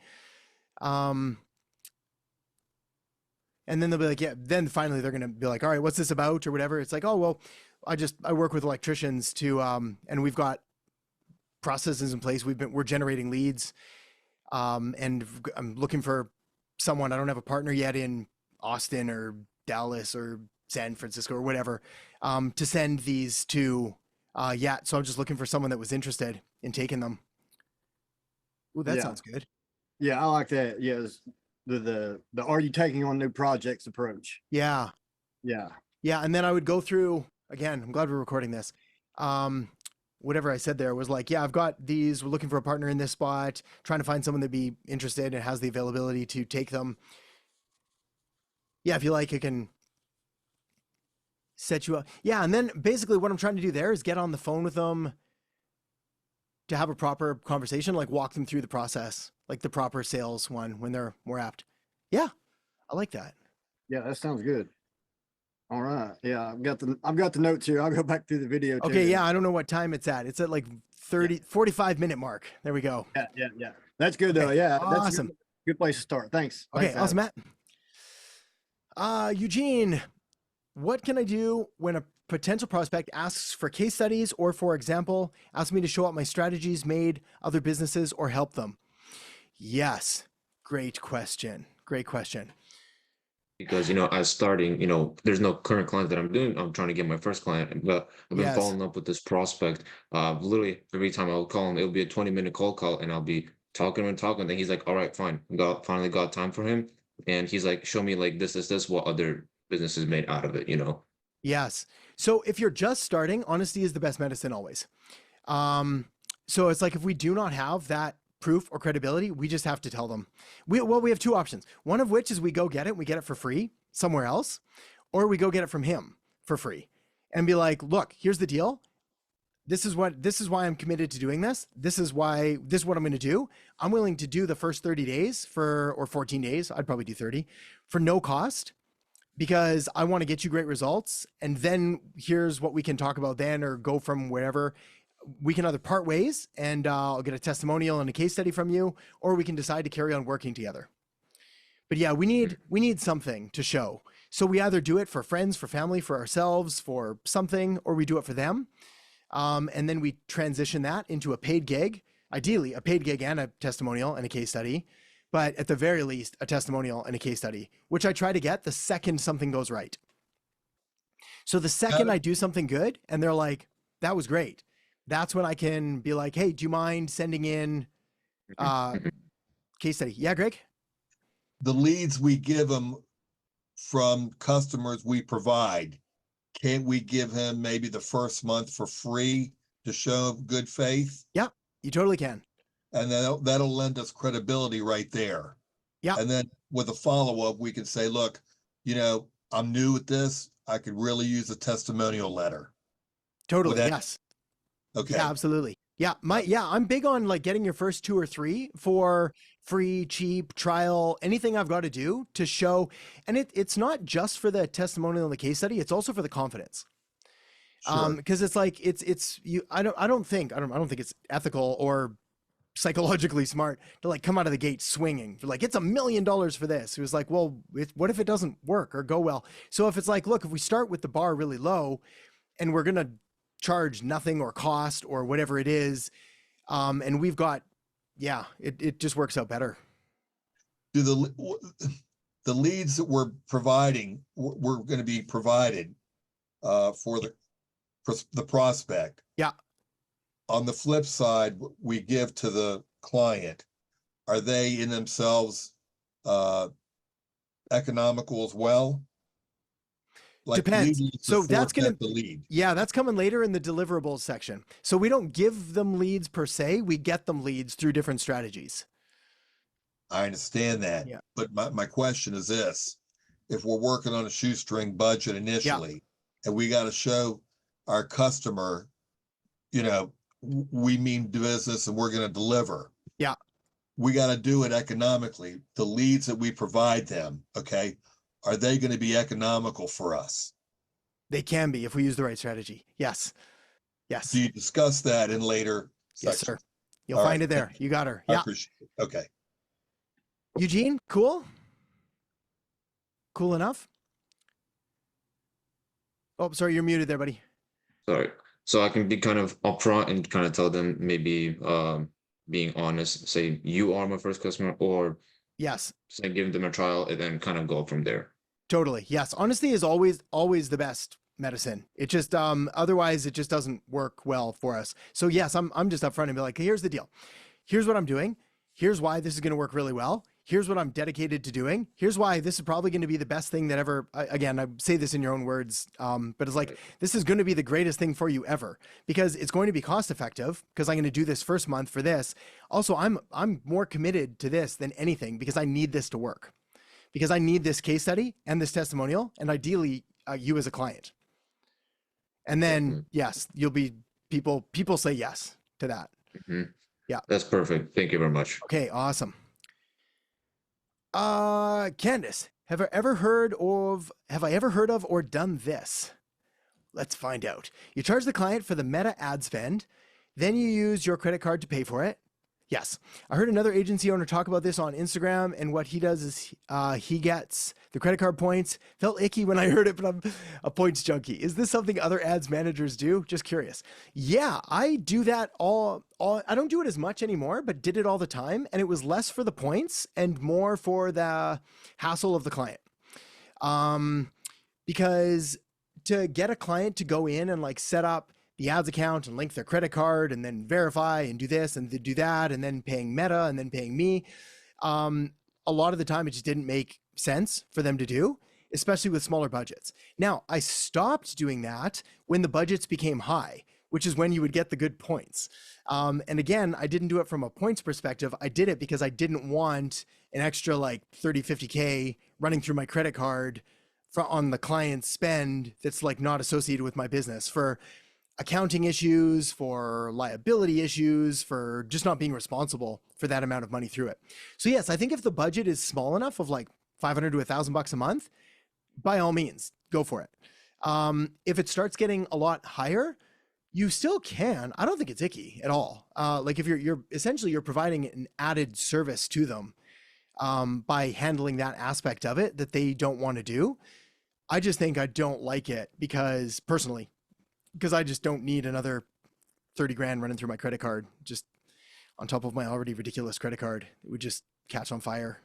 And then they'll be like, yeah, then finally they're going to be like, all right, what's this about or whatever. It's like, oh, well, I work with electricians to, and we've got processes in place. We're generating leads. And I'm looking for someone. I don't have a partner yet in Austin or Dallas or San Francisco or whatever, to send these to, yet. So I'm just looking for someone that was interested in taking them. Ooh, that sounds good. Yeah. I like that. Yes. The are you taking on new projects approach. Yeah. And then I would go through, again, I'm glad we're recording this. whatever I said there was like, yeah, I've got these, we're looking for a partner in this spot, trying to find someone that'd be interested and has the availability to take them. Yeah, if you like, it can set you up. Yeah, and then basically what I'm trying to do there is get on the phone with them to have a proper conversation, like walk them through the process, like the proper sales one when they're more apt. Yeah, I like that. Yeah, that sounds good. All right. Yeah, I've got the notes here. I'll go back through the video too. Okay, yeah, I don't know what time it's at. It's at like 45 minute mark. There we go. Yeah. That's good though. Yeah, awesome. That's a good place to start. Thanks. Okay, Thanks, awesome, Matt. Eugene, what can I do when a potential prospect asks for case studies or, for example, asks me to show up my strategies made other businesses or help them? Yes, great question. Great question. Because, as starting, there's no current client that I'm doing. I'm trying to get my first client, but I've been following up with this prospect. Literally every time I'll call him, it'll be a 20-minute call, and I'll be talking and talking. Then he's like, all right, fine. Finally got time for him. And he's like, show me like this, what other businesses made out of it, Yes. So if you're just starting, honesty is the best medicine always. So it's like, if we do not have that proof or credibility, we just have to tell them. We have two options. One of which is we go get it. We get it for free somewhere else, or we go get it from him for free and be like, look, here's the deal. This is why I'm committed to doing this. This is what I'm going to do. I'm willing to do the first 30 days or 14 days. I'd probably do 30 for no cost, because I want to get you great results. And then here's what we can talk about then, or go from wherever. We can either part ways and I'll get a testimonial and a case study from you, or we can decide to carry on working together. But yeah, we need something to show. So we either do it for friends, for family, for ourselves, for something, or we do it for them. And then we transition that into a paid gig, ideally a paid gig and a testimonial and a case study, but at the very least a testimonial and a case study, which I try to get the second something goes right. So the second I do something good and they're like, that was great, that's when I can be like, hey, do you mind sending in case study? Yeah, Greg? The leads we give them from customers we provide, can't we give him maybe the first month for free to show good faith? Yeah, you totally can. And then that'll lend us credibility right there. Yeah. And then with a follow-up, we can say, look, I'm new at this. I could really use a testimonial letter. Totally. Yes. Okay. Yeah, absolutely. Yeah. I'm big on like getting your first 2 or 3 for free, cheap trial, anything I've got to do to show. And it's not just for the testimonial and the case study. It's also for the confidence. Sure. Cause it's like, I don't think it's ethical or psychologically smart to like come out of the gate swinging for like, it's $1 million for this. It was like, well, what if it doesn't work or go well? So if it's like, look, if we start with the bar really low and we're going to charge nothing or cost or whatever it is, and we've got, it just works out better. Do the leads that we're providing, we're going to be provided for the prospect. Yeah. On the flip side, we give to the client. Are they in themselves economical as well? Like depends. So that's going the lead. Yeah, that's coming later in the deliverables section. So we don't give them leads per se. We get them leads through different strategies. I understand that. Yeah. But my question is this: if we're working on a shoestring budget initially, and we got to show our customer, we mean business and we're going to deliver. Yeah. We got to do it economically. The leads that we provide them, okay, are they going to be economical for us? They can be if we use the right strategy. Yes. Yes. Do you discuss that in later sections? Yes, sir. You'll find it there. You got her. I Yeah. appreciate it. Okay. Eugene, cool? Cool enough? Oh, sorry, you're muted there, buddy. Sorry. So I can be kind of upfront and kind of tell them, maybe being honest, say you are my first customer, or yes, say give them a trial and then kind of go from there. Totally. Yes. Honesty is always the best medicine. It just otherwise it just doesn't work well for us. So yes, I'm just upfront and be like, hey, here's the deal. Here's what I'm doing. Here's why this is going to work really well. here's what I'm dedicated to doing. Here's why this is probably going to be the best thing that ever, again, I say this in your own words, but it's like, this is going to be the greatest thing for you ever, because it's going to be cost effective, because I'm going to do this first month for this. Also, I'm more committed to this than anything, because I need this to work, because I need this case study and this testimonial, and ideally you as a client. And then, yes, you'll be, people say yes to that. Yeah. That's perfect. Thank you very much. Okay, awesome. Candace, have I ever heard of or done this? Let's find out. You charge the client for the meta ad spend, then you use your credit card to pay for it. Yes. I heard another agency owner talk about this on Instagram, and what he does is he gets the credit card points. Felt icky when I heard it, but I'm a points junkie. Is this something other ads managers do? Just curious. Yeah, I do that all. I don't do it as much anymore, but did it all the time. And it was less for the points and more for the hassle of the client. Because to get a client to go in and like set up the ads account and link their credit card and then verify and do this and do that, and then paying Meta and then paying me. A lot of the time it just didn't make sense for them to do, especially with smaller budgets. Now, I stopped doing that when the budgets became high, which is when you would get the good points. And again, I didn't do it from a points perspective. I did it because I didn't want an extra like 30, 50K running through my credit card on the client's spend that's like not associated with my business, for accounting issues, for liability issues, for just not being responsible for that amount of money through it. So yes, I think if the budget is small enough of like $500 to $1,000 a month, by all means, go for it. If it starts getting a lot higher, you still can. I don't think it's icky at all. Like if you're essentially you're providing an added service to them by handling that aspect of it that they don't want to do. I just think I don't like it because I just don't need another 30 grand running through my credit card, just on top of my already ridiculous credit card. It would just catch on fire.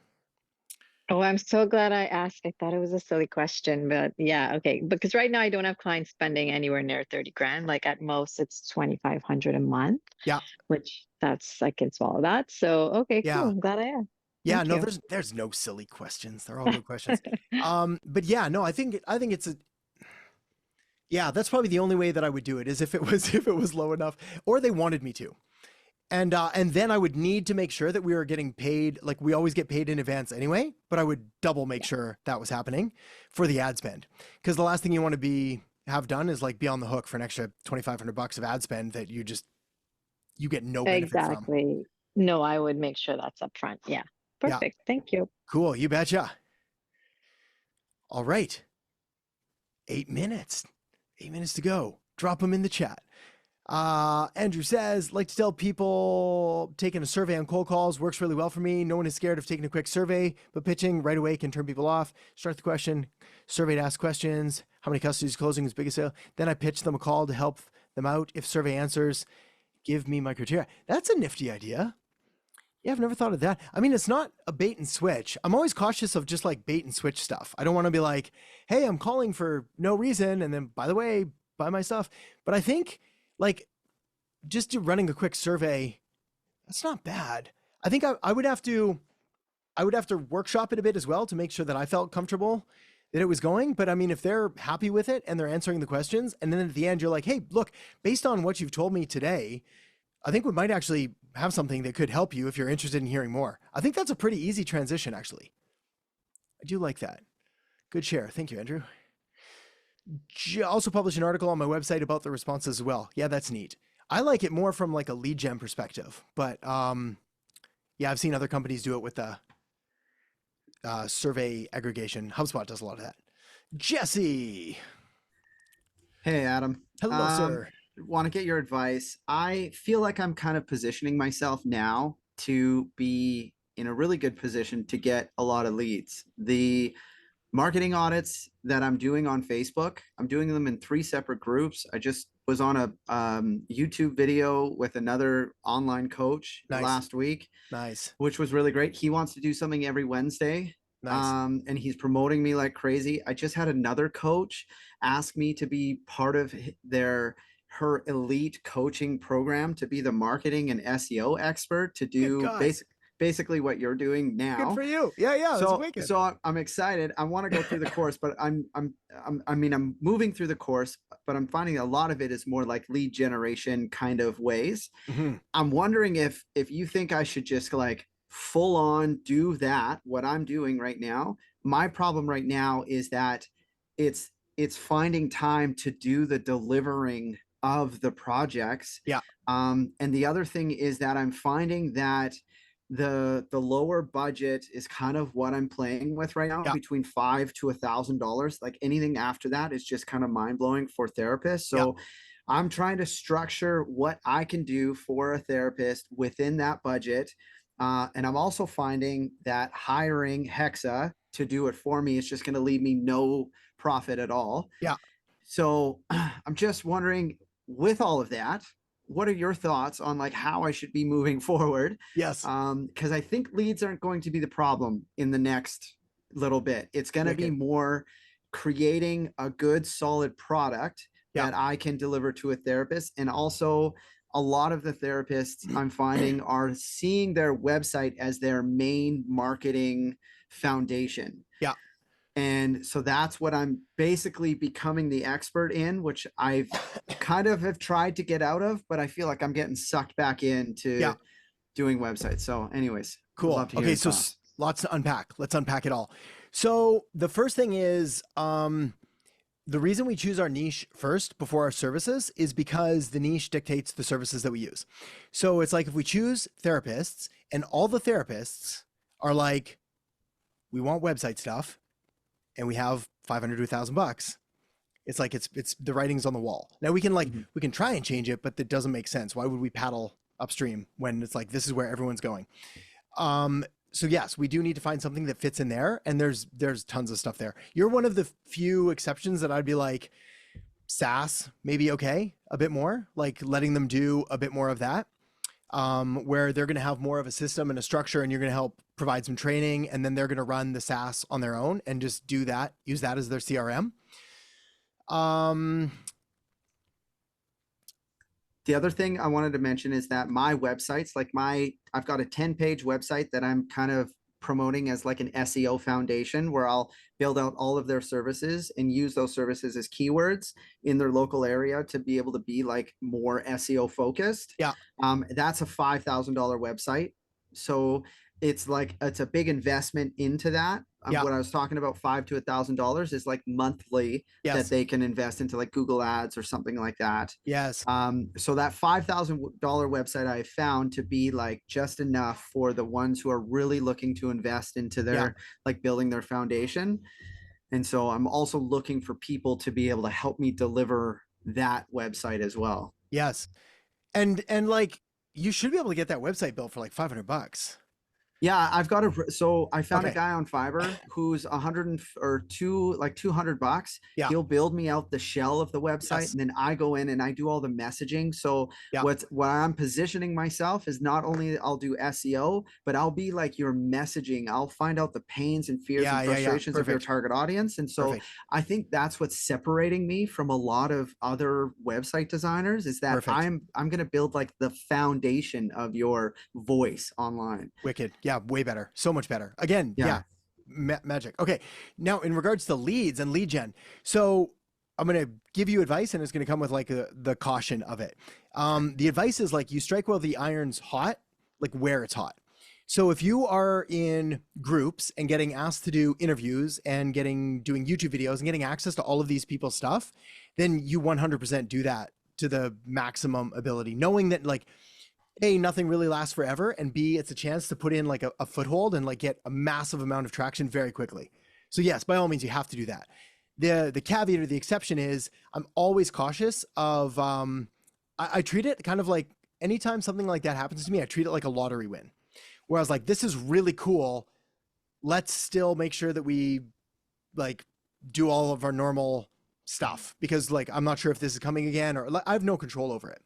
Oh, I'm so glad I asked. I thought it was a silly question, but yeah, okay. Because right now I don't have clients spending anywhere near 30 grand. Like at most it's 2,500 a month. Yeah. Which I can swallow that. So, okay, cool. I'm glad I asked. Yeah, no, there's no silly questions. They're all good questions. But yeah, no, I think yeah, that's probably the only way that I would do it, is if it was low enough, or they wanted me to. And then I would need to make sure that we were getting paid. Like we always get paid in advance anyway, but I would double make sure that was happening for the ad spend. Because the last thing you want to have done is like be on the hook for an extra $2,500 of ad spend that you get no benefit from. Exactly. No, I would make sure that's upfront. Yeah. Perfect. Yeah. Thank you. Cool. You betcha. All right. 8 minutes. 8 minutes to go. Drop them in the chat. Andrew says, like to tell people taking a survey on cold calls works really well for me. No one is scared of taking a quick survey, but pitching right away can turn people off. Start the question, survey to ask questions. How many customers closing is biggest sale? Then I pitch them a call to help them out. If survey answers, give me my criteria. That's a nifty idea. Yeah, I've never thought of that. I mean, it's not a bait and switch. I'm always cautious of just like bait and switch stuff. I don't want to be like, hey, I'm calling for no reason, and then, by the way, buy my stuff. But I think like just running a quick survey, that's not bad. I think I would have to workshop it a bit as well to make sure that I felt comfortable that it was going. But I mean, if they're happy with it and they're answering the questions, and then at the end you're like, hey, look, based on what you've told me today, I think we might actually have something that could help you if you're interested in hearing more. I think that's a pretty easy transition, actually. I do like that. Good share. Thank you, Andrew. Also published an article on my website about the responses as well. Yeah, that's neat. I like it more from like a lead gen perspective, but yeah, I've seen other companies do it with the survey aggregation. HubSpot does a lot of that. Jesse. Hey, Adam. Hello, sir. Want to get your advice. I feel like I'm kind of positioning myself now to be in a really good position to get a lot of leads. The marketing audits that I'm doing on Facebook, I'm doing them in 3 separate groups. I just was on a YouTube video with another online coach last week. Nice. Which was really great. He wants to do something every Wednesday. Nice. And he's promoting me like crazy. I just had another coach ask me to be part of her elite coaching program, to be the marketing and SEO expert, to do basically what you're doing now. Good for you. Yeah. So I'm excited. I want to go through the course, but I'm moving through the course, but I'm finding a lot of it is more like lead generation kind of ways. Mm-hmm. I'm wondering if you think I should just like full on do that, what I'm doing right now. My problem right now is that it's finding time to do the delivering of the projects. Yeah. And the other thing is that I'm finding that the lower budget is kind of what I'm playing with right now, between $500 to $1,000. Like anything after that is just kind of mind blowing for therapists. So I'm trying to structure what I can do for a therapist within that budget. And I'm also finding that hiring Hexa to do it for me is just going to leave me no profit at all. Yeah. So I'm just wondering, with all of that, what are your thoughts on like how I should be moving forward? Yes. Because I think leads aren't going to be the problem in the next little bit. It's going to be more creating a good, solid product that I can deliver to a therapist. And also, a lot of the therapists I'm finding are seeing their website as their main marketing foundation. Yeah. And so that's what I'm basically becoming the expert in, which I've kind of have tried to get out of, but I feel like I'm getting sucked back into doing websites. So anyways, cool. Okay. So lots to unpack. Let's unpack it all. So the first thing is, the reason we choose our niche first before our services is because the niche dictates the services that we use. So it's like if we choose therapists and all the therapists are like, we want website stuff and we have $500 to $1,000. It's like, it's the writing's on the wall. Now we can we can try and change it, but that doesn't make sense. Why would we paddle upstream when it's like, this is where everyone's going? So yes, we do need to find something that fits in there, and there's tons of stuff there. You're one of the few exceptions that I'd be like, SaaS, maybe okay, a bit more, like letting them do a bit more of that, where they're going to have more of a system and a structure, and you're going to help provide some training, and then they're going to run the SaaS on their own and just do that, use that as their CRM. The other thing I wanted to mention is that my websites, like I've got a 10-page website that I'm kind of promoting as like an SEO foundation, where I'll build out all of their services and use those services as keywords in their local area to be able to be like more SEO focused. Yeah. That's a $5,000 website. So it's a big investment into that. What I was talking about, $5,000 to $1,000 is like monthly that they can invest into like Google Ads or something like that. Yes. So that $5,000 website I found to be like just enough for the ones who are really looking to invest into their like building their foundation. And so I'm also looking for people to be able to help me deliver that website as well. Yes. And like you should be able to get that website built for like $500. Yeah, I found a guy on Fiverr who's $200. Yeah. He'll build me out the shell of the website, and then I go in and I do all the messaging. So what I'm positioning myself is not only I'll do SEO, but I'll be like your messaging. I'll find out the pains and fears and frustrations of your target audience. And so I think that's what's separating me from a lot of other website designers is that I'm going to build like the foundation of your voice online. Wicked. Yeah, way better. So much better. Again, magic. Okay. Now, in regards to leads and lead gen, so I'm going to give you advice, and it's going to come with like the caution of it. The advice is like you strike while the iron's hot, like where it's hot. So if you are in groups and getting asked to do interviews and doing YouTube videos and getting access to all of these people's stuff, then you 100% do that to the maximum ability, knowing that like, A, nothing really lasts forever, and B, it's a chance to put in like a foothold and like get a massive amount of traction very quickly. So yes, by all means, you have to do that. The caveat or the exception is I'm always cautious of, I treat it kind of like anytime something like that happens to me, I treat it like a lottery win, where I was like, this is really cool. Let's still make sure that we like do all of our normal stuff, because like, I'm not sure if this is coming again, or I have no control over it.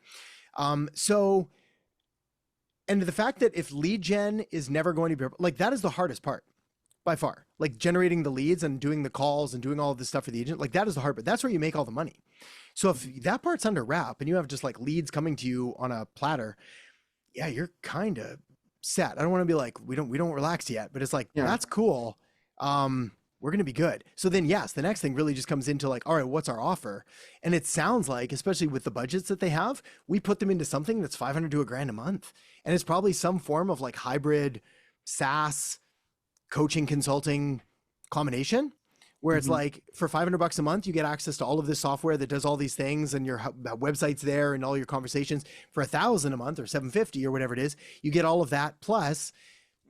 And the fact that if lead gen is never going to be like, that is the hardest part by far, like generating the leads and doing the calls and doing all of this stuff for the agent. Like that is the hard part. That's where you make all the money. So if that part's under wrap and you have just like leads coming to you on a platter, yeah, you're kind of set. I don't want to be like, we don't relax yet, but it's like, that's cool. We're going to be good. So then, yes, the next thing really just comes into like, all right, what's our offer? And it sounds like, especially with the budgets that they have, we put them into something that's 500 to $1,000 a month. And it's probably some form of like hybrid SaaS coaching consulting combination where it's like for $500 a month, you get access to all of this software that does all these things and your website's there and all your conversations. For $1,000 a month or $750 or whatever it is, you get all of that. Plus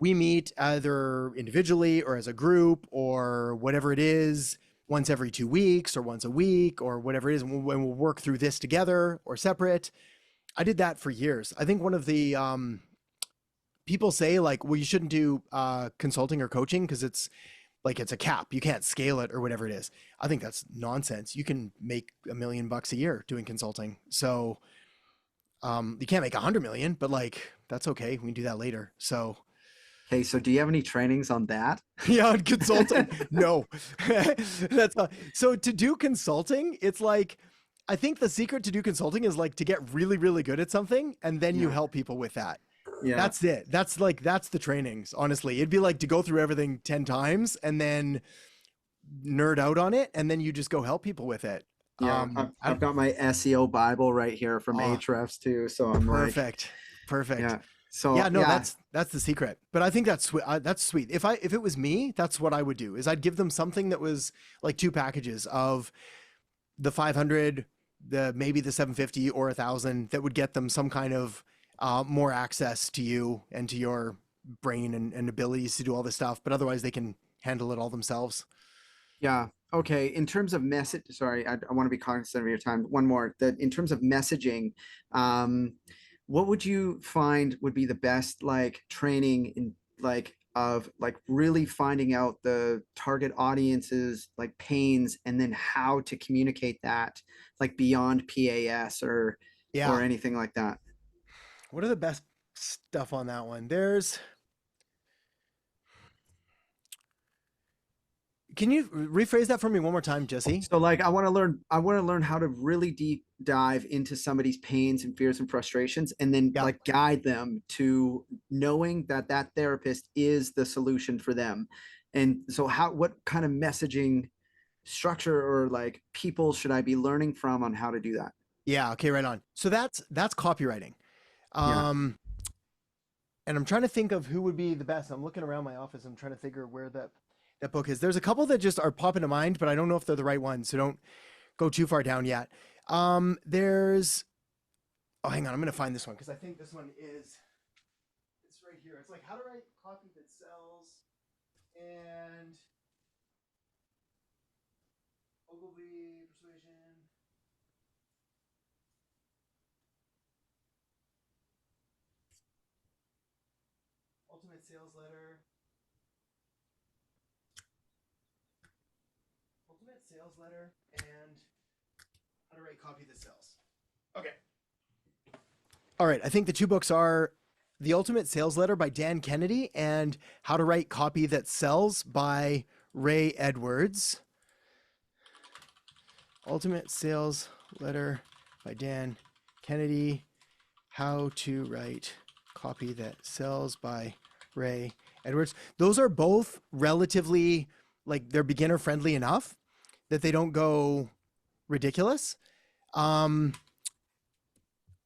we meet either individually or as a group or whatever it is, once every 2 weeks or once a week or whatever it is. And we'll work through this together or separate. I did that for years. I think one of the people say like, well, you shouldn't do consulting or coaching because it's like, it's a cap. You can't scale it or whatever it is. I think that's nonsense. You can make $1 million a year doing consulting. So you can't make 100 million, but like, that's okay. We can do that later. So. Okay, so do you have any trainings on that? Yeah, on consulting. No. That's so to do consulting, it's like, I think the secret to do consulting is like to get really, really good at something and then you help people with that. Yeah. That's it. That's the trainings. Honestly, it'd be like to go through everything 10 times and then nerd out on it. And then you just go help people with it. Yeah. I've got my SEO Bible right here from Ahrefs too. So I'm perfect. Yeah. So yeah, no, that's the secret. But I think that's sweet. If it was me, that's what I would do is I'd give them something that was like 2 packages of the 500, maybe the 750 or 1,000 that would get them some kind of more access to you and to your brain and abilities to do all this stuff. But otherwise they can handle it all themselves. Yeah. Okay. In terms of message, sorry, I want to be cognizant of your time. One more that in terms of messaging, what would you find would be the best like training in like of like really finding out the target audiences like pains and then how to communicate that like beyond PAS or anything like that? What are the best stuff on that one? Can you rephrase that for me one more time, Jesse? So like, I want to learn how to really deep dive into somebody's pains and fears and frustrations, and then like guide them to knowing that that therapist is the solution for them. And so what kind of messaging structure or like people should I be learning from on how to do that? Yeah. Okay. Right on. So that's copywriting. And I'm trying to think of who would be the best. I'm looking around my office. I'm trying to figure where that book is. There's a couple that just are popping to mind, but I don't know if they're the right ones. So don't go too far down yet. Hang on. I'm going to find this one because I think this one it's right here. It's like how to write copy that sells and Ogilvy persuasion. Ultimate sales letter. Ultimate sales letter and how to write copy that sells. Okay. All right. I think the 2 books are The Ultimate Sales Letter by Dan Kennedy and How to Write Copy That Sells by Ray Edwards. Ultimate Sales Letter by Dan Kennedy. How to Write Copy That Sells by Ray Edwards. Those are both relatively like they're beginner friendly enough that they don't go ridiculous.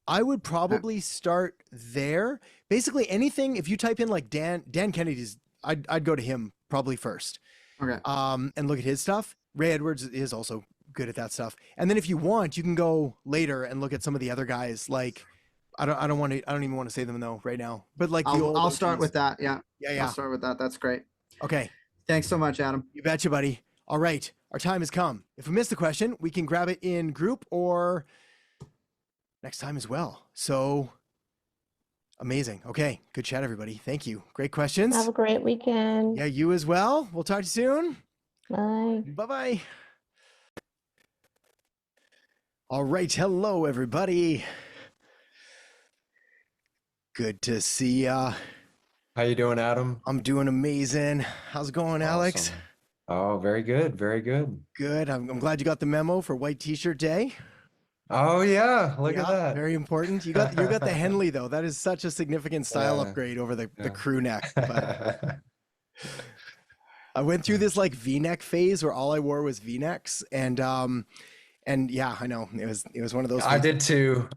I would probably start there. Basically anything, if you type in like Dan Kennedy's, I'd go to him probably first. Okay. And look at his stuff. Ray Edwards is also good at that stuff. And then if you want, you can go later and look at some of the other guys. Like, I don't even want to say them though right now, but like I'll start with that. Yeah. Yeah. I'll start with that. That's great. Okay. Thanks so much, Adam. You betcha, buddy. All right. Our time has come. If we missed the question, we can grab it in group or next time as well. So amazing. Okay. Good chat, everybody. Thank you. Great questions. Have a great weekend. Yeah, you as well. We'll talk to you soon. Bye. Bye-bye. All right. Hello, everybody. Good to see ya. How you doing, Adam? I'm doing amazing. How's it going, Alex? Oh, very good. Very good. Good. I'm glad you got the memo for White T-shirt Day. Oh yeah, look at that. Very important. You got the Henley though. That is such a significant style upgrade over the crew neck. But I went through this like V-neck phase where all I wore was V-necks, and yeah, I know it was one of those. I did too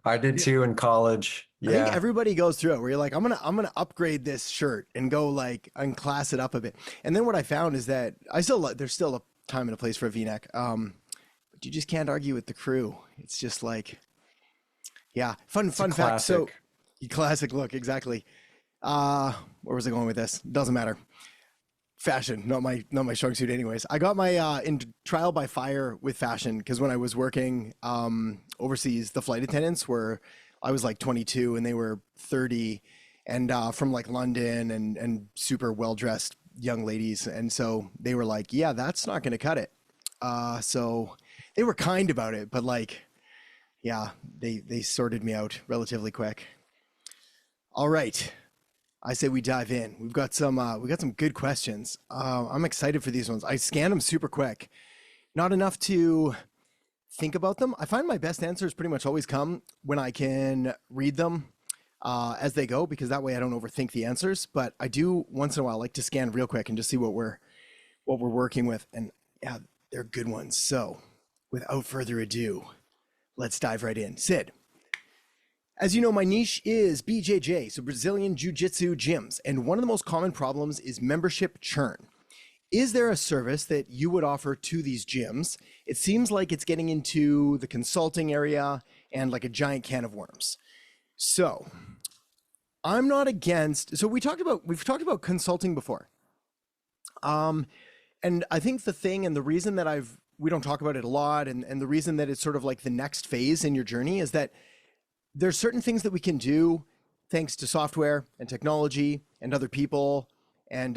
in college. I think everybody goes through it where you're like, I'm gonna upgrade this shirt and go like and class it up a bit. And then what I found is that there's still a time and a place for a V-neck. But you just can't argue with the crew. It's just like, yeah, fun fact. So classic look, exactly. Where was I going with this? Doesn't matter. Fashion, not my strong suit anyways. I got my in trial by fire with fashion because when I was working overseas, the flight attendants I was like 22 and they were 30 and from like London and super well-dressed young ladies. And so they were like, yeah, that's not going to cut it. So they were kind about it, but like, yeah, they sorted me out relatively quick. All right. I say we dive in. We've got some good questions. I'm excited for these ones. I scanned them super quick. Not enough to think about them. I find my best answers pretty much always come when I can read them as they go, because that way I don't overthink the answers. But I do once in a while like to scan real quick and just see what we're working with. And yeah, they're good ones. So without further ado, let's dive right in. Sid. As you know, my niche is BJJ, so Brazilian Jiu-Jitsu gyms, and one of the most common problems is membership churn. Is there a service that you would offer to these gyms? It seems like it's getting into the consulting area and like a giant can of worms. So I'm not against, so we've talked about consulting before. And I think the thing and the reason that we don't talk about it a lot and the reason that it's sort of like the next phase in your journey is that there's certain things that we can do thanks to software and technology and other people and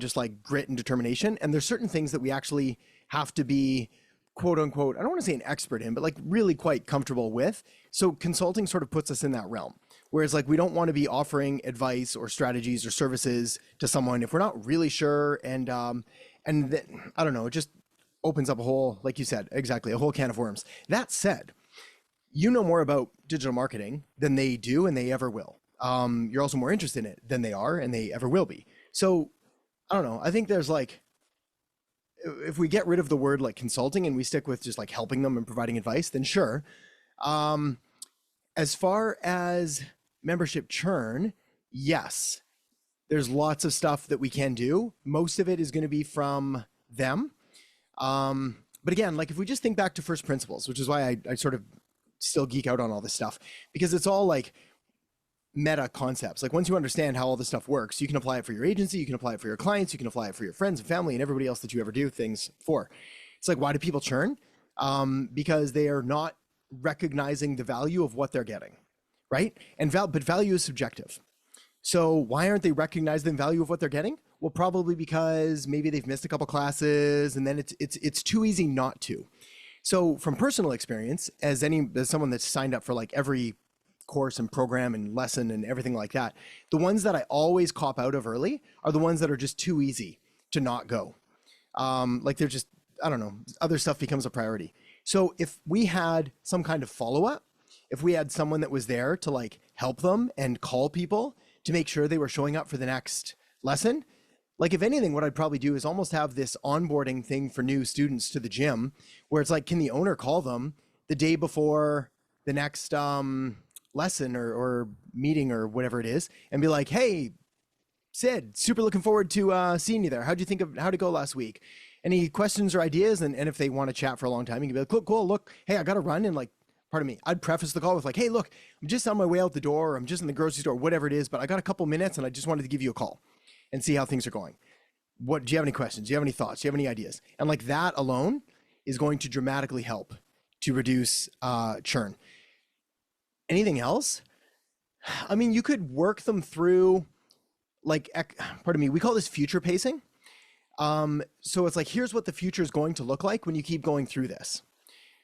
just like grit and determination. And there's certain things that we actually have to be quote unquote, I don't want to say an expert in, but like really quite comfortable with. So consulting sort of puts us in that realm. Whereas like, we don't want to be offering advice or strategies or services to someone if we're not really sure. And then, I don't know, it just opens up a whole, like you said, exactly, a whole can of worms. That said, you know more about digital marketing than they do and they ever will. You're also more interested in it than they are and they ever will be. So I don't know. I think there's like, if we get rid of the word like consulting and we stick with just like helping them and providing advice, then sure. As far as membership churn, yes, there's lots of stuff that we can do. Most of it is going to be from them. But again, like if we just think back to first principles, which is why I sort of still geek out on all this stuff, because it's all like meta concepts. Like once you understand how all this stuff works, you can apply it for your agency, you can apply it for your clients, you can apply it for your friends and family and everybody else that you ever do things for. It's like, why do people churn? Because they are not recognizing the value of what they're getting, right? But value is subjective. So why aren't they recognizing the value of what they're getting? Well, probably because maybe they've missed a couple classes and then it's too easy not to. So from personal experience, as someone that's signed up for like every course and program and lesson and everything like that, the ones that I always cop out of early are the ones that are just too easy to not go. Like they're just, I don't know, other stuff becomes a priority. So if we had some kind of follow-up, if we had someone that was there to like help them and call people to make sure they were showing up for the next lesson, like if anything, what I'd probably do is almost have this onboarding thing for new students to the gym where it's like, can the owner call them the day before the next lesson or meeting or whatever it is and be like, hey, Sid, super looking forward to seeing you there. How'd you think of how'd it go last week? Any questions or ideas? And if they want to chat for a long time, you can be like, cool, look, hey, I got to run. And like, pardon me, I'd preface the call with like, hey, look, I'm just on my way out the door. Or I'm just in the grocery store, whatever it is, but I got a couple minutes and I just wanted to give you a call and see how things are going. Do you have any questions? Do you have any thoughts? Do you have any ideas? And like that alone is going to dramatically help to reduce churn. Anything else? I mean, you could work them through like, pardon me, we call this future pacing. So it's like, here's what the future is going to look like when you keep going through this.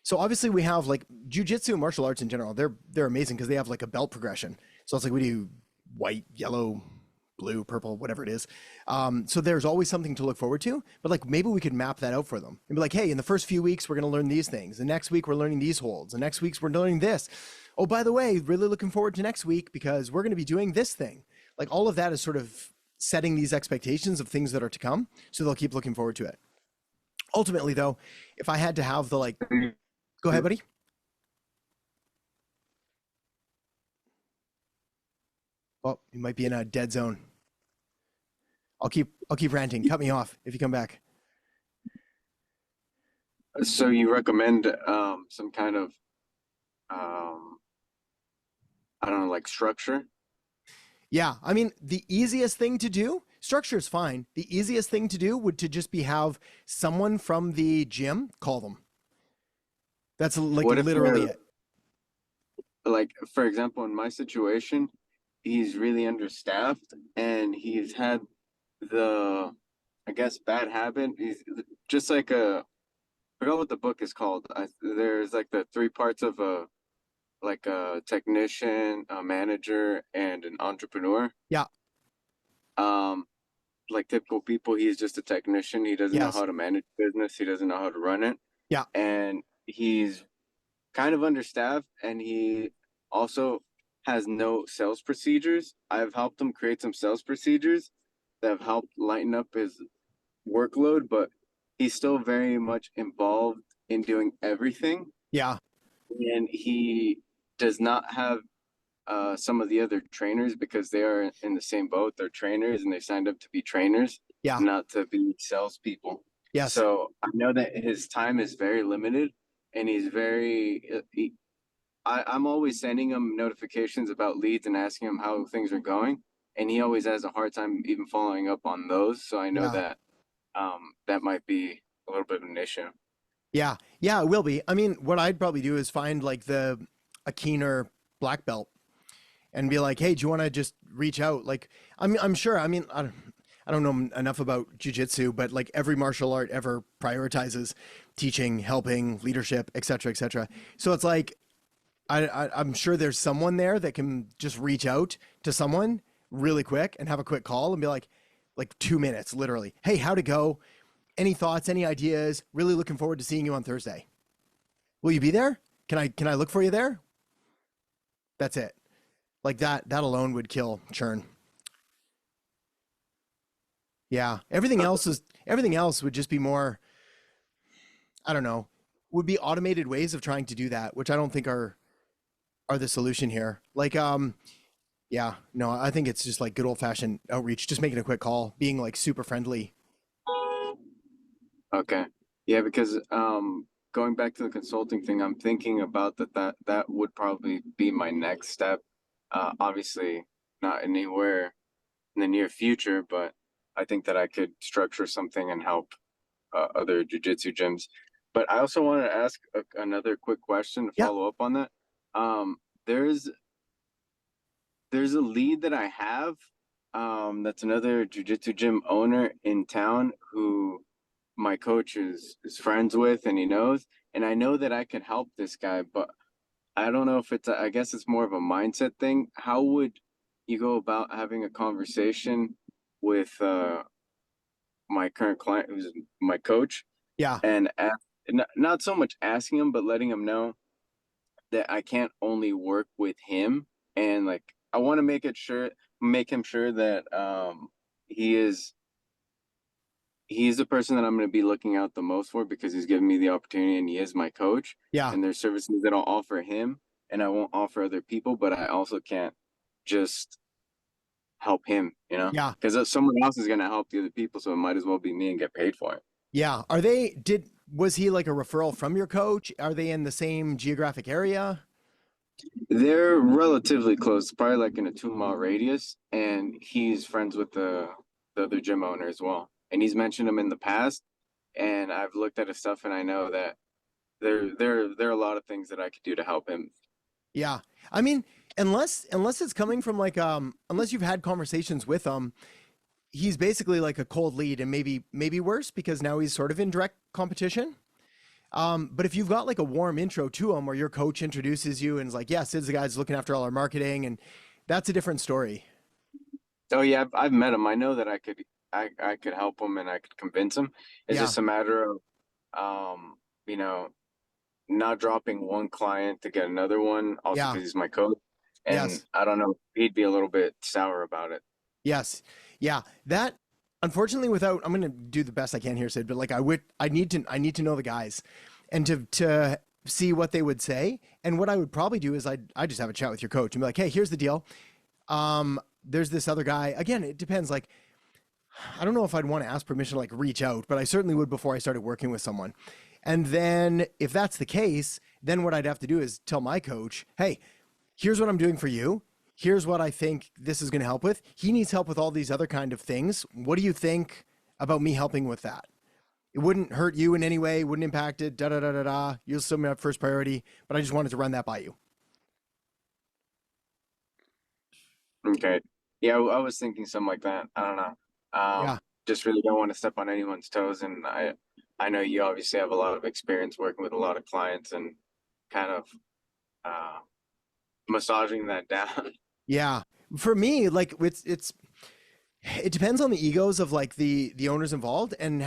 So obviously we have like jiu-jitsu and martial arts in general. They're amazing because they have like a belt progression. So it's like we do white, yellow, blue, purple, whatever it is. So there's always something to look forward to, but like maybe we could map that out for them and be like, hey, in the first few weeks, we're going to learn these things. The next week we're learning these holds. The next week we're learning this. Oh, by the way, really looking forward to next week because we're going to be doing this thing. Like all of that is sort of setting these expectations of things that are to come. So they'll keep looking forward to it. Ultimately though, if I had to have the like, go ahead, buddy. Oh, you might be in a dead zone. I'll keep ranting. Cut me off if you come back. So you recommend some kind of I don't know, like structure? Yeah, I mean, the easiest thing to do, structure is fine. The easiest thing to do would to just be have someone from the gym call them. That's like literally it. Like, for example, in my situation, he's really understaffed and he's had the, I guess, bad habit. He's just like I forgot what the book is called. There's like the three parts of a technician, a manager, and an entrepreneur. Yeah. Like typical people, he's just a technician. He doesn't know how to manage business. He doesn't know how to run it. Yeah. And he's kind of understaffed, and he also has no sales procedures. I've helped him create some sales procedures that have helped lighten up his workload, but he's still very much involved in doing everything. Yeah. And he does not have some of the other trainers because they are in the same boat. They're trainers and they signed up to be trainers, not to be salespeople. Yes. So I know that his time is very limited, and he's very. I'm always sending him notifications about leads and asking him how things are going, and he always has a hard time even following up on those. So I know that that might be a little bit of an issue. Yeah, it will be. I mean, what I'd probably do is find like a keener black belt and be like, hey, do you want to just reach out? Like, I'm sure. I mean, I don't know enough about jiu-jitsu, but like every martial art ever prioritizes teaching, helping, leadership, et cetera. So it's like, I'm sure there's someone there that can just reach out to someone really quick and have a quick call and be like 2 minutes, literally. Hey, how'd it go? Any thoughts, any ideas? Really looking forward to seeing you on Thursday. Will you be there? Can I look for you there? That's it. Like that alone would kill churn. Yeah. Everything else would just be more, I don't know, would be automated ways of trying to do that, which I don't think are the solution here. Like, yeah, no, I think it's just like good old fashioned outreach, just making a quick call, being like super friendly. Okay. Yeah, because going back to the consulting thing, I'm thinking about that would probably be my next step. Obviously not anywhere in the near future, but I think that I could structure something and help other jiu-jitsu gyms. But I also wanted to ask another quick question to follow up on that. There's a lead that I have that's another jiu-jitsu gym owner in town who my coach is friends with and he knows, and I know that I can help this guy, but I don't know if I guess it's more of a mindset thing. How would you go about having a conversation with my current client, who's my coach? Yeah. And not so much asking him, but letting him know that I can't only work with him, and like I want to make him sure that he's the person that I'm going to be looking out the most for because he's given me the opportunity and he is my coach. Yeah. And there's services that I'll offer him and I won't offer other people, but I also can't just help him, you know? Yeah. Because someone else is going to help the other people, so it might as well be me and get paid for it. Yeah. Was he like a referral from your coach? Are they in the same geographic area? They're relatively close, probably like in a 2-mile radius, and he's friends with the other gym owner as well. And he's mentioned him in the past, and I've looked at his stuff, and I know that there are a lot of things that I could do to help him. Yeah, I mean, unless it's coming from like unless you've had conversations with him, he's basically like a cold lead, and maybe worse because now he's sort of in direct competition. But if you've got like a warm intro to him, where your coach introduces you and is like, "Yeah, Sid's the guy who's looking after all our marketing," and that's a different story. Oh yeah, I've met him. I know that I could help him and I could convince him. It's Yeah. just a matter of you know, not dropping one client to get another one, also Yeah. because he's my coach. And Yes. I don't know, he'd be a little bit sour about it. Yes. Yeah. That unfortunately I'm going to do the best I can here, Sid, but like I need to know the guys and to see what they would say. And what I would probably do is I just have a chat with your coach and be like, "Hey, here's the deal. There's this other guy." Again, it depends. Like, I don't know if I'd want to ask permission to like reach out, but I certainly would before I started working with someone. And then if that's the case, then what I'd have to do is tell my coach, "Hey, here's what I'm doing for you. Here's what I think this is going to help with. He needs help with all these other kind of things. What do you think about me helping with that? It wouldn't hurt you in any way, wouldn't impact it, da-da-da-da-da. You'll still have first priority, but I just wanted to run that by you." Okay. Yeah, I was thinking something like that. I don't know. Yeah. Just really don't want to step on anyone's toes. And I know you obviously have a lot of experience working with a lot of clients and kind of massaging that down. Yeah. For me, like it depends on the egos of like the owners involved and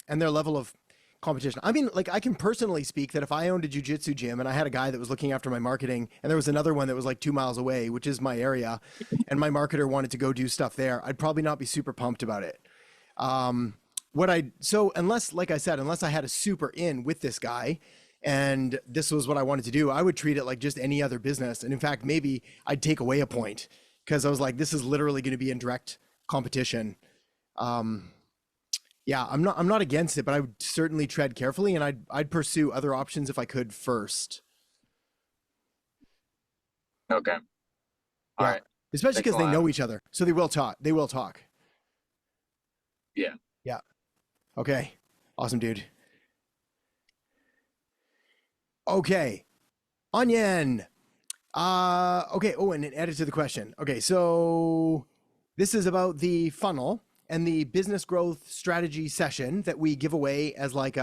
their level of competition. I mean, like I can personally speak that if I owned a jiu-jitsu gym and I had a guy that was looking after my marketing and there was another one that was like 2 miles away, which is my area, and my marketer wanted to go do stuff there, I'd probably not be super pumped about it. Unless, like I said, unless I had a super in with this guy and this was what I wanted to do, I would treat it like just any other business. And in fact, maybe I'd take away a point because I was like, this is literally going to be in direct competition. Yeah, I'm not against it, but I would certainly tread carefully and I'd pursue other options if I could first. Okay. All right. Especially because they know each other. So they will talk. Yeah. Yeah. Okay. Awesome, dude. Okay. Onion. Okay. Oh, and added to the question. Okay. So this is about the funnel and the business growth strategy session that we give away as like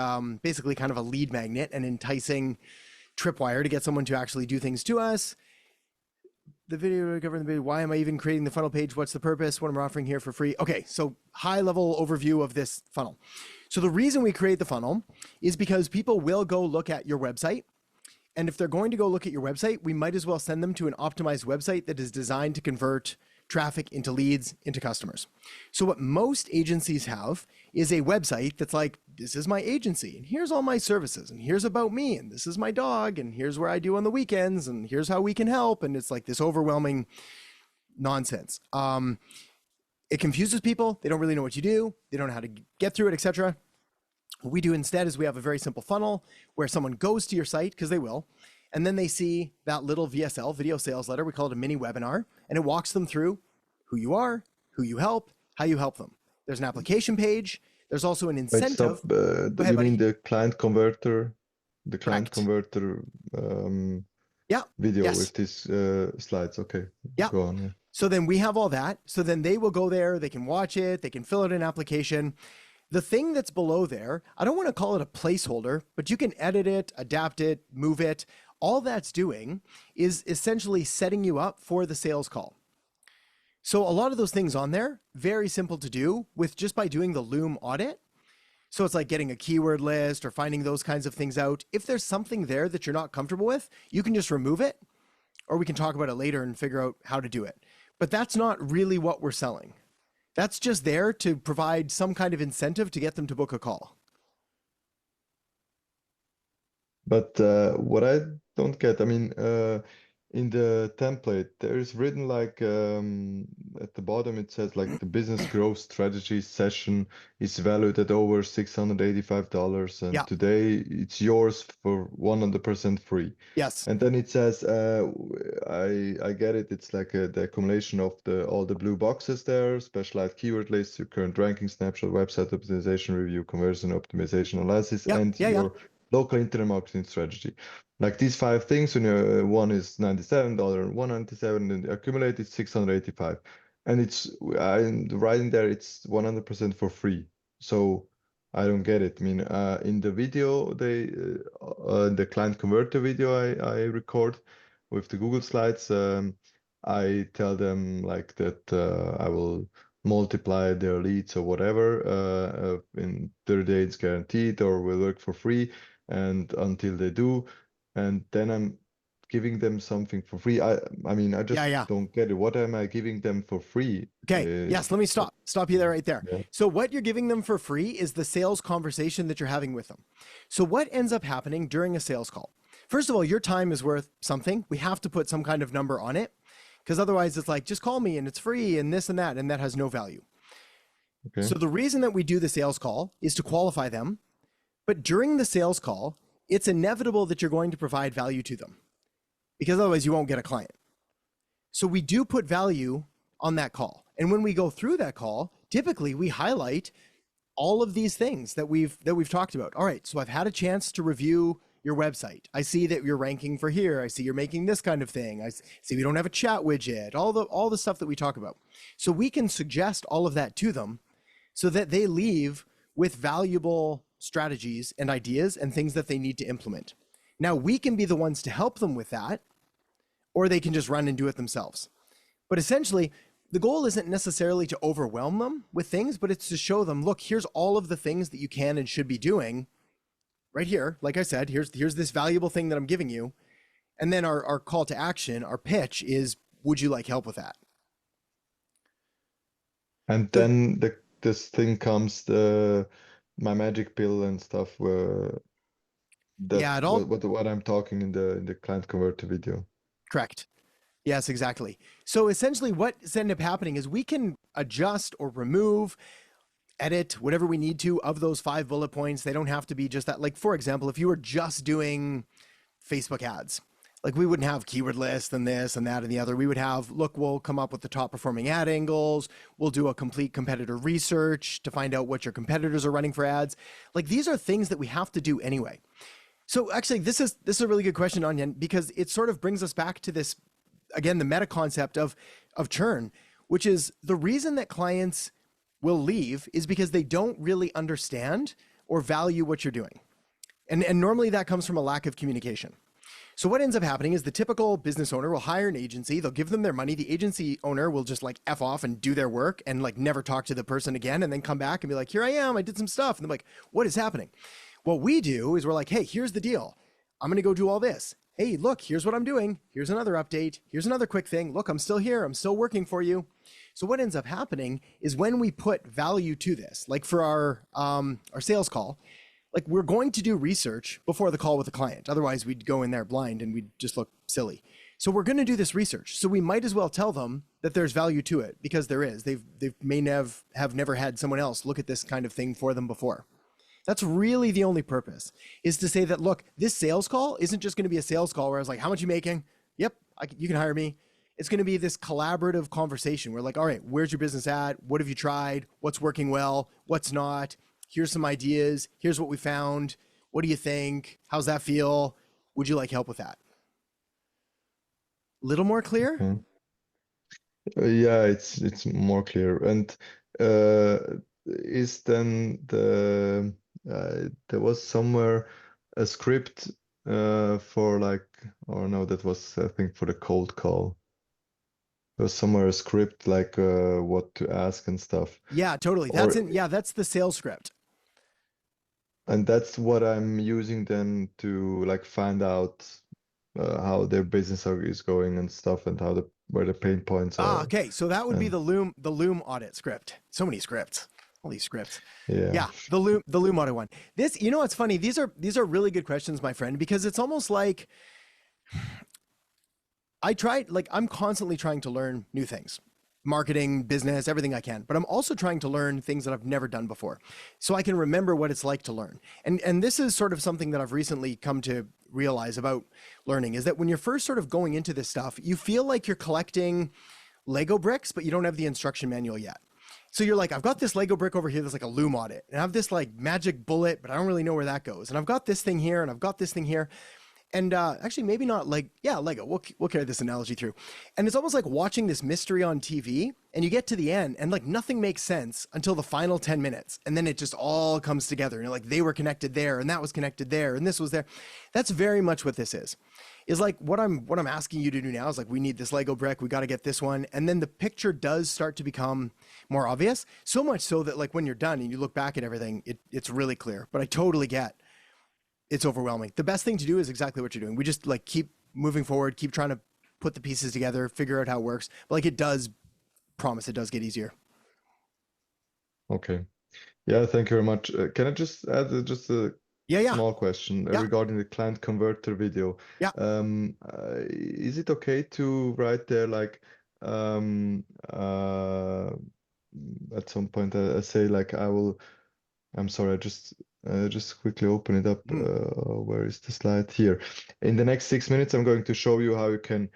basically kind of a lead magnet and enticing tripwire to get someone to actually do things to us. The video covering the video. Why am I even creating the funnel page? What's the purpose? What am I offering here for free? Okay, so high level overview of this funnel. So the reason we create the funnel is because people will go look at your website. And if they're going to go look at your website, we might as well send them to an optimized website that is designed to convert traffic into leads, into customers. So what most agencies have is a website that's like, this is my agency and here's all my services and here's about me and this is my dog and here's where I do on the weekends and here's how we can help. And it's like this overwhelming nonsense. It confuses people. They don't really know what you do. They don't know how to get through it, etc. What we do instead is we have a very simple funnel where someone goes to your site, because they will, and then they see that little VSL, video sales letter. We call it a mini webinar, and it walks them through who you are, who you help, how you help them. There's an application page. There's also an incentive. Wait, stop. You mean the client converter, video with these slides? Okay. Yeah. Go on. Yeah. So then we have all that. So then they will go there. They can watch it. They can fill out an application. The thing that's below there, I don't want to call it a placeholder, but you can edit it, adapt it, move it. All that's doing is essentially setting you up for the sales call. So a lot of those things on there, very simple to do with just by doing the Loom audit. So it's like getting a keyword list or finding those kinds of things out. If there's something there that you're not comfortable with, you can just remove it, or we can talk about it later and figure out how to do it. But that's not really what we're selling. That's just there to provide some kind of incentive to get them to book a call. But what I don't get, I mean, in the template, there is written like at the bottom, it says like the business growth strategy session is valued at over $685. And today it's yours for 100% free. Yes. And then it says, I get it. It's like the accumulation of all the blue boxes there, specialized keyword lists, your current ranking snapshot, website optimization review, conversion optimization analysis, and your local internet marketing strategy. Like these 5 things, one is $97, $197, and accumulated $685. And it's writing there, it's 100% for free. So I don't get it. I mean, in the video, the client converter video I record with the Google Slides, I tell them like that I will multiply their leads or whatever in 30 days guaranteed, or will work for free and until they do, and then I'm giving them something for free. I mean, I just don't get it. What am I giving them for free? Okay. Yes. Let me stop you there right there. Yeah. So what you're giving them for free is the sales conversation that you're having with them. So what ends up happening during a sales call? First of all, your time is worth something. We have to put some kind of number on it, because otherwise it's like, just call me and it's free and this and that has no value. Okay. So the reason that we do the sales call is to qualify them. But during the sales call, it's inevitable that you're going to provide value to them, because otherwise you won't get a client. So we do put value on that call. And when we go through that call, typically we highlight all of these things that we've talked about. All right, so I've had a chance to review your website. I see that you're ranking for here. I see you're making this kind of thing. I see we don't have a chat widget, all the stuff that we talk about. So we can suggest all of that to them so that they leave with valuable strategies and ideas and things that they need to implement. Now we can be the ones to help them with that, or they can just run and do it themselves. But essentially, the goal isn't necessarily to overwhelm them with things, but it's to show them, look, here's all of the things that you can and should be doing right here. Like I said, here's this valuable thing that I'm giving you. And then our call to action, our pitch is, would you like help with that? And then this thing comes, my magic pill and stuff, where that's what I'm talking in the client converter video. Correct. Yes, exactly. So essentially what's ended up happening is we can adjust or remove, edit whatever we need to of those 5 bullet points. They don't have to be just that. Like, for example, if you were just doing Facebook ads, like we wouldn't have keyword lists and this and that and the other. We would have, look, we'll come up with the top performing ad angles. We'll do a complete competitor research to find out what your competitors are running for ads. Like, these are things that we have to do anyway. So actually, this is a really good question, Onion, because it sort of brings us back to this, again, the meta concept of churn, which is the reason that clients will leave is because they don't really understand or value what you're doing. And normally that comes from a lack of communication. So what ends up happening is the typical business owner will hire an agency, they'll give them their money, the agency owner will just like F off and do their work and like never talk to the person again, and then come back and be like, here I am, I did some stuff. And they're like, what is happening? What we do is we're like, hey, here's the deal. I'm going to go do all this. Hey, look, here's what I'm doing. Here's another update. Here's another quick thing. Look, I'm still here. I'm still working for you. So what ends up happening is when we put value to this, like for our sales call, like we're going to do research before the call with the client. Otherwise we'd go in there blind and we'd just look silly. So we're going to do this research. So we might as well tell them that there's value to it, because there is. They may have never had someone else look at this kind of thing for them before. That's really the only purpose, is to say that, look, this sales call isn't just going to be a sales call where I was like, how much are you making? Yep, you can hire me. It's going to be this collaborative conversation where like, all right, where's your business at? What have you tried? What's working well? What's not? Here's some ideas. Here's what we found. What do you think? How's that feel? Would you like help with that? Little more clear? Yeah, it's more clear. And is then there was somewhere a script for like, or no, that was I think for the cold call. There was somewhere a script like what to ask and stuff. Yeah, totally. That's the sales script. And that's what I'm using then to like find out how their business is going and stuff, and how where the pain points are. Okay, so that would be the loom audit script. So many scripts. All these scripts. Yeah. The loom audit one. This, you know what's funny? These are really good questions, my friend, because it's almost like I'm constantly trying to learn new things. Marketing, business, everything I can, but I'm also trying to learn things that I've never done before, so I can remember what it's like to learn. And this is sort of something that I've recently come to realize about learning, is that when you're first sort of going into this stuff, you feel like you're collecting Lego bricks, but you don't have the instruction manual yet. So you're like, I've got this Lego brick over here that's like a loom audit, and I have this like magic bullet, but I don't really know where that goes. And I've got this thing here, and I've got this thing here. And actually, maybe not like, yeah, Lego. We'll carry this analogy through. And it's almost like watching this mystery on TV, and you get to the end, and like nothing makes sense until the final 10 minutes. And then it just all comes together. And you're like, they were connected there, and that was connected there, and this was there. That's very much what this is. is like what I'm asking you to do now is like, we need this Lego brick, we got to get this one. And then the picture does start to become more obvious, so much so that like when you're done and you look back at everything, it's really clear. But I totally get it's overwhelming. The best thing to do is exactly what you're doing. We just like keep moving forward, keep trying to put the pieces together, figure out how it works. But like it does get easier. Okay. Yeah, thank you very much. Can I just add just a small question regarding the client converter video? Yeah. Is it okay to write there like at some point I say like I'm sorry, I just quickly open it up. Where is the slide here? In the next 6 minutes, I'm going to show you how you can,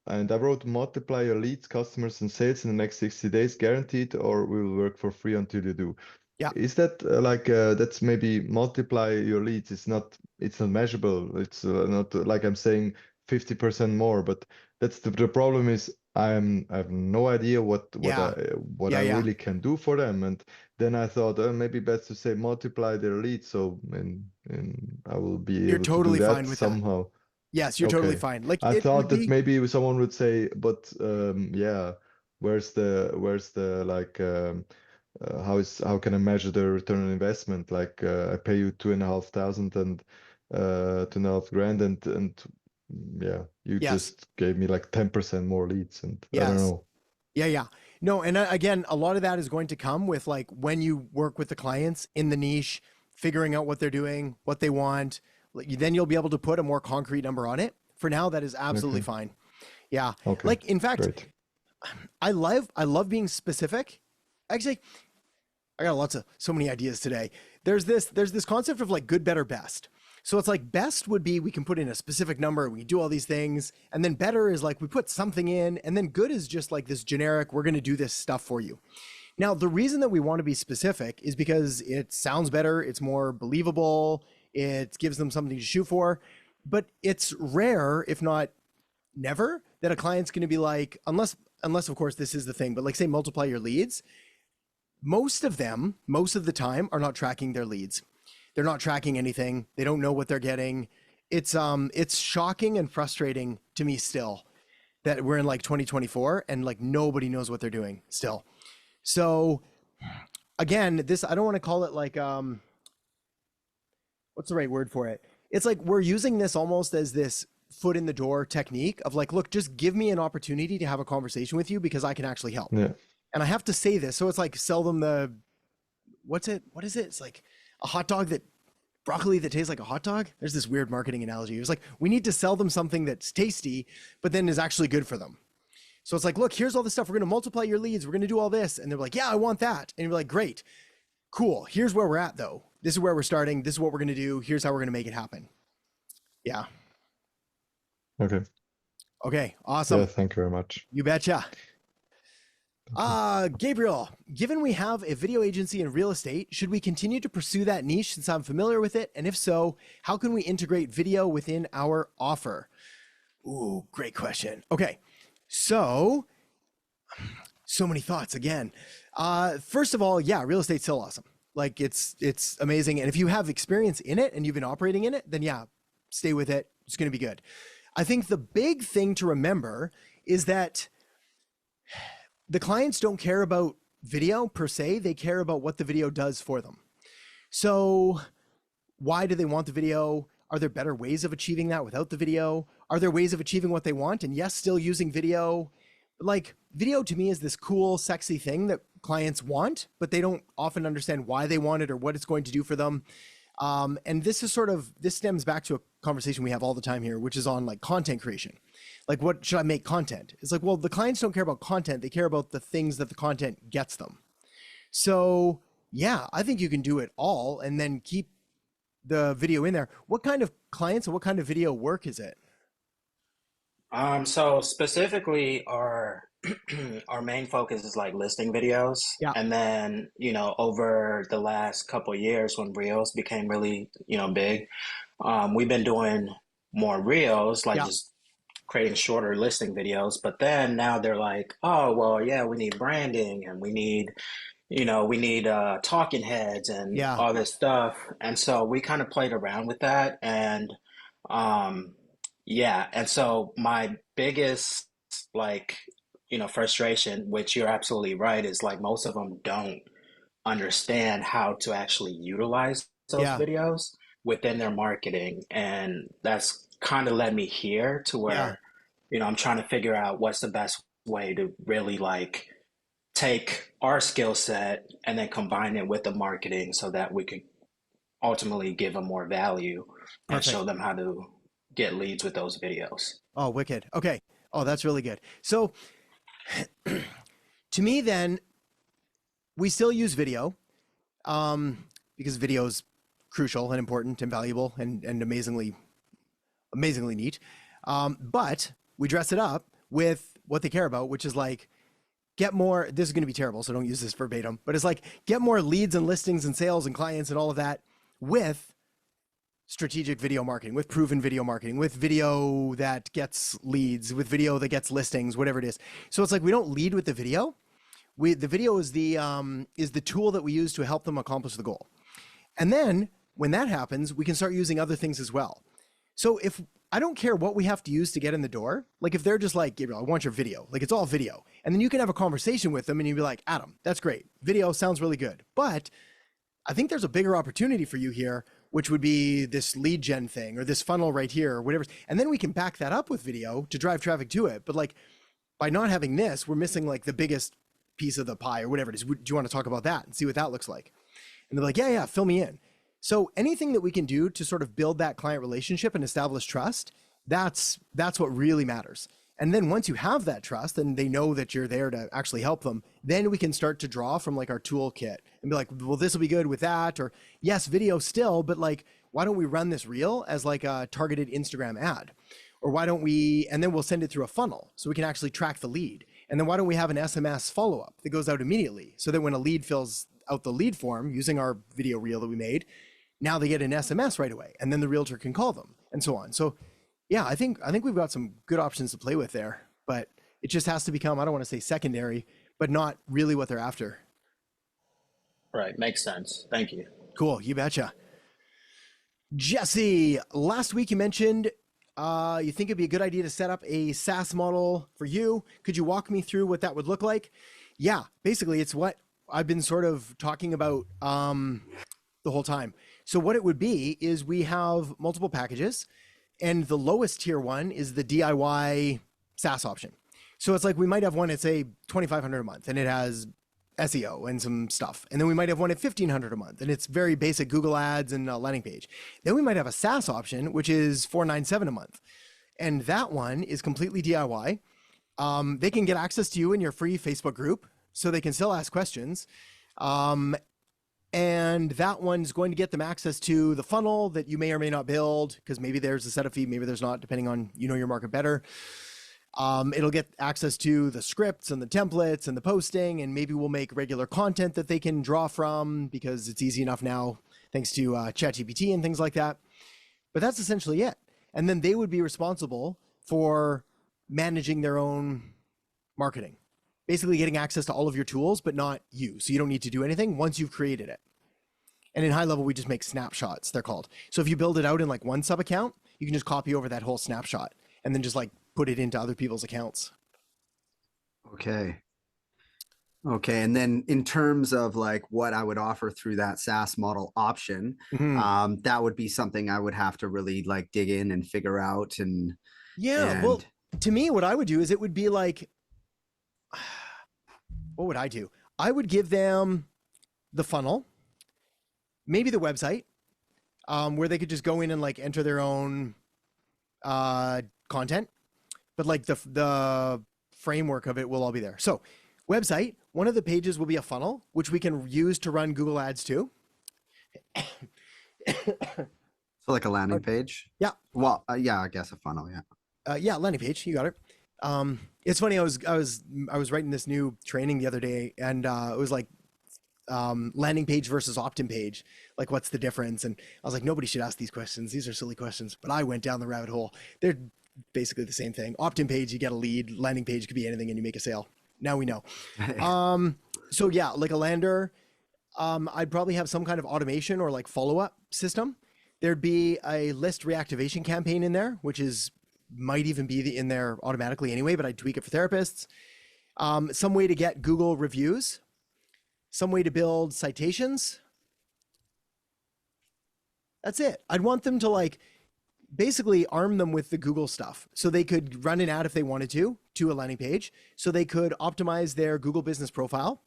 and I wrote multiply your leads, customers, and sales in the next 60 days, guaranteed, or we will work for free until you do. Yeah. Is that that's maybe multiply your leads? It's not measurable. It's not like I'm saying 50% more, but that's the problem is I have no idea what I really can do for them. And then I thought maybe best to say multiply their leads. So and I will be able to do that somehow. Yes, you're totally fine. Like I thought that maybe someone would say, but where's the like how can I measure the return on investment? Like I pay you $2,500 and $2,500 and you just gave me like 10% more leads and I don't know. Yeah. No, and again, a lot of that is going to come with like when you work with the clients in the niche, figuring out what they're doing, what they want. Then you'll be able to put a more concrete number on it. For now, that is absolutely fine. Yeah. Okay. Like in fact, I love being specific. Actually, I got so many ideas today. There's this concept of like good, better, best. So it's like best would be we can put in a specific number, we do all these things, and then better is like we put something in, and then good is just like this generic, we're going to do this stuff for you. Now, the reason that we want to be specific is because it sounds better, it's more believable, it gives them something to shoot for, but it's rare, if not never, that a client's going to be like, unless of course this is the thing, but like say multiply your leads. Most of them, most of the time, are not tracking their leads. They're not tracking anything. They don't know what they're getting. It's shocking and frustrating to me still that we're in like 2024 and like nobody knows what they're doing still. So again, this, I don't want to call it like, what's the right word for it? It's like we're using this almost as this foot in the door technique of like, look, just give me an opportunity to have a conversation with you because I can actually help. Yeah. And I have to say this. So it's like sell them what is it? It's like a hot dog broccoli that tastes like a hot dog. There's this weird marketing analogy. It was like, we need to sell them something that's tasty, but then is actually good for them. So it's like, look, here's all this stuff. We're going to multiply your leads. We're going to do all this. And they're like, yeah, I want that. And you're like, great, cool. Here's where we're at though. This is where we're starting. This is what we're going to do. Here's how we're going to make it happen. Yeah. Okay. Awesome. Yeah. Thank you very much. You betcha. Gabriel, given we have a video agency in real estate, should we continue to pursue that niche since I'm familiar with it? And if so, how can we integrate video within our offer? Ooh, great question. Okay. So many thoughts again. First of all, yeah, real estate's still awesome. Like it's amazing. And if you have experience in it and you've been operating in it, then yeah, stay with it. It's going to be good. I think the big thing to remember is that the clients don't care about video per se. They care about what the video does for them. So why do they want the video? Are there better ways of achieving that without the video? Are there ways of achieving what they want? And yes, still using video. Like video to me is this cool, sexy thing that clients want, but they don't often understand why they want it or what it's going to do for them. And this stems back to a conversation we have all the time here, which is on like content creation. Like, what should I make content? It's like, well, the clients don't care about content. They care about the things that the content gets them. So yeah, I think you can do it all and then keep the video in there. What kind of clients and what kind of video work is it? So specifically our main focus is like listing videos. Yeah. And then, over the last couple of years when Reels became really, big, we've been doing more Reels, like just creating shorter listing videos. But then now they're like, oh, well, yeah, we need branding and we need talking heads and all this stuff. And so we kind of played around with that. And Yeah. And so my biggest, like, frustration, which you're absolutely right, is like most of them don't understand how to actually utilize those videos within their marketing. And that's kind of led me here to where, I'm trying to figure out what's the best way to really like take our skill set and then combine it with the marketing so that we could ultimately give them more value and show them how to get leads with those videos. Oh, wicked. Okay. Oh, that's really good. So to me then, we still use video because video is crucial and important and valuable and amazingly neat. But we dress it up with what they care about, which is like, get more, this is going to be terrible, so don't use this verbatim, but it's like, get more leads and listings and sales and clients and all of that with strategic video marketing, with proven video marketing, with video that gets leads, with video that gets listings, whatever it is. So it's like, we don't lead with the video. The video is the tool that we use to help them accomplish the goal. And then when that happens, we can start using other things as well. So if I don't care what we have to use to get in the door, like if they're just like, Gabriel, I want your video, like it's all video. And then you can have a conversation with them and you'd be like, Adam, that's great. Video sounds really good. But I think there's a bigger opportunity for you here, which would be this lead gen thing or this funnel right here or whatever. And then we can back that up with video to drive traffic to it. But like by not having this, we're missing like the biggest piece of the pie or whatever it is. Do you want to talk about that and see what that looks like? And they're like, yeah, fill me in. So anything that we can do to sort of build that client relationship and establish trust, that's what really matters. And then once you have that trust and they know that you're there to actually help them, then we can start to draw from like our toolkit and be like, well, this will be good with that. Or yes, video still, but like, why don't we run this reel as like a targeted Instagram ad? Or why don't we, and then we'll send it through a funnel so we can actually track the lead. And then why don't we have an SMS follow-up that goes out immediately so that when a lead fills out the lead form using our video reel that we made, now they get an SMS right away and then the realtor can call them and so on. So yeah, I think we've got some good options to play with there, but it just has to become, I don't want to say secondary, but not really what they're after. Right. Makes sense. Thank you. Cool. You betcha. Jesse, last week you mentioned you think it'd be a good idea to set up a SaaS model for you. Could you walk me through what that would look like? Yeah, basically it's what I've been sort of talking about the whole time. So what it would be is we have multiple packages and the lowest tier one is the DIY SaaS option. So it's like, we might have one at say $2,500 a month and it has SEO and some stuff. And then we might have one at $1,500 a month and it's very basic Google ads and a landing page. Then we might have a SaaS option, which is $497 a month. And that one is completely DIY. They can get access to you in your free Facebook group, so they can still ask questions. And that one's going to get them access to the funnel that you may or may not build, because maybe there's a setup fee, maybe there's not, depending on, your market better. It'll get access to the scripts and the templates and the posting, and maybe we'll make regular content that they can draw from because it's easy enough now, thanks to ChatGPT and things like that. But that's essentially it. And then they would be responsible for managing their own marketing. Basically getting access to all of your tools, but not you. So you don't need to do anything once you've created it. And in high level, we just make snapshots, they're called. So if you build it out in like one sub account, you can just copy over that whole snapshot and then just like put it into other people's accounts. Okay. And then in terms of like what I would offer through that SaaS model option, that would be something I would have to really like dig in and figure out. And well, to me, what I would do is it would be like, what would I do? I would give them the funnel, maybe the website, where they could just go in and like enter their own content, but like the framework of it will all be there. So website, one of the pages will be a funnel, which we can use to run Google ads too. So like a landing page? Yeah. Well, yeah, I guess a funnel. Yeah. Yeah. Landing page. You got it. It's funny. I was writing this new training the other day and it was like landing page versus opt-in page. Like, what's the difference? And I was like, nobody should ask these questions. These are silly questions, but I went down the rabbit hole. They're basically the same thing. Opt-in page, you get a lead. Landing page could be anything and you make a sale. Now we know. So yeah, like a lander, I'd probably have some kind of automation or like follow-up system. There'd be a list reactivation campaign in there, which is might even be in there automatically anyway, but I tweak it for therapists. Some way to get Google reviews, some way to build citations. That's it. I'd want them to like basically arm them with the Google stuff so they could run an ad if they wanted to a landing page, so they could optimize their Google business profile.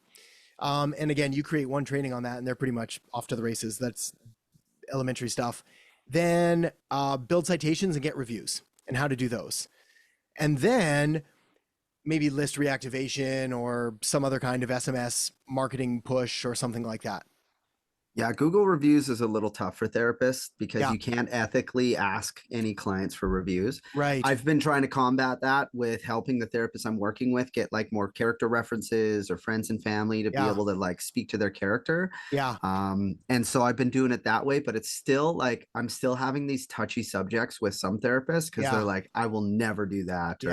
And again, you create one training on that and they're pretty much off to the races. That's elementary stuff. Then build citations and get reviews and how to do those. And then maybe list reactivation or some other kind of SMS marketing push or something like that. Yeah, Google reviews is a little tough for therapists because you can't ethically ask any clients for reviews. Right. I've been trying to combat that with helping the therapists I'm working with get like more character references or friends and family to be able to like speak to their character. Yeah. And so I've been doing it that way, but it's still like, I'm still having these touchy subjects with some therapists because they're like, I will never do that.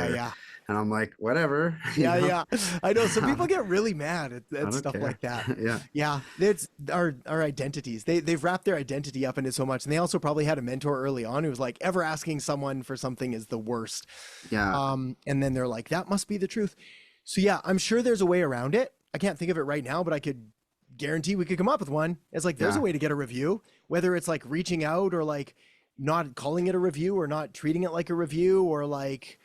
And I'm like, whatever. Yeah. I know. So people get really mad at stuff like that. Yeah. It's our identities. They've wrapped their identity up into so much. And they also probably had a mentor early on who was like, ever asking someone for something is the worst. Yeah. And then they're like, that must be the truth. So yeah, I'm sure there's a way around it. I can't think of it right now, but I could guarantee we could come up with one. It's like, there's a way to get a review, whether it's like reaching out or like not calling it a review or not treating it like a review or like,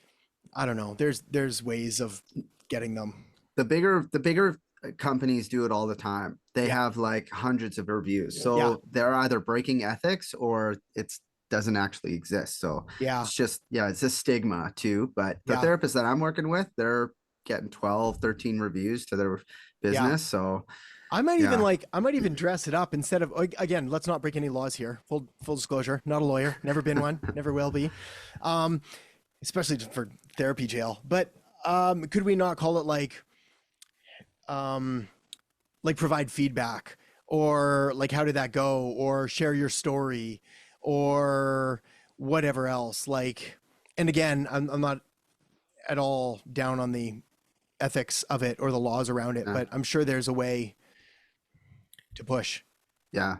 I don't know. There's ways of getting them. The bigger companies do it all the time. They have like hundreds of reviews. So they're either breaking ethics or it doesn't actually exist. So it's just, it's a stigma too. But the therapists that I'm working with, they're getting 12, 13 reviews to their business. So I might even dress it up instead of, again, let's not break any laws here. Full disclosure, not a lawyer, never been one, never will be. Especially for therapy jail. But could we not call it like provide feedback or like, how did that go? Or share your story or whatever else. Like, and again, I'm not at all down on the ethics of it or the laws around it, but I'm sure there's a way to push. Yeah.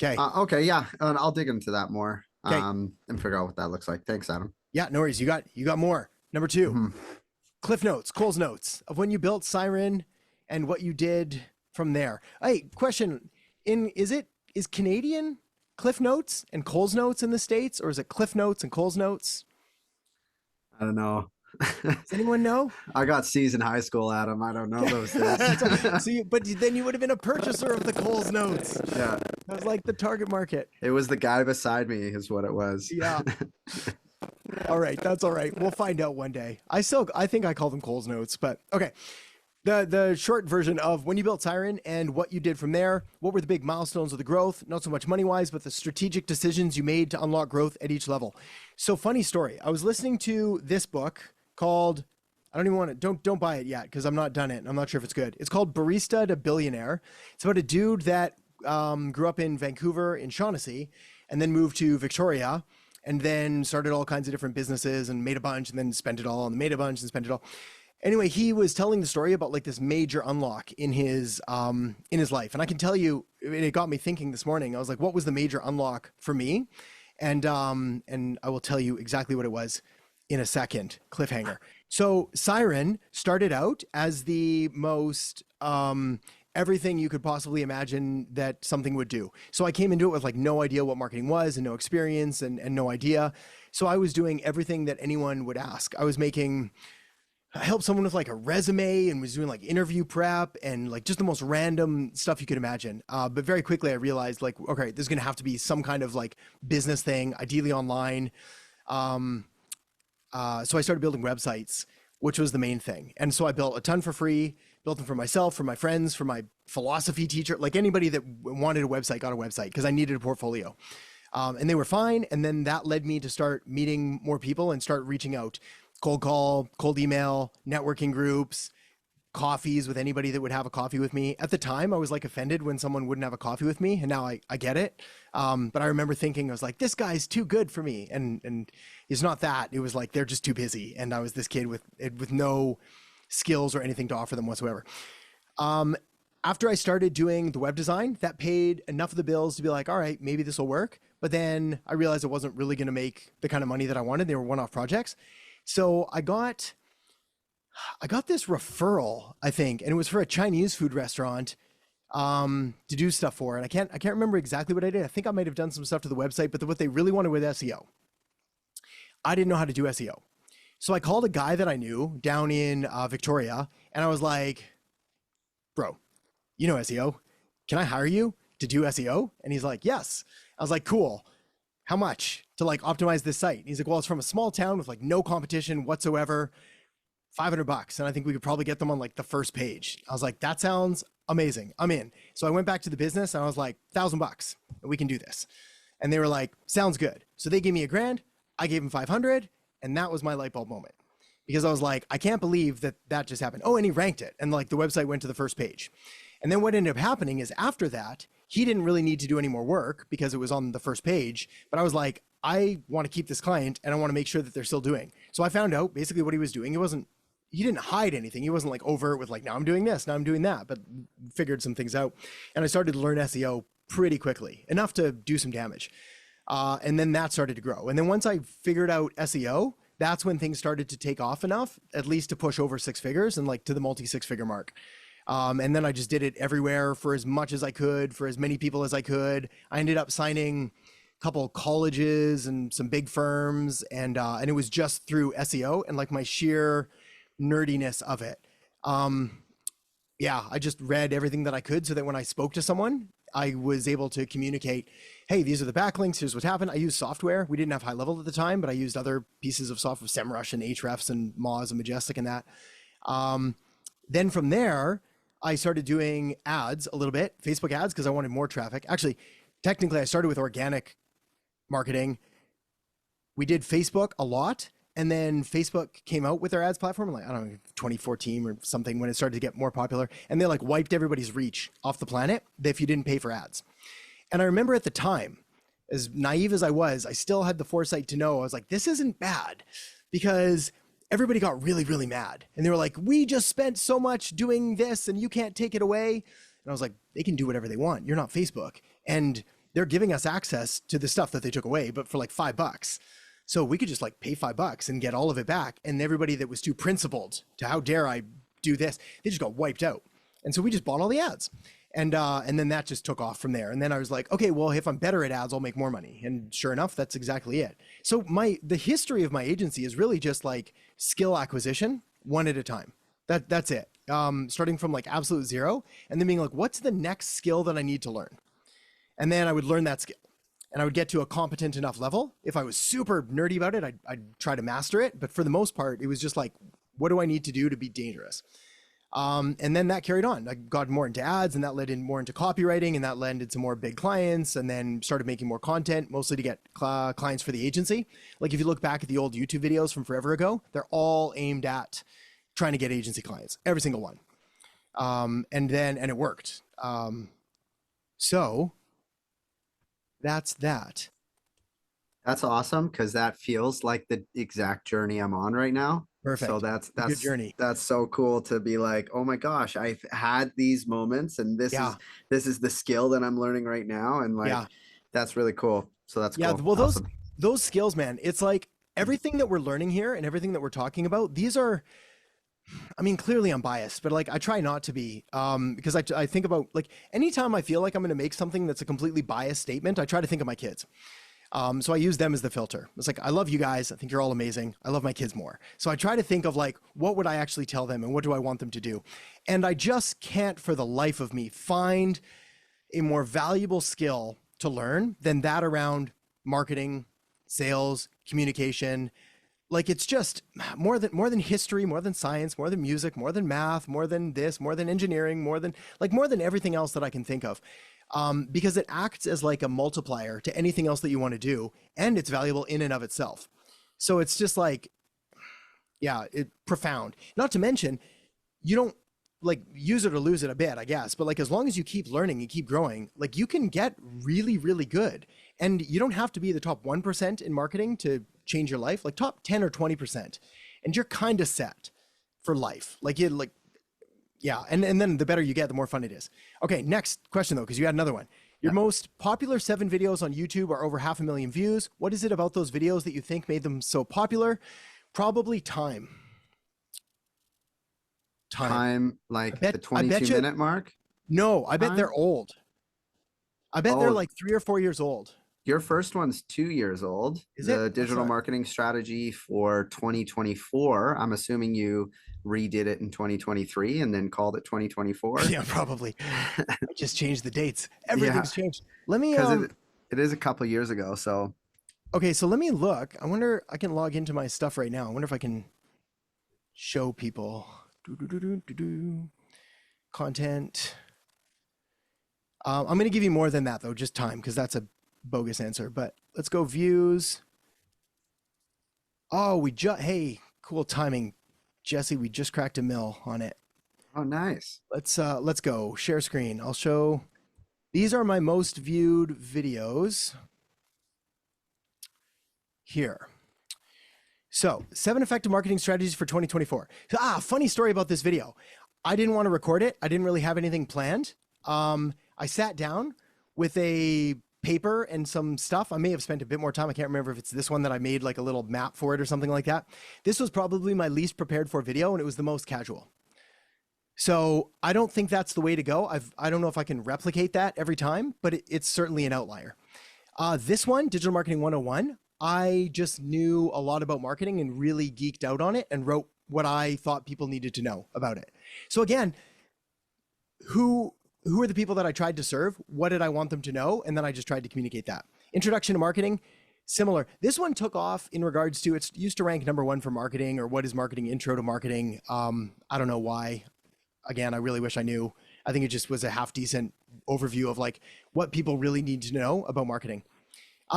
Okay. Okay. Yeah. I'll dig into that more and figure out what that looks like. Thanks, Adam. Yeah, no worries. You got more. Number 2, Cliff Notes, Cole's notes of when you built Siren and what you did from there. Hey, question: is Canadian Cliff Notes and Cole's Notes in the States, or is it Cliff Notes and Cole's Notes? I don't know. Does anyone know? I got C's in high school, Adam. I don't know those things. But then you would have been a purchaser of the Cole's Notes. Yeah, that was like the target market. It was the guy beside me, is what it was. Yeah. All right, that's all right. We'll find out one day. I think I call them Cole's Notes, but okay. The short version of when you built Siren and what you did from there. What were the big milestones of the growth? Not so much money-wise, but the strategic decisions you made to unlock growth at each level. So funny story. I was listening to this book called, I don't even want to, don't buy it yet because I'm not done it. I'm not sure if it's good. It's called Barista to Billionaire. It's about a dude that grew up in Vancouver in Shaughnessy and then moved to Victoria and then started all kinds of different businesses and made a bunch and then spent it all and made a bunch and spent it all. Anyway, he was telling the story about like this major unlock in his life. And I can tell you, it got me thinking this morning. I was like, what was the major unlock for me? And I will tell you exactly what it was in a second. Cliffhanger. So Siren started out as the most everything you could possibly imagine that something would do. So I came into it with like no idea what marketing was and no experience and no idea. So I was doing everything that anyone would ask. I helped someone with like a resume and was doing like interview prep and like just the most random stuff you could imagine. But very quickly I realized like, okay, there's going to have to be some kind of like business thing, ideally online. So I started building websites, which was the main thing. And so I built a ton for free, built them for myself, for my friends, for my philosophy teacher, like anybody that wanted a website got a website because I needed a portfolio. And they were fine. And then that led me to start meeting more people and start reaching out. Cold call, cold email, networking groups, coffees with anybody that would have a coffee with me. At the time, I was like offended when someone wouldn't have a coffee with me. And now I get it. But I remember thinking, I was like, this guy's too good for me. And it's not that. It was like, they're just too busy. And I was this kid with no skills or anything to offer them whatsoever. after I started doing the web design, that paid enough of the bills to be like, all right, maybe this will work. But then I realized it wasn't really going to make the kind of money that I wanted. They were one-off projects. So I got this referral, I think, and it was for a Chinese food restaurant to do stuff for. And I can't remember exactly what I did. I think I might have done some stuff to the website, but what they really wanted with SEO, I didn't know how to do SEO. So I called a guy that I knew down in Victoria, and I was like, bro, you know SEO. Can I hire you to do SEO? And he's like, yes. I was like, cool. How much to like optimize this site? And he's like, well, it's from a small town with like no competition whatsoever, $500. And I think we could probably get them on like the first page. I was like, that sounds amazing. I'm in. So I went back to the business and I was like, $1,000 and we can do this. And they were like, sounds good. So they gave me $1,000. I gave them 500. And that was my light bulb moment, because I was like, I can't believe that just happened. Oh, and he ranked it. And like the website went to the first page. And then what ended up happening is after that, he didn't really need to do any more work because it was on the first page. But I was like, I want to keep this client and I want to make sure that they're still doing. So I found out basically what he was doing. He didn't hide anything. He wasn't like overt with like, now I'm doing this, now I'm doing that, but figured some things out. And I started to learn SEO pretty quickly, enough to do some damage. And then that started to grow. And then once I figured out SEO, that's when things started to take off enough, at least to push over 6 figures and like to the multi 6-figure mark. And then I just did it everywhere for as much as I could, for as many people as I could. I ended up signing a couple colleges and some big firms, and it was just through SEO and like my sheer nerdiness of it. Yeah, I just read everything that I could so that when I spoke to someone, I was able to communicate, hey, these are the backlinks, here's what happened. I used software. We didn't have high level at the time, but I used other pieces of software, SEMrush and Ahrefs and Moz and Majestic and that. Then from there, I started doing ads a little bit, Facebook ads, because I wanted more traffic. Actually, technically, I started with organic marketing. We did Facebook a lot. And then Facebook came out with their ads platform, like, I don't know, 2014 or something, when it started to get more popular. And they like wiped everybody's reach off the planet if you didn't pay for ads. And I remember at the time, as naive as I was, I still had the foresight to know, I was like, this isn't bad, because everybody got really, really mad. And they were like, we just spent so much doing this and you can't take it away. And I was like, they can do whatever they want. You're not Facebook. And they're giving us access to the stuff that they took away, but for like $5. So we could just like pay $5 and get all of it back. And everybody that was too principled to how dare I do this, they just got wiped out. And so we just bought all the ads. And then that just took off from there. And then I was like, okay, well, if I'm better at ads, I'll make more money. And sure enough, that's exactly it. So the history of my agency is really just like skill acquisition, one at a time. That's it. Starting from like absolute zero and then being like, what's the next skill that I need to learn? And then I would learn that skill. And I would get to a competent enough level. If I was super nerdy about it, I'd try to master it. But for the most part, it was just like, what do I need to do to be dangerous? And then that carried on. I got more into ads, and that led in more into copywriting, and that led into more big clients, and then started making more content, mostly to get clients for the agency. Like if you look back at the old YouTube videos from forever ago, they're all aimed at trying to get agency clients, every single one. And it worked. So that's that. That's awesome, because that feels like the exact journey I'm on right now. Perfect. So that's good journey. That's so cool to be like, oh my gosh, I've had these moments, and this is the skill that I'm learning right now, and like that's really cool. So that's cool. Well, awesome. those skills, man, it's like everything that we're learning here and everything that we're talking about, these are, I mean, clearly I'm biased, but like I try not to be, because I think about like anytime I feel like I'm going to make something that's a completely biased statement, I try to think of my kids. So I use them as the filter. It's like, I love you guys. I think you're all amazing. I love my kids more. So I try to think of like, what would I actually tell them and what do I want them to do? And I just can't for the life of me find a more valuable skill to learn than that around marketing, sales, communication. Like it's just more than history, more than science, more than music, more than math, more than this, more than engineering, more than everything else that I can think of. Because it acts as like a multiplier to anything else that you want to do, and it's valuable in and of itself. So it's just like, profound. Not to mention, you don't like use it or lose it a bit, I guess. But like as long as you keep learning and keep growing, like you can get really, really good. And you don't have to be the top 1% in marketing to change your life, like top 10 or 20%. And you're kind of set for life. Yeah, and then the better you get, the more fun it is. Okay, next question though, because you had another one. Your most popular 7 videos on YouTube are over 500,000 views. What is it about those videos that you think made them so popular? Probably time. Time, like the 22-minute mark? No, I bet they're old. I bet they're like 3 or 4 years old. Your first one's 2 years old. Is the it? digital marketing strategy for 2024. I'm assuming you redid it in 2023 and then called it 2024. Yeah, probably. I just changed the dates. Everything's changed. Let me it is a couple years ago, so okay, so let me look. I wonder, I can log into my stuff right now. I wonder if I can show people content. I'm going to give you more than that though, just time, because that's a bogus answer. But let's go views. Oh, hey, cool timing, Jesse. We just cracked a mil on it. Oh, nice. Let's go share screen. I'll show. These are my most viewed videos here. So 7 effective marketing strategies for 2024. Funny story about this video. I didn't want to record it. I didn't really have anything planned. I sat down with a paper and some stuff. I may have spent a bit more time. I can't remember if it's this one that I made like a little map for it or something like that. This was probably my least prepared for video, and it was the most casual. So I don't think that's the way to go. I don't know if I can replicate that every time, but it's certainly an outlier. This one, Digital Marketing 101, I just knew a lot about marketing and really geeked out on it and wrote what I thought people needed to know about it. So again, who are the people that I tried to serve? What did I want them to know? And then I just tried to communicate that. Introduction to marketing, similar. This one took off in regards to, it's used to rank #1 for marketing, or what is marketing, intro to marketing. I don't know why. Again, I really wish I knew. I think it just was a half decent overview of like what people really need to know about marketing.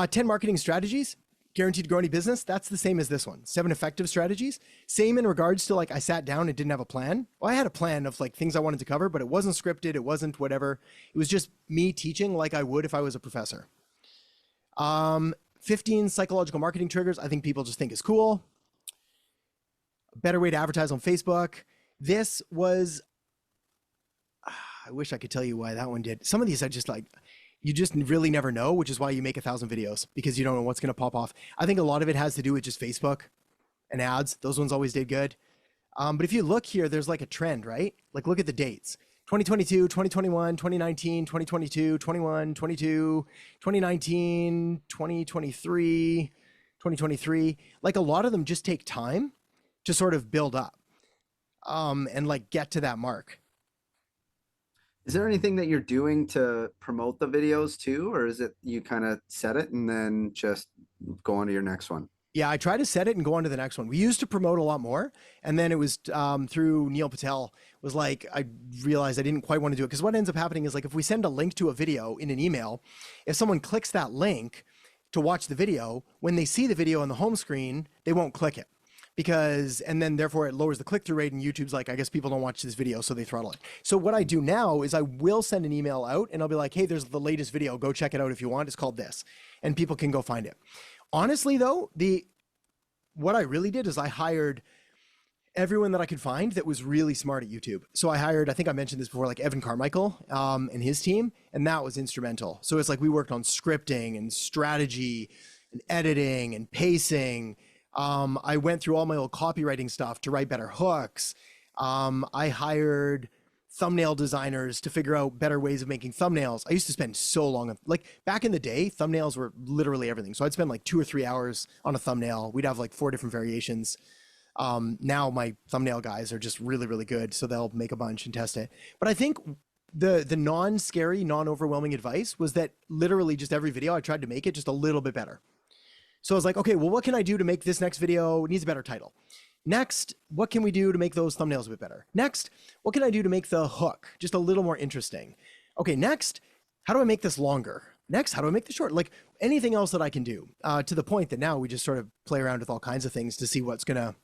10 marketing strategies, guaranteed to grow any business. That's the same as this one. 7 effective strategies. Same in regards to like, I sat down and didn't have a plan. Well, I had a plan of like things I wanted to cover, but it wasn't scripted. It wasn't whatever. It was just me teaching like I would if I was a professor. 15 psychological marketing triggers. I think people just think is cool. A better way to advertise on Facebook. This was, I wish I could tell you why that one did. Some of these I just like, you just really never know, which is why you make 1,000 videos, because you don't know what's going to pop off. I think a lot of it has to do with just Facebook and ads. Those ones always did good. But if you look here, there's like a trend, right? Like look at the dates. 2022, 2021, 2019, 2022, 21, 22, 2019, 2023, 2023. Like a lot of them just take time to sort of build up and like get to that mark. Is there anything that you're doing to promote the videos too? Or is it you kind of set it and then just go on to your next one? Yeah, I try to set it and go on to the next one. We used to promote a lot more. And then it was through Neil Patel was like, I realized I didn't quite want to do it. Because what ends up happening is like, if we send a link to a video in an email, if someone clicks that link to watch the video, when they see the video on the home screen, they won't click it. And then therefore it lowers the click-through rate, and YouTube's like, I guess people don't watch this video, so they throttle it. So what I do now is I will send an email out and I'll be like, hey, there's the latest video. Go check it out if you want. It's called this. And people can go find it. Honestly though, what I really did is I hired everyone that I could find that was really smart at YouTube. So I hired, I think I mentioned this before, like Evan Carmichael and his team, and that was instrumental. So it's like we worked on scripting and strategy and editing and pacing. I went through all my old copywriting stuff to write better hooks. I hired thumbnail designers to figure out better ways of making thumbnails. I used to spend so long, like back in the day, thumbnails were literally everything. So I'd spend like 2 or 3 hours on a thumbnail. We'd have like 4 different variations. Now my thumbnail guys are just really, really good. So they'll make a bunch and test it. But I think the non-scary, non-overwhelming advice was that literally just every video I tried to make it just a little bit better. So I was like, okay, well, what can I do to make this next video? It needs a better title. Next, what can we do to make those thumbnails a bit better? Next, what can I do to make the hook just a little more interesting? Okay, next, how do I make this longer? Next, how do I make this short? Like anything else that I can do, to the point that now we just sort of play around with all kinds of things to see what's gonna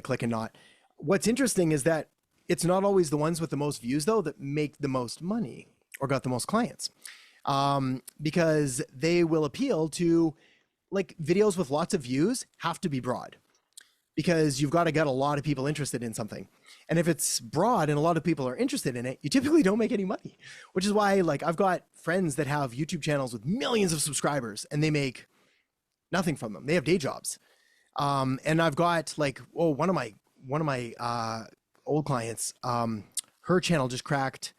click and not. What's interesting is that it's not always the ones with the most views though that make the most money or got the most clients, because they will appeal to, like, videos with lots of views have to be broad. because you've got to get a lot of people interested in something. And if it's broad and a lot of people are interested in it, you typically don't make any money, which is why, like, I've got friends that have YouTube channels with millions of subscribers and they make nothing from them. They have day jobs. And I've got like, one of my old clients, her channel just cracked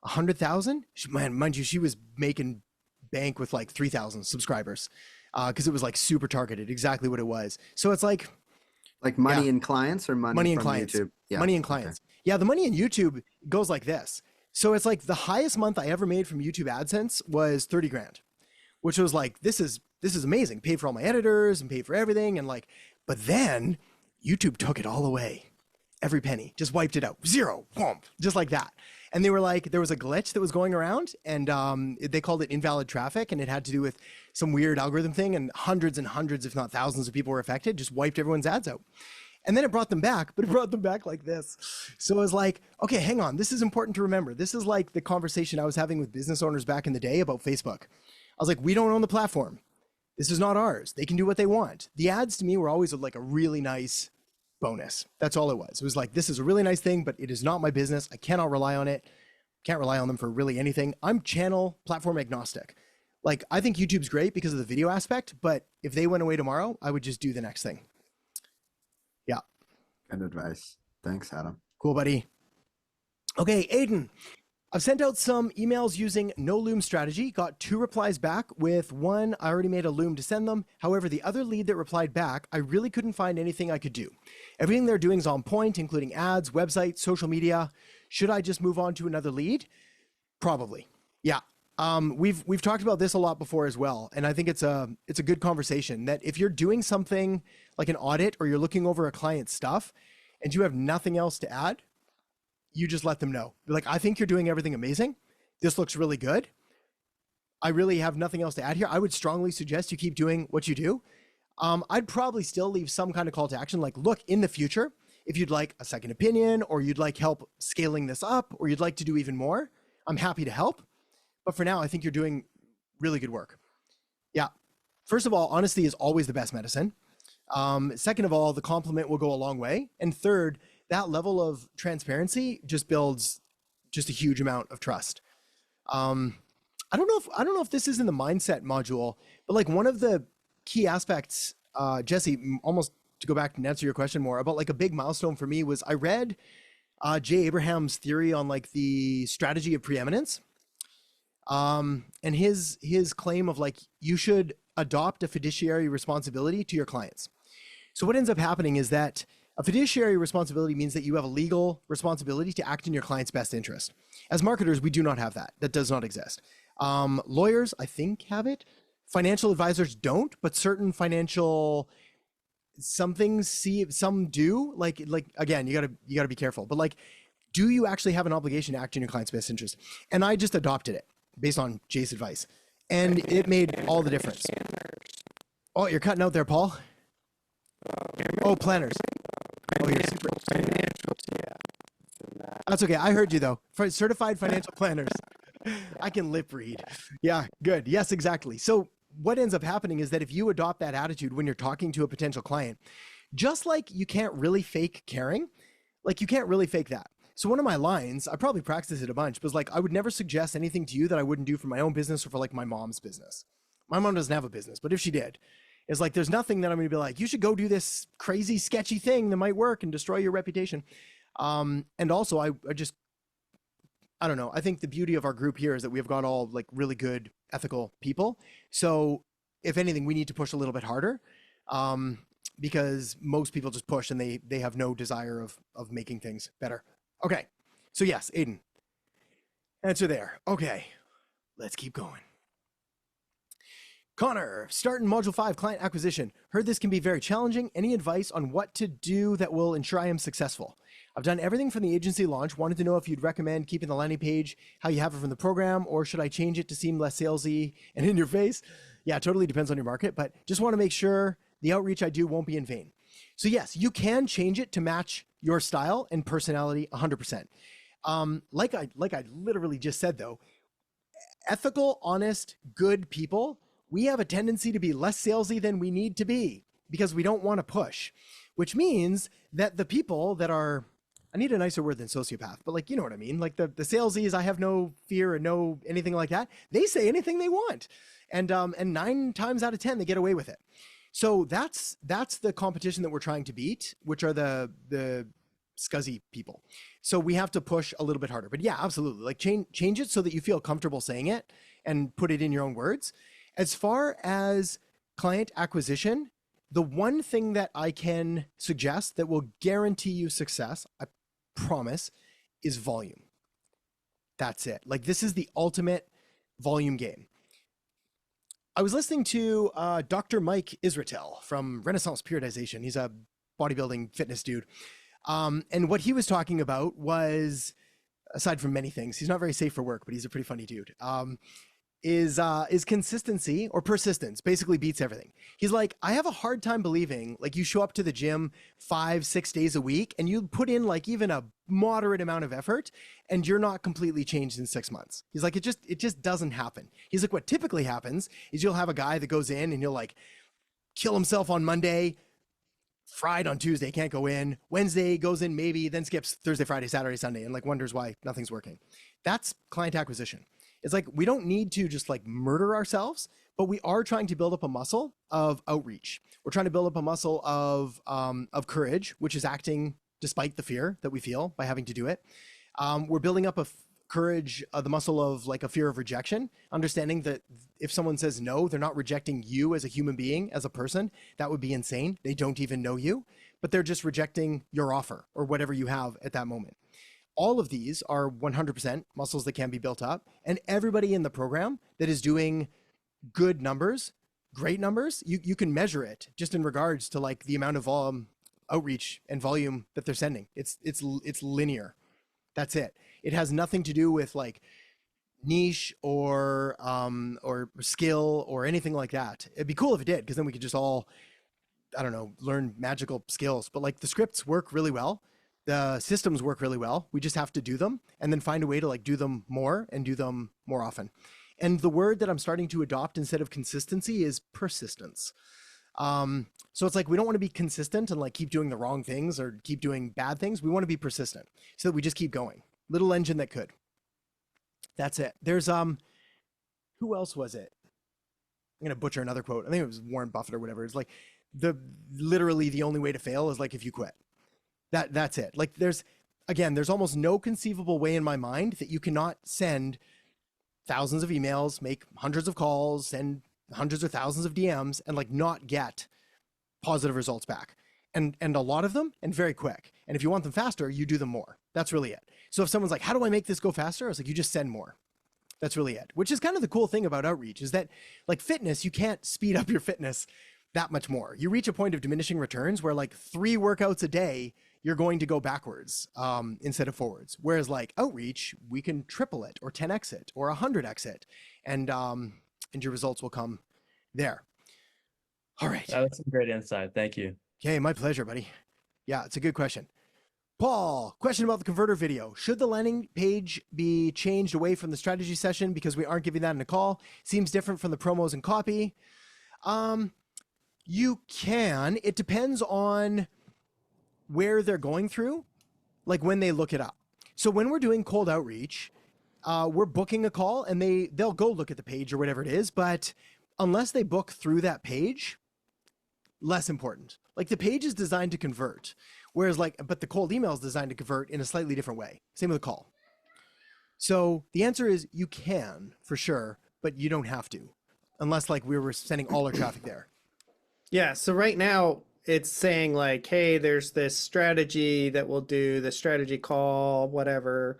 100,000. Mind you, she was making bank with like 3,000 subscribers, because it was like super targeted, exactly what it was. So it's like money in clients or money in from clients. YouTube? Yeah. Money in clients. Okay. Yeah, the money in YouTube goes like this. So it's like the highest month I ever made from YouTube AdSense was 30 grand, which was like, this is amazing. Paid for all my editors and paid for everything. And like, but then YouTube took it all away. Every penny, just wiped it out. Zero, whomp, just like that. And they were like, there was a glitch that was going around, and they called it invalid traffic, and it had to do with some weird algorithm thing, and hundreds, if not thousands of people were affected, just wiped everyone's ads out. And then it brought them back, but it brought them back like this. So it was like, okay, hang on, this is important to remember. This is like the conversation I was having with business owners back in the day about Facebook. I was like, we don't own the platform. This is not ours. They can do what they want. The ads to me were always like a really nice bonus. That's all it was. It was like, this is a really nice thing, but it is not my business. I cannot rely on it. Can't rely on them for really anything. I'm channel platform agnostic. Like, I think YouTube's great because of the video aspect, but if they went away tomorrow, I would just do the next thing. Yeah. Good advice. Thanks, Adam. Cool, buddy. Okay, Aiden. I've sent out some emails using no loom strategy, got 2 replies back. With one, I already made a loom to send them. However, the other lead that replied back, I really couldn't find anything I could do. Everything they're doing is on point, including ads, websites, social media. Should I just move on to another lead? Probably. Yeah. We've talked about this a lot before as well. And I think it's a good conversation that if you're doing something like an audit or you're looking over a client's stuff and you have nothing else to add, you just let them know. Be like, I think you're doing everything amazing. This looks really good. I really have nothing else to add here. I would strongly suggest you keep doing what you do. I'd probably still leave some kind of call to action, like, look, in the future, if you'd like a second opinion, or you'd like help scaling this up, or you'd like to do even more, I'm happy to help. But for now, I think you're doing really good work. Yeah. First of all, honesty is always the best medicine. Second of all, the compliment will go a long way. And third, that level of transparency just builds just a huge amount of trust. I don't know if this is in the mindset module, but like one of the key aspects, Jesse, almost to go back and answer your question more about like a big milestone for me was I read Jay Abraham's theory on like the strategy of preeminence. And his claim of like, you should adopt a fiduciary responsibility to your clients. So what ends up happening is that a fiduciary responsibility means that you have a legal responsibility to act in your client's best interest. As marketers, we do not have that. That does not exist. Lawyers, I think, have it. Financial advisors don't, but certain financial some do. Like again, you gotta be careful. But like, do you actually have an obligation to act in your client's best interest? And I just adopted it based on Jay's advice, and it made all the difference. Oh, you're cutting out there, Paul. Oh, planners. Oh, you're super. That's okay. I heard you though. For certified financial planners. I can lip read. Yeah, good. Yes, exactly. So what ends up happening is that if you adopt that attitude when you're talking to a potential client, just like you can't really fake caring, like you can't really fake that. So one of my lines, I probably practice it a bunch, but like, I would never suggest anything to you that I wouldn't do for my own business or for like my mom's business. My mom doesn't have a business, but if she did, it's like, there's nothing that I'm gonna be like, you should go do this crazy, sketchy thing that might work and destroy your reputation. And also I don't know. I think the beauty of our group here is that we've got all like really good ethical people. So if anything, we need to push a little bit harder, because most people just push and they have no desire of making things better. Okay. So yes, Aiden, answer there. Okay. Let's keep going. Connor, start in module 5, client acquisition. Heard this can be very challenging. Any advice on what to do that will ensure I am successful? I've done everything from the agency launch. Wanted to know if you'd recommend keeping the landing page how you have it from the program, or should I change it to seem less salesy and in your face? Yeah, it totally depends on your market, but just want to make sure the outreach I do won't be in vain. So yes, you can change it to match your style and personality 100%. Like I literally just said though, ethical, honest, good people, we have a tendency to be less salesy than we need to be because we don't want to push. which means that the people that are, I need a nicer word than sociopath, but like, you know what I mean? Like the salesies, I have no fear and no anything like that. They say anything they want. And 9 times out of 10, they get away with it. So that's the competition that we're trying to beat, which are the scuzzy people. So we have to push a little bit harder. But yeah, absolutely. Like change it so that you feel comfortable saying it and put it in your own words. As far as client acquisition, the one thing that I can suggest that will guarantee you success, I promise, is volume. That's it. Like this is the ultimate volume game. I was listening to Dr. Mike Israetel from Renaissance Periodization. He's a bodybuilding fitness dude. And what he was talking about was, aside from many things, he's not very safe for work, but he's a pretty funny dude, is consistency or persistence basically beats everything. He's like, I have a hard time believing like you show up to the gym 5-6 days a week and you put in like even a moderate amount of effort and you're not completely changed in 6 months. He's like, it just doesn't happen. He's like, what typically happens is you'll have a guy that goes in and he'll like kill himself on Monday, fried on Tuesday, can't go in. Wednesday goes in maybe, then skips Thursday, Friday, Saturday, Sunday, and like wonders why nothing's working. That's client acquisition. It's like, we don't need to just like murder ourselves, but we are trying to build up a muscle of outreach. We're trying to build up a muscle of courage, which is acting despite the fear that we feel by having to do it. We're building up courage, the muscle of like a fear of rejection, understanding that if someone says no, they're not rejecting you as a human being, as a person. That would be insane. They don't even know you, but they're just rejecting your offer or whatever you have at that moment. All of these are 100% muscles that can be built up, and everybody in the program that is doing good numbers, great numbers, you can measure it just in regards to like the amount of outreach and volume that they're sending. It's linear. That's it. It has nothing to do with like niche or skill or anything like that. It'd be cool if it did, because then we could just all, I don't know, learn magical skills. But like the scripts work really well. The systems work really well. We just have to do them and then find a way to like do them more and do them more often. And the word that I'm starting to adopt instead of consistency is persistence. So it's like, we don't want to be consistent and like keep doing the wrong things or keep doing bad things. We want to be persistent so that we just keep going. Little engine that could. That's it. There's, who else was it? I'm going to butcher another quote. I think it was Warren Buffett or whatever. It's like literally the only way to fail is like if you quit. That's it. Like there's almost no conceivable way in my mind that you cannot send thousands of emails, make hundreds of calls, send hundreds or thousands of DMs and like not get positive results back. And a lot of them and very quick. And if you want them faster, you do them more. That's really it. So if someone's like, how do I make this go faster? I was like, you just send more. That's really it. Which is kind of the cool thing about outreach is that like fitness, you can't speed up your fitness that much more. You reach a point of diminishing returns where like 3 workouts a day, you're going to go backwards instead of forwards. Whereas like outreach, we can triple it or 10x it or 100x it, and your results will come there. All right. That was some great insight. Thank you. Okay, my pleasure, buddy. Yeah, it's a good question. Paul, question about the converter video. Should the landing page be changed away from the strategy session because we aren't giving that in a call? Seems different from the promos and copy. You can. It depends on where they're going through, like when they look it up. So when we're doing cold outreach, we're booking a call and they'll go look at the page or whatever it is, but unless they book through that page, less important. Like the page is designed to convert, whereas but the cold email is designed to convert in a slightly different way. Same with the call. So the answer is you can for sure, but you don't have to, unless like we were sending all our traffic there. Yeah. So right now it's saying like, hey, there's this strategy that we'll do, the strategy call, whatever,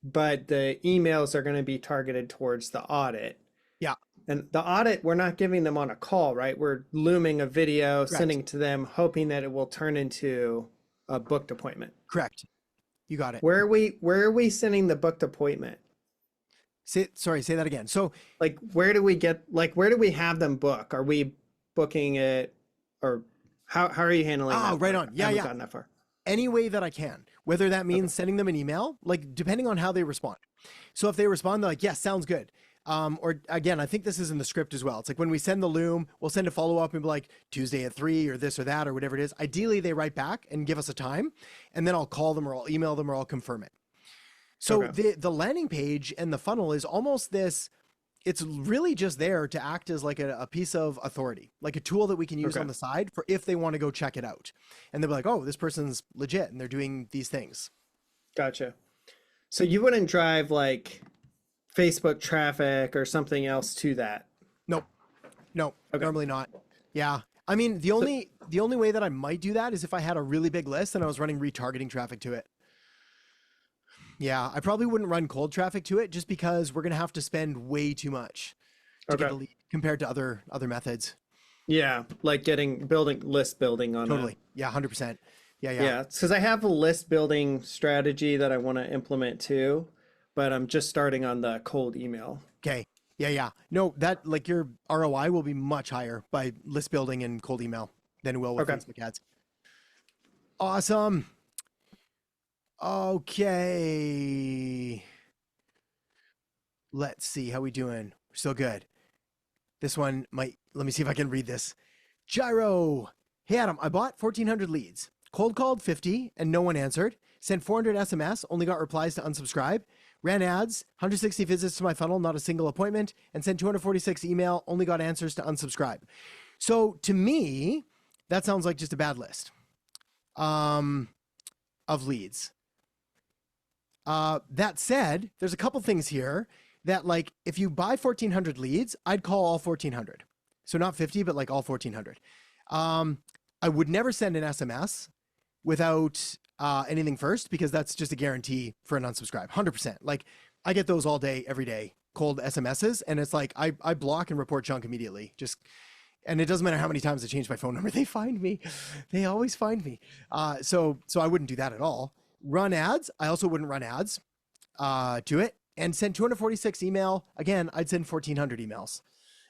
but the emails are going to be targeted towards the audit. Yeah. And the audit, we're not giving them on a call, right? We're looming a video, Correct. sending to them, hoping that it will turn into a booked appointment. Correct. You got it. Where are we sending the booked appointment? Say that again. So like, where do we have them book? Are we booking it, or how are you handling that? Oh, right on. Yeah, I haven't yeah. gotten that far. Any way that I can, whether that means sending them an email, like depending on how they respond. So if they respond, they're like, yes, sounds good. Or again, I think this is in the script as well. It's like when we send the loom, we'll send a follow-up and be like Tuesday at 3 or this or that or whatever it is. Ideally, they write back and give us a time, and then I'll call them or I'll email them or I'll confirm it. So the landing page and the funnel is almost this, it's really just there to act as like a piece of authority, like a tool that we can use on the side for if they want to go check it out. And they'll be like, oh, this person's legit and they're doing these things. Gotcha. So you wouldn't drive like Facebook traffic or something else to that? Nope. No, normally not. Yeah. I mean, the only way that I might do that is if I had a really big list and I was running retargeting traffic to it. Yeah, I probably wouldn't run cold traffic to it just because we're going to have to spend way too much to get a lead compared to other methods. Yeah, like list building on Totally. Yeah, 100%. Yeah. Yeah, it's because I have a list building strategy that I want to implement too, but I'm just starting on the cold email. Okay. Yeah. No, that like your ROI will be much higher by list building and cold email than it will with Facebook ads. Awesome. Okay. Let's see how we doing. We're still good. This one let me see if I can read this. Gyro. Hey, Adam, I bought 1,400 leads. Cold called 50 and no one answered. Sent 400 SMS, only got replies to unsubscribe. Ran ads, 160 visits to my funnel, not a single appointment. And sent 246 email, only got answers to unsubscribe. So to me, that sounds like just a bad list of leads. That said, there's a couple things here that like, if you buy 1,400 leads, I'd call all 1,400. So not 50, but like all 1,400. I would never send an SMS without anything first, because that's just a guarantee for an unsubscribe. 100%. Like I get those all day, every day, cold SMSs. And it's like, I block and report junk immediately. And it doesn't matter how many times I change my phone number, they find me. They always find me. So I wouldn't do that at all. Run ads. I also wouldn't run ads to it. And send 246 email. Again, I'd send 1,400 emails.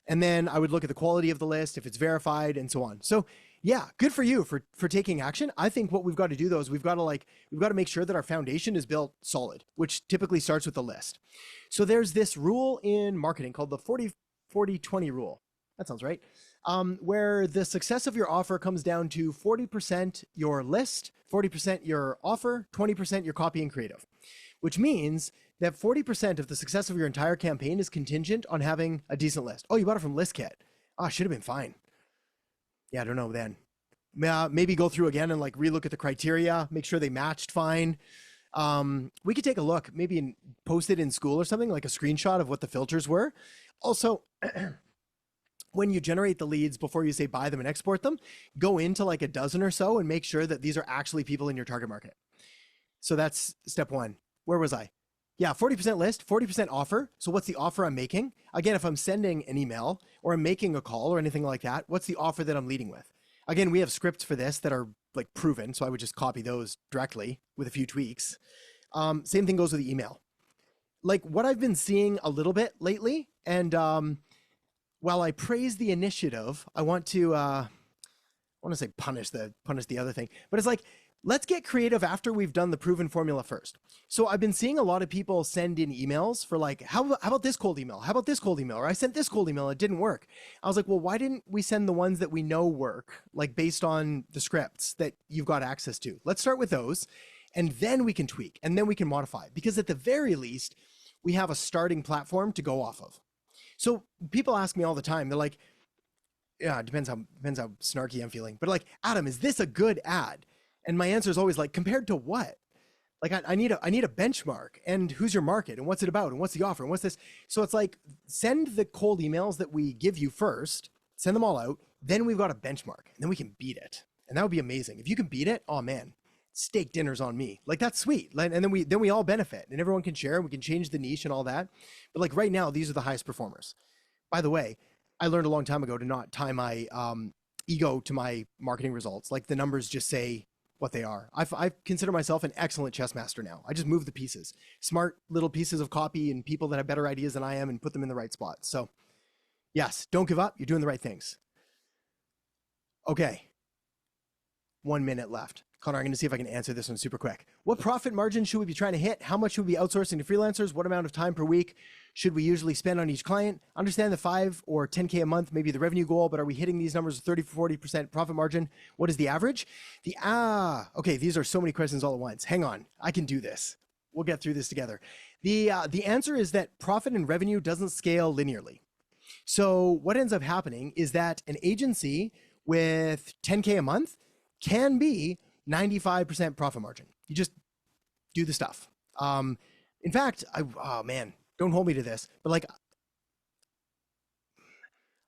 And then I would look at the quality of the list, if it's verified and so on. So yeah, good for you for taking action. I think what we've got to do though is we've got to make sure that our foundation is built solid, which typically starts with the list. So there's this rule in marketing called the 40-40-20 rule. That sounds right. Where the success of your offer comes down to 40% your list, 40% your offer, 20% your copy and creative, which means that 40% of the success of your entire campaign is contingent on having a decent list. Oh, you bought it from ListKit. Oh, should have been fine. Yeah, I don't know then. Maybe go through again and like relook at the criteria, make sure they matched fine. We could take a look, maybe post it in school or something, like a screenshot of what the filters were. Also, when you generate the leads, before you say buy them and export them, go into like a dozen or so and make sure that these are actually people in your target market. So that's step one. Where was I? Yeah, 40% list, 40% offer. So what's the offer I'm making? Again, if I'm sending an email or I'm making a call or anything like that, what's the offer that I'm leading with? Again, we have scripts for this that are like proven. So I would just copy those directly with a few tweaks. Same thing goes with the email. Like what I've been seeing a little bit lately, and while I praise the initiative, I want to say punish the other thing, but it's like, let's get creative after we've done the proven formula first. So I've been seeing a lot of people send in emails for like, how about this cold email? How about this cold email? Or I sent this cold email, it didn't work. I was like, well, why didn't we send the ones that we know work, like based on the scripts that you've got access to? Let's start with those, and then we can tweak, and then we can modify, because at the very least, we have a starting platform to go off of. So people ask me all the time, they're like, yeah, it depends how snarky I'm feeling, but like, Adam, is this a good ad? And my answer is always like, compared to what? Like I need a benchmark, and who's your market, and what's it about, and what's the offer, and what's this? So it's like, send the cold emails that we give you first, send them all out. Then we've got a benchmark, and then we can beat it. And that would be amazing. If you can beat it, oh man, steak dinner's on me. Like that's sweet. And then we all benefit, and everyone can share, and we can change the niche and all that. But like right now, these are the highest performers. By the way, I learned a long time ago to not tie my ego to my marketing results. Like the numbers just say what they are. I consider myself an excellent chess master now. I just move the pieces, smart little pieces of copy and people that have better ideas than I am, and put them in the right spot. So yes, don't give up. You're doing the right things. Okay. 1 minute left. Connor, I'm going to see if I can answer this one super quick. What profit margin should we be trying to hit? How much should we be outsourcing to freelancers? What amount of time per week should we usually spend on each client? Understand the 5 or 10K a month, maybe the revenue goal, but are we hitting these numbers with 30, 40% profit margin? What is the average? Okay, these are so many questions all at once. Hang on, I can do this. We'll get through this together. The answer is that profit and revenue doesn't scale linearly. So what ends up happening is that an agency with 10K a month can be 95% profit margin. You just do the stuff. In fact, oh man, don't hold me to this, but like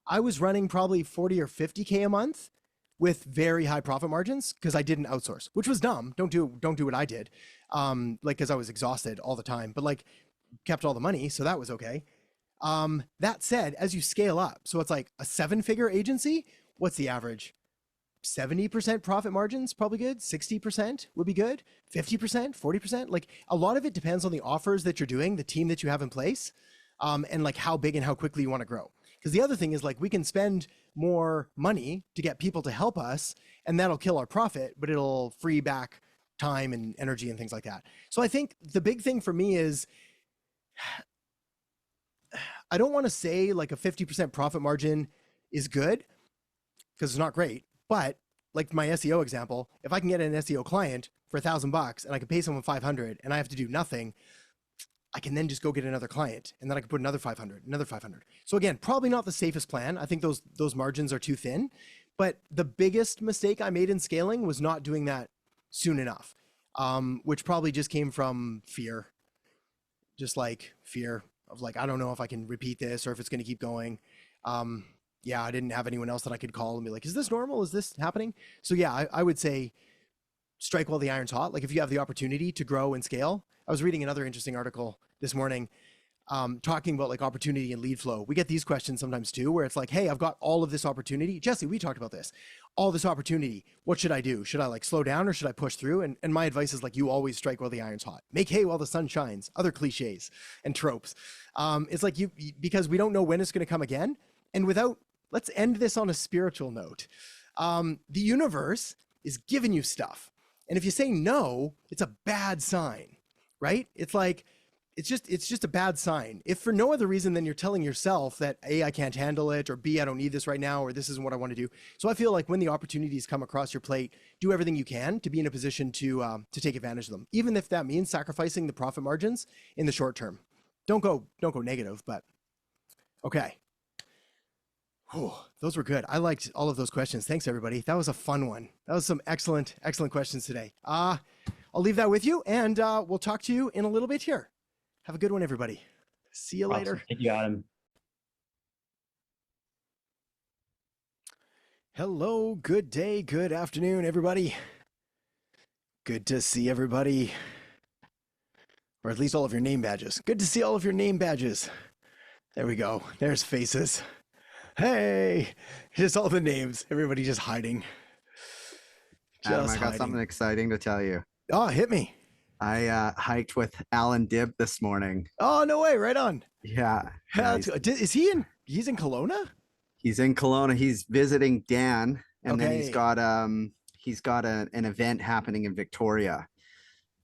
I was running probably 40 or 50K a month with very high profit margins because I didn't outsource, which was dumb. Don't do what I did. Like, cause I was exhausted all the time, but like kept all the money. So that was okay. That said, as you scale up, so it's like a 7-figure agency, what's the average? 70% profit margins, probably good. 60% would be good. 50%, 40%. Like a lot of it depends on the offers that you're doing, the team that you have in place, and like how big and how quickly you want to grow. Because the other thing is like we can spend more money to get people to help us and that'll kill our profit, but it'll free back time and energy and things like that. So I think the big thing for me is I don't want to say like a 50% profit margin is good because it's not great. But like my SEO example, if I can get an SEO client for $1,000 and I can pay someone 500 and I have to do nothing, I can then just go get another client and then I can put another 500, another 500. So again, probably not the safest plan. I think those margins are too thin, but the biggest mistake I made in scaling was not doing that soon enough, which probably just came from fear, just like fear of like, I don't know if I can repeat this or if it's going to keep going. Yeah, I didn't have anyone else that I could call and be like, is this normal? Is this happening? So yeah, I would say strike while the iron's hot. Like if you have the opportunity to grow and scale. I was reading another interesting article this morning talking about like opportunity and lead flow. We get these questions sometimes too, where it's like, hey, I've got all of this opportunity. Jesse, we talked about this. All this opportunity. What should I do? Should I like slow down or should I push through? And my advice is like, you always strike while the iron's hot. Make hay while the sun shines. Other cliches and tropes. It's like because we don't know when it's going to come again. And let's end this on a spiritual note. The universe is giving you stuff. And if you say no, it's a bad sign, right? It's like, it's just a bad sign. If for no other reason than you're telling yourself that A, I can't handle it, or B, I don't need this right now, or this isn't what I want to do. So I feel like when the opportunities come across your plate, do everything you can to be in a position to take advantage of them. Even if that means sacrificing the profit margins in the short term. Don't go negative, but okay. Oh, those were good. I liked all of those questions. Thanks, everybody. That was a fun one. That was some excellent questions today. I'll leave that with you, and we'll talk to you in a little bit here. Have a good one, everybody. See you later. Thank you, Adam. Hello, good day, good afternoon, everybody. Good to see everybody. Or at least all of your name badges. Good to see all of your name badges. There we go. There's faces. Hey, just all the names. Everybody just hiding. Adam, I got something exciting to tell you. Oh, hit me. I hiked with Alan Dibb this morning. Oh, no way. Right on. Yeah. Is he he's in Kelowna? He's in Kelowna. He's visiting Dan. And then he's got an event happening in Victoria.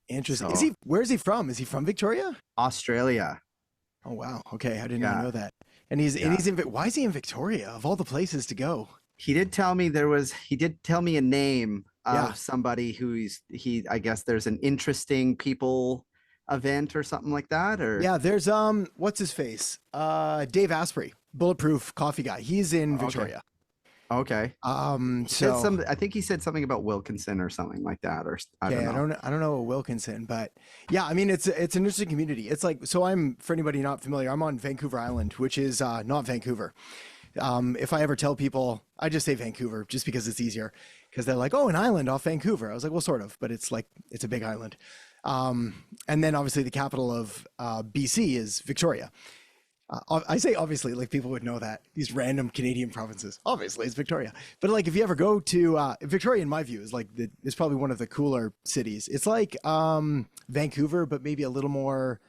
Interesting. So, where is he from? Is he from Victoria? Australia. Oh, wow. Okay. I didn't even know that. And he's why is he in Victoria of all the places to go? He did tell me a name of somebody I guess there's an interesting people event or something like that. Or yeah, there's what's his face? Dave Asprey, Bulletproof Coffee guy. He's in Victoria. Okay. So I think he said something about Wilkinson or something like that, or I don't know. I don't know Wilkinson, but yeah, I mean it's an interesting community. It's like, so I'm, for anybody not familiar, I'm on Vancouver Island, which is not Vancouver. If I ever tell people, I just say Vancouver just because it's easier, because they're like, oh, an island off Vancouver. I was like, well, sort of, but it's like, it's a big island. And then obviously the capital of BC is Victoria. I say obviously, like people would know that, these random Canadian provinces. Obviously, it's Victoria. But like if you ever go to Victoria, in my view, is like it's probably one of the cooler cities. It's like Vancouver, but maybe a little more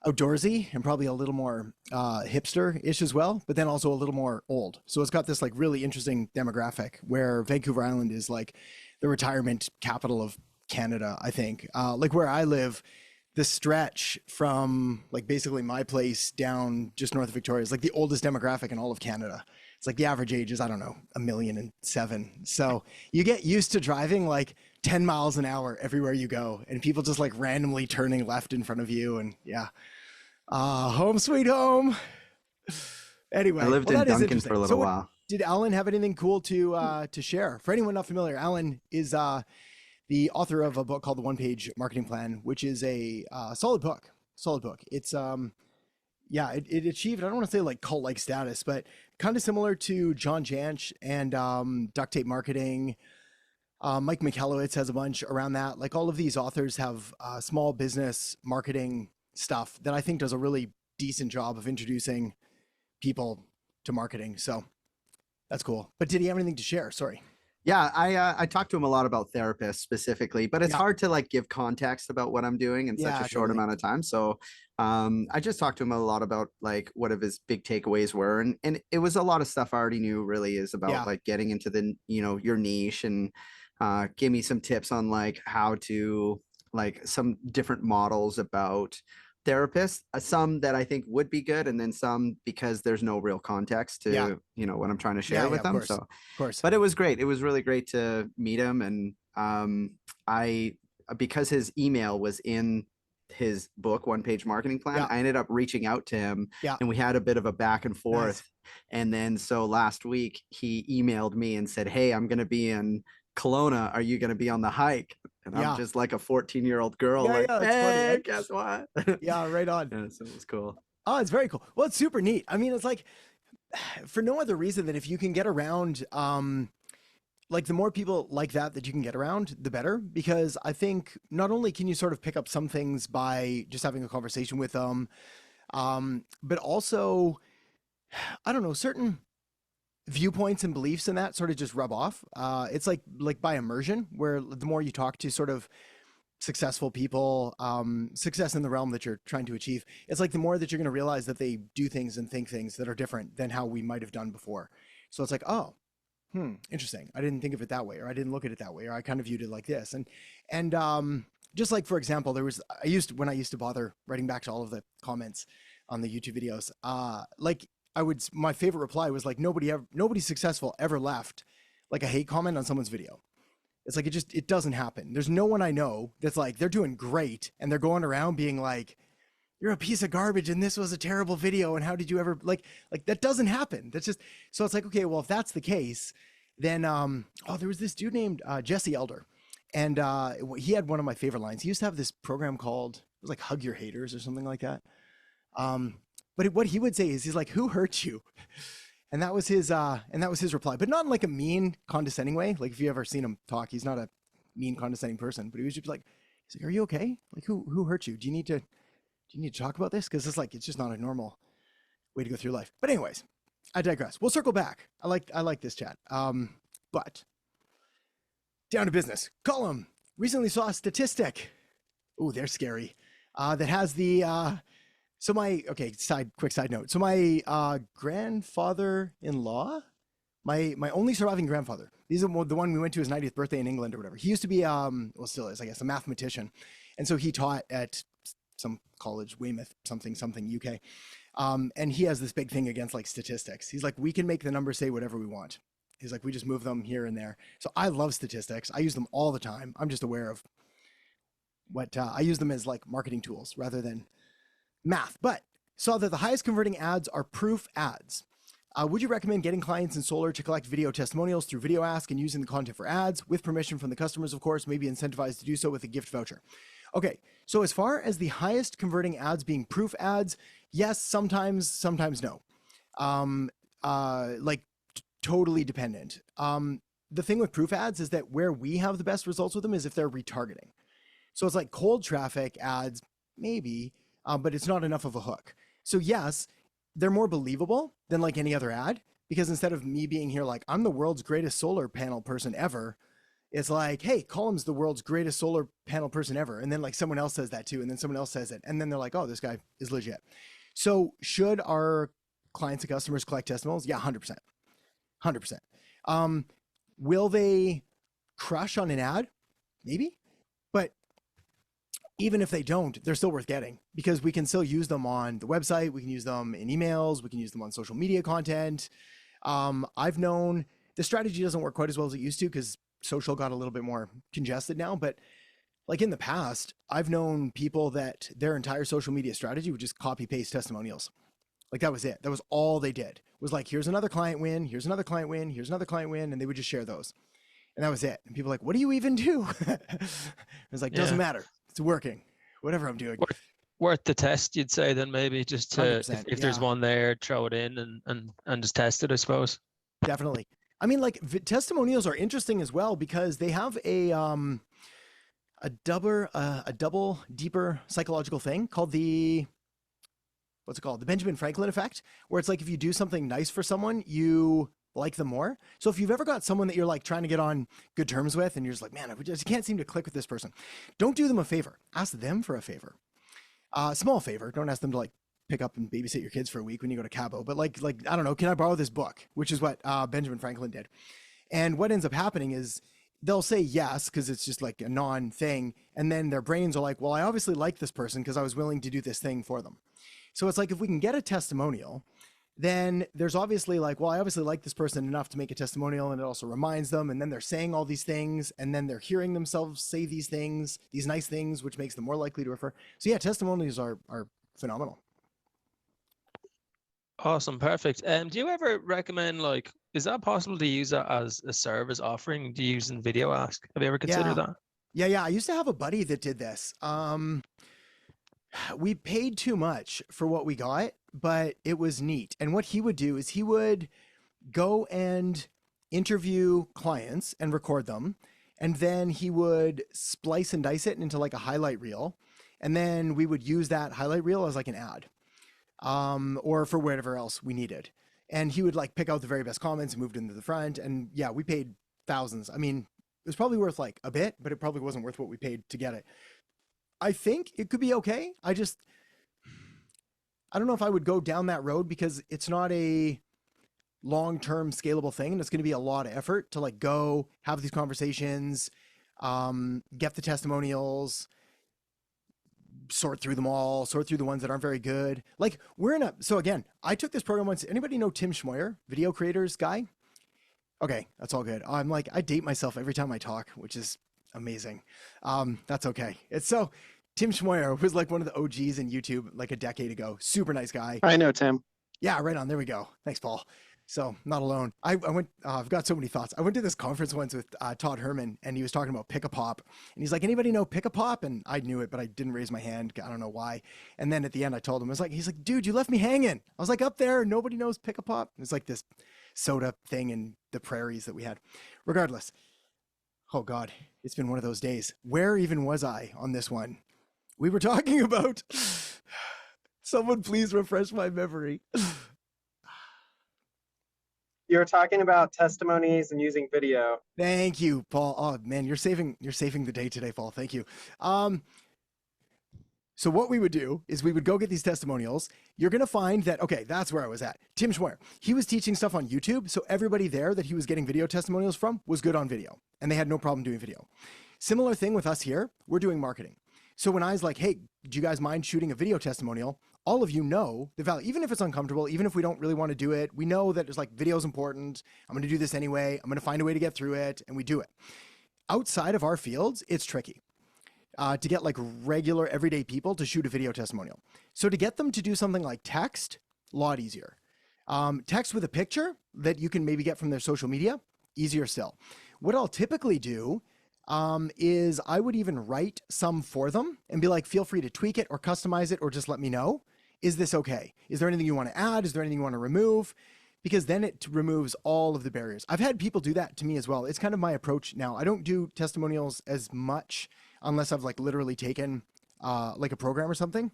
outdoorsy and probably a little more hipster-ish as well, but then also a little more old. So it's got this like really interesting demographic where Vancouver Island is like the retirement capital of Canada, I think. Like where I live, the stretch from like basically my place down just north of Victoria is like the oldest demographic in all of Canada. It's like the average age is, I don't know, 1,000,007. So you get used to driving like 10 miles an hour everywhere you go, and people just like randomly turning left in front of you. And yeah, home sweet home. Anyway, I lived in Duncan for a little while. Did Alan have anything cool to share? For anyone not familiar, Alan is the author of a book called The One Page Marketing Plan, which is a solid book. It's it achieved, I don't want to say like cult-like status, but kind of similar to John Jansch and Duct Tape Marketing. Mike Michalowicz has a bunch around that. Like all of these authors have small business marketing stuff that I think does a really decent job of introducing people to marketing. So that's cool. But did he have anything to share? Sorry. Yeah, I talked to him a lot about therapists specifically, but it's hard to like give context about what I'm doing in such a short amount of time. So I just talked to him a lot about like what of his big takeaways were. And it was a lot of stuff I already knew really is about like getting into the, your niche, and gave me some tips on like how to like some different models about therapists, some that I think would be good, and then some because there's no real context to what I'm trying to share with them. So of course, but it was great. It was really great to meet him, and I because his email was in his book One Page Marketing Plan, I ended up reaching out to him, and we had a bit of a back and forth. And then so last week he emailed me and said, "Hey, I'm going to be in Kelowna. Are you going to be on the hike?" And I'm just like a 14-year-old girl, like, hey, guess what? Yeah, right on. Yeah, so it was cool. Oh, it's very cool. Well, it's super neat. I mean, it's like for no other reason than if you can get around, like the more people like that you can get around, the better. Because I think not only can you sort of pick up some things by just having a conversation with them, but also, I don't know, certain viewpoints and beliefs in that sort of just rub off. It's like by immersion, where the more you talk to sort of successful people, success in the realm that you're trying to achieve, it's like the more that you're going to realize that they do things and think things that are different than how we might have done before. So it's like, oh, interesting. I didn't think of it that way, or I didn't look at it that way, or I kind of viewed it like this. And just like, for example, when I used to bother writing back to all of the comments on the YouTube videos, my favorite reply was like, nobody successful ever left like a hate comment on someone's video. It's like, it doesn't happen. There's no one I know that's like, they're doing great and they're going around being like, you're a piece of garbage and this was a terrible video and how did you ever like that doesn't happen. That's just, so it's like, okay, well, if that's the case, then there was this dude named Jesse Elder, and he had one of my favorite lines. He used to have this program called, it was like Hug Your Haters or something like that. But what he would say is, he's like, who hurt you? And that was his reply, but not in like a mean, condescending way. Like if you ever seen him talk, he's not a mean, condescending person, but he was just like, he's like, are you okay? Like who hurt you? Do you need to talk about this? Cause it's just not a normal way to go through life. But anyways, I digress. We'll circle back. I like this chat. But down to business. Column recently saw a statistic. Oh, they're scary. That has the, quick side note. So my grandfather-in-law, my only surviving grandfather, he's the one we went to his 90th birthday in England or whatever. He used to be, still is, I guess, a mathematician. And so he taught at some college, Weymouth, something, UK. And he has this big thing against like statistics. He's like, we can make the numbers say whatever we want. He's like, we just move them here and there. So I love statistics. I use them all the time. I'm just aware of what I use them as like marketing tools rather than math. But saw that the highest converting ads are proof ads. Would you recommend getting clients in solar to collect video testimonials through Video Ask and using the content for ads with permission from the customers, of course, maybe incentivized to do so with a gift voucher? Okay, so as far as the highest converting ads being proof ads, yes, sometimes no. Totally dependent. The thing with proof ads is that where we have the best results with them is if they're retargeting. So it's like cold traffic ads, maybe, but it's not enough of a hook. So yes, they're more believable than like any other ad, because instead of me being here like, I'm the world's greatest solar panel person ever, it's like, hey, Column's the world's greatest solar panel person ever. And then like someone else says that too. And then someone else says it. And then they're like, oh, this guy is legit. So should our clients and customers collect testimonials? Yeah, 100%. 100%. Will they crush on an ad? Maybe. But even if they don't, they're still worth getting because we can still use them on the website. We can use them in emails. We can use them on social media content. I've known the strategy doesn't work quite as well as it used to because social got a little bit more congested now. But like in the past, I've known people that their entire social media strategy would just copy paste testimonials. Like that was it. That was all they did was like, here's another client win. Here's another client win. Here's another client win. And they would just share those. And that was it. And people were like, what do you even do? It was like, doesn't matter. It's working, whatever I'm doing. Worth the test, you'd say, then maybe just to, if there's one there, throw it in and just test it, I suppose. Definitely. I mean, like testimonials are interesting as well because they have a double deeper psychological thing called the Benjamin Franklin effect, where it's like if you do something nice for someone, you like them more. So if you've ever got someone that you're like trying to get on good terms with and you're just like, man, I just can't seem to click with this person, don't do them a favor. Ask them for a favor. Small favor. Don't ask them to like pick up and babysit your kids for a week when you go to Cabo, but like I don't know, can I borrow this book? Which is what Benjamin Franklin did. And what ends up happening is they'll say yes because it's just like a non-thing, and then their brains are like, well, I obviously like this person because I was willing to do this thing for them. So it's like if we can get a testimonial, then there's obviously like, well, I obviously like this person enough to make a testimonial, and it also reminds them, and then they're saying all these things, and then they're hearing themselves say these things, these nice things, which makes them more likely to refer. So yeah, testimonials are phenomenal. Awesome, perfect. Do you ever recommend, like, is that possible to use that as a service offering? Do you use in Video Ask? Have you ever considered that? Yeah. I used to have a buddy that did this. We paid too much for what we got, but it was neat. And what he would do is he would go and interview clients and record them. And then he would splice and dice it into like a highlight reel. And then we would use that highlight reel as like an ad, or for whatever else we needed. And he would like pick out the very best comments and moved into the front. And yeah, we paid thousands. I mean, it was probably worth like a bit, but it probably wasn't worth what we paid to get it. I think it could be okay. I don't know if I would go down that road because it's not a long-term scalable thing. And it's going to be a lot of effort to like go have these conversations, get the testimonials, sort through them all, sort through the ones that aren't very good. Like so again, I took this program once. Anybody know Tim Schmoyer, video creators guy? Okay, that's all good. I'm like, I date myself every time I talk, which is amazing. That's okay. So Tim Schmoyer was like one of the OGs in YouTube like a decade ago. Super nice guy. I know Tim. Yeah, right on. There we go. Thanks, Paul. So not alone. I went, I've got so many thoughts. I went to this conference once with Todd Herman, and he was talking about Pick-a-Pop, and he's like, anybody know Pick-a-Pop? And I knew it, but I didn't raise my hand. I don't know why. And then at the end I told him, he's like, dude, you left me hanging. I was like, up there, nobody knows Pick-a-Pop. It's like this soda thing in the prairies that we had. Regardless. Oh God, it's been one of those days. Where even was I on this one? We were talking about, someone please refresh my memory. You were talking about testimonies and using video. Thank you, Paul. Oh man, you're saving the day today, Paul. Thank you. So what we would do is we would go get these testimonials. You're going to find that, okay, that's where I was at. Tim Schmoyer, he was teaching stuff on YouTube. So everybody there that he was getting video testimonials from was good on video, and they had no problem doing video. Similar thing with us here. We're doing marketing. So when I was like, hey, do you guys mind shooting a video testimonial? All of you know the value, even if it's uncomfortable, even if we don't really want to do it, we know that it's like video is important. I'm going to do this anyway. I'm going to find a way to get through it, and we do it. Outside of our fields, it's tricky to get like regular everyday people to shoot a video testimonial. So to get them to do something like text, a lot easier. Text with a picture that you can maybe get from their social media, easier still. What I'll typically do is I would even write some for them and be like, feel free to tweak it or customize it or just let me know. Is this okay? Is there anything you want to add? Is there anything you want to remove? Because then it removes all of the barriers. I've had people do that to me as well. It's kind of my approach now. I don't do testimonials as much unless I've like literally taken like a program or something,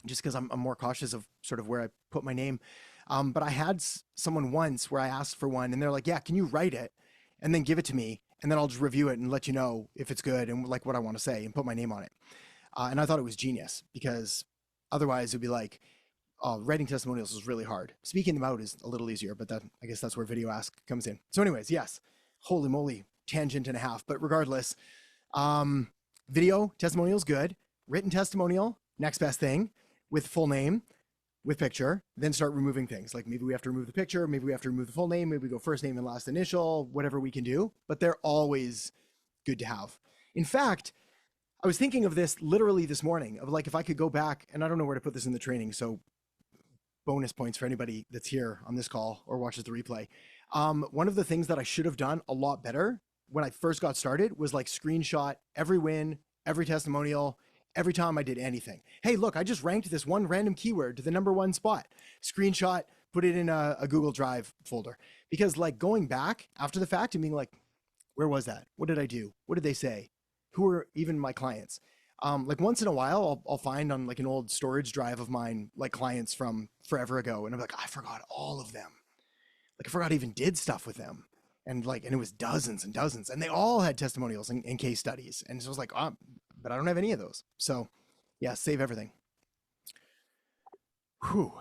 just because I'm more cautious of sort of where I put my name. But I had someone once where I asked for one and they're like, yeah, can you write it and then give it to me? And then I'll just review it and let you know if it's good and like what I want to say and put my name on it. And I thought it was genius because otherwise it'd be like, writing testimonials is really hard. Speaking them out is a little easier, but I guess that's where Video Ask comes in. So anyways, yes, holy moly, tangent and a half, but regardless, video testimonials, good. Written testimonial, next best thing, with full name, with picture, then start removing things. Like maybe we have to remove the picture, maybe we have to remove the full name, maybe we go first name and last initial, whatever we can do, but they're always good to have. In fact, I was thinking of this literally this morning of like, if I could go back, and I don't know where to put this in the training, so bonus points for anybody that's here on this call or watches the replay. One of the things that I should have done a lot better when I first got started was like screenshot every win, every testimonial, every time I did anything. Hey, look, I just ranked this one random keyword to the #1 spot. Screenshot, put it in a Google Drive folder. Because like going back after the fact and being like, where was that? What did I do? What did they say? Who are even my clients? Like once in a while, I'll find on like an old storage drive of mine, like clients from forever ago. And I'm like, I forgot all of them. Like I forgot I even did stuff with them. And it was dozens and dozens. And they all had testimonials and case studies. And so I was like, but I don't have any of those. So yeah, save everything. Whew.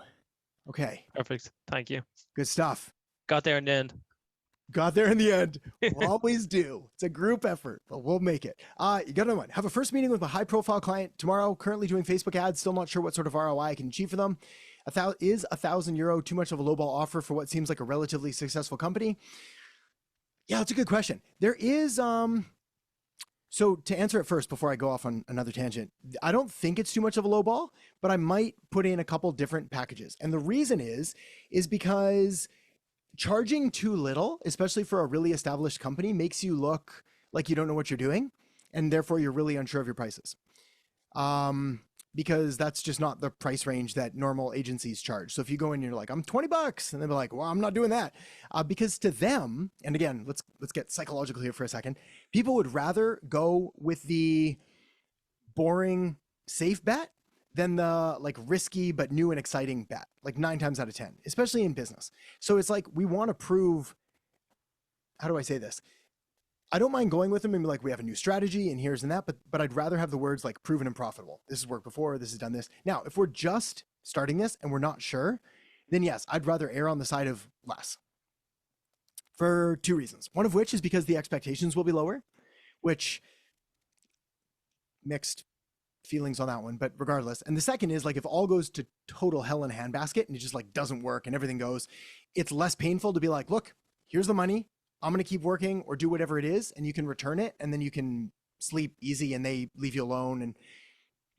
Okay. Perfect. Thank you. Good stuff. Got there in the end. Got there in the end. We always do. It's a group effort, but we'll make it. You got another one. Have a first meeting with a high profile client tomorrow. Currently doing Facebook ads. Still not sure what sort of ROI I can achieve for them. Is €1,000 too much of a lowball offer for what seems like a relatively successful company? Yeah, that's a good question. There is, so to answer it first, before I go off on another tangent, I don't think it's too much of a lowball, but I might put in a couple different packages. And the reason is because charging too little, especially for a really established company, makes you look like you don't know what you're doing. And therefore you're really unsure of your prices. Because that's just not the price range that normal agencies charge. So if you go in and you're like, I'm $20, and they'll be like, well, I'm not doing that. Because to them, and again, let's get psychological here for a second. People would rather go with the boring, safe bet than the like risky, but new and exciting bet, like 9 times out of 10, especially in business. So it's like, we want to prove, how do I say this? I don't mind going with them and be like, we have a new strategy and here's and that, but I'd rather have the words like proven and profitable. This has worked before. This has done this. Now, if we're just starting this and we're not sure, then yes, I'd rather err on the side of less for 2 reasons. One of which is because the expectations will be lower, which mixed feelings on that one, but regardless. And the second is like, if all goes to total hell in a handbasket and it just like doesn't work and everything goes, it's less painful to be like, look, here's the money. I'm going to keep working or do whatever it is, and you can return it, and then you can sleep easy and they leave you alone, and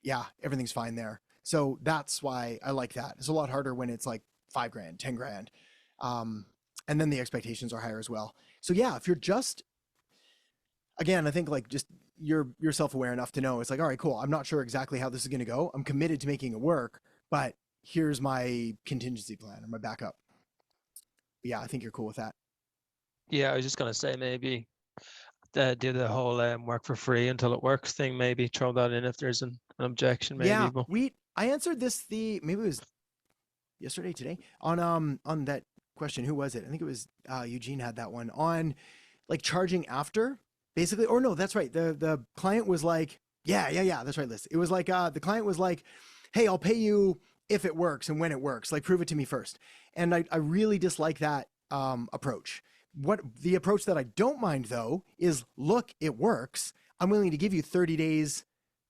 yeah, everything's fine there. So that's why I like that. It's a lot harder when it's like $5,000, $10,000. And then the expectations are higher as well. So yeah, if you're just, again, I think like just you're self-aware enough to know it's like, all right, cool. I'm not sure exactly how this is going to go. I'm committed to making it work, but here's my contingency plan or my backup. But yeah, I think you're cool with that. Yeah, I was just gonna say maybe do the whole work for free until it works thing. Maybe throw that in if there's an objection. Maybe. Yeah, but... I answered this maybe it was yesterday, today on that question. Who was it? I think it was Eugene had that one on like charging after basically. Or no, that's right. The client was like, yeah, that's right, Liz. It was like the client was like, hey, I'll pay you if it works and when it works. Like prove it to me first. And I really dislike that approach. What the approach that I don't mind though is, look, it works. I'm willing to give you 30 days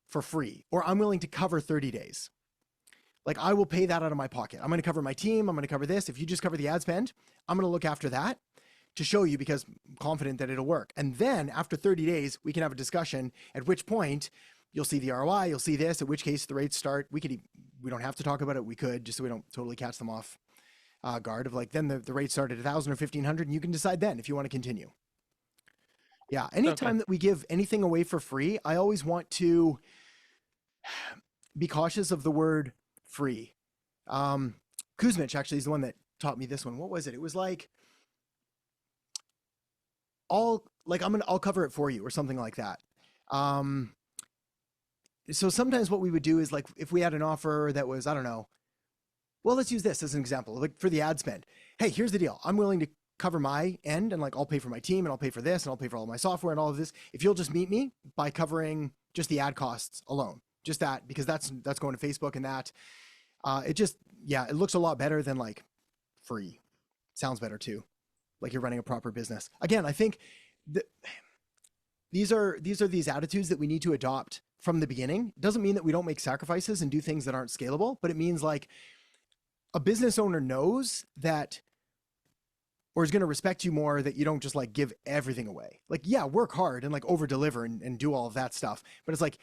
for free, or I'm willing to cover 30 days. Like I will pay that out of my pocket. I'm going to cover my team. I'm going to cover this. If you just cover the ad spend, I'm going to look after that to show you because I'm confident that it'll work. And then after 30 days, we can have a discussion at which point you'll see the ROI, you'll see this, at which case the rates start. We don't have to talk about it. We could, just so we don't totally catch them off guard of like, then the rate started at 1,000 or 1,500 and you can decide then if you want to continue. Yeah. Anytime that we give anything away for free, I always want to be cautious of the word free. Kuzmich actually is the one that taught me this one. What was it? It was like, I'll cover it for you or something like that. So sometimes what we would do is like, if we had an offer that was, I don't know, well, let's use this as an example, like for the ad spend. Hey, here's the deal. I'm willing to cover my end and like, I'll pay for my team and I'll pay for this and I'll pay for all my software and all of this. If you'll just meet me by covering just the ad costs alone, just that, because that's going to Facebook and that, it looks a lot better than like free. Sounds better too. Like you're running a proper business. Again, I think these are these attitudes that we need to adopt from the beginning. It doesn't mean that we don't make sacrifices and do things that aren't scalable, but it means like a business owner knows that, or is going to respect you more, that you don't just like give everything away. Like, yeah, work hard and like over deliver and do all of that stuff. But it's like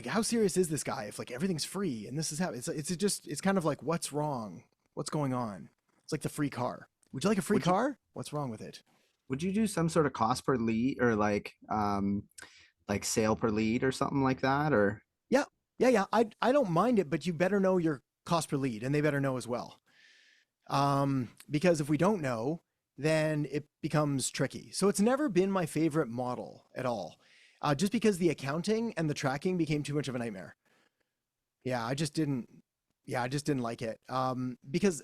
how serious is this guy if like everything's free and this is how it's kind of like, what's wrong? What's going on? It's like the free car. Would you like a free car? What's wrong with it? Would you do some sort of cost per lead or like sale per lead or something like that? Or yeah. I don't mind it, but you better know your cost per lead and they better know as well. Because if we don't know, then it becomes tricky. So it's never been my favorite model at all. Just because the accounting and the tracking became too much of a nightmare. I just didn't like it. Because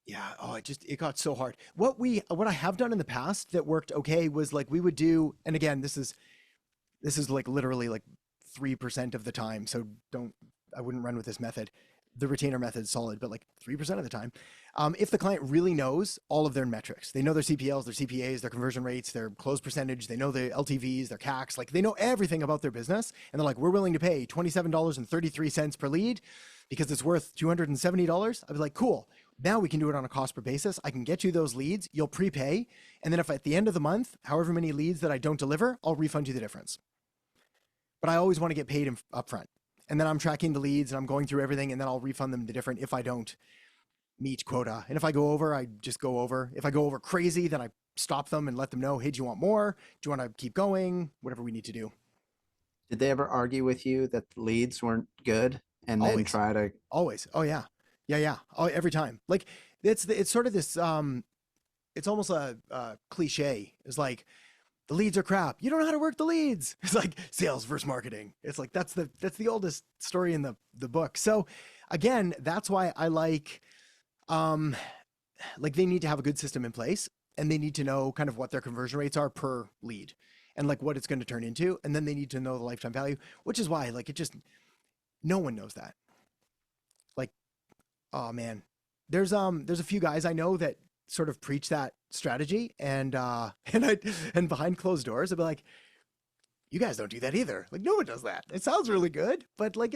it got so hard. What I have done in the past that worked okay was like we would do, and again, this is like literally like 3% of the time. So I wouldn't run with this method. The retainer method is solid, but like 3% of the time. If the client really knows all of their metrics, they know their CPLs, their CPAs, their conversion rates, their close percentage, they know the LTVs, their CACs, like they know everything about their business. And they're like, we're willing to pay $27.33 per lead because it's worth $270. I'd be like, cool. Now we can do it on a cost per basis. I can get you those leads. You'll prepay. And then if at the end of the month, however many leads that I don't deliver, I'll refund you the difference. But I always want to get paid upfront. And then I'm tracking the leads and I'm going through everything and then I'll refund them the different if I don't meet quota. And if I go over, I just go over. If I go over crazy, then I stop them and let them know, hey, do you want more? Do you want to keep going? Whatever we need to do. did they ever argue with you that the leads weren't good and then try to always? Oh yeah. Oh, every time. Like it's sort of this, it's almost a cliche. It's like, the leads are crap. You don't know how to work the leads. It's like sales versus marketing. It's like, that's the oldest story in the book. So again, that's why I like they need to have a good system in place and they need to know kind of what their conversion rates are per lead and like what it's going to turn into. And then they need to know the lifetime value, which is why like no one knows that. Like, oh man, there's a few guys I know that sort of preach that strategy and behind closed doors, I'd be like, you guys don't do that either. Like no one does that. It sounds really good, but like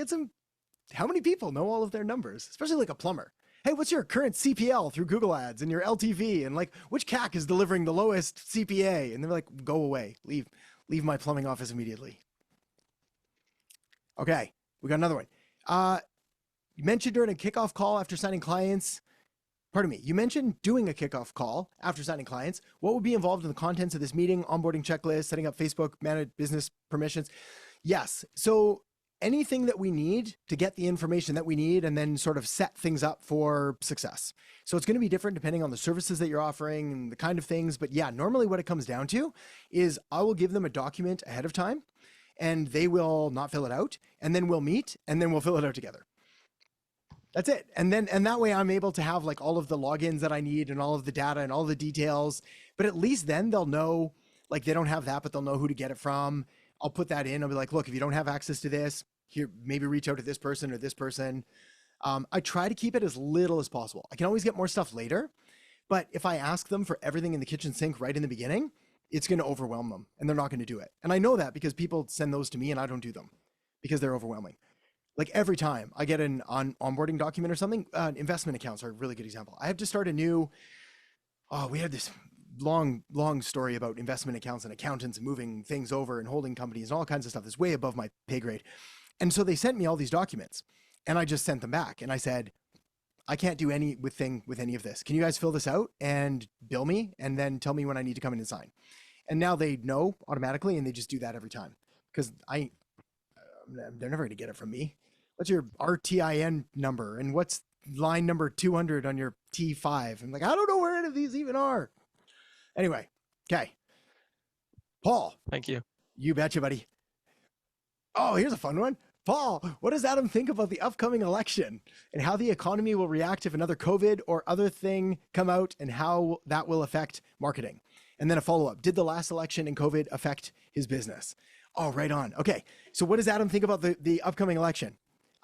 how many people know all of their numbers, especially like a plumber? Hey, what's your current CPL through Google Ads and your LTV and like which CAC is delivering the lowest CPA? And they're like, go away, leave my plumbing office immediately. Okay, we got another one. You mentioned during a kickoff call after signing clients. Pardon me, you mentioned doing a kickoff call after signing clients. What would be involved in the contents of this meeting, onboarding checklist, setting up Facebook managed business permissions? Yes, so anything that we need to get the information that we need and then sort of set things up for success. So it's going to be different depending on the services that you're offering and the kind of things. But yeah, normally what it comes down to is I will give them a document ahead of time and they will not fill it out and then we'll meet and then we'll fill it out together. That's it. And that way I'm able to have like all of the logins that I need and all of the data and all the details, but at least then they'll know, like they don't have that, but they'll know who to get it from. I'll put that in. I'll be like, look, if you don't have access to this, here, maybe reach out to this person or this person. I try to keep it as little as possible. I can always get more stuff later, but if I ask them for everything in the kitchen sink right in the beginning, it's going to overwhelm them and they're not going to do it. And I know that because people send those to me and I don't do them because they're overwhelming. Like every time I get an onboarding document or something, investment accounts are a really good example. I have to start we had this long story about investment accounts and accountants moving things over and holding companies and all kinds of stuff that's way above my pay grade. And so they sent me all these documents and I just sent them back. And I said, I can't do anything with any of this. Can you guys fill this out and bill me and then tell me when I need to come in and sign? And now they know automatically and they just do that every time because they're never going to get it from me. What's your RTIN number? And what's line number 200 on your T5? I'm like, I don't know where any of these even are. Anyway, okay. Paul. Thank you. You betcha, buddy. Oh, here's a fun one. Paul, what does Adam think about the upcoming election and how the economy will react if another COVID or other thing come out and how that will affect marketing? And then a follow-up. Did the last election and COVID affect his business? Oh, right on. Okay. So what does Adam think about the upcoming election?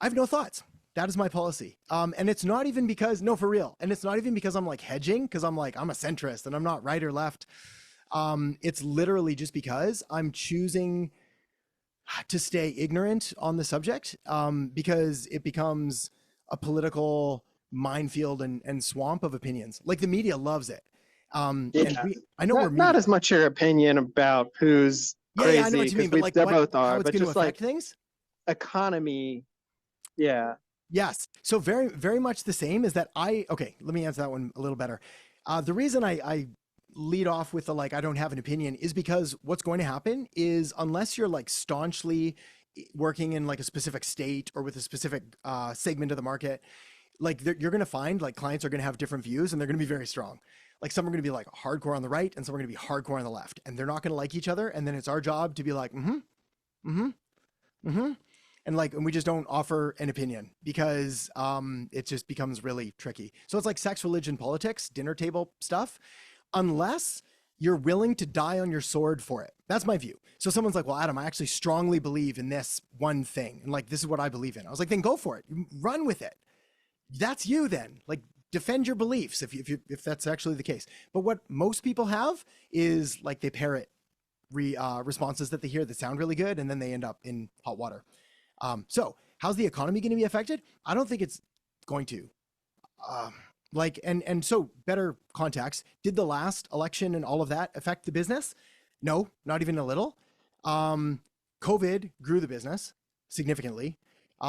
I have no thoughts. That is my policy. And it's not even because, no, for real. And it's not even because I'm like hedging, because I'm a centrist and I'm not right or left. It's literally just because I'm choosing to stay ignorant on the subject, because it becomes a political minefield and swamp of opinions. Like the media loves it. And I know we're not as much your opinion about who's yeah, I know crazy, what you mean, but like they what, both how are, it's but going to just affect like things. Economy. Yeah. Yes. So very, very much the same is that okay, let me answer that one a little better. The reason I lead off with the, like, I don't have an opinion is because what's going to happen is unless you're like staunchly working in like a specific state or with a specific segment of the market, like you're going to find like clients are going to have different views and they're going to be very strong. Like some are going to be like hardcore on the right and some are going to be hardcore on the left, and they're not going to like each other. And then it's our job to be like, and we just don't offer an opinion because it just becomes really tricky. So it's like sex, religion, politics, dinner table stuff, unless you're willing to die on your sword for it. That's my view. So someone's like, well, Adam, I actually strongly believe in this one thing. And like, this is what I believe in. I was like, then go for it. Run with it. That's you then. Like, defend your beliefs if that's actually the case. But what most people have is like they parrot responses that they hear that sound really good, and then they end up in hot water. So how's the economy going to be affected? I don't think it's going to. So better context, did the last election and all of that affect the business? No, not even a little. COVID grew the business significantly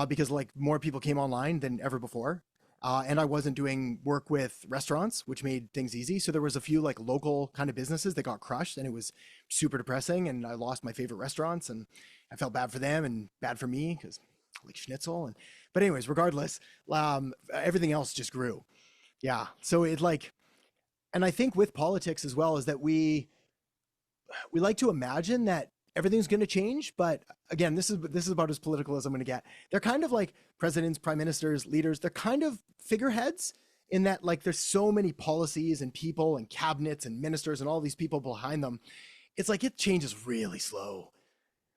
because like more people came online than ever before. And I wasn't doing work with restaurants, which made things easy. So there was a few like local kind of businesses that got crushed, and it was super depressing. And I lost my favorite restaurants, and I felt bad for them and bad for me because I like schnitzel. But anyways, regardless, everything else just grew. Yeah. So it like, and I think with politics as well is that we like to imagine that everything's going to change. But again, this is about as political as I'm going to get. They're kind of like presidents, prime ministers, leaders. They're kind of figureheads in that like there's so many policies and people and cabinets and ministers and all these people behind them. It's like it changes really slow,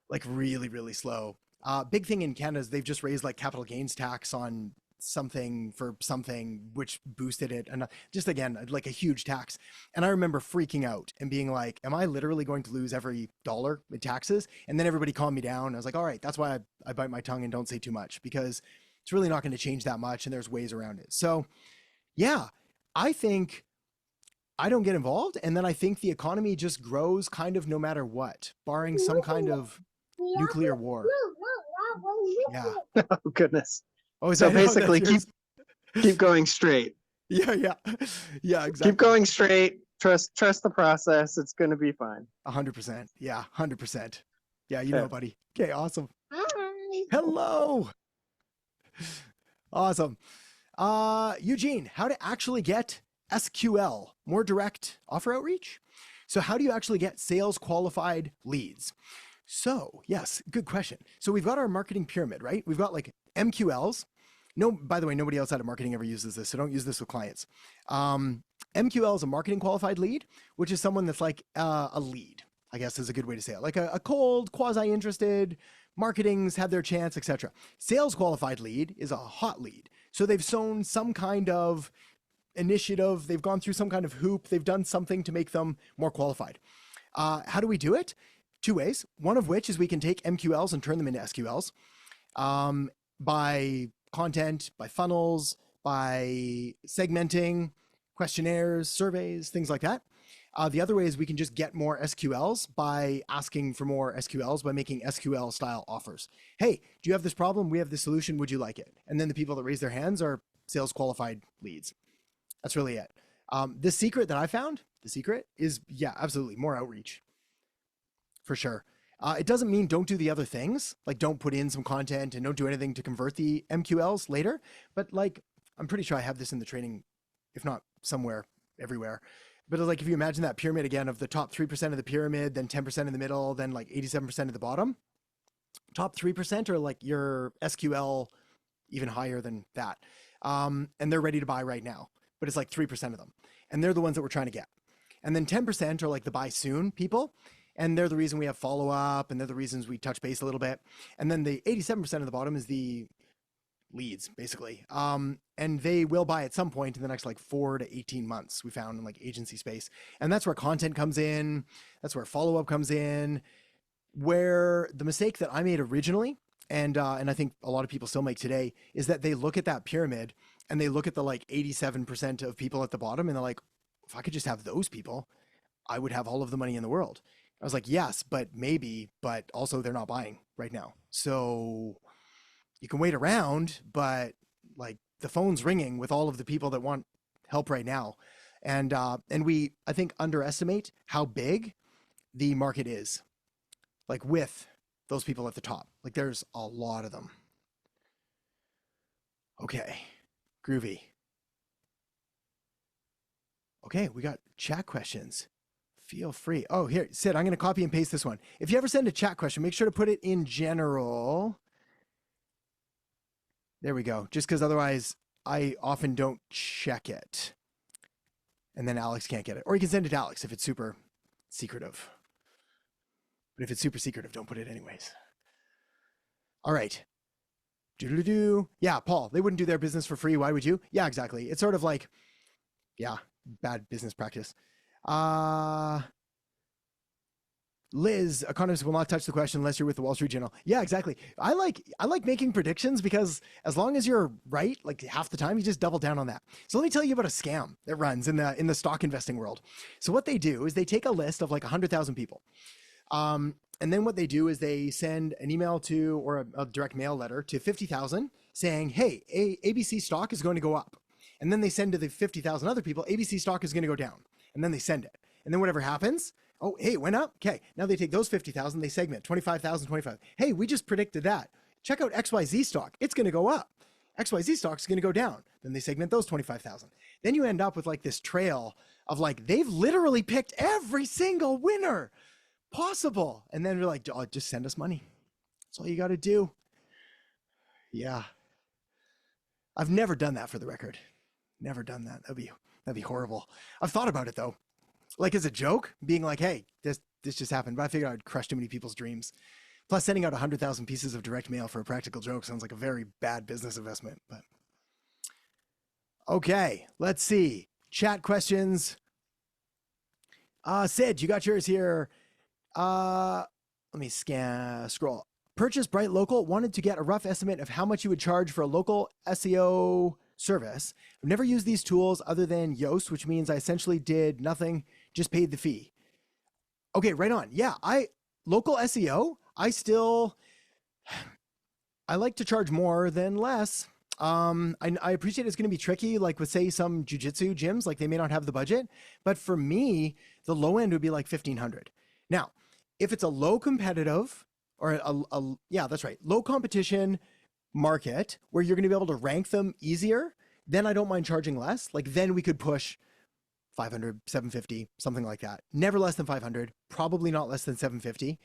like really, really slow. Big thing in Canada is they've just raised like capital gains tax on something which boosted it, and just again like a huge tax. And I remember freaking out and being like, am I literally going to lose every dollar in taxes? And then everybody calmed me down. I was like, all right, that's why I bite my tongue and don't say too much, because it's really not going to change that much and there's ways around it. So yeah, I think I don't get involved, and then I think the economy just grows kind of no matter what, barring some kind of nuclear war. Yeah. Oh goodness. Oh, so basically keep going straight. Yeah, exactly. Keep going straight. Trust the process. It's going to be fine. 100%. Yeah, 100%. Yeah, you know, buddy. Okay, awesome. Hi. Hello. Awesome. Eugene, how to actually get SQL, more direct offer outreach? So how do you actually get sales qualified leads? So yes, good question. So we've got our marketing pyramid, right? We've got like MQLs. No, by the way, nobody outside of marketing ever uses this, so don't use this with clients. MQL is a marketing qualified lead, which is someone that's like a lead, I guess is a good way to say it. Like a cold, quasi-interested, marketing's had their chance, etc. Sales qualified lead is a hot lead. So they've sown some kind of initiative, they've gone through some kind of hoop, they've done something to make them more qualified. How do we do it? Two ways, one of which is we can take MQLs and turn them into SQLs by content, by funnels, by segmenting, questionnaires, surveys, things like that. The other way is we can just get more SQLs by asking for more SQLs by making SQL style offers. Hey, do you have this problem? We have this solution. Would you like it? And then the people that raise their hands are sales qualified leads. That's really it. The secret that I found, is, yeah, absolutely more outreach for sure. It doesn't mean don't do the other things, like don't put in some content and don't do anything to convert the MQLs later. But like, I'm pretty sure I have this in the training, if not somewhere, everywhere. But like, if you imagine that pyramid again of the top 3% of the pyramid, then 10% in the middle, then like 87% of the bottom, top 3% are like your SQL, even higher than that. And they're ready to buy right now, but it's like 3% of them. And they're the ones that we're trying to get. And then 10% are like the buy soon people. And they're the reason we have follow-up, and they're the reasons we touch base a little bit. And then the 87% of the bottom is the leads basically. And they will buy at some point in the next like 4 to 18 months, we found in like agency space. And that's where content comes in. That's where follow-up comes in, where the mistake that I made originally, and I think a lot of people still make today, is that they look at that pyramid and they look at the like 87% of people at the bottom and they're like, if I could just have those people, I would have all of the money in the world. I was like, yes, but maybe, but also they're not buying right now. So you can wait around, but like the phone's ringing with all of the people that want help right now. And we, I think, underestimate how big the market is, like with those people at the top. Like there's a lot of them. Okay, groovy. Okay, we got chat questions. Feel free. Oh, here, Sid, I'm going to copy and paste this one. If you ever send a chat question, make sure to put it in general. There we go. Just because otherwise I often don't check it. And then Alex can't get it. Or you can send it to Alex if it's super secretive. But if it's super secretive, don't put it anyways. All right. Doo-doo-doo. Yeah, Paul, they wouldn't do their business for free. Why would you? Yeah, exactly. It's sort of like, yeah, bad business practice. Liz, economists will not touch the question unless you're with the Wall Street Journal. Yeah, exactly. I like making predictions because as long as you're right, like half the time, you just double down on that. So let me tell you about a scam that runs in the stock investing world. So what they do is they take a list of like 100,000 people. And then what they do is they send an email to, or a direct mail letter to 50,000 saying, hey, ABC stock is going to go up. And then they send to the 50,000 other people, ABC stock is going to go down. And then they send it. And then whatever happens, oh, hey, it went up. Okay. Now they take those 50,000, they segment 25,000, 25. Hey, we just predicted that. Check out XYZ stock. It's going to go up. XYZ stock is going to go down. Then they segment those 25,000. Then you end up with like this trail of like, they've literally picked every single winner possible. And then you're like, oh, just send us money. That's all you got to do. Yeah. I've never done that, for the record. Never done that. That'd be horrible. I've thought about it though. Like as a joke, being like, hey, this just happened, but I figured I'd crush too many people's dreams. Plus sending out 100,000 pieces of direct mail for a practical joke sounds like a very bad business investment, but okay, let's see. Chat questions. Sid, you got yours here. Let me scroll. Purchase Bright Local, wanted to get a rough estimate of how much you would charge for a local SEO service. I've never used these tools other than Yoast, which means I essentially did nothing, just paid the fee. Okay, right on. Yeah, local SEO, I like to charge more than less. I appreciate it's going to be tricky, like with say some jujitsu gyms, like they may not have the budget, but for me, the low end would be like 1,500. Now, if it's a low competitive or yeah, that's right, low competition market where you're going to be able to rank them easier, then I don't mind charging less. Like then we could push 500, 750, something like that. Never less than 500, probably not less than 750.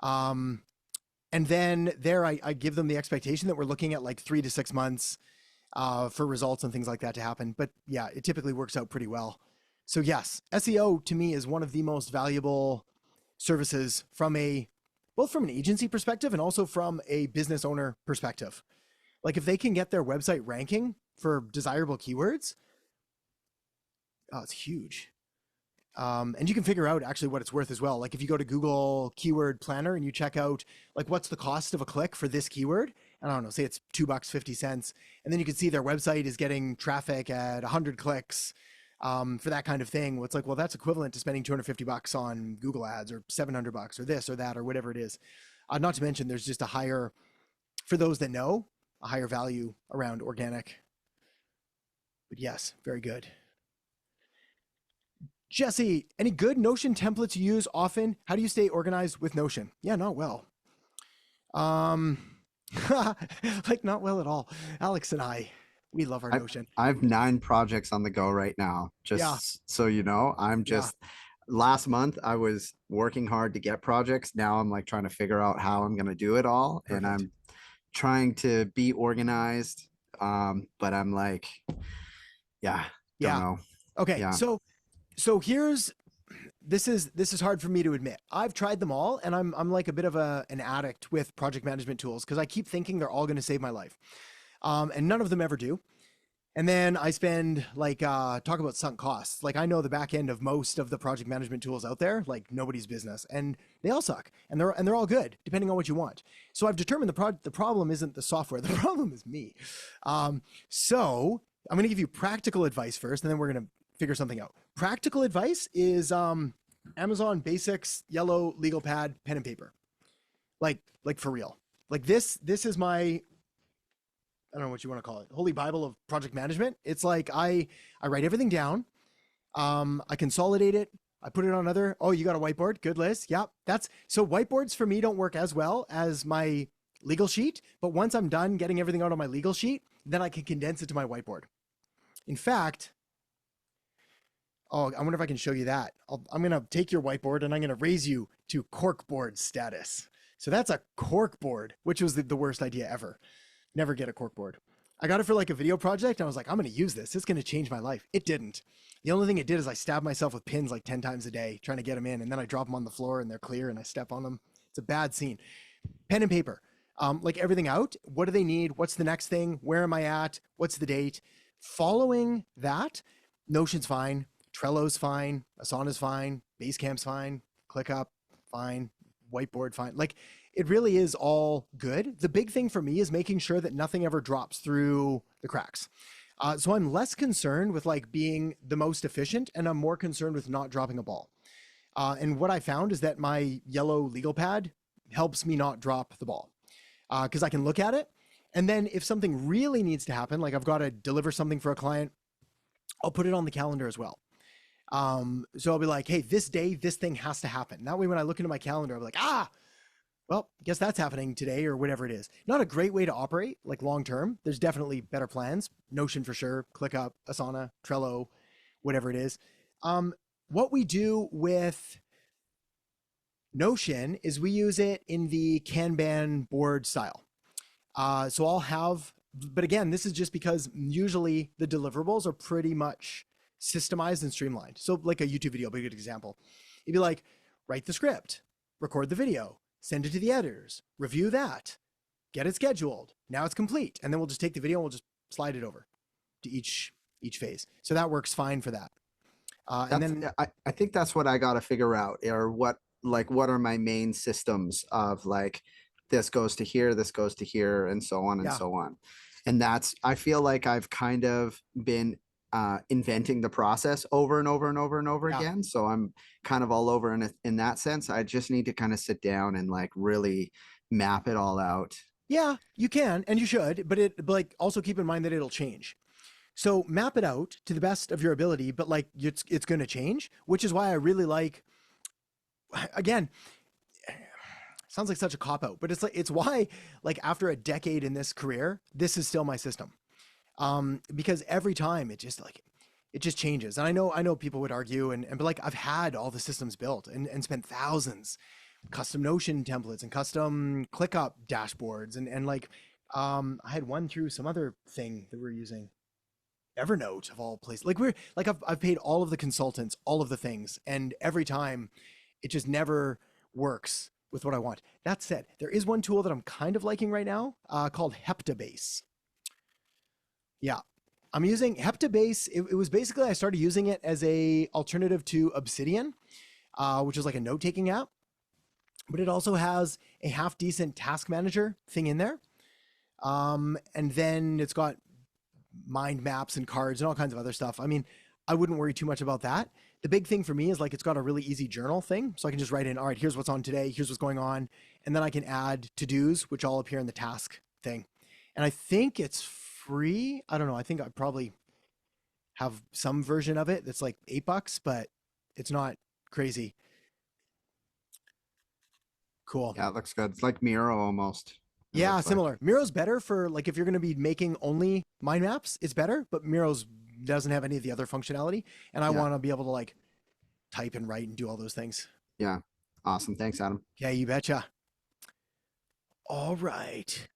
And then there I give them the expectation that we're looking at like 3 to 6 months for results and things like that to happen. But yeah, it typically works out pretty well. So yes, SEO to me is one of the most valuable services both from an agency perspective and also from a business owner perspective. Like if they can get their website ranking for desirable keywords, oh, it's huge. And you can figure out actually what it's worth as well. Like if you go to Google Keyword Planner and you check out like what's the cost of a click for this keyword, and I don't know, say it's $2.50, and then you can see their website is getting traffic at 100 clicks for that kind of thing. Well, it's like, well, that's equivalent to spending $250 on Google ads or $700 or this or that or whatever it is. Not to mention there's just for those that know, a higher value around organic. But yes, very good. Jesse, any good Notion templates you use often? How do you stay organized with Notion? Yeah, not well. Like not well at all. Alex and I, we love our Notion. I have 9 projects on the go right now. So you know, last month I was working hard to get projects. Now I'm like trying to figure out how I'm going to do it all. Perfect. And I'm trying to be organized. But I'm like, don't know. Okay. Yeah. So this is hard for me to admit. I've tried them all and I'm like a bit of an addict with project management tools because I keep thinking they're all going to save my life. And none of them ever do. And then I spend like, talk about sunk costs. Like I know the back end of most of the project management tools out there, like nobody's business, and they all suck, and they're all good depending on what you want. So I've determined the problem isn't the software. The problem is me. So I'm going to give you practical advice first, and then we're going to figure something out. Practical advice is, Amazon Basics, yellow legal pad, pen and paper. Like for real. Like this is my, I don't know what you want to call it, holy Bible of project management. It's like I write everything down. I consolidate it. I put it on other. Oh, you got a whiteboard? Good, Liz. Yeah, so whiteboards for me don't work as well as my legal sheet. But once I'm done getting everything out on my legal sheet, then I can condense it to my whiteboard. In fact, I wonder if I can show you that. I'm going to take your whiteboard and I'm going to raise you to corkboard status. So that's a corkboard, which was the worst idea ever. Never get a corkboard. I got it for like a video project. And I was like, I'm going to use this. It's going to change my life. It didn't. The only thing it did is I stabbed myself with pins like 10 times a day trying to get them in. And then I drop them on the floor and they're clear and I step on them. It's a bad scene. Pen and paper, like everything out. What do they need? What's the next thing? Where am I at? What's the date? Following that, Notion's fine. Trello's fine. Asana's fine. Basecamp's fine. ClickUp, fine. Whiteboard, fine. Like it really is all good. The big thing for me is making sure that nothing ever drops through the cracks. So I'm less concerned with like being the most efficient, and I'm more concerned with not dropping a ball. And what I found is that my yellow legal pad helps me not drop the ball, because I can look at it. And then if something really needs to happen, like I've got to deliver something for a client, I'll put it on the calendar as well. So I'll be like, hey, this day, this thing has to happen. That way, when I look into my calendar, I'll be like, well, I guess that's happening today or whatever it is. Not a great way to operate, like long-term. There's definitely better plans. Notion for sure, ClickUp, Asana, Trello, whatever it is. What we do with Notion is we use it in the Kanban board style. So I'll have, but again, this is just because usually the deliverables are pretty much systemized and streamlined. So like a YouTube video, be a good example. It'd be like, write the script, record the video, send it to the editors, review that, get it scheduled. Now it's complete. And then we'll just take the video and we'll just slide it over to each phase. So that works fine for that. And then I think that's what I got to figure out, or what are my main systems of like, this goes to here, this goes to here, and so on and so on. And I feel like I've kind of been inventing the process over and over and over and over again. So I'm kind of all over in that sense. I just need to kind of sit down and like really map it all out. Yeah, you can, and you should, but like also keep in mind that it'll change. So map it out to the best of your ability, but like it's going to change, which is why I really like, again, sounds like such a cop out, but it's why like after a decade in this career, this is still my system. Because every time it just changes. And I know people would argue but like I've had all the systems built and spent thousands, custom Notion templates and custom ClickUp dashboards. And like, I had one through some other thing that we're using, Evernote of all places. Like I've paid all of the consultants, all of the things. And every time it just never works with what I want. That said, there is one tool that I'm kind of liking right now, called Heptabase. Yeah, I'm using Heptabase. It was basically, I started using it as a alternative to Obsidian, which is like a note-taking app, but it also has a half decent task manager thing in there. And then it's got mind maps and cards and all kinds of other stuff. I mean, I wouldn't worry too much about that. The big thing for me is like, it's got a really easy journal thing. So I can just write in, all right, here's what's on today. Here's what's going on. And then I can add to-dos, which all appear in the task thing. And I think it's free. I don't know. I think I probably have some version of it that's like $8, but it's not crazy. Cool. Yeah, it looks good. It's like Miro almost. Yeah, similar. Miro's better for like, if you're going to be making only mind maps, it's better, but Miro's doesn't have any of the other functionality. And I want to be able to like type and write and do all those things. Yeah. Awesome. Thanks, Adam. Yeah, you betcha. All right.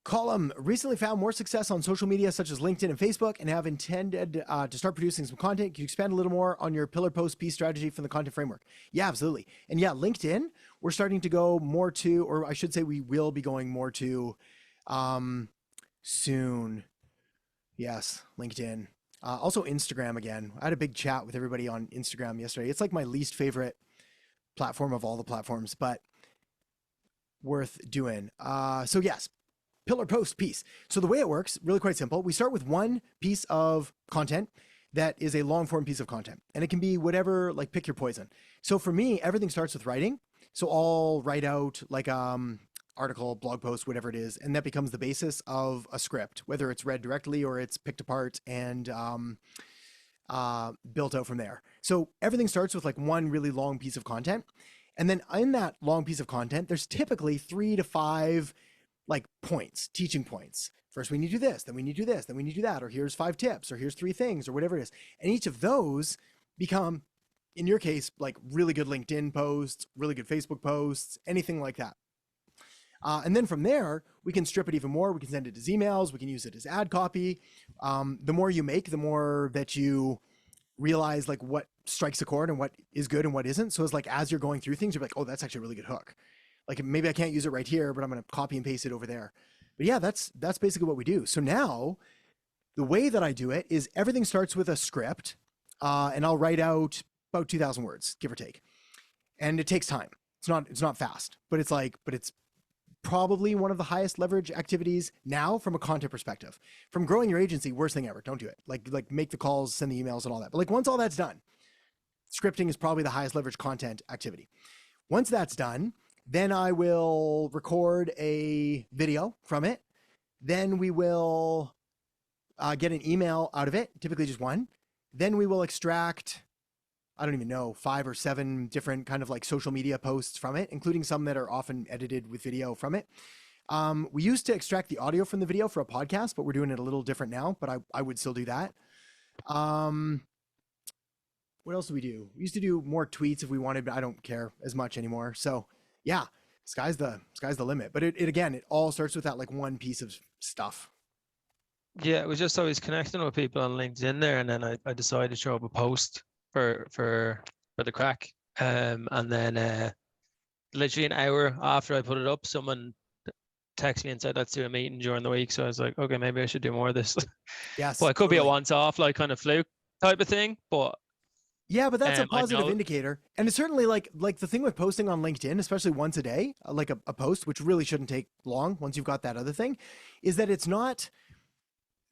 Column recently found more success on social media such as LinkedIn and Facebook and have intended to start producing some content. Can you expand a little more on your pillar post piece strategy from the content framework? Yeah, absolutely. And yeah, LinkedIn, we're starting to go more to, or I should say we will be going more to soon. Yes, LinkedIn. Also Instagram again. I had a big chat with everybody on Instagram yesterday. It's like my least favorite platform of all the platforms, but worth doing. So yes, pillar post piece. So the way it works, really quite simple. We start with one piece of content that is a long form piece of content, and it can be whatever, like pick your poison. So for me, everything starts with writing. So I'll write out like article, blog post, whatever it is, and that becomes the basis of a script, whether it's read directly or it's picked apart and built out from there. So everything starts with like one really long piece of content. And then in that long piece of content, there's typically 3 to 5 like points, teaching points. First, we need to do this, then we need to do this, then we need to do that, or here's 5 tips, or here's 3 things, or whatever it is. And each of those become, in your case, like really good LinkedIn posts, really good Facebook posts, anything like that. And then from there, we can strip it even more. We can send it as emails. We can use it as ad copy. The more you make, the more that you realize like what strikes a chord and what is good and what isn't. So it's like, as you're going through things, you're like, oh, that's actually a really good hook. Like maybe I can't use it right here, but I'm going to copy and paste it over there. But yeah, that's basically what we do. So now the way that I do it is everything starts with a script, and I'll write out about 2,000 words, give or take. And it takes time. It's not fast, but it's probably one of the highest leverage activities now from a content perspective. From growing your agency, worst thing ever. Don't do it. Like make the calls, send the emails and all that. But like once all that's done, scripting is probably the highest leverage content activity. Once that's done, then I will record a video from it. Then we will get an email out of it, typically just one. Then we will extract, I don't even know, 5 or 7 different kind of like social media posts from it, including some that are often edited with video from it. We used to extract the audio from the video for a podcast, but we're doing it a little different now, but I would still do that. What else do we do? We used to do more tweets if we wanted, but I don't care as much anymore. So yeah, sky's the limit. But it all starts with that like one piece of stuff. Yeah, it was just always connecting with people on LinkedIn there, and then I decided to throw up a post for the crack. And then literally an hour after I put it up, someone texted me and said, let's do a meeting during the week. So I was like, okay, maybe I should do more of this. Yes. Well, it could be a once-off, like kind of fluke type of thing, but yeah, but that's a positive indicator. And it's certainly like the thing with posting on LinkedIn, especially once a day, like a post, which really shouldn't take long once you've got that other thing, is that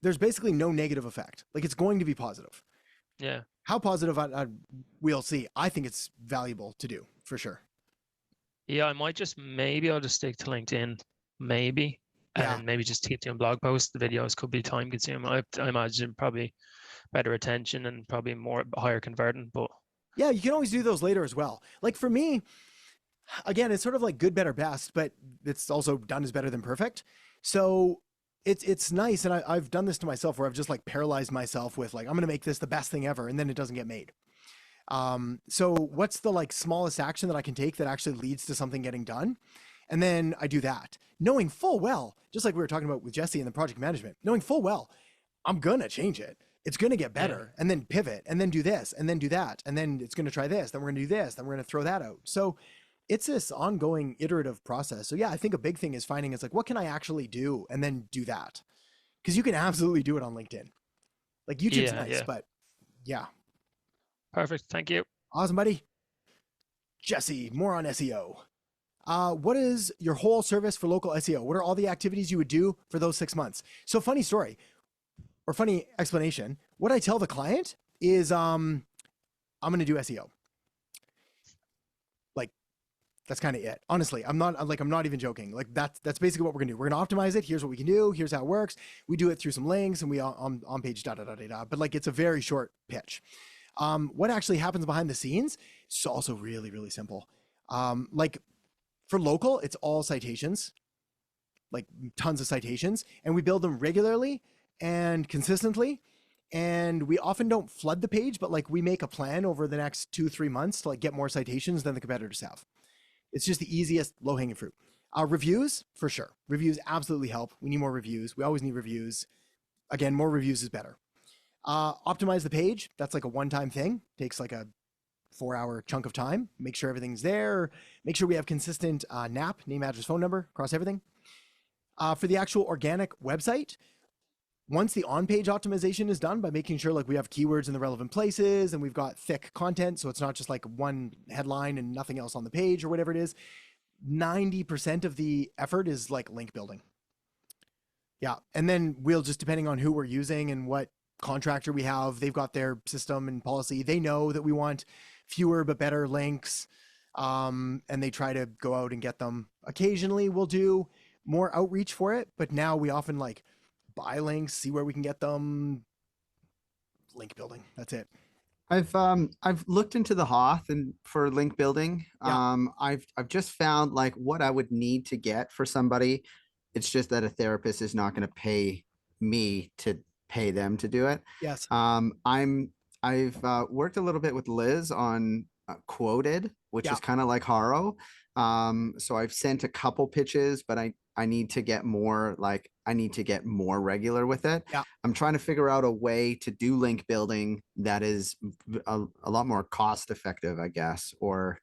there's basically no negative effect. Like it's going to be positive. Yeah. How positive we'll see. I think it's valuable to do for sure. Yeah, maybe I'll just stick to LinkedIn, maybe. Yeah. And maybe just keep doing blog posts. The videos could be time consuming. I imagine probably better attention and probably higher converting, but yeah, you can always do those later as well. Like for me, again, it's sort of like good, better, best, but it's also done is better than perfect. So it's nice. And I've done this to myself where I've just like paralyzed myself with like, I'm going to make this the best thing ever. And then it doesn't get made. So what's the like smallest action that I can take that actually leads to something getting done? And then I do that, knowing full well, just like we were talking about with Jesse and the project management, knowing full well, I'm going to change it. It's going to get better, and then pivot, and then do this, and then do that. And then it's going to try this. Then we're going to do this. Then we're going to throw that out. So it's this ongoing iterative process. So yeah, I think a big thing is finding it's like, what can I actually do? And then do that. Because you can absolutely do it on LinkedIn. Like YouTube's nice, but yeah. Perfect. Thank you. Awesome, buddy. Jesse, more on SEO. What is your whole service for local SEO? What are all the activities you would do for those 6 months? So funny story or funny explanation. What I tell the client is, I'm going to do SEO. Like, that's kind of it. Honestly, I'm not even joking. Like that's basically what we're gonna do. We're gonna optimize it. Here's what we can do. Here's how it works. We do it through some links and we on page but like, it's a very short pitch. What actually happens behind the scenes? It's also really, really simple. Like for local, it's all citations, like tons of citations, and we build them regularly and consistently. And we often don't flood the page, but like we make a plan over the next 2-3 months to like get more citations than the competitors have. It's just the easiest low hanging fruit. Reviews, for sure. Reviews absolutely help. We need more reviews. We always need reviews. Again, more reviews is better. Optimize the page. That's like a one-time thing. Takes like a 4-hour chunk of time. Make sure everything's there. Make sure we have consistent NAP, name, address, phone number across everything. For the actual organic website, once the on-page optimization is done by making sure like we have keywords in the relevant places and we've got thick content, so it's not just like one headline and nothing else on the page or whatever it is, 90% of the effort is like link building. Yeah. And then we'll just, depending on who we're using and what contractor we have, they've got their system and policy. They know that we want fewer but better links. And they try to go out and get them. Occasionally we'll do more outreach for it, but now we often like buy links, see where we can get them. Link building. That's it. I've looked into the Hoth and for link building. Yeah. I've just found like what I would need to get for somebody. It's just that a therapist is not going to pay me to pay them to do it. Yes. I've worked a little bit with Liz on Quoted, which is kind of like Haro. So I've sent a couple pitches, but I need to get more, like I need to get more regular with it. Yeah. I'm trying to figure out a way to do link building that is a lot more cost effective, I guess, or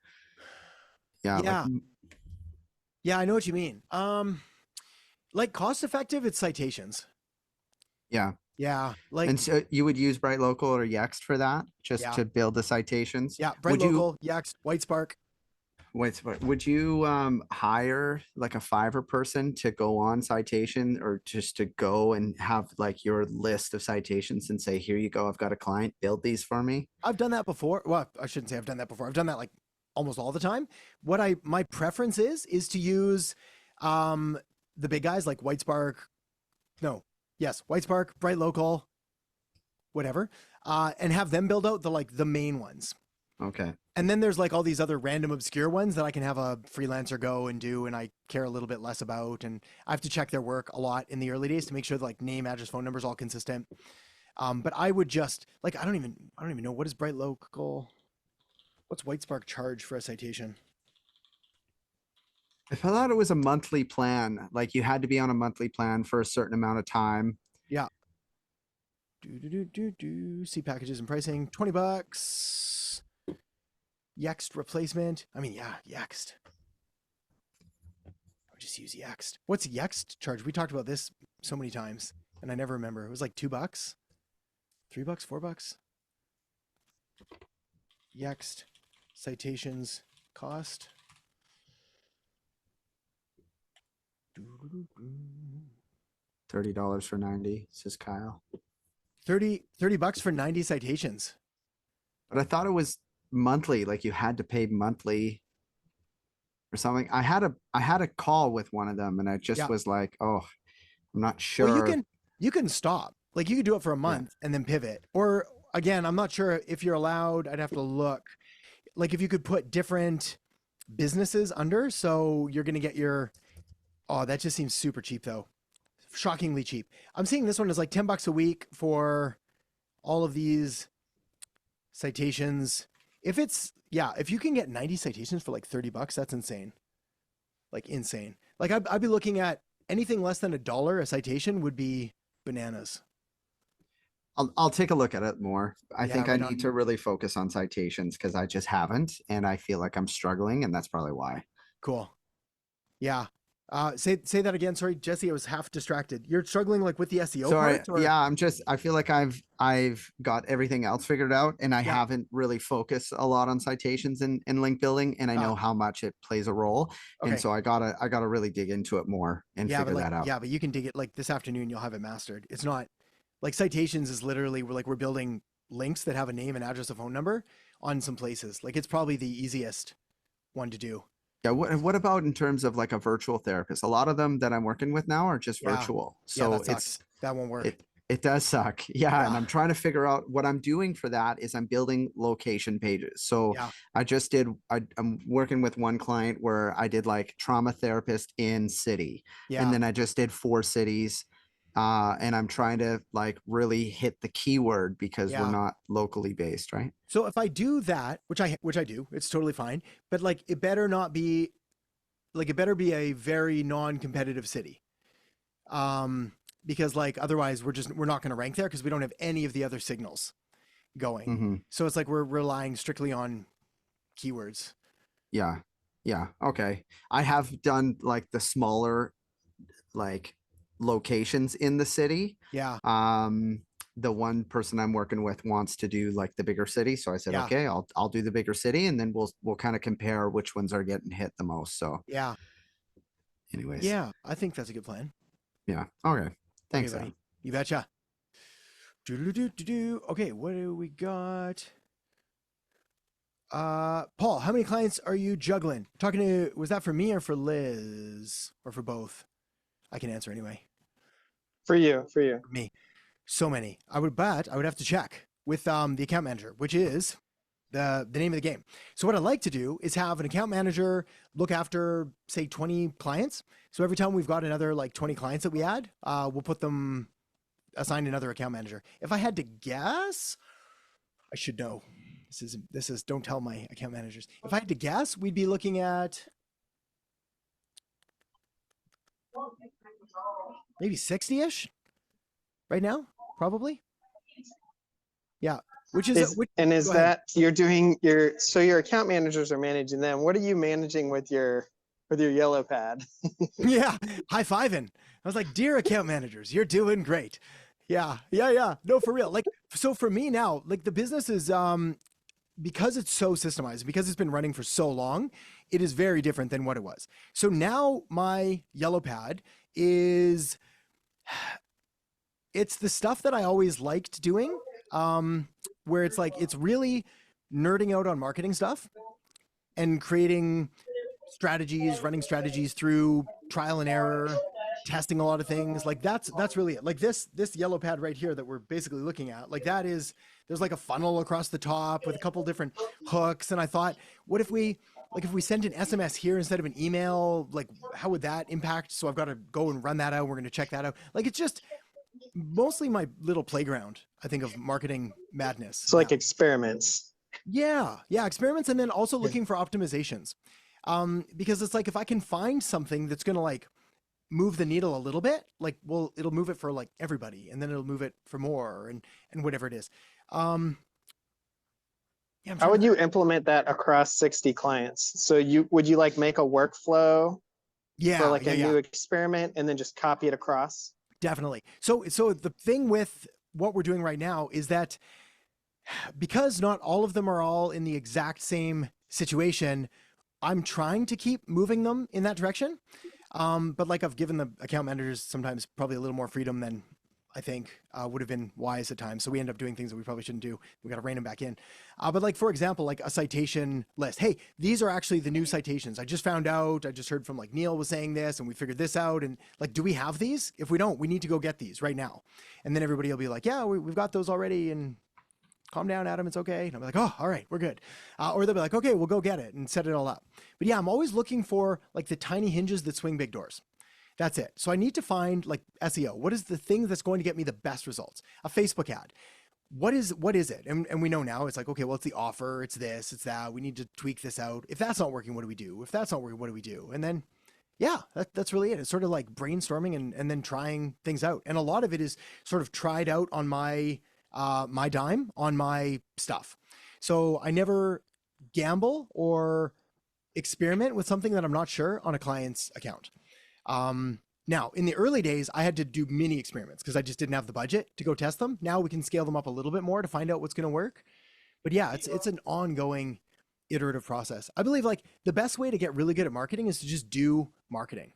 Yeah. like, Yeah, I know what you mean. Like cost effective, it's citations. yeah. Yeah. Like, and so you would use Bright Local or Yext for that, just to build the citations. Yeah. Bright Local, Yext, Whitespark. Would you hire like a Fiverr person to go on citation, or just to go and have like your list of citations and say, here you go, I've got a client, build these for me? I've done that before. Well, I shouldn't say I've done that before. I've done that like almost all the time. What my preference is to use the big guys like Whitespark. Whitespark, Bright Local, whatever, and have them build out the main ones. Okay. And then there's like all these other random obscure ones that I can have a freelancer go and do, and I care a little bit less about, and I have to check their work a lot in the early days to make sure that like name, address, phone number is all consistent. But I would just like, I don't even know, what is Bright Local? What's Whitespark charge for a citation? If I thought it was a monthly plan, like you had to be on a monthly plan for a certain amount of time. Yeah. See packages and pricing, $20. Yext replacement. I mean, yeah, Yext. I would just use Yext. What's Yext charge? We talked about this so many times and I never remember. It was like $2, $3, $4. Yext citations cost. $30 for 90, says Kyle. $30 for 90 citations. But I thought it was monthly, like you had to pay monthly or something. I had a call with one of them and I just was like, oh, I'm not sure. Well, you can stop. Like you could do it for a month and then pivot. Or again, I'm not sure if you're allowed, I'd have to look. Like if you could put different businesses under, so you're going to get oh, that just seems super cheap though. Shockingly cheap. I'm seeing this one is like $10 a week for all of these citations. If you can get 90 citations for like $30, that's insane. Like insane. Like I'd be looking at anything less than $1 a citation would be bananas. I'll take a look at it more. I think I need to really focus on citations because I just haven't, and I feel like I'm struggling, and that's probably why. Cool. Yeah. Say that again. Sorry, Jesse, I was half distracted. You're struggling like with the SEO Sorry. part? Or? Yeah, I feel like I've got everything else figured out, and I haven't really focused a lot on citations and link building, and I know how much it plays a role. Okay. And so I gotta really dig into it more and figure that out. Yeah, but you can dig it like this afternoon, you'll have it mastered. It's not like citations is literally we're building links that have a name and address, a phone number on some places. Like it's probably the easiest one to do. Yeah. What about in terms of like a virtual therapist? A lot of them that I'm working with now are just virtual. So that won't work. It does suck. Yeah. And I'm trying to figure out what I'm doing for that is I'm building location pages. So I'm working with one client where I did like trauma therapist in city. Yeah. And then I just did 4 cities. And I'm trying to like really hit the keyword because we're not locally based, right? So if I do that, which I do, it's totally fine. But like, it better be a very non-competitive city. Because like, otherwise we're not going to rank there because we don't have any of the other signals going. Mm-hmm. So it's like, we're relying strictly on keywords. Yeah. Yeah. Okay. I have done like the smaller like locations in the city. Yeah. The one person I'm working with wants to do like the bigger city. So I said, Yeah. okay, I'll do the bigger city, and then we'll kind of compare which ones are getting hit the most. So Yeah. anyways. Yeah, I think that's a good plan. Yeah. Okay. Thanks, Okay, buddy. Adam. You betcha. Okay, what do we got? Paul, how many clients are you juggling? Was that for me or for Liz or for both? I can answer anyway. For you. For me. So many. I would have to check with the account manager, which is the name of the game. So what I like to do is have an account manager look after, say, 20 clients. So every time we've got another like 20 clients that we add, we'll put them, assign another account manager. If I had to guess, I should know. This is don't tell my account managers. If I had to guess, we'd be looking at maybe 60-ish right now, probably. Yeah. Is that you're doing your account managers are managing them. What are you managing with your yellow pad? Yeah. High-fiving. I was like, dear account managers, you're doing great. Yeah. No, for real. Like, so for me now, like the business is, because it's so systemized, because it's been running for so long, it is very different than what it was. So now my yellow pad is, it's the stuff that I always liked doing, where it's like, it's really nerding out on marketing stuff and creating strategies, running strategies through trial and error, testing a lot of things. Like that's really it. Like this yellow pad right here that we're basically looking at, like there's like a funnel across the top with a couple different hooks. And I thought, what if we sent an SMS here instead of an email? Like, how would that impact? So I've got to go and run that out. We're going to check that out. Like, it's just mostly my little playground, I think, of marketing madness. It's like experiments. Yeah, experiments, and then also looking for optimizations. Because it's like, if I can find something that's going to like move the needle a little bit, like, well, it'll move it for like everybody, and then it'll move it for more and whatever it is. How would you implement that across 60 clients? So would you like make a workflow for like a new experiment and then just copy it across? Definitely. So the thing with what we're doing right now is that because not all of them are all in the exact same situation, I'm trying to keep moving them in that direction. But like I've given the account managers sometimes probably a little more freedom than I think would have been wise at times. So we end up doing things that we probably shouldn't do. We got to rein them back in. But like, for example, like a citation list. Hey, these are actually the new citations. I just found out, I just heard from like Neil was saying this and we figured this out. And like, do we have these? If we don't, we need to go get these right now. And then everybody will be like, yeah, we've got those already. And calm down, Adam, it's okay. And I'll be like, oh, all right, we're good. Or they'll be like, okay, we'll go get it and set it all up. But yeah, I'm always looking for like the tiny hinges that swing big doors. That's it. So I need to find like SEO. What is the thing that's going to get me the best results? A Facebook ad. What is it? And we know now it's like, okay, well, it's the offer, it's this, it's that. We need to tweak this out. If that's not working, what do we do? If that's not working, what do we do? And then, yeah, that's really it. It's sort of like brainstorming and then trying things out. And a lot of it is sort of tried out on my dime, on my stuff. So I never gamble or experiment with something that I'm not sure on a client's account. Now in the early days, I had to do mini experiments because I just didn't have the budget to go test them. Now we can scale them up a little bit more to find out what's going to work. But yeah, it's an ongoing iterative process. I believe like the best way to get really good at marketing is to just do marketing.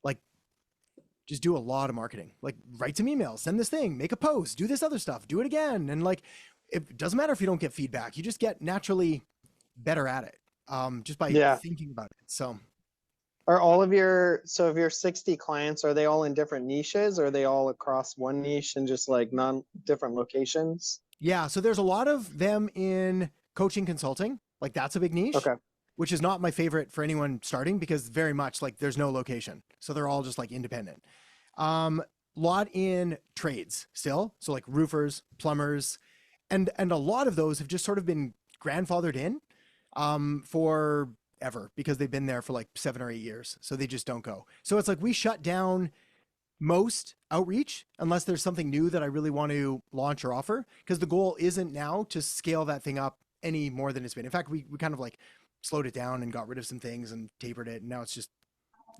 Like just do a lot of marketing, like write some emails, send this thing, make a post, do this other stuff, do it again. And like, it doesn't matter if you don't get feedback, you just get naturally better at it. Just by thinking about it. So are all of your 60 clients, are they all in different niches? Or are they all across one niche and just like different locations? Yeah. So there's a lot of them in coaching consulting. Like that's a big niche, which is not my favorite for anyone starting because very much like there's no location. So they're all just like independent. Lot in trades still. So like roofers, plumbers, and a lot of those have just sort of been grandfathered in for ever because they've been there for like 7 or 8 years. So they just don't go. So it's like we shut down most outreach unless there's something new that I really want to launch or offer, because the goal isn't now to scale that thing up any more than it's been. In fact, we kind of like slowed it down and got rid of some things and tapered it. And now it's just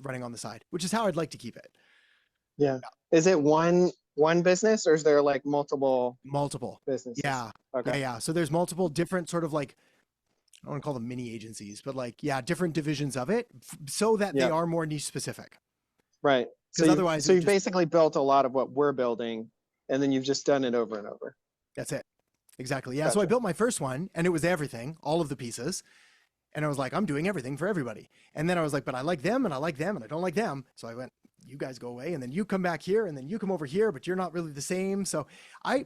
running on the side, which is how I'd like to keep it. Yeah. Is it one business, or is there like multiple businesses? Yeah. Okay. Yeah. So there's multiple different sort of like, I don't want to call them mini agencies, but like, yeah, different divisions of it so that they are more niche specific. Right. Because otherwise, so you basically built a lot of what we're building, and then you've just done it over and over. That's it. Exactly. Yeah. So I built my first one, and it was everything, all of the pieces. And I was like, I'm doing everything for everybody. And then I was like, but I like them and I like them and I don't like them. So I went, you guys go away, and then you come back here, and then you come over here, but you're not really the same. So I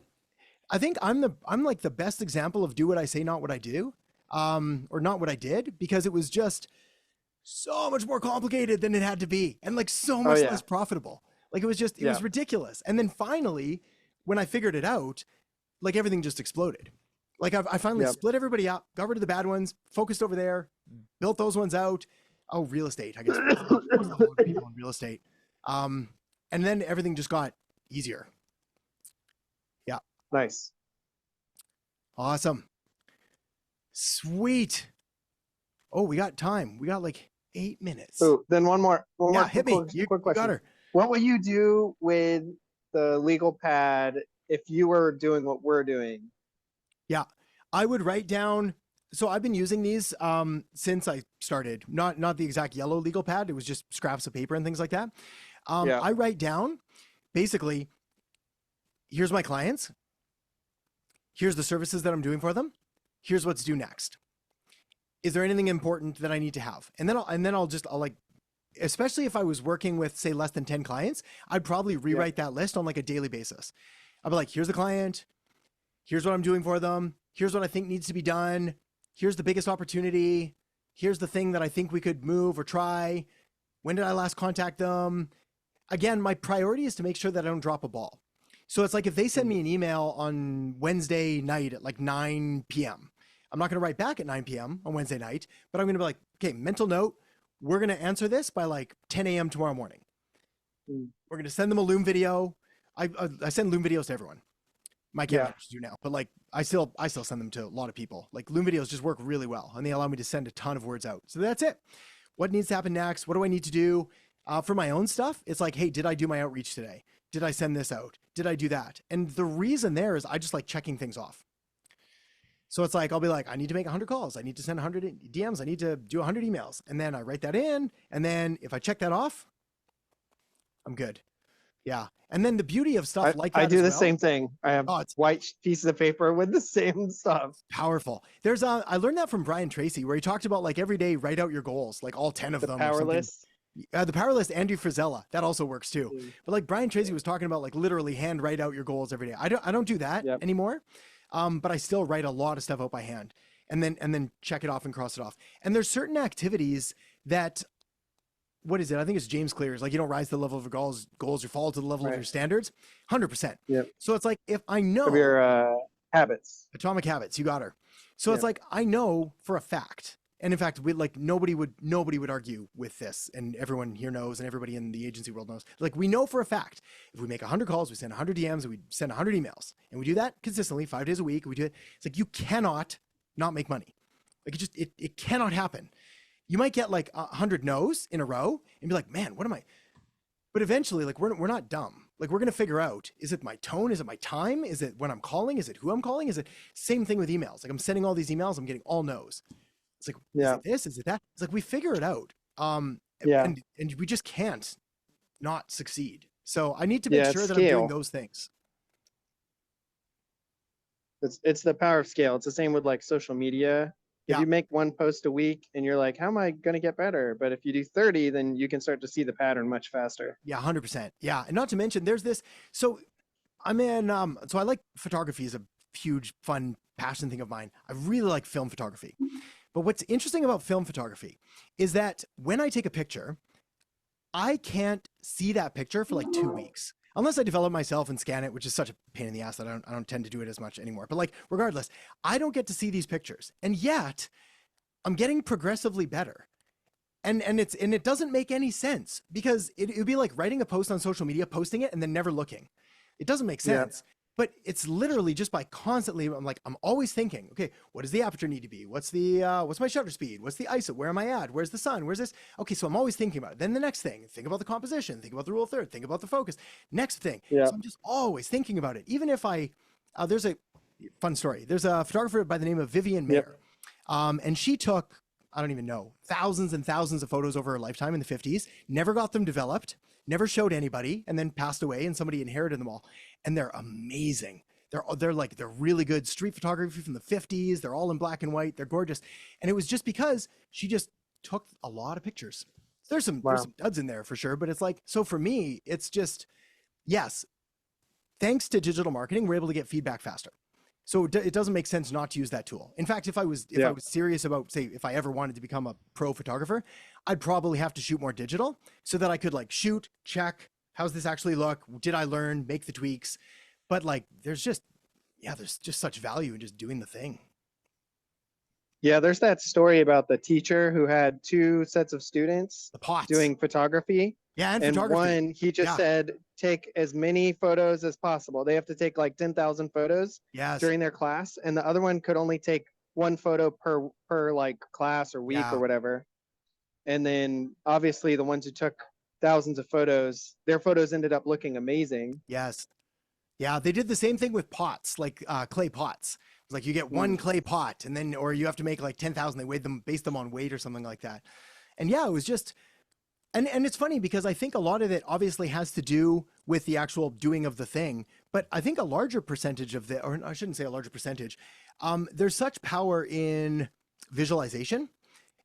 think I'm like the best example of do what I say, not what I do, or not what I did, because it was just so much more complicated than it had to be, and like so much less profitable. Like it was ridiculous. And then finally, when I figured it out, like everything just exploded. Like I finally split everybody up, got rid of the bad ones, focused over there, built those ones out. Oh, real estate, I guess. People in real estate. And then everything just got easier. Yeah. Nice. Awesome. Sweet. Oh, we got time. We got like 8 minutes. So then one more hit me. You quick question. got her. What will you do with the legal pad if you were doing what we're doing? Yeah, I would write down. So I've been using these since I started. Not the exact yellow legal pad. It was just scraps of paper and things like that. I write down basically, here's my clients. Here's the services that I'm doing for them. Here's what's due next. Is there anything important that I need to have? And then I'll like, especially if I was working with say less than 10 clients, I'd probably rewrite that list on like a daily basis. I'd be like, here's the client. Here's what I'm doing for them. Here's what I think needs to be done. Here's the biggest opportunity. Here's the thing that I think we could move or try. When did I last contact them? Again, my priority is to make sure that I don't drop a ball. So it's like if they send me an email on Wednesday night at like 9 p.m., I'm not going to write back at 9 p.m. on Wednesday night, but I'm going to be like, okay, mental note, we're going to answer this by like 10 a.m. tomorrow morning. We're going to send them a Loom video. I send Loom videos to everyone. My account managers do now, but like I still send them to a lot of people. Like Loom videos just work really well, and they allow me to send a ton of words out. So that's it. What needs to happen next? What do I need to do? For my own stuff, it's like, hey, did I do my outreach today? Did I send this out? Did I do that? And the reason there is I just like checking things off. So it's like, I'll be like, I need to make 100 calls. I need to send 100 DMs. I need to do 100 emails. And then I write that in. And then if I check that off, I'm good. Yeah. And then the beauty of stuff like that, I do the same thing. I have white pieces of paper with the same stuff. Powerful. There's I learned that from Brian Tracy, where he talked about like every day, write out your goals, like all 10 of them. Power list. The power list, Andrew Frizella, that also works too. But like Brian Tracy was talking about like literally hand write out your goals every day. I don't do that anymore. But I still write a lot of stuff out by hand and then check it off and cross it off. And there's certain activities that, what is it? I think it's James Clear's, like you don't rise to the level of your goals, you fall to the level of your standards. 100%. Yeah. So it's like, if I know of your habits, atomic habits, you got her. So it's like, I know for a fact. And in fact, we like nobody would argue with this, and everyone here knows, and everybody in the agency world knows. Like we know for a fact, if we make 100 calls, we send 100 DMs, and we send 100 emails, and we do that consistently 5 days a week. We do it. It's like you cannot not make money. Like it cannot happen. You might get like 100 no's in a row, and be like, man, what am I? But eventually, like we're not dumb. Like we're gonna figure out: is it my tone? Is it my time? Is it when I'm calling? Is it who I'm calling? Is it same thing with emails? Like I'm sending all these emails, I'm getting all no's. It's like, is it this? Is it that? It's like, we figure it out. And we just can't not succeed. So I need to make sure that I'm doing those things. It's the power of scale. It's the same with like social media. If you make one post a week and you're like, how am I going to get better? But if you do 30, then you can start to see the pattern much faster. Yeah, 100%. Yeah. And not to mention there's this, so I'm in, so I like photography is a huge, fun, passion thing of mine. I really like film photography. But what's interesting about film photography is that when I take a picture, I can't see that picture for like 2 weeks. Unless I develop myself and scan it, which is such a pain in the ass that I don't tend to do it as much anymore. But like, regardless, I don't get to see these pictures. And yet I'm getting progressively better. And it doesn't make any sense, because it would be like writing a post on social media, posting it, and then never looking. It doesn't make sense. But it's literally just by constantly, I'm always thinking, okay, what does the aperture need to be? What's my shutter speed? What's the ISO? Where am I at? Where's the sun? Where's this? Okay, so I'm always thinking about it. Then the next thing, think about the composition, think about the rule of third, think about the focus. Next thing. Yeah. So I'm just always thinking about it. Even if there's a fun story. There's a photographer by the name of Vivian Mayer. And she took, I don't even know, thousands and thousands of photos over her lifetime in the 50s, never got them developed, never showed anybody, and then passed away and somebody inherited them all. And they're amazing. They're really good street photography from the 50s. They're all in black and white. They're gorgeous. And it was just because she just took a lot of pictures. There's some duds in there for sure, but it's like, so for me, it's just, yes, thanks to digital marketing, we're able to get feedback faster. So it doesn't make sense not to use that tool. In fact, if I was serious about, say, if I ever wanted to become a pro photographer, I'd probably have to shoot more digital so that I could shoot, check, how's this actually look? Did I learn, make the tweaks? But there's just such value in just doing the thing. Yeah, there's that story about the teacher who had 2 sets of students doing photography. Yeah, and photography. One, he just said, take as many photos as possible. They have to take 10,000 photos during their class. And the other one could only take 1 photo per class or week or whatever. And then obviously the ones who took thousands of photos, their photos ended up looking amazing. Yes. Yeah, they did the same thing with pots, clay pots. It's you get 1 clay pot and then, or you have to make 10,000. They weighed them, based them on weight or something like that. And yeah, it was just, and it's funny because I think a lot of it obviously has to do with the actual doing of the thing, but I think a larger percentage of or I shouldn't say a larger percentage. There's such power in visualization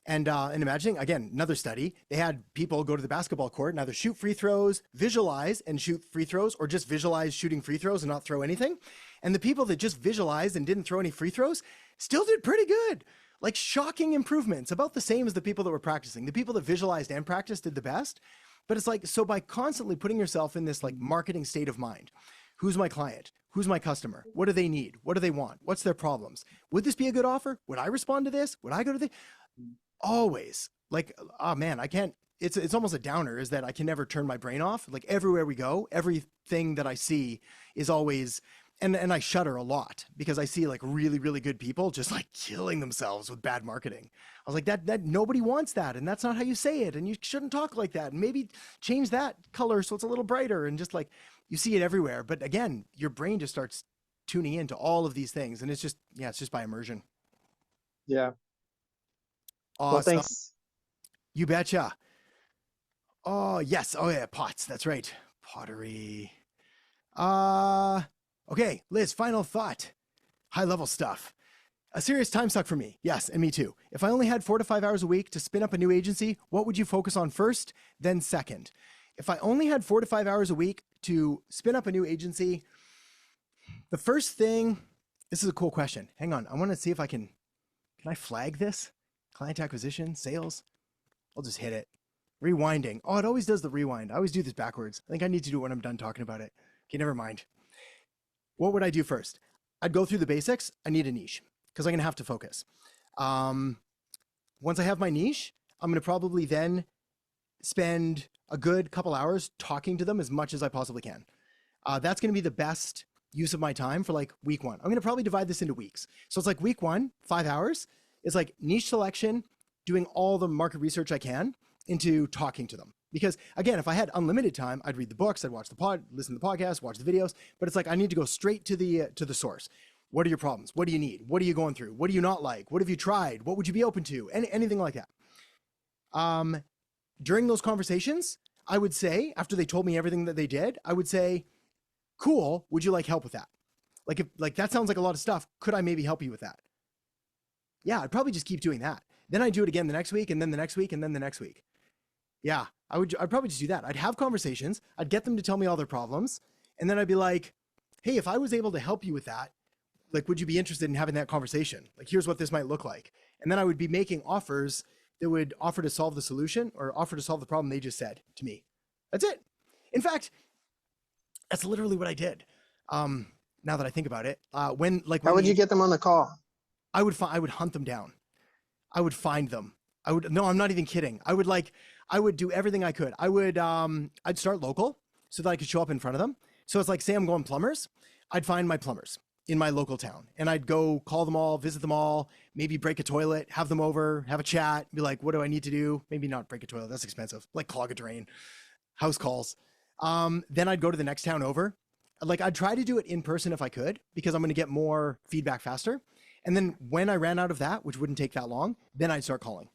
and imagining. Again, another study, they had people go to the basketball court and either shoot free throws, visualize and shoot free throws, or just visualize shooting free throws and not throw anything. And the people that just visualized and didn't throw any free throws still did pretty good. Shocking improvements, about the same as the people that were practicing. The people that visualized and practiced did the best. But it's so by constantly putting yourself in this marketing state of mind, who's my client? Who's my customer? What do they need? What do they want? What's their problems? Would this be a good offer? Would I respond to this? Would I go to the, always oh man, I can't, it's almost a downer is that I can never turn my brain off. Everywhere we go, everything that I see is always, and I shudder a lot because I see really, really good people just killing themselves with bad marketing. I was like, that nobody wants that. And that's not how you say it. And you shouldn't talk like that. And maybe change that color so it's a little brighter, and just you see it everywhere. But again, your brain just starts tuning into all of these things. And it's just by immersion. Yeah. Awesome. Well, thanks. You betcha. Oh, yes. Oh yeah. Pots. That's right. Pottery. Okay, Liz, final thought. High level stuff. A serious time suck for me. Yes, and me too. If I only had 4 to 5 hours a week to spin up a new agency, what would you focus on first, then second? If I only had 4 to 5 hours a week to spin up a new agency, the first thing, this is a cool question. Hang on, I want to see if can I flag this? Client acquisition, sales? I'll just hit it. Rewinding. Oh, it always does the rewind. I always do this backwards. I think I need to do it when I'm done talking about it. Okay, never mind. What would I do first? I'd go through the basics. I need a niche because I'm going to have to focus. Once I have my niche, I'm going to probably then spend a good couple hours talking to them as much as I possibly can. That's going to be the best use of my time for week 1. I'm going to probably divide this into weeks. So it's week 1, 5 hours. It's niche selection, doing all the market research I can into talking to them. Because again, if I had unlimited time, I'd read the books, I'd watch listen to the podcast, watch the videos, but it's I need to go straight to the source. What are your problems? What do you need? What are you going through? What do you not like? What have you tried? What would you be open to? Anything like that. During those conversations, I would say, after they told me everything that they did, I would say, cool, would you like help with that? If that sounds like a lot of stuff, could I maybe help you with that? Yeah, I'd probably just keep doing that. Then I'd do it again the next week, and then the next week, and then the next week. Yeah, I'd probably just do that. I'd have conversations. I'd get them to tell me all their problems. And then I'd be like, hey, if I was able to help you with that, would you be interested in having that conversation? Here's what this might look like. And then I would be making offers that would offer to solve the solution or offer to solve the problem they just said to me. That's it. In fact, that's literally what I did. Now that I think about it, how would you get them on the call? I would hunt them down. I would find them. No, I'm not even kidding. I would do everything I could. I'd start local so that I could show up in front of them. So it's say I'm going plumbers. I'd find my plumbers in my local town and I'd go call them all, visit them all, maybe break a toilet, have them over, have a chat, be like, what do I need to do? Maybe not break a toilet. That's expensive. Like clog a drain, house calls. Then I'd go to the next town over. Like I'd try to do it in person if I could, because I'm going to get more feedback faster. And then when I ran out of that, which wouldn't take that long, then I'd start calling.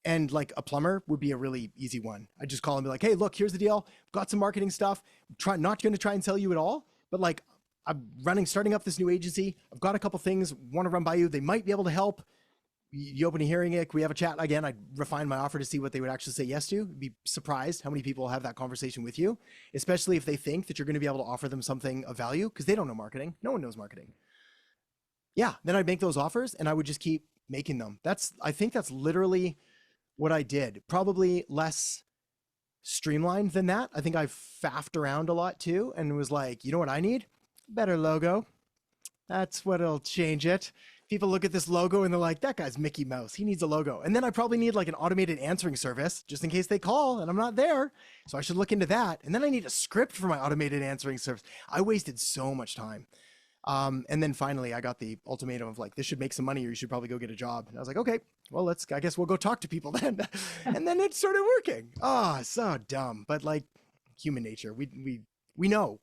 And like a plumber would be a really easy one. I'd just call and be like, hey, look, here's the deal. Got some marketing stuff. Not going to try and sell you at all, but like I'm starting up this new agency. I've got a couple things, want to run by you. They might be able to help. You open a hearing it. Can we have a chat? Again, I'd refine my offer to see what they would actually say yes to. Be surprised how many people have that conversation with you, especially if they think that you're going to be able to offer them something of value, because they don't know marketing. No one knows marketing. Yeah, then I'd make those offers and I would just keep making them. I think that's literally what I did. Probably less streamlined than that. I think I faffed around a lot too and was like, you know what I need? Better logo. That's what'll change it. People look at this logo and they're like, that guy's Mickey Mouse. He needs a logo. And then I probably need like an automated answering service just in case they call and I'm not there. So I should look into that. And then I need a script for my automated answering service. I wasted so much time. And then finally I got the ultimatum of like, this should make some money or you should probably go get a job. And I was like, okay, well, I guess we'll go talk to people then. And then it started working. Oh, so dumb, but like human nature. We know.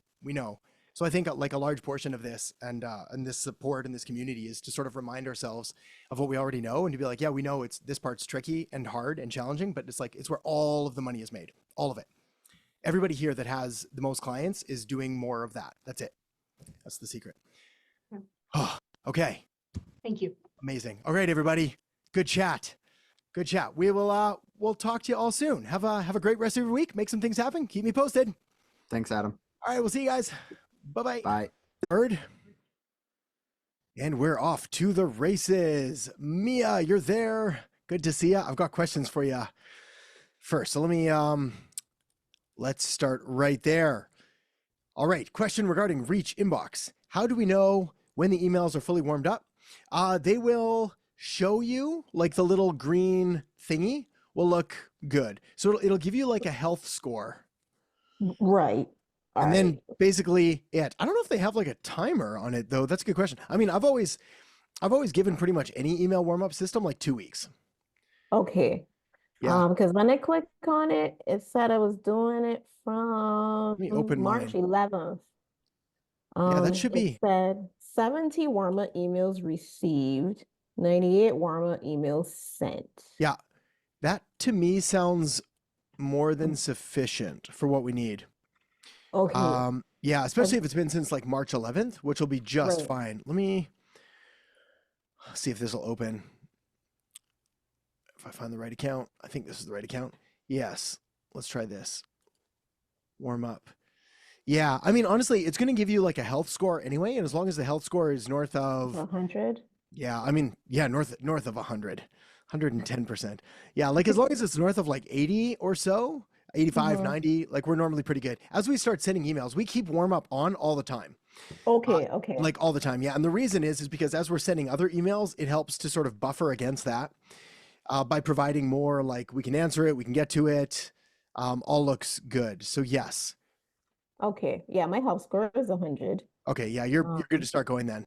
So I think like a large portion of this and this support in this community is to sort of remind ourselves of what we already know and to be like, yeah, we know this part's tricky and hard and challenging, but it's where all of the money is made, all of it. Everybody here that has the most clients is doing more of that. That's it. That's the secret. Oh, okay. Thank you. Amazing. All right, everybody. Good chat. Good chat. We'll talk to you all soon. Have a great rest of your week. Make some things happen. Keep me posted. Thanks, Adam. All right, we'll see you guys. Bye-bye. Bye. Bird. And we're off to the races. Mia, you're there. Good to see you. I've got questions for you first. So let's start right there. All right. Question regarding Reach Inbox. How do we know when the emails are fully warmed up? They will show you like the little green thingy will look good. So it'll give you like a health score. Right. And then basically it. I don't know if they have like a timer on it though. That's a good question. I mean, I've always given pretty much any email warm up system like 2 weeks. Okay. Yeah. Because when I clicked on it, it said I was doing it from Let me open March mine. 11th. Yeah, that should be. It said 70 warm-up emails received, 98 warm-up emails sent. Yeah. That to me sounds more than sufficient for what we need. Okay. Yeah, especially if it's been since like March 11th, which will be just Right. fine. Let me see if this will open. If I find the right account, I think this is the right account. Yes. Let's try this. Warm up. Yeah. I mean, honestly, it's going to give you like a health score anyway. And as long as the health score is north of 100. Yeah. I mean, yeah, north of 100, 110%. Yeah. Like as long as it's north of like 80 or so, 85, 90, like we're normally pretty good. As we start sending emails, we keep warm up on all the time. Okay. Like all the time. Yeah. And the reason is because as we're sending other emails, it helps to sort of buffer against that by providing more like we can answer it, we can get to it. All looks good. So yes. Okay. Yeah, my health score is 100. Okay. Yeah. You're good to start going then.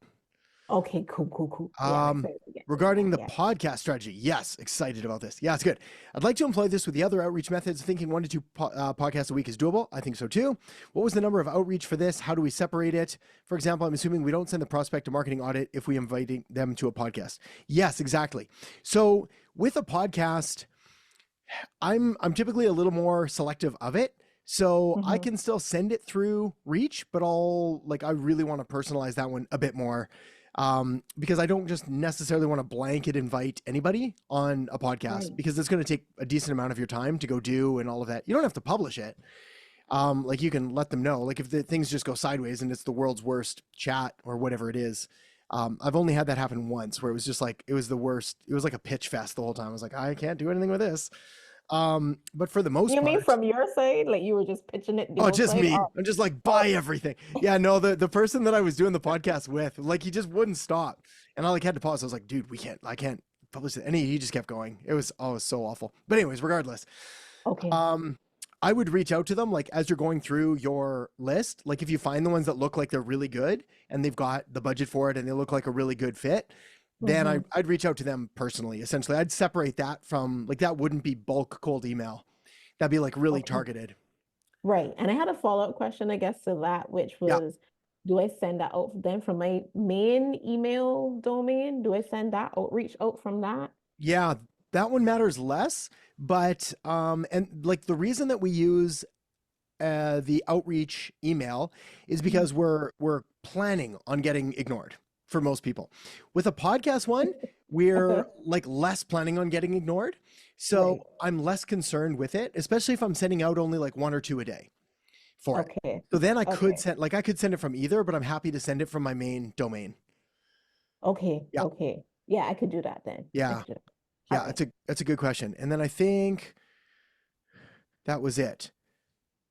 Okay, cool. Yeah, Regarding the podcast strategy, yes, excited about this. Yeah, it's good. I'd like to employ this with the other outreach methods. Thinking 1 to 2 podcasts a week is doable. I think so too. What was the number of outreach for this? How do we separate it? For example, I'm assuming we don't send the prospect a marketing audit if we invite them to a podcast. Yes, exactly. So with a podcast, I'm typically a little more selective of it. So I can still send it through Reach, but I really want to personalize that one a bit more. Because I don't just necessarily want to blanket invite anybody on a podcast because it's going to take a decent amount of your time to go do and all of that. You don't have to publish it. Like you can let them know, like if the things just go sideways and it's the world's worst chat or whatever it is. I've only had that happen once where it was just like, it was the worst. It was like a pitch fest the whole time. I was like, I can't do anything with this. But for the most part. You mean from your side? Like you were just pitching it? Oh, just me. I'm just like, buy everything. Yeah, no, the person that I was doing the podcast with, like he just wouldn't stop. And I like had to pause. I was like, dude, I can't publish it. And he just kept going. It was so awful. But anyways, regardless. Okay. I would reach out to them like as you're going through your list. Like if you find the ones that look like they're really good and they've got the budget for it and they look like a really good fit, then I'd reach out to them personally. Essentially, I'd separate that from like that wouldn't be bulk cold email. That'd be like really targeted. Right. And I had a follow-up question, I guess, to that, which was, do I send that out then from my main email domain? Do I send that outreach out from that? Yeah, that one matters less. But and like the reason that we use the outreach email is because we're planning on getting ignored for most people. With a podcast one, we're like less planning on getting ignored. So I'm less concerned with it, especially if I'm sending out only like 1 or 2 a day for it. So then I could send it from either, but I'm happy to send it from my main domain. Okay. Yeah, I could do that then. Yeah. Yeah, that's a good question. And then I think that was it.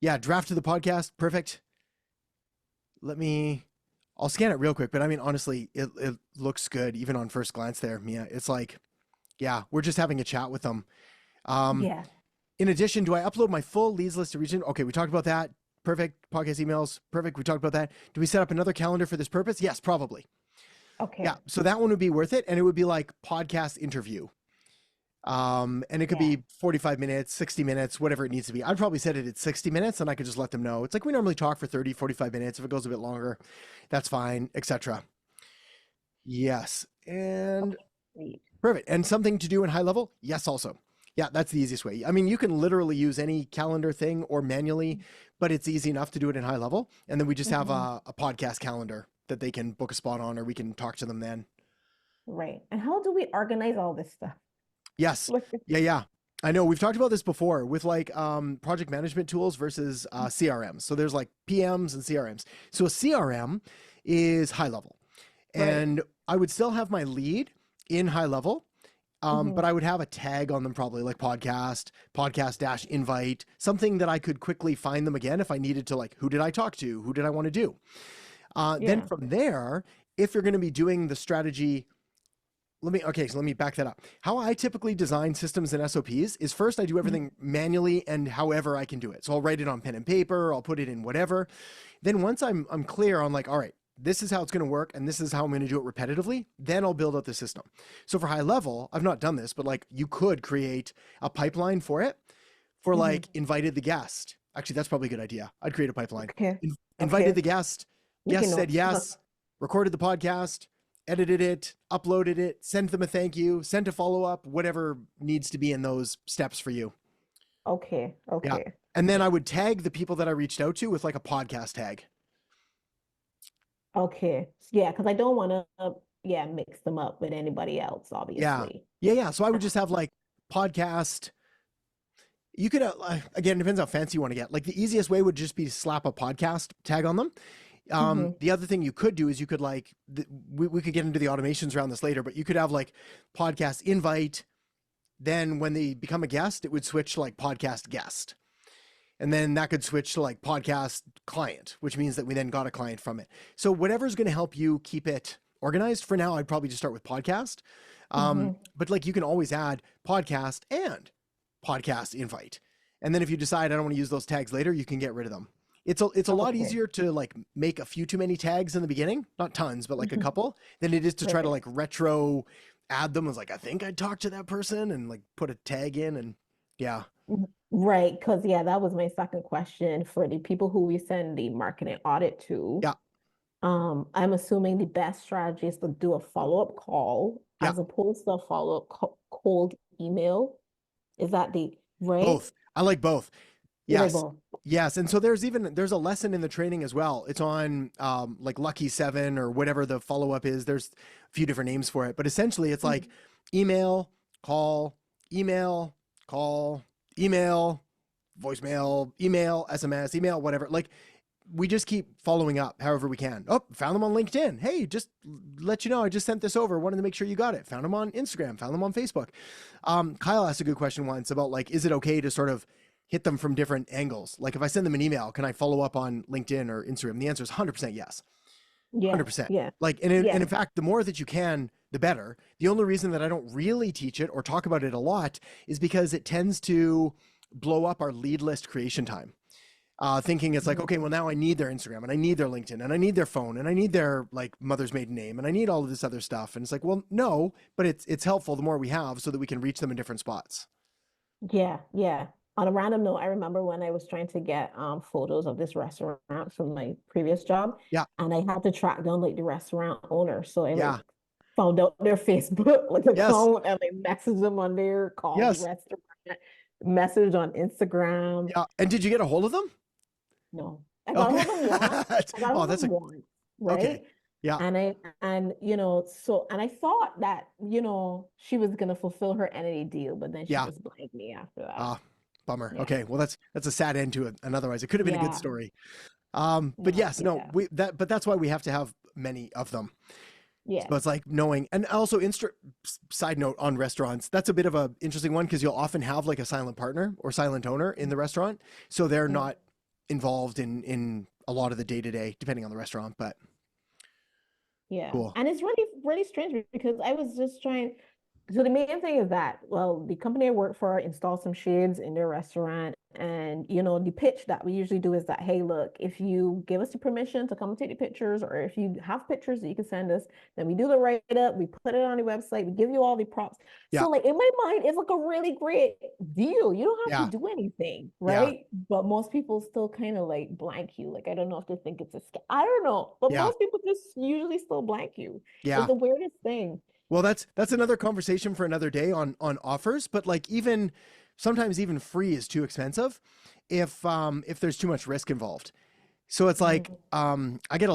Yeah, draft to the podcast. Perfect. I'll scan it real quick, but I mean, honestly, it looks good even on first glance there, Mia. It's like, yeah, we're just having a chat with them. In addition, do I upload my full leads list to region? Okay, we talked about that. Perfect. Podcast emails. Perfect. We talked about that. Do we set up another calendar for this purpose? Yes, probably. Okay. Yeah, so that one would be worth it. And it would be like podcast interview. And it could be 45 minutes, 60 minutes, whatever it needs to be. I'd probably set it at 60 minutes and I could just let them know. It's like we normally talk for 30, 45 minutes. If it goes a bit longer, that's fine, etc. Yes. And perfect. And something to do in high level? Yes, also. Yeah, that's the easiest way. I mean, you can literally use any calendar thing or manually, but it's easy enough to do it in high level. And then we just have a podcast calendar that they can book a spot on, or we can talk to them then. Right. And how do we organize all this stuff? Yes. Yeah. I know we've talked about this before with like project management tools versus CRMs. So there's like PMs and CRMs. So a CRM is high level, and I would still have my lead in high level, but I would have a tag on them, probably like podcast - invite, something that I could quickly find them again if I needed to, like, who did I talk to? Who did I want to do? Then from there, if you're going to be doing the strategy, let me back that up. How I typically design systems and SOPs is first I do everything manually and however I can do it. So I'll write it on pen and paper, I'll put it in whatever. Then once I'm clear on like, all right, this is how it's going to work and this is how I'm going to do it repetitively, then I'll build out the system. So for high level, I've not done this, but like you could create a pipeline for it for like invited the guest. Actually, that's probably a good idea. I'd create a pipeline. Invited the guest. Guest said yes, recorded the podcast, edited it, uploaded it, sent them a thank you, sent a follow-up, whatever needs to be in those steps for you. Okay. Yeah. And then I would tag the people that I reached out to with like a podcast tag. Okay. Yeah, because I don't want to mix them up with anybody else, obviously. Yeah. So I would just have like podcast. You could, again, it depends how fancy you want to get. Like the easiest way would just be to slap a podcast tag on them. The other thing you could do is you could like, we could get into the automations around this later, but you could have like podcast invite. Then when they become a guest, it would switch to like podcast guest. And then that could switch to like podcast client, which means that we then got a client from it. So whatever's going to help you keep it organized. For now, I'd probably just start with podcast. But like you can always add podcast and podcast invite. And then if you decide I don't want to use those tags later, you can get rid of them. It's a lot easier to like make a few too many tags in the beginning, not tons, but like a couple, than it is to try to like retro add them as like, I think I talked to that person and like put a tag in and yeah. Right. Because that was my second question for the people who we send the marketing audit to. Yeah. I'm assuming the best strategy is to do a follow-up call as opposed to a follow-up cold email. Is that right? Both. I like both. Yes. Yes. And so there's a lesson in the training as well. It's on like Lucky 7 or whatever the follow-up is. There's a few different names for it, but essentially it's like email, call, email, voicemail, email, SMS, email, whatever. Like we just keep following up however we can. Oh, found them on LinkedIn. Hey, just let you know, I just sent this over. Wanted to make sure you got it. Found them on Instagram, found them on Facebook. Kyle asked a good question once about like, is it okay to sort of hit them from different angles? Like if I send them an email, can I follow up on LinkedIn or Instagram? The answer is 100% yes. 100%. Yeah. Like, and in fact, the more that you can, the better. The only reason that I don't really teach it or talk about it a lot is because it tends to blow up our lead list creation time. Thinking it's like, okay, well now I need their Instagram and I need their LinkedIn and I need their phone and I need their like mother's maiden name and I need all of this other stuff. And it's like, well, no, but it's helpful the more we have so that we can reach them in different spots. Yeah, yeah. On a random note, I remember when I was trying to get photos of this restaurant from my previous job. Yeah. And I had to track down like the restaurant owner. So I Yeah. like found out their Facebook like account and I messaged them on there, called the restaurant, message on Instagram. Yeah. And did you get a hold of them? No. I got hold of them once. I got hold of them once, right? Okay. Yeah. And you know, so and I thought that, you know, she was gonna fulfill her entity deal, but then she just blanked me after that. Bummer. Yeah. Okay. Well, that's a sad end to it. And otherwise it could have been a good story. But yes, no, but that's why we have to have many of them. Yeah. So it's like knowing, and also side note on restaurants, that's a bit of a interesting one because you'll often have like a silent partner or silent owner in the restaurant. So they're not involved in a lot of the day-to-day, depending on the restaurant, but yeah. Cool. And it's really, really strange because I was just trying. So the main thing is that, well, the company I work for installed some shades in their restaurant. And, you know, the pitch that we usually do is that, hey, look, if you give us the permission to come and take the pictures, or if you have pictures that you can send us, then we do the write-up, we put it on the website, we give you all the props. Yeah. So like in my mind, it's like a really great deal. You don't have to do anything, right? But most people still kind of like blank you. Like, I don't know if they think it's a scam. I don't know. But most people just usually still blank you. Yeah. It's the weirdest thing. Well, that's another conversation for another day on offers, but like sometimes even free is too expensive if there's too much risk involved. So it's like I get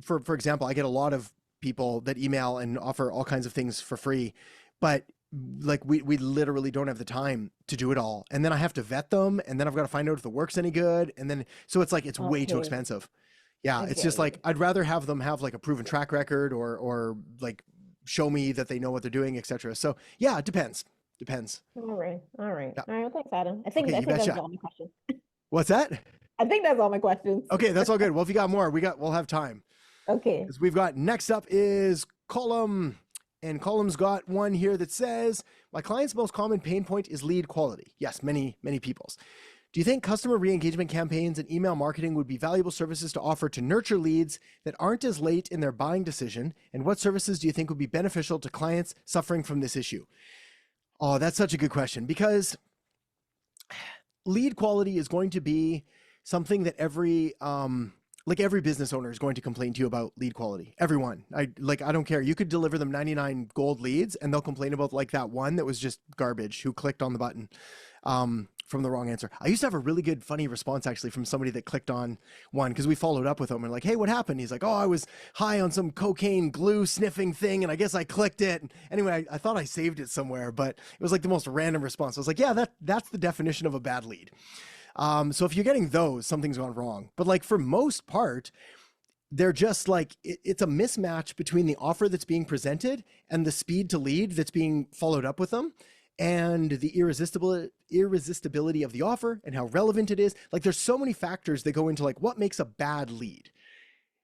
for example, I get a lot of people that email and offer all kinds of things for free, but like we literally don't have the time to do it all. And then I have to vet them, and then I've got to find out if the work's any good. And then so it's like it's way too expensive. Yeah, it's just like I'd rather have them have like a proven track record or like show me that they know what they're doing, etc. So yeah, it depends. All right. Yeah. All right. Well, thanks, Adam. I think Okay, that's all my questions. What's that? I think that's all my questions. Okay, that's all good. Well, if you got more, we'll have time. Okay. Because we've got next up is Column, and Column's got one here that says, my client's most common pain point is lead quality. Yes, many people's. Do you think customer re-engagement campaigns and email marketing would be valuable services to offer to nurture leads that aren't as late in their buying decision? And what services do you think would be beneficial to clients suffering from this issue? Oh, that's such a good question, because lead quality is going to be something that every business owner is going to complain to you about lead quality. Everyone. I don't care. You could deliver them 99 gold leads and they'll complain about like that one that was just garbage who clicked on the button from the wrong answer. I used to have a really good, funny response actually from somebody that clicked on one because we followed up with him and like, hey, what happened? He's like, oh, I was high on some cocaine glue sniffing thing and I guess I clicked it. And anyway, I thought I saved it somewhere, but it was like the most random response. I was like, yeah, that's the definition of a bad lead. So if you're getting those, something's gone wrong. But like for most part, they're just like, it's a mismatch between the offer that's being presented and the speed to lead that's being followed up with them, and the irresistibility of the offer and how relevant it is. Like there's so many factors that go into like what makes a bad lead.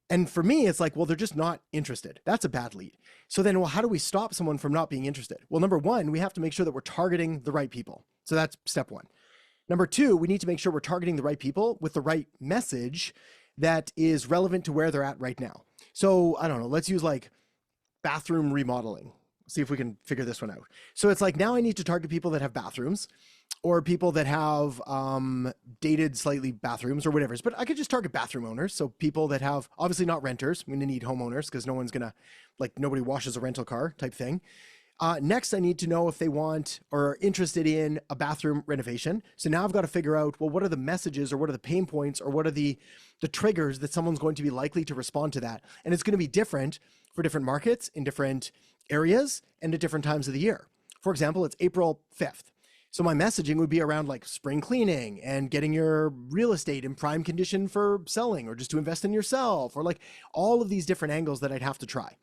And for me, it's like, well, they're just not interested. That's a bad lead. So then, well, how do we stop someone from not being interested? Well, number one, we have to make sure that we're targeting the right people. So that's step one. Number two, we need to make sure we're targeting the right people with the right message that is relevant to where they're at right now. So I don't know, let's use like bathroom remodeling. See if we can figure this one out. So it's like, now I need to target people that have bathrooms or people that have dated slightly bathrooms or whatever. But I could just target bathroom owners. So people that have, obviously not renters. I'm going to need homeowners because no one's going to, like nobody washes a rental car type thing. Next, I need to know if they want or are interested in a bathroom renovation. So now I've got to figure out, well, what are the messages or what are the pain points or what are the triggers that someone's going to be likely to respond to that? And it's going to be different for different markets in different areas and at different times of the year. For example, it's April 5th. So my messaging would be around like spring cleaning and getting your real estate in prime condition for selling or just to invest in yourself or like all of these different angles that I'd have to try.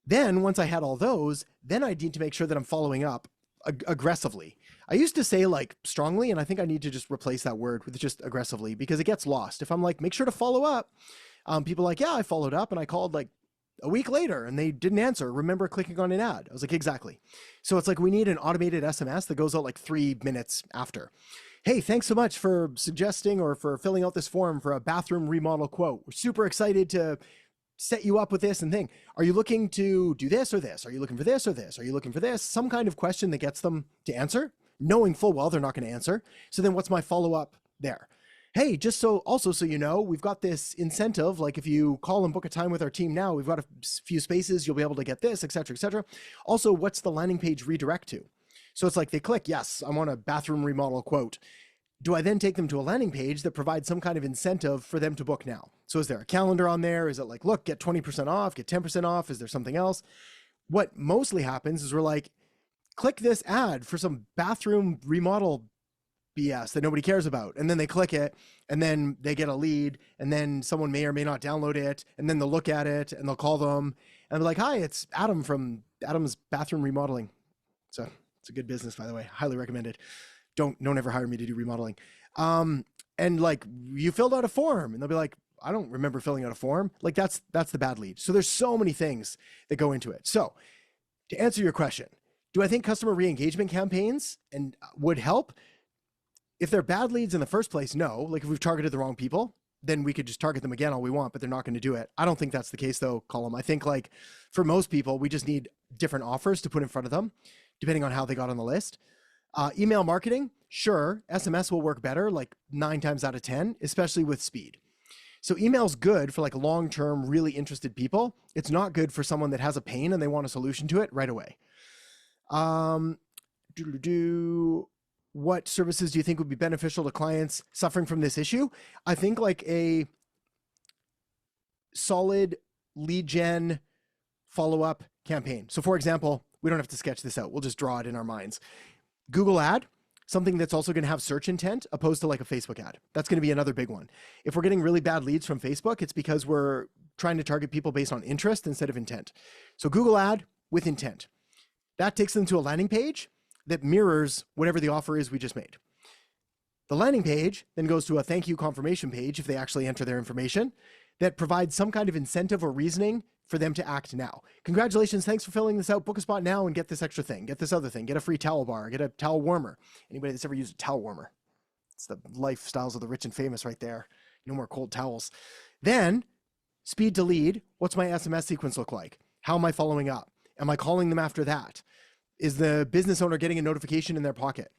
Then once I had all those, then I need to make sure that I'm following up aggressively. I used to say like strongly, and I think I need to just replace that word with just aggressively because it gets lost. If I'm like, make sure to follow up, people are like, yeah, I followed up and I called like a week later and they didn't answer. Remember clicking on an ad? I was like, exactly. So it's like, we need an automated SMS that goes out like 3 minutes after. hey, thanks so much for suggesting or for filling out this form for a bathroom remodel quote. We're super excited to set you up with this and thing. Are you looking to do this or this? Are you looking for this or this? Are you looking for this? Some kind of question that gets them to answer, knowing full well they're not going to answer. So then what's my follow-up there? Hey, just so you know, we've got this incentive. Like if you call and book a time with our team now, we've got a few spaces, you'll be able to get this, et cetera, et cetera. Also, what's the landing page redirect to? So it's like they click, yes, I want a bathroom remodel quote. Do I then take them to a landing page that provides some kind of incentive for them to book now? So is there a calendar on there? Is it like, look, get 20% off, get 10% off? Is there something else? What mostly happens is we're like, click this ad for some bathroom remodel BS that nobody cares about. And then they click it and then they get a lead and then someone may or may not download it. And then they'll look at it and they'll call them and be like, hi, it's Adam from Adam's Bathroom Remodeling. So it's a good business, by the way. Highly recommended. Don't ever hire me to do remodeling. And like you filled out a form and they'll be like, I don't remember filling out a form. Like that's the bad lead. So there's so many things that go into it. So to answer your question, do I think customer re-engagement campaigns would help? If they're bad leads in the first place, no. Like if we've targeted the wrong people, then we could just target them again all we want, but they're not going to do it. I don't think that's the case though, Colum. I think like for most people, we just need different offers to put in front of them, depending on how they got on the list. Email marketing, sure. SMS will work better, like 9 times out of 10, especially with speed. So email's good for like long-term, really interested people. It's not good for someone that has a pain and they want a solution to it right away. What services do you think would be beneficial to clients suffering from this issue? I think like a solid lead gen follow-up campaign. So for example, we don't have to sketch this out. We'll just draw it in our minds. Google ad, something that's also going to have search intent opposed to like a Facebook ad. That's going to be another big one. If we're getting really bad leads from Facebook, it's because we're trying to target people based on interest instead of intent. So Google ad with intent. That takes them to a landing page that mirrors whatever the offer is we just made. The landing page then goes to a thank you confirmation page if they actually enter their information that provides some kind of incentive or reasoning for them to act now. Congratulations, thanks for filling this out. Book a spot now and get this extra thing, get this other thing, get a free towel bar, get a towel warmer. Anybody that's ever used a towel warmer. It's the lifestyles of the rich and famous right there. No more cold towels. Then speed to lead. What's my SMS sequence look like? How am I following up? Am I calling them after that? Is the business owner getting a notification in their pocket?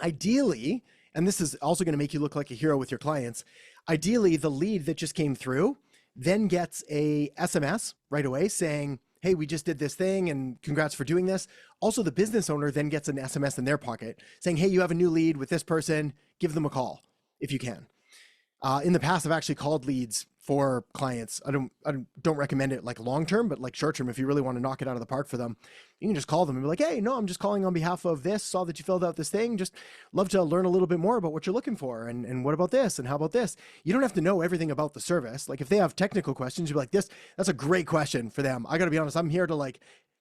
Ideally, and this is also going to make you look like a hero with your clients, ideally the lead that just came through then gets a SMS right away saying, hey, we just did this thing and congrats for doing this. Also, the business owner then gets an SMS in their pocket saying, hey, you have a new lead with this person, give them a call if you can. In the past, I've actually called leads for clients. I don't recommend it like long-term, but like short-term, if you really want to knock it out of the park for them, you can just call them and be like, hey, no, I'm just calling on behalf of this. Saw that you filled out this thing. Just love to learn a little bit more about what you're looking for. And what about this? And how about this? You don't have to know everything about the service. Like if they have technical questions, you'd be like, that's a great question for them. I got to be honest. I'm here to like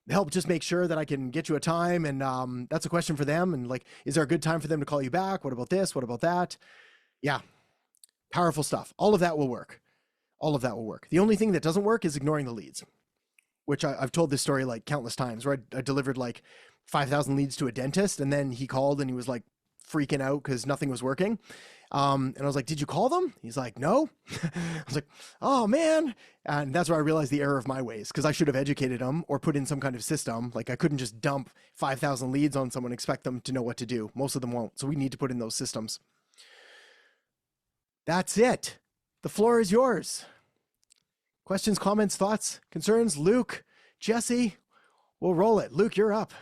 help just make sure that I can get you a time. And that's a question for them. And like, is there a good time for them to call you back? What about this? What about that? Yeah. Powerful stuff. All of that will work. All of that will work. The only thing that doesn't work is ignoring the leads, which I've told this story like countless times where I delivered like 5,000 leads to a dentist and then he called and he was like freaking out because nothing was working. And I was like, did you call them? He's like, no. I was like, oh man. And that's where I realized the error of my ways because I should have educated them or put in some kind of system. Like I couldn't just dump 5,000 leads on someone and expect them to know what to do. Most of them won't. So we need to put in those systems. That's it. The floor is yours. Questions, comments, thoughts, concerns? Luke, Jesse, we'll roll it. Luke, you're up.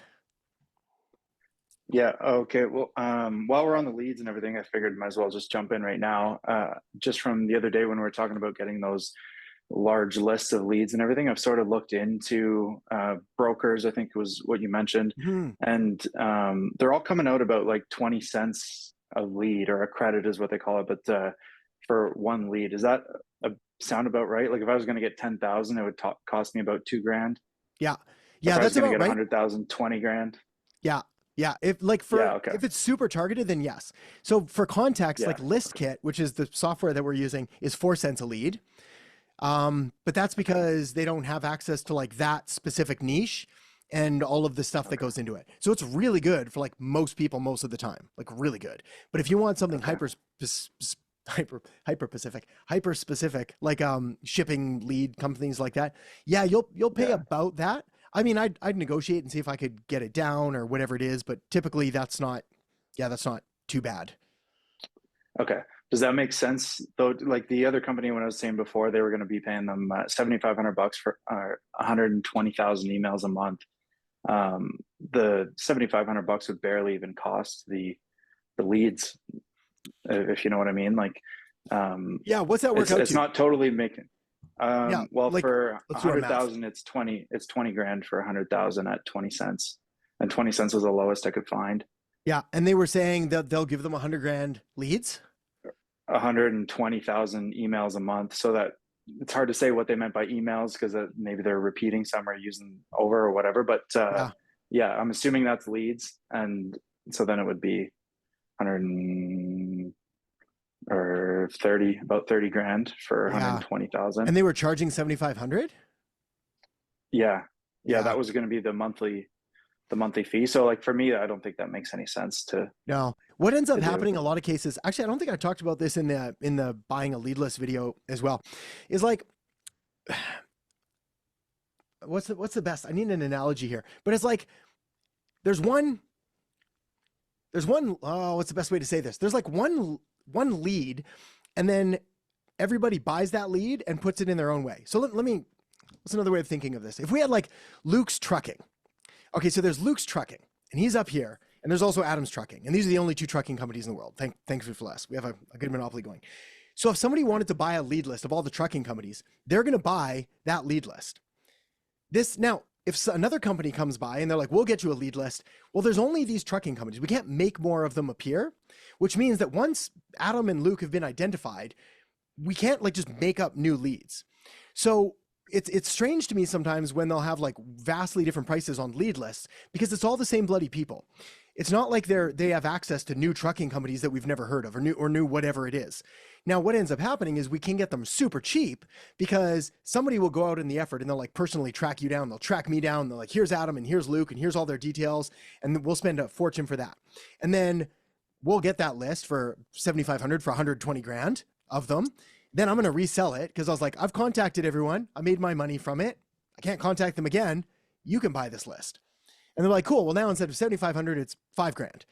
Yeah, okay. Well, while we're on the leads and everything, I figured might as well just jump in right now. Just from the other day when we were talking about getting those large lists of leads and everything, I've sort of looked into brokers, I think was what you mentioned. Mm-hmm. And they're all coming out about like 20 cents a lead, or a credit is what they call it. But for one lead, is that sound about right? Like if I was going to get 10,000, it would cost me about $2,000. that's about right. 100,000, 20 grand. Yeah. If like if it's super targeted, then yes. So for context, like ListKit, which is the software that we're using, is 4 cents a lead. But that's because they don't have access to like that specific niche. and all of the stuff that goes into it. So it's really good for like most people most of the time, like really good. But if you want something hyper specific, like shipping lead companies like that, yeah, you'll pay about that. I mean, I'd negotiate and see if I could get it down or whatever it is, but typically that's not too bad. Okay. Does that make sense though? Like the other company, when I was saying before, they were going to be paying them $7,500 for 120,000 emails a month. The $7,500 would barely even cost the leads, if you know what I mean. Like, yeah, what's that work out it's to? not totally making. Well, like, for let's do our math. 100,000, it's 20 grand for 100,000 at 20 cents, and 20 cents was the lowest I could find. Yeah, and they were saying that they'll give them 100 grand leads. 120,000 emails a month, so that it's hard to say what they meant by emails because maybe they're repeating some or using over or whatever. But yeah, I'm assuming that's leads, and so then it would be 100 or 30, about 30 grand for 120,000. And they were charging 7,500. Yeah, that was going to be the monthly fee. So like for me, I don't think that makes any sense to. No. What ends up happening in a lot of cases, actually, I don't think I talked about this in the buying a lead list video as well, is like, what's the best? I need an analogy here, but it's like, there's one, what's the best way to say this? There's like one lead, and then everybody buys that lead and puts it in their own way. So what's another way of thinking of this? If we had like Luke's Trucking. Okay, so there's Luke's Trucking, and he's up here, and there's also Adam's Trucking, and these are the only two trucking companies in the world. Thankfully for less. We have a good monopoly going. So if somebody wanted to buy a lead list of all the trucking companies, they're going to buy that lead list. Now, if another company comes by and they're like, we'll get you a lead list. Well, there's only these trucking companies. We can't make more of them appear, which means that once Adam and Luke have been identified, we can't like just make up new leads. So it's strange to me sometimes when they'll have like vastly different prices on lead lists because it's all the same bloody people. It's not like they have access to new trucking companies that we've never heard of or new whatever it is. Now, what ends up happening is we can get them super cheap because somebody will go out in the effort and they'll like personally track you down. They'll track me down. They're like, here's Adam and here's Luke and here's all their details. And we'll spend a fortune for that. And then we'll get that list for 7,500 for 120 grand of them. Then I'm going to resell it because I was like, I've contacted everyone. I made my money from it. I can't contact them again. You can buy this list. And they're like, cool. Well, now instead of 7,500, it's 5 grand,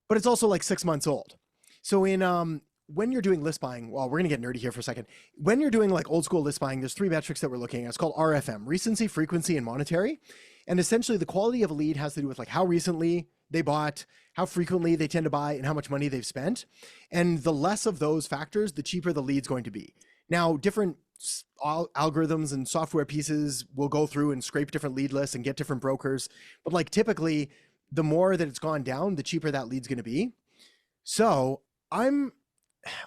but it's also like 6 months old. So when you're doing list buying, well, we're going to get nerdy here for a second. When you're doing like old school list buying, there's 3 metrics that we're looking at. It's called RFM, recency, frequency, and monetary. And essentially the quality of a lead has to do with like how recently they bought, how frequently they tend to buy, and how much money they've spent. And the less of those factors, the cheaper the lead's going to be. Now, different algorithms and software pieces will go through and scrape different lead lists and get different brokers. But like typically, the more that it's gone down, the cheaper that lead's going to be. So I'm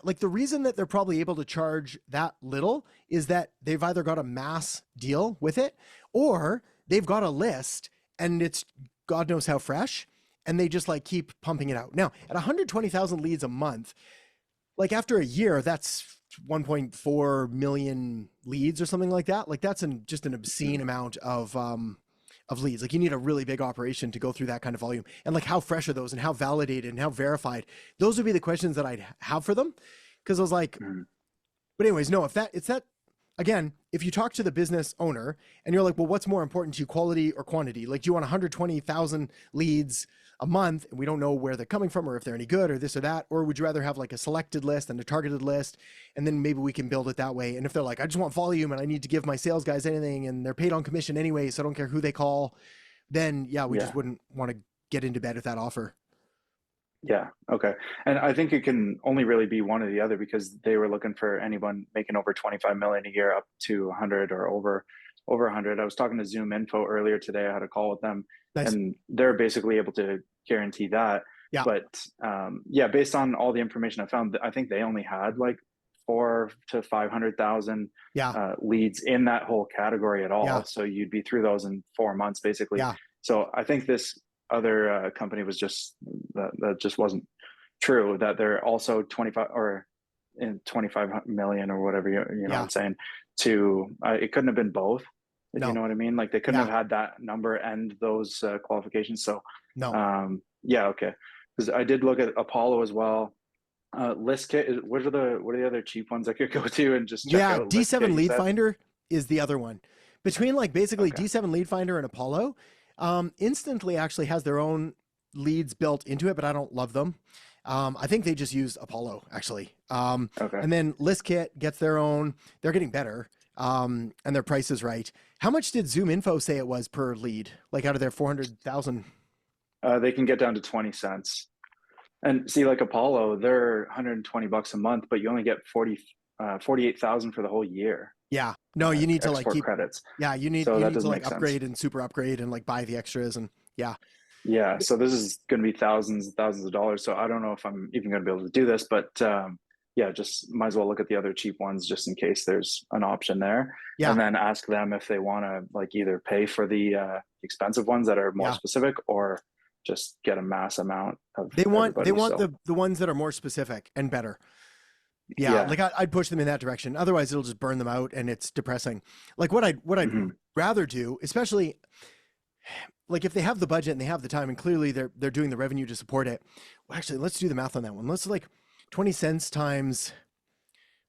like, the reason that they're probably able to charge that little is that they've either got a mass deal with it or they've got a list and it's God knows how fresh, and they just like keep pumping it out. Now, at 120,000 leads a month, like after a year, that's 1.4 million leads or something like that. Like that's just an obscene amount of leads. Like you need a really big operation to go through that kind of volume. And like how fresh are those and how validated and how verified? Those would be the questions that I'd have for them. Cause I was like, but anyways, no, it's that, again, if you talk to the business owner and you're like, well, what's more important to you, quality or quantity? Like, do you want 120,000 leads a month and we don't know where they're coming from or if they're any good or this or that? Or would you rather have like a selected list and a targeted list? And then maybe we can build it that way. And if they're like, I just want volume and I need to give my sales guys anything and they're paid on commission anyway, so I don't care who they call, then we just wouldn't want to get into bed with that offer. Yeah. Okay. And I think it can only really be one or the other because they were looking for anyone making over 25 million a year up to 100 or over 100. I was talking to Zoom Info earlier today. I had a call with them. Nice. And they're basically able to guarantee that. Yeah. But based on all the information I found, I think they only had like 400,000 to 500,000 leads in that whole category at all. Yeah. So you'd be through those in 4 months basically. Yeah. So I think this other company was just that just wasn't true, that they're also 25 million or whatever, you know what I'm saying, to it couldn't have been both. if you know what I mean. Like they couldn't have had that number and those qualifications. So yeah, okay. Because I did look at Apollo as well. ListKit, what are the other cheap ones I could go to and just check out? D7 Lead Finder is the other one. Between like basically D7 Lead Finder and Apollo, Instantly actually has their own leads built into it, but I don't love them. I think they just use Apollo actually. And then ListKit gets their own. They're getting better, and their price is right. How much did Zoom Info say it was per lead? Like out of their 400,000? They can get down to 20 cents. And see, like Apollo, they're $120 a month, but you only get 48,000 for the whole year. Yeah. No, you need to like keep credits. Yeah, you need to like upgrade and super upgrade and like buy the extras and yeah. Yeah. So this is going to be thousands and thousands of dollars. So I don't know if I'm even going to be able to do this, but yeah, just might as well look at the other cheap ones just in case there's an option there. Yeah. And then ask them if they want to like either pay for the expensive ones that are more specific or just get a mass amount of they want the ones that are more specific and better. Yeah. Like I'd push them in that direction. Otherwise it'll just burn them out and it's depressing. Like what I'd rather do, especially like if they have the budget and they have the time and clearly they're doing the revenue to support it. Well, actually, let's do the math on that one. Let's like 20 cents times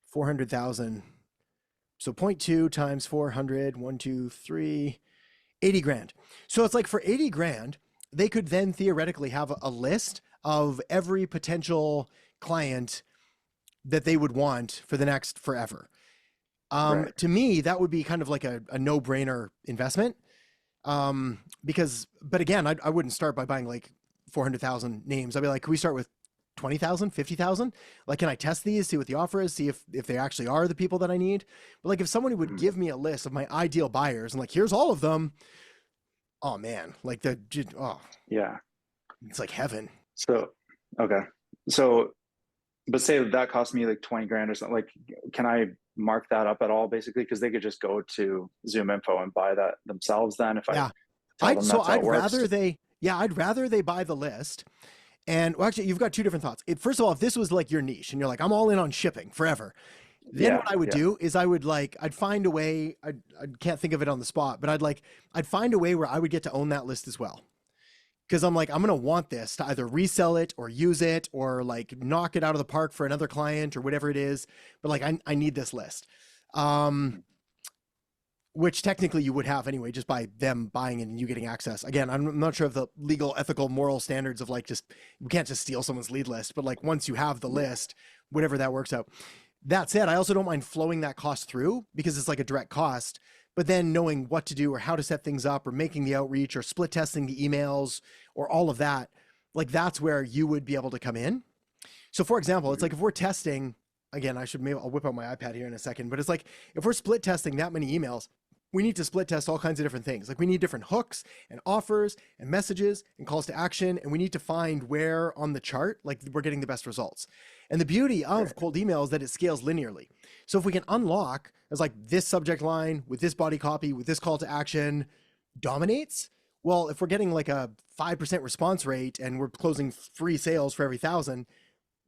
400,000. So 0.2 times 400, 1, 2, 3, 80 grand. So it's like for 80 grand, they could then theoretically have a list of every potential client that they would want for the next forever. To me, that would be kind of like a no-brainer investment. But again, I wouldn't start by buying like 400,000 names. I'd be like, can we start with 20,000, 50,000? Like, can I test these, see what the offer is, see if they actually are the people that I need? But like, if someone would give me a list of my ideal buyers and like, here's all of them. Oh man, like yeah, it's like heaven. So, but say that cost me like 20 grand or something, like, can I mark that up at all basically? Because they could just go to Zoom Info and buy that themselves then if I'd rather they buy the list. And well, actually, you've got two different thoughts. First of all, if this was like your niche and you're like, I'm all in on shipping forever, then what I would do is I'd find a way, I can't think of it on the spot, but I'd find a way where I would get to own that list as well. Because I'm like, I'm going to want this to either resell it or use it or like knock it out of the park for another client or whatever it is. But like, I need this list, which technically you would have anyway, just by them buying it and you getting access. Again, I'm not sure of the legal, ethical, moral standards of like, we can't just steal someone's lead list, but like once you have the list, whatever that works out. That said, I also don't mind flowing that cost through because it's like a direct cost, but then knowing what to do or how to set things up or making the outreach or split testing the emails or all of that, like that's where you would be able to come in. So for example, it's like if we're testing, again, I'll whip out my iPad here in a second, but it's like if we're split testing that many emails, we need to split test all kinds of different things. Like we need different hooks and offers and messages and calls to action. And we need to find where on the chart, like we're getting the best results. And the beauty of cold email is that it scales linearly. So if we can unlock as like this subject line with this body copy, with this call to action dominates, well, if we're getting like a 5% response rate and we're closing 3 sales for every 1,000,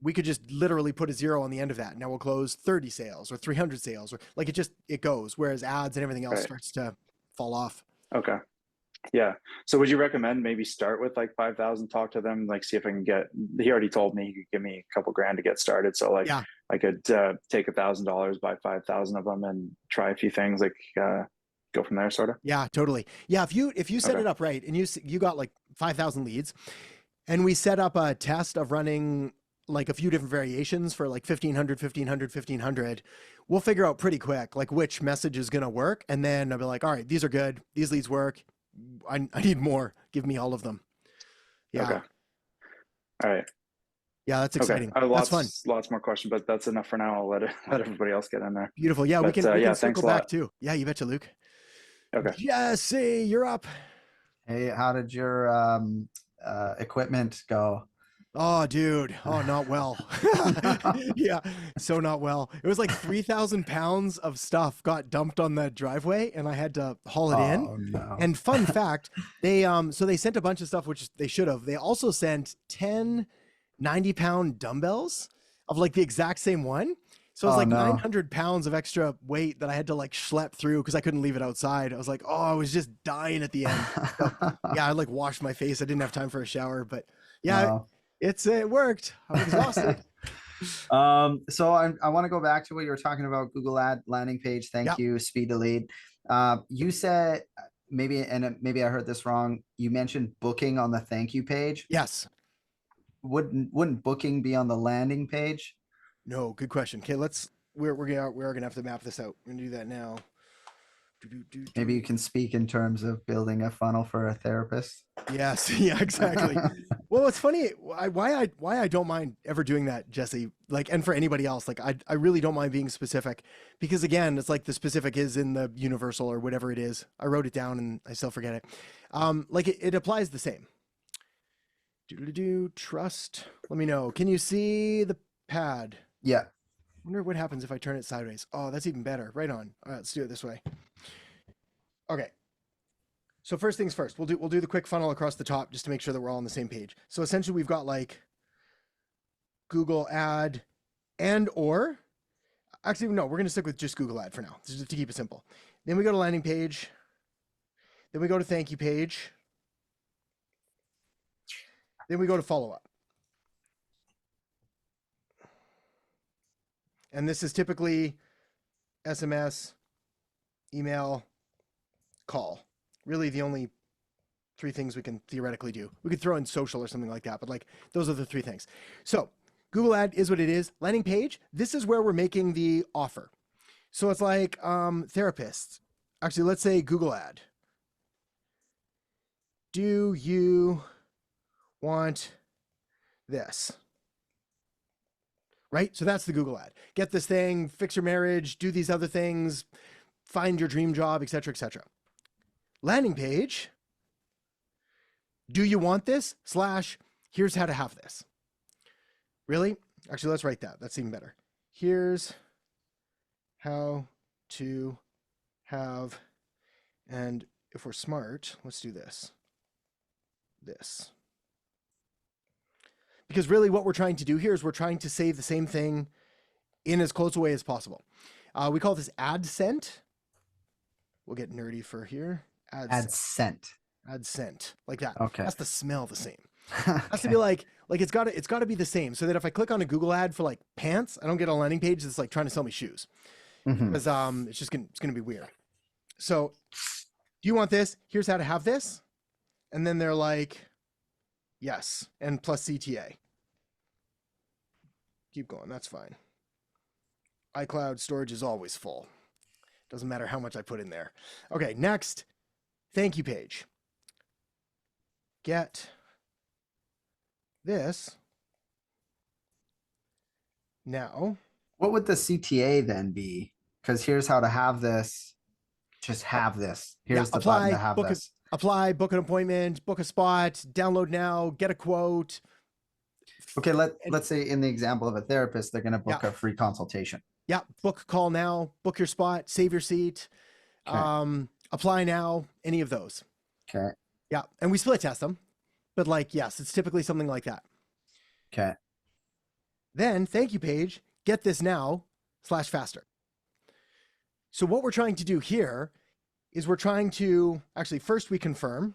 we could just literally put a 0 on the end of that. Now we'll close 30 sales or 300 sales or like it goes, whereas ads and everything else starts to fall off. Okay. Yeah. So would you recommend maybe start with like 5,000, talk to them, like see if I can he already told me he could give me a couple grand to get started. So like I could take $1,000, buy 5,000 of them and try a few things, like go from there sort of. Yeah, totally. Yeah. If you set it up right and you got like 5,000 leads and we set up a test of running like a few different variations for like 1,500, 1,500, 1,500, we'll figure out pretty quick, like which message is going to work. And then I'll be like, all right, these are good. These leads work. I need more. Give me all of them. Yeah. Okay. All right. Yeah, that's exciting. Okay. That's fun. Lots more questions, but that's enough for now. I'll let everybody else get in there. Beautiful. Yeah, we can circle back too. Yeah, you betcha, Luke. Okay. Jesse, you're up. Hey, how did your equipment go? Oh, dude. Oh, not well. Yeah, so not well. It was like 3,000 pounds of stuff got dumped on the driveway and I had to haul it in. No. And fun fact, they sent a bunch of stuff, which they should have. They also sent 10 90-pound dumbbells of like the exact same one. So it was Oh, like no. 900 pounds of extra weight that I had to like schlep through because I couldn't leave it outside. I was like, oh, I was just dying at the end. So, yeah, I like washed my face. I didn't have time for a shower, but yeah, Wow. it worked. I'm exhausted. So I want to go back to what you were talking about, Google ad landing page. Thank you, speed to lead. You said maybe I heard this wrong. You mentioned booking on the thank you page. Yes. Wouldn't booking be on the landing page? No, good question. Okay, we're gonna have to map this out. We're gonna do that now. Maybe you can speak in terms of building a funnel for a therapist. Yes, yeah, exactly. Well, it's funny why I don't mind ever doing that, Jesse. Like, and for anybody else, like I really don't mind being specific, because again, it's like the specific is in the universal or whatever it is. I wrote it down and I still forget it. Like it applies the same. Trust. Let me know. Can you see the pad? Yeah. Wonder what happens if I turn it sideways. Oh, that's even better. Right on. All right, let's do it this way. Okay. So first things first, we'll do the quick funnel across the top just to make sure that we're all on the same page. So essentially we've got like Google ad or actually, no, we're going to stick with just Google ad for now, just to keep it simple. Then we go to landing page. Then we go to thank you page. Then we go to follow up. And this is typically SMS, email, call. Really the only three things we can theoretically do. We could throw in social or something like that, but like those are the three things. So Google ad is what it is. Landing page, this is where we're making the offer. So it's like therapists. Actually, let's say Google ad. Do you want this? Right? So that's the Google ad. Get this thing, fix your marriage, do these other things, find your dream job, etc., etc. Landing page. Do you want this? / here's how to have this. Really? Actually, let's write that. That's even better. Here's how to have, and if we're smart, let's do this. Because really what we're trying to do here is we're trying to save the same thing in as close a way as possible. We call this ad sent. We'll get nerdy for here. Ad sent. Ad sent, like that. Okay. Has to smell the same. Has to be like it's got to be the same, so that if I click on a Google ad for like pants, I don't get a landing page that's like trying to sell me shoes. Because it's gonna be weird. So, do you want this? Here's how to have this. And then they're like, yes, and plus CTA. Keep going, that's fine. iCloud storage is always full. Doesn't matter how much I put in there. Okay, next, thank you page. Get this. Now. What would the CTA then be? Because here's how to have this. Just have this. Here's the button to have this. Apply, book an appointment, book a spot, download now, get a quote. Okay, let's say in the example of a therapist, they're going to book a free consultation. Yeah, book a call now, book your spot, save your seat, apply now, any of those. Okay. Yeah, and we split test them, but like, yes, it's typically something like that. Okay. Then thank you page, get this now / faster. So what we're trying to do here is we're trying to, actually first we confirm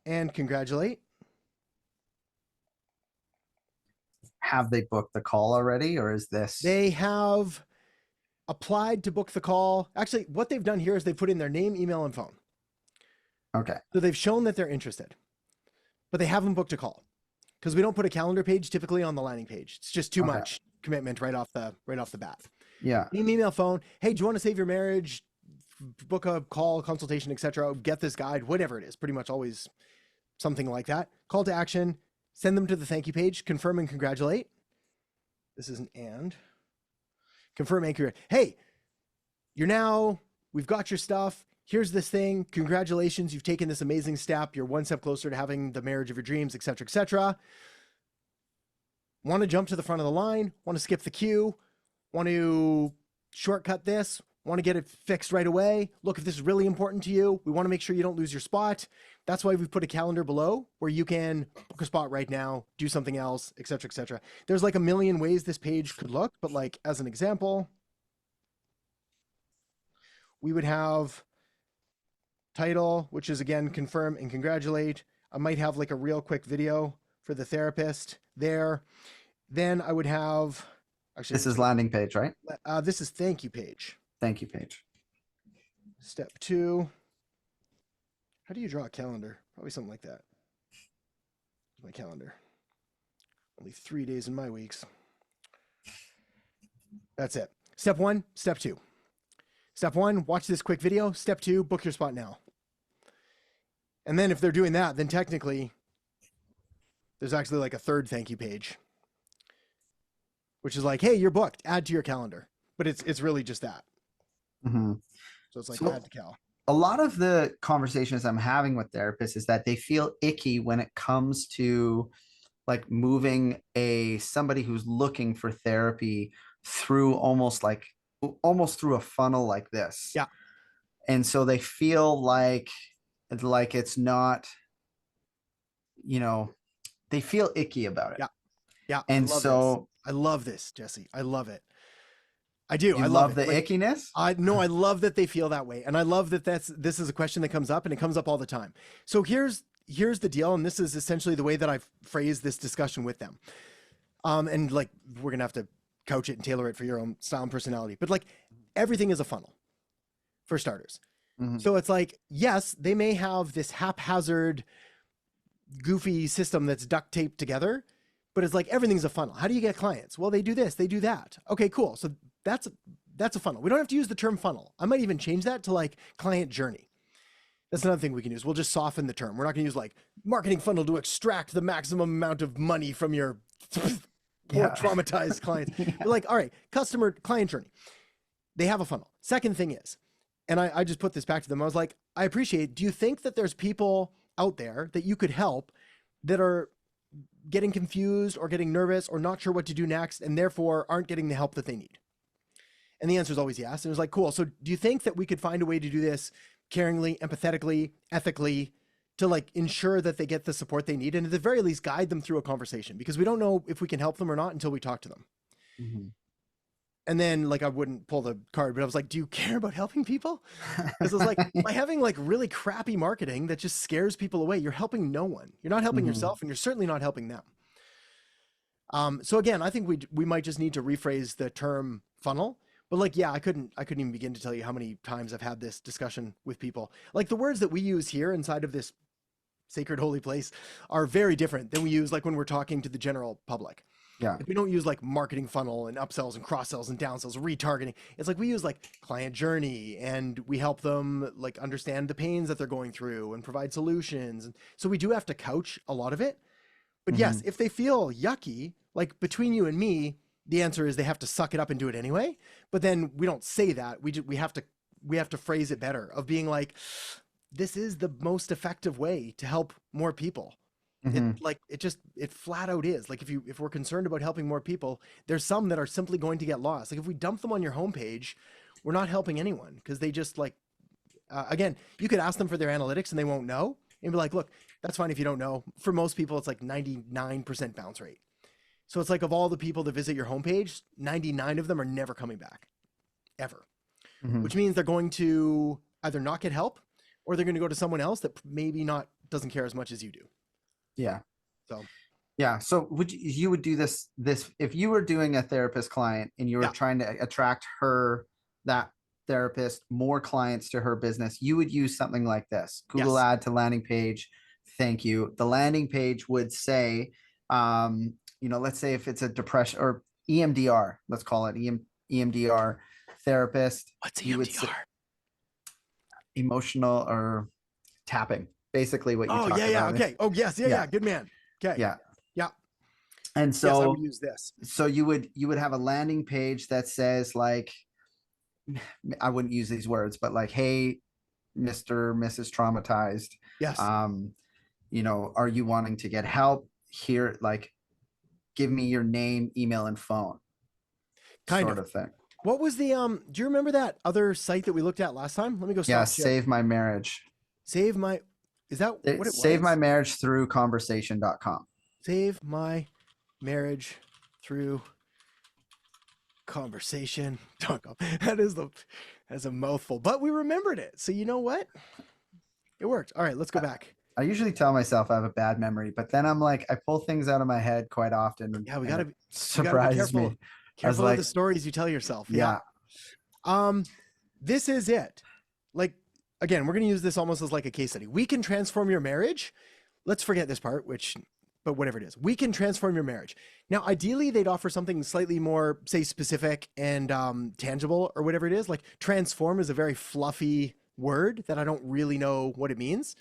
and congratulate. Have they booked the call already, or is this? They have applied to book the call. Actually, what they've done here is they put in their name, email, and phone. Okay. So they've shown that they're interested, but they haven't booked a call because we don't put a calendar page typically on the landing page. It's just too much commitment right off the bat. Yeah. Name, email, phone. Hey, do you want to save your marriage? Book a call, consultation, etc. Get this guide, whatever it is. Pretty much always something like that. Call to action. Send them to the thank you page. Confirm and congratulate. This is an and. Confirm and congratulate. Hey, we've got your stuff. Here's this thing. Congratulations. You've taken this amazing step. You're one step closer to having the marriage of your dreams, etc., etc. Want to jump to the front of the line? Want to skip the queue? Want to shortcut this? want to get it fixed right away. Look, if this is really important to you, we want to make sure you don't lose your spot. That's why we've put a calendar below where you can book a spot right now, do something else, et cetera, et cetera. There's like a million ways this page could look, but like as an example, we would have title, which is again, confirm and congratulate. I might have like a real quick video for the therapist there. Then I would have, actually, this is landing page, right? This is thank you page. Thank you page. Step 2. How do you draw a calendar? Probably something like that. My calendar. Only 3 days in my weeks. That's it. Step 1, step 2. Step 1, watch this quick video. Step 2, book your spot now. And then if they're doing that, then technically there's actually like a third thank you page, which is like, hey, you're booked, add to your calendar. But it's really just that. Mm-hmm. So it's like So- add to cal. A lot of the conversations I'm having with therapists is that they feel icky when it comes to like moving somebody who's looking for therapy through almost through a funnel like this. Yeah. And so they feel like it's not, they feel icky about it. Yeah. Yeah. And so I love this, Jesse. I love it. I do. you I love it. the ickiness. I love that they feel that way. And I love that this is a question that comes up, and it comes up all the time. So here's the deal. And this is essentially the way that I've phrased this discussion with them. And like, we're going to have to couch it and tailor it for your own style and personality, but like everything is a funnel for starters. Mhm. So it's like, yes, they may have this haphazard, goofy system that's duct taped together, but it's like everything's a funnel. How do you get clients? Well, they do this, they do that. Okay, cool. So that's a funnel. We don't have to use the term funnel. I might even change that to like client journey. That's another thing we can use. We'll just soften the term. We're not going to use like marketing funnel to extract the maximum amount of money from your poor traumatized clients. But like, all right, client journey. They have a funnel. Second thing is, and I just put this back to them. I was like, I appreciate, do you think that there's people out there that you could help that are getting confused or getting nervous or not sure what to do next and therefore aren't getting the help that they need? And the answer is always yes. And it was like, cool. So do you think that we could find a way to do this caringly, empathetically, ethically, to like ensure that they get the support they need, and at the very least guide them through a conversation, because we don't know if we can help them or not until we talk to them. Mm-hmm. And then like, I wouldn't pull the card, but I was like, do you care about helping people? Because it's like, by having like really crappy marketing that just scares people away, you're helping no one. You're not helping yourself, and you're certainly not helping them. So again, I think we might just need to rephrase the term funnel. But like, yeah, I couldn't even begin to tell you how many times I've had this discussion with people. Like the words that we use here inside of this sacred holy place are very different than we use like when we're talking to the general public. Yeah. We don't use like marketing funnel and upsells and cross sells and downsells, retargeting. It's like we use like client journey, and we help them like understand the pains that they're going through and provide solutions. And so we do have to couch a lot of it. But yes, if they feel yucky, like between you and me, the answer is they have to suck it up and do it anyway. But then we don't say that. We have to phrase it better, of being like, this is the most effective way to help more people. It flat out is. Like if we're concerned about helping more people, there's some that are simply going to get lost. Like if we dump them on your homepage, we're not helping anyone, because they just like, again, you could ask them for their analytics and they won't know, and be like, look, that's fine if you don't know. For most people, it's like 99% bounce rate. So it's like, of all the people that visit your homepage, 99 of them are never coming back, ever. Which means they're going to either not get help, or they're going to go to someone else that maybe doesn't care as much as you do. Yeah. So, yeah. So you would do this if you were doing a therapist client and you were trying to attract that therapist, more clients to her business, you would use something like this: Google ad to landing page. Thank you. The landing page would say, let's say if it's a depression or EMDR, let's call it EMDR therapist. What's EMDR? Emotional or tapping, basically what you talked about. Okay. Oh yes. Yeah. Good man. Okay. Yeah. Yeah. And so yes, I would use this. So you would have a landing page that says like, I wouldn't use these words, but like, hey, Mr. Mrs. Traumatized. Yes. Are you wanting to get help? Here, like, give me your name, email, and phone. Sort of thing. What was the do you remember that other site that we looked at last time? Let me go Yeah, stop share. Save My Marriage. Save my is that what it Save was? My Marriage through conversation.com. Save my marriage through conversation.com. That's a mouthful, but we remembered it. So you know what? It worked. All right, let's go back. I usually tell myself I have a bad memory, but then I'm like, I pull things out of my head quite often. Yeah, we gotta be surprise me. Careful of the stories you tell yourself. Yeah. This is it. Like, again, we're going to use this almost as like a case study. We can transform your marriage. Let's forget this part, but whatever it is, we can transform your marriage. Now, ideally, they'd offer something slightly more, say, specific and tangible or whatever it is. Like transform is a very fluffy word that I don't really know what it means.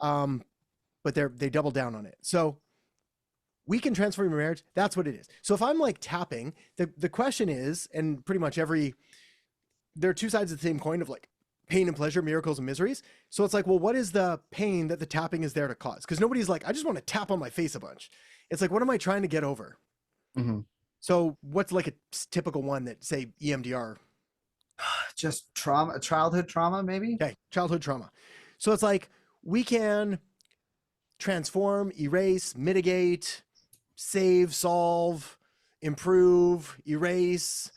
But they double down on it. So we can transform your marriage. That's what it is. So if I'm like tapping, the question is, and pretty much there are two sides of the same coin of like pain and pleasure, miracles and miseries. So it's like, well, what is the pain that the tapping is there to cause? Because nobody's like, I just want to tap on my face a bunch. It's like, what am I trying to get over? Mm-hmm. So what's like a typical one that say EMDR? Just trauma, childhood trauma, maybe? Okay, childhood trauma. So it's like, we can transform, erase, mitigate, save, solve, improve, erase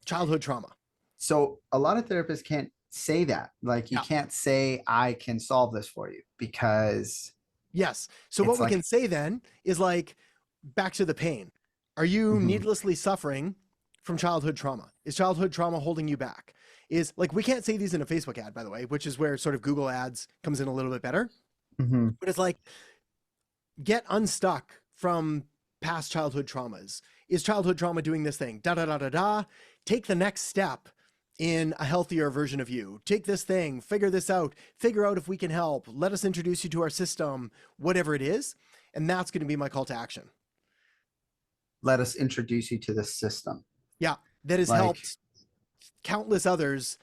childhood trauma. So a lot of therapists can't say that. Like you can't say, I can solve this for you because. Yes. So what we can say then is like, back to the pain. Are you needlessly suffering from childhood trauma? Is childhood trauma holding you back? Is like, we can't say these in a Facebook ad, by the way, which is where sort of Google ads comes in a little bit better. But it's like, get unstuck from past childhood traumas. Is childhood trauma doing this thing? Da, da, da, da, da. Take the next step in a healthier version of you. Take this thing, figure this out, figure out if we can help. Let us introduce you to our system, whatever it is. And that's going to be my call to action. Let us introduce you to the system. Yeah. That has helped countless others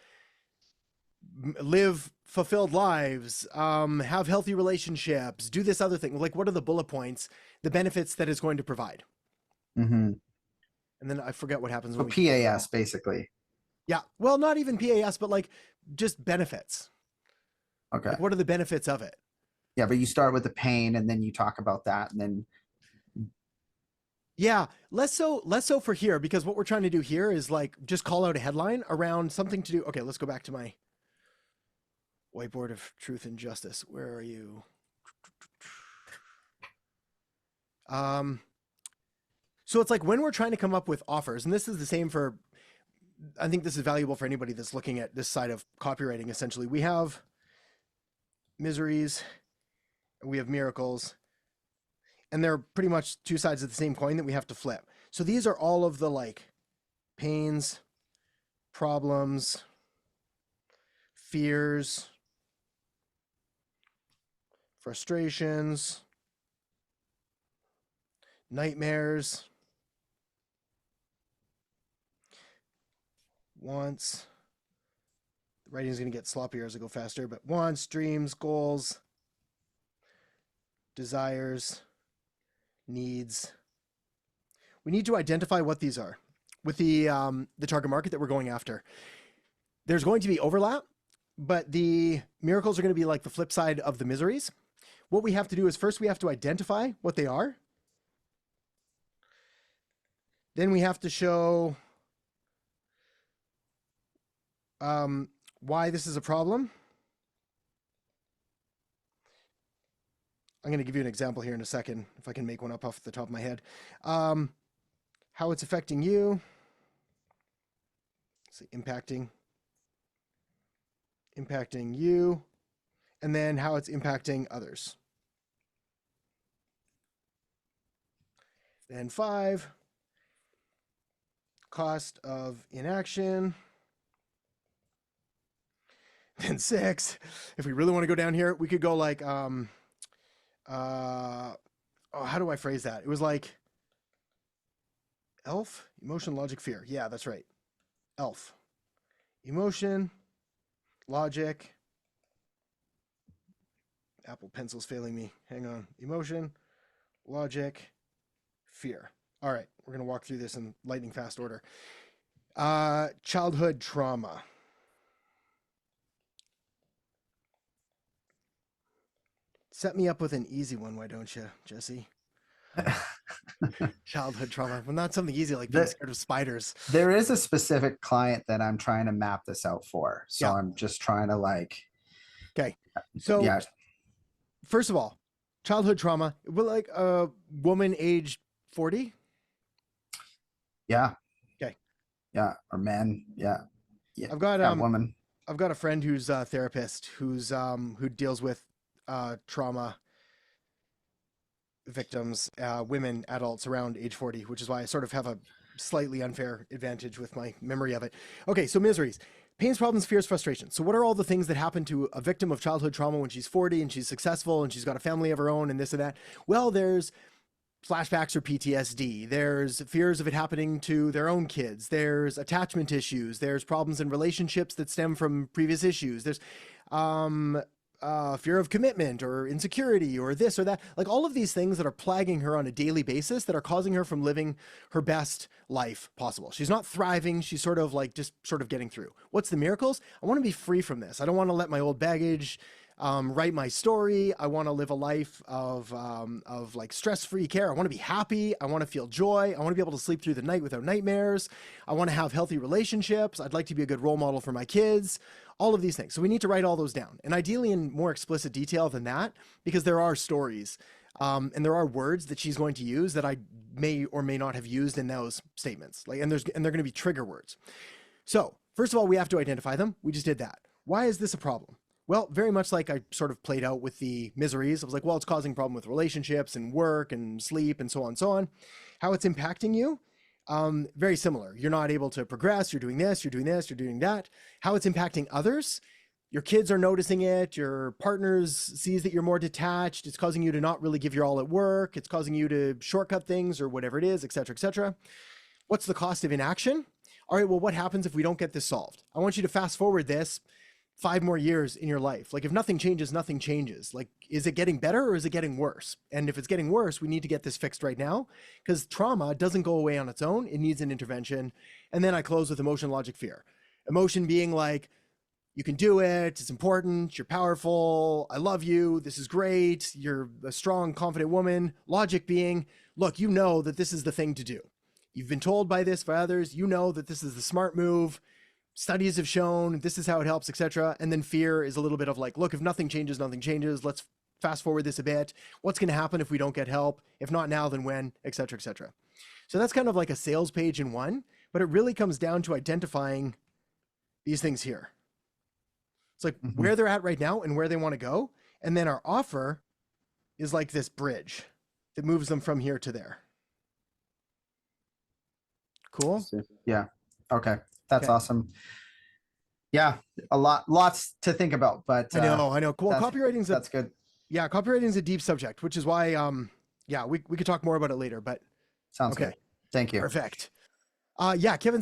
live fulfilled lives, have healthy relationships, do this other thing. Like, what are the bullet points, the benefits that it's going to provide? And then I forget what happens when PAS, basically. Yeah. Well, not even PAS, but like just benefits. Okay. Like, what are the benefits of it? Yeah, but you start with the pain and then you talk about that and then. Yeah, less so for here, because what we're trying to do here is like just call out a headline around something to do. Okay, let's go back to my whiteboard of truth and justice. Where are you? So it's like when we're trying to come up with offers, and this is the same for, I think this is valuable for anybody that's looking at this side of copywriting. Essentially, we have miseries, and we have miracles, and they're pretty much two sides of the same coin that we have to flip. So these are all of the like pains, problems, fears, frustrations, nightmares, wants. The writing is going to get sloppier as I go faster, but wants, dreams, goals, desires, needs. We need to identify what these are with the target market that we're going after. There's going to be overlap, but the miracles are going to be like the flip side of the miseries. What we have to do is first we have to identify what they are. Then we have to show why this is a problem. I'm going to give you an example here in a second, if I can make one up off the top of my head. How it's affecting you. Let's see, impacting you, and then how it's impacting others. Then 5, cost of inaction. Then 6, if we really want to go down here, we could go like, how do I phrase that? It was like ELF, emotion, logic, fear. Yeah, that's right. ELF, emotion, logic. Apple Pencil's failing me. Hang on. Emotion, logic, fear. All right, we're going to walk through this in lightning fast order. Childhood trauma. Set me up with an easy one, why don't you, Jesse? Childhood trauma. Well, not something easy like being scared of spiders. There is a specific client that I'm trying to map this out for. So I'm just trying to like. Okay. So first of all, childhood trauma. Well, like a woman aged 40. Yeah. Okay. Yeah. Or men. Yeah. I've got woman. I've got a friend who's a therapist who's who deals with trauma victims, women, adults around age 40, which is why I sort of have a slightly unfair advantage with my memory of it. Okay, so miseries, pains, problems, fears, frustrations. So what are all the things that happen to a victim of childhood trauma when she's 40 and she's successful and she's got a family of her own and this and that? Well, there's flashbacks or PTSD. There's fears of it happening to their own kids. There's attachment issues. There's problems in relationships that stem from previous issues. There's fear of commitment or insecurity or this or that, like all of these things that are plaguing her on a daily basis that are causing her from living her best life possible. She's not thriving. She's sort of like just sort of getting through. What's the miracles? I want to be free from this. I don't want to let my old baggage write my story. I want to live a life of like stress-free care. I want to be happy. I want to feel joy. I want to be able to sleep through the night without nightmares. I want to have healthy relationships. I'd like to be a good role model for my kids. All of these things. So we need to write all those down, and ideally in more explicit detail than that, because there are stories and there are words that she's going to use that I may or may not have used in those statements. Like, and they're going to be trigger words. So first of all, we have to identify them. We just did that. Why is this a problem? Well, very much like I sort of played out with the miseries. I was like, well, it's causing a problem with relationships and work and sleep and so on and so on. How it's impacting you? Very similar. You're not able to progress. You're doing this, you're doing this, you're doing that. How it's impacting others. Your kids are noticing it. Your partners sees that you're more detached. It's causing you to not really give your all at work. It's causing you to shortcut things or whatever it is, et cetera, et cetera. What's the cost of inaction? All right, well, what happens if we don't get this solved? I want you to fast forward this 5 more years in your life. Like if nothing changes, nothing changes. Like, is it getting better or is it getting worse? And if it's getting worse, we need to get this fixed right now, because trauma doesn't go away on its own. It needs an intervention. And then I close with emotion, logic, fear. Emotion being like, you can do it. It's important. You're powerful. I love you. This is great. You're a strong, confident woman. Logic being, look, you know that this is the thing to do. You've been told by this by others. You know that this is the smart move. Studies have shown this is how it helps, etc. And then fear is a little bit of like, look, if nothing changes, nothing changes. Let's fast forward this a bit. What's going to happen if we don't get help? If not now, then when, etc., etc. So that's kind of like a sales page in one, but it really comes down to identifying these things here. It's like where they're at right now and where they want to go. And then our offer is like this bridge that moves them from here to there. Cool. Yeah. Okay. That's awesome. Yeah, lots to think about, but I know. Well, copywriting's that's good. Yeah, copywriting is a deep subject, which is why yeah, we could talk more about it later, but sounds good. Thank you. Perfect. Yeah, Kevin said